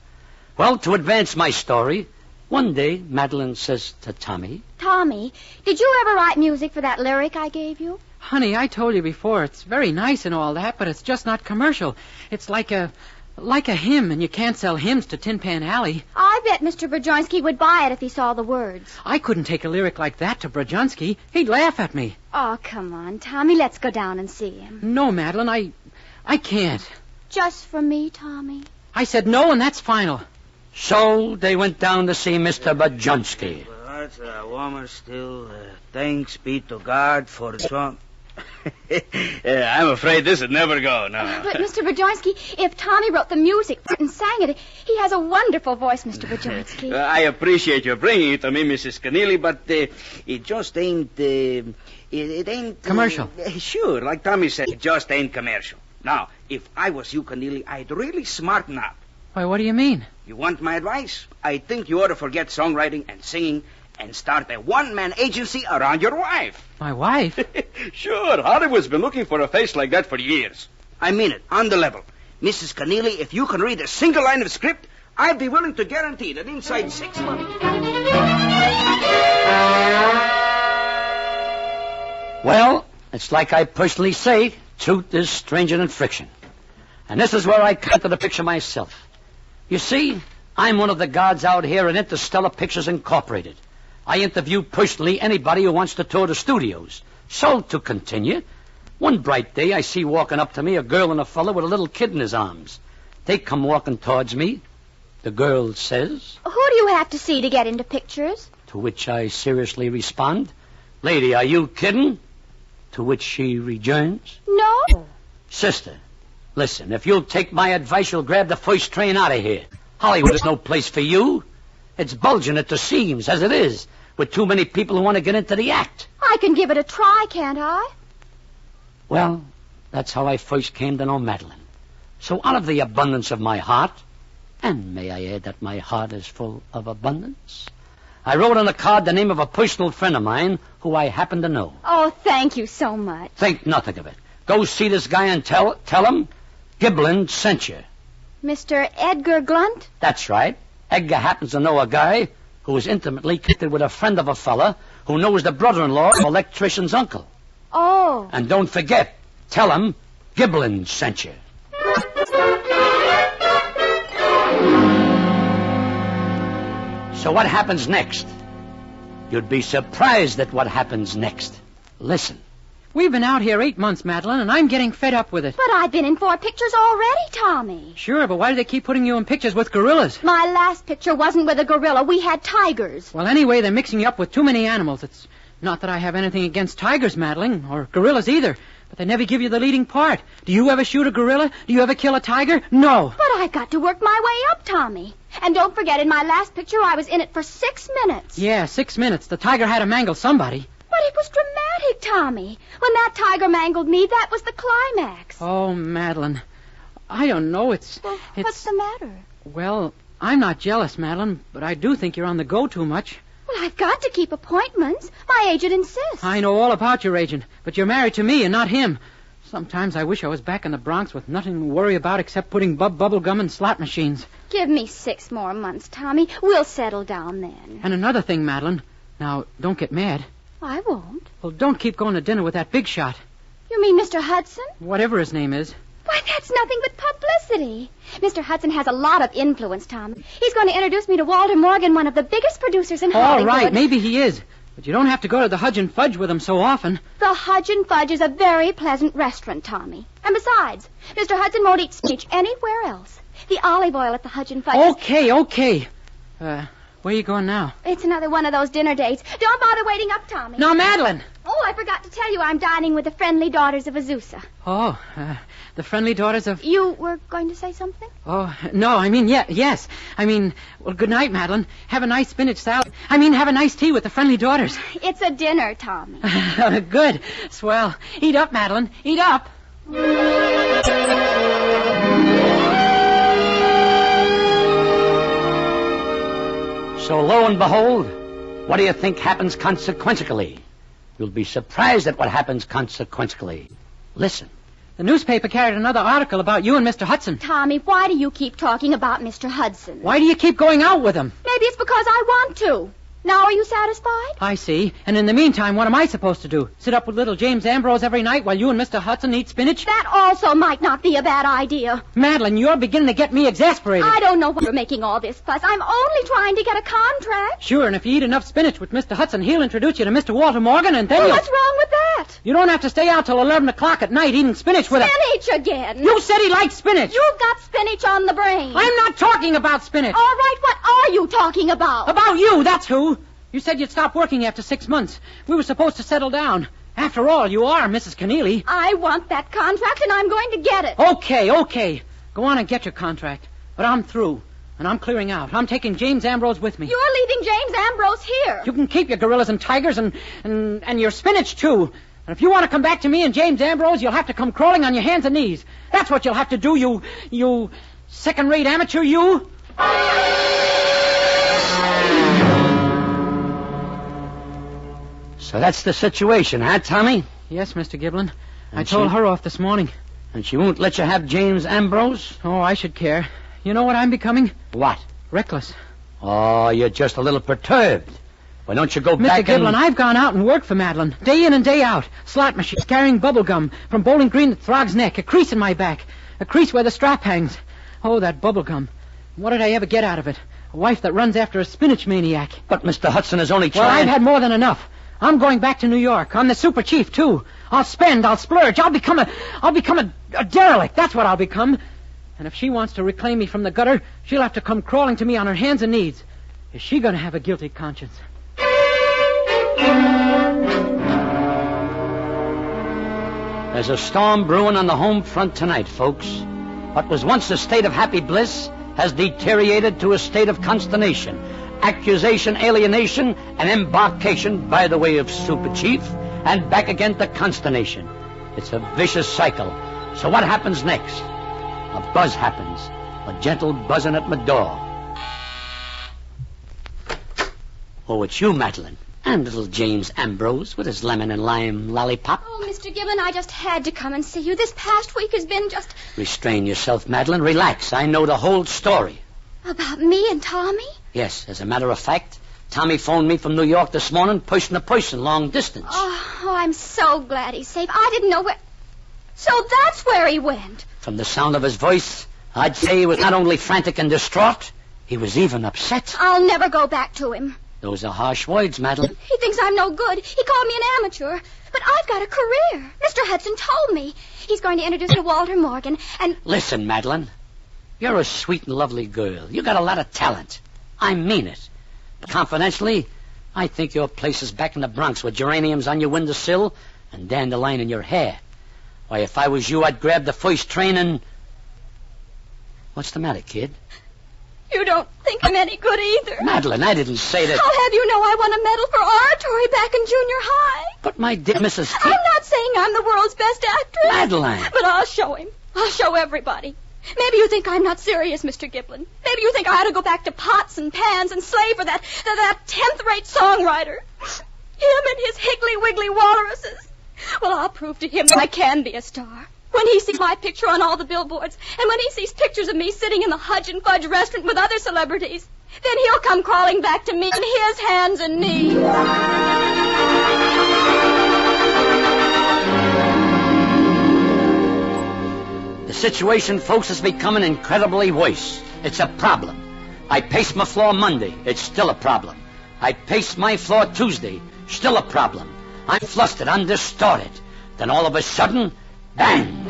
Well, to advance my story, one day Madeline says to Tommy... Tommy, did you ever write music for that lyric I gave you? Honey, I told you before, it's very nice and all that, but it's just not commercial. It's like a hymn, and you can't sell hymns to Tin Pan Alley. I bet Mr. Brzezinski would buy it if he saw the words. I couldn't take a lyric like that to Brzezinski. He'd laugh at me. Oh, come on, Tommy, let's go down and see him. No, Madeline, I can't. Just for me, Tommy? I said no, and that's final. So they went down to see Mr. Brzezinski. Hearts are warmer still. Thanks be to God for the strong... I'm afraid this would never go, no. But, Mr. Brzezinski, if Tommy wrote the music and sang it, he has a wonderful voice, Mr. Brzezinski. I appreciate your bringing it to me, Mrs. Keneally, but it just ain't... it ain't... Commercial. Sure, like Tommy said, it just ain't commercial. Now, if I was you, Keneally, I'd really smarten up. Why, what do you mean? You want my advice? I think you ought to forget songwriting and singing and start a one-man agency around your wife. My wife? Sure. Hollywood's been looking for a face like that for years. I mean it, on the level. Mrs. Keneally, if you can read a single line of script, I'd be willing to guarantee that inside 6 months... Well, it's like I personally say, truth is stranger than friction. And this is where I come to the picture myself. You see, I'm one of the guards out here at Interstellar Pictures Incorporated. I interview personally anybody who wants to tour the studios. So, to continue, one bright day I see walking up to me a girl and a fella with a little kid in his arms. They come walking towards me. The girl says... Who do you have to see to get into pictures? To which I seriously respond, Lady, are you kidding? To which she rejoins... No. Sister, listen, if you'll take my advice, you'll grab the first train out of here. Hollywood is no place for you. It's bulging at the seams, as it is, with too many people who want to get into the act. I can give it a try, can't I? Well, that's how I first came to know Madeline. So out of the abundance of my heart, and may I add that my heart is full of abundance, I wrote on a card the name of a personal friend of mine who I happen to know. Oh, thank you so much. Think nothing of it. Go see this guy and tell him Giblin sent you. Mr. Edgar Glunt? That's right. Edgar happens to know a guy who is intimately connected with a friend of a fella who knows the brother-in-law of electrician's uncle. Oh. And don't forget, tell him Giblin sent you. So what happens next? You'd be surprised at what happens next. Listen. We've been out here 8 months, Madeline, and I'm getting fed up with it. But I've been in 4 pictures already, Tommy. Sure, but why do they keep putting you in pictures with gorillas? My last picture wasn't with a gorilla. We had tigers. Well, anyway, they're mixing you up with too many animals. It's not that I have anything against tigers, Madeline, or gorillas either, but they never give you the leading part. Do you ever shoot a gorilla? Do you ever kill a tiger? No. But I've got to work my way up, Tommy. And don't forget, in my last picture, I was in it for 6 minutes. Yeah, 6 minutes. The tiger had to mangle somebody. But it was dramatic, Tommy. When that tiger mangled me, that was the climax. Oh, Madeline. I don't know. It's... What's the matter? Well, I'm not jealous, Madeline, but I do think you're on the go too much. Well, I've got to keep appointments. My agent insists. I know all about your agent, but you're married to me and not him. Sometimes I wish I was back in the Bronx with nothing to worry about except putting bubble gum in slot machines. Give me 6 more months, Tommy. We'll settle down then. And another thing, Madeline. Now, don't get mad. I won't. Well, don't keep going to dinner with that big shot. You mean Mr. Hudson? Whatever his name is. Why, that's nothing but publicity. Mr. Hudson has a lot of influence, Tom. He's going to introduce me to Walter Morgan, one of the biggest producers in Hollywood. All right, maybe he is. But you don't have to go to the Hudge and Fudge with him so often. The Hudge and Fudge is a very pleasant restaurant, Tommy. And besides, Mr. Hudson won't eat spinach anywhere else. The olive oil at the Hudge and Fudge Okay. Where are you going now? It's another one of those dinner dates. Don't bother waiting up, Tommy. No, Madeline! Oh, I forgot to tell you I'm dining with the friendly daughters of Azusa. Oh, the friendly daughters of... You were going to say something? Oh, no, yes. Well, good night, Madeline. Have a nice spinach salad. Have a nice tea with the friendly daughters. It's a dinner, Tommy. Good. Swell. Eat up, Madeline. Eat up. So lo and behold, what do you think happens consequentially? You'll be surprised at what happens consequentially. Listen. The newspaper carried another article about you and Mr. Hudson. Tommy, why do you keep talking about Mr. Hudson? Why do you keep going out with him? Maybe it's because I want to. Now, are you satisfied? I see. And in the meantime, what am I supposed to do? Sit up with little James Ambrose every night while you and Mr. Hudson eat spinach? That also might not be a bad idea. Madeline, you're beginning to get me exasperated. I don't know why you're making all this fuss. I'm only trying to get a contract. Sure, and if you eat enough spinach with Mr. Hudson, he'll introduce you to Mr. Walter Morgan, and then what's wrong with that? You don't have to stay out till 11 o'clock at night eating spinach with him. Spinach again. You said he liked spinach. You've got spinach on the brain. I'm not talking about spinach. All right, what are you talking about? About you, that's who. You said you'd stop working after 6 months. We were supposed to settle down. After all, you are Mrs. Keneally. I want that contract, and I'm going to get it. Okay. Go on and get your contract. But I'm through, and I'm clearing out. I'm taking James Ambrose with me. You're leaving James Ambrose here. You can keep your gorillas and tigers and your spinach, too. And if you want to come back to me and James Ambrose, you'll have to come crawling on your hands and knees. That's what you'll have to do, you second-rate amateur, you. So that's the situation, huh, Tommy? Yes, Mr. Giblin. I told her off this morning. And she won't let you have James Ambrose? Oh, I should care. You know what I'm becoming? What? Reckless. Oh, you're just a little perturbed. Why don't you go back Mr. Giblin, I've gone out and worked for Madeline. Day in and day out. Slot machines, carrying bubble gum. From Bowling Green to Throg's Neck. A crease in my back. A crease where the strap hangs. Oh, that bubble gum. What did I ever get out of it? A wife that runs after a spinach maniac. But Mr. Hudson is only trying... Well, I've had more than enough. I'm going back to New York. I'm the super chief, too. I'll spend, I'll splurge, I'll become a derelict. That's what I'll become. And if she wants to reclaim me from the gutter, she'll have to come crawling to me on her hands and knees. Is she going to have a guilty conscience? There's a storm brewing on the home front tonight, folks. What was once a state of happy bliss has deteriorated to a state of consternation, accusation, alienation, and embarkation by the way of super chief, and back again to consternation. It's a vicious cycle. So what happens next? A buzz happens, a gentle buzzing at my door. Oh, it's you, Madeline. And little James Ambrose with his lemon and lime lollipop. Oh, Mr. Gibbon, I just had to come and see you. This past week has been just... Restrain yourself, Madeline. Relax. I know the whole story. About me and Tommy? Yes, as a matter of fact, Tommy phoned me from New York this morning, person to person, long distance. Oh, I'm so glad he's safe. I didn't know where... So that's where he went. From the sound of his voice, I'd say he was not only frantic and distraught, he was even upset. I'll never go back to him. Those are harsh words, Madeline. He thinks I'm no good. He called me an amateur. But I've got a career. Mr. Hudson told me. He's going to introduce me to Walter Morgan, and... Listen, Madeline. You're a sweet and lovely girl. You got a lot of talent. I mean it. But confidentially, I think your place is back in the Bronx with geraniums on your windowsill and dandelion in your hair. Why, if I was you, I'd grab the first train and... What's the matter, kid? You don't think I'm any good either. Madeline, I didn't say that... How have you know I won a medal for oratory back in junior high? But my dear Mrs. I'm not saying I'm the world's best actress. Madeline. But I'll show him. I'll show everybody. Maybe you think I'm not serious, Mr. Giblin. Maybe you think I ought to go back to pots and pans and slave for that 10th-rate songwriter. Him and his higgly-wiggly walruses. Well, I'll prove to him that I can be a star. When he sees my picture on all the billboards, and when he sees pictures of me sitting in the Hudge and Fudge restaurant with other celebrities, then he'll come crawling back to me on his hands and knees. The situation, folks, is becoming incredibly worse. It's a problem. I paced my floor Monday. It's still a problem. I paced my floor Tuesday. Still a problem. I'm flustered. I'm distorted. Then all of a sudden... Bang!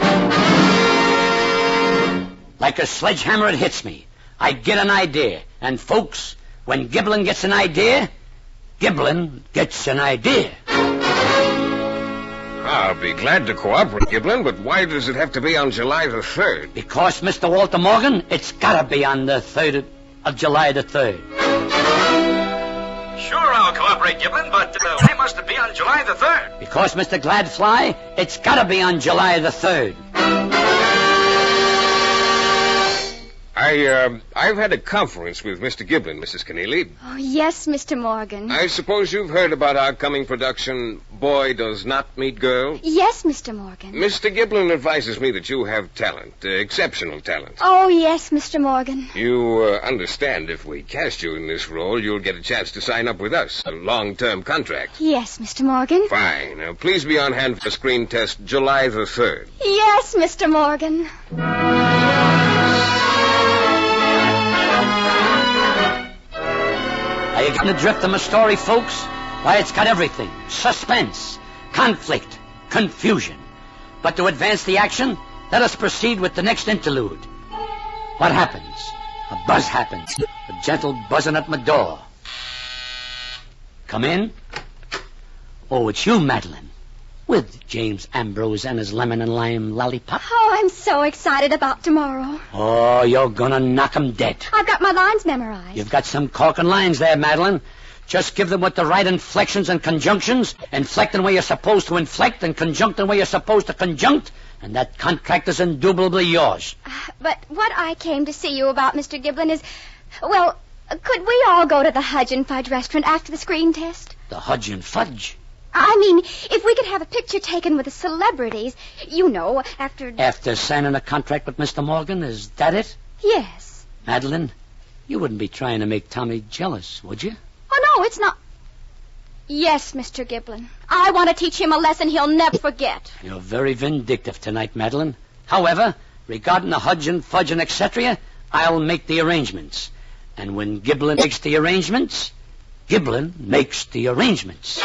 Like a sledgehammer, it hits me. I get an idea. And, folks, when Giblin gets an idea, Giblin gets an idea. I'll be glad to cooperate, Giblin, but why does it have to be on July the 3rd? Because, Mr. Walter Morgan, it's got to be on the 3rd of July the 3rd. Sure, I'll cooperate, Giblin, but why must it be on July the 3rd? Because, Mr. Gladfly, it's got to be on July the 3rd. I've had a conference with Mr. Giblin, Mrs. Keneally. Oh, yes, Mr. Morgan. I suppose you've heard about our coming production, Boy Does Not Meet Girl? Yes, Mr. Morgan. Mr. Giblin advises me that you have talent, exceptional talent. Oh, yes, Mr. Morgan. You understand if we cast you in this role, you'll get a chance to sign up with us, a long-term contract. Yes, Mr. Morgan. Fine. Now, please be on hand for the screen test July the 3rd. Yes, Mr. Morgan. Are you getting the drift of my story, folks? Why, it's got everything. Suspense, conflict, confusion. But to advance the action, let us proceed with the next interlude. What happens? A buzz happens. A gentle buzzing at my door. Come in. Oh, it's you, Madeline. With James Ambrose and his lemon and lime lollipop. Oh, I'm so excited about tomorrow. Oh, you're gonna knock 'em dead. I've got my lines memorized. You've got some corking lines there, Madeline. Just give them with the right inflections and conjunctions, inflecting where you're supposed to inflect and conjuncting where you're supposed to conjunct, and that contract is indubitably yours. But what I came to see you about, Mr. Giblin, is... Well, could we all go to the Hudge and Fudge restaurant after the screen test? The Hudge and Fudge? I mean, if we could have a picture taken with the celebrities, you know, after... After signing a contract with Mr. Morgan, is that it? Yes. Madeline, you wouldn't be trying to make Tommy jealous, would you? Oh, no, it's not... Yes, Mr. Giblin. I want to teach him a lesson he'll never forget. You're very vindictive tonight, Madeline. However, regarding the Hudge and Fudge and etc., I'll make the arrangements. And when Giblin makes the arrangements, Giblin makes the arrangements.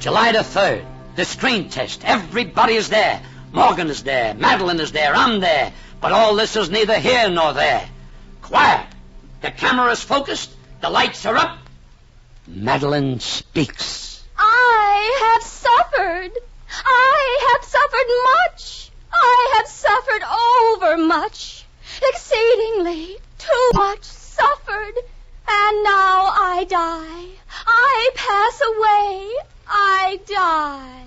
July the 3rd, the screen test. Everybody is there. Morgan is there. Madeline is there. I'm there. But all this is neither here nor there. Quiet. The camera is focused. The lights are up. Madeline speaks. I have suffered. I have suffered much. I have suffered overmuch. Exceedingly too much suffered. And now I die. I pass away. I die.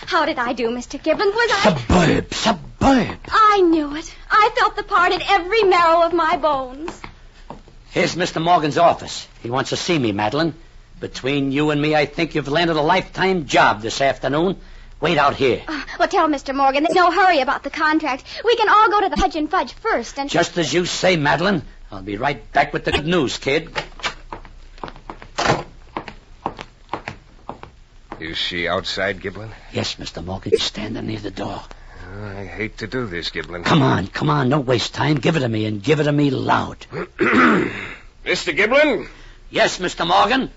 How did I do, Mr. Gibbons? Was I... Superb. I knew it. I felt the part in every marrow of my bones. Here's Mr. Morgan's office. He wants to see me, Madeline. Between you and me, I think you've landed a lifetime job this afternoon. Wait out here. Well, tell Mr. Morgan there's no hurry about the contract. We can all go to the Fudge and Fudge first and... Just as you say, Madeline. I'll be right back with the good news, kid. Is she outside, Giblin? Yes, Mr. Morgan. She's standing near the door. I hate to do this, Giblin. Come on. Don't waste time. Give it to me, and give it to me loud. Mr. Giblin? Yes, Mr. Morgan.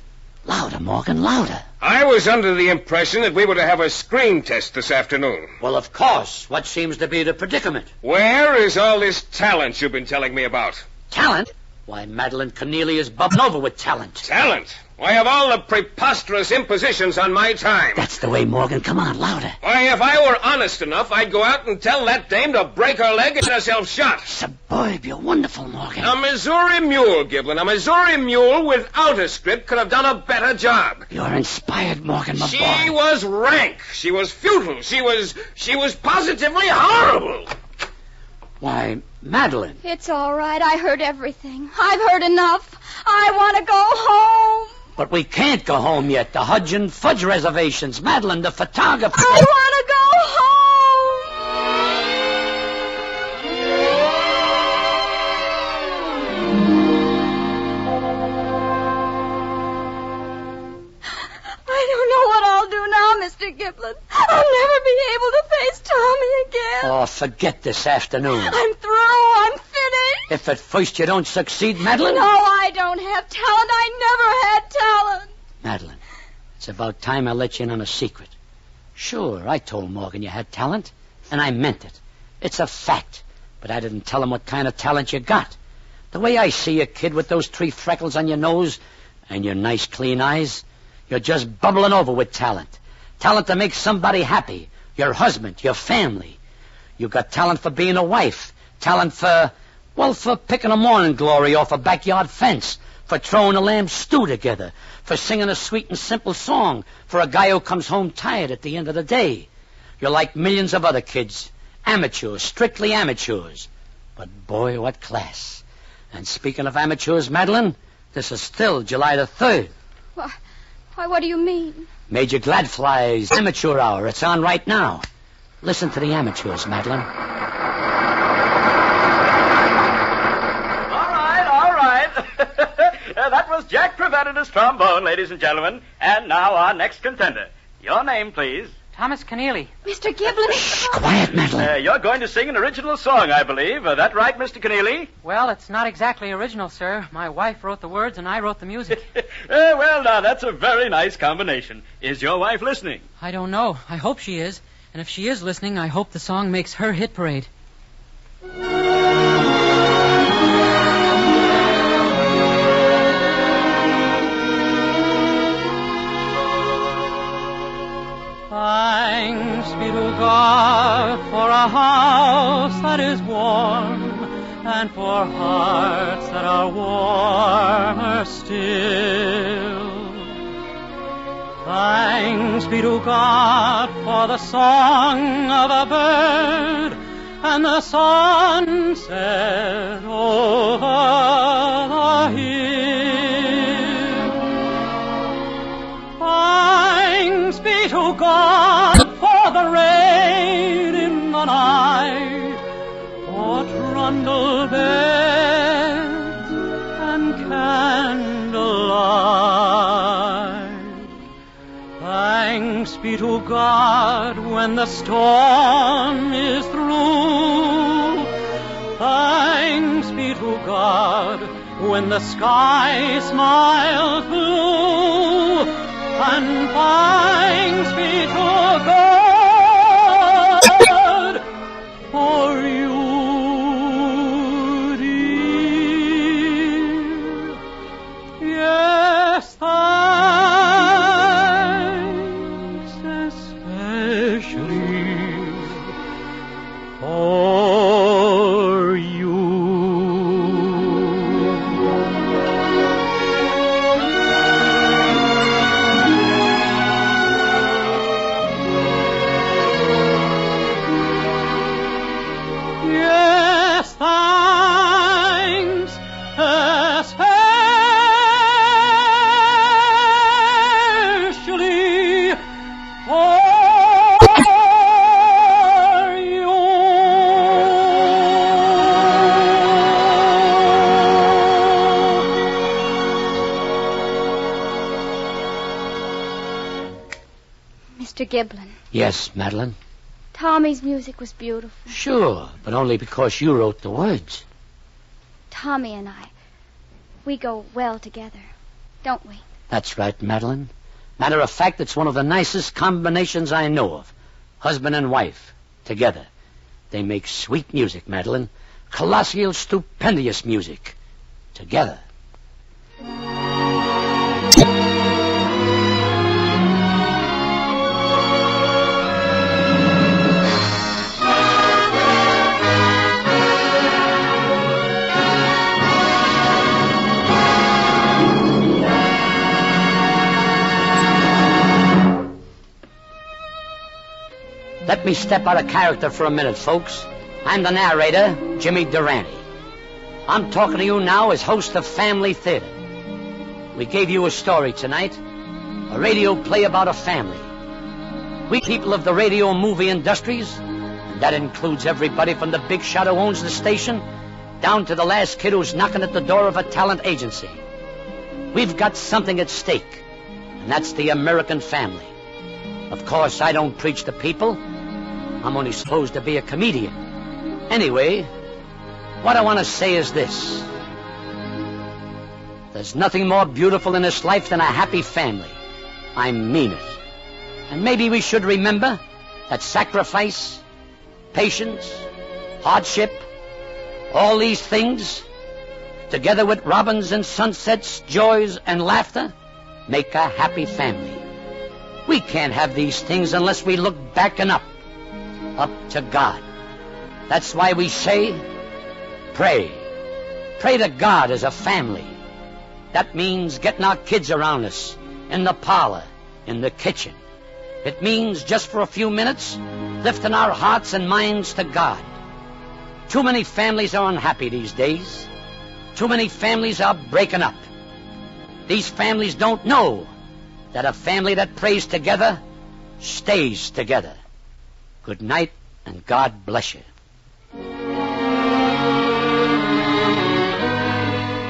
Louder, Morgan, louder. I was under the impression that we were to have a screen test this afternoon. Well, of course. What seems to be the predicament? Where is all this talent you've been telling me about? Talent? Why, Madeline Keneally is bubbling over with talent. Talent? Why, of all the preposterous impositions on my time. That's the way, Morgan. Come on, louder. Why, if I were honest enough, I'd go out and tell that dame to break her leg and get herself shot. Superb. You're wonderful, Morgan. A Missouri mule, Giblin. A Missouri mule without a script could have done a better job. You're inspired, Morgan, my boy. She was rank. She was futile. She was positively horrible. Why, Madeline. It's all right. I heard everything. I've heard enough. I want to go home. But we can't go home yet. The Hudge and Fudge reservations. Madeline, the photographer. I want to go home. I don't know what I'll do now, Mr. Giblin. I'll never be able to face Tommy again. Oh, forget this afternoon. I'm through. I'm finished. If at first you don't succeed, Madeline... No, I don't have talent. I never had talent. Madeline, it's about time I let you in on a secret. Sure, I told Morgan you had talent, and I meant it. It's a fact, but I didn't tell him what kind of talent you got. The way I see you, kid, with those 3 freckles on your nose and your nice clean eyes, you're just bubbling over with talent. Talent to make somebody happy, your husband, your family. You got talent for being a wife, talent for picking a morning glory off a backyard fence, for throwing a lamb stew together, for singing a sweet and simple song for a guy who comes home tired at the end of the day. You're like millions of other kids, amateurs, strictly amateurs. But boy, what class. And speaking of amateurs, Madeline, this is still July the 3rd. Why, what do you mean? Major Gladfly's Amateur Hour. It's on right now. Listen to the amateurs, Madeline. All right. That was Jack Preventator's trombone, ladies and gentlemen. And now our next contender. Your name, please. Thomas Keneally. Mr. Giblin. Shh, quiet, Madeline. You're going to sing an original song, I believe. That right, Mr. Keneally? Well, it's not exactly original, sir. My wife wrote the words and I wrote the music. Well, now, that's a very nice combination. Is your wife listening? I don't know. I hope she is. And if she is listening, I hope the song makes her hit parade. Thanks be to God for a house that is warm and for hearts that are warmer still. Thanks be to God for the song of a bird and the sunset over the hill. Thanks be to God for the rain in the night, for trundle beds and be to God when the storm is through. Thanks be to God when the sky smiles blue. And thanks be to God for you, dear. Yes, thanks especially for you. Yes, thanks especially for you. Mr. Giblin, Yes, Madeline. Tommy's music was beautiful. Sure, but only because you wrote the words. Tommy and I, we go well together, don't we? That's right, Madeline. Matter of fact, it's one of the nicest combinations I know of. Husband and wife, together. They make sweet music, Madeline. Colossal, stupendous music. Together. Let me step out of character for a minute, folks. I'm the narrator, Jimmy Durante. I'm talking to you now as host of Family Theater. We gave you a story tonight, a radio play about a family. We people of the radio and movie industries, and that includes everybody from the big shot who owns the station down to the last kid who's knocking at the door of a talent agency. We've got something at stake, and that's the American family. Of course, I don't preach to people. I'm only supposed to be a comedian. Anyway, what I want to say is this. There's nothing more beautiful in this life than a happy family. I mean it. And maybe we should remember that sacrifice, patience, hardship, all these things, together with robins and sunsets, joys and laughter, make a happy family. We can't have these things unless we look back and up to God. That's why we say, pray. Pray to God as a family. That means getting our kids around us, in the parlor, in the kitchen. It means just for a few minutes, lifting our hearts and minds to God. Too many families are unhappy these days. Too many families are breaking up. These families don't know that a family that prays together stays together. Good night, and God bless you.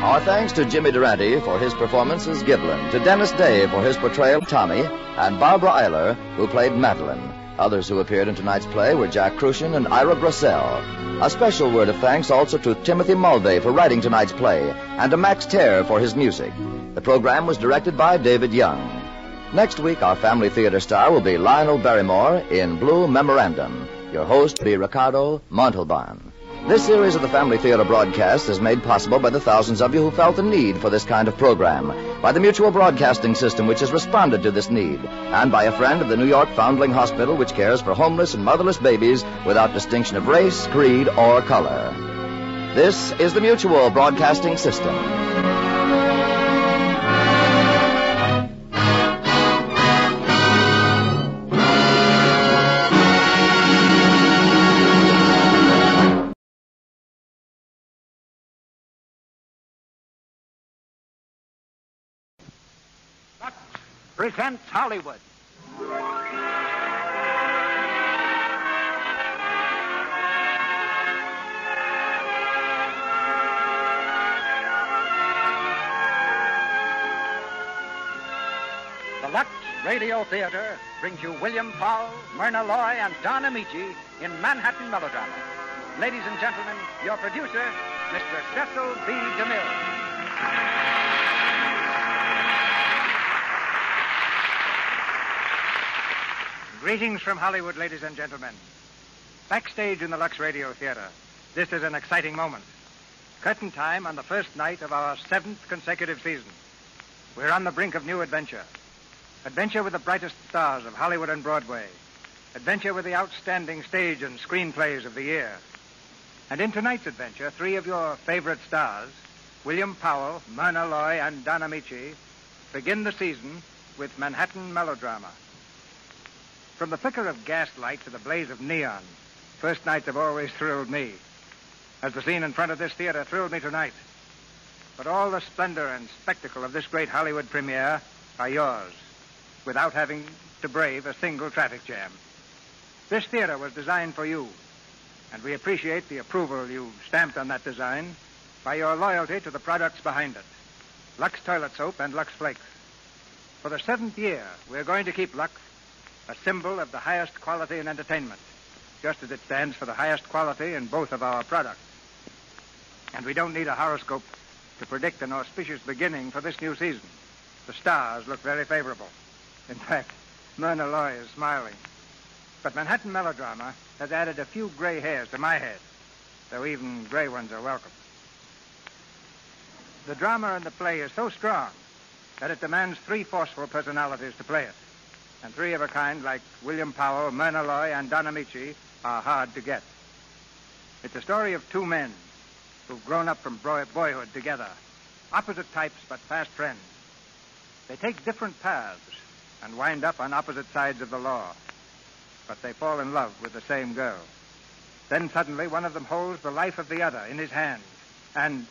Our thanks to Jimmy Durante for his performance as Giblin, to Dennis Day for his portrayal of Tommy, and Barbara Eiler, who played Madeline. Others who appeared in tonight's play were Jack Crucian and Ira Brassel. A special word of thanks also to Timothy Mulvey for writing tonight's play, and to Max Terre for his music. The program was directed by David Young. Next week, our Family Theater star will be Lionel Barrymore in Blue Memorandum. Your host will be Ricardo Montalban. This series of the Family Theater broadcast is made possible by the thousands of you who felt the need for this kind of program, by the Mutual Broadcasting System, which has responded to this need, and by a friend of the New York Foundling Hospital, which cares for homeless and motherless babies without distinction of race, creed, or color. This is the Mutual Broadcasting System. Presents Hollywood. The Lux Radio Theater brings you William Powell, Myrna Loy, and Don Amici in Manhattan Melodrama. Ladies and gentlemen, your producer, Mr. Cecil B. DeMille. Greetings from Hollywood, ladies and gentlemen. Backstage in the Lux Radio Theater, this is an exciting moment. Curtain time on the first night of our 7th consecutive season. We're on the brink of new adventure. Adventure with the brightest stars of Hollywood and Broadway. Adventure with the outstanding stage and screenplays of the year. And in tonight's adventure, 3 of your favorite stars, William Powell, Myrna Loy, and Don Amici, begin the season with Manhattan Melodrama. From the flicker of gaslight to the blaze of neon, first nights have always thrilled me, as the scene in front of this theater thrilled me tonight. But all the splendor and spectacle of this great Hollywood premiere are yours, without having to brave a single traffic jam. This theater was designed for you, and we appreciate the approval you stamped on that design by your loyalty to the products behind it, Lux Toilet Soap and Lux Flakes. For the 7th year, we're going to keep Lux a symbol of the highest quality in entertainment, just as it stands for the highest quality in both of our products. And we don't need a horoscope to predict an auspicious beginning for this new season. The stars look very favorable. In fact, Myrna Loy is smiling. But Manhattan Melodrama has added a few gray hairs to my head, though even gray ones are welcome. The drama in the play is so strong that it demands 3 forceful personalities to play it. And 3 of a kind, like William Powell, Myrna Loy, and Don Amici, are hard to get. It's a story of 2 men who've grown up from boyhood together, opposite types but fast friends. They take different paths and wind up on opposite sides of the law, but they fall in love with the same girl. Then suddenly one of them holds the life of the other in his hands, and,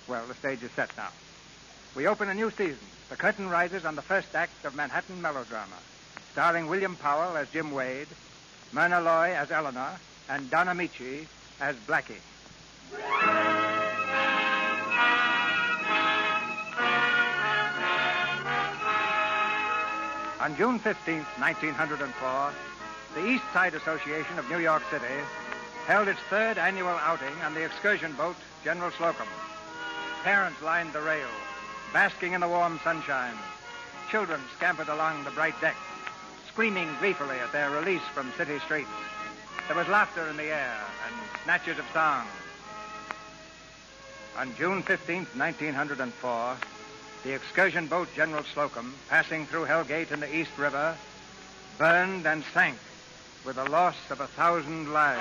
well, the stage is set now. We open a new season. The curtain rises on the first act of Manhattan Melodrama, starring William Powell as Jim Wade, Myrna Loy as Eleanor, and Don Amici as Blackie. On June 15th, 1904, the East Side Association of New York City held its 3rd annual outing on the excursion boat General Slocum. Parents lined the rail, basking in the warm sunshine. Children scampered along the bright deck, screaming gleefully at their release from city streets. There was laughter in the air and snatches of song. On June 15th, 1904, the excursion boat General Slocum, passing through Hellgate in the East River, burned and sank with the loss of 1,000 lives.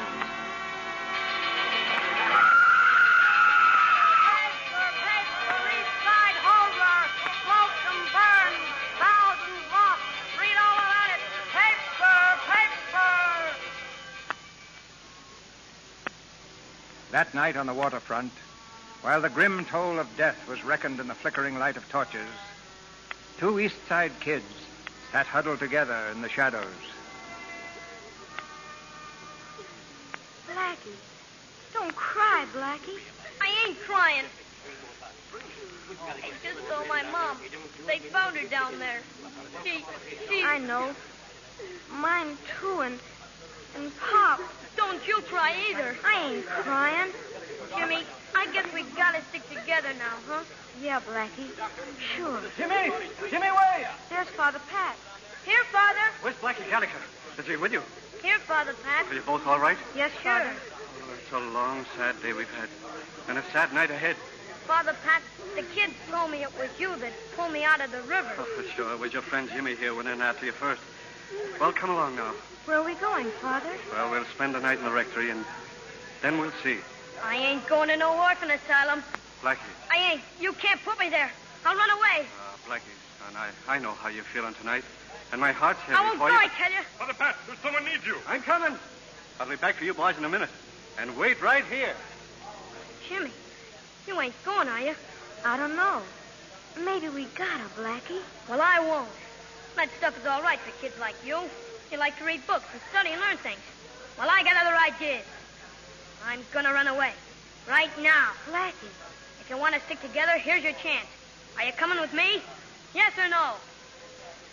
That night on the waterfront, while the grim toll of death was reckoned in the flickering light of torches, 2 East Side kids sat huddled together in the shadows. Blackie, don't cry, Blackie. I ain't crying. I just saw my mom. They found her down there. She... I know. Mine, too, and Pop. Don't you cry either. I ain't crying. Jimmy, I guess we gotta stick together now, huh? Yeah, Blackie. Sure. Jimmy! Jimmy, where are you? There's Father Pat. Here, Father. Where's Blackie Gallagher? Is he with you? Here, Father Pat. Are you both all right? Yes, Father. Oh, it's a long, sad day we've had. And a sad night ahead. Father Pat, the kids told me it was you that pulled me out of the river. Oh, for sure. It was your friend Jimmy here went in after you first. Well, come along now. Where are we going, Father? Well, we'll spend the night in the rectory, and then we'll see. I ain't going to no orphan asylum. Blackie. I ain't. You can't put me there. I'll run away. Blackie, son, I know how you're feeling tonight, and my heart's heavy I won't for go, you. I tell you. Father Pat, someone needs you. I'm coming. I'll be back for you boys in a minute. And wait right here. Jimmy, you ain't going, are you? I don't know. Maybe we gotta, Blackie. Well, I won't. That stuff is all right for kids like you. You like to read books and study and learn things. Well, I got other ideas. I'm gonna run away. Right now. Blackie. If you want to stick together, here's your chance. Are you coming with me? Yes or no?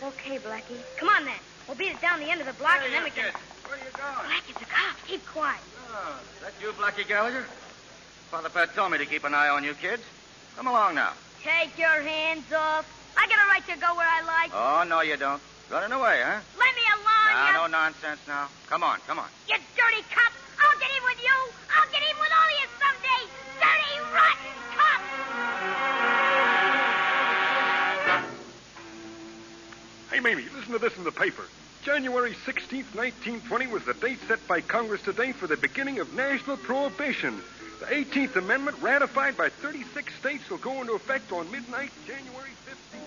Okay, Blackie. Come on, then. We'll beat it down the end of the block, and then we can... Where are you going? Blackie, the cops. Keep quiet. Oh, is that you, Blackie Gallagher? Father Pat told me to keep an eye on you kids. Come along now. Take your hands off. I got a right to go where I like. Oh, no, you don't. Running away, huh? Let me alone, you... No nonsense now. Come on. You dirty cop. I'll get in with you. I'll get in with all of you someday. Dirty, rotten cop. Hey, Mamie, listen to this in the paper. January 16th, 1920 was the date set by Congress today for the beginning of national prohibition. The 18th Amendment, ratified by 36 states, will go into effect on midnight, January 15th.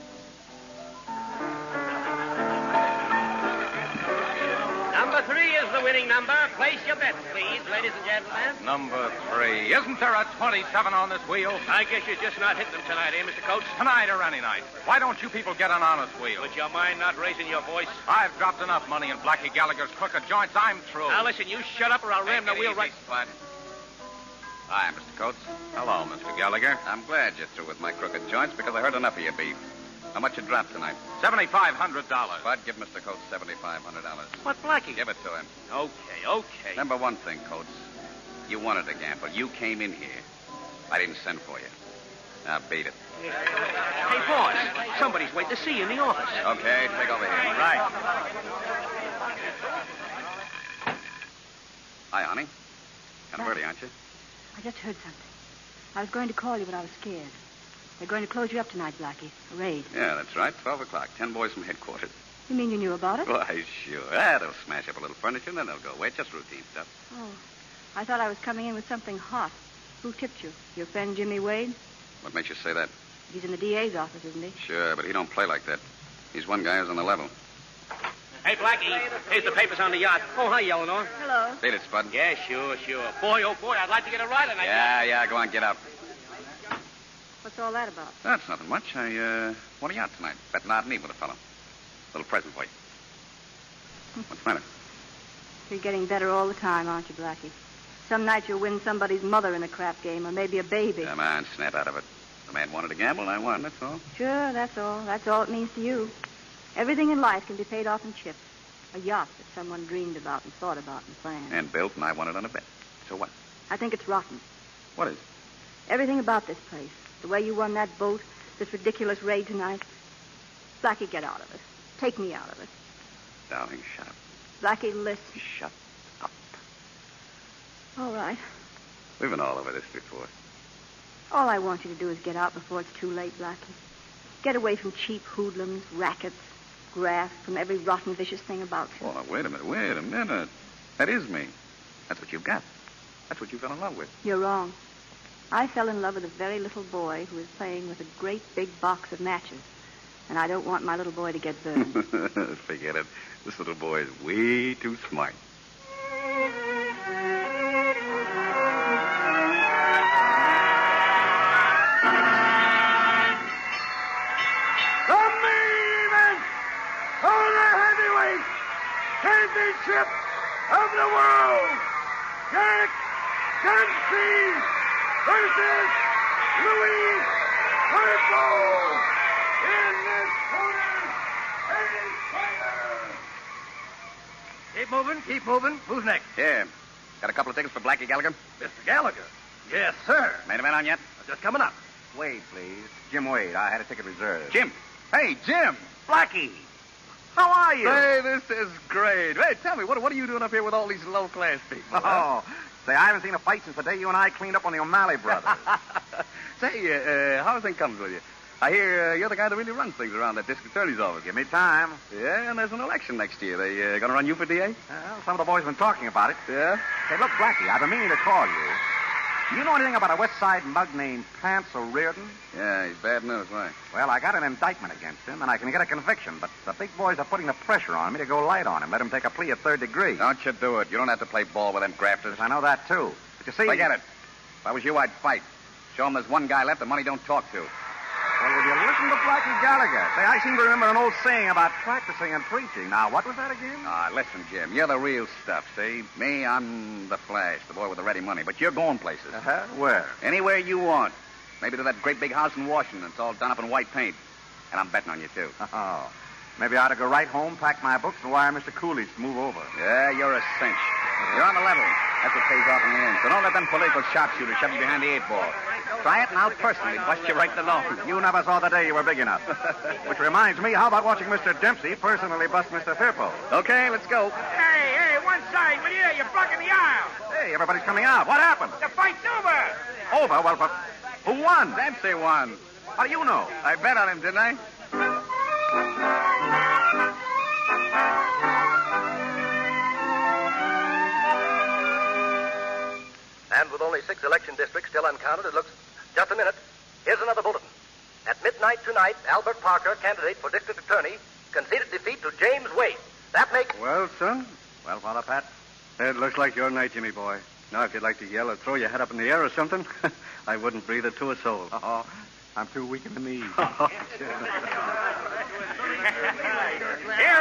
Number 3 is the winning number. Place your bets, please, ladies and gentlemen. Number 3. Isn't there a 27 on this wheel? I guess you're just not hitting them tonight, eh, Mr. Coates? Tonight or any night. Why don't you people get an honest wheel? Would you mind not raising your voice? I've dropped enough money in Blackie Gallagher's crooked joints. I'm through. Now, listen, you shut up or I'll ram the wheel right... Spud. Hi, Mr. Coates. Hello, Mr. Gallagher. I'm glad you're through with my crooked joints because I heard enough of your beef. How much you dropped tonight? $7,500. Bud, give Mr. Coates $7,500. What, Blackie? Give it to him. Okay. Remember one thing, Coates. You wanted to gamble. You came in here. I didn't send for you. Now beat it. Hey, boss, somebody's waiting to see you in the office. Okay, take over here. Right. Hi, honey. Kind of early, aren't you? I just heard something. I was going to call you, but I was scared. They're going to close you up tonight, Blackie. A raid. Yeah, that's right. 12 o'clock. 10 boys from headquarters. You mean you knew about it? Why, sure. They'll smash up a little furniture, and then they'll go away. Just routine stuff. Oh, I thought I was coming in with something hot. Who tipped you? Your friend Jimmy Wade? What makes you say that? He's in the DA's office, isn't he? Sure, but he don't play like that. He's one guy who's on the level. Hey, Blackie, here's the papers on the yacht. Oh, hi, Eleanor. Hello. Beat it, Spud. Yeah, sure. Boy, oh, boy, I'd like to get a ride on that. Yeah, go on, get out. What's all that about? That's nothing much. I want a yacht tonight. Betting out and eat with a fellow. Little present for you. What's the matter? You're getting better all the time, aren't you, Blackie? Some night you'll win somebody's mother in a crap game, or maybe a baby. Come on, snap out of it. The man wanted to gamble, and I won, that's all. Sure, that's all. That's all it means to you. Everything in life can be paid off in chips. A yacht that someone dreamed about and thought about and planned. And built, and I won it on a bet. So what? I think it's rotten. What is? Everything about this place. The way you won that boat, this ridiculous raid tonight. Blackie, get out of it. Take me out of it. Darling, shut up. Blackie, listen. Shut up. All right. We've been all over this before. All I want you to do is get out before it's too late, Blackie. Get away from cheap hoodlums, rackets, graft, from every rotten, vicious thing about you. Oh, now, wait a minute. That is me. That's what you've got. That's what you fell in love with. You're wrong. I fell in love with a very little boy who was playing with a great big box of matches. And I don't want my little boy to get burned. Forget it. This little boy is way too smart. The main event for the heavyweight championship of the world. Jack Dempsey versus Louis Purple. In this corner, a fighter. Keep moving. Who's next? Here. Got a couple of tickets for Blackie Gallagher? Mr. Gallagher. Yes, sir. Main event on yet? Just coming up. Wade, please. Jim Wade. I had a ticket reserved. Jim. Hey, Jim. Blackie. How are you? Hey, this is great. Hey, tell me, what are you doing up here with all these low-class people? Oh, say, I haven't seen a fight since the day you and I cleaned up on the O'Malley brothers. Say, how's things coming with you? I hear you're the guy that really runs things around that district attorney's office. Give me time. Yeah, and there's an election next year. They going to run you for DA? Well, some of the boys have been talking about it. Yeah? Hey, look, Blackie, I've been meaning to call you. Do you know anything about a West Side mug named Pants O'Riordan? Yeah, he's bad news. Why? Well, I got an indictment against him, and I can get a conviction, but the big boys are putting the pressure on me to go light on him, let him take a plea of third degree. Don't you do it. You don't have to play ball with them grafters. I know that, too. But you see... Forget it. If I was you, I'd fight. Show him there's one guy left the money don't talk to. Well, will you listen to Blackie Gallagher? Say, I seem to remember an old saying about practicing and preaching. Now, what was that again? Listen, Jim, you're the real stuff, see? Me, I'm the Flash, the boy with the ready money. But you're going places. Where? Anywhere you want. Maybe to that great big house in Washington. It's all done up in white paint. And I'm betting on you, too. Oh. Maybe I ought to go right home, pack my books, and wire Mr. Coolidge to move over. Yeah, you're a cinch. You're on the level. That's what pays off in the end. So don't let them political sharpshooters shove you behind the 8-ball. Try it, and I'll personally bust you right in the nose. You never saw the day you were big enough. Which reminds me, how about watching Mr. Dempsey personally bust Mr. Firpo? Okay, let's go. Hey, one side, will you? You're blocking the aisle. Hey, everybody's coming out. What happened? The fight's over. Over? Well, but who won? Dempsey won. How do you know? I bet on him, didn't I? And with only 6 election districts still uncounted, it looks... Just a minute. Here's another bulletin. At midnight tonight, Albert Parker, candidate for district attorney, conceded defeat to James Wade. That makes... Well, son? Well, Father Pat? It looks like your night, Jimmy boy. Now, if you'd like to yell or throw your head up in the air or something, I wouldn't breathe it to a soul. Oh, I'm too weak in the knees. Here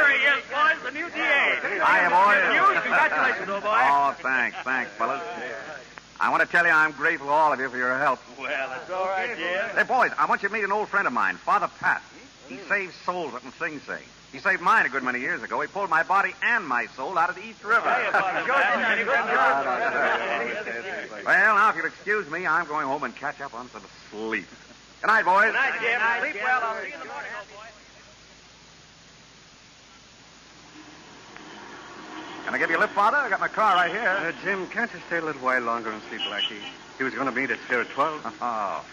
he is, boys, the new DA. Hiya, boys. News? Congratulations, old boy. Oh, thanks, fellas. I want to tell you I'm grateful to all of you for your help. Well, that's all right, Jim. Hey, boys, I want you to meet an old friend of mine, Father Pat. He saves souls up in Sing Sing. He saved mine a good many years ago. He pulled my body and my soul out of the East River. Well, now, if you'll excuse me, I'm going home and catch up on some sleep. Good night, boys. Good night, Jim. Sleep well. I'll see you in the morning, old boy. Can I give you a lift, Father? I got my car right here. Jim, can't you stay a little while longer and see Blackie? He was going to meet us here at 12. Oh.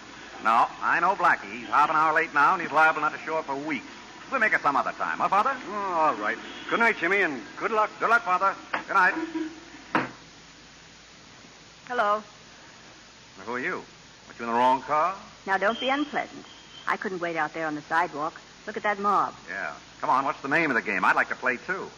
No, I know Blackie. He's half an hour late now, and he's liable not to show up for weeks. We'll make it some other time, huh, Father? Oh, all right. Good night, Jimmy, and good luck. Good luck, Father. Good night. Hello. Now, who are you? Were you in the wrong car? Now, don't be unpleasant. I couldn't wait out there on the sidewalk. Look at that mob. Yeah. Come on, what's the name of the game? I'd like to play, too.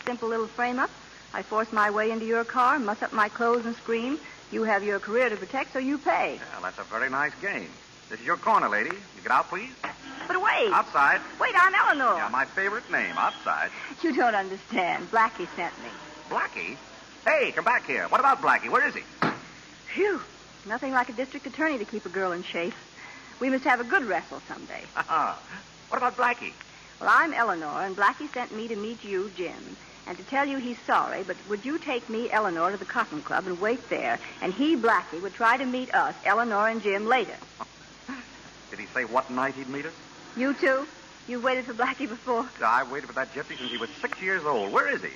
Simple little frame-up. I force my way into your car, muss up my clothes and scream. You have your career to protect, so you pay. Yeah, that's a very nice game. This is your corner, lady. You get out, please. But wait. Outside. Wait, I'm Eleanor. Yeah, my favorite name, outside. You don't understand. Blackie sent me. Blackie? Hey, come back here. What about Blackie? Where is he? Phew. Nothing like a district attorney to keep a girl in shape. We must have a good wrestle someday. What about Blackie? Well, I'm Eleanor, and Blackie sent me to meet you, Jim, and to tell you he's sorry, but would you take me, Eleanor, to the Cotton Club and wait there, and he, Blackie, would try to meet us, Eleanor and Jim, later. Did he say what night he'd meet us? You too? You've waited for Blackie before? I waited for that gypsy since he was 6 years old. Where is he?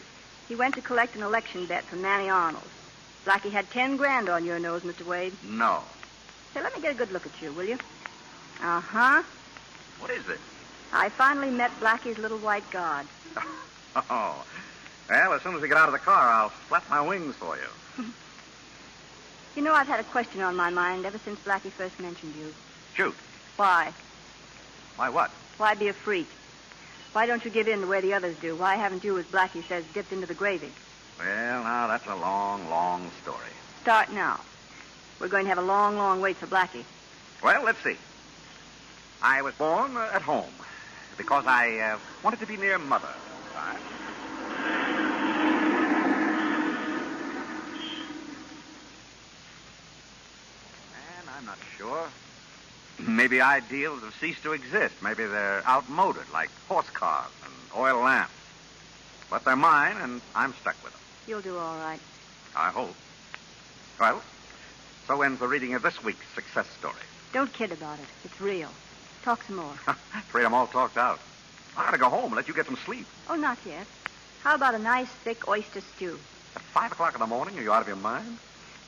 He went to collect an election bet from Nanny Arnold. Blackie had 10 grand on your nose, Mr. Wade. No. Say, let me get a good look at you, will you? Uh-huh. What is this? I finally met Blackie's little white god. Oh. Well, as soon as we get out of the car, I'll flap my wings for you. You know, I've had a question on my mind ever since Blackie first mentioned you. Shoot. Why? Why what? Why be a freak? Why don't you give in the way the others do? Why haven't you, as Blackie says, dipped into the gravy? Well, now, that's a long, long story. Start now. We're going to have a long, long wait for Blackie. Well, let's see. I was born at home because I wanted to be near Mother. Right? And I'm not sure. Maybe ideals have ceased to exist. Maybe they're outmoded, like horse cars and oil lamps. But they're mine, and I'm stuck with them. You'll do all right. I hope. Well, so ends the reading of this week's success story. Don't kid about it. It's real. Talk some more. Afraid I'm all talked out. I gotta go home and let you get some sleep. Oh, not yet. How about a nice, thick oyster stew? At 5 o'clock in the morning? Are you out of your mind?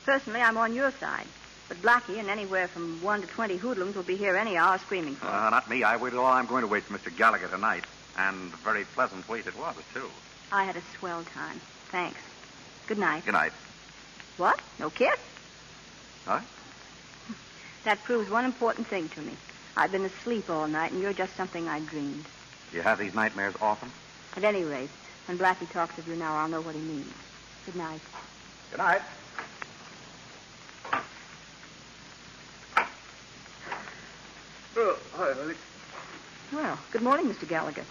Personally, I'm on your side. But Blackie and anywhere from 1 to 20 hoodlums will be here any hour screaming for us. Not me. I waited all I'm going to wait for Mr. Gallagher tonight. And a very pleasant wait it was, too. I had a swell time. Thanks. Good night. Good night. What? No kiss? What? That proves one important thing to me. I've been asleep all night, and you're just something I dreamed. Do you have these nightmares often? At any rate, when Blackie talks of you now, I'll know what he means. Good night. Good night. Oh, hi, Lily. Well, good morning, Mr. Gallagher.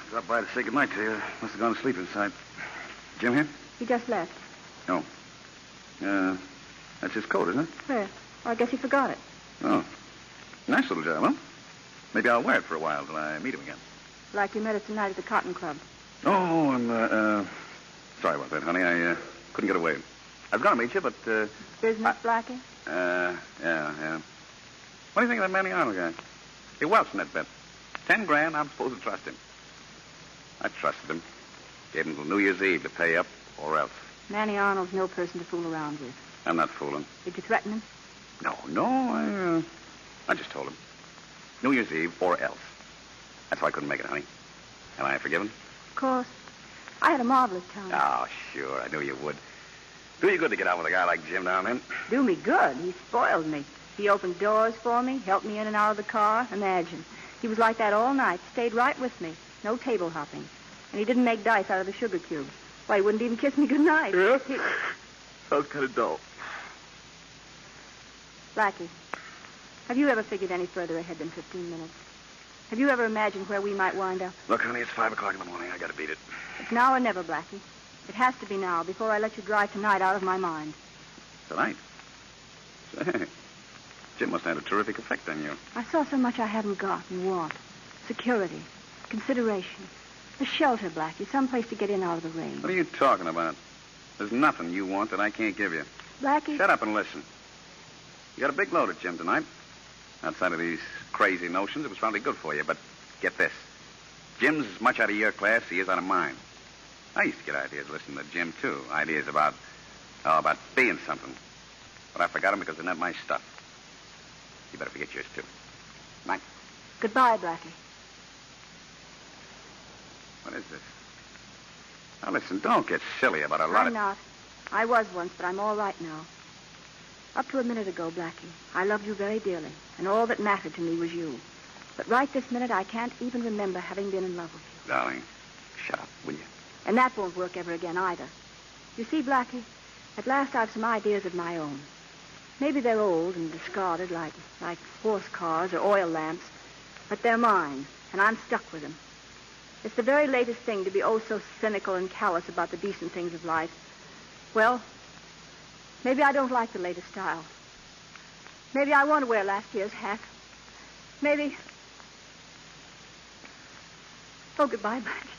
Dropped by to say goodnight to you. Must have gone to sleep inside. Jim here? He just left. No. That's his coat, isn't it? Where? Well, I guess he forgot it. Oh. Nice little job, huh? Maybe I'll wear it for a while till I meet him again. Like you met us tonight at the Cotton Club. Oh, I'm, sorry about that, honey. I couldn't get away. I was going to meet you, but, Business, Blackie? yeah. What do you think of that Manny Arnold guy? He welched in that bet. $10,000, I'm supposed to trust him. I trusted him. Gave him till New Year's Eve to pay up, or else. Manny Arnold's no person to fool around with. I'm not fooling. Did you threaten him? No, I just told him. New Year's Eve, or else. That's why I couldn't make it, honey. Am I forgiven? Of course. I had a marvelous time. Oh, sure, I knew you would. Do you good to get out with a guy like Jim down there? Do me good. He spoiled me. He opened doors for me, helped me in and out of the car. Imagine. He was like that all night, stayed right with me. No table hopping. And he didn't make dice out of the sugar cubes. Why, he wouldn't even kiss me goodnight. Yeah? Sounds kind of dull. Blackie, have you ever figured any further ahead than 15 minutes? Have you ever imagined where we might wind up? Look, honey, it's 5 o'clock in the morning. I gotta beat it. It's now or never, Blackie. It has to be now, before I let you drive tonight out of my mind. Tonight? Say, Jim must have had a terrific effect on you. I saw so much I haven't got and want. Security, consideration, a shelter, Blackie, someplace to get in out of the rain. What are you talking about? There's nothing you want that I can't give you. Blackie? Shut up and listen. You got a big load at Jim tonight. Outside of these crazy notions, it was probably good for you, but get this. Jim's as much out of your class as he is out of mine. I used to get ideas listening to Jim, too. Ideas about being something. But I forgot them because they're not my stuff. You better forget yours, too. Night. Goodbye, Blackie. What is this? Now, listen, don't get silly about a lot I'm not. I was once, but I'm all right now. Up to a minute ago, Blackie, I loved you very dearly, and all that mattered to me was you. But right this minute, I can't even remember having been in love with you. Darling, shut up, will you? And that won't work ever again, either. You see, Blackie, at last I've some ideas of my own. Maybe they're old and discarded, like horse cars or oil lamps, but they're mine, and I'm stuck with them. It's the very latest thing to be oh so cynical and callous about the decent things of life. Well, maybe I don't like the latest style. Maybe I want to wear last year's hat. Maybe... Oh, goodbye, Blackie.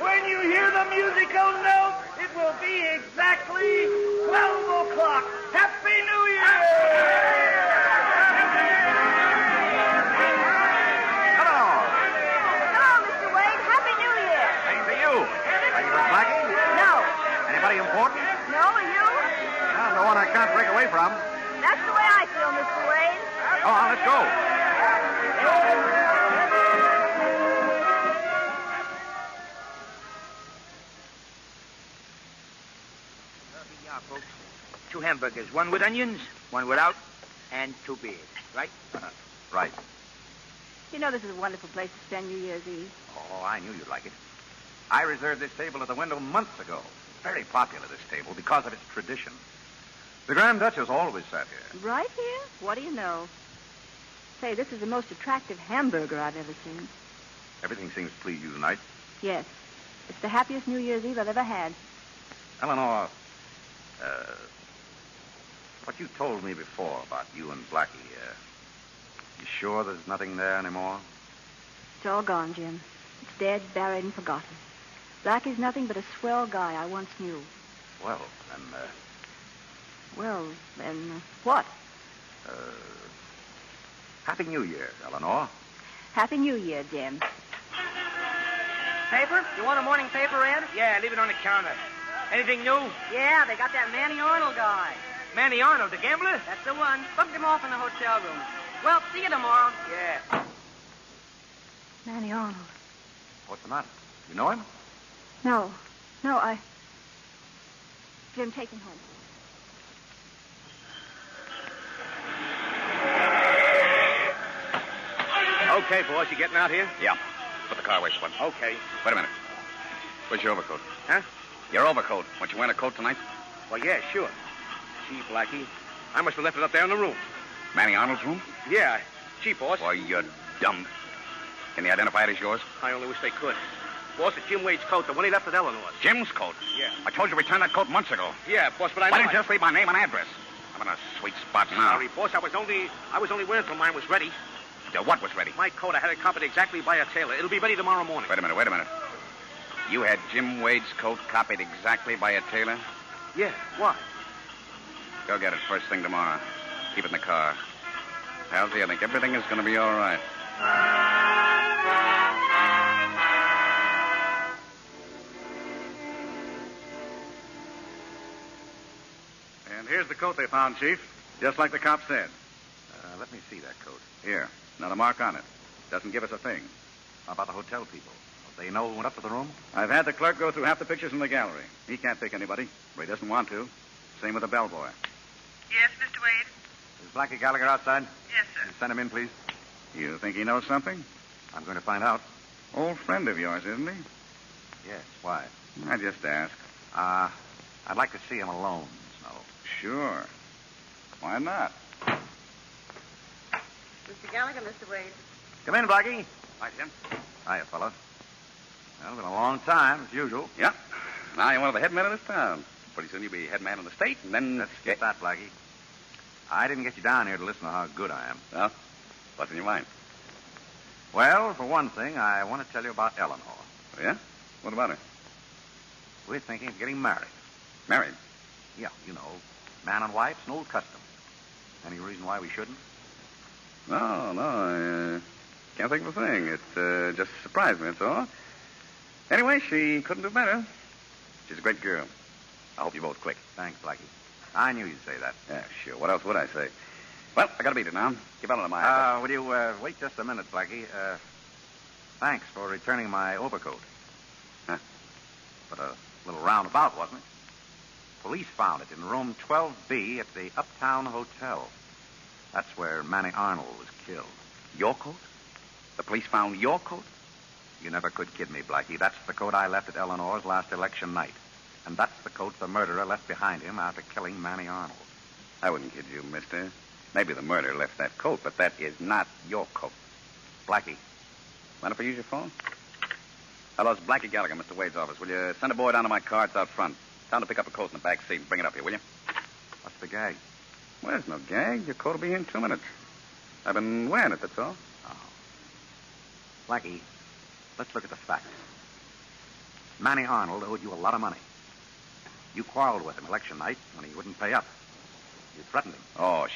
When you hear the musical note, it will be exactly 12 o'clock. Happy New Year! Hello, Mr. Wade. Happy New Year. Same to you. Are you with Blackie? No. Anybody important? No, are you? I'm the one I can't break away from. That's the way I feel, Mr. Wade. Come on, let's go. Yeah, folks. 2 hamburgers, 1 with onions, 1 without, and 2 beers, right? Right. You know this is a wonderful place to spend New Year's Eve. Oh, I knew you'd like it. I reserved this table at the window months ago. Very popular, this table, because of its tradition. The Grand Duchess always sat here. Right here? What do you know? Say, this is the most attractive hamburger I've ever seen. Everything seems to please you tonight. Yes. It's the happiest New Year's Eve I've ever had. Eleanor, what you told me before about you and Blackie, you sure there's nothing there anymore? It's all gone, Jim. It's dead, buried, and forgotten. Blackie's nothing but a swell guy I once knew. Well, then, what? Happy New Year, Eleanor. Happy New Year, Jim. Paper? You want a morning paper, Ed? Yeah, leave it on the counter. Anything new? Yeah, they got that Manny Arnold guy. Manny Arnold, the gambler? That's the one. Bugged him off in the hotel room. Well, see you tomorrow. Yeah. Manny Arnold. What's the matter? You know him? No, Jim, take him home. Okay, boys, you getting out here? Yeah. Put the car away, Spud. Okay. Wait a minute. Where's your overcoat? Huh? Your overcoat. Want you wearing a coat tonight? Well, yeah, sure. Gee, Blackie, I must have left it up there in the room. Manny Arnold's room? Yeah. Gee, boss. Boy, you're dumb. Can you identify it as yours? I only wish they could. Boss, it's Jim Wade's coat, the one he left at Eleanor's. Jim's coat? Yeah. I told you to return that coat months ago. Yeah, boss, but I know... Why didn't you just leave my name and address? I'm in a sweet spot now. Sorry, boss, I was only waiting till mine was ready. What was ready? My coat, I had it copied exactly by a tailor. It'll be ready tomorrow morning. Wait a minute. You had Jim Wade's coat copied exactly by a tailor? Yeah, why? Go get it first thing tomorrow. Keep it in the car. Halsey, I think everything is going to be all right. And here's the coat they found, Chief. Just like the cop said. Let me see that coat. Here. Not a mark on it. Doesn't give us a thing. How about the hotel people? They know who went up to the room? I've had the clerk go through half the pictures in the gallery. He can't pick anybody, or he doesn't want to. Same with the bellboy. Yes, Mr. Wade? Is Blackie Gallagher outside? Yes, sir. Send him in, please. You think he knows something? I'm going to find out. Old friend of yours, isn't he? Yes, why? I just asked. I'd like to see him alone, Snow. Sure. Why not? Mr. Gallagher, Mr. Wade. Come in, Blackie. Hi, Jim. Hiya, fella. Well, it's been a long time, as usual. Yeah. Now you're one of the head men of this town. Pretty soon you'll be head man in the state, and then... Let's get that, Blackie. I didn't get you down here to listen to how good I am. Well, what's in your mind? Well, for one thing, I want to tell you about Eleanor. Oh, yeah? What about her? We're thinking of getting married. Married? Yeah, you know, man and wife, it's an old custom. Any reason why we shouldn't? No, I can't think of a thing. It just surprised me, that's all. Anyway, she couldn't do better. She's a great girl. I hope you both click. Thanks, Blackie. I knew you'd say that. Yeah, sure. What else would I say? Well, I gotta beat it now. Give out on my... Will you wait just a minute, Blackie? Thanks for returning my overcoat. Huh? But a little roundabout, wasn't it? Police found it in room 12B at the Uptown Hotel. That's where Manny Arnold was killed. Your coat? The police found your coat? You never could kid me, Blackie. That's the coat I left at Eleanor's last election night. And that's the coat the murderer left behind him after killing Manny Arnold. I wouldn't kid you, mister. Maybe the murderer left that coat, but that is not your coat. Blackie. Mind if I use your phone? Hello, it's Blackie Gallagher, Mr. Wade's office. Will you send a boy down to my car? It's out front. Tell him to pick up a coat in the back seat and bring it up here, will you? What's the gag? Well, there's no gag. Your coat will be here in 2 minutes. I've been wearing it, that's all. Oh. Blackie, let's look at the facts. Manny Arnold owed you a lot of money. You quarreled with him election night when he wouldn't pay up. You threatened him. Oh,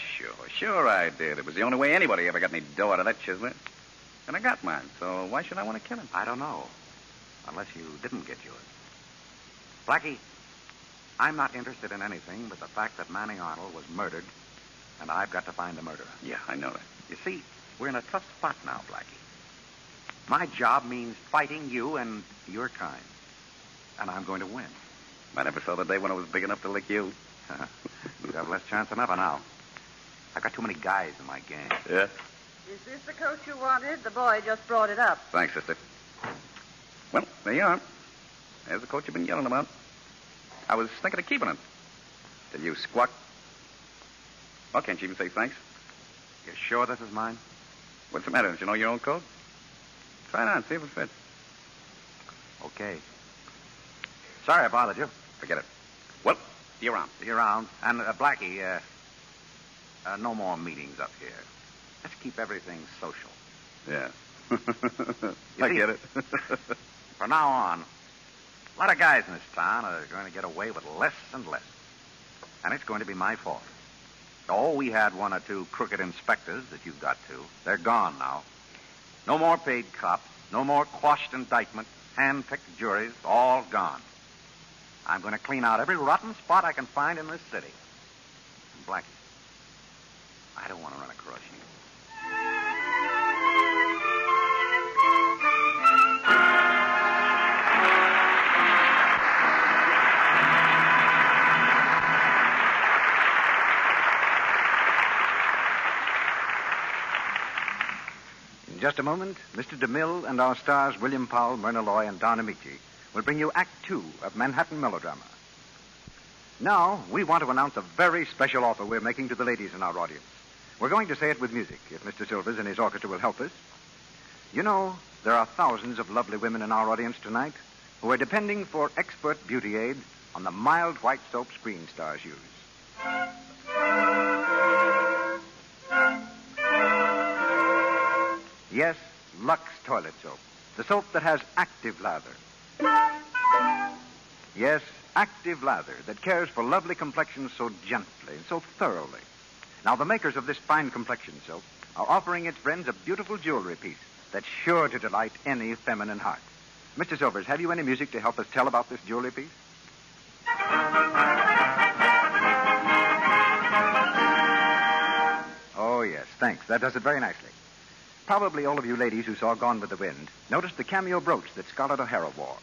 sure I did. It was the only way anybody ever got any dough out of that chiseler. And I got mine, so why should I want to kill him? I don't know. Unless you didn't get yours. Blackie, I'm not interested in anything but the fact that Manny Arnold was murdered, and I've got to find the murderer. Yeah, I know that. You see, we're in a tough spot now, Blackie. My job means fighting you and your kind. And I'm going to win. I never saw the day when I was big enough to lick you. You have less chance than ever now. I've got too many guys in my gang. Yeah? Is this the coat you wanted? The boy just brought it up. Thanks, sister. Well, there you are. There's the coat you've been yelling about. I was thinking of keeping it. Till you squawk. Well, can't you even say thanks? You sure this is mine? What's the matter? Don't you know your own coat? Try it on, see if it fits. Okay. Sorry I bothered you. Forget it. Well, see you around. See you around. And, Blackie, no more meetings up here. Let's keep everything social. Yeah. I get it. From now on, a lot of guys in this town are going to get away with less and less. And it's going to be my fault. Oh, we had 1 or 2 crooked inspectors that you've got to. They're gone now. No more paid cops. No more quashed indictment. Hand-picked juries. All gone. I'm going to clean out every rotten spot I can find in this city. And Blackie, I don't want to run across you. In just a moment, Mr. DeMille and our stars William Powell, Myrna Loy, and Don Amici will bring you Act 2 of Manhattan Melodrama. Now, we want to announce a very special offer we're making to the ladies in our audience. We're going to say it with music, if Mr. Silvers and his orchestra will help us. You know, there are thousands of lovely women in our audience tonight who are depending for expert beauty aid on the mild white soap Screen Stars use. Yes, Lux Toilet Soap, the soap that has active lather. Yes, active lather that cares for lovely complexions so gently and so thoroughly. Now, the makers of this fine complexion soap are offering its friends a beautiful jewelry piece that's sure to delight any feminine heart. Mr. Silvers, have you any music to help us tell about this jewelry piece? Oh, yes, thanks. That does it very nicely. Probably all of you ladies who saw Gone with the Wind noticed the cameo brooch that Scarlett O'Hara wore.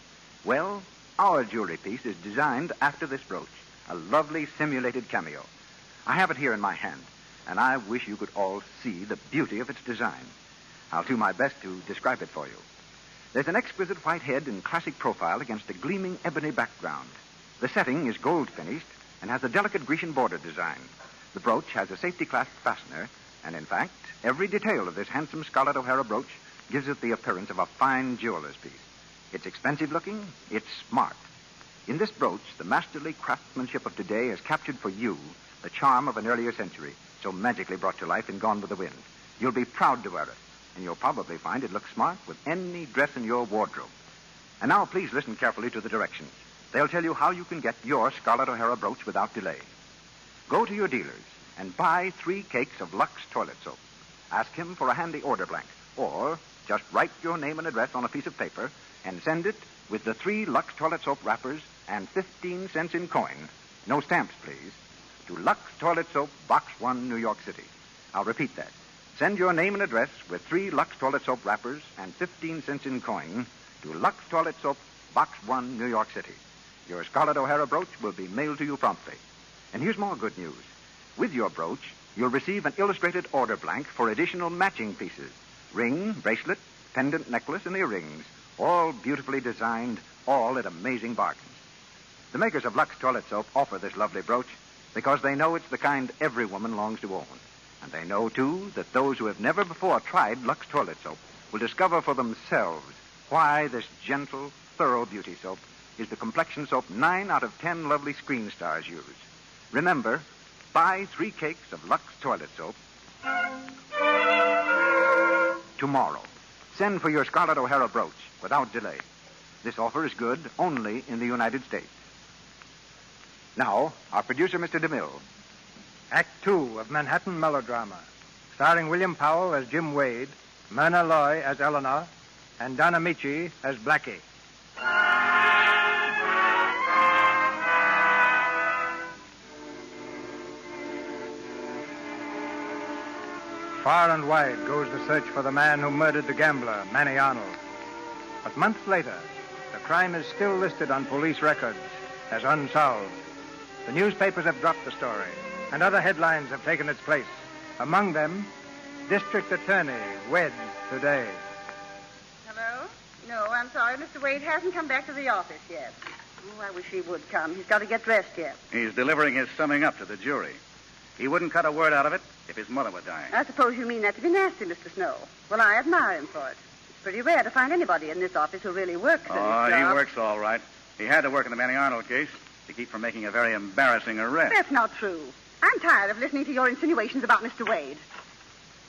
Well, our jewelry piece is designed after this brooch, a lovely simulated cameo. I have it here in my hand, and I wish you could all see the beauty of its design. I'll do my best to describe it for you. There's an exquisite white head in classic profile against a gleaming ebony background. The setting is gold finished and has a delicate Grecian border design. The brooch has a safety clasp fastener, and in fact, every detail of this handsome Scarlett O'Hara brooch gives it the appearance of a fine jeweler's piece. It's expensive looking, it's smart. In this brooch, the masterly craftsmanship of today has captured for you the charm of an earlier century, so magically brought to life in Gone with the Wind. You'll be proud to wear it, and you'll probably find it looks smart with any dress in your wardrobe. And now please listen carefully to the directions. They'll tell you how you can get your Scarlett O'Hara brooch without delay. Go to your dealers and buy 3 cakes of Lux Toilet Soap. Ask him for a handy order blank, or just write your name and address on a piece of paper and send it with the 3 Lux Toilet Soap wrappers and 15 cents in coin. No stamps, please. To Lux Toilet Soap, Box 1, New York City. I'll repeat that. Send your name and address with 3 Lux Toilet Soap wrappers and 15 cents in coin to Lux Toilet Soap, Box 1, New York City. Your Scarlett O'Hara brooch will be mailed to you promptly. And here's more good news. With your brooch, you'll receive an illustrated order blank for additional matching pieces. Ring, bracelet, pendant necklace, and earrings. All beautifully designed, all at amazing bargains. The makers of Lux Toilet Soap offer this lovely brooch because they know it's the kind every woman longs to own. And they know, too, that those who have never before tried Lux Toilet Soap will discover for themselves why this gentle, thorough beauty soap is the complexion soap 9 out of 10 lovely Screen Stars use. Remember, buy 3 cakes of Lux Toilet Soap tomorrow. Send for your Scarlett O'Hara brooch without delay. This offer is good only in the United States. Now, our producer, Mr. DeMille. Act 2 of Manhattan Melodrama, starring William Powell as Jim Wade, Myrna Loy as Eleanor, and Donna Michi as Blackie. Far and wide goes the search for the man who murdered the gambler, Manny Arnold. But months later, the crime is still listed on police records as unsolved. The newspapers have dropped the story, and other headlines have taken its place. Among them, District Attorney wed today. Hello? No, I'm sorry. Mr. Wade hasn't come back to the office yet. Oh, I wish he would come. He's got to get dressed yet. He's delivering his summing up to the jury. He wouldn't cut a word out of it if his mother were dying. I suppose you mean that to be nasty, Mr. Snow. Well, I admire him for it. It's pretty rare to find anybody in this office who really works in his job. He works all right. He had to work in the Manny Arnold case to keep from making a very embarrassing arrest. That's not true. I'm tired of listening to your insinuations about Mr. Wade.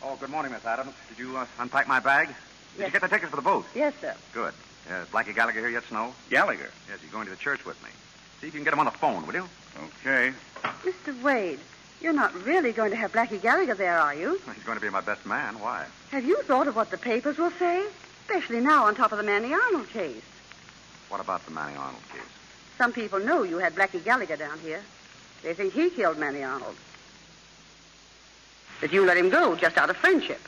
Oh, good morning, Miss Adams. Did you unpack my bag? Did you get the tickets for the boat? Yes, sir. Good. Is Blackie Gallagher here yet, Snow? Gallagher? Yes, he's going to the church with me. See if you can get him on the phone, will you? Okay. Mr. Wade, you're not really going to have Blackie Gallagher there, are you? He's going to be my best man. Why? Have you thought of what the papers will say? Especially now on top of the Manny Arnold case. What about the Manny Arnold case? Some people know you had Blackie Gallagher down here. They think he killed Manny Arnold. That you let him go just out of friendship.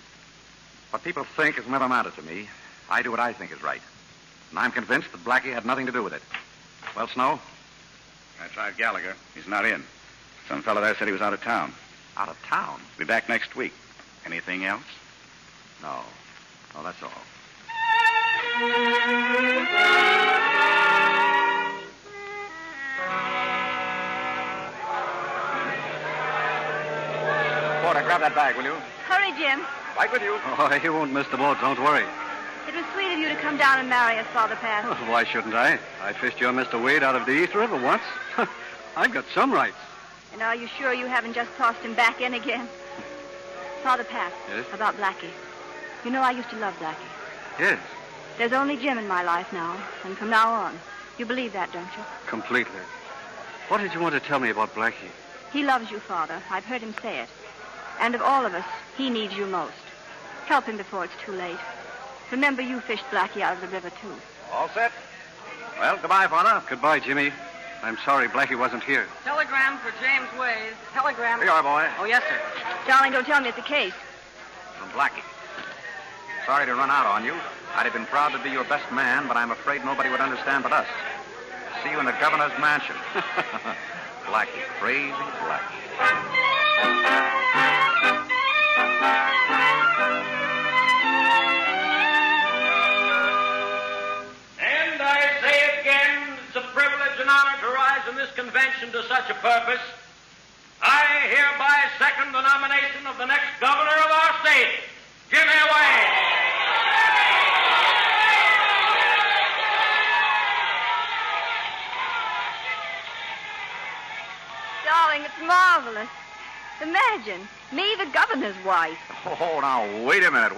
What people think has never mattered to me. I do what I think is right. And I'm convinced that Blackie had nothing to do with it. Well, Snow? I tried Gallagher. He's not in. Some fellow there said he was out of town. Out of town? Be back next week. Anything else? No. No, that's all. Porter, grab that bag, will you? Hurry, Jim. Right with you. Oh, he won't miss the boat, don't worry. It was sweet of you to come down and marry us, Father Pat. Oh, why shouldn't I? I fished your Mr. Wade out of the East River once. I've got some rights. And are you sure you haven't just tossed him back in again? Father Pat. Yes? About Blackie. You know I used to love Blackie. Yes, There's only Jim in my life now, and from now on. You believe that, don't you? completely. What did you want to tell me about Blackie? He loves you, Father. I've heard him say it. And of all of us, he needs you most. Help him before it's too late. Remember, you fished Blackie out of the river, too. All set? Well, goodbye, Father. Goodbye, Jimmy. I'm sorry Blackie wasn't here. Telegram for James Wade. Telegram. Here you are, boy. Oh, yes, sir. Darling, don't tell me it's a case. From Blackie. Sorry to run out on you. I'd have been proud to be your best man, but I'm afraid nobody would understand but us. See you in the governor's mansion. Blackie. Crazy Blackie. And I say again, it's a privilege and honor to rise in this convention to such a purpose. I hereby second the nomination of the next governor of our state, Jimmy Wade. Darling, it's marvelous. Imagine, me, the governor's wife. Oh, now, wait a minute.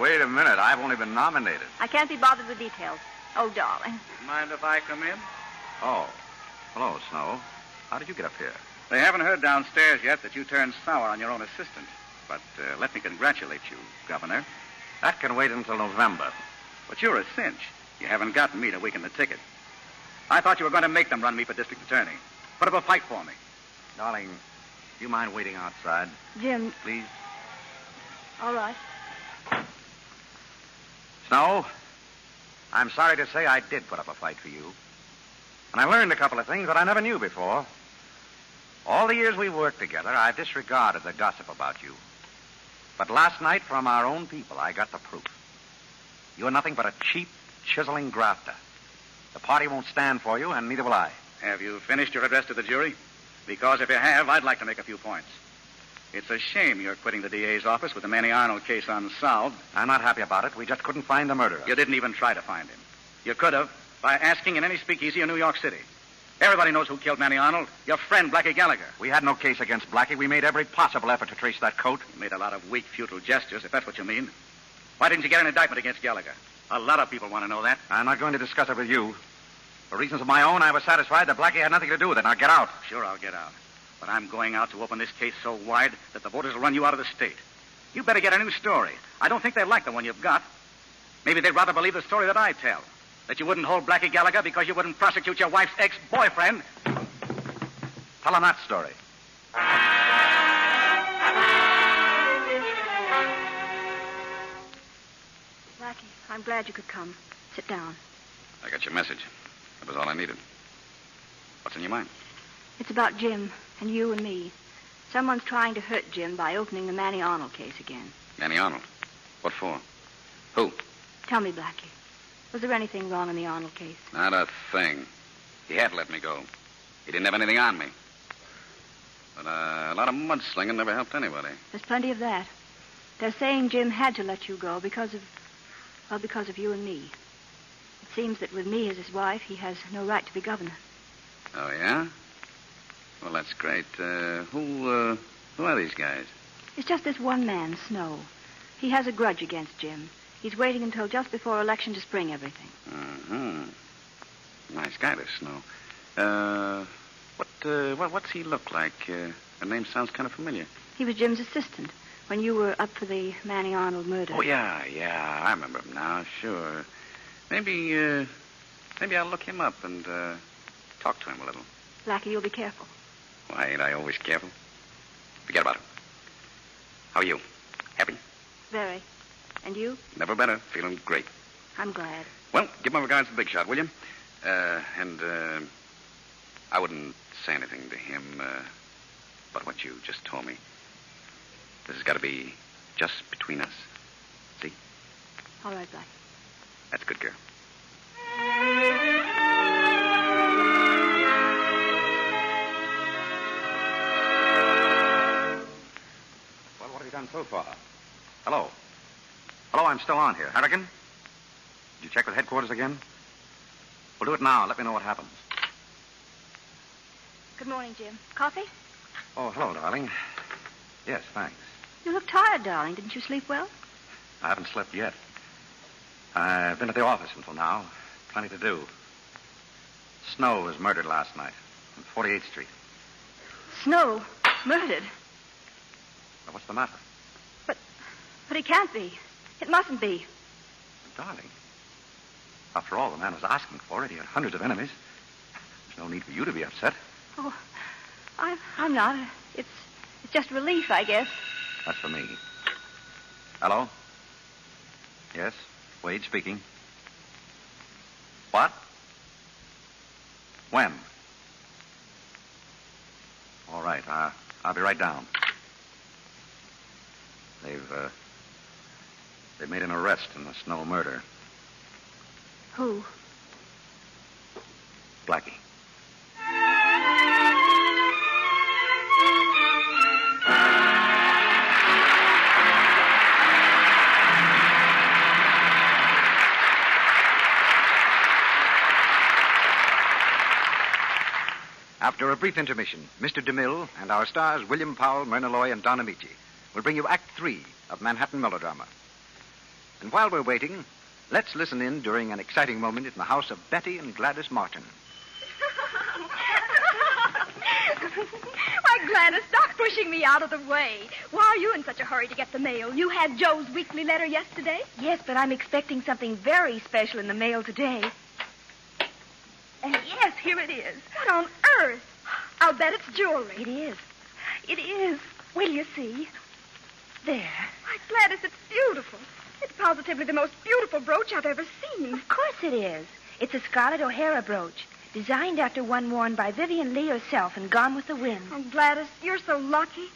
I've only been nominated. I can't be bothered with details. Oh, darling. Mind if I come in? Oh. Hello, Snow. How did you get up here? They haven't heard downstairs yet that you turned sour on your own assistant. But let me congratulate you, Governor. That can wait until November. But you're a cinch. You haven't gotten me to weaken the ticket. I thought you were going to make them run me for district attorney. Put up a fight for me. Darling, do you mind waiting outside? Jim. Please? All right. Snow, I'm sorry to say I did put up a fight for you. And I learned a couple of things that I never knew before. All the years we worked together, I've disregarded the gossip about you. But last night, from our own people, I got the proof. You're nothing but a cheap, chiseling grafter. The party won't stand for you, and neither will I. Have you finished your address to the jury? Because if you have, I'd like to make a few points. It's a shame you're quitting the DA's office with the Manny Arnold case unsolved. I'm not happy about it. We just couldn't find the murderer. You didn't even try to find him. You could have by asking in any speakeasy in New York City. Everybody knows who killed Manny Arnold. Your friend, Blackie Gallagher. We had no case against Blackie. We made every possible effort to trace that coat. You made a lot of weak, futile gestures, if that's what you mean. Why didn't you get an indictment against Gallagher? A lot of people want to know that. I'm not going to discuss it with you. For reasons of my own, I was satisfied that Blackie had nothing to do with it. Now get out. Sure, I'll get out. But I'm going out to open this case so wide that the voters will run you out of the state. You better get a new story. I don't think they like the one you've got. Maybe they'd rather believe the story that I tell. That you wouldn't hold Blackie Gallagher because you wouldn't prosecute your wife's ex-boyfriend. Tell them that story. Blackie, I'm glad you could come. Sit down. I got your message. That was all I needed. What's in your mind? It's about Jim and you and me. Someone's trying to hurt Jim by opening the Manny Arnold case again. Manny Arnold? What for? Who? Tell me, Blackie. Was there anything wrong in the Arnold case? Not a thing. He had to let me go. He didn't have anything on me. But a lot of mudslinging never helped anybody. There's plenty of that. They're saying Jim had to let you go because of you and me. It seems that with me as his wife, he has no right to be governor. Oh, yeah? Well, that's great. Who are these guys? It's just this one man, Snow. He has a grudge against Jim. He's waiting until just before election to spring everything. Mm-hmm. Nice guy, this Snow. What's he look like? The name sounds kind of familiar. He was Jim's assistant when you were up for the Manny Arnold murder. Oh, yeah. I remember him now, sure. Maybe I'll look him up and talk to him a little. Blackie, you'll be careful. Why, ain't I always careful? Forget about it. How are you? Happy? Very. And you? Never better. Feeling great. I'm glad. Well, give my regards to Big Shot, will you? And I wouldn't say anything to him but what you just told me. This has got to be just between us. See? All right, Blackie. That's a good girl. Well, what have you done so far? Hello, I'm still on here. Harrigan? Did you check with headquarters again? We'll do it now. Let me know what happens. Good morning, Jim. Coffee? Oh, hello, darling. Yes, thanks. You look tired, darling. Didn't you sleep well? I haven't slept yet. I've been at the office until now. Plenty to do. Snow was murdered last night on 48th Street. Snow? Murdered? Now, what's the matter? But he can't be. It mustn't be. Darling, after all the man was asking for it, he had hundreds of enemies. There's no need for you to be upset. Oh, I'm not. It's just relief, I guess. That's for me. Hello? Yes, Wade speaking. What? When? All right, I'll be right down. They've made an arrest in the Snow murder. Who? Blackie. After a brief intermission, Mr. DeMille and our stars William Powell, Myrna Loy, and Don Amici will bring you Act 3 of Manhattan Melodrama. And while we're waiting, let's listen in during an exciting moment in the house of Betty and Gladys Martin. Why, Gladys, stop pushing me out of the way. Why are you in such a hurry to get the mail? You had Joe's weekly letter yesterday? Yes, but I'm expecting something very special in the mail today. And yes, here it is. What on earth? I'll bet it's jewelry. It is. It is. Will you see? There. Why, Gladys, it's beautiful. It's positively the most beautiful brooch I've ever seen. Of course it is. It's a Scarlett O'Hara brooch, designed after one worn by Vivian Lee herself and Gone with the Wind. Oh, Gladys, you're so lucky.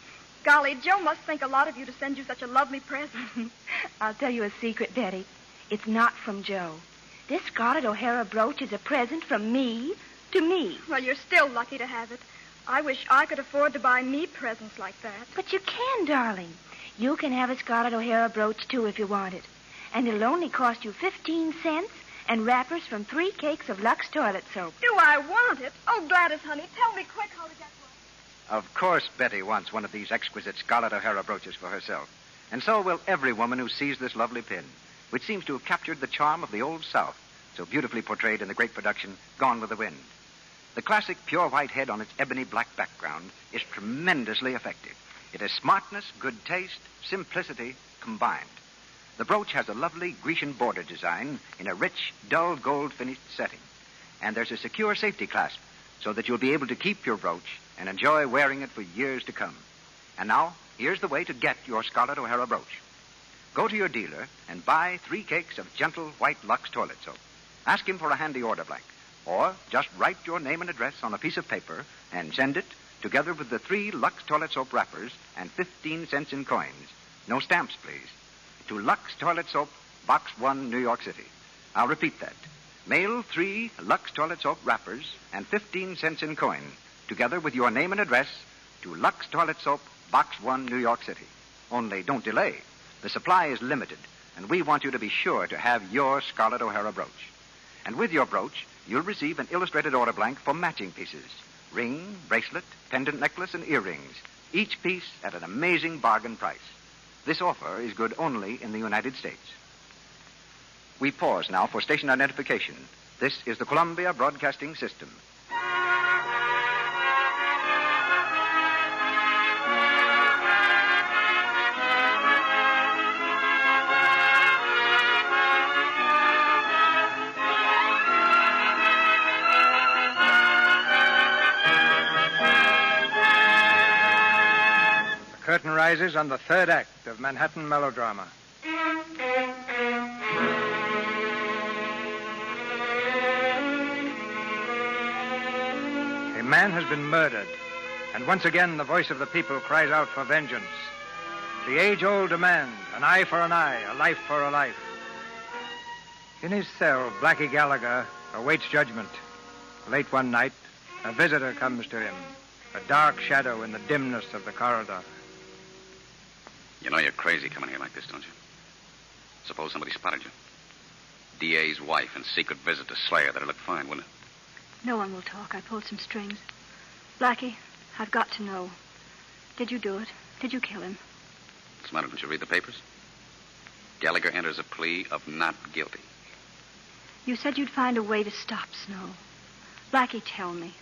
Golly, Joe must think a lot of you to send you such a lovely present. I'll tell you a secret, Betty. It's not from Joe. This Scarlett O'Hara brooch is a present from me to me. Well, you're still lucky to have it. I wish I could afford to buy me presents like that. But you can, darling. You can have a Scarlett O'Hara brooch, too, if you want it. And it'll only cost you 15 cents and wrappers from 3 cakes of Lux toilet soap. Do I want it? Oh, Gladys, honey, tell me quick how to get one. Of course Betty wants one of these exquisite Scarlett O'Hara brooches for herself. And so will every woman who sees this lovely pin, which seems to have captured the charm of the Old South, so beautifully portrayed in the great production Gone with the Wind. The classic pure white head on its ebony black background is tremendously effective. It has smartness, good taste, simplicity combined. The brooch has a lovely Grecian border design in a rich, dull gold finished setting. And there's a secure safety clasp so that you'll be able to keep your brooch and enjoy wearing it for years to come. And now, here's the way to get your Scarlett O'Hara brooch. Go to your dealer and buy 3 cakes of gentle white Lux toilet soap. Ask him for a handy order blank. Or just write your name and address on a piece of paper and send it, together with the 3 Lux toilet soap wrappers and 15 cents in coins. No stamps, please. To Lux Toilet Soap, Box 1, New York City. I'll repeat that. Mail 3 Lux Toilet Soap wrappers and 15 cents in coin, together with your name and address, to Lux Toilet Soap, Box 1, New York City. Only don't delay. The supply is limited, and we want you to be sure to have your Scarlett O'Hara brooch. And with your brooch, you'll receive an illustrated order blank for matching pieces. Ring, bracelet, pendant necklace, and earrings. Each piece at an amazing bargain price. This offer is good only in the United States. We pause now for station identification. This is the Columbia Broadcasting System. Curtain rises on the 3rd act of Manhattan Melodrama. A man has been murdered, and once again the voice of the people cries out for vengeance. The age-old demand, an eye for an eye, a life for a life. In his cell, Blackie Gallagher awaits judgment. Late one night, a visitor comes to him, a dark shadow in the dimness of the corridor. You know you're crazy coming here like this, don't you? Suppose somebody spotted you. DA's wife and secret visit to Slayer. That'd look fine, wouldn't it? No one will talk. I pulled some strings. Blackie, I've got to know. Did you do it? Did you kill him? What's the matter? Didn't you read the papers? Gallagher enters a plea of not guilty. You said you'd find a way to stop Snow. Blackie, tell me.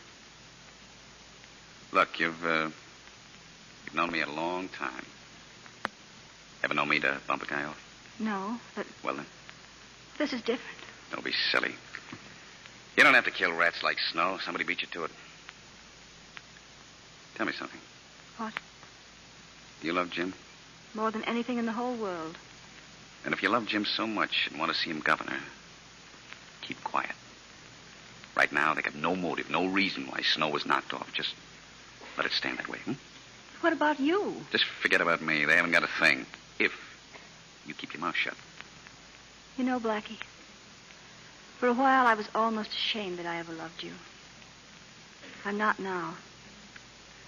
Look, you've known me a long time. Ever known me to bump a guy off? No, but Well, then, this is different. don't be silly. You don't have to kill rats like Snow. Somebody beat you to it. Tell me something. What? Do you love Jim? More than anything in the whole world. And if you love Jim so much and want to see him governor, keep quiet. Right now, they got no motive, no reason why Snow was knocked off. Just let it stand that way, What about you? Just forget about me. They haven't got a thing. If you keep your mouth shut. You know, Blackie, for a while I was almost ashamed that I ever loved you. I'm not now.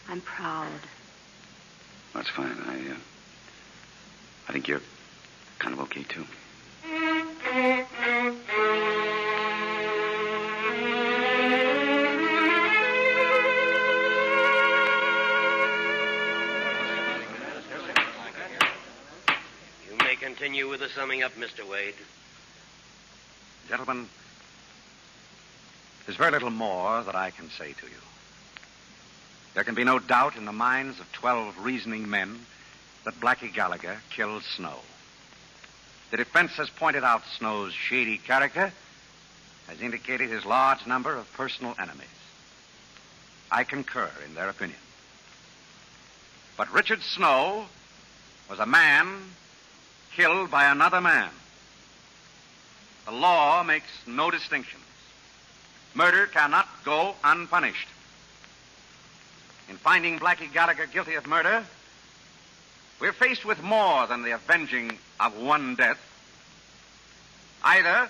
I'm proud. That's fine. I think you're kind of okay, too. You may continue with the summing up, Mr. Wade. Gentlemen, there's very little more that I can say to you. There can be no doubt in the minds of 12 reasoning men that Blackie Gallagher killed Snow. The defense has pointed out Snow's shady character, has indicated his large number of personal enemies. I concur in their opinion. But Richard Snow was a man killed by another man. The law makes no distinctions. Murder cannot go unpunished. In finding Blackie Gallagher guilty of murder, we're faced with more than the avenging of one death. Either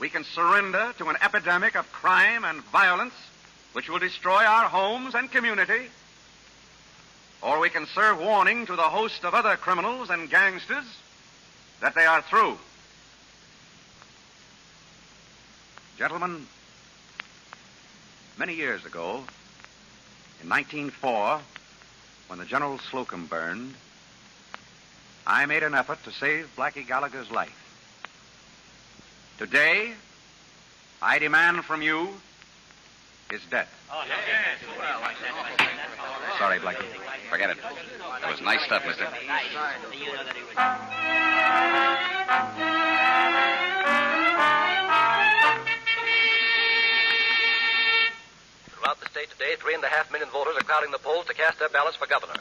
we can surrender to an epidemic of crime and violence which will destroy our homes and community, or we can serve warning to the host of other criminals and gangsters that they are through. Gentlemen, many years ago, in 1904, when the General Slocum burned, I made an effort to save Blackie Gallagher's life. Today, I demand from you his death. Sorry, Blackie. Forget it. That was nice stuff, mister. Throughout the state today, 3.5 million voters are crowding the polls to cast their ballots for governor.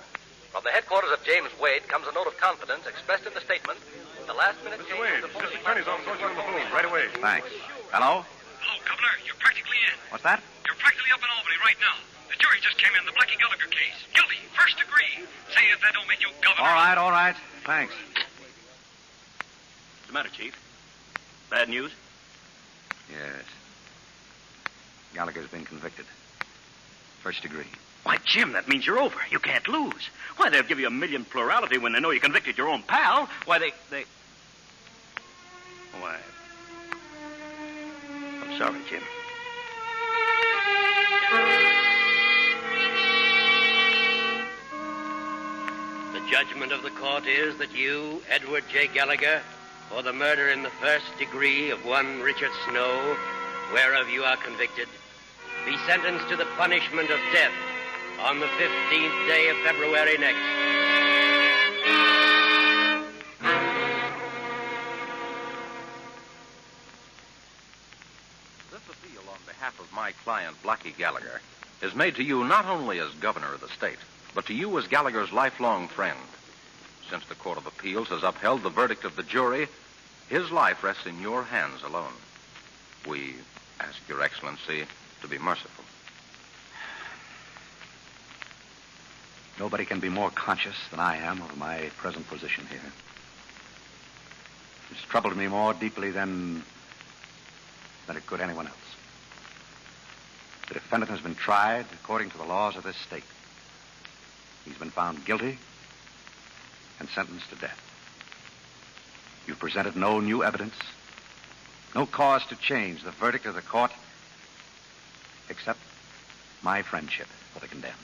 From the headquarters of James Wade comes a note of confidence expressed in the statement. The last-minute Mr. Wade, Mr. Attorney's office wants you on the phone right away. Thanks. Hello? Hello, Governor. You're practically in. What's that? You're practically up in Albany right now. The jury just came in the Blackie Gallagher case. Guilty, first degree. Say if that don't make you governor. All right. Thanks. What's the matter, Chief? Bad news? Yes. Gallagher's been convicted. First degree. Why, Jim, that means you're over. You can't lose. Why, they'll give you a million plurality when they know you convicted your own pal. Why, they... Why... I'm sorry, Jim. The judgment of the court is that you, Edward J. Gallagher, for the murder in the first degree of one Richard Snow, whereof you are convicted, be sentenced to the punishment of death on the 15th day of February next. This appeal on behalf of my client, Blackie Gallagher, is made to you not only as governor of the state, but to you as Gallagher's lifelong friend. Since the Court of Appeals has upheld the verdict of the jury, his life rests in your hands alone. We ask Your Excellency to be merciful. Nobody can be more conscious than I am of my present position here. It's troubled me more deeply than it could anyone else. The defendant has been tried according to the laws of this state. He's been found guilty and sentenced to death. You've presented no new evidence, No cause to change the verdict of the court, except my friendship for the condemned.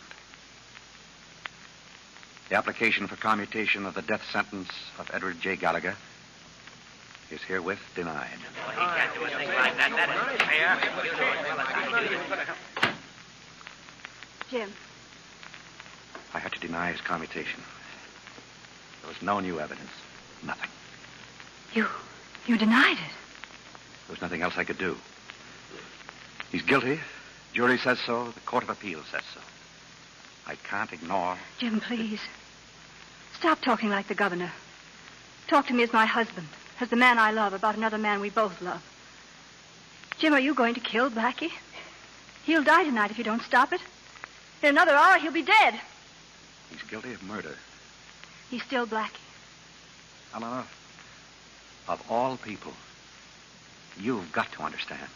The application for commutation of the death sentence of Edward J. Gallagher is herewith denied. He can't do a thing like that. That isn't fair. Jim. I had to deny his commutation. There was no new evidence. Nothing. You denied it. There was nothing else I could do. He's guilty. Jury says so. The Court of Appeals says so. I can't ignore. Jim, please. Stop talking like the governor. Talk to me as my husband, as the man I love, about another man we both love. Jim, are you going to kill Blackie? He'll die tonight if you don't stop it. In another hour, he'll be dead. He's guilty of murder. He's still Blackie. Eleanor, of all people, you've got to understand.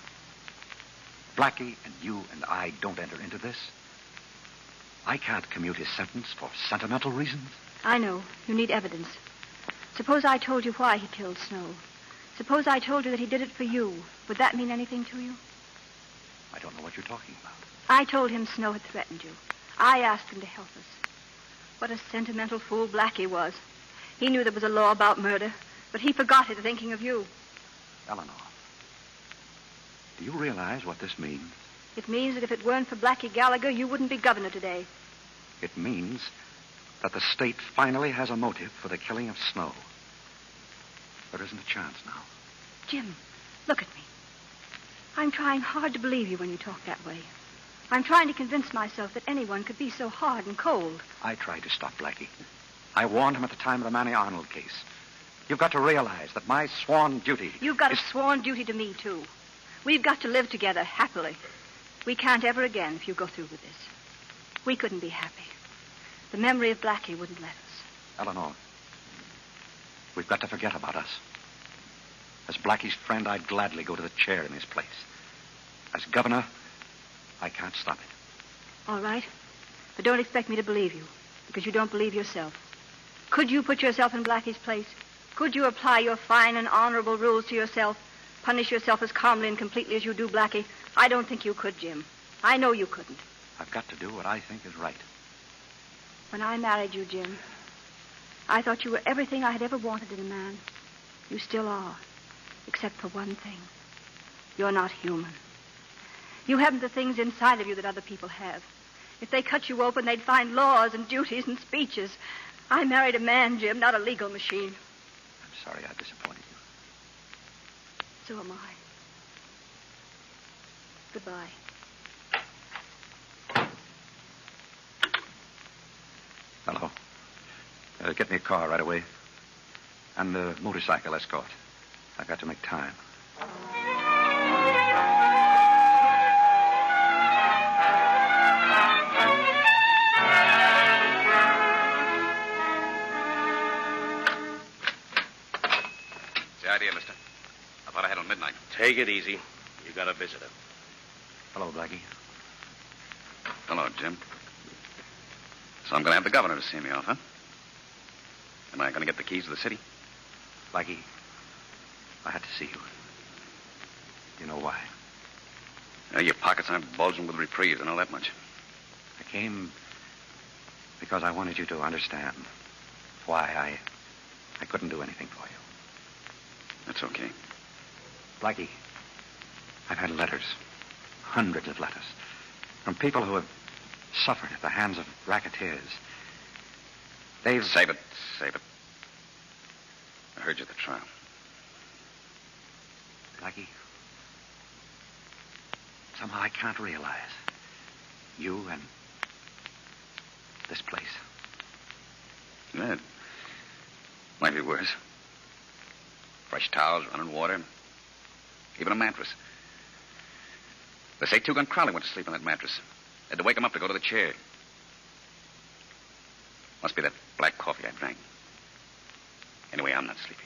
Blackie and you and I don't enter into this. I can't commute his sentence for sentimental reasons. I know. You need evidence. Suppose I told you why he killed Snow. Suppose I told you that he did it for you. Would that mean anything to you? I don't know what you're talking about. I told him Snow had threatened you. I asked him to help us. What a sentimental fool Blackie was. He knew there was a law about murder, but he forgot it thinking of you. Eleanor, do you realize what this means? It means that if it weren't for Blackie Gallagher, you wouldn't be governor today. It means that the state finally has a motive for the killing of Snow. There isn't a chance now. Jim, look at me. I'm trying hard to believe you when you talk that way. I'm trying to convince myself that anyone could be so hard and cold. I tried to stop Blackie. I warned him at the time of the Manny Arnold case. You've got to realize that my sworn duty... You've got a sworn duty to me, too. We've got to live together happily. We can't ever again if you go through with this. We couldn't be happy. The memory of Blackie wouldn't let us. Eleanor, we've got to forget about us. As Blackie's friend, I'd gladly go to the chair in his place. As governor, I can't stop it. All right. But don't expect me to believe you, because you don't believe yourself. Could you put yourself in Blackie's place? Could you apply your fine and honorable rules to yourself? Punish yourself as calmly and completely as you do Blackie? I don't think you could, Jim. I know you couldn't. I've got to do what I think is right. When I married you, Jim, I thought you were everything I had ever wanted in a man. You still are, except for one thing. You're not human. You haven't the things inside of you that other people have. If they cut you open, they'd find laws and duties and speeches. I married a man, Jim, not a legal machine. I'm sorry I disappointed you. So am I. Goodbye. Hello. Get me a car right away. And a motorcycle escort. I've got to make time. What's the idea, mister? I thought I had on midnight. Take it easy. You got a visitor. Hello, Blackie. Hello, Jim. So I'm going to have the governor to see me off, huh? Am I going to get the keys to the city? Blackie, I had to see you. You know why? Your pockets aren't bulging with reprieves, I know that much. I came because I wanted you to understand why I couldn't do anything for you. That's okay. Blackie, I've had letters, hundreds of letters, from people who have suffered at the hands of racketeers. They've... Save it. I heard you at the trial. Blackie, somehow I can't realize you and this place. Yeah, it might be worse. Fresh towels, running water, even a mattress. They say Two-Gun Crowley went to sleep on that mattress. Had to wake him up to go to the chair. Must be that black coffee I drank. Anyway, I'm not sleepy.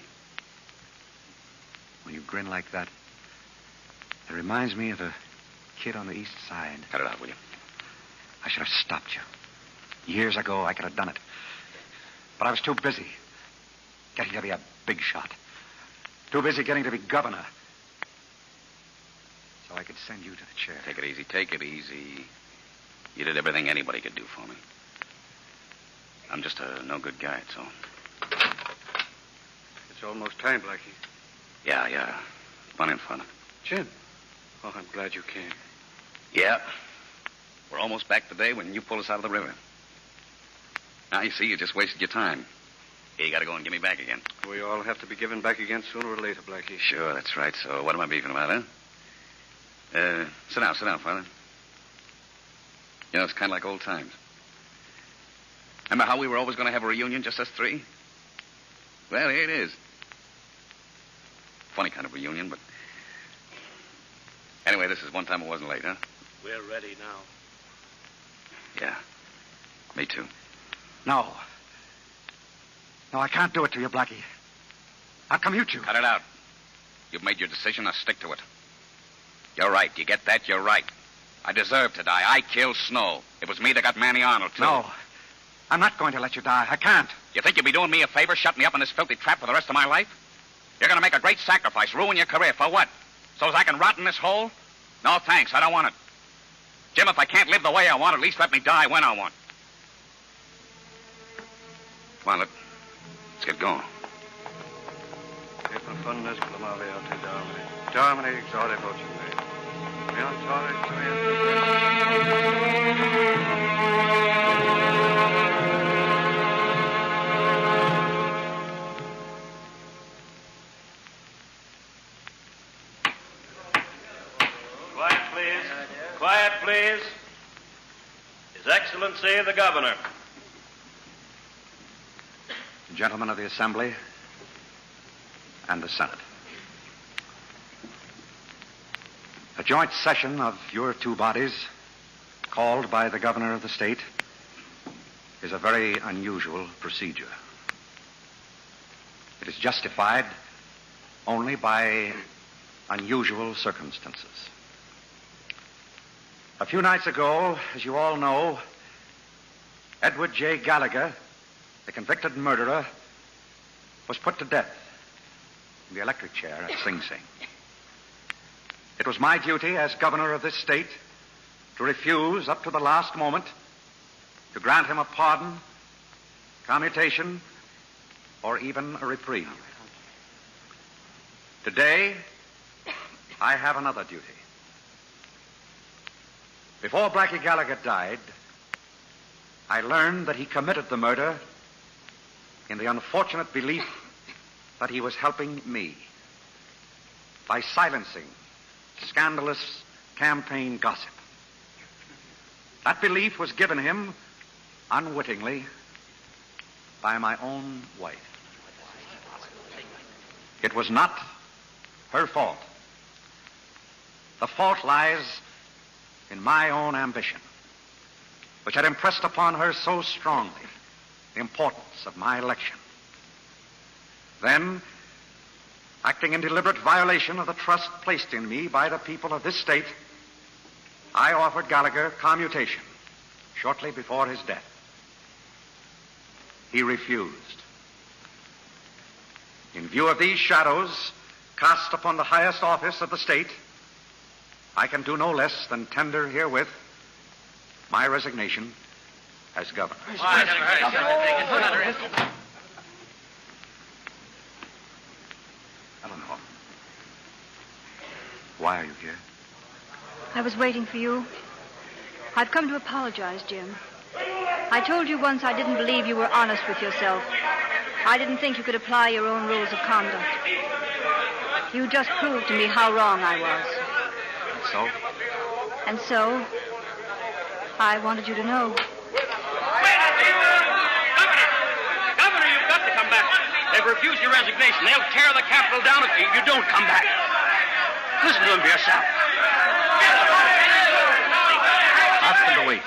When you grin like that, it reminds me of a kid on the east side. Cut it out, will you? I should have stopped you. Years ago, I could have done it. But I was too busy getting to be a big shot. Too busy getting to be governor. so I could send you to the chair. Take it easy. Take it easy. You did everything anybody could do for me. I'm just a no-good guy, that's all. It's almost time, Blackie. Yeah. Come on in, Father. Jim. Oh, I'm glad you came. Yeah. We're almost back the day when you pulled us out of the river. Now, you see, you just wasted your time. Here, you gotta go and get me back again. We all have to be given back again sooner or later, Blackie. Sure, that's right. So what am I beefing about, huh? Sit down, Father. You know, it's kind of like old times. Remember how we were always going to have a reunion, just us three? Well, here it is. Funny kind of reunion, but... Anyway, this is one time it wasn't late, huh? We're ready now. Yeah. Me too. No. No, I can't do it to you, Blackie. I'll commute you. Cut it out. You've made your decision. Now stick to it. You're right. You get that? You're right. I deserve to die. I killed Snow. It was me that got Manny Arnold, too. No. I'm not going to let you die. I can't. You think you'll be doing me a favor, shutting me up in this filthy trap for the rest of my life? You're going to make a great sacrifice, ruin your career. For what? So as I can rot in this hole? No, thanks. I don't want it. Jim, if I can't live the way I want, at least let me die when I want. Come on, let's get going. Domine, exaudi voce mei. Quiet, please. Quiet, please. His Excellency, the Governor. Gentlemen of the Assembly and the Senate. A joint session of your two bodies, called by the Governor of the state, is a very unusual procedure. It is justified only by unusual circumstances. A few nights ago, as you all know, Edward J. Gallagher, the convicted murderer, was put to death in the electric chair at Sing Sing. It was my duty as governor of this state to refuse up to the last moment to grant him a pardon, commutation, or even a reprieve. Today, I have another duty. Before Blackie Gallagher died, I learned that he committed the murder in the unfortunate belief that he was helping me by silencing scandalous campaign gossip. That belief was given him unwittingly by my own wife. It was not her fault. The fault lies in my own ambition, which had impressed upon her so strongly the importance of my election. Then, acting in deliberate violation of the trust placed in me by the people of this state, I offered Gallagher commutation shortly before his death. He refused. In view of these shadows cast upon the highest office of the state, I can do no less than tender herewith my resignation as governor. Eleanor, why are you here? I was waiting for you. I've come to apologize, Jim. I told you once I didn't believe you were honest with yourself. I didn't think you could apply your own rules of conduct. You just proved to me how wrong I was. And so? And so, I wanted you to know. Governor, you've got to come back. They've refused your resignation. They'll tear the Capitol down if you don't come back. Listen to them for yourself. Ask them to wait.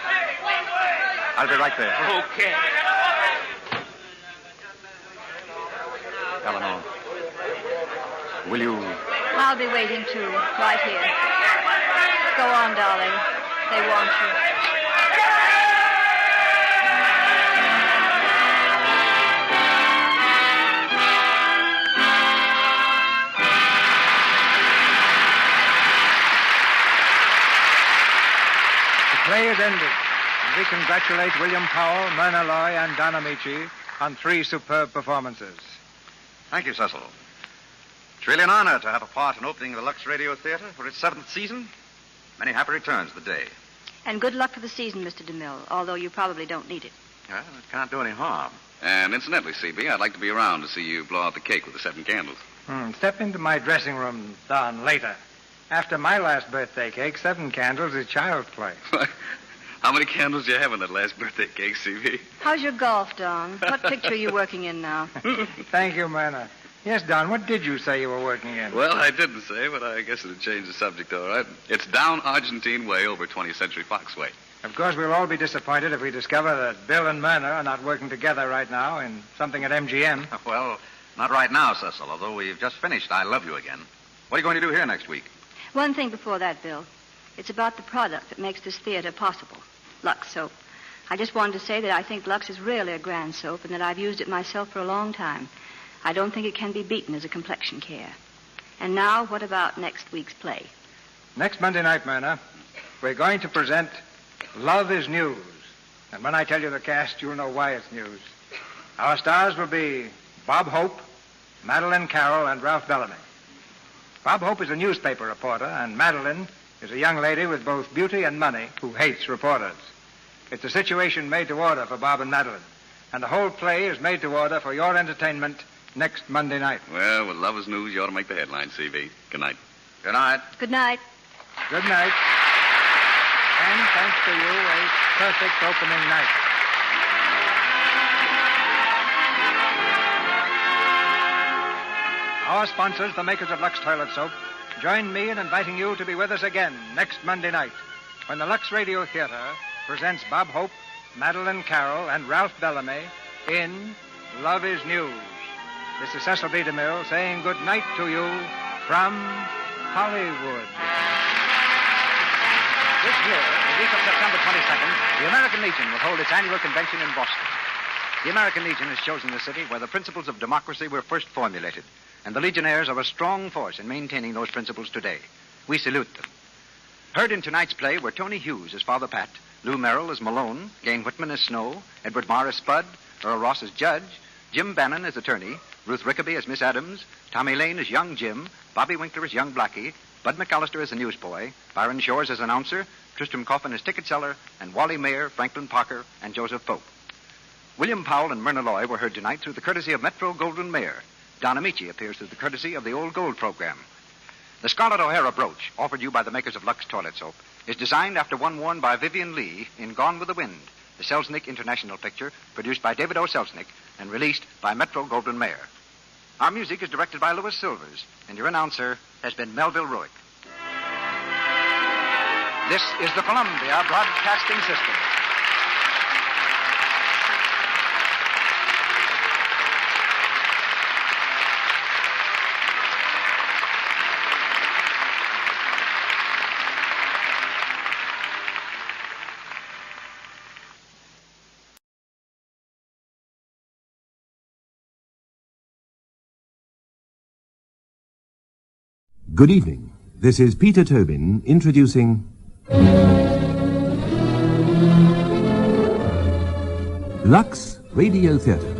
I'll be right there. Okay. Eleanor, will you... I'll be waiting, too, right here. Go on, darling. They want you. play is ended. And we congratulate William Powell, Myrna Loy, and Don Amici on 3 superb performances. Thank you, Cecil. It's really an honor to have a part in opening the Lux Radio Theater for its 7th season. Many happy returns of the day. And good luck for the season, Mr. DeMille, although you probably don't need it. Well, it can't do any harm. And incidentally, CB, I'd like to be around to see you blow out the cake with the 7 candles. Step into my dressing room, Don, later. After my last birthday cake, 7 candles is child's play. How many candles do you have in that last birthday cake, CB? How's your golf, Don? What picture are you working in now? Thank you, Myrna. Yes, Don, what did you say you were working in? Well, I didn't say, but I guess it'd change the subject, all right. It's down Argentine way over 20th Century Fox way. Of course, we'll all be disappointed if we discover that Bill and Myrna are not working together right now in something at MGM. Well, not right now, Cecil, although we've just finished I Love You Again. What are you going to do here next week? One thing before that, Bill. It's about the product that makes this theater possible. Lux soap. I just wanted to say that I think Lux is really a grand soap and that I've used it myself for a long time. I don't think it can be beaten as a complexion care. And now, what about next week's play? Next Monday night, Myrna, we're going to present Love is News. And when I tell you the cast, you'll know why it's news. Our stars will be Bob Hope, Madeline Carroll, and Ralph Bellamy. Bob Hope is a newspaper reporter, and Madeline is a young lady with both beauty and money who hates reporters. It's a situation made to order for Bob and Madeline, and the whole play is made to order for your entertainment next Monday night. Well, with Love is News, you ought to make the headline, CB. Good night. Good night. Good night. Good night. And thanks to you, a perfect opening night. Our sponsors, the makers of Lux Toilet Soap, join me in inviting you to be with us again next Monday night when the Lux Radio Theater presents Bob Hope, Madeline Carroll, and Ralph Bellamy in Love is News. This is Cecil B. DeMille saying good night to you from Hollywood. This year, the week of September 22nd, the American Legion will hold its annual convention in Boston. The American Legion has chosen the city where the principles of democracy were first formulated, and the Legionnaires are a strong force in maintaining those principles today. We salute them. Heard in tonight's play were Tony Hughes as Father Pat, Lou Merrill as Malone, Gane Whitman as Snow, Edward Marr as Spud, Earl Ross as Judge, Jim Bannon as Attorney, Ruth Rickaby as Miss Adams, Tommy Lane as Young Jim, Bobby Winkler as Young Blackie, Bud McAllister as the newsboy, Byron Shores as announcer, Tristram Coffin as ticket seller, and Wally Mayer, Franklin Parker, and Joseph Pope. William Powell and Myrna Loy were heard tonight through the courtesy of Metro Goldwyn Mayer. Don Amici appears through the courtesy of the Old Gold program. The Scarlett O'Hara brooch, offered you by the makers of Lux Toilet Soap, is designed after one worn by Vivian Lee in Gone with the Wind, the Selznick International picture, produced by David O. Selznick and released by Metro Goldwyn Mayer. Our music is directed by Louis Silvers, and your announcer has been Melville Ruick. This is the Columbia Broadcasting System. Good evening. This is Peter Tobin introducing Lux Radio Theatre.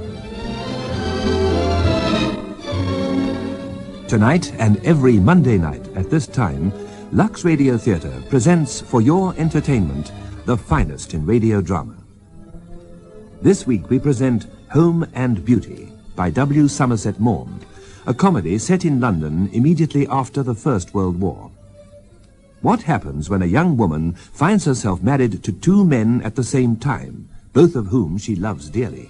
Tonight and every Monday night at this time, Lux Radio Theatre presents for your entertainment the finest in radio drama. This week we present Home and Beauty by W. Somerset Maugham, a comedy set in London immediately after the First World War. What happens when a young woman finds herself married to 2 men at the same time, both of whom she loves dearly?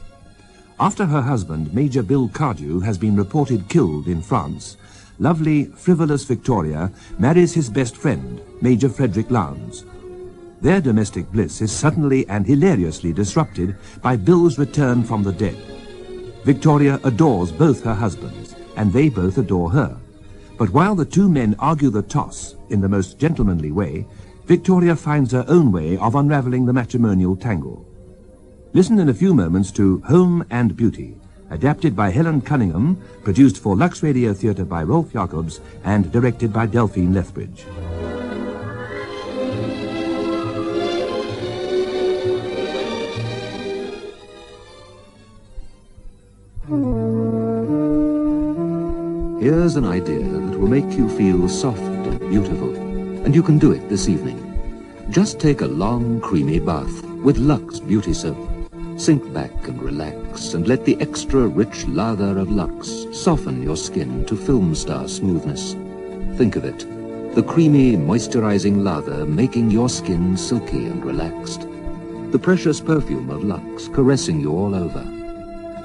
After her husband, Major Bill Cardew, has been reported killed in France, lovely, frivolous Victoria marries his best friend, Major Frederick Lowndes. Their domestic bliss is suddenly and hilariously disrupted by Bill's return from the dead. Victoria adores both her husbands, and they both adore her. But while the 2 men argue the toss in the most gentlemanly way, Victoria finds her own way of unraveling the matrimonial tangle. Listen in a few moments to Home and Beauty, adapted by Helen Cunningham, produced for Lux Radio Theatre by Rolf Jacobs, and directed by Delphine Lethbridge. Here's an idea that will make you feel soft and beautiful, and you can do it this evening. Just take a long, creamy bath with Lux Beauty Soap. Sink back and relax, and let the extra rich lather of Lux soften your skin to film star smoothness. Think of it, the creamy, moisturizing lather making your skin silky and relaxed. The precious perfume of Lux caressing you all over.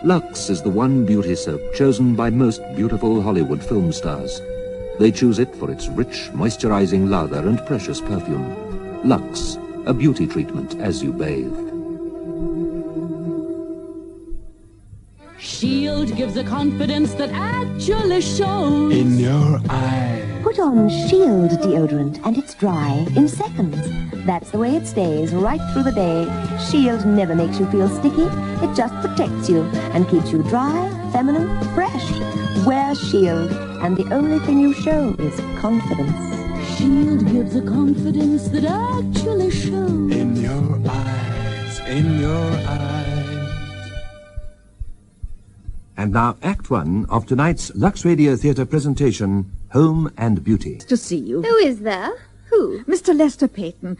Lux is the one beauty soap chosen by most beautiful Hollywood film stars. They choose it for its rich, moisturizing lather and precious perfume. Lux, a beauty treatment as you bathe. Shield gives a confidence that actually shows. In your eye. Put on Shield deodorant and it's dry in seconds. That's the way it stays right through the day. Shield never makes you feel sticky. It just protects you and keeps you dry, feminine, fresh. Wear Shield, and the only thing you show is confidence. Shield gives a confidence that actually shows. In your eyes, in your eyes. And now Act One of tonight's Lux Radio Theatre presentation, Home and Beauty. To see you. Who is there? Who? Mr. Lester Peyton.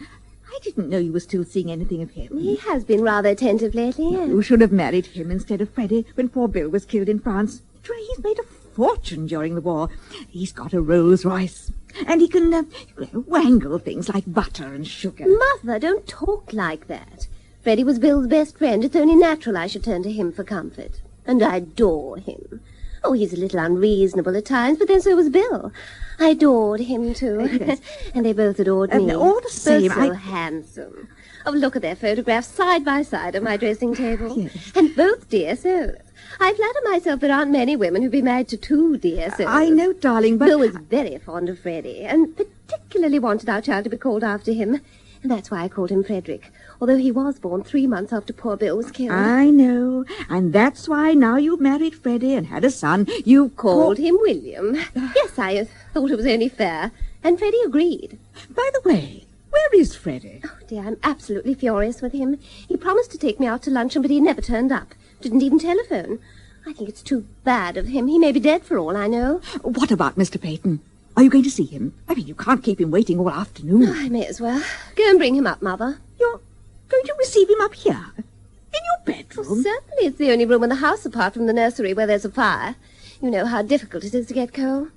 I didn't know you were still seeing anything of him. He has been rather attentive lately, yes. You should have married him instead of Freddie when poor Bill was killed in France. He's made a fortune during the war. He's got a Rolls Royce. And he can wangle things like butter and sugar. Mother, don't talk like that. Freddie was Bill's best friend. It's only natural I should turn to him for comfort. And I adore him. Oh, he's a little unreasonable at times, but then so was Bill. I adored him, too. Yes. And they both adored me. All the same, both so handsome. Oh, look at their photographs side by side on my dressing table. Yes. And both dear souls. I flatter myself there aren't many women who'd be married to two dear souls. I know, darling, but... Bill was very fond of Freddie, and particularly wanted our child to be called after him. And that's why I called him Frederick, although he was born 3 months after poor Bill was killed. I know, and that's why now you've married Freddie and had a son, you've called him William. Yes, I thought it was only fair, and Freddie agreed. By the way, where is Freddie? Oh, dear, I'm absolutely furious with him. He promised to take me out to luncheon, but he never turned up. Didn't even telephone. I think it's too bad of him. He may be dead for all I know. What about Mr. Peyton? Are you going to see him? I mean, you can't keep him waiting all afternoon. I may as well. Go and bring him up, Mother. You're going to receive him up here? In your bedroom? Well, certainly it's the only room in the house apart from the nursery where there's a fire. You know how difficult it is to get coal.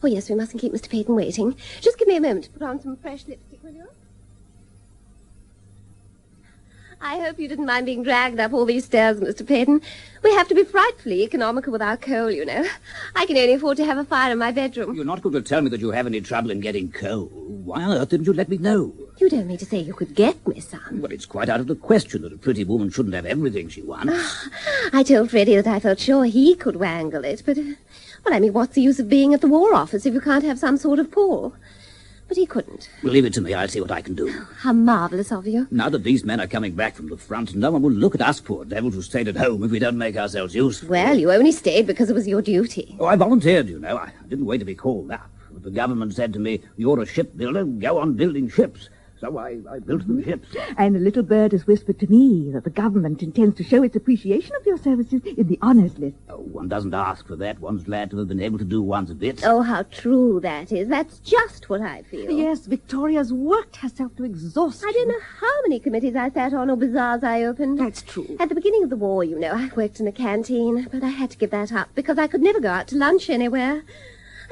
Oh, yes, we mustn't keep Mr. Peyton waiting. Just give me a moment to put on some fresh lipstick, will you? I hope you didn't mind being dragged up all these stairs, Mr. Peyton. We have to be frightfully economical with our coal, you know. I can only afford to have a fire in my bedroom. You're not going to tell me that you have any trouble in getting coal. Why on earth didn't you let me know? You don't mean to say you could get me some. Well, it's quite out of the question that a pretty woman shouldn't have everything she wants. I told Freddie that I felt sure he could wangle it, but... well, I mean, what's the use of being at the War Office if you can't have some sort of pull? But he couldn't. Well, leave it to me. I'll see what I can do. How marvellous of you. Now that these men are coming back from the front, no one will look at us poor devils who stayed at home if we don't make ourselves useful. Well, you only stayed because it was your duty. Oh, I volunteered, you know. I didn't wait to be called up. The government said to me, you're a shipbuilder, go on building ships. So I built them ships. And a little bird has whispered to me that the government intends to show its appreciation of your services in the honours list. Oh, one doesn't ask for that. One's glad to have been able to do one's bit. Oh, how true that is. That's just what I feel. Yes, Victoria's worked herself to exhaustion. I don't know how many committees I sat on or bazaars I opened. That's true. At the beginning of the war, you know, I worked in a canteen, but I had to give that up because I could never go out to lunch anywhere.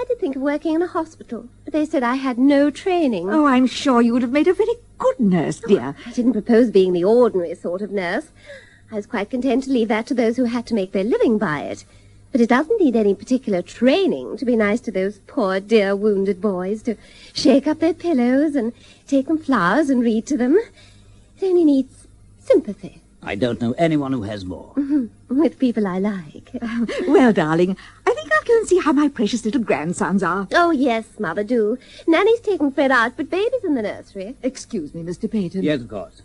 I did think of working in a hospital, but they said I had no training. Oh, I'm sure you would have made a very good nurse, dear. I didn't propose being the ordinary sort of nurse. I was quite content to leave that to those who had to make their living by it. But it doesn't need any particular training to be nice to those poor, dear, wounded boys, to shake up their pillows and take them flowers and read to them. It only needs sympathy. I don't know anyone who has more. Mm-hmm. With people I like. Well, darling, I think I'll go and see how my precious little grandsons are. Oh, yes, Mother, do. Nanny's taking Fred out, but Baby's in the nursery. Excuse me, Mr. Peyton. Yes, of course.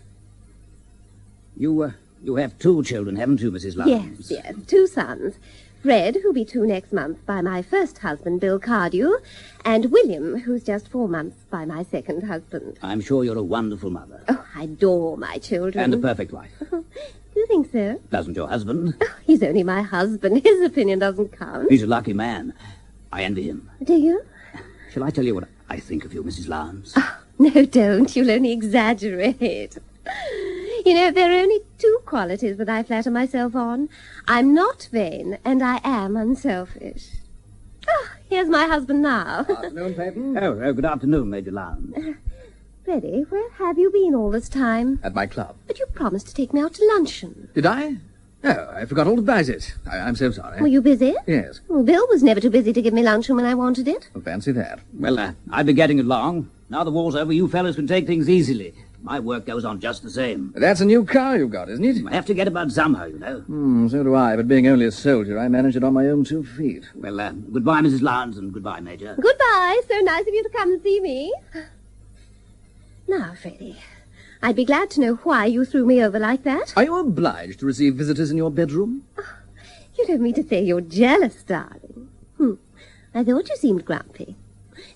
You have 2 children, haven't you, Mrs. Lyons? Yes, 2 sons. Fred, who'll be 2 next month, by my first husband, Bill Cardew, and William, who's just 4 months, by my second husband. I'm sure you're a wonderful mother. Oh, I adore my children. And a perfect wife. Do you think so? Doesn't your husband? Oh, he's only my husband. His opinion doesn't count. He's a lucky man. I envy him. Do you? Shall I tell you what I think of you, Mrs. Lowndes? Oh, no, don't. You'll only exaggerate. You know, there are only two qualities that I flatter myself on. I'm not vain, and I am unselfish. Oh, here's my husband now. Afternoon, Peyton. Oh, good afternoon, Major Lowndes. Freddie, where have you been all this time? At my club. But you promised to take me out to luncheon. Did I? Oh, I forgot all about it. I'm so sorry. Were you busy? Yes. Well, Bill was never too busy to give me luncheon when I wanted it. Well, fancy that. Well, I've been getting along. Now the war's over, you fellas can take things easily. My work goes on just the same. That's a new car you've got, isn't it? I have to get about somehow, you know. So do I, but being only a soldier, I manage it on my own 2 feet. Well, goodbye, Mrs. Lowndes, and goodbye, Major. Goodbye. So nice of you to come and see me. Now, Freddie, I'd be glad to know why you threw me over like that. Are you obliged to receive visitors in your bedroom? Oh, you don't mean to say you're jealous, darling. I thought you seemed grumpy.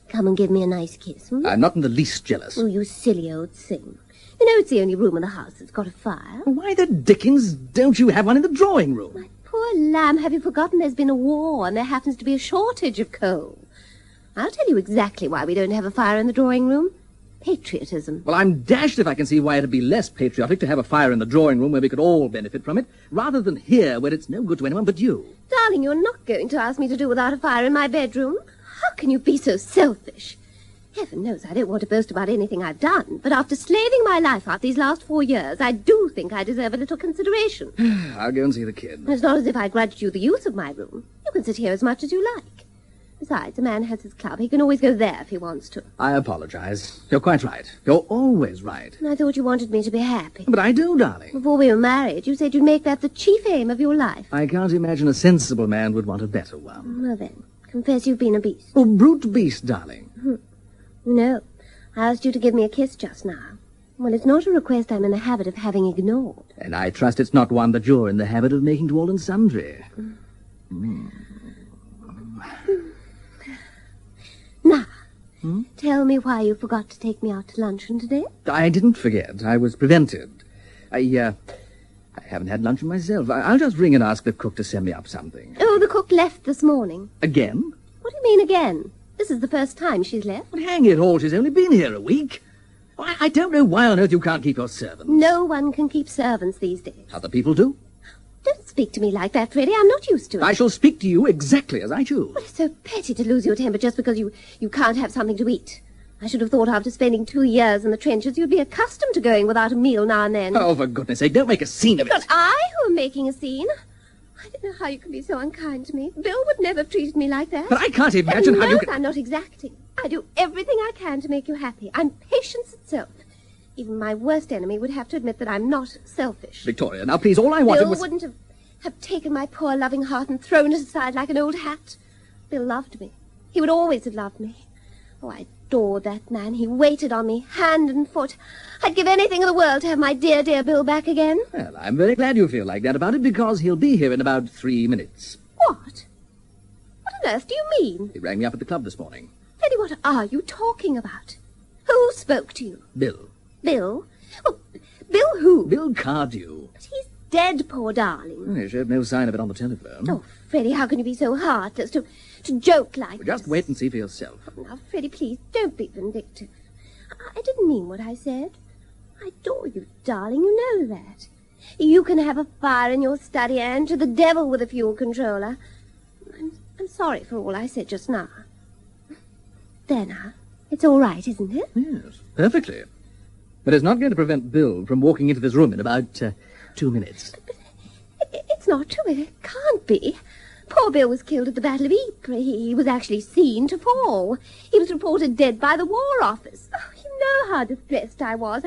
Come and give me a nice kiss. I'm not in the least jealous. Oh, you silly old thing. You know it's the only room in the house that's got a fire. Why the dickens don't you have one in the drawing room? My poor lamb, have you forgotten there's been a war and there happens to be a shortage of coal? I'll tell you exactly why we don't have a fire in the drawing room. Patriotism. Well, I'm dashed if I can see why it'd be less patriotic to have a fire in the drawing room where we could all benefit from it, rather than here where it's no good to anyone but you. Darling, you're not going to ask me to do without a fire in my bedroom. How can you be so selfish? Heaven knows I don't want to boast about anything I've done, but after slaving my life out these last 4 years, I do think I deserve a little consideration. I'll go and see the kid. It's not as if I grudged you the use of my room. You can sit here as much as you like. Besides, a man has his club. He can always go there if he wants to. I apologize. You're quite right. You're always right. I thought you wanted me to be happy. But I do, darling. Before we were married, you said you'd make that the chief aim of your life. I can't imagine a sensible man would want a better one. Well then, confess you've been a beast. Oh, brute beast, darling. No, I asked you to give me a kiss just now. Well, it's not a request I'm in the habit of having ignored. And I trust it's not one that you're in the habit of making to all and sundry. Now, tell me why you forgot to take me out to luncheon today. I didn't forget. I was prevented. I haven't had luncheon myself. I'll just ring and ask the cook to send me up something. Oh, the cook left this morning. Again? What do you mean again? This is the first time she's left. Well, hang it all, she's only been here a week. I don't know why on earth you can't keep your servants. No one can keep servants these days. Other people do. Don't speak to me like that, Freddie. I'm not used to it. I shall speak to you exactly as I choose. Well, it's so petty to lose your temper just because you can't have something to eat. I should have thought after spending 2 years in the trenches you'd be accustomed to going without a meal now and then. Oh, for goodness sake, don't make a scene of it. It's not I who am making a scene. I don't know how you can be so unkind to me. Bill would never have treated me like that. But I can't imagine how you can... I'm not exacting. I do everything I can to make you happy. I'm patience itself. Even my worst enemy would have to admit that I'm not selfish. Victoria, now please, all I wanted was... Bill wouldn't have taken my poor loving heart and thrown it aside like an old hat. Bill loved me. He would always have loved me. Oh, I adored that man. He waited on me, hand and foot. I'd give anything in the world to have my dear, dear Bill back again. Well, I'm very glad you feel like that about it, because he'll be here in about 3 minutes. What? What on earth do you mean? He rang me up at the club this morning. Freddie, what are you talking about? Who spoke to you? Bill. Bill? Well, Bill who? Bill Cardew. But he's dead, poor darling. He showed no sign of it on the telephone. Oh, Freddie, how can you be so heartless to joke like Well, just wait and see for yourself. Oh, now, Freddie, please, don't be vindictive. I didn't mean what I said. I adore you, darling. You know that. You can have a fire in your study and to the devil with a fuel controller. I'm sorry for all I said just now. There now. It's all right, isn't it? Yes, perfectly. But it's not going to prevent Bill from walking into this room in about 2 minutes. But it's not true. It can't be. Poor Bill was killed at the Battle of Ypres. He was actually seen to fall. He was reported dead by the War Office. Oh, you know how distressed I was.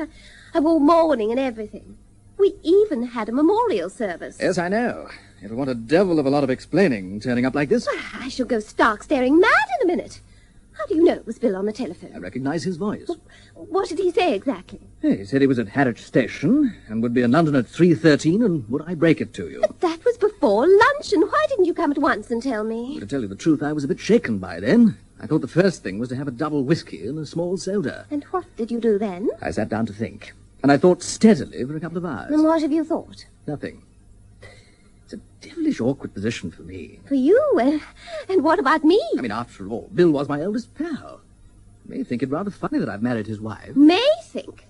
I wore mourning and everything. We even had a memorial service. Yes, I know. It'll want a devil of a lot of explaining turning up like this. Well, I shall go stark staring mad in a minute. How do you know it was Bill on the telephone? I recognize his voice. What did he say exactly? He said he was at Harwich Station and would be in London at 3:13, and would I break it to you? But that was before luncheon. Why didn't you come at once and tell me? Well, to tell you the truth, I was a bit shaken by then. I thought the first thing was to have a double whiskey and a small soda. And what did you do then? I sat down to think, and I thought steadily for a couple of hours. And what have you thought? Nothing. It's a devilish awkward position for me. For you? And what about me? I mean, after all, Bill was my eldest pal. May think it rather funny that I've married his wife. May think?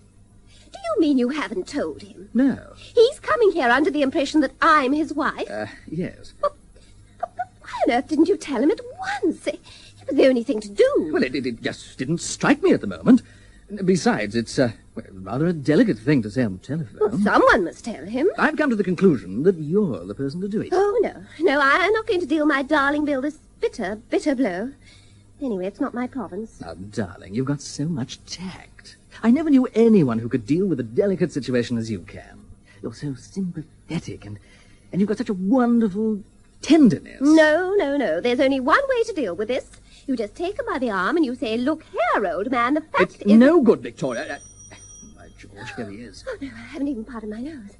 Do you mean you haven't told him? No. He's coming here under the impression that I'm his wife? Yes. But why on earth didn't you tell him at once? It was the only thing to do. Well, it just didn't strike me at the moment. Besides, it's rather a delicate thing to say on the telephone. Well, someone must tell him. I've come to the conclusion that you're the person to do it. Oh, no, I'm not going to deal my darling Bill this bitter, bitter blow. Anyway, it's not my province. Now, darling, you've got so much tact. I never knew anyone who could deal with a delicate situation as you can. You're so sympathetic, and you've got such a wonderful tenderness. No. There's only one way to deal with this. You just take him by the arm and you say, "Look here, old man, the fact is..." No good, Victoria. By George, here he is. Oh, no, I haven't even parted my nose.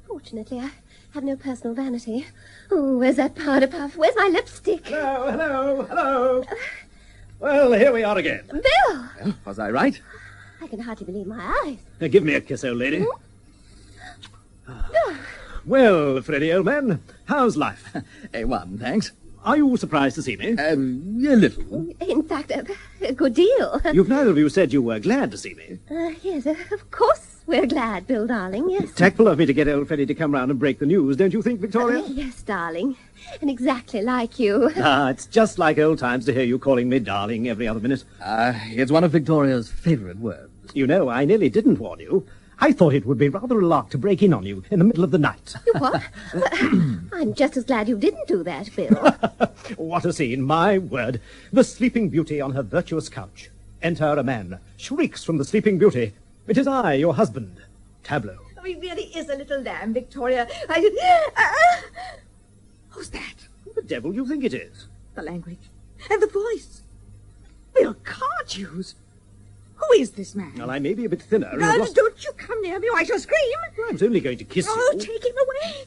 Fortunately, I have no personal vanity. Oh, where's that powder puff? Where's my lipstick? Hello. Well, here we are again. Bill! Well, was I right? I can hardly believe my eyes. Now, give me a kiss, old lady. Well, Freddie, old man, how's life? A1, thanks. Are you surprised to see me? A little. In fact, a good deal. You've neither of you said you were glad to see me. Yes, of course we're glad, Bill, darling, yes. Tactful of me to get old Freddie to come round and break the news, don't you think, Victoria? Yes, darling. And exactly like you. It's just like old times to hear you calling me darling every other minute. It's one of Victoria's favourite words. You know, I nearly didn't warn you. I thought it would be rather a lark to break in on you in the middle of the night. You what? I'm just as glad you didn't do that, Bill. What a scene, my word. The Sleeping Beauty on her virtuous couch. Enter a man. Shrieks from the Sleeping Beauty. It is I, your husband. Tableau. Oh, he really is a little lamb, Victoria. Who's that? Who the devil do you think it is? The language. And the voice. Bill Cardews. Who is this man? Well, I may be a bit thinner. Don't you come near me or I shall scream. I was only going to kiss you. Oh, take him away.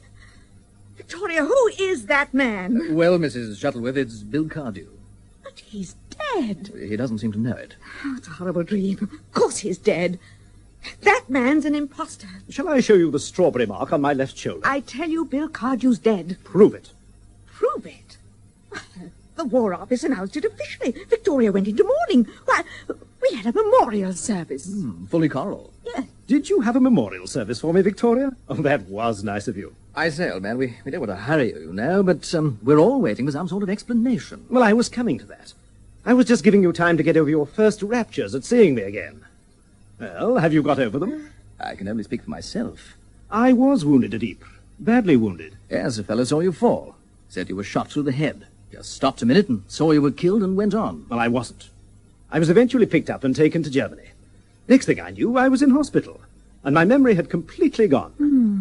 Victoria, who is that man? Well, Mrs. Shuttleworth, it's Bill Cardew. But he's dead. He doesn't seem to know it. Oh, it's a horrible dream. Of course he's dead. That man's an imposter. Shall I show you the strawberry mark on my left shoulder? I tell you, Bill Cardew's dead. Prove it. Prove it? The War Office announced it officially. Victoria went into mourning. Why, we had a memorial service. Fully choral. Yes. Did you have a memorial service for me, Victoria? Oh, that was nice of you. I say, old man, we don't want to hurry you, but we're all waiting for some sort of explanation. Well, I was coming to that. I was just giving you time to get over your first raptures at seeing me again. Well, have you got over them? I can only speak for myself. I was wounded at Ypres. Badly wounded. Yes, a fellow saw you fall. Said you were shot through the head. Just stopped a minute and saw you were killed and went on. Well, I wasn't. I was eventually picked up and taken to Germany. Next thing I knew, I was in hospital. And my memory had completely gone.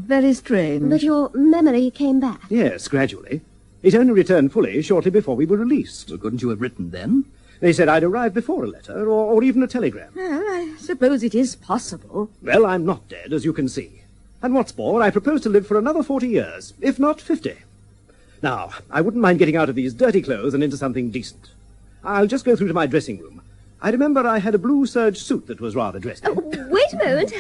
Very strange. But your memory came back. Yes, gradually. It only returned fully shortly before we were released. Well, couldn't you have written then? They said I'd arrived before a letter or even a telegram. Well, I suppose it is possible. Well, I'm not dead, as you can see. And what's more, I propose to live for another 40 years, if not 50. Now, I wouldn't mind getting out of these dirty clothes and into something decent. I'll just go through to my dressing room. I remember I had a blue serge suit that was rather dressy. Oh, wait a moment.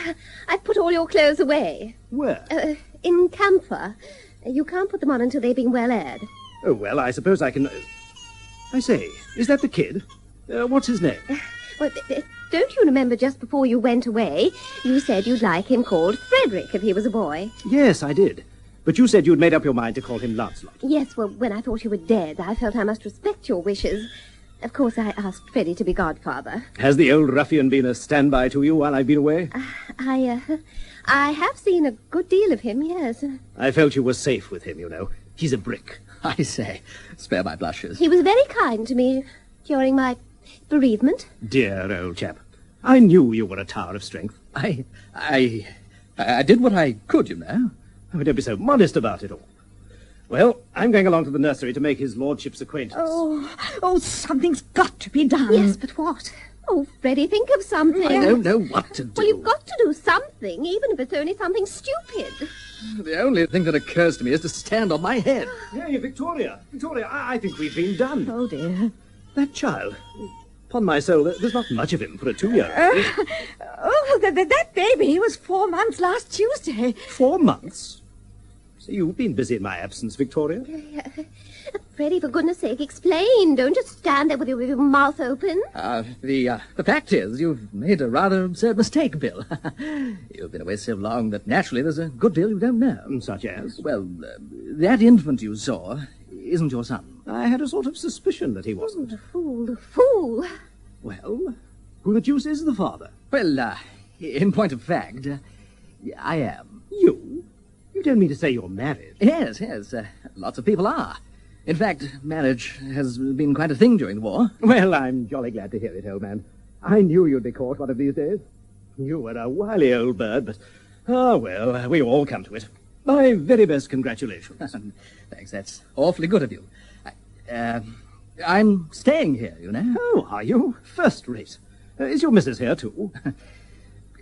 I've put all your clothes away. Where? In camphor. You can't put them on until they've been well aired. Oh, well, I suppose I can... I say, is that the kid? What's his name? Well, don't you remember just before you went away, you said you'd like him called Frederick if he was a boy? Yes, I did. But you said you'd made up your mind to call him Lancelot. Yes, well, when I thought you were dead, I felt I must respect your wishes. Of course, I asked Freddie to be godfather. Has the old ruffian been a standby to you while I've been away? I have seen a good deal of him, yes. I felt you were safe with him, you know. He's a brick. I say, spare my blushes. He was very kind to me during my bereavement. Dear old chap. I knew you were a tower of strength. I did what I could, you know. Oh, don't be so modest about it all. Well, I'm going along to the nursery to make his lordship's acquaintance. Oh, something's got to be done. Yes, but what? Oh, Freddie, think of something. I don't know what to do. Well, you've got to do something, even if it's only something stupid. The only thing that occurs to me is to stand on my head. Hey, Victoria, I think we've been done. Oh, dear. That child, upon my soul, there's not much of him for a 2-year-old. That baby was 4 months last Tuesday. 4 months? So you've been busy in my absence, Victoria? Freddie, for goodness sake, explain. Don't just stand there with your mouth open. The fact is, you've made a rather absurd mistake, Bill. You've been away so long that naturally there's a good deal you don't know. Such as? Well, that infant you saw isn't your son. I had a sort of suspicion that he wasn't. The fool. Well, who the deuce is the father? Well, in point of fact, I am. You? You don't mean to say you're married? Yes. Lots of people are. In fact, marriage has been quite a thing during the war. Well, I'm jolly glad to hear it, old man. I knew you'd be caught one of these days. You were a wily old bird, but... well, we all come to it. My very best congratulations. Thanks, that's awfully good of you. I'm staying here, you know. Oh, are you? First rate. Is your missus here, too?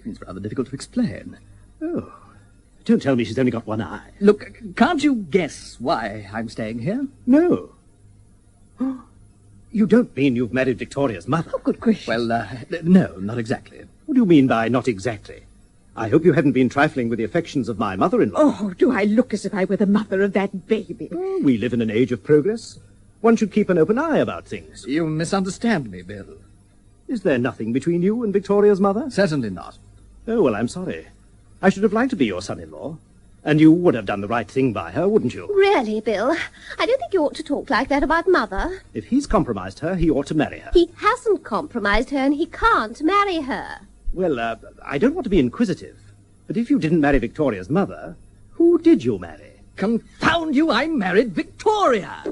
It's rather difficult to explain. Oh. Don't tell me she's only got one eye. Look, can't you guess why I'm staying here? No. You don't mean you've married Victoria's mother? Oh, good gracious. Well, no, not exactly. What do you mean by not exactly? I hope you haven't been trifling with the affections of my mother-in-law. Oh, do I look as if I were the mother of that baby? We live in an age of progress. One should keep an open eye about things. You misunderstand me, Bill. Is there nothing between you and Victoria's mother? Certainly not. Oh, well, I'm sorry. I should have liked to be your son-in-law. And you would have done the right thing by her, wouldn't you? Really, Bill? I don't think you ought to talk like that about Mother. If he's compromised her, he ought to marry her. He hasn't compromised her, and he can't marry her. Well, I don't want to be inquisitive, but if you didn't marry Victoria's mother, who did you marry? Confound you, I married Victoria!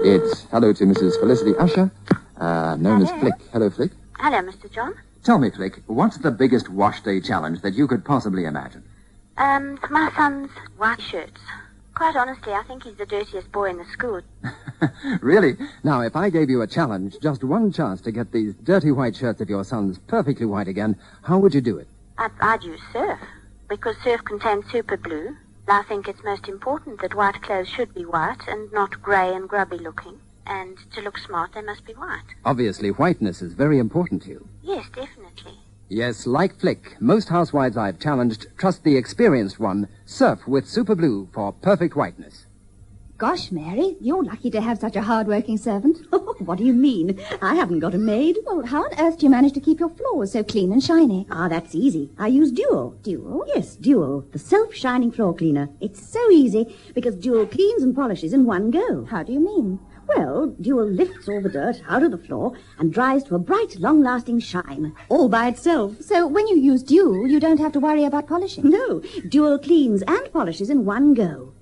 It's hello to Mrs. Felicity Usher, known as Flick. Hello, Flick. Hello, Mr. John. Tell me, Flick, what's the biggest wash day challenge that you could possibly imagine? My son's white shirts. Quite honestly, I think he's the dirtiest boy in the school. Really? Now, if I gave you a challenge, just one chance to get these dirty white shirts of your son's perfectly white again, how would you do it? I'd use surf, because surf contains super glue. I think it's most important that white clothes should be white and not grey and grubby looking. And to look smart, they must be white. Obviously, whiteness is very important to you. Yes, definitely. Yes, like Flick, most housewives I've challenged trust the experienced one, Surf with Super Blue for perfect whiteness. Gosh, Mary, you're lucky to have such a hard-working servant. What do you mean? I haven't got a maid. Well, how on earth do you manage to keep your floors so clean and shiny? Ah, that's easy. I use Dual. Dual? Yes, Dual, the self-shining floor cleaner. It's so easy because Dual cleans and polishes in one go. How do you mean? Well, Dual lifts all the dirt out of the floor and dries to a bright, long-lasting shine, all by itself. So when you use Dual, you don't have to worry about polishing? No, Dual cleans and polishes in one go.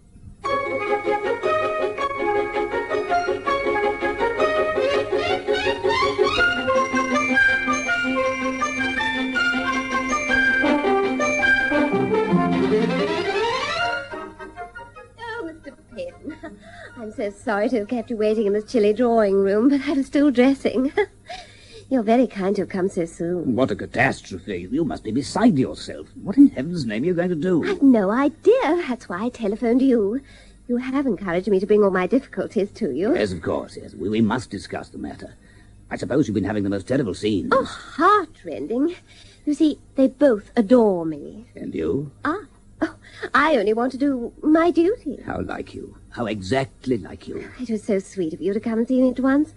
I'm so sorry to have kept you waiting in this chilly drawing room, but I was still dressing. You're very kind to have come so soon. What a catastrophe. You must be beside yourself. What in heaven's name are you going to do? I've no idea. That's why I telephoned you. You have encouraged me to bring all my difficulties to you. Yes, of course, yes. We must discuss the matter. I suppose you've been having the most terrible scenes. Oh, heartrending. You see, they both adore me. And you? I only want to do my duty. How like you. How exactly like you. It was so sweet of you to come and see me at once.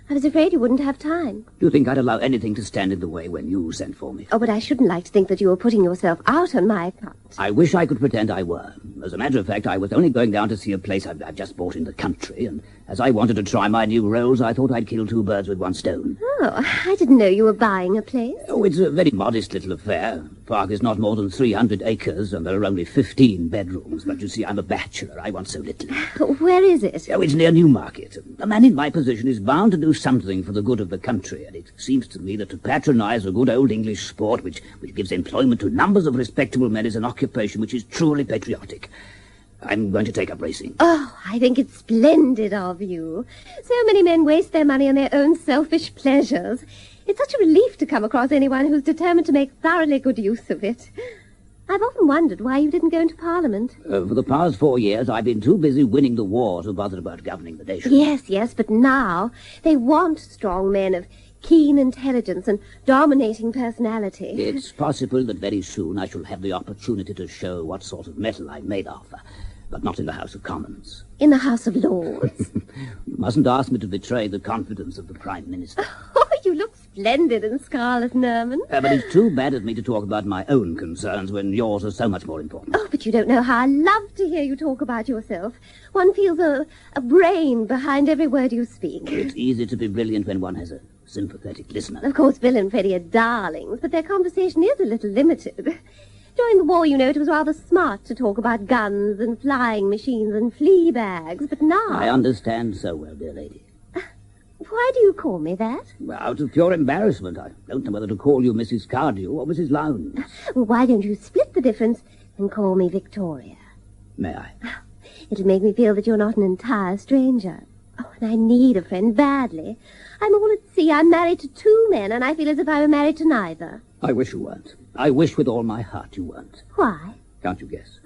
I was afraid you wouldn't have time. Do you think I'd allow anything to stand in the way when you sent for me? Oh, but I shouldn't like to think that you were putting yourself out on my account. I wish I could pretend I were. As a matter of fact, I was only going down to see a place I've just bought in the country, and as I wanted to try my new roles, I thought I'd kill two birds with one stone. Oh, I didn't know you were buying a place. Oh, it's a very modest little affair. The park is not more than 300 acres, and there are only 15 bedrooms. But you see, I'm a bachelor. I want so little. Where is it? Oh, it's near Newmarket. A man in my position is bound to do something for the good of the country, and it seems to me that to patronize a good old English sport which gives employment to numbers of respectable men is an occupation which is truly patriotic. I'm going to take up racing. Oh, I think it's splendid of you. So many men waste their money on their own selfish pleasures. It's such a relief to come across anyone who's determined to make thoroughly good use of it. I've often wondered why you didn't go into Parliament. For the past 4 years, I've been too busy winning the war to bother about governing the nation. Yes, but now they want strong men of keen intelligence and dominating personality. It's possible that very soon I shall have the opportunity to show what sort of metal I'm made of, but not in the House of Commons. In the House of Lords. You mustn't ask me to betray the confidence of the Prime Minister. Oh, you look splendid in scarlet and ermine. But it's too bad of me to talk about my own concerns when yours are so much more important. Oh, but you don't know how I love to hear you talk about yourself. One feels a brain behind every word you speak. It's easy to be brilliant when one has a sympathetic listener. Of course, Bill and Freddie are darlings, but their conversation is a little limited. During the war, you know, it was rather smart to talk about guns and flying machines and flea bags, but now... I understand so well, dear lady. Why do you call me that? Well, out of pure embarrassment. I don't know whether to call you Mrs. Cardew or Mrs. Lowndes. Well, why don't you split the difference and call me Victoria? May I? It'll make me feel that you're not an entire stranger. Oh, and I need a friend badly. I'm all at sea. I'm married to 2 men, and I feel as if I were married to neither. I wish you weren't. I wish with all my heart you weren't. Why? Can't you guess?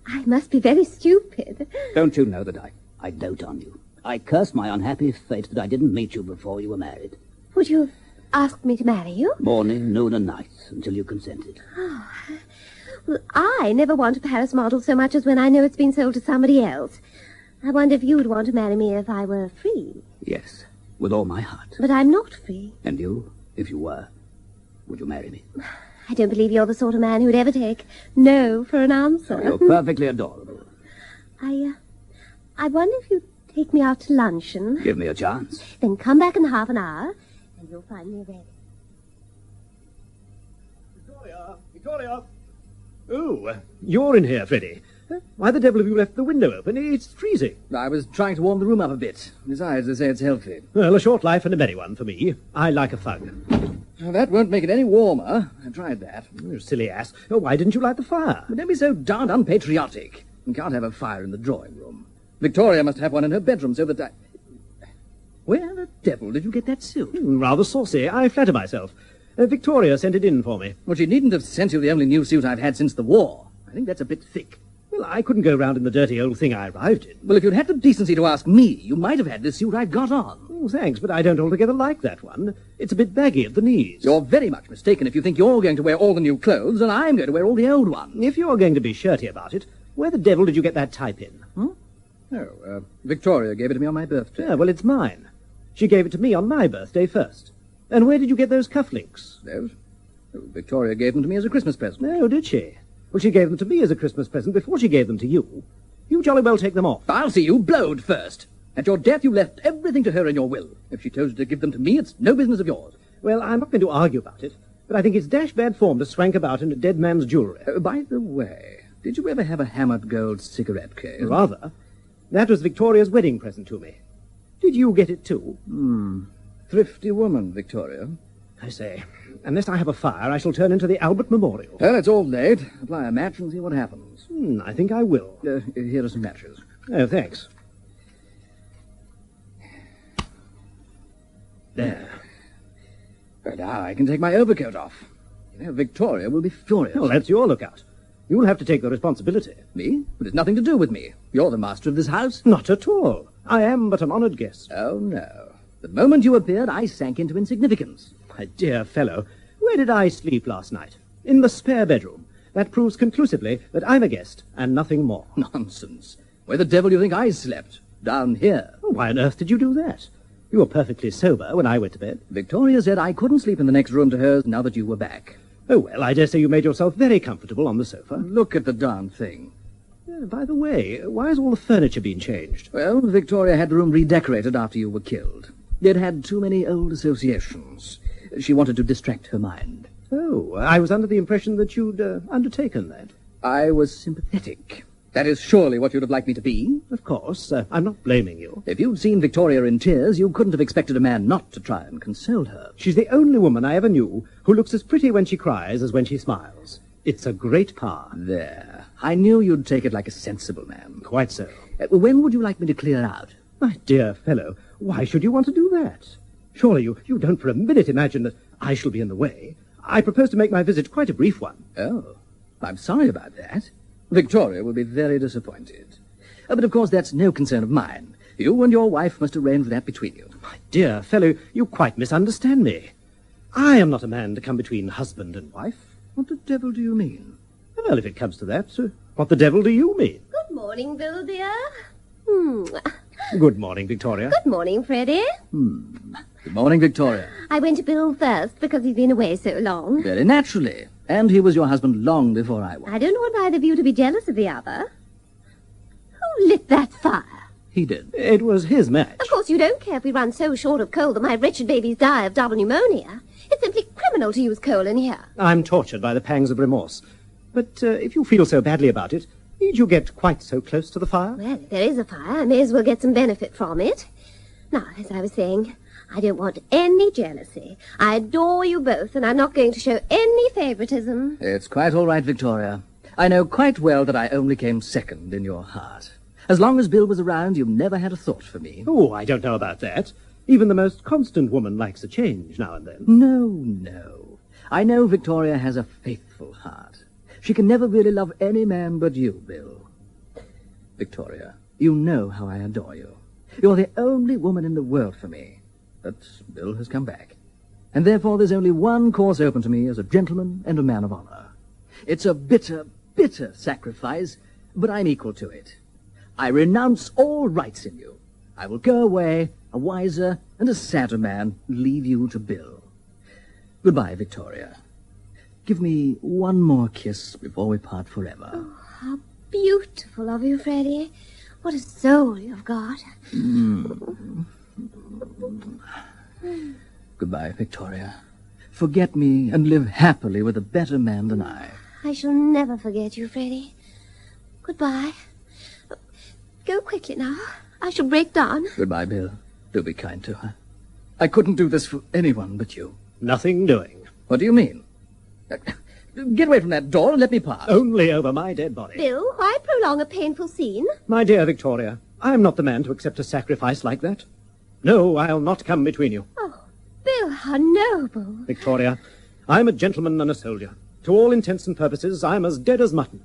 I must be very stupid. Don't you know that I dote on you? I curse my unhappy fate that I didn't meet you before you were married. Would you have asked me to marry you? Morning, noon, and night, until you consented. Oh, well, I never want a Paris model so much as when I know it's been sold to somebody else. I wonder if you would want to marry me if I were free. Yes, with all my heart. But I'm not free. And you, if you were, would you marry me? I don't believe you're the sort of man who'd ever take no for an answer. Oh, you're perfectly adorable. I wonder if you'd take me out to luncheon. Give me a chance. Then come back in half an hour, and you'll find me ready. Victoria! Oh, you're in here, Freddie. Why the devil have you left the window open? It's freezing. I was trying to warm the room up a bit. Besides, they say it's healthy. Well, a short life and a merry one for me. I like a fug. Well, that won't make it any warmer. I tried that. You silly ass. Oh, why didn't you light the fire? But don't be so darned unpatriotic. You can't have a fire in the drawing room. Victoria must have one in her bedroom so that I... Where the devil did you get that suit? Rather saucy, I flatter myself. Victoria sent it in for me. Well, she needn't have sent you the only new suit I've had since the war. I think that's a bit thick. Well, I couldn't go round in the dirty old thing I arrived in. Well, if you'd had the decency to ask me, you might have had this suit I've got on. Oh, thanks, but I don't altogether like that one. It's a bit baggy at the knees. You're very much mistaken if you think you're going to wear all the new clothes and I'm going to wear all the old ones. If you're going to be shirty about it, where the devil did you get that type in? Victoria gave it to me on my birthday. Yeah, well, it's mine. She gave it to me on my birthday first. And where did you get those cufflinks? Those? Oh, Victoria gave them to me as a Christmas present. Oh, did she? Well, she gave them to me as a Christmas present before she gave them to you. You jolly well take them off. I'll see you blowed first. At your death, you left everything to her in your will. If she chose to give them to me, it's no business of yours. Well, I'm not going to argue about it, but I think it's dash bad form to swank about in a dead man's jewellery. By the way, did you ever have a hammered gold cigarette case? Rather. That was Victoria's wedding present to me. Did you get it too? Thrifty woman, Victoria. I say, unless I have a fire, I shall turn into the Albert Memorial. Well, it's all late. Apply a match and see what happens. I think I will. Here are some matches. Oh, thanks. There. But now I can take my overcoat off. You know, Victoria will be furious. Oh, that's your lookout. You'll have to take the responsibility. Me? But it's nothing to do with me. You're the master of this house. Not at all. I am but an honoured guest. Oh, no. The moment you appeared, I sank into insignificance. My dear fellow, where did I sleep last night? In the spare bedroom. That proves conclusively that I'm a guest and nothing more. Nonsense. Where the devil do you think I slept? Down here. Oh, why on earth did you do that? You were perfectly sober when I went to bed. Victoria said I couldn't sleep in the next room to hers now that you were back. Oh, well, I dare say you made yourself very comfortable on the sofa. Look at the darn thing. By the way, why has all the furniture been changed? Well, Victoria had the room redecorated after you were killed. It had too many old associations. She wanted to distract her mind. Oh, I was under the impression that you'd undertaken that. I was sympathetic. That is surely what you'd have liked me to be. Of course. I'm not blaming you. If you'd seen Victoria in tears, you couldn't have expected a man not to try and console her. She's the only woman I ever knew who looks as pretty when she cries as when she smiles. It's a great power. There. I knew you'd take it like a sensible man. Quite so. When would you like me to clear out? My dear fellow, why should you want to do that? Surely you don't for a minute imagine that I shall be in the way. I propose to make my visit quite a brief one. Oh. I'm sorry about that. Victoria will be very disappointed. But of course that's no concern of mine. You and your wife must arrange that between you. My dear fellow, you quite misunderstand me. I am not a man to come between husband and wife. What the devil do you mean? Well, if it comes to that, what the devil do you mean? Good morning, Bill, dear. Good morning, Victoria. Good morning, Freddie. Good morning, Victoria. I went to Bill first because he's been away so long. Very naturally. And he was your husband long before I was. I don't want either of you to be jealous of the other. Who lit that fire? He did. It was his match. Of course, you don't care if we run so short of coal that my wretched babies die of double pneumonia. It's simply criminal to use coal in here. I'm tortured by the pangs of remorse. But if you feel so badly about it, need you get quite so close to the fire? Well, if there is a fire, I may as well get some benefit from it. Now, as I was saying, I don't want any jealousy. I adore you both, and I'm not going to show any favoritism. It's quite all right, Victoria. I know quite well that I only came second in your heart. As long as Bill was around, you never had a thought for me. Oh, I don't know about that. Even the most constant woman likes a change now and then. No. I know Victoria has a faithful heart. She can never really love any man but you, Bill. Victoria, you know how I adore you. You're the only woman in the world for me. But Bill has come back. And therefore there's only one course open to me as a gentleman and a man of honor. It's a bitter, bitter sacrifice, but I'm equal to it. I renounce all rights in you. I will go away, a wiser and a sadder man, and leave you to Bill. Goodbye, Victoria. Give me one more kiss before we part forever. Oh, how beautiful of you, Freddie. What a soul you've got. Goodbye, Victoria. Forget me and live happily with a better man than I. I shall never forget you, Freddie. Goodbye. Go quickly now. I shall break down. Goodbye, Bill. Do be kind to her. I couldn't do this for anyone but you. Nothing doing. What do you mean? Get away from that door and let me pass. Only over my dead body. Bill, why prolong a painful scene? My dear Victoria, I'm not the man to accept a sacrifice like that. No, I'll not come between you. Oh, Bill, how noble. Victoria, I'm a gentleman and a soldier. To all intents and purposes, I'm as dead as mutton.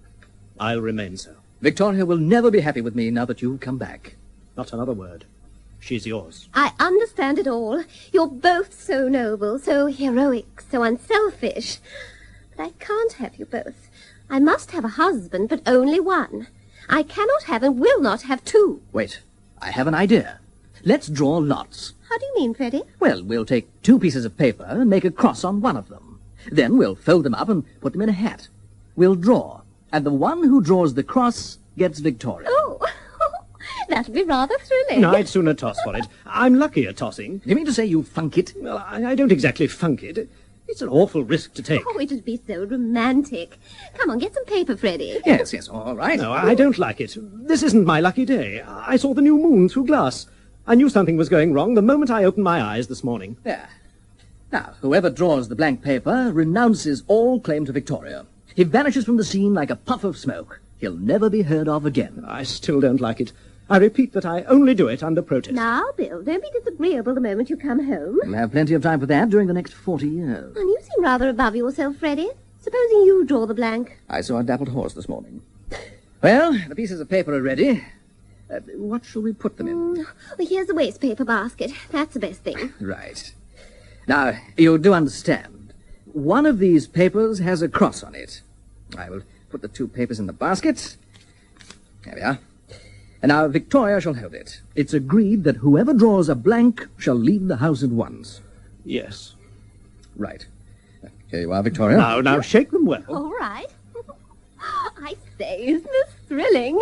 I'll remain so. Victoria will never be happy with me now that you've come back. Not another word. She's yours. I understand it all. You're both so noble, so heroic, so unselfish. But I can't have you both. I must have a husband, but only one. I cannot have and will not have two. Wait, I have an idea. Let's draw lots. How do you mean, Freddie? Well, we'll take 2 pieces of paper and make a cross on one of them. Then we'll fold them up and put them in a hat. We'll draw, and the one who draws the cross gets Victoria. Oh, that'll be rather thrilling. No, I'd sooner toss for it. I'm lucky at tossing. You mean to say you funk it? Well, I don't exactly funk it. It's an awful risk to take. Oh, it'd be so romantic. Come on, get some paper, Freddie. Yes, all right. No, I don't like it. This isn't my lucky day. I saw the new moon through glass. I knew something was going wrong the moment I opened my eyes this morning. There. Now, whoever draws the blank paper renounces all claim to Victoria. He vanishes from the scene like a puff of smoke. He'll never be heard of again. I still don't like it. I repeat that I only do it under protest. Now, Bill, don't be disagreeable the moment you come home. We'll have plenty of time for that during the next 40 years. And you seem rather above yourself, Freddie. Supposing you draw the blank. I saw a dappled horse this morning. Well, the pieces of paper are ready. What shall we put them in? Well, here's a waste paper basket. That's the best thing. Right. Now, you do understand. One of these papers has a cross on it. I will put the 2 papers in the basket. There we are. And now Victoria shall hold it. It's agreed that whoever draws a blank shall leave the house at once. Yes. Right. Here you are, Victoria. Now, shake them well. All right. I say, isn't this thrilling?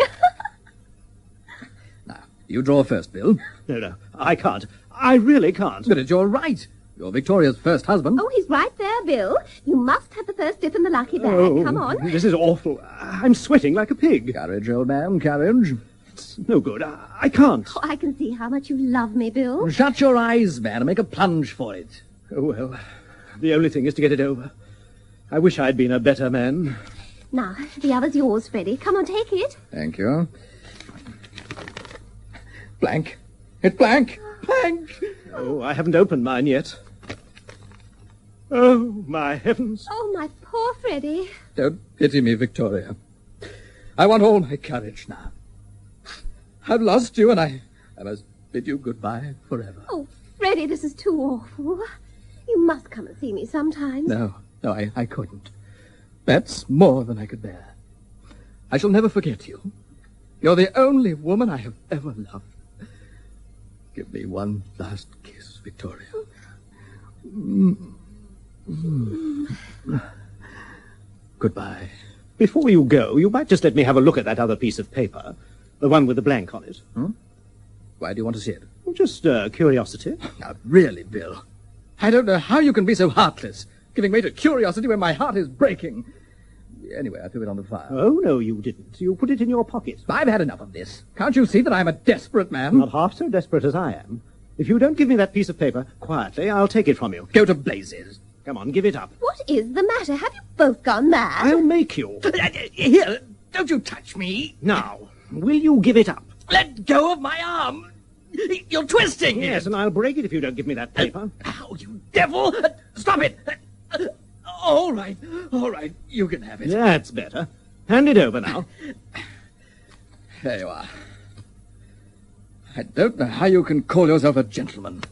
Now, you draw first, Bill. No, I can't. I really can't. But it's your right. You're Victoria's first husband. Oh, he's right there, Bill. You must have the first dip in the lucky bag. Oh, come on. This is awful. I'm sweating like a pig. Courage, old man, courage. It's no good. I can't. Oh, I can see how much you love me, Bill. Shut your eyes, man, and make a plunge for it. Oh, well, the only thing is to get it over. I wish I'd been a better man. Now, the other's yours, Freddie. Come on, take it. Thank you. Blank. It's blank. Blank. Oh, I haven't opened mine yet. Oh, my heavens. Oh, my poor Freddie. Don't pity me, Victoria. I want all my courage now. I've lost you, and I must bid you goodbye forever. Oh, Freddie, this is too awful. You must come and see me sometime. No, I couldn't. That's more than I could bear. I shall never forget you. You're the only woman I have ever loved. Give me one last kiss, Victoria. Goodbye. Before you go, you might just let me have a look at that other piece of paper. The one with the blank on it. Why do you want to see it? Just curiosity. Now, really, Bill. I don't know how you can be so heartless, giving way to curiosity when my heart is breaking. Anyway, I threw it on the fire. Oh, no, you didn't. You put it in your pocket. I've had enough of this. Can't you see that I'm a desperate man? Not half so desperate as I am. If you don't give me that piece of paper quietly, I'll take it from you. Go to blazes. Come on, give it up. What is the matter? Have you both gone mad? I'll make you. Here, don't you touch me. Now, will you give it up? Let go of my arm. You're twisting. Yes, and I'll break it if you don't give me that paper. Ow, you devil. Stop it. All right. You can have it. That's better. Hand it over now. There you are. I don't know how you can call yourself a gentleman.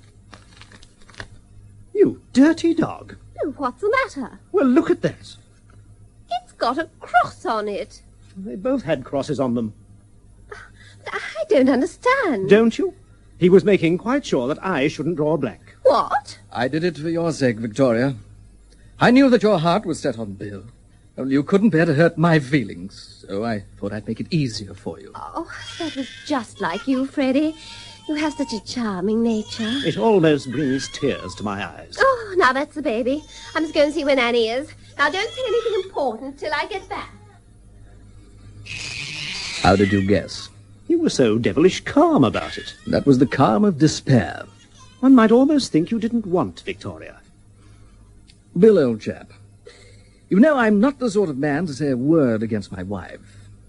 You dirty dog. Oh, what's the matter? Well, look at that. It's got a cross on it. They both had crosses on them. But I don't understand. Don't you? He was making quite sure that I shouldn't draw a blank. What? I did it for your sake, Victoria. I knew that your heart was set on Bill. Only you couldn't bear to hurt my feelings, so I thought I'd make it easier for you. Oh, that was just like you, Freddie. You have such a charming nature. It almost brings tears to my eyes. Oh, now that's the baby. I must go and see where Nanny is. Now, don't say anything important till I get back. How did you guess? You were so devilish calm about it. That was the calm of despair. One might almost think you didn't want Victoria. Bill, old chap, you know I'm not the sort of man to say a word against my wife.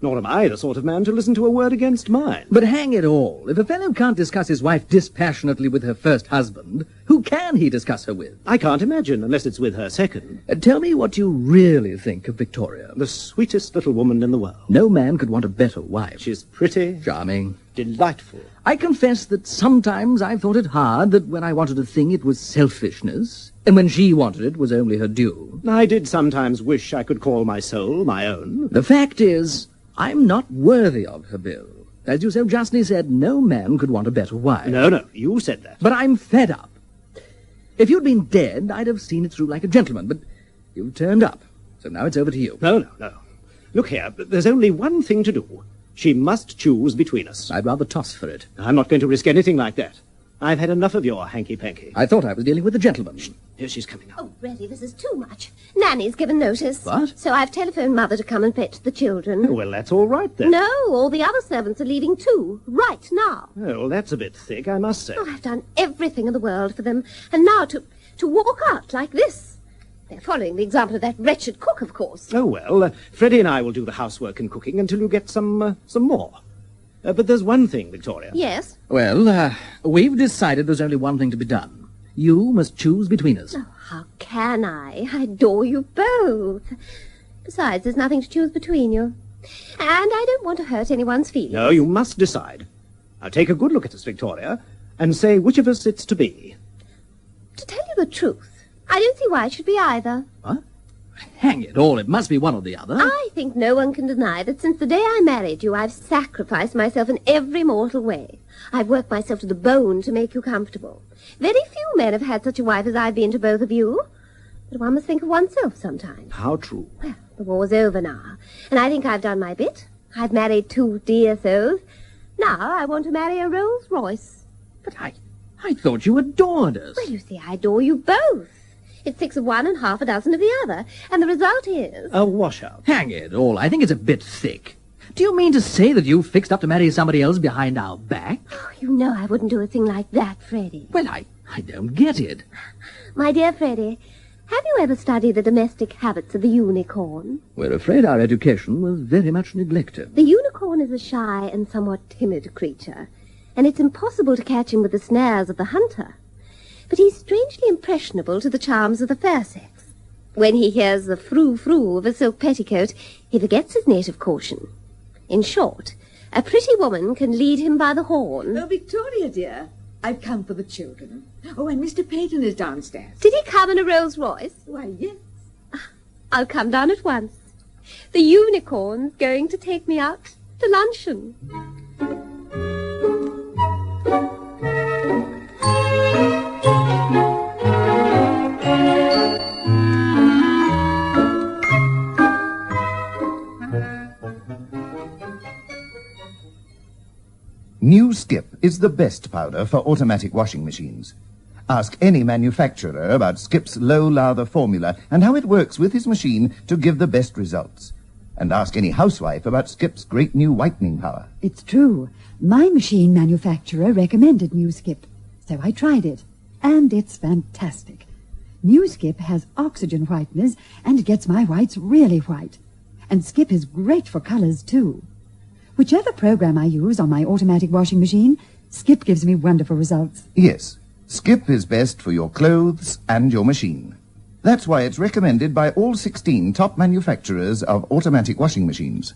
Nor am I the sort of man to listen to a word against mine. But hang it all, if a fellow can't discuss his wife dispassionately with her first husband, who can he discuss her with? I can't imagine, unless it's with her second. Tell me what you really think of Victoria. The sweetest little woman in the world. No man could want a better wife. She's pretty. Charming. Delightful. I confess that sometimes I've thought it hard that when I wanted a thing it was selfishness, and when she wanted it was only her due. I did sometimes wish I could call my soul my own. The fact is, I'm not worthy of her, Bill. As you so justly said, no man could want a better wife. No, you said that. But I'm fed up. If you'd been dead, I'd have seen it through like a gentleman, but you've turned up, so now it's over to you. No. Look here, there's only one thing to do. She must choose between us. I'd rather toss for it. I'm not going to risk anything like that. I've had enough of your hanky-panky. I thought I was dealing with a gentleman. Here she's coming now. Oh, Freddie, this is too much. Nanny's given notice. What? So I've telephoned Mother to come and fetch the children. Well, that's all right, then. No, all the other servants are leaving too, right now. Oh, well, that's a bit thick, I must say. Oh, I've done everything in the world for them. And now to walk out like this. They're following the example of that wretched cook, of course. Oh, well, Freddie and I will do the housework and cooking until you get some more. But there's one thing, Victoria. Yes? Well, we've decided there's only one thing to be done. You must choose between us. Oh, how can I? I adore you both. Besides, there's nothing to choose between you. And I don't want to hurt anyone's feelings. No, you must decide. Now, take a good look at us, Victoria, and say which of us it's to be. To tell you the truth, I don't see why it should be either. What? Hang it all, it must be one or the other. I think no one can deny that since the day I married you, I've sacrificed myself in every mortal way. I've worked myself to the bone to make you comfortable. Very few men have had such a wife as I've been to both of you. But one must think of oneself sometimes. How true. Well, the war's over now, and I think I've done my bit. I've married 2 dear souls. Now I want to marry a Rolls Royce. But I thought you adored us. Well, you see, I adore you both. It's 6 of one and half a dozen of the other, and the result is... a washout. Hang it all, I think it's a bit thick. Do you mean to say that you fixed up to marry somebody else behind our back? Oh, you know I wouldn't do a thing like that, Freddie. Well, I don't get it. My dear Freddie, have you ever studied the domestic habits of the unicorn? We're afraid our education was very much neglected. The unicorn is a shy and somewhat timid creature, and it's impossible to catch him with the snares of the hunter. but he's strangely impressionable to the charms of the fair sex. When he hears the frou-frou of a silk petticoat, he forgets his native caution. In short, a pretty woman can lead him by the horn. Oh, Victoria, dear, I've come for the children. Oh, and Mr. Peyton is downstairs. Did he come in a Rolls-Royce? Why, yes. I'll come down at once. The unicorn's going to take me out to luncheon. New Skip is the best powder for automatic washing machines. Ask any manufacturer about Skip's low-lather formula and how it works with his machine to give the best results. And ask any housewife about Skip's great new whitening power. It's true. My machine manufacturer recommended New Skip, so I tried it. And it's fantastic. New Skip has oxygen whiteners and gets my whites really white. And Skip is great for colors, too. Whichever program I use on my automatic washing machine, Skip gives me wonderful results. Yes, Skip is best for your clothes and your machine. That's why it's recommended by all 16 top manufacturers of automatic washing machines.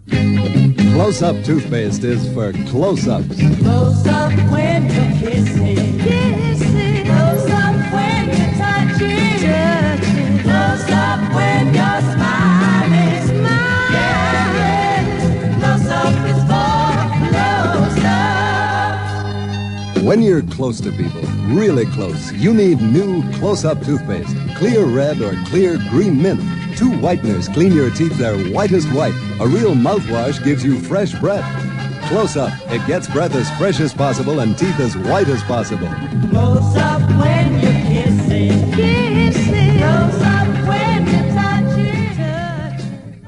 Close-up toothpaste is for close-ups. Close up when you're kissing. Kissing. Close up when you're touching. Touching. Close up when you're smiling. Smiling. Yeah. Close up is for close up. When you're close to people, really close, you need new Close-Up toothpaste. Clear red or clear green mint. 2 whiteners clean your teeth their whitest white. A real mouthwash gives you fresh breath. Close-Up, it gets breath as fresh as possible and teeth as white as possible. Close up when you're kissing. Kissing. Close up when you're touching. Touching.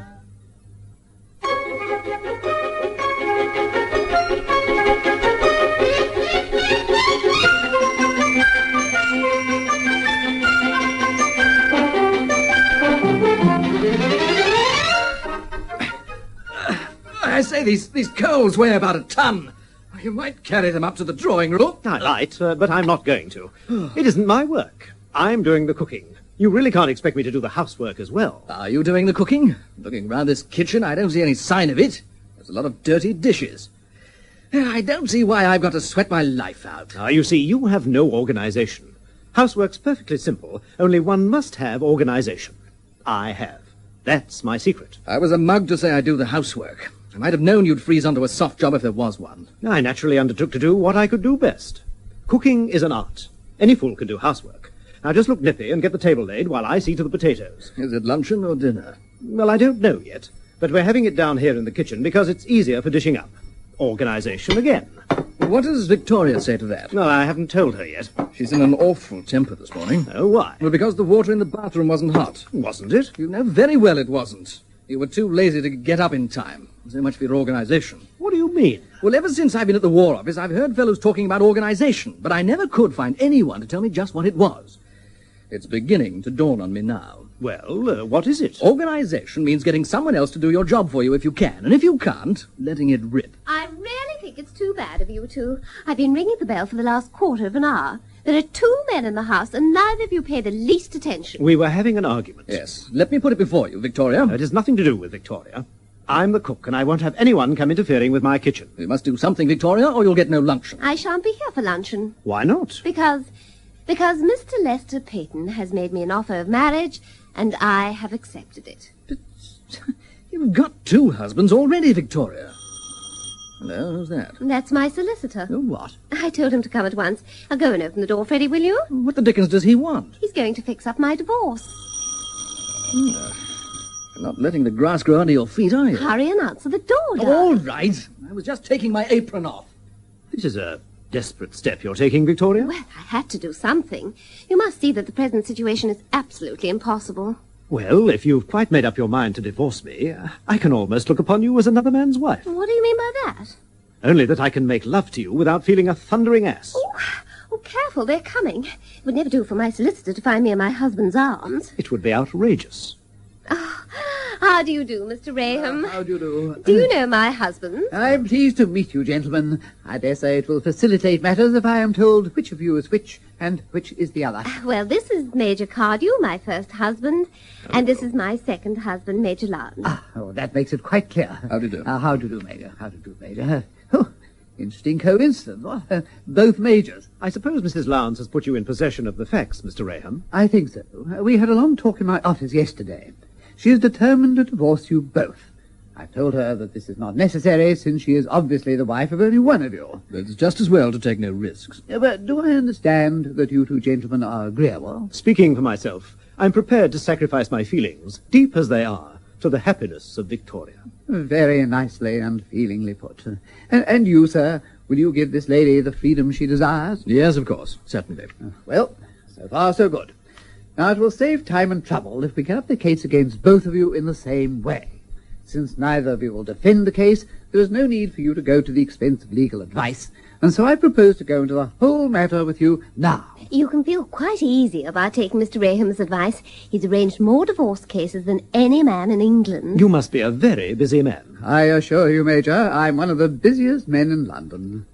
I say, these coals weigh about a ton. You might carry them up to the drawing room. I might, but I'm not going to. It isn't my work. I'm doing the cooking. You really can't expect me to do the housework as well. Are you doing the cooking? Looking round this kitchen, I don't see any sign of it. There's a lot of dirty dishes. I don't see why I've got to sweat my life out. You see, you have no organization. Housework's perfectly simple, only one must have organization. I have. That's my secret. I was a mug to say I do the housework. I might have known you'd freeze onto a soft job if there was one. I naturally undertook to do what I could do best. Cooking is an art. Any fool can do housework. Now just look nippy and get the table laid while I see to the potatoes. Is it luncheon or dinner? Well, I don't know yet, but we're having it down here in the kitchen because it's easier for dishing up. Organization again. What does Victoria say to that? Well, I haven't told her yet. She's in an awful temper this morning. Oh, why? Well, because the water in the bathroom wasn't hot. Wasn't it? You know very well it wasn't. You were too lazy to get up in time. So much for your organization. What do you mean? Well, ever since I've been at the War Office, I've heard fellows talking about organization, but I never could find anyone to tell me just what it was. It's beginning to dawn on me now. Well, what is it? Organization means getting someone else to do your job for you if you can, and if you can't, letting it rip. I really think it's too bad of you two. I've been ringing the bell for the last quarter of an hour. There are 2 men in the house, and neither of you pay the least attention. We were having an argument. Yes. Let me put it before you, Victoria. It has nothing to do with Victoria. I'm the cook, and I won't have anyone come interfering with my kitchen. You must do something, Victoria, or you'll get no luncheon. I shan't be here for luncheon. Why not? Because Mr. Lester Peyton has made me an offer of marriage, and I have accepted it. But you've got 2 husbands already, Victoria. Hello, who's that? That's my solicitor. Oh, what? I told him to come at once. I'll go and open the door, Freddie, will you? What the dickens does he want? He's going to fix up my divorce. You're not letting the grass grow under your feet, are you? Hurry and answer the door, darling. All right. I was just taking my apron off. This is a desperate step you're taking, Victoria. Well, I had to do something. You must see that the present situation is absolutely impossible. Well, if you've quite made up your mind to divorce me, I can almost look upon you as another man's wife. What do you mean by that? Only that I can make love to you without feeling a thundering ass. Oh, careful, they're coming. It would never do for my solicitor to find me in my husband's arms. It would be outrageous. How do you do, Mr. Raham? How do you do? Do you know my husband? I'm pleased to meet you, gentlemen. I dare say it will facilitate matters if I am told which of you is which and which is the other. Well, this is Major Cardew, my first husband, and this is my second husband, Major Lowndes. That makes it quite clear. How do you do? How do you do, Major? How do you do, Major? Interesting coincidence. Both majors. I suppose Mrs. Lowndes has put you in possession of the facts, Mr. Raham. I think so. We had a long talk in my office yesterday. She is determined to divorce you both. I've told her that this is not necessary, since she is obviously the wife of only one of you. It's just as well to take no risks. But do I understand that you two gentlemen are agreeable? Speaking for myself, I'm prepared to sacrifice my feelings, deep as they are, to the happiness of Victoria. Very nicely and feelingly put. And you, sir, will you give this lady the freedom she desires? Yes, of course, certainly. Well, so far so good. Now, it will save time and trouble if we get up the case against both of you in the same way. Since neither of you will defend the case, there is no need for you to go to the expense of legal advice, and so I propose to go into the whole matter with you now. You can feel quite easy about taking Mr. Raham's advice. He's arranged more divorce cases than any man in England. You must be a very busy man. I assure you, Major, I'm one of the busiest men in London.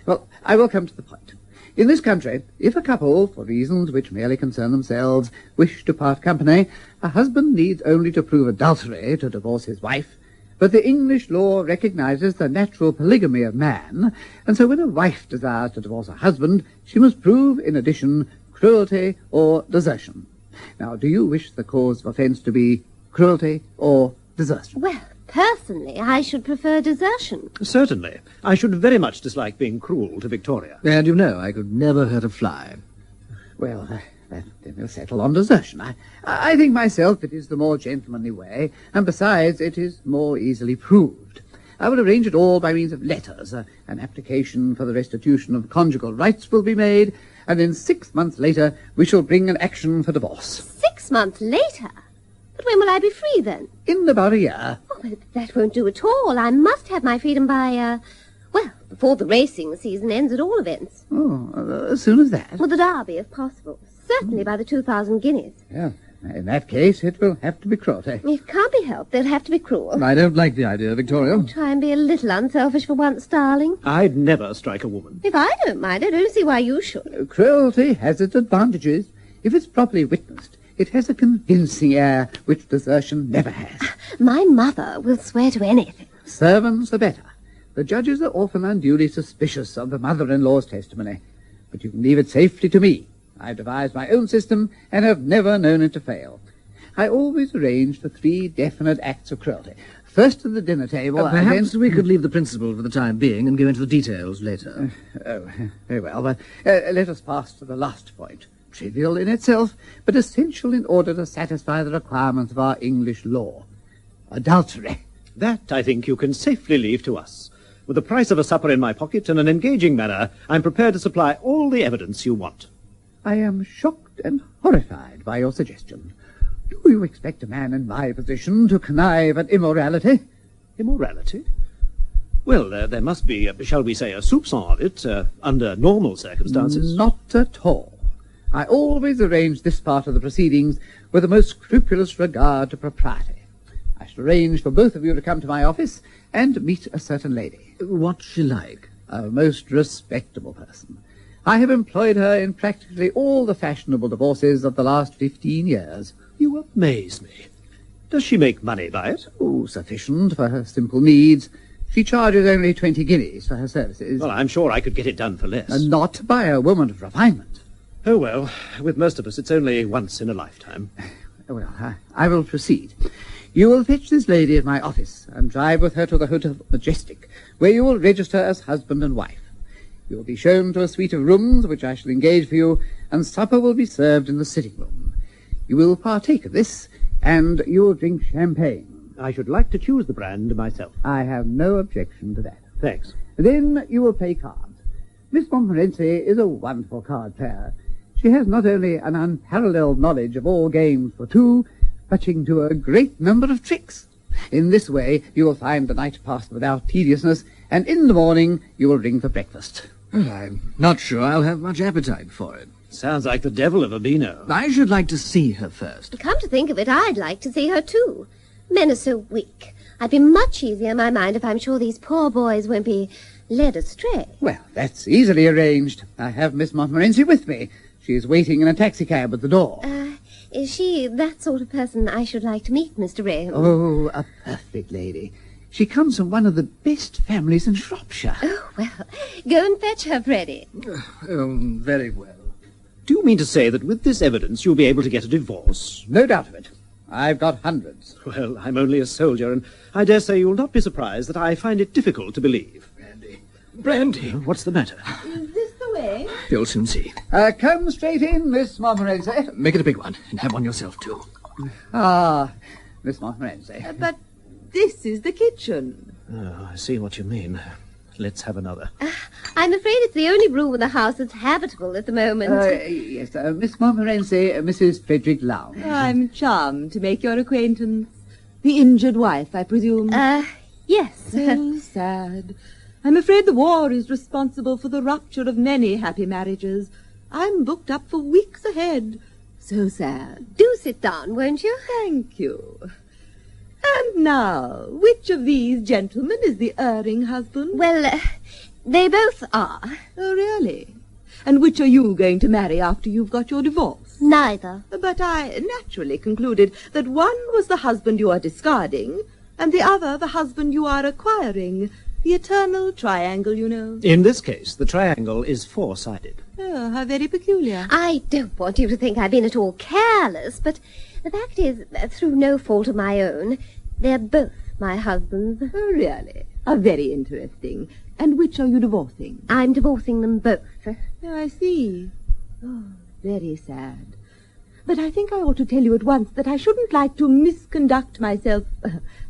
Well, I will come to the point. In this country, if a couple, for reasons which merely concern themselves, wish to part company, a husband needs only to prove adultery to divorce his wife. But the English law recognizes the natural polygamy of man, and so when a wife desires to divorce a husband, she must prove, in addition, cruelty or desertion. Now, do you wish the cause of offence to be cruelty or desertion? Well, personally, I should prefer desertion. Certainly. I should very much dislike being cruel to Victoria. And you know, I could never hurt a fly. Well, then we'll settle on desertion. I think myself it is the more gentlemanly way, and besides, it is more easily proved. I will arrange it all by means of letters. An application for the restitution of conjugal rights will be made, and then 6 months later we shall bring an action for divorce. 6 months later? But when will I be free, then? In about a year. Oh, but that won't do at all. I must have my freedom by, before the racing season ends at all events. Oh, as soon as that? Well, the Derby, if possible. Certainly by the 2,000 guineas. Yeah, in that case, it will have to be cruelty. It can't be helped. They'll have to be cruel. I don't like the idea, Victoria. Try and be a little unselfish for once, darling. I'd never strike a woman. If I don't mind, I don't see why you should. Cruelty has its advantages. If it's properly witnessed, it has a convincing air which desertion never has. My mother will swear to anything. Servants are better. The judges are often unduly suspicious of the mother-in-law's testimony. But you can leave it safely to me. I've devised my own system and have never known it to fail. I always arrange for 3 definite acts of cruelty. First at the dinner table... perhaps we could leave the principle for the time being and go into the details later. Very well, but let us pass to the last point. Trivial in itself, but essential in order to satisfy the requirements of our English law. Adultery. That, I think, you can safely leave to us. With the price of a supper in my pocket and an engaging manner, I'm prepared to supply all the evidence you want. I am shocked and horrified by your suggestion. Do you expect a man in my position to connive at immorality? Immorality? Well, there must be, shall we say, a soupçon of it, under normal circumstances. Not at all. I always arrange this part of the proceedings with the most scrupulous regard to propriety. I shall arrange for both of you to come to my office and meet a certain lady. What's she like? A most respectable person. I have employed her in practically all the fashionable divorces of the last 15 years. You amaze me. Does she make money by it? Oh, sufficient for her simple needs. She charges only 20 guineas for her services. Well, I'm sure I could get it done for less. And not by a woman of refinement. Oh, well, with most of us, it's only once in a lifetime. Well, I will proceed. You will fetch this lady at my office and drive with her to the Hotel Majestic, where you will register as husband and wife. You will be shown to a suite of rooms which I shall engage for you, and supper will be served in the sitting room. You will partake of this, and you will drink champagne. I should like to choose the brand myself. I have no objection to that. Thanks. Then you will play cards. Miss Montmorency is a wonderful card player. She has not only an unparalleled knowledge of all games for two, but she can do a great number of tricks. In this way you will find the night pass without tediousness, and in the morning you will ring for breakfast. Well, I'm not sure I'll have much appetite for it. Sounds like the devil of a beano. I should like to see her first. Come to think of it, I'd like to see her too. Men are so weak. I'd be much easier in my mind if I'm sure these poor boys won't be led astray. Well, that's easily arranged. I have Miss Montmorency with me. She's waiting in a taxicab at the door. Is she that sort of person I should like to meet, Mr. Raham? Oh, a perfect lady. She comes from one of the best families in Shropshire. Oh, well, go and fetch her, Freddie. Very well. Do you mean to say that with this evidence you'll be able to get a divorce? No doubt of it. I've got hundreds. Well, I'm only a soldier, and I dare say you'll not be surprised that I find it difficult to believe. Brandy. What's the matter? Is this the way? You'll soon see. Come straight in, Miss Montmorency. Make it a big one, and have one yourself, too. Ah, Miss Montmorency. But this is the kitchen. Oh, I see what you mean. Let's have another. I'm afraid it's the only room in the house that's habitable at the moment. Yes, Miss Montmorency, Mrs. Frederick Lowndes. I'm charmed to make your acquaintance. The injured wife, I presume? Yes. So sad. I'm afraid the war is responsible for the rupture of many happy marriages. I'm booked up for weeks ahead. So sad. Do sit down, won't you? Thank you. And now, which of these gentlemen is the erring husband? Well, they both are. Oh, really? And which are you going to marry after you've got your divorce? Neither. But I naturally concluded that one was the husband you are discarding, and the other the husband you are acquiring. The eternal triangle, you know. In this case, the triangle is four-sided. Oh, how very peculiar. I don't want you to think I've been at all careless, but the fact is, through no fault of my own, they're both my husbands. Oh, really? How very interesting. And which are you divorcing? I'm divorcing them both. Oh, I see. Oh, very sad. But I think I ought to tell you at once that I shouldn't like to misconduct myself.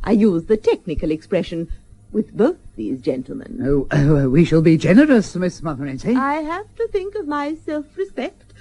I use the technical expression with both these gentlemen. Oh, we shall be generous, Miss Montmorency. I have to think of my self-respect.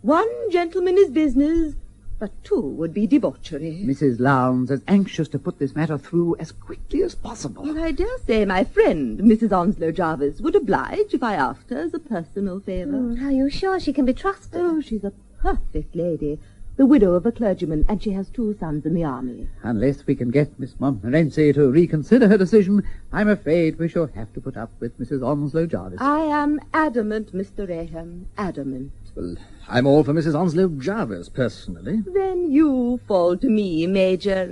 One gentleman is business, but two would be debauchery. Mrs. Lowndes is anxious to put this matter through as quickly as possible. Well, I dare say my friend, Mrs. Onslow Jarvis, would oblige if I asked her as a personal favour. Are you sure she can be trusted? Oh, she's a perfect lady. The widow of a clergyman, and she has 2 sons in the army. Unless we can get Miss Montmorency to reconsider her decision, I'm afraid we shall have to put up with Mrs. Onslow Jarvis. I am adamant, Mr. Raham, adamant. Well, I'm all for Mrs. Onslow Jarvis, personally. Then you fall to me, Major.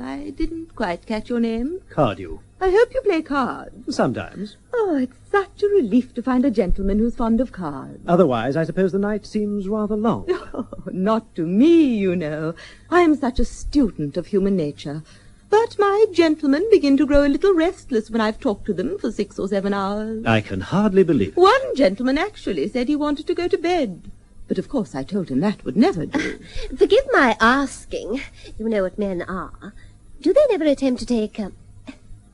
I didn't quite catch your name. Cardew. I hope you play cards. Sometimes. Oh, it's such a relief to find a gentleman who's fond of cards. Otherwise, I suppose the night seems rather long. Oh, not to me, you know. I'm such a student of human nature. But my gentlemen begin to grow a little restless when I've talked to them for 6 or 7 hours. I can hardly believe it. One gentleman actually said he wanted to go to bed. But of course I told him that would never do. Forgive my asking. You know what men are. Do they never attempt to take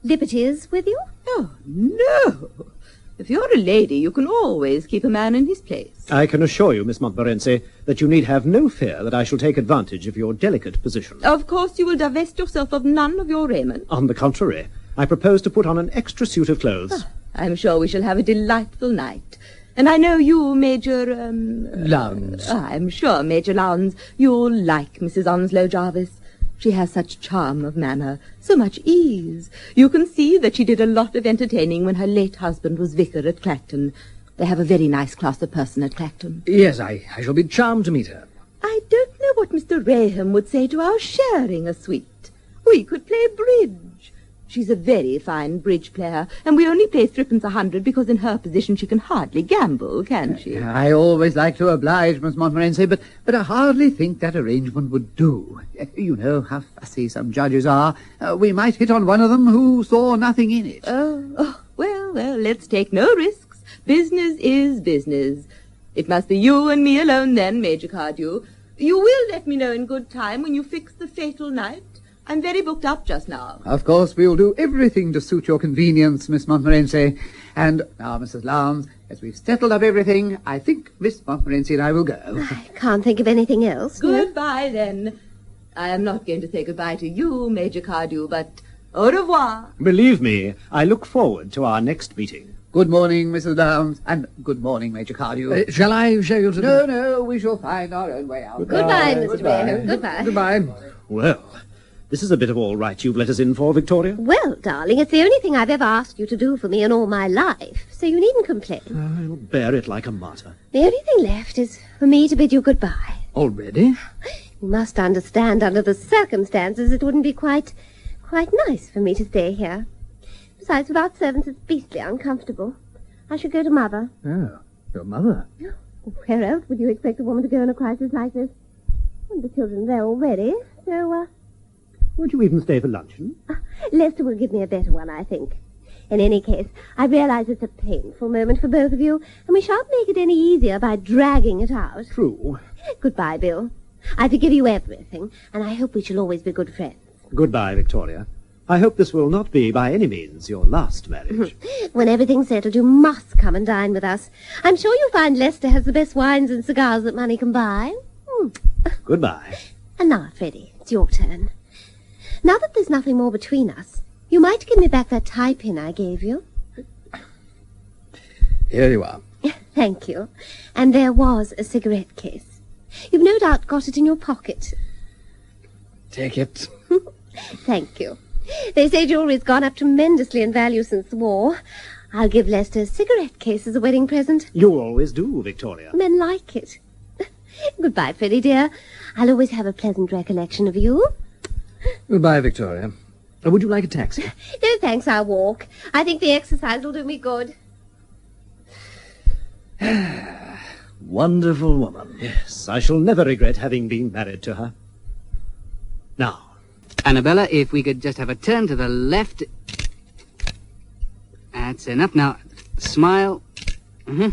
liberties with you? Oh, no. If you're a lady, you can always keep a man in his place. I can assure you, Miss Montmorency, that you need have no fear that I shall take advantage of your delicate position. Of course you will divest yourself of none of your raiment. On the contrary, I propose to put on an extra suit of clothes. I'm sure we shall have a delightful night. And I know you, Major... Lowndes. I'm sure, Major Lowndes, you'll like Mrs. Onslow Jarvis. She has such charm of manner, so much ease. You can see that she did a lot of entertaining when her late husband was vicar at Clacton. They have a very nice class of person at Clacton. Yes, I shall be charmed to meet her. I don't know what Mr. Raham would say to our sharing a suite. We could play bridge. She's a very fine bridge player, and we only play 3 a 100 because in her position she can hardly gamble, can she? I always like to oblige Miss Montmorency, but I hardly think that arrangement would do. You know how fussy some judges are. We might hit on one of them who saw nothing in it. Well, let's take no risks. Business is business. It must be you and me alone then, Major Cardew. You will let me know in good time when you fix the fatal night. I'm very booked up just now. Of course, we'll do everything to suit your convenience, Miss Montmorency. And now, Mrs. Lowndes, as we've settled up everything, I think Miss Montmorency and I will go. I can't think of anything else. Goodbye, then. I am not going to say goodbye to you, Major Cardew, but au revoir. Believe me, I look forward to our next meeting. Good morning, Mrs. Lowndes, and good morning, Major Cardew. Shall I show you to No, we shall find our own way out. Goodbye, Mr. Raham. Goodbye. Goodbye. Well, This is a bit of all right you've let us in for, Victoria. Well, darling, it's the only thing I've ever asked you to do for me in all my life, so you needn't complain. I'll bear it like a martyr. The only thing left is for me to bid you goodbye. Already? You must understand, under the circumstances, it wouldn't be quite nice for me to stay here. Besides, without servants, it's beastly uncomfortable. I should go to Mother. Oh, your mother? Where else would you expect a woman to go in a crisis like this? And the children are there already, so, Won't you even stay for luncheon? Lester will give me a better one, I think. In any case, I realize it's a painful moment for both of you, and we shan't make it any easier by dragging it out. True. Goodbye, Bill. I forgive you everything, and I hope we shall always be good friends. Goodbye, Victoria. I hope this will not be, by any means, your last marriage. When everything's settled, you must come and dine with us. I'm sure you'll find Lester has the best wines and cigars that money can buy. Goodbye. And now, Freddie, it's your turn. Now that there's nothing more between us, you might give me back that tie pin I gave you. Here you are. Thank you. And there was a cigarette case. You've no doubt got it in your pocket. Take it. Thank you. They say jewelry's gone up tremendously in value since the war. I'll give Lester a cigarette case as a wedding present. You always do, Victoria. Men like it. Goodbye, Freddie, dear. I'll always have a pleasant recollection of you. Goodbye, Victoria. Would you like a taxi? No, thanks, I'll walk. I think the exercise will do me good. Wonderful woman. Yes, I shall never regret having been married to her. Now, Annabella, if we could just have a turn to the left. That's enough. Now, smile. Yeah,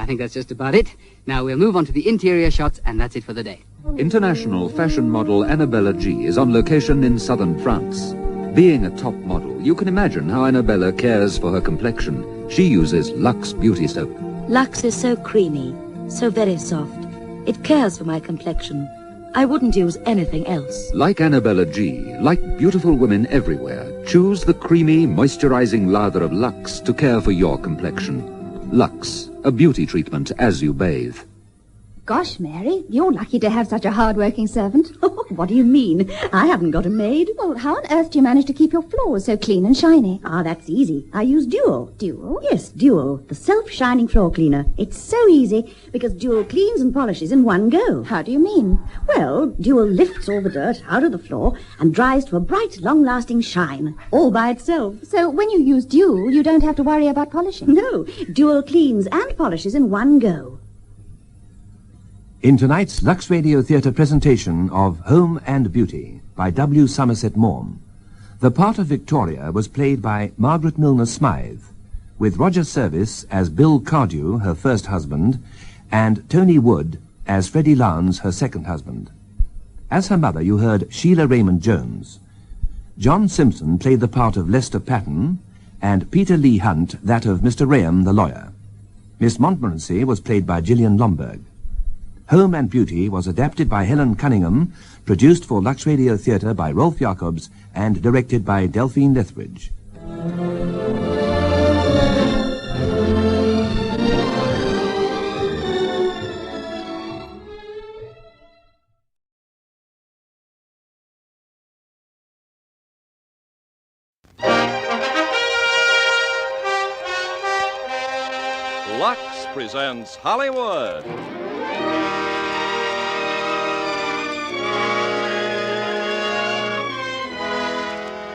I think that's just about it. Now we'll move on to the interior shots, and that's it for the day. International fashion model Annabella G is on location in southern France. Being a top model, you can imagine how Annabella cares for her complexion. She uses Lux Beauty Soap. Lux is so creamy, so very soft. It cares for my complexion. I wouldn't use anything else. Like Annabella G, like beautiful women everywhere, choose the creamy, moisturizing lather of Lux to care for your complexion. Lux, a beauty treatment as you bathe. Gosh, Mary, you're lucky to have such a hard-working servant. What do you mean? I haven't got a maid. Well, how on earth do you manage to keep your floors so clean and shiny? Ah, that's easy. I use Dual. Dual? Yes, Dual, the self-shining floor cleaner. It's so easy because Dual cleans and polishes in one go. How do you mean? Well, Dual lifts all the dirt out of the floor and dries to a bright, long-lasting shine, all by itself. So when you use Dual, you don't have to worry about polishing? No, Dual cleans and polishes in one go. In tonight's Lux Radio Theatre presentation of Home and Beauty by W. Somerset Maugham, the part of Victoria was played by Margaret Milner Smythe, with Roger Service as Bill Cardew, her first husband, and Tony Wood as Freddie Lowndes, her second husband. As her mother, you heard Sheila Raymond Jones. John Simpson played the part of Lester Patton, and Peter Lee Hunt that of Mr. Raham, the lawyer. Miss Montmorency was played by Gillian Lomberg. Home and Beauty was adapted by Helen Cunningham, produced for Lux Radio Theatre by Rolf Jacobs, and directed by Delphine Lethbridge. Lux presents Hollywood.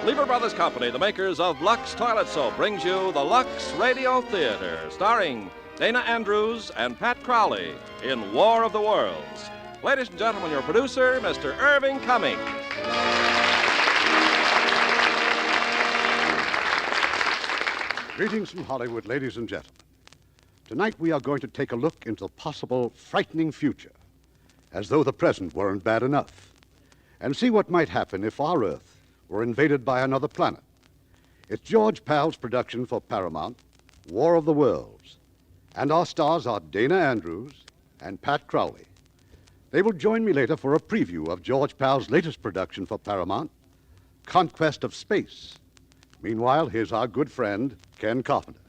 Lever Brothers Company, the makers of Lux Toilet Soap, brings you the Lux Radio Theater, starring Dana Andrews and Pat Crowley in War of the Worlds. Ladies and gentlemen, your producer, Mr. Irving Cummings. Greetings from Hollywood, ladies and gentlemen. Tonight we are going to take a look into the possible frightening future, as though the present weren't bad enough, and see what might happen if our Earth were invaded by another planet. It's George Pal's production for Paramount, War of the Worlds, and our stars are Dana Andrews and Pat Crowley. They will join me later for a preview of George Pal's latest production for Paramount, Conquest of Space. Meanwhile, here's our good friend, Ken Carpenter.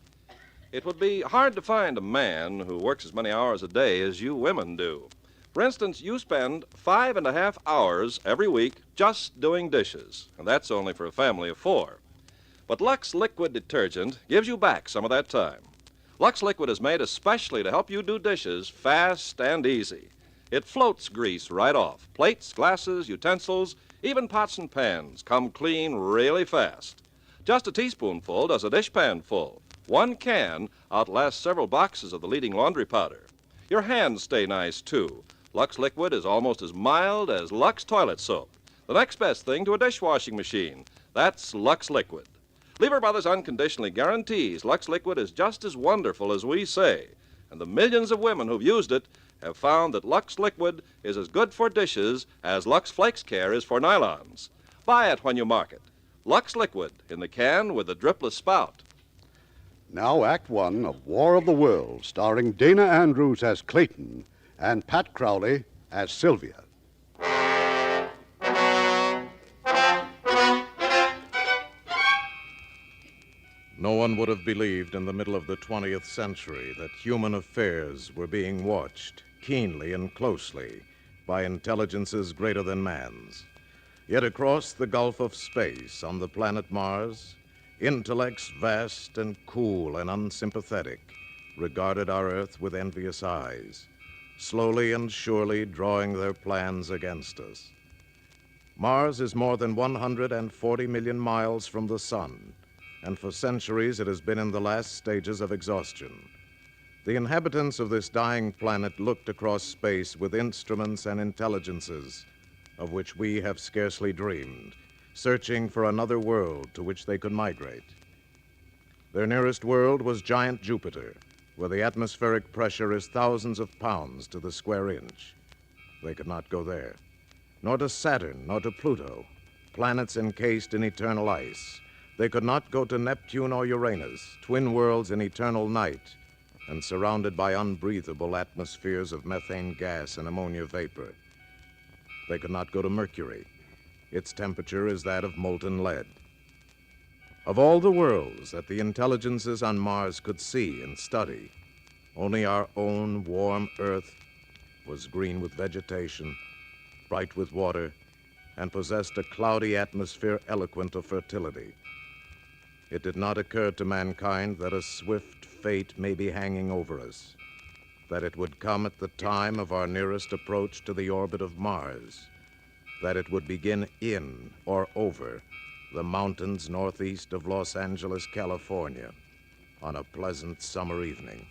It would be hard to find a man who works as many hours a day as you women do. For instance, you spend 5.5 hours every week just doing dishes, and that's only for a family of 4. But Lux Liquid Detergent gives you back some of that time. Lux Liquid is made especially to help you do dishes fast and easy. It floats grease right off. Plates, glasses, utensils, even pots and pans come clean really fast. Just a teaspoonful does a dishpan full. 1 can outlasts several boxes of the leading laundry powder. Your hands stay nice, too. Lux Liquid is almost as mild as Lux toilet soap. The next best thing to a dishwashing machine. That's Lux Liquid. Lever Brothers unconditionally guarantees Lux Liquid is just as wonderful as we say. And the millions of women who've used it have found that Lux Liquid is as good for dishes as Lux Flakes Care is for nylons. Buy it when you mark it. Lux Liquid in the can with the dripless spout. Now Act One of War of the Worlds, starring Dana Andrews as Clayton and Pat Crowley as Sylvia. No one would have believed in the middle of the 20th century that human affairs were being watched keenly and closely by intelligences greater than man's. Yet across the gulf of space on the planet Mars, intellects vast and cool and unsympathetic regarded our Earth with envious eyes, slowly and surely drawing their plans against us. Mars is more than 140 million miles from the sun, and for centuries it has been in the last stages of exhaustion. The inhabitants of this dying planet looked across space with instruments and intelligences of which we have scarcely dreamed, searching for another world to which they could migrate. Their nearest world was giant Jupiter, where the atmospheric pressure is thousands of pounds to the square inch. They could not go there. Nor to Saturn, nor to Pluto, planets encased in eternal ice. They could not go to Neptune or Uranus, twin worlds in eternal night, and surrounded by unbreathable atmospheres of methane gas and ammonia vapor. They could not go to Mercury. Its temperature is that of molten lead. Of all the worlds that the intelligences on Mars could see and study, only our own warm Earth was green with vegetation, bright with water, and possessed a cloudy atmosphere eloquent of fertility. It did not occur to mankind that a swift fate may be hanging over us, that it would come at the time of our nearest approach to the orbit of Mars, that it would begin in or over the mountains northeast of Los Angeles, California, on a pleasant summer evening.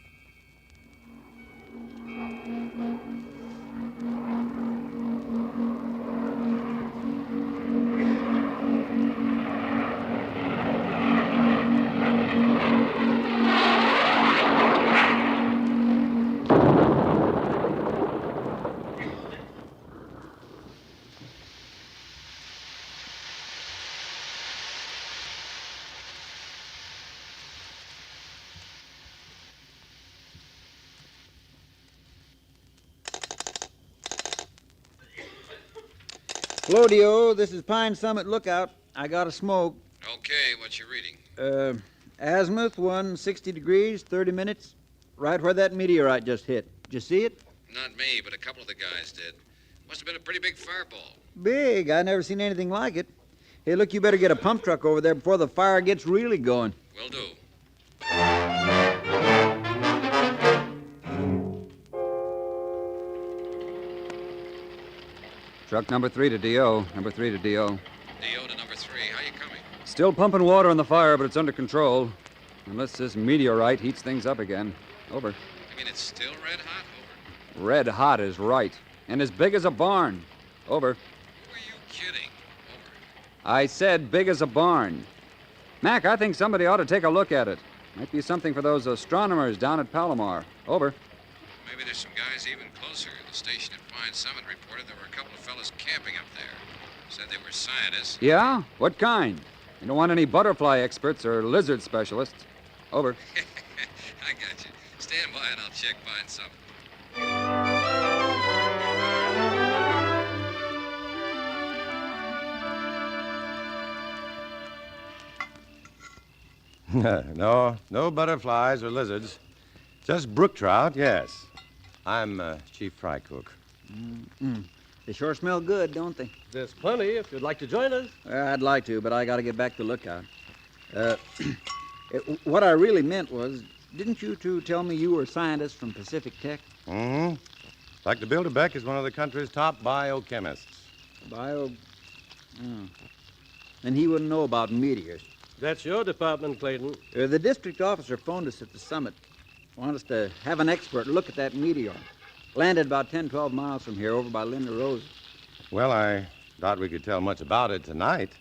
Claudio, this is Pine Summit Lookout. I got a smoke. Okay, what you reading? Azimuth, 160 degrees, 30 minutes. Right where that meteorite just hit. Did you see it? Not me, but a couple of the guys did. Must have been a pretty big fireball. Big. I never seen anything like it. Hey, look, you better get a pump truck over there before the fire gets really going. Will do. Truck number 3 to D.O. Number 3 to D.O. D.O. to number 3. How you coming? Still pumping water on the fire, but it's under control. Unless this meteorite heats things up again. Over. You mean it's still red hot? Over. Red hot is right. And as big as a barn. Over. Who are you kidding? Over. I said big as a barn. Mac, I think somebody ought to take a look at it. Might be something for those astronomers down at Palomar. Over. Maybe there's some guys even closer. The station at Pine Summit reported there were a couple of fellas camping up there. Said they were scientists. Yeah? What kind? You don't want any butterfly experts or lizard specialists. Over. I got you. Stand by and I'll check Pine Summit. No butterflies or lizards. Just brook trout, yes. I'm Chief Fry Cook. They sure smell good, don't they? There's plenty if you'd like to join us. I'd like to, but I got to get back to Lookout. What I really meant was, didn't you two tell me you were scientists from Pacific Tech? Mm-hmm. Dr. Bilderbeck is one of the country's top biochemists. And he wouldn't know about meteors. That's your department, Clayton. The district officer phoned us at the summit. Wanted us to have an expert look at that meteor. Landed about 10, 12 miles from here, over by Linda Rosa. Well, I doubt we could tell much about it tonight.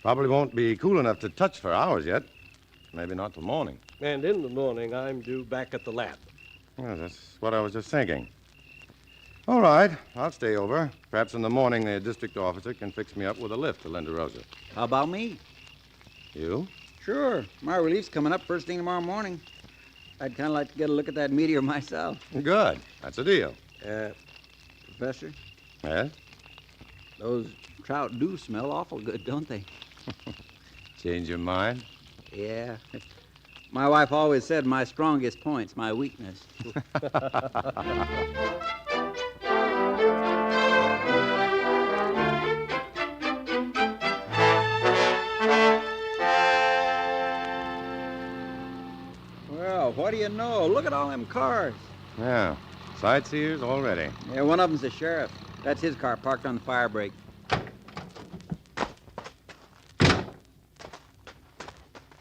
Probably won't be cool enough to touch for hours yet. Maybe not till morning. And in the morning, I'm due back at the lab. Well, that's what I was just thinking. All right, I'll stay over. Perhaps in the morning the district officer can fix me up with a lift to Linda Rosa. How about me? You? Sure. My relief's coming up first thing tomorrow morning. I'd kind of like to get a look at that meteor myself. Good. That's a deal. Professor? Yes? Those trout do smell awful good, don't they? Change your mind? Yeah. My wife always said my strongest point's my weakness. Well, what do you know? Look at all them cars. Yeah. Sightseers already. Yeah, one of them's the sheriff. That's his car parked on the fire break.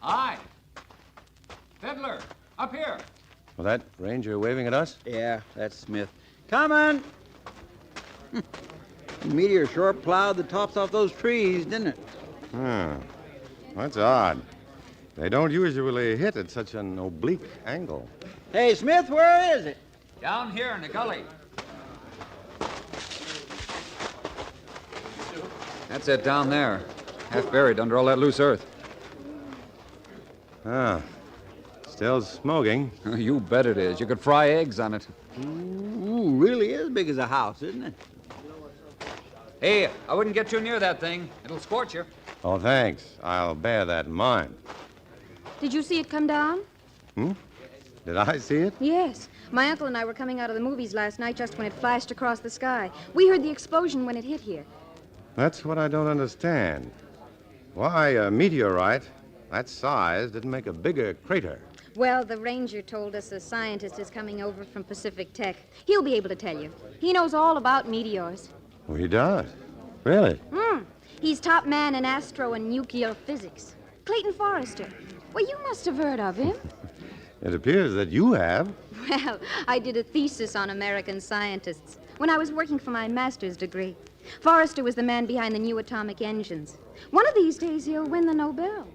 Aye. Fiddler, up here. Well, that ranger waving at us? Yeah, that's Smith. Coming! The meteor sure plowed the tops off those trees, didn't it? That's odd. They don't usually hit at such an oblique angle. Hey, Smith, where is it? Down here in the gully. That's it down there. Half buried under all that loose earth. Still smoking. You bet it is. You could fry eggs on it. Ooh, really is big as a house, isn't it? Hey, I wouldn't get too near that thing. It'll scorch you. Oh, thanks. I'll bear that in mind. Did you see it come down? Did I see it? Yes. My uncle and I were coming out of the movies last night just when it flashed across the sky. We heard the explosion when it hit here. That's what I don't understand. Why, a meteorite that size didn't make a bigger crater. Well, the ranger told us a scientist is coming over from Pacific Tech. He'll be able to tell you. He knows all about meteors. Oh, he does? Really? He's top man in astro and nuclear physics. Clayton Forrester. Well, you must have heard of him. It appears that you have. Well, I did a thesis on American scientists when I was working for my master's degree. Forrester was the man behind the new atomic engines. One of these days, he'll win the Nobel.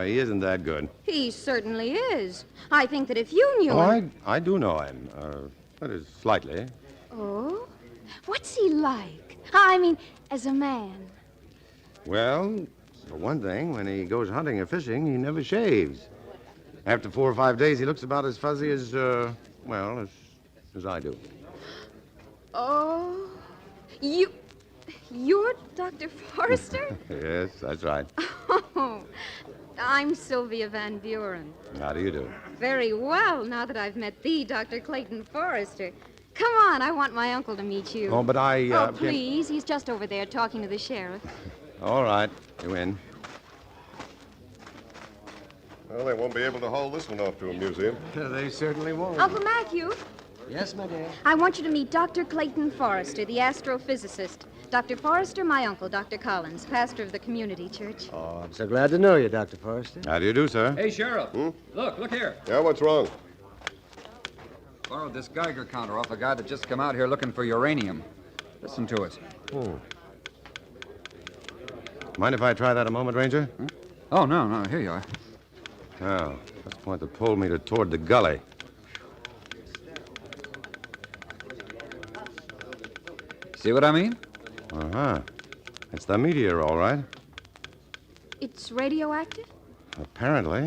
He isn't that good. He certainly is. I think that if you knew him... I do know him. That is, slightly. Oh? What's he like? I mean, as a man. Well, for one thing, when he goes hunting or fishing, he never shaves. After 4 or 5 days, he looks about as fuzzy as I do. Oh, you're Dr. Forrester? Yes, that's right. Oh, I'm Sylvia Van Buren. How do you do? Very well, now that I've met the Dr. Clayton Forrester. Come on, I want my uncle to meet you. Oh, but I... Oh, please, he's just over there talking to the sheriff. All right, you in. Well, they won't be able to haul this one off to a museum. They certainly won't. Uncle Matthew. Yes, my dear? I want you to meet Dr. Clayton Forrester, the astrophysicist. Dr. Forrester, my uncle, Dr. Collins, pastor of the community church. Oh, I'm so glad to know you, Dr. Forrester. How do you do, sir? Hey, Sheriff. Look here. Yeah, what's wrong? Borrowed this Geiger counter off a guy that just come out here looking for uranium. Listen to it. Mind if I try that a moment, Ranger? Oh, no, here you are. Oh, that's the point that pulled me toward the gully. See what I mean? It's the meteor, all right. It's radioactive? Apparently.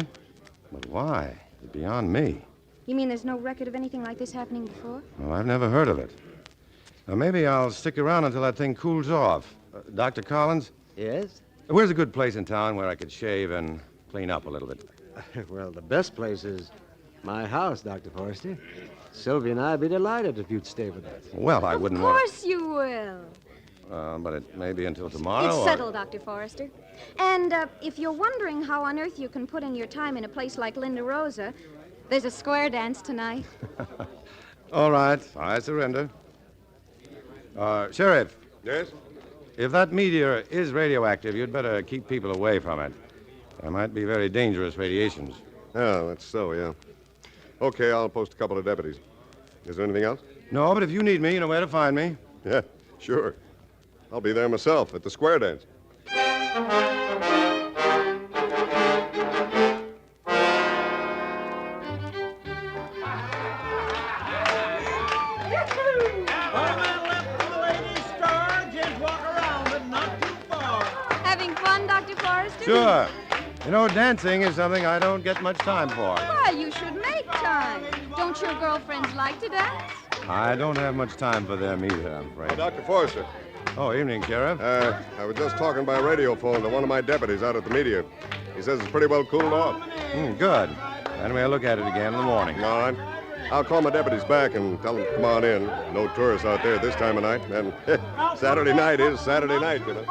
But why? It's beyond me. You mean there's no record of anything like this happening before? Well, I've never heard of it. Maybe I'll stick around until that thing cools off. Dr. Collins? Yes? Where's a good place in town where I could shave and clean up a little bit? Well, the best place is my house, Dr. Forrester. Sylvia and I'd be delighted if you'd stay with us. Well, I wouldn't Of want course you will. But it may be until tomorrow. It's or- settled, Dr. Forrester. And if you're wondering how on earth you can put in your time in a place like Linda Rosa, there's a square dance tonight. All right, I surrender. Sheriff. Yes? If that meteor is radioactive, you'd better keep people away from it. There might be very dangerous radiations. Yeah, that's so, yeah. Okay, I'll post a couple of deputies. Is there anything else? No, but if you need me, you know where to find me. Yeah, sure. I'll be there myself at the square dance. Having fun, Dr. Forrester? Sure. You know, dancing is something I don't get much time for. Why, you should make time. Don't your girlfriends like to dance? I don't have much time for them either, I'm afraid. Dr. Forrester. Oh, evening, Sheriff. I was just talking by radio phone to one of my deputies out at the meteor. He says it's pretty well cooled off. Good. Then we'll look at it again in the morning. All right. I'll call my deputies back and tell them to come on in. No tourists out there this time of night. And Saturday night is Saturday night, you know.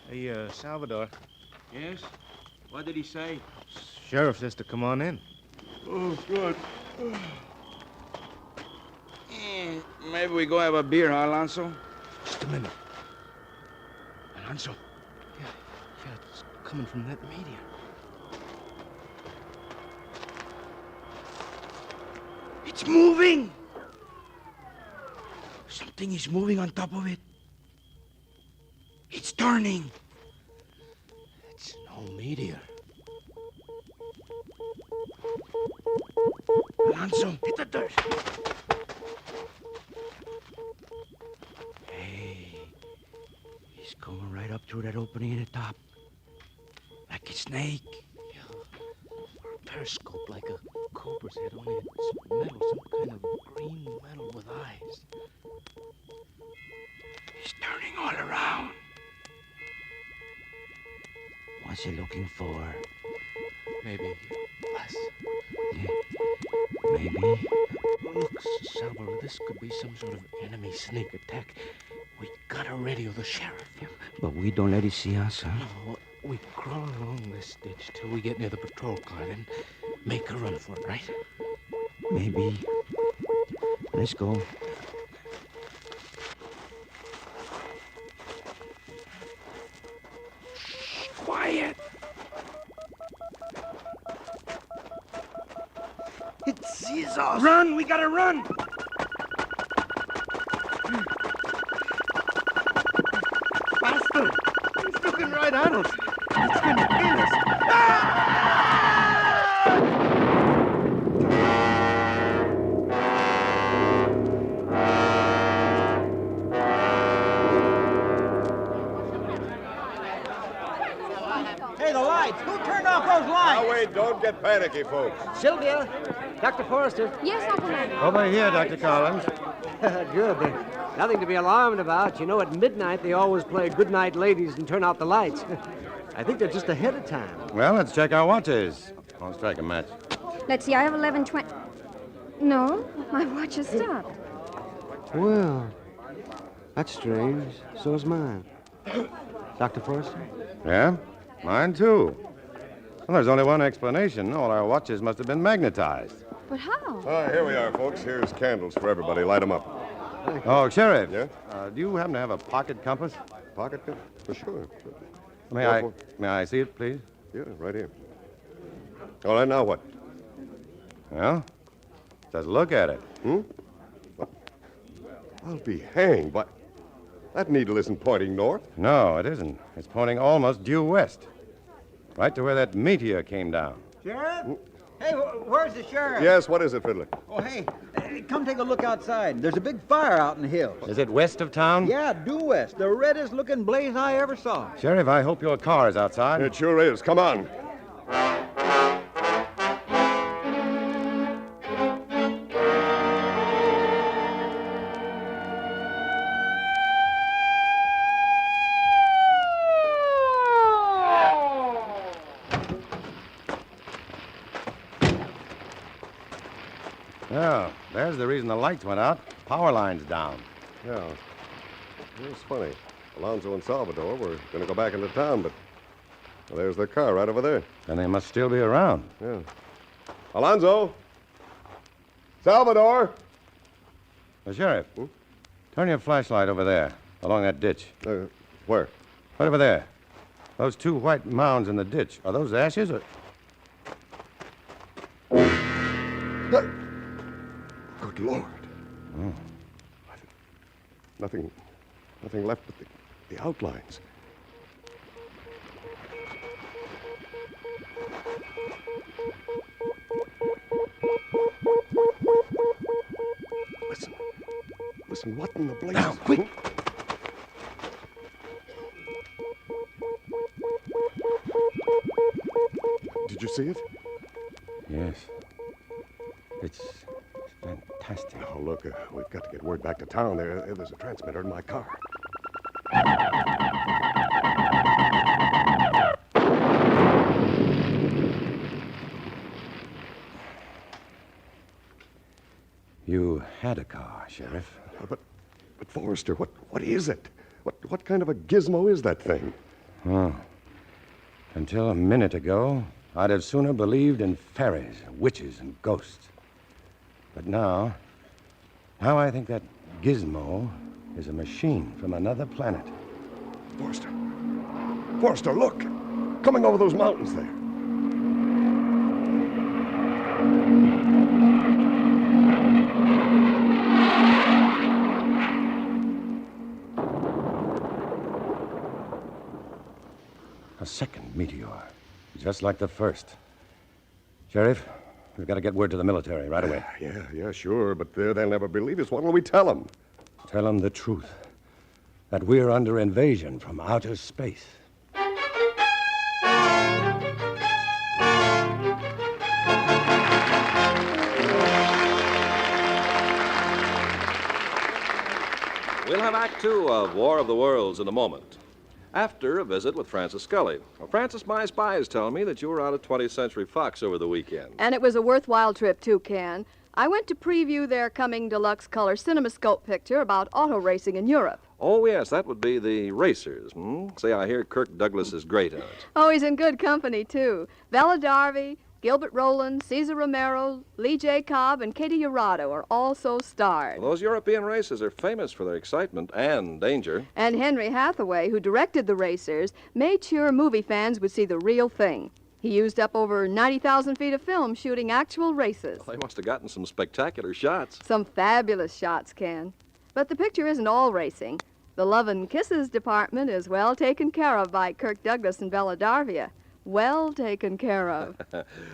Hey, Salvador. Yes? What did he say? Sheriff says to come on in. Oh, good. Maybe we go have a beer, huh, Alonso? Just a minute. Alonso. Yeah, it's coming from that meteor. It's moving! Something is moving on top of it. It's turning. It's no meteor. Alonso, hit the dirt. Hey, he's going right up through that opening in the top. Like a snake. Yeah. Or a periscope like a cobra's head, only it's metal, some kind of green metal with eyes. He's turning all around. What's he looking for? Maybe us. Yeah. Maybe. Look, Salvador, this could be some sort of enemy sneak attack. We gotta radio the sheriff. Yeah. But we don't let him see us, huh? No, we crawl along this ditch till we get near the patrol car, then make a run for it, right? Maybe. Let's go. Quiet. It sees us. Run! We gotta run! Faster! He's looking right at us. It's gonna kill us. Hey, the lights! Who turned off those lights? Now, wait, don't get panicky, folks. Sylvia, Dr. Forrester. Yes, Uncle Manny. Over here, Dr. Collins. Good. Nothing to be alarmed about. You know, at midnight, they always play Good Night Ladies and turn out the lights. I think they're just ahead of time. Well, let's check our watches. I'll strike a match. Let's see, I have 11:20. No, my watch has stopped. Well, that's strange. So is mine. Dr. Forrester? Yeah? Mine, too. Well, there's only one explanation. All our watches must have been magnetized. But how? Here we are, folks. Here's candles for everybody. Light them up. Oh, Sheriff. Yeah? Do you happen to have a pocket compass? Pocket compass? For sure. May I see it, please? Yeah, right here. All right, now what? Well, just look at it. What? I'll be hanged, but that needle isn't pointing north. No, it isn't. It's pointing almost due west. Right to where that meteor came down. Sheriff? Hey, where's the sheriff? Yes, what is it, Fiddler? Oh, hey, come take a look outside. There's a big fire out in the hills. Is it west of town? Yeah, due west. The reddest looking blaze I ever saw. Sheriff, I hope your car is outside. It sure is. Come on. Well, there's the reason the lights went out. Power line's down. Yeah. It's funny. Alonzo and Salvador were going to go back into town, but there's their car right over there. Then they must still be around. Yeah. Alonzo! Salvador! Sheriff, turn your flashlight over there, along that ditch. Where? Right over there. Those two white mounds in the ditch. Are those ashes or... Good Lord. Oh. Nothing left but the outlines. Listen, what in the blazes? Now, quick! Did you see it? Yes. It's fantastic. Oh, look, we've got to get word back to town. There's a transmitter in my car. You had a car, Sheriff. But Forrester, what is it? What kind of a gizmo is that thing? Oh. Until a minute ago, I'd have sooner believed in fairies, witches, and ghosts. But now I think that gizmo is a machine from another planet. Forrester, look! Coming over those mountains there. A second meteor, just like the first. Sheriff, we've got to get word to the military right away. Yeah, sure, but they'll never believe us. What will we tell them? Tell them the truth, that we're under invasion from outer space. We'll have Act Two of War of the Worlds in a moment, after a visit with Francis Scully. Well, Francis, my spies tell me that you were out at 20th Century Fox over the weekend. And it was a worthwhile trip, too, Ken. I went to preview their coming deluxe color CinemaScope picture about auto racing in Europe. Oh, yes, that would be the Racers. Say, I hear Kirk Douglas is great in it. Oh, he's in good company, too. Bella Darby, Gilbert Rowland, Cesar Romero, Lee J. Cobb, and Katie Urado are also starred. Well, those European races are famous for their excitement and danger. And Henry Hathaway, who directed the Racers, made sure movie fans would see the real thing. He used up over 90,000 feet of film shooting actual races. Well, they must have gotten some spectacular shots. Some fabulous shots, Ken. But the picture isn't all racing. The Love and Kisses department is well taken care of by Kirk Douglas and Bella Darvia. Well taken care of.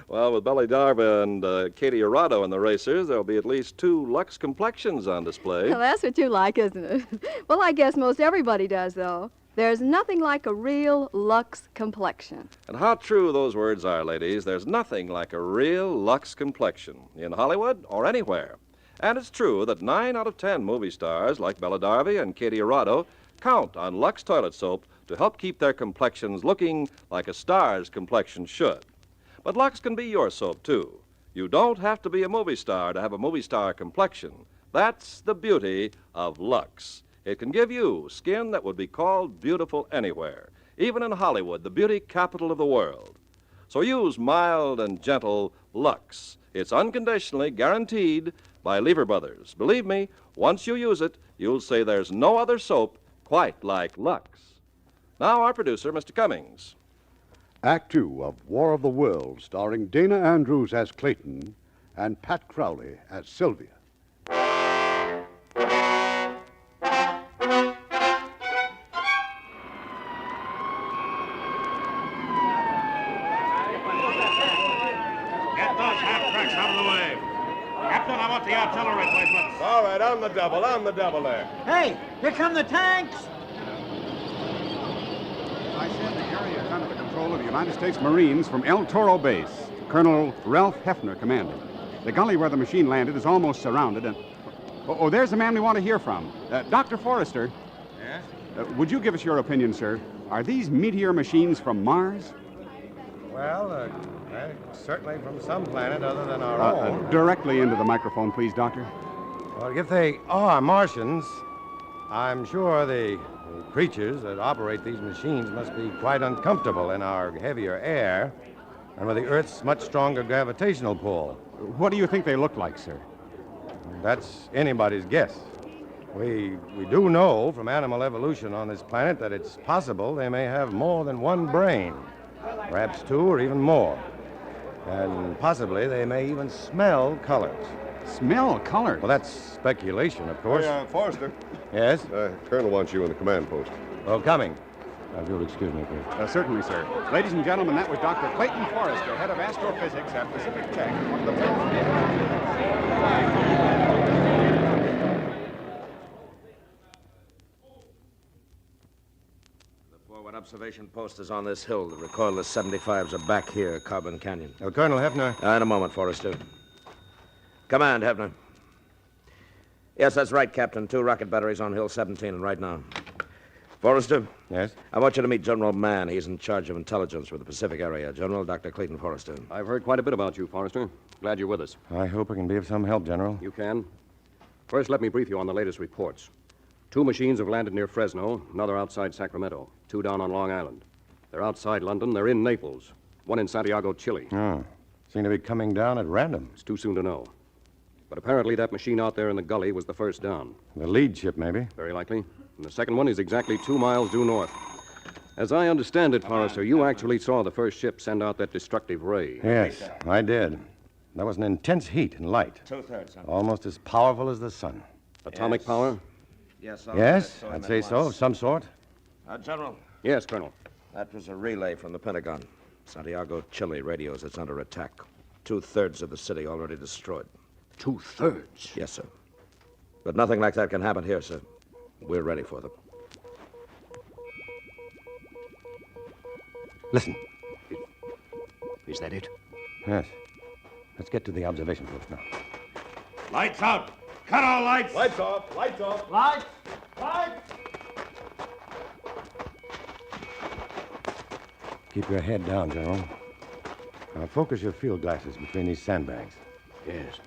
Well, with Bella Darvia and Katie Urado in the Racers, there'll be at least 2 Lux complexions on display. Well, that's what you like, isn't it? Well, I guess most everybody does, though. There's nothing like a real Lux complexion. And how true those words are, ladies. There's nothing like a real Lux complexion in Hollywood or anywhere. And it's true that 9 out of 10 movie stars like Bella Darvia and Katie Urado count on Lux toilet soap to help keep their complexions looking like a star's complexion should. But Lux can be your soap, too. You don't have to be a movie star to have a movie star complexion. That's the beauty of Lux. It can give you skin that would be called beautiful anywhere, even in Hollywood, the beauty capital of the world. So use mild and gentle Lux. It's unconditionally guaranteed by Lever Brothers. Believe me, once you use it, you'll say there's no other soap quite like Lux. Now, our producer, Mr. Cummings. Act Two of War of the Worlds, starring Dana Andrews as Clayton and Pat Crowley as Sylvia. Get those half-tracks out of the way. Captain, I want the artillery replacements. All right, on the double there. Hey, here come the tanks! I send the area under the control of the United States Marines from El Toro Base. Colonel Ralph Hefner commanding. The gully where the machine landed is almost surrounded, and... Oh, there's the man we want to hear from. Dr. Forrester. Yes? Would you give us your opinion, sir? Are these meteor machines from Mars? Well, certainly from some planet other than our own. Directly into the microphone, please, Doctor. Well, if they are Martians, I'm sure the creatures that operate these machines must be quite uncomfortable in our heavier air and with the Earth's much stronger gravitational pull. What do you think they look like, sir? That's anybody's guess. We do know from animal evolution on this planet that it's possible they may have more than one brain, perhaps two or even more. And possibly they may even smell colors. Smell colors? Well, that's speculation, of course. Hey, Forrester. Yes? Colonel wants you in the command post. Oh, coming. If you'll excuse me, please. Certainly, sir. Ladies and gentlemen, that was Dr. Clayton Forrester, head of astrophysics at Pacific Tech, one of the Forward observation post is on this hill. The recoilless 75s are back here, Carbon Canyon. Colonel Hefner. In a moment, Forrester. Command, Hefner. Yes, that's right, Captain. 2 rocket batteries on Hill 17, and right now. Forrester? Yes? I want you to meet General Mann. He's in charge of intelligence for the Pacific area. General Dr. Clayton Forrester. I've heard quite a bit about you, Forrester. Glad you're with us. I hope I can be of some help, General. You can. First, let me brief you on the latest reports. 2 machines have landed near Fresno, another outside Sacramento, 2 down on Long Island. They're outside London. They're in Naples. 1 in Santiago, Chile. Oh. Seem to be coming down at random. It's too soon to know. But apparently that machine out there in the gully was the first down. The lead ship, maybe? Very likely. And the second one is exactly 2 miles due north. As I understand it, Forrester, you actually saw the first ship send out that destructive ray. Yes, I did. That was an intense heat and light. 2/3. Almost as powerful as the sun. Atomic power? Yes, Yes, I'd say so, of some sort. General. Yes, Colonel. That was a relay from the Pentagon. Santiago, Chile radios it's under attack. 2/3 of the city already destroyed. 2/3? Yes, sir. But nothing like that can happen here, sir. We're ready for them. Listen. Is that it? Yes. Let's get to the observation post now. Lights out. Cut all lights. Lights off. Lights off. Lights! Lights! Keep your head down, General. Now focus your field glasses between these sandbags. Yes.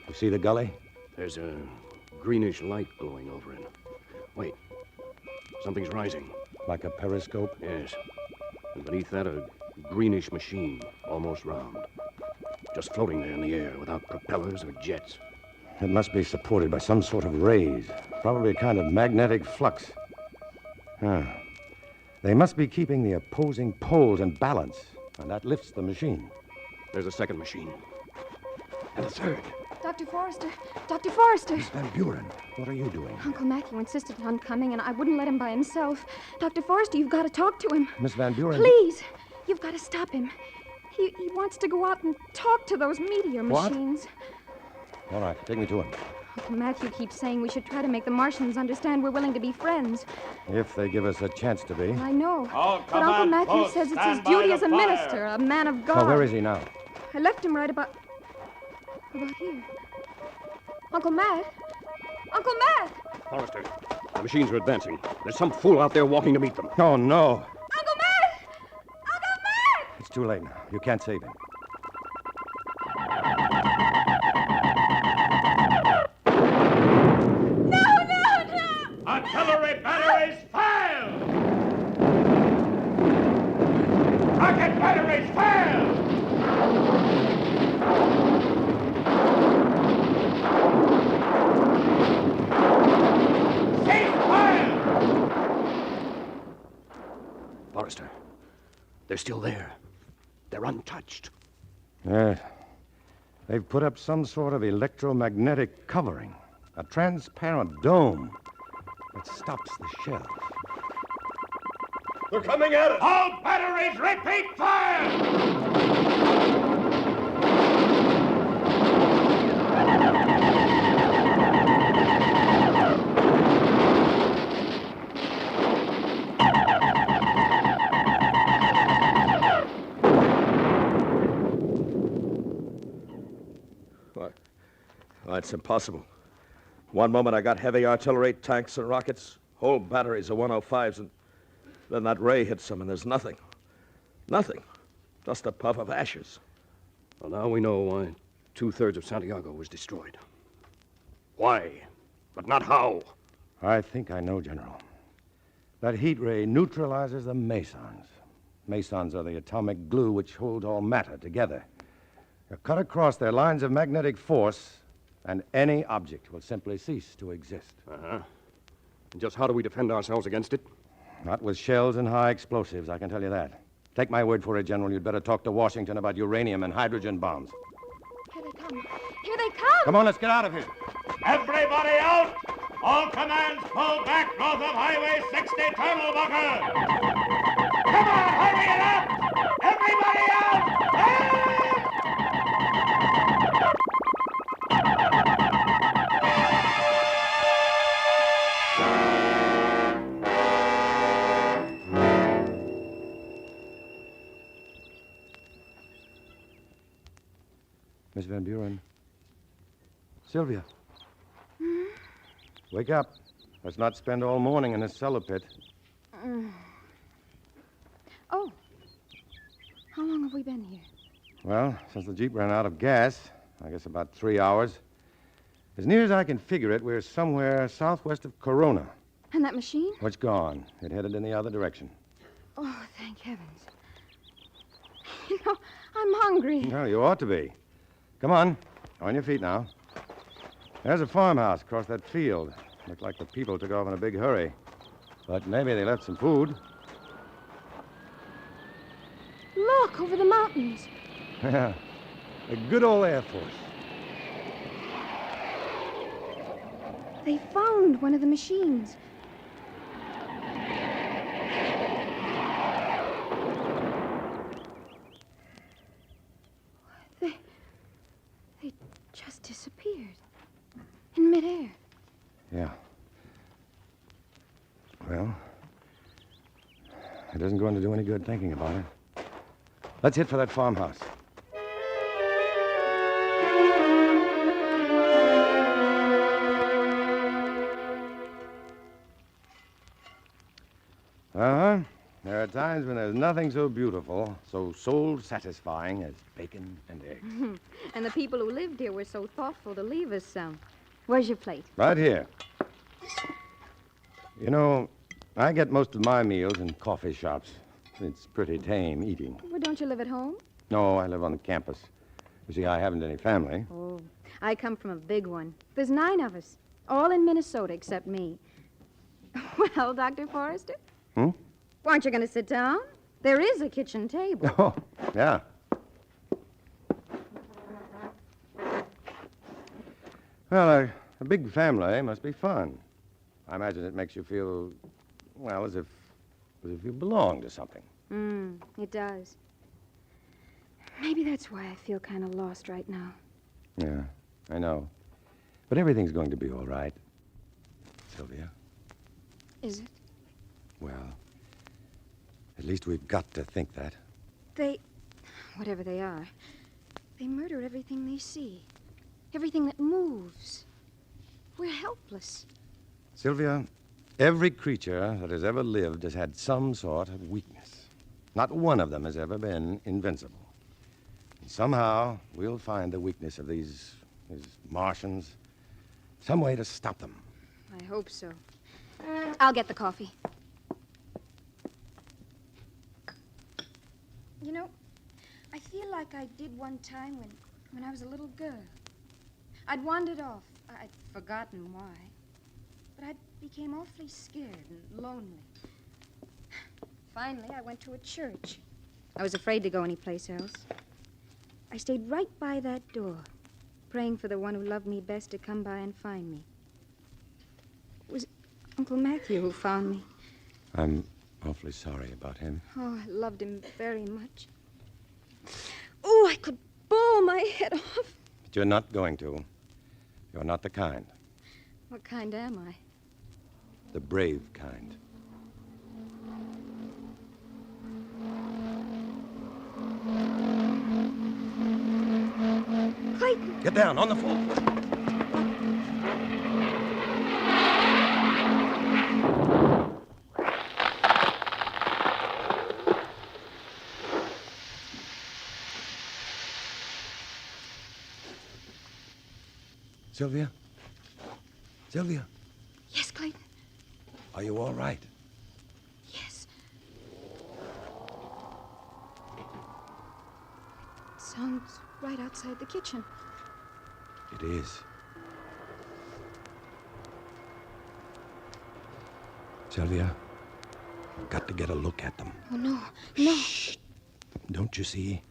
You see the gully? There's a greenish light glowing over it. Wait. Something's rising. Like a periscope? Yes. And beneath that, a greenish machine, almost round. Just floating there in the air without propellers or jets. It must be supported by some sort of rays. Probably a kind of magnetic flux. They must be keeping the opposing poles in balance, and that lifts the machine. There's a second machine. And a third. Dr. Forrester! Dr. Forrester! Miss Van Buren, what are you doing? Uncle Matthew insisted on coming, and I wouldn't let him by himself. Dr. Forrester, you've got to talk to him. Miss Van Buren... Please! You've got to stop him. He wants to go out and talk to those meteor What? machines. All right, take me to him. Uncle Matthew keeps saying we should try to make the Martians understand we're willing to be friends. If they give us a chance to be. I know. All But Uncle command Matthew posts, says it's his stand by duty the as a fire. minister, a man of God. Oh, where is he now? I left him right about here. Uncle Matt? Uncle Matt! Forrester, the machines are advancing. There's some fool out there walking to meet them. Oh, no. Uncle Matt! Uncle Matt! It's too late now. You can't save him. Artillery batteries, fire! Rocket batteries, fire! Cease fire! Forrester, they're still there. They're untouched. Yes. They've put up some sort of electromagnetic covering. A transparent dome that stops the shell. They're coming at us! All batteries, repeat fire! It's impossible. One moment I got heavy artillery, tanks, and rockets, whole batteries of 105s, and then that ray hits them, and there's nothing. Nothing. Just a puff of ashes. Well, now we know why 2/3 of Santiago was destroyed. Why? But not how. I think I know, General. That heat ray neutralizes the mesons. Mesons are the atomic glue which holds all matter together. They're cut across their lines of magnetic force, and any object will simply cease to exist. Uh-huh. And just how do we defend ourselves against it? Not with shells and high explosives, I can tell you that. Take my word for it, General. You'd better talk to Washington about uranium and hydrogen bombs. Here they come. Here they come! Come on, let's get out of here. Everybody out! All commands pull back north of Highway 60 Tunnel Bunker! Come on, hurry it up! Everybody out! Miss Van Buren. Sylvia. Wake up. Let's not spend all morning in this cellar pit. Oh. How long have we been here? Well, since the Jeep ran out of gas, I guess about 3 hours. As near as I can figure it, we're somewhere southwest of Corona. And that machine? Well, it's gone. It headed in the other direction. Oh, thank heavens. You know, I'm hungry. Well, you ought to be. Come on. On your feet now. There's a farmhouse across that field. Looked like the people took off in a big hurry. But maybe they left some food. Look, over the mountains. Yeah. A good old Air Force. They found one of the machines. They just disappeared. In midair. Yeah. Well, it isn't going to do any good thinking about it. Let's hit for that farmhouse. Uh-huh. There are times when there's nothing so beautiful, so soul-satisfying as bacon and eggs. And the people who lived here were so thoughtful to leave us some. Where's your plate? Right here. You know, I get most of my meals in coffee shops. It's pretty tame eating. Well, don't you live at home? No, I live on the campus. You see, I haven't any family. Oh, I come from a big one. There's 9 of us, all in Minnesota except me. Well, Dr. Forrester? Hmm? Aren't you going to sit down? There is a kitchen table. Oh, yeah. Well, a big family must be fun. I imagine it makes you feel, well, as if you belong to something. It does. Maybe that's why I feel kind of lost right now. Yeah, I know. But everything's going to be all right, Sylvia. Is it? Well, at least we've got to think that. Whatever they are, they murder everything they see. Everything that moves. We're helpless. Sylvia, every creature that has ever lived has had some sort of weakness. Not one of them has ever been invincible. And somehow, we'll find the weakness of these Martians. Some way to stop them. I hope so. I'll get the coffee. You know, I feel like I did one time when I was a little girl. I'd wandered off. I'd forgotten why. But I became awfully scared and lonely. Finally, I went to a church. I was afraid to go anyplace else. I stayed right by that door, praying for the one who loved me best to come by and find me. It was Uncle Matthew who found me. I'm awfully sorry about him. Oh, I loved him very much. Oh, I could bawl my head off. But you're not going to. You're not the kind. What kind am I? The brave kind. Clayton! Get down, on the floor. Sylvia? Sylvia, Yes, Clayton? are you all right? Yes. Sounds right outside the kitchen. It is. Sylvia, I've got to get a look at them. Oh, no. No. Shh. Don't you see?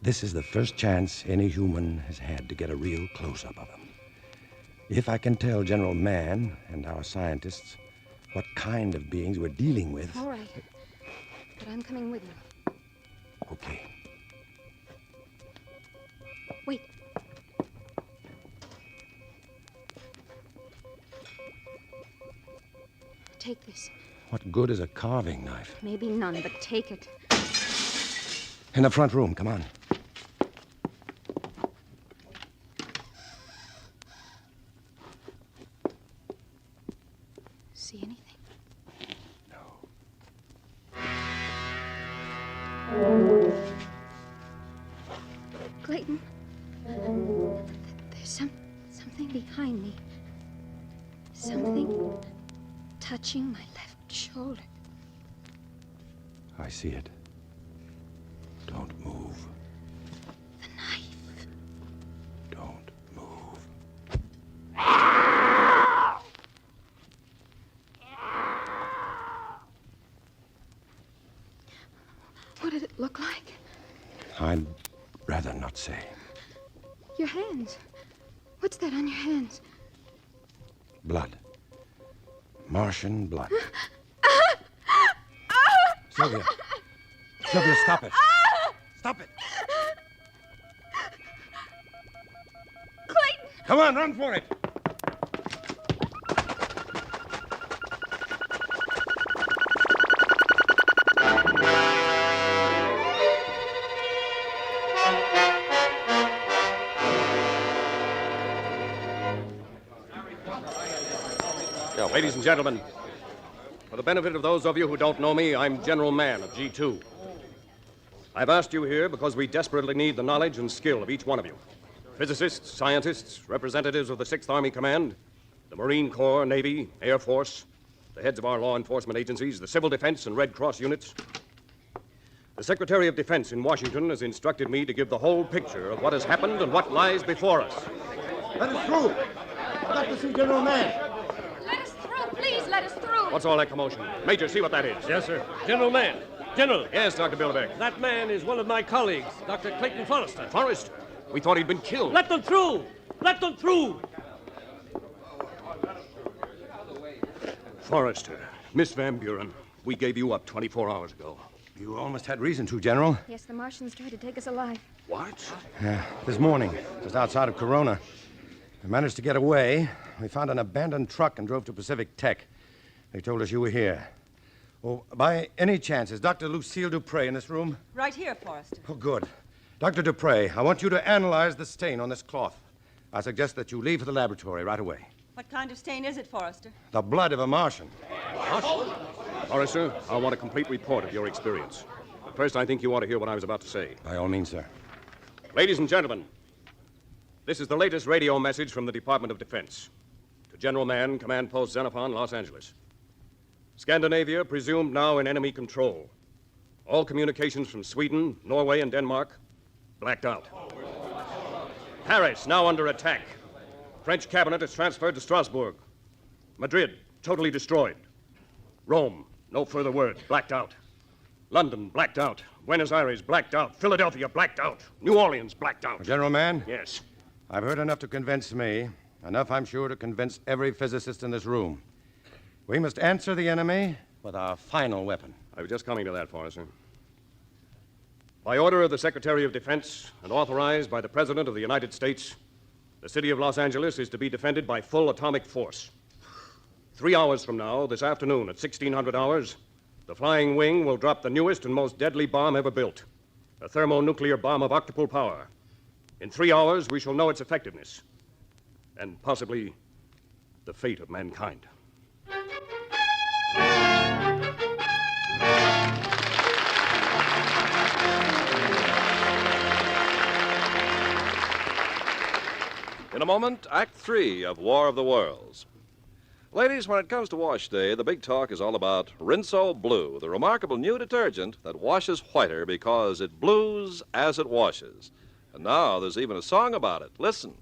This is the first chance any human has had to get a real close-up of them. If I can tell General Mann and our scientists what kind of beings we're dealing with... All right. But I'm coming with you. Okay. Wait. Take this. What good is a carving knife? Maybe none, but take it. In the front room, come on. See anything? Clayton, there's something behind me. Something touching my left shoulder. I see it. Don't move. The knife. Don't move. What did it look like? I'd rather not say. Your hands. What's that on your hands? Blood. Martian blood. Sylvia. Sylvia, stop it. Stop it. Clayton! Come on, run for it. Ladies and gentlemen, for the benefit of those of you who don't know me, I'm General Mann of G2. I've asked you here because we desperately need the knowledge and skill of each one of you. Physicists, scientists, representatives of the 6th Army Command, the Marine Corps, Navy, Air Force, the heads of our law enforcement agencies, the Civil Defense and Red Cross units. The Secretary of Defense in Washington has instructed me to give the whole picture of what has happened and what lies before us. Let us through. I'd like to see General Mann. Let us through. Please let us through. What's all that commotion? Major, see what that is. Yes, sir. General Mann. General. Yes, Dr. Bilderberg. That man is one of my colleagues, Dr. Clayton Forrester. Forrester? We thought he'd been killed. Let them through! Let them through! Forrester, Miss Van Buren, we gave you up 24 hours ago. You almost had reason to, General. Yes, the Martians tried to take us alive. What? This morning, just outside of Corona. We managed to get away. We found an abandoned truck and drove to Pacific Tech. They told us you were here. Oh, by any chance, is Dr. Lucille Dupre in this room? Right here, Forrester. Oh, good. Dr. Dupre, I want you to analyze the stain on this cloth. I suggest that you leave for the laboratory right away. What kind of stain is it, Forrester? The blood of a Martian. Forrester, I want a complete report of your experience. But first, I think you ought to hear what I was about to say. By all means, sir. Ladies and gentlemen, this is the latest radio message from the Department of Defense. To General Mann, Command Post Xenophon, Los Angeles. Scandinavia presumed now in enemy control. All communications from Sweden, Norway, and Denmark blacked out. Paris now under attack. French cabinet is transferred to Strasbourg. Madrid totally destroyed. Rome, no further word, blacked out. London blacked out. Buenos Aires blacked out. Philadelphia blacked out. New Orleans blacked out. General Mann? Yes. I've heard enough to convince me. Enough, I'm sure, to convince every physicist in this room. We must answer the enemy with our final weapon. I was just coming to that, Forrester. By order of the Secretary of Defense and authorized by the President of the United States, the city of Los Angeles is to be defended by full atomic force. 3 hours from now, this afternoon at 1600 hours, the Flying Wing will drop the newest and most deadly bomb ever built, a thermonuclear bomb of octuple power. In 3 hours, we shall know its effectiveness and possibly the fate of mankind. In a moment, Act 3 of War of the Worlds. Ladies, when it comes to wash day, the big talk is all about Rinso Blue, the remarkable new detergent that washes whiter because it blues as it washes. And now there's even a song about it. Listen.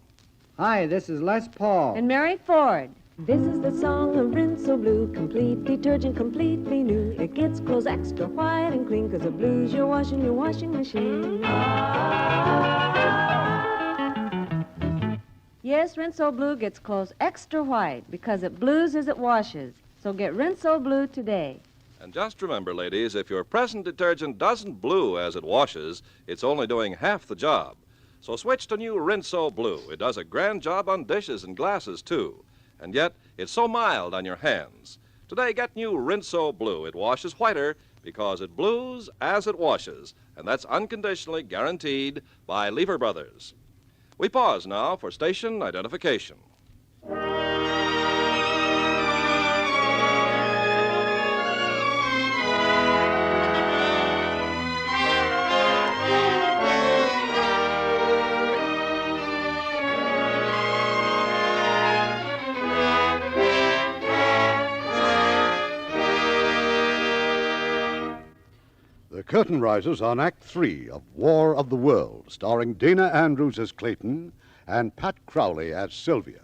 Hi, this is Les Paul. And Mary Ford. This is the song of Rinso Blue, complete detergent, completely new. It gets clothes extra white and clean, 'cause it blues your washing machine. Yes, Rinso Blue gets clothes extra white because it blues as it washes. So get Rinso Blue today. And just remember, ladies, if your present detergent doesn't blue as it washes, it's only doing half the job. So switch to new Rinso Blue. It does a grand job on dishes and glasses, too. And yet, it's so mild on your hands. Today, get new Rinso Blue. It washes whiter because it blues as it washes. And that's unconditionally guaranteed by Lever Brothers. We pause now for station identification. The curtain rises on Act 3 of War of the Worlds, starring Dana Andrews as Clayton and Pat Crowley as Sylvia.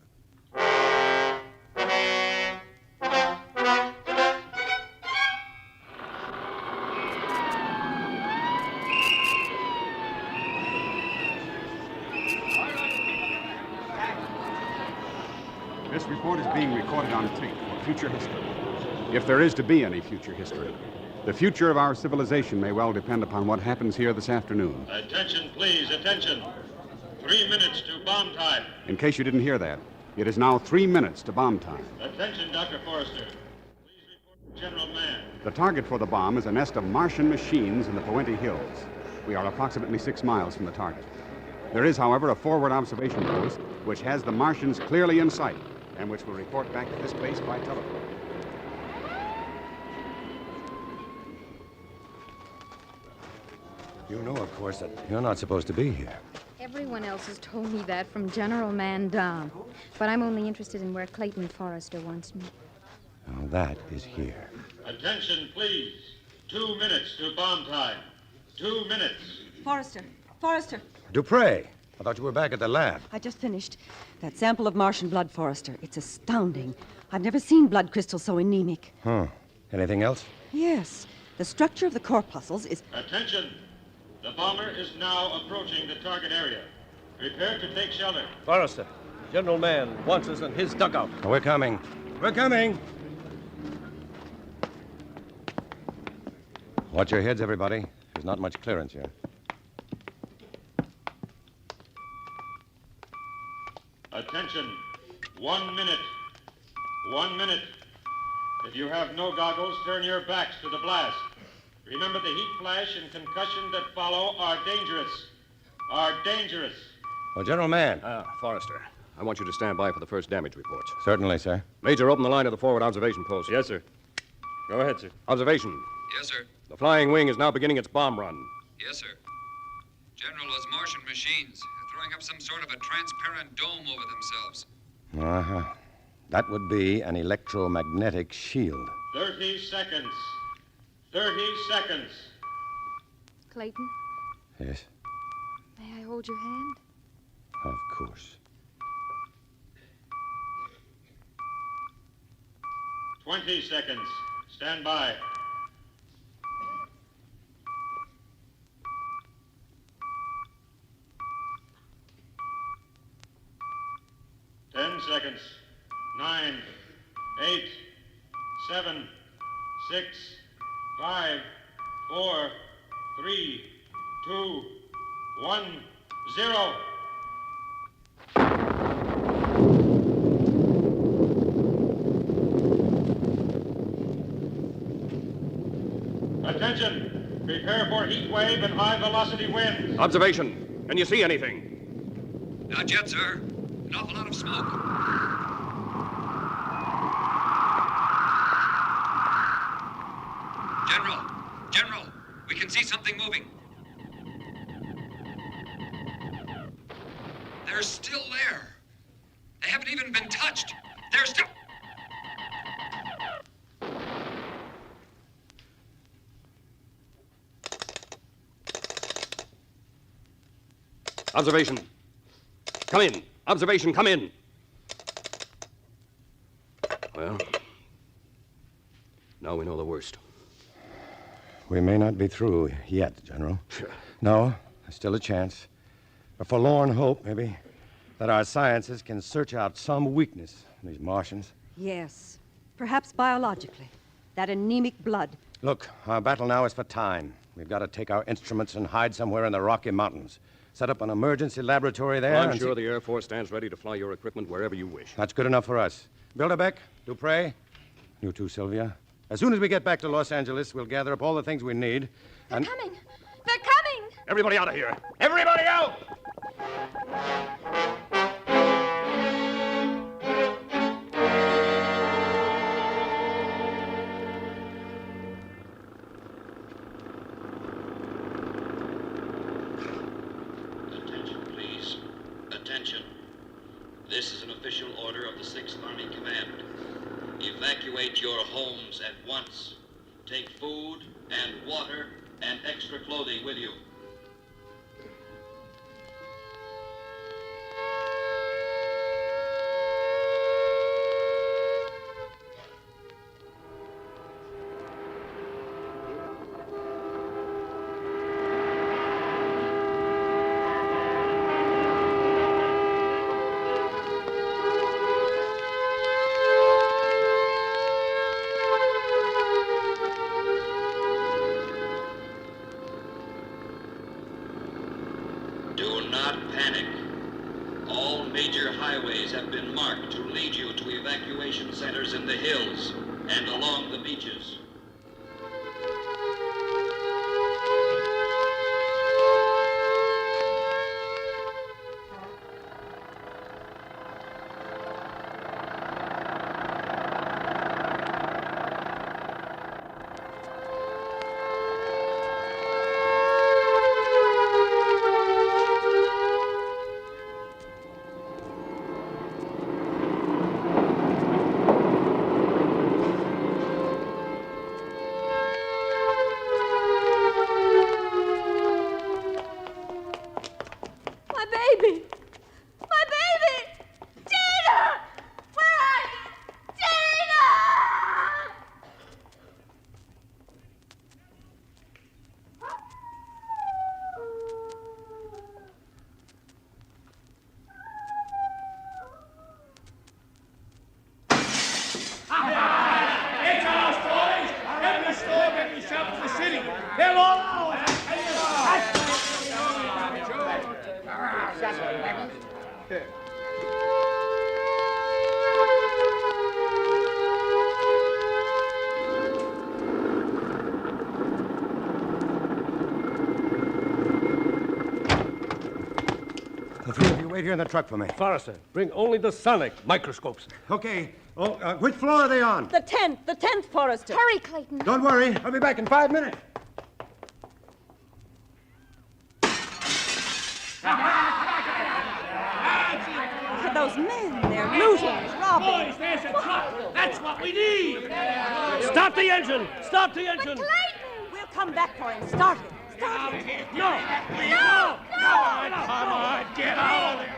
This report is being recorded on tape for future history. If there is to be any future history. The future of our civilization may well depend upon what happens here this afternoon. Attention, please, attention. 3 minutes to bomb time. In case you didn't hear that, it is now 3 minutes to bomb time. Attention, Dr. Forrester. Please report to General Mann. The target for the bomb is a nest of Martian machines in the Puente Hills. We are approximately 6 miles from the target. There is, however, a forward observation post which has the Martians clearly in sight and which will report back to this base by telephone. You know, of course, that you're not supposed to be here. Everyone else has told me that from General Mann down. But I'm only interested in where Clayton Forrester wants me. Now, that is here. Attention, please. 2 minutes to bomb time. 2 minutes. Forrester. Dupre, I thought you were back at the lab. I just finished. That sample of Martian blood, Forrester. It's astounding. I've never seen blood crystals so anemic. Huh. Anything else? Yes. The structure of the corpuscles is... Attention. The bomber is now approaching the target area. Prepare to take shelter. Forrester, General Mann wants us in his dugout. Oh, we're coming. We're coming. Watch your heads, everybody. There's not much clearance here. Attention. 1 minute. 1 minute. If you have no goggles, turn your backs to the blast. Remember, the heat flash and concussion that follow are dangerous. Well, General Mann. Forrester, I want you to stand by for the first damage report. Certainly, sir. Major, open the line of the forward observation post. Yes, sir. Go ahead, sir. Observation. Yes, sir. The flying wing is now beginning its bomb run. Yes, sir. General, those Martian machines are throwing up some sort of a transparent dome over themselves. Uh-huh. That would be an electromagnetic shield. 30 seconds. 30 seconds. Clayton, Yes, may I hold your hand? of course. 20 seconds. Stand by. Ten seconds. 9, 8, 7, 6, 5, 4, 3, 2, 1, 0. Attention! Prepare for heat wave and high velocity winds. Observation. Can you see anything? Not yet, sir. An awful lot of smoke. General, we can see something moving. They're still there. They haven't even been touched. They're still... Observation. Come in. Observation, come in. Well, now we know the worst. We may not be through yet, General. No, there's still a chance. A forlorn hope, maybe, that our sciences can search out some weakness in these Martians. Yes, perhaps biologically. That anemic blood. Look, our battle now is for time. We've got to take our instruments and hide somewhere in the Rocky Mountains. Set up an emergency laboratory there. Well, I'm sure the Air Force stands ready to fly your equipment wherever you wish. That's good enough for us. Bilderbeck, Dupre, you too, Sylvia. As soon as we get back to Los Angeles, we'll gather up all the things we need. They're coming! They're coming! Everybody out of here! Everybody out! Attention, please. Attention. This is an official order of the 6th Army Command. Evacuate your homes at once. Take food and water and extra clothing with you. Do not panic. All major highways have been marked to lead you to evacuation centers in the hills and along the beaches. The three of you wait here in the truck for me. Forrester, bring only the sonic microscopes. Okay. Oh, which floor are they on? The 10th, Forrester. Hurry, Clayton. Don't worry. I'll be back in 5 minutes. Look at those men. They're looting, robbing. Boys, there's a truck. That's what we need. Stop the engine! Stop the engine! We'll come back for him. Start it. Start it. No! No! Come on, get out of there!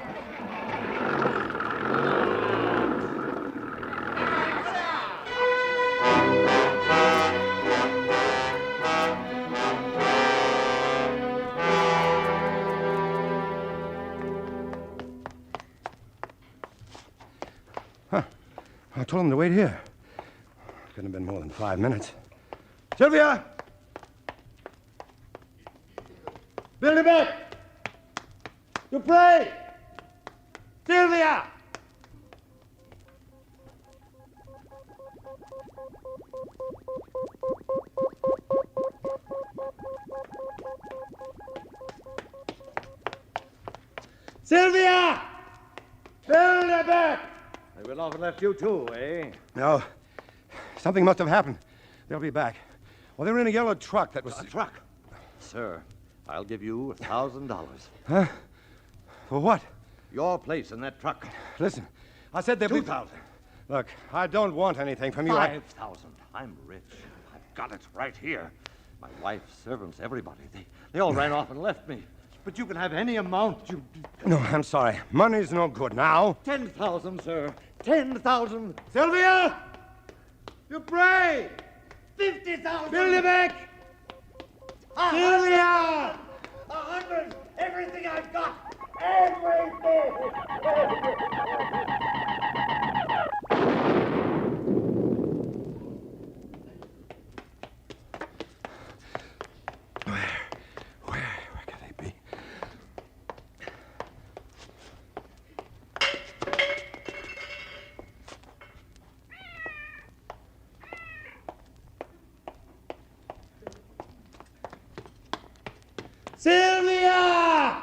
Huh. I told them to wait here. Couldn't have been more than 5 minutes. Sylvia! Bilderbeck! Dupre! Sylvia! Sylvia! Bilderbeck! They went off and left you too, eh? No. Something must have happened. They'll be back. Well, they were in a yellow truck that was... A truck? Sir, I'll give you $1,000. Huh? For what? Your place in that truck. Listen, I said there 2,000. Look, I don't want anything from you. 5,000. I'm rich. I've got it right here. My wife, servants, everybody. They all ran off and left me. But you can have any amount you... No, I'm sorry. Money's no good now. 10,000, sir. 10,000. Sylvia! You pray! 50,000. Bilderbeck! Sylvia! 100. Everything I've got. Everything. Where could they be? Sylvia!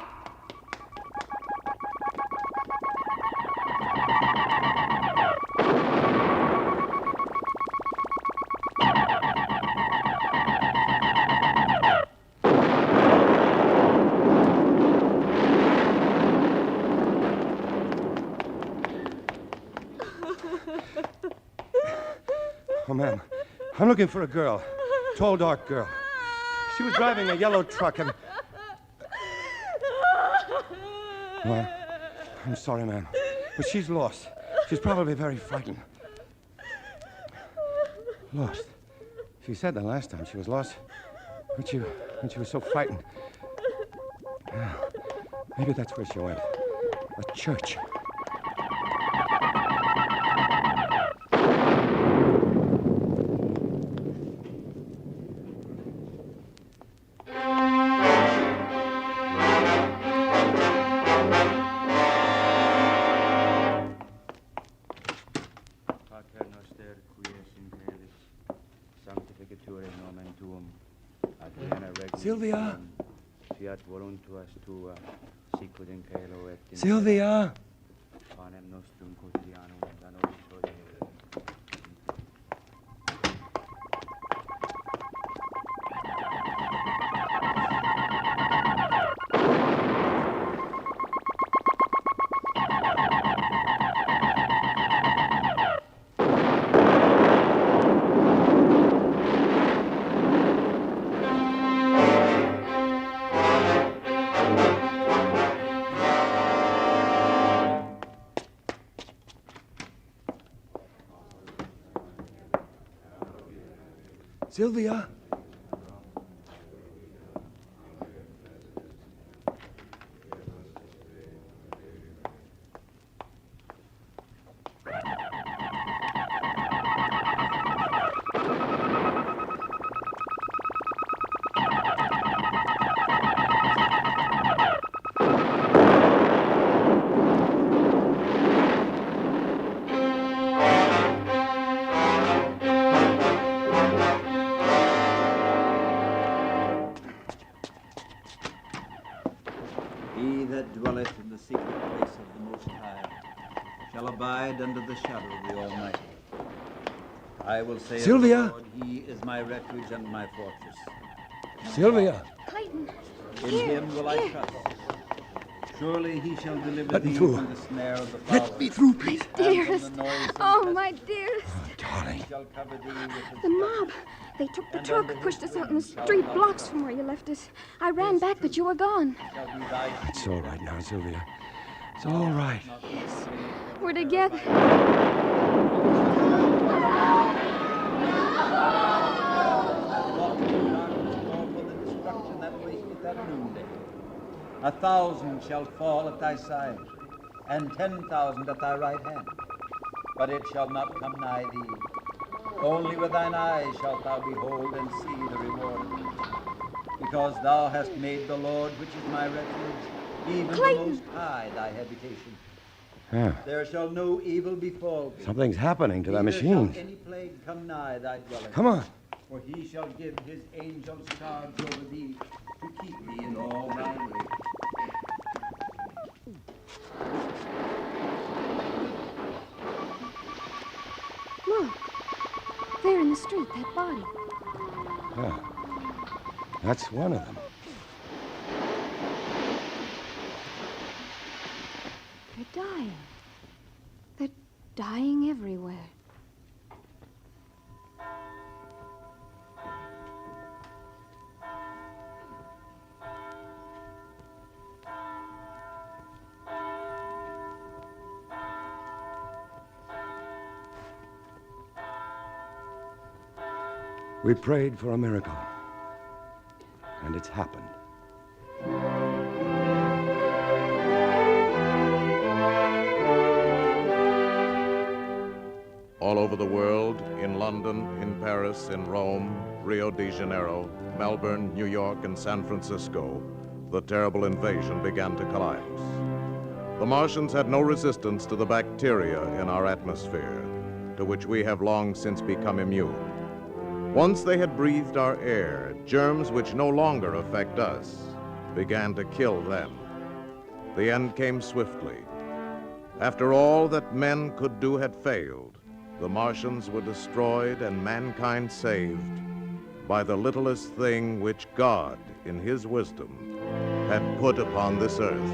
Oh, ma'am, I'm looking for a girl. Tall, dark girl. She was driving a yellow truck and... Well, I'm sorry, ma'am, but she's lost. She's probably very frightened. Lost? She said the last time she was lost when she was so frightened. Yeah, maybe that's where she went. A church. Sylvia! Sylvia! Sylvia! Under the shadow of the Almighty. I will say, Sylvia! of the Lord, He is my refuge and my fortress. Sylvia! Clayton! In Him will I trust. Surely He shall deliver Let me thee through. from the snare of the Let fowler. me through, please. Dearest! And from the noisome Oh, my dearest! Darling. He shall cover thee with His The mob! They took the truck, pushed us out in the street blocks from where you left us. I ran back, but you were gone. It's all right now, Sylvia. It's all right. Yes, we're together. That wasteth at noonday. 1,000 shall fall at thy side, and 10,000 at thy right hand, but it shall not come nigh thee. Only with thine eyes shalt thou behold and see the reward. Because thou hast made the Lord, which is my refuge, even Clayton. the Most High, thy habitation. Yeah. There shall no evil befall thee. Something's happening to the Neither machines. shall any plague come nigh thy dwelling. Come on. For he shall give his angels charge over thee to keep thee in all thy ways. Look, there in the street, that body. Yeah. That's one of them. They're dying. They're dying everywhere. We prayed for a miracle, and it's happened. All over the world, in London, in Paris, in Rome, Rio de Janeiro, Melbourne, New York, and San Francisco, the terrible invasion began to collapse. The Martians had no resistance to the bacteria in our atmosphere, to which we have long since become immune. Once they had breathed our air, germs which no longer affect us began to kill them. The end came swiftly. After all that men could do had failed, the Martians were destroyed and mankind saved by the littlest thing which God, in his wisdom, had put upon this earth.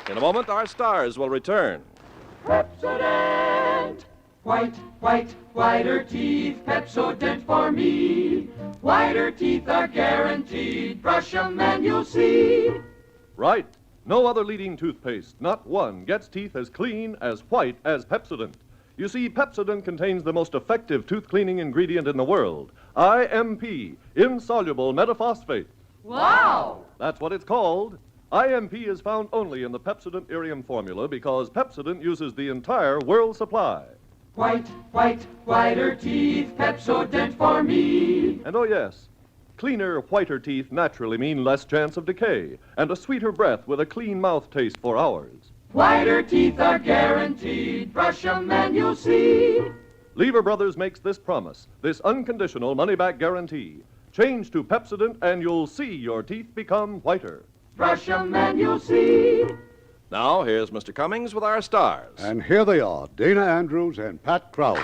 In a moment, our stars will return. Pepsodent! White, white, whiter teeth, Pepsodent for me. Whiter teeth are guaranteed. Brush 'em and you'll see. Right. No other leading toothpaste, not one, gets teeth as clean, as white as Pepsodent. You see, Pepsodent contains the most effective tooth cleaning ingredient in the world, IMP, insoluble metaphosphate. Wow! That's what it's called. IMP is found only in the Pepsodent Irium formula because Pepsodent uses the entire world supply. White, white, whiter teeth, Pepsodent for me. And oh yes, cleaner, whiter teeth naturally mean less chance of decay and a sweeter breath with a clean mouth taste for hours. Whiter teeth are guaranteed. Brush 'em and you'll see. Lever Brothers makes this promise, this unconditional money-back guarantee. Change to Pepsodent and you'll see your teeth become whiter. Brush 'em and you'll see. Now, here's Mr. Cummings with our stars. And here they are, Dana Andrews and Pat Crowley.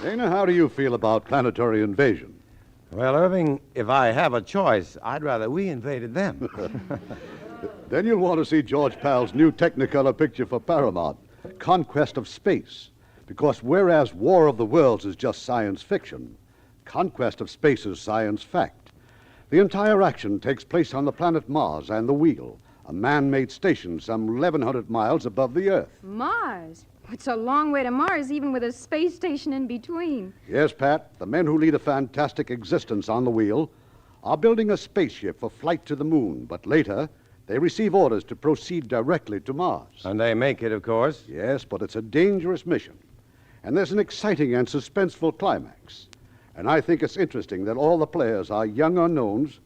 Dana, how do you feel about planetary invasion? Well, Irving, if I have a choice, I'd rather we invaded them. Then you'll want to see George Pal's new Technicolor picture for Paramount, Conquest of Space. Because whereas War of the Worlds is just science fiction, Conquest of Space is science fact. The entire action takes place on the planet Mars and the Wheel, a man-made station some 1,100 miles above the Earth. Mars? It's a long way to Mars, even with a space station in between. Yes, Pat, the men who lead a fantastic existence on the Wheel are building a spaceship for flight to the moon, but later they receive orders to proceed directly to Mars. And they make it, of course. Yes, but it's a dangerous mission. And there's an exciting and suspenseful climax. And I think it's interesting that all the players are young unknowns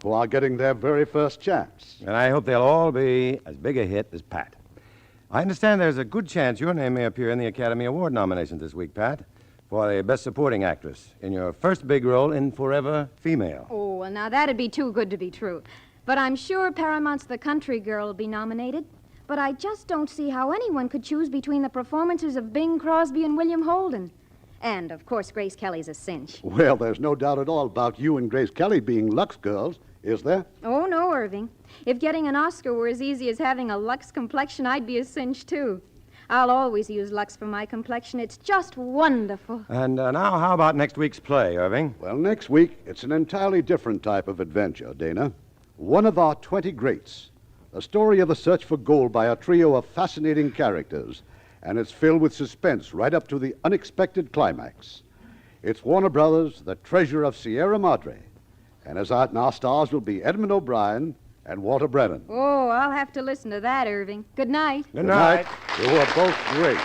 who are getting their very first chance. And I hope they'll all be as big a hit as Pat. I understand there's a good chance your name may appear in the Academy Award nominations this week, Pat, for the Best Supporting Actress in your first big role in Forever Female. Oh, well, now that'd be too good to be true. But I'm sure Paramount's The Country Girl will be nominated. But I just don't see how anyone could choose between the performances of Bing Crosby and William Holden. And, of course, Grace Kelly's a cinch. Well, there's no doubt at all about you and Grace Kelly being Lux girls, is there? Oh, no, Irving. If getting an Oscar were as easy as having a Lux complexion, I'd be a cinch, too. I'll always use Lux for my complexion. It's just wonderful. And now, how about next week's play, Irving? Well, next week, it's an entirely different type of adventure, Dana. One of our 20 greats. A story of the search for gold by a trio of fascinating characters, and it's filled with suspense right up to the unexpected climax. It's Warner Brothers' The Treasure of Sierra Madre, and our stars will be Edmund O'Brien and Walter Brennan. Oh, I'll have to listen to that, Irving. Good night. Good night. You are both great.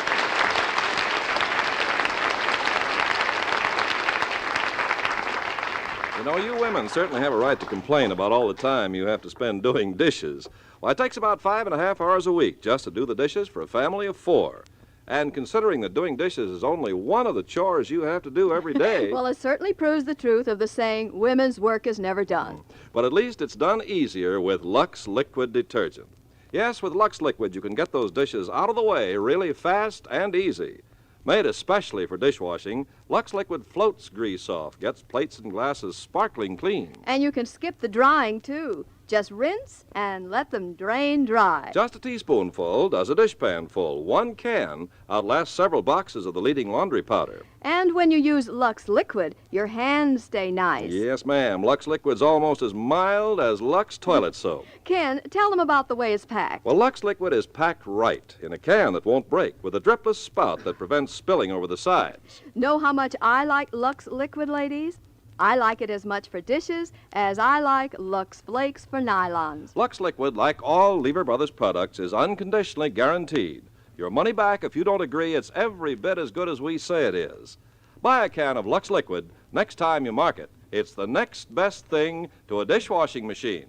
You know, you women certainly have a right to complain about all the time you have to spend doing dishes. Well, it takes about 5.5 hours a week just to do the dishes for a family of 4. And considering that doing dishes is only one of the chores you have to do every day... Well, it certainly proves the truth of the saying, women's work is never done. But at least it's done easier with Lux Liquid Detergent. Yes, with Lux Liquid, you can get those dishes out of the way really fast and easy. Made especially for dishwashing, Lux Liquid floats grease off, gets plates and glasses sparkling clean. And you can skip the drying, too. Just rinse and let them drain dry. Just a teaspoonful does a dishpan full. One can outlasts several boxes of the leading laundry powder. And when you use Lux Liquid, your hands stay nice. Yes, ma'am. Lux Liquid's almost as mild as Lux toilet soap. Ken, tell them about the way it's packed. Well, Lux Liquid is packed right in a can that won't break with a dripless spout that prevents spilling over the sides. Know how much I like Lux Liquid, ladies? I like it as much for dishes as I like Lux Flakes for nylons. Lux Liquid, like all Lever Brothers products, is unconditionally guaranteed. Your money back if you don't agree it's every bit as good as we say it is. Buy a can of Lux Liquid next time you mark it. It's the next best thing to a dishwashing machine.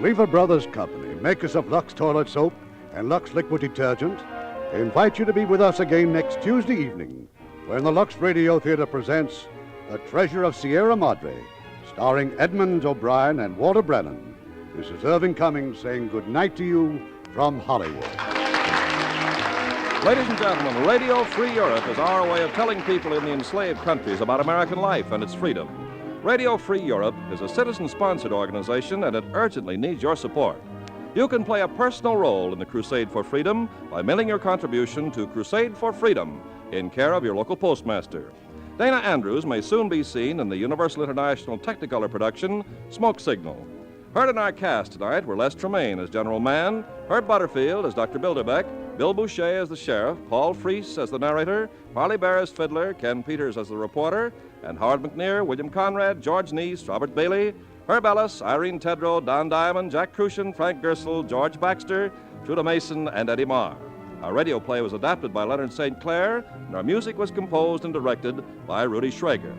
Lever Brothers Company, makers of Lux Toilet Soap and Lux Liquid Detergent, invite you to be with us again next Tuesday evening when the Lux Radio Theater presents The Treasure of Sierra Madre, starring Edmund O'Brien and Walter Brennan. This is Irving Cummings saying good night to you from Hollywood. Ladies and gentlemen, Radio Free Europe is our way of telling people in the enslaved countries about American life and its freedom. Radio Free Europe is a citizen-sponsored organization, and it urgently needs your support. You can play a personal role in the crusade for freedom by mailing your contribution to Crusade for Freedom in care of your local postmaster. Dana Andrews may soon be seen in the Universal International Technicolor production, Smoke Signal. Heard in our cast tonight were Les Tremaine as General Mann, Herb Butterfield as Dr. Bilderbeck, Bill Boucher as the sheriff, Paul Freese as the narrator, Harley Bear as fiddler, Ken Peters as the reporter, and Howard McNear, William Conrad, George Neese, Robert Bailey, Herb Ellis, Irene Tedrow, Don Diamond, Jack Crucian, Frank Gersel, George Baxter, Judah Mason, and Eddie Marr. Our radio play was adapted by Leonard St. Clair, and our music was composed and directed by Rudy Schrager.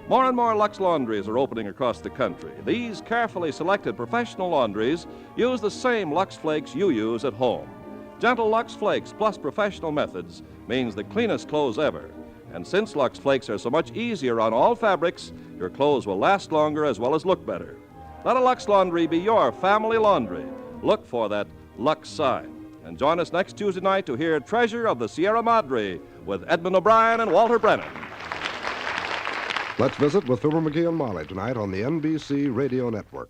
More and more Lux laundries are opening across the country. These carefully selected professional laundries use the same Lux Flakes you use at home. Gentle Lux Flakes plus professional methods means the cleanest clothes ever. And since Lux Flakes are so much easier on all fabrics, your clothes will last longer as well as look better. Let a Lux laundry be your family laundry. Look for that Lux sign. And join us next Tuesday night to hear Treasure of the Sierra Madre with Edmund O'Brien and Walter Brennan. Let's visit with Fibber McGee and Molly tonight on the NBC Radio Network.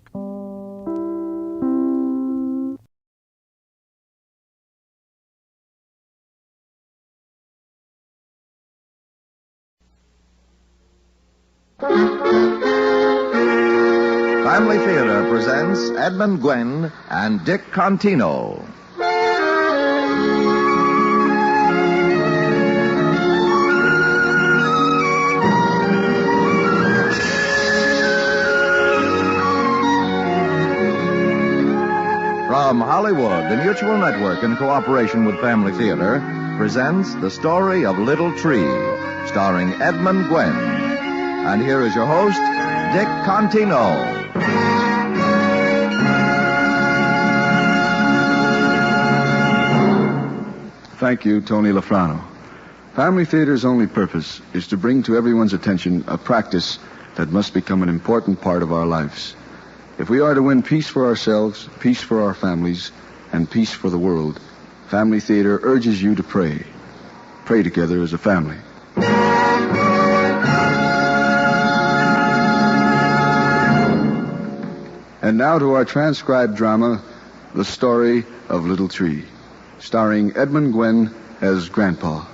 Family Theater presents Edmund Gwenn and Dick Contino. From Hollywood, the Mutual Network, in cooperation with Family Theater, presents The Story of Little Tree, starring Edmund Gwenn. And here is your host, Dick Contino. Thank you, Tony Lafrano. Family Theater's only purpose is to bring to everyone's attention a practice that must become an important part of our lives. If we are to win peace for ourselves, peace for our families, and peace for the world, Family Theater urges you to pray. Pray together as a family. And now to our transcribed drama, The Story of Little Tree, starring Edmund Gwenn as Grandpa.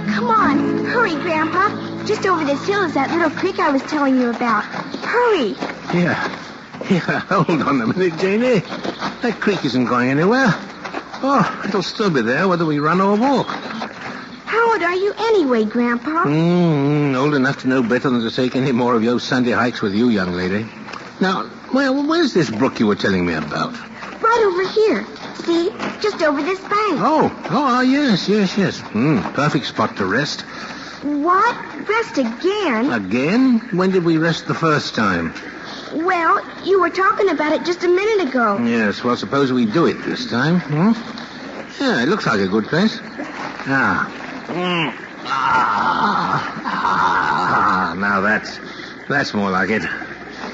Come on, hurry, Grandpa. Just over this hill is that little creek I was telling you about. Hurry. Yeah, hold on a minute, Janie. That creek isn't going anywhere. Oh, it'll still be there whether we run or walk. How old are you anyway, Grandpa? Old enough to know better than to take any more of your Sunday hikes with you, young lady. Now, where's this brook you were telling me about? Right over here. See? Just over this bank. Yes. Perfect spot to rest. What? Rest again? Again? When did we rest the first time? Well, you were talking about it just a minute ago. Yes, well, suppose we do it this time, hmm? Yeah, it looks like a good place. Now, now that's more like it.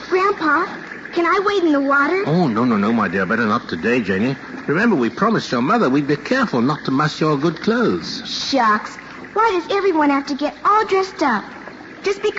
Grandpa, can I wade in the water? Oh, no, my dear. Better not today, Janie. Remember, we promised your mother we'd be careful not to muss your good clothes. Shucks. Why does everyone have to get all dressed up? Just because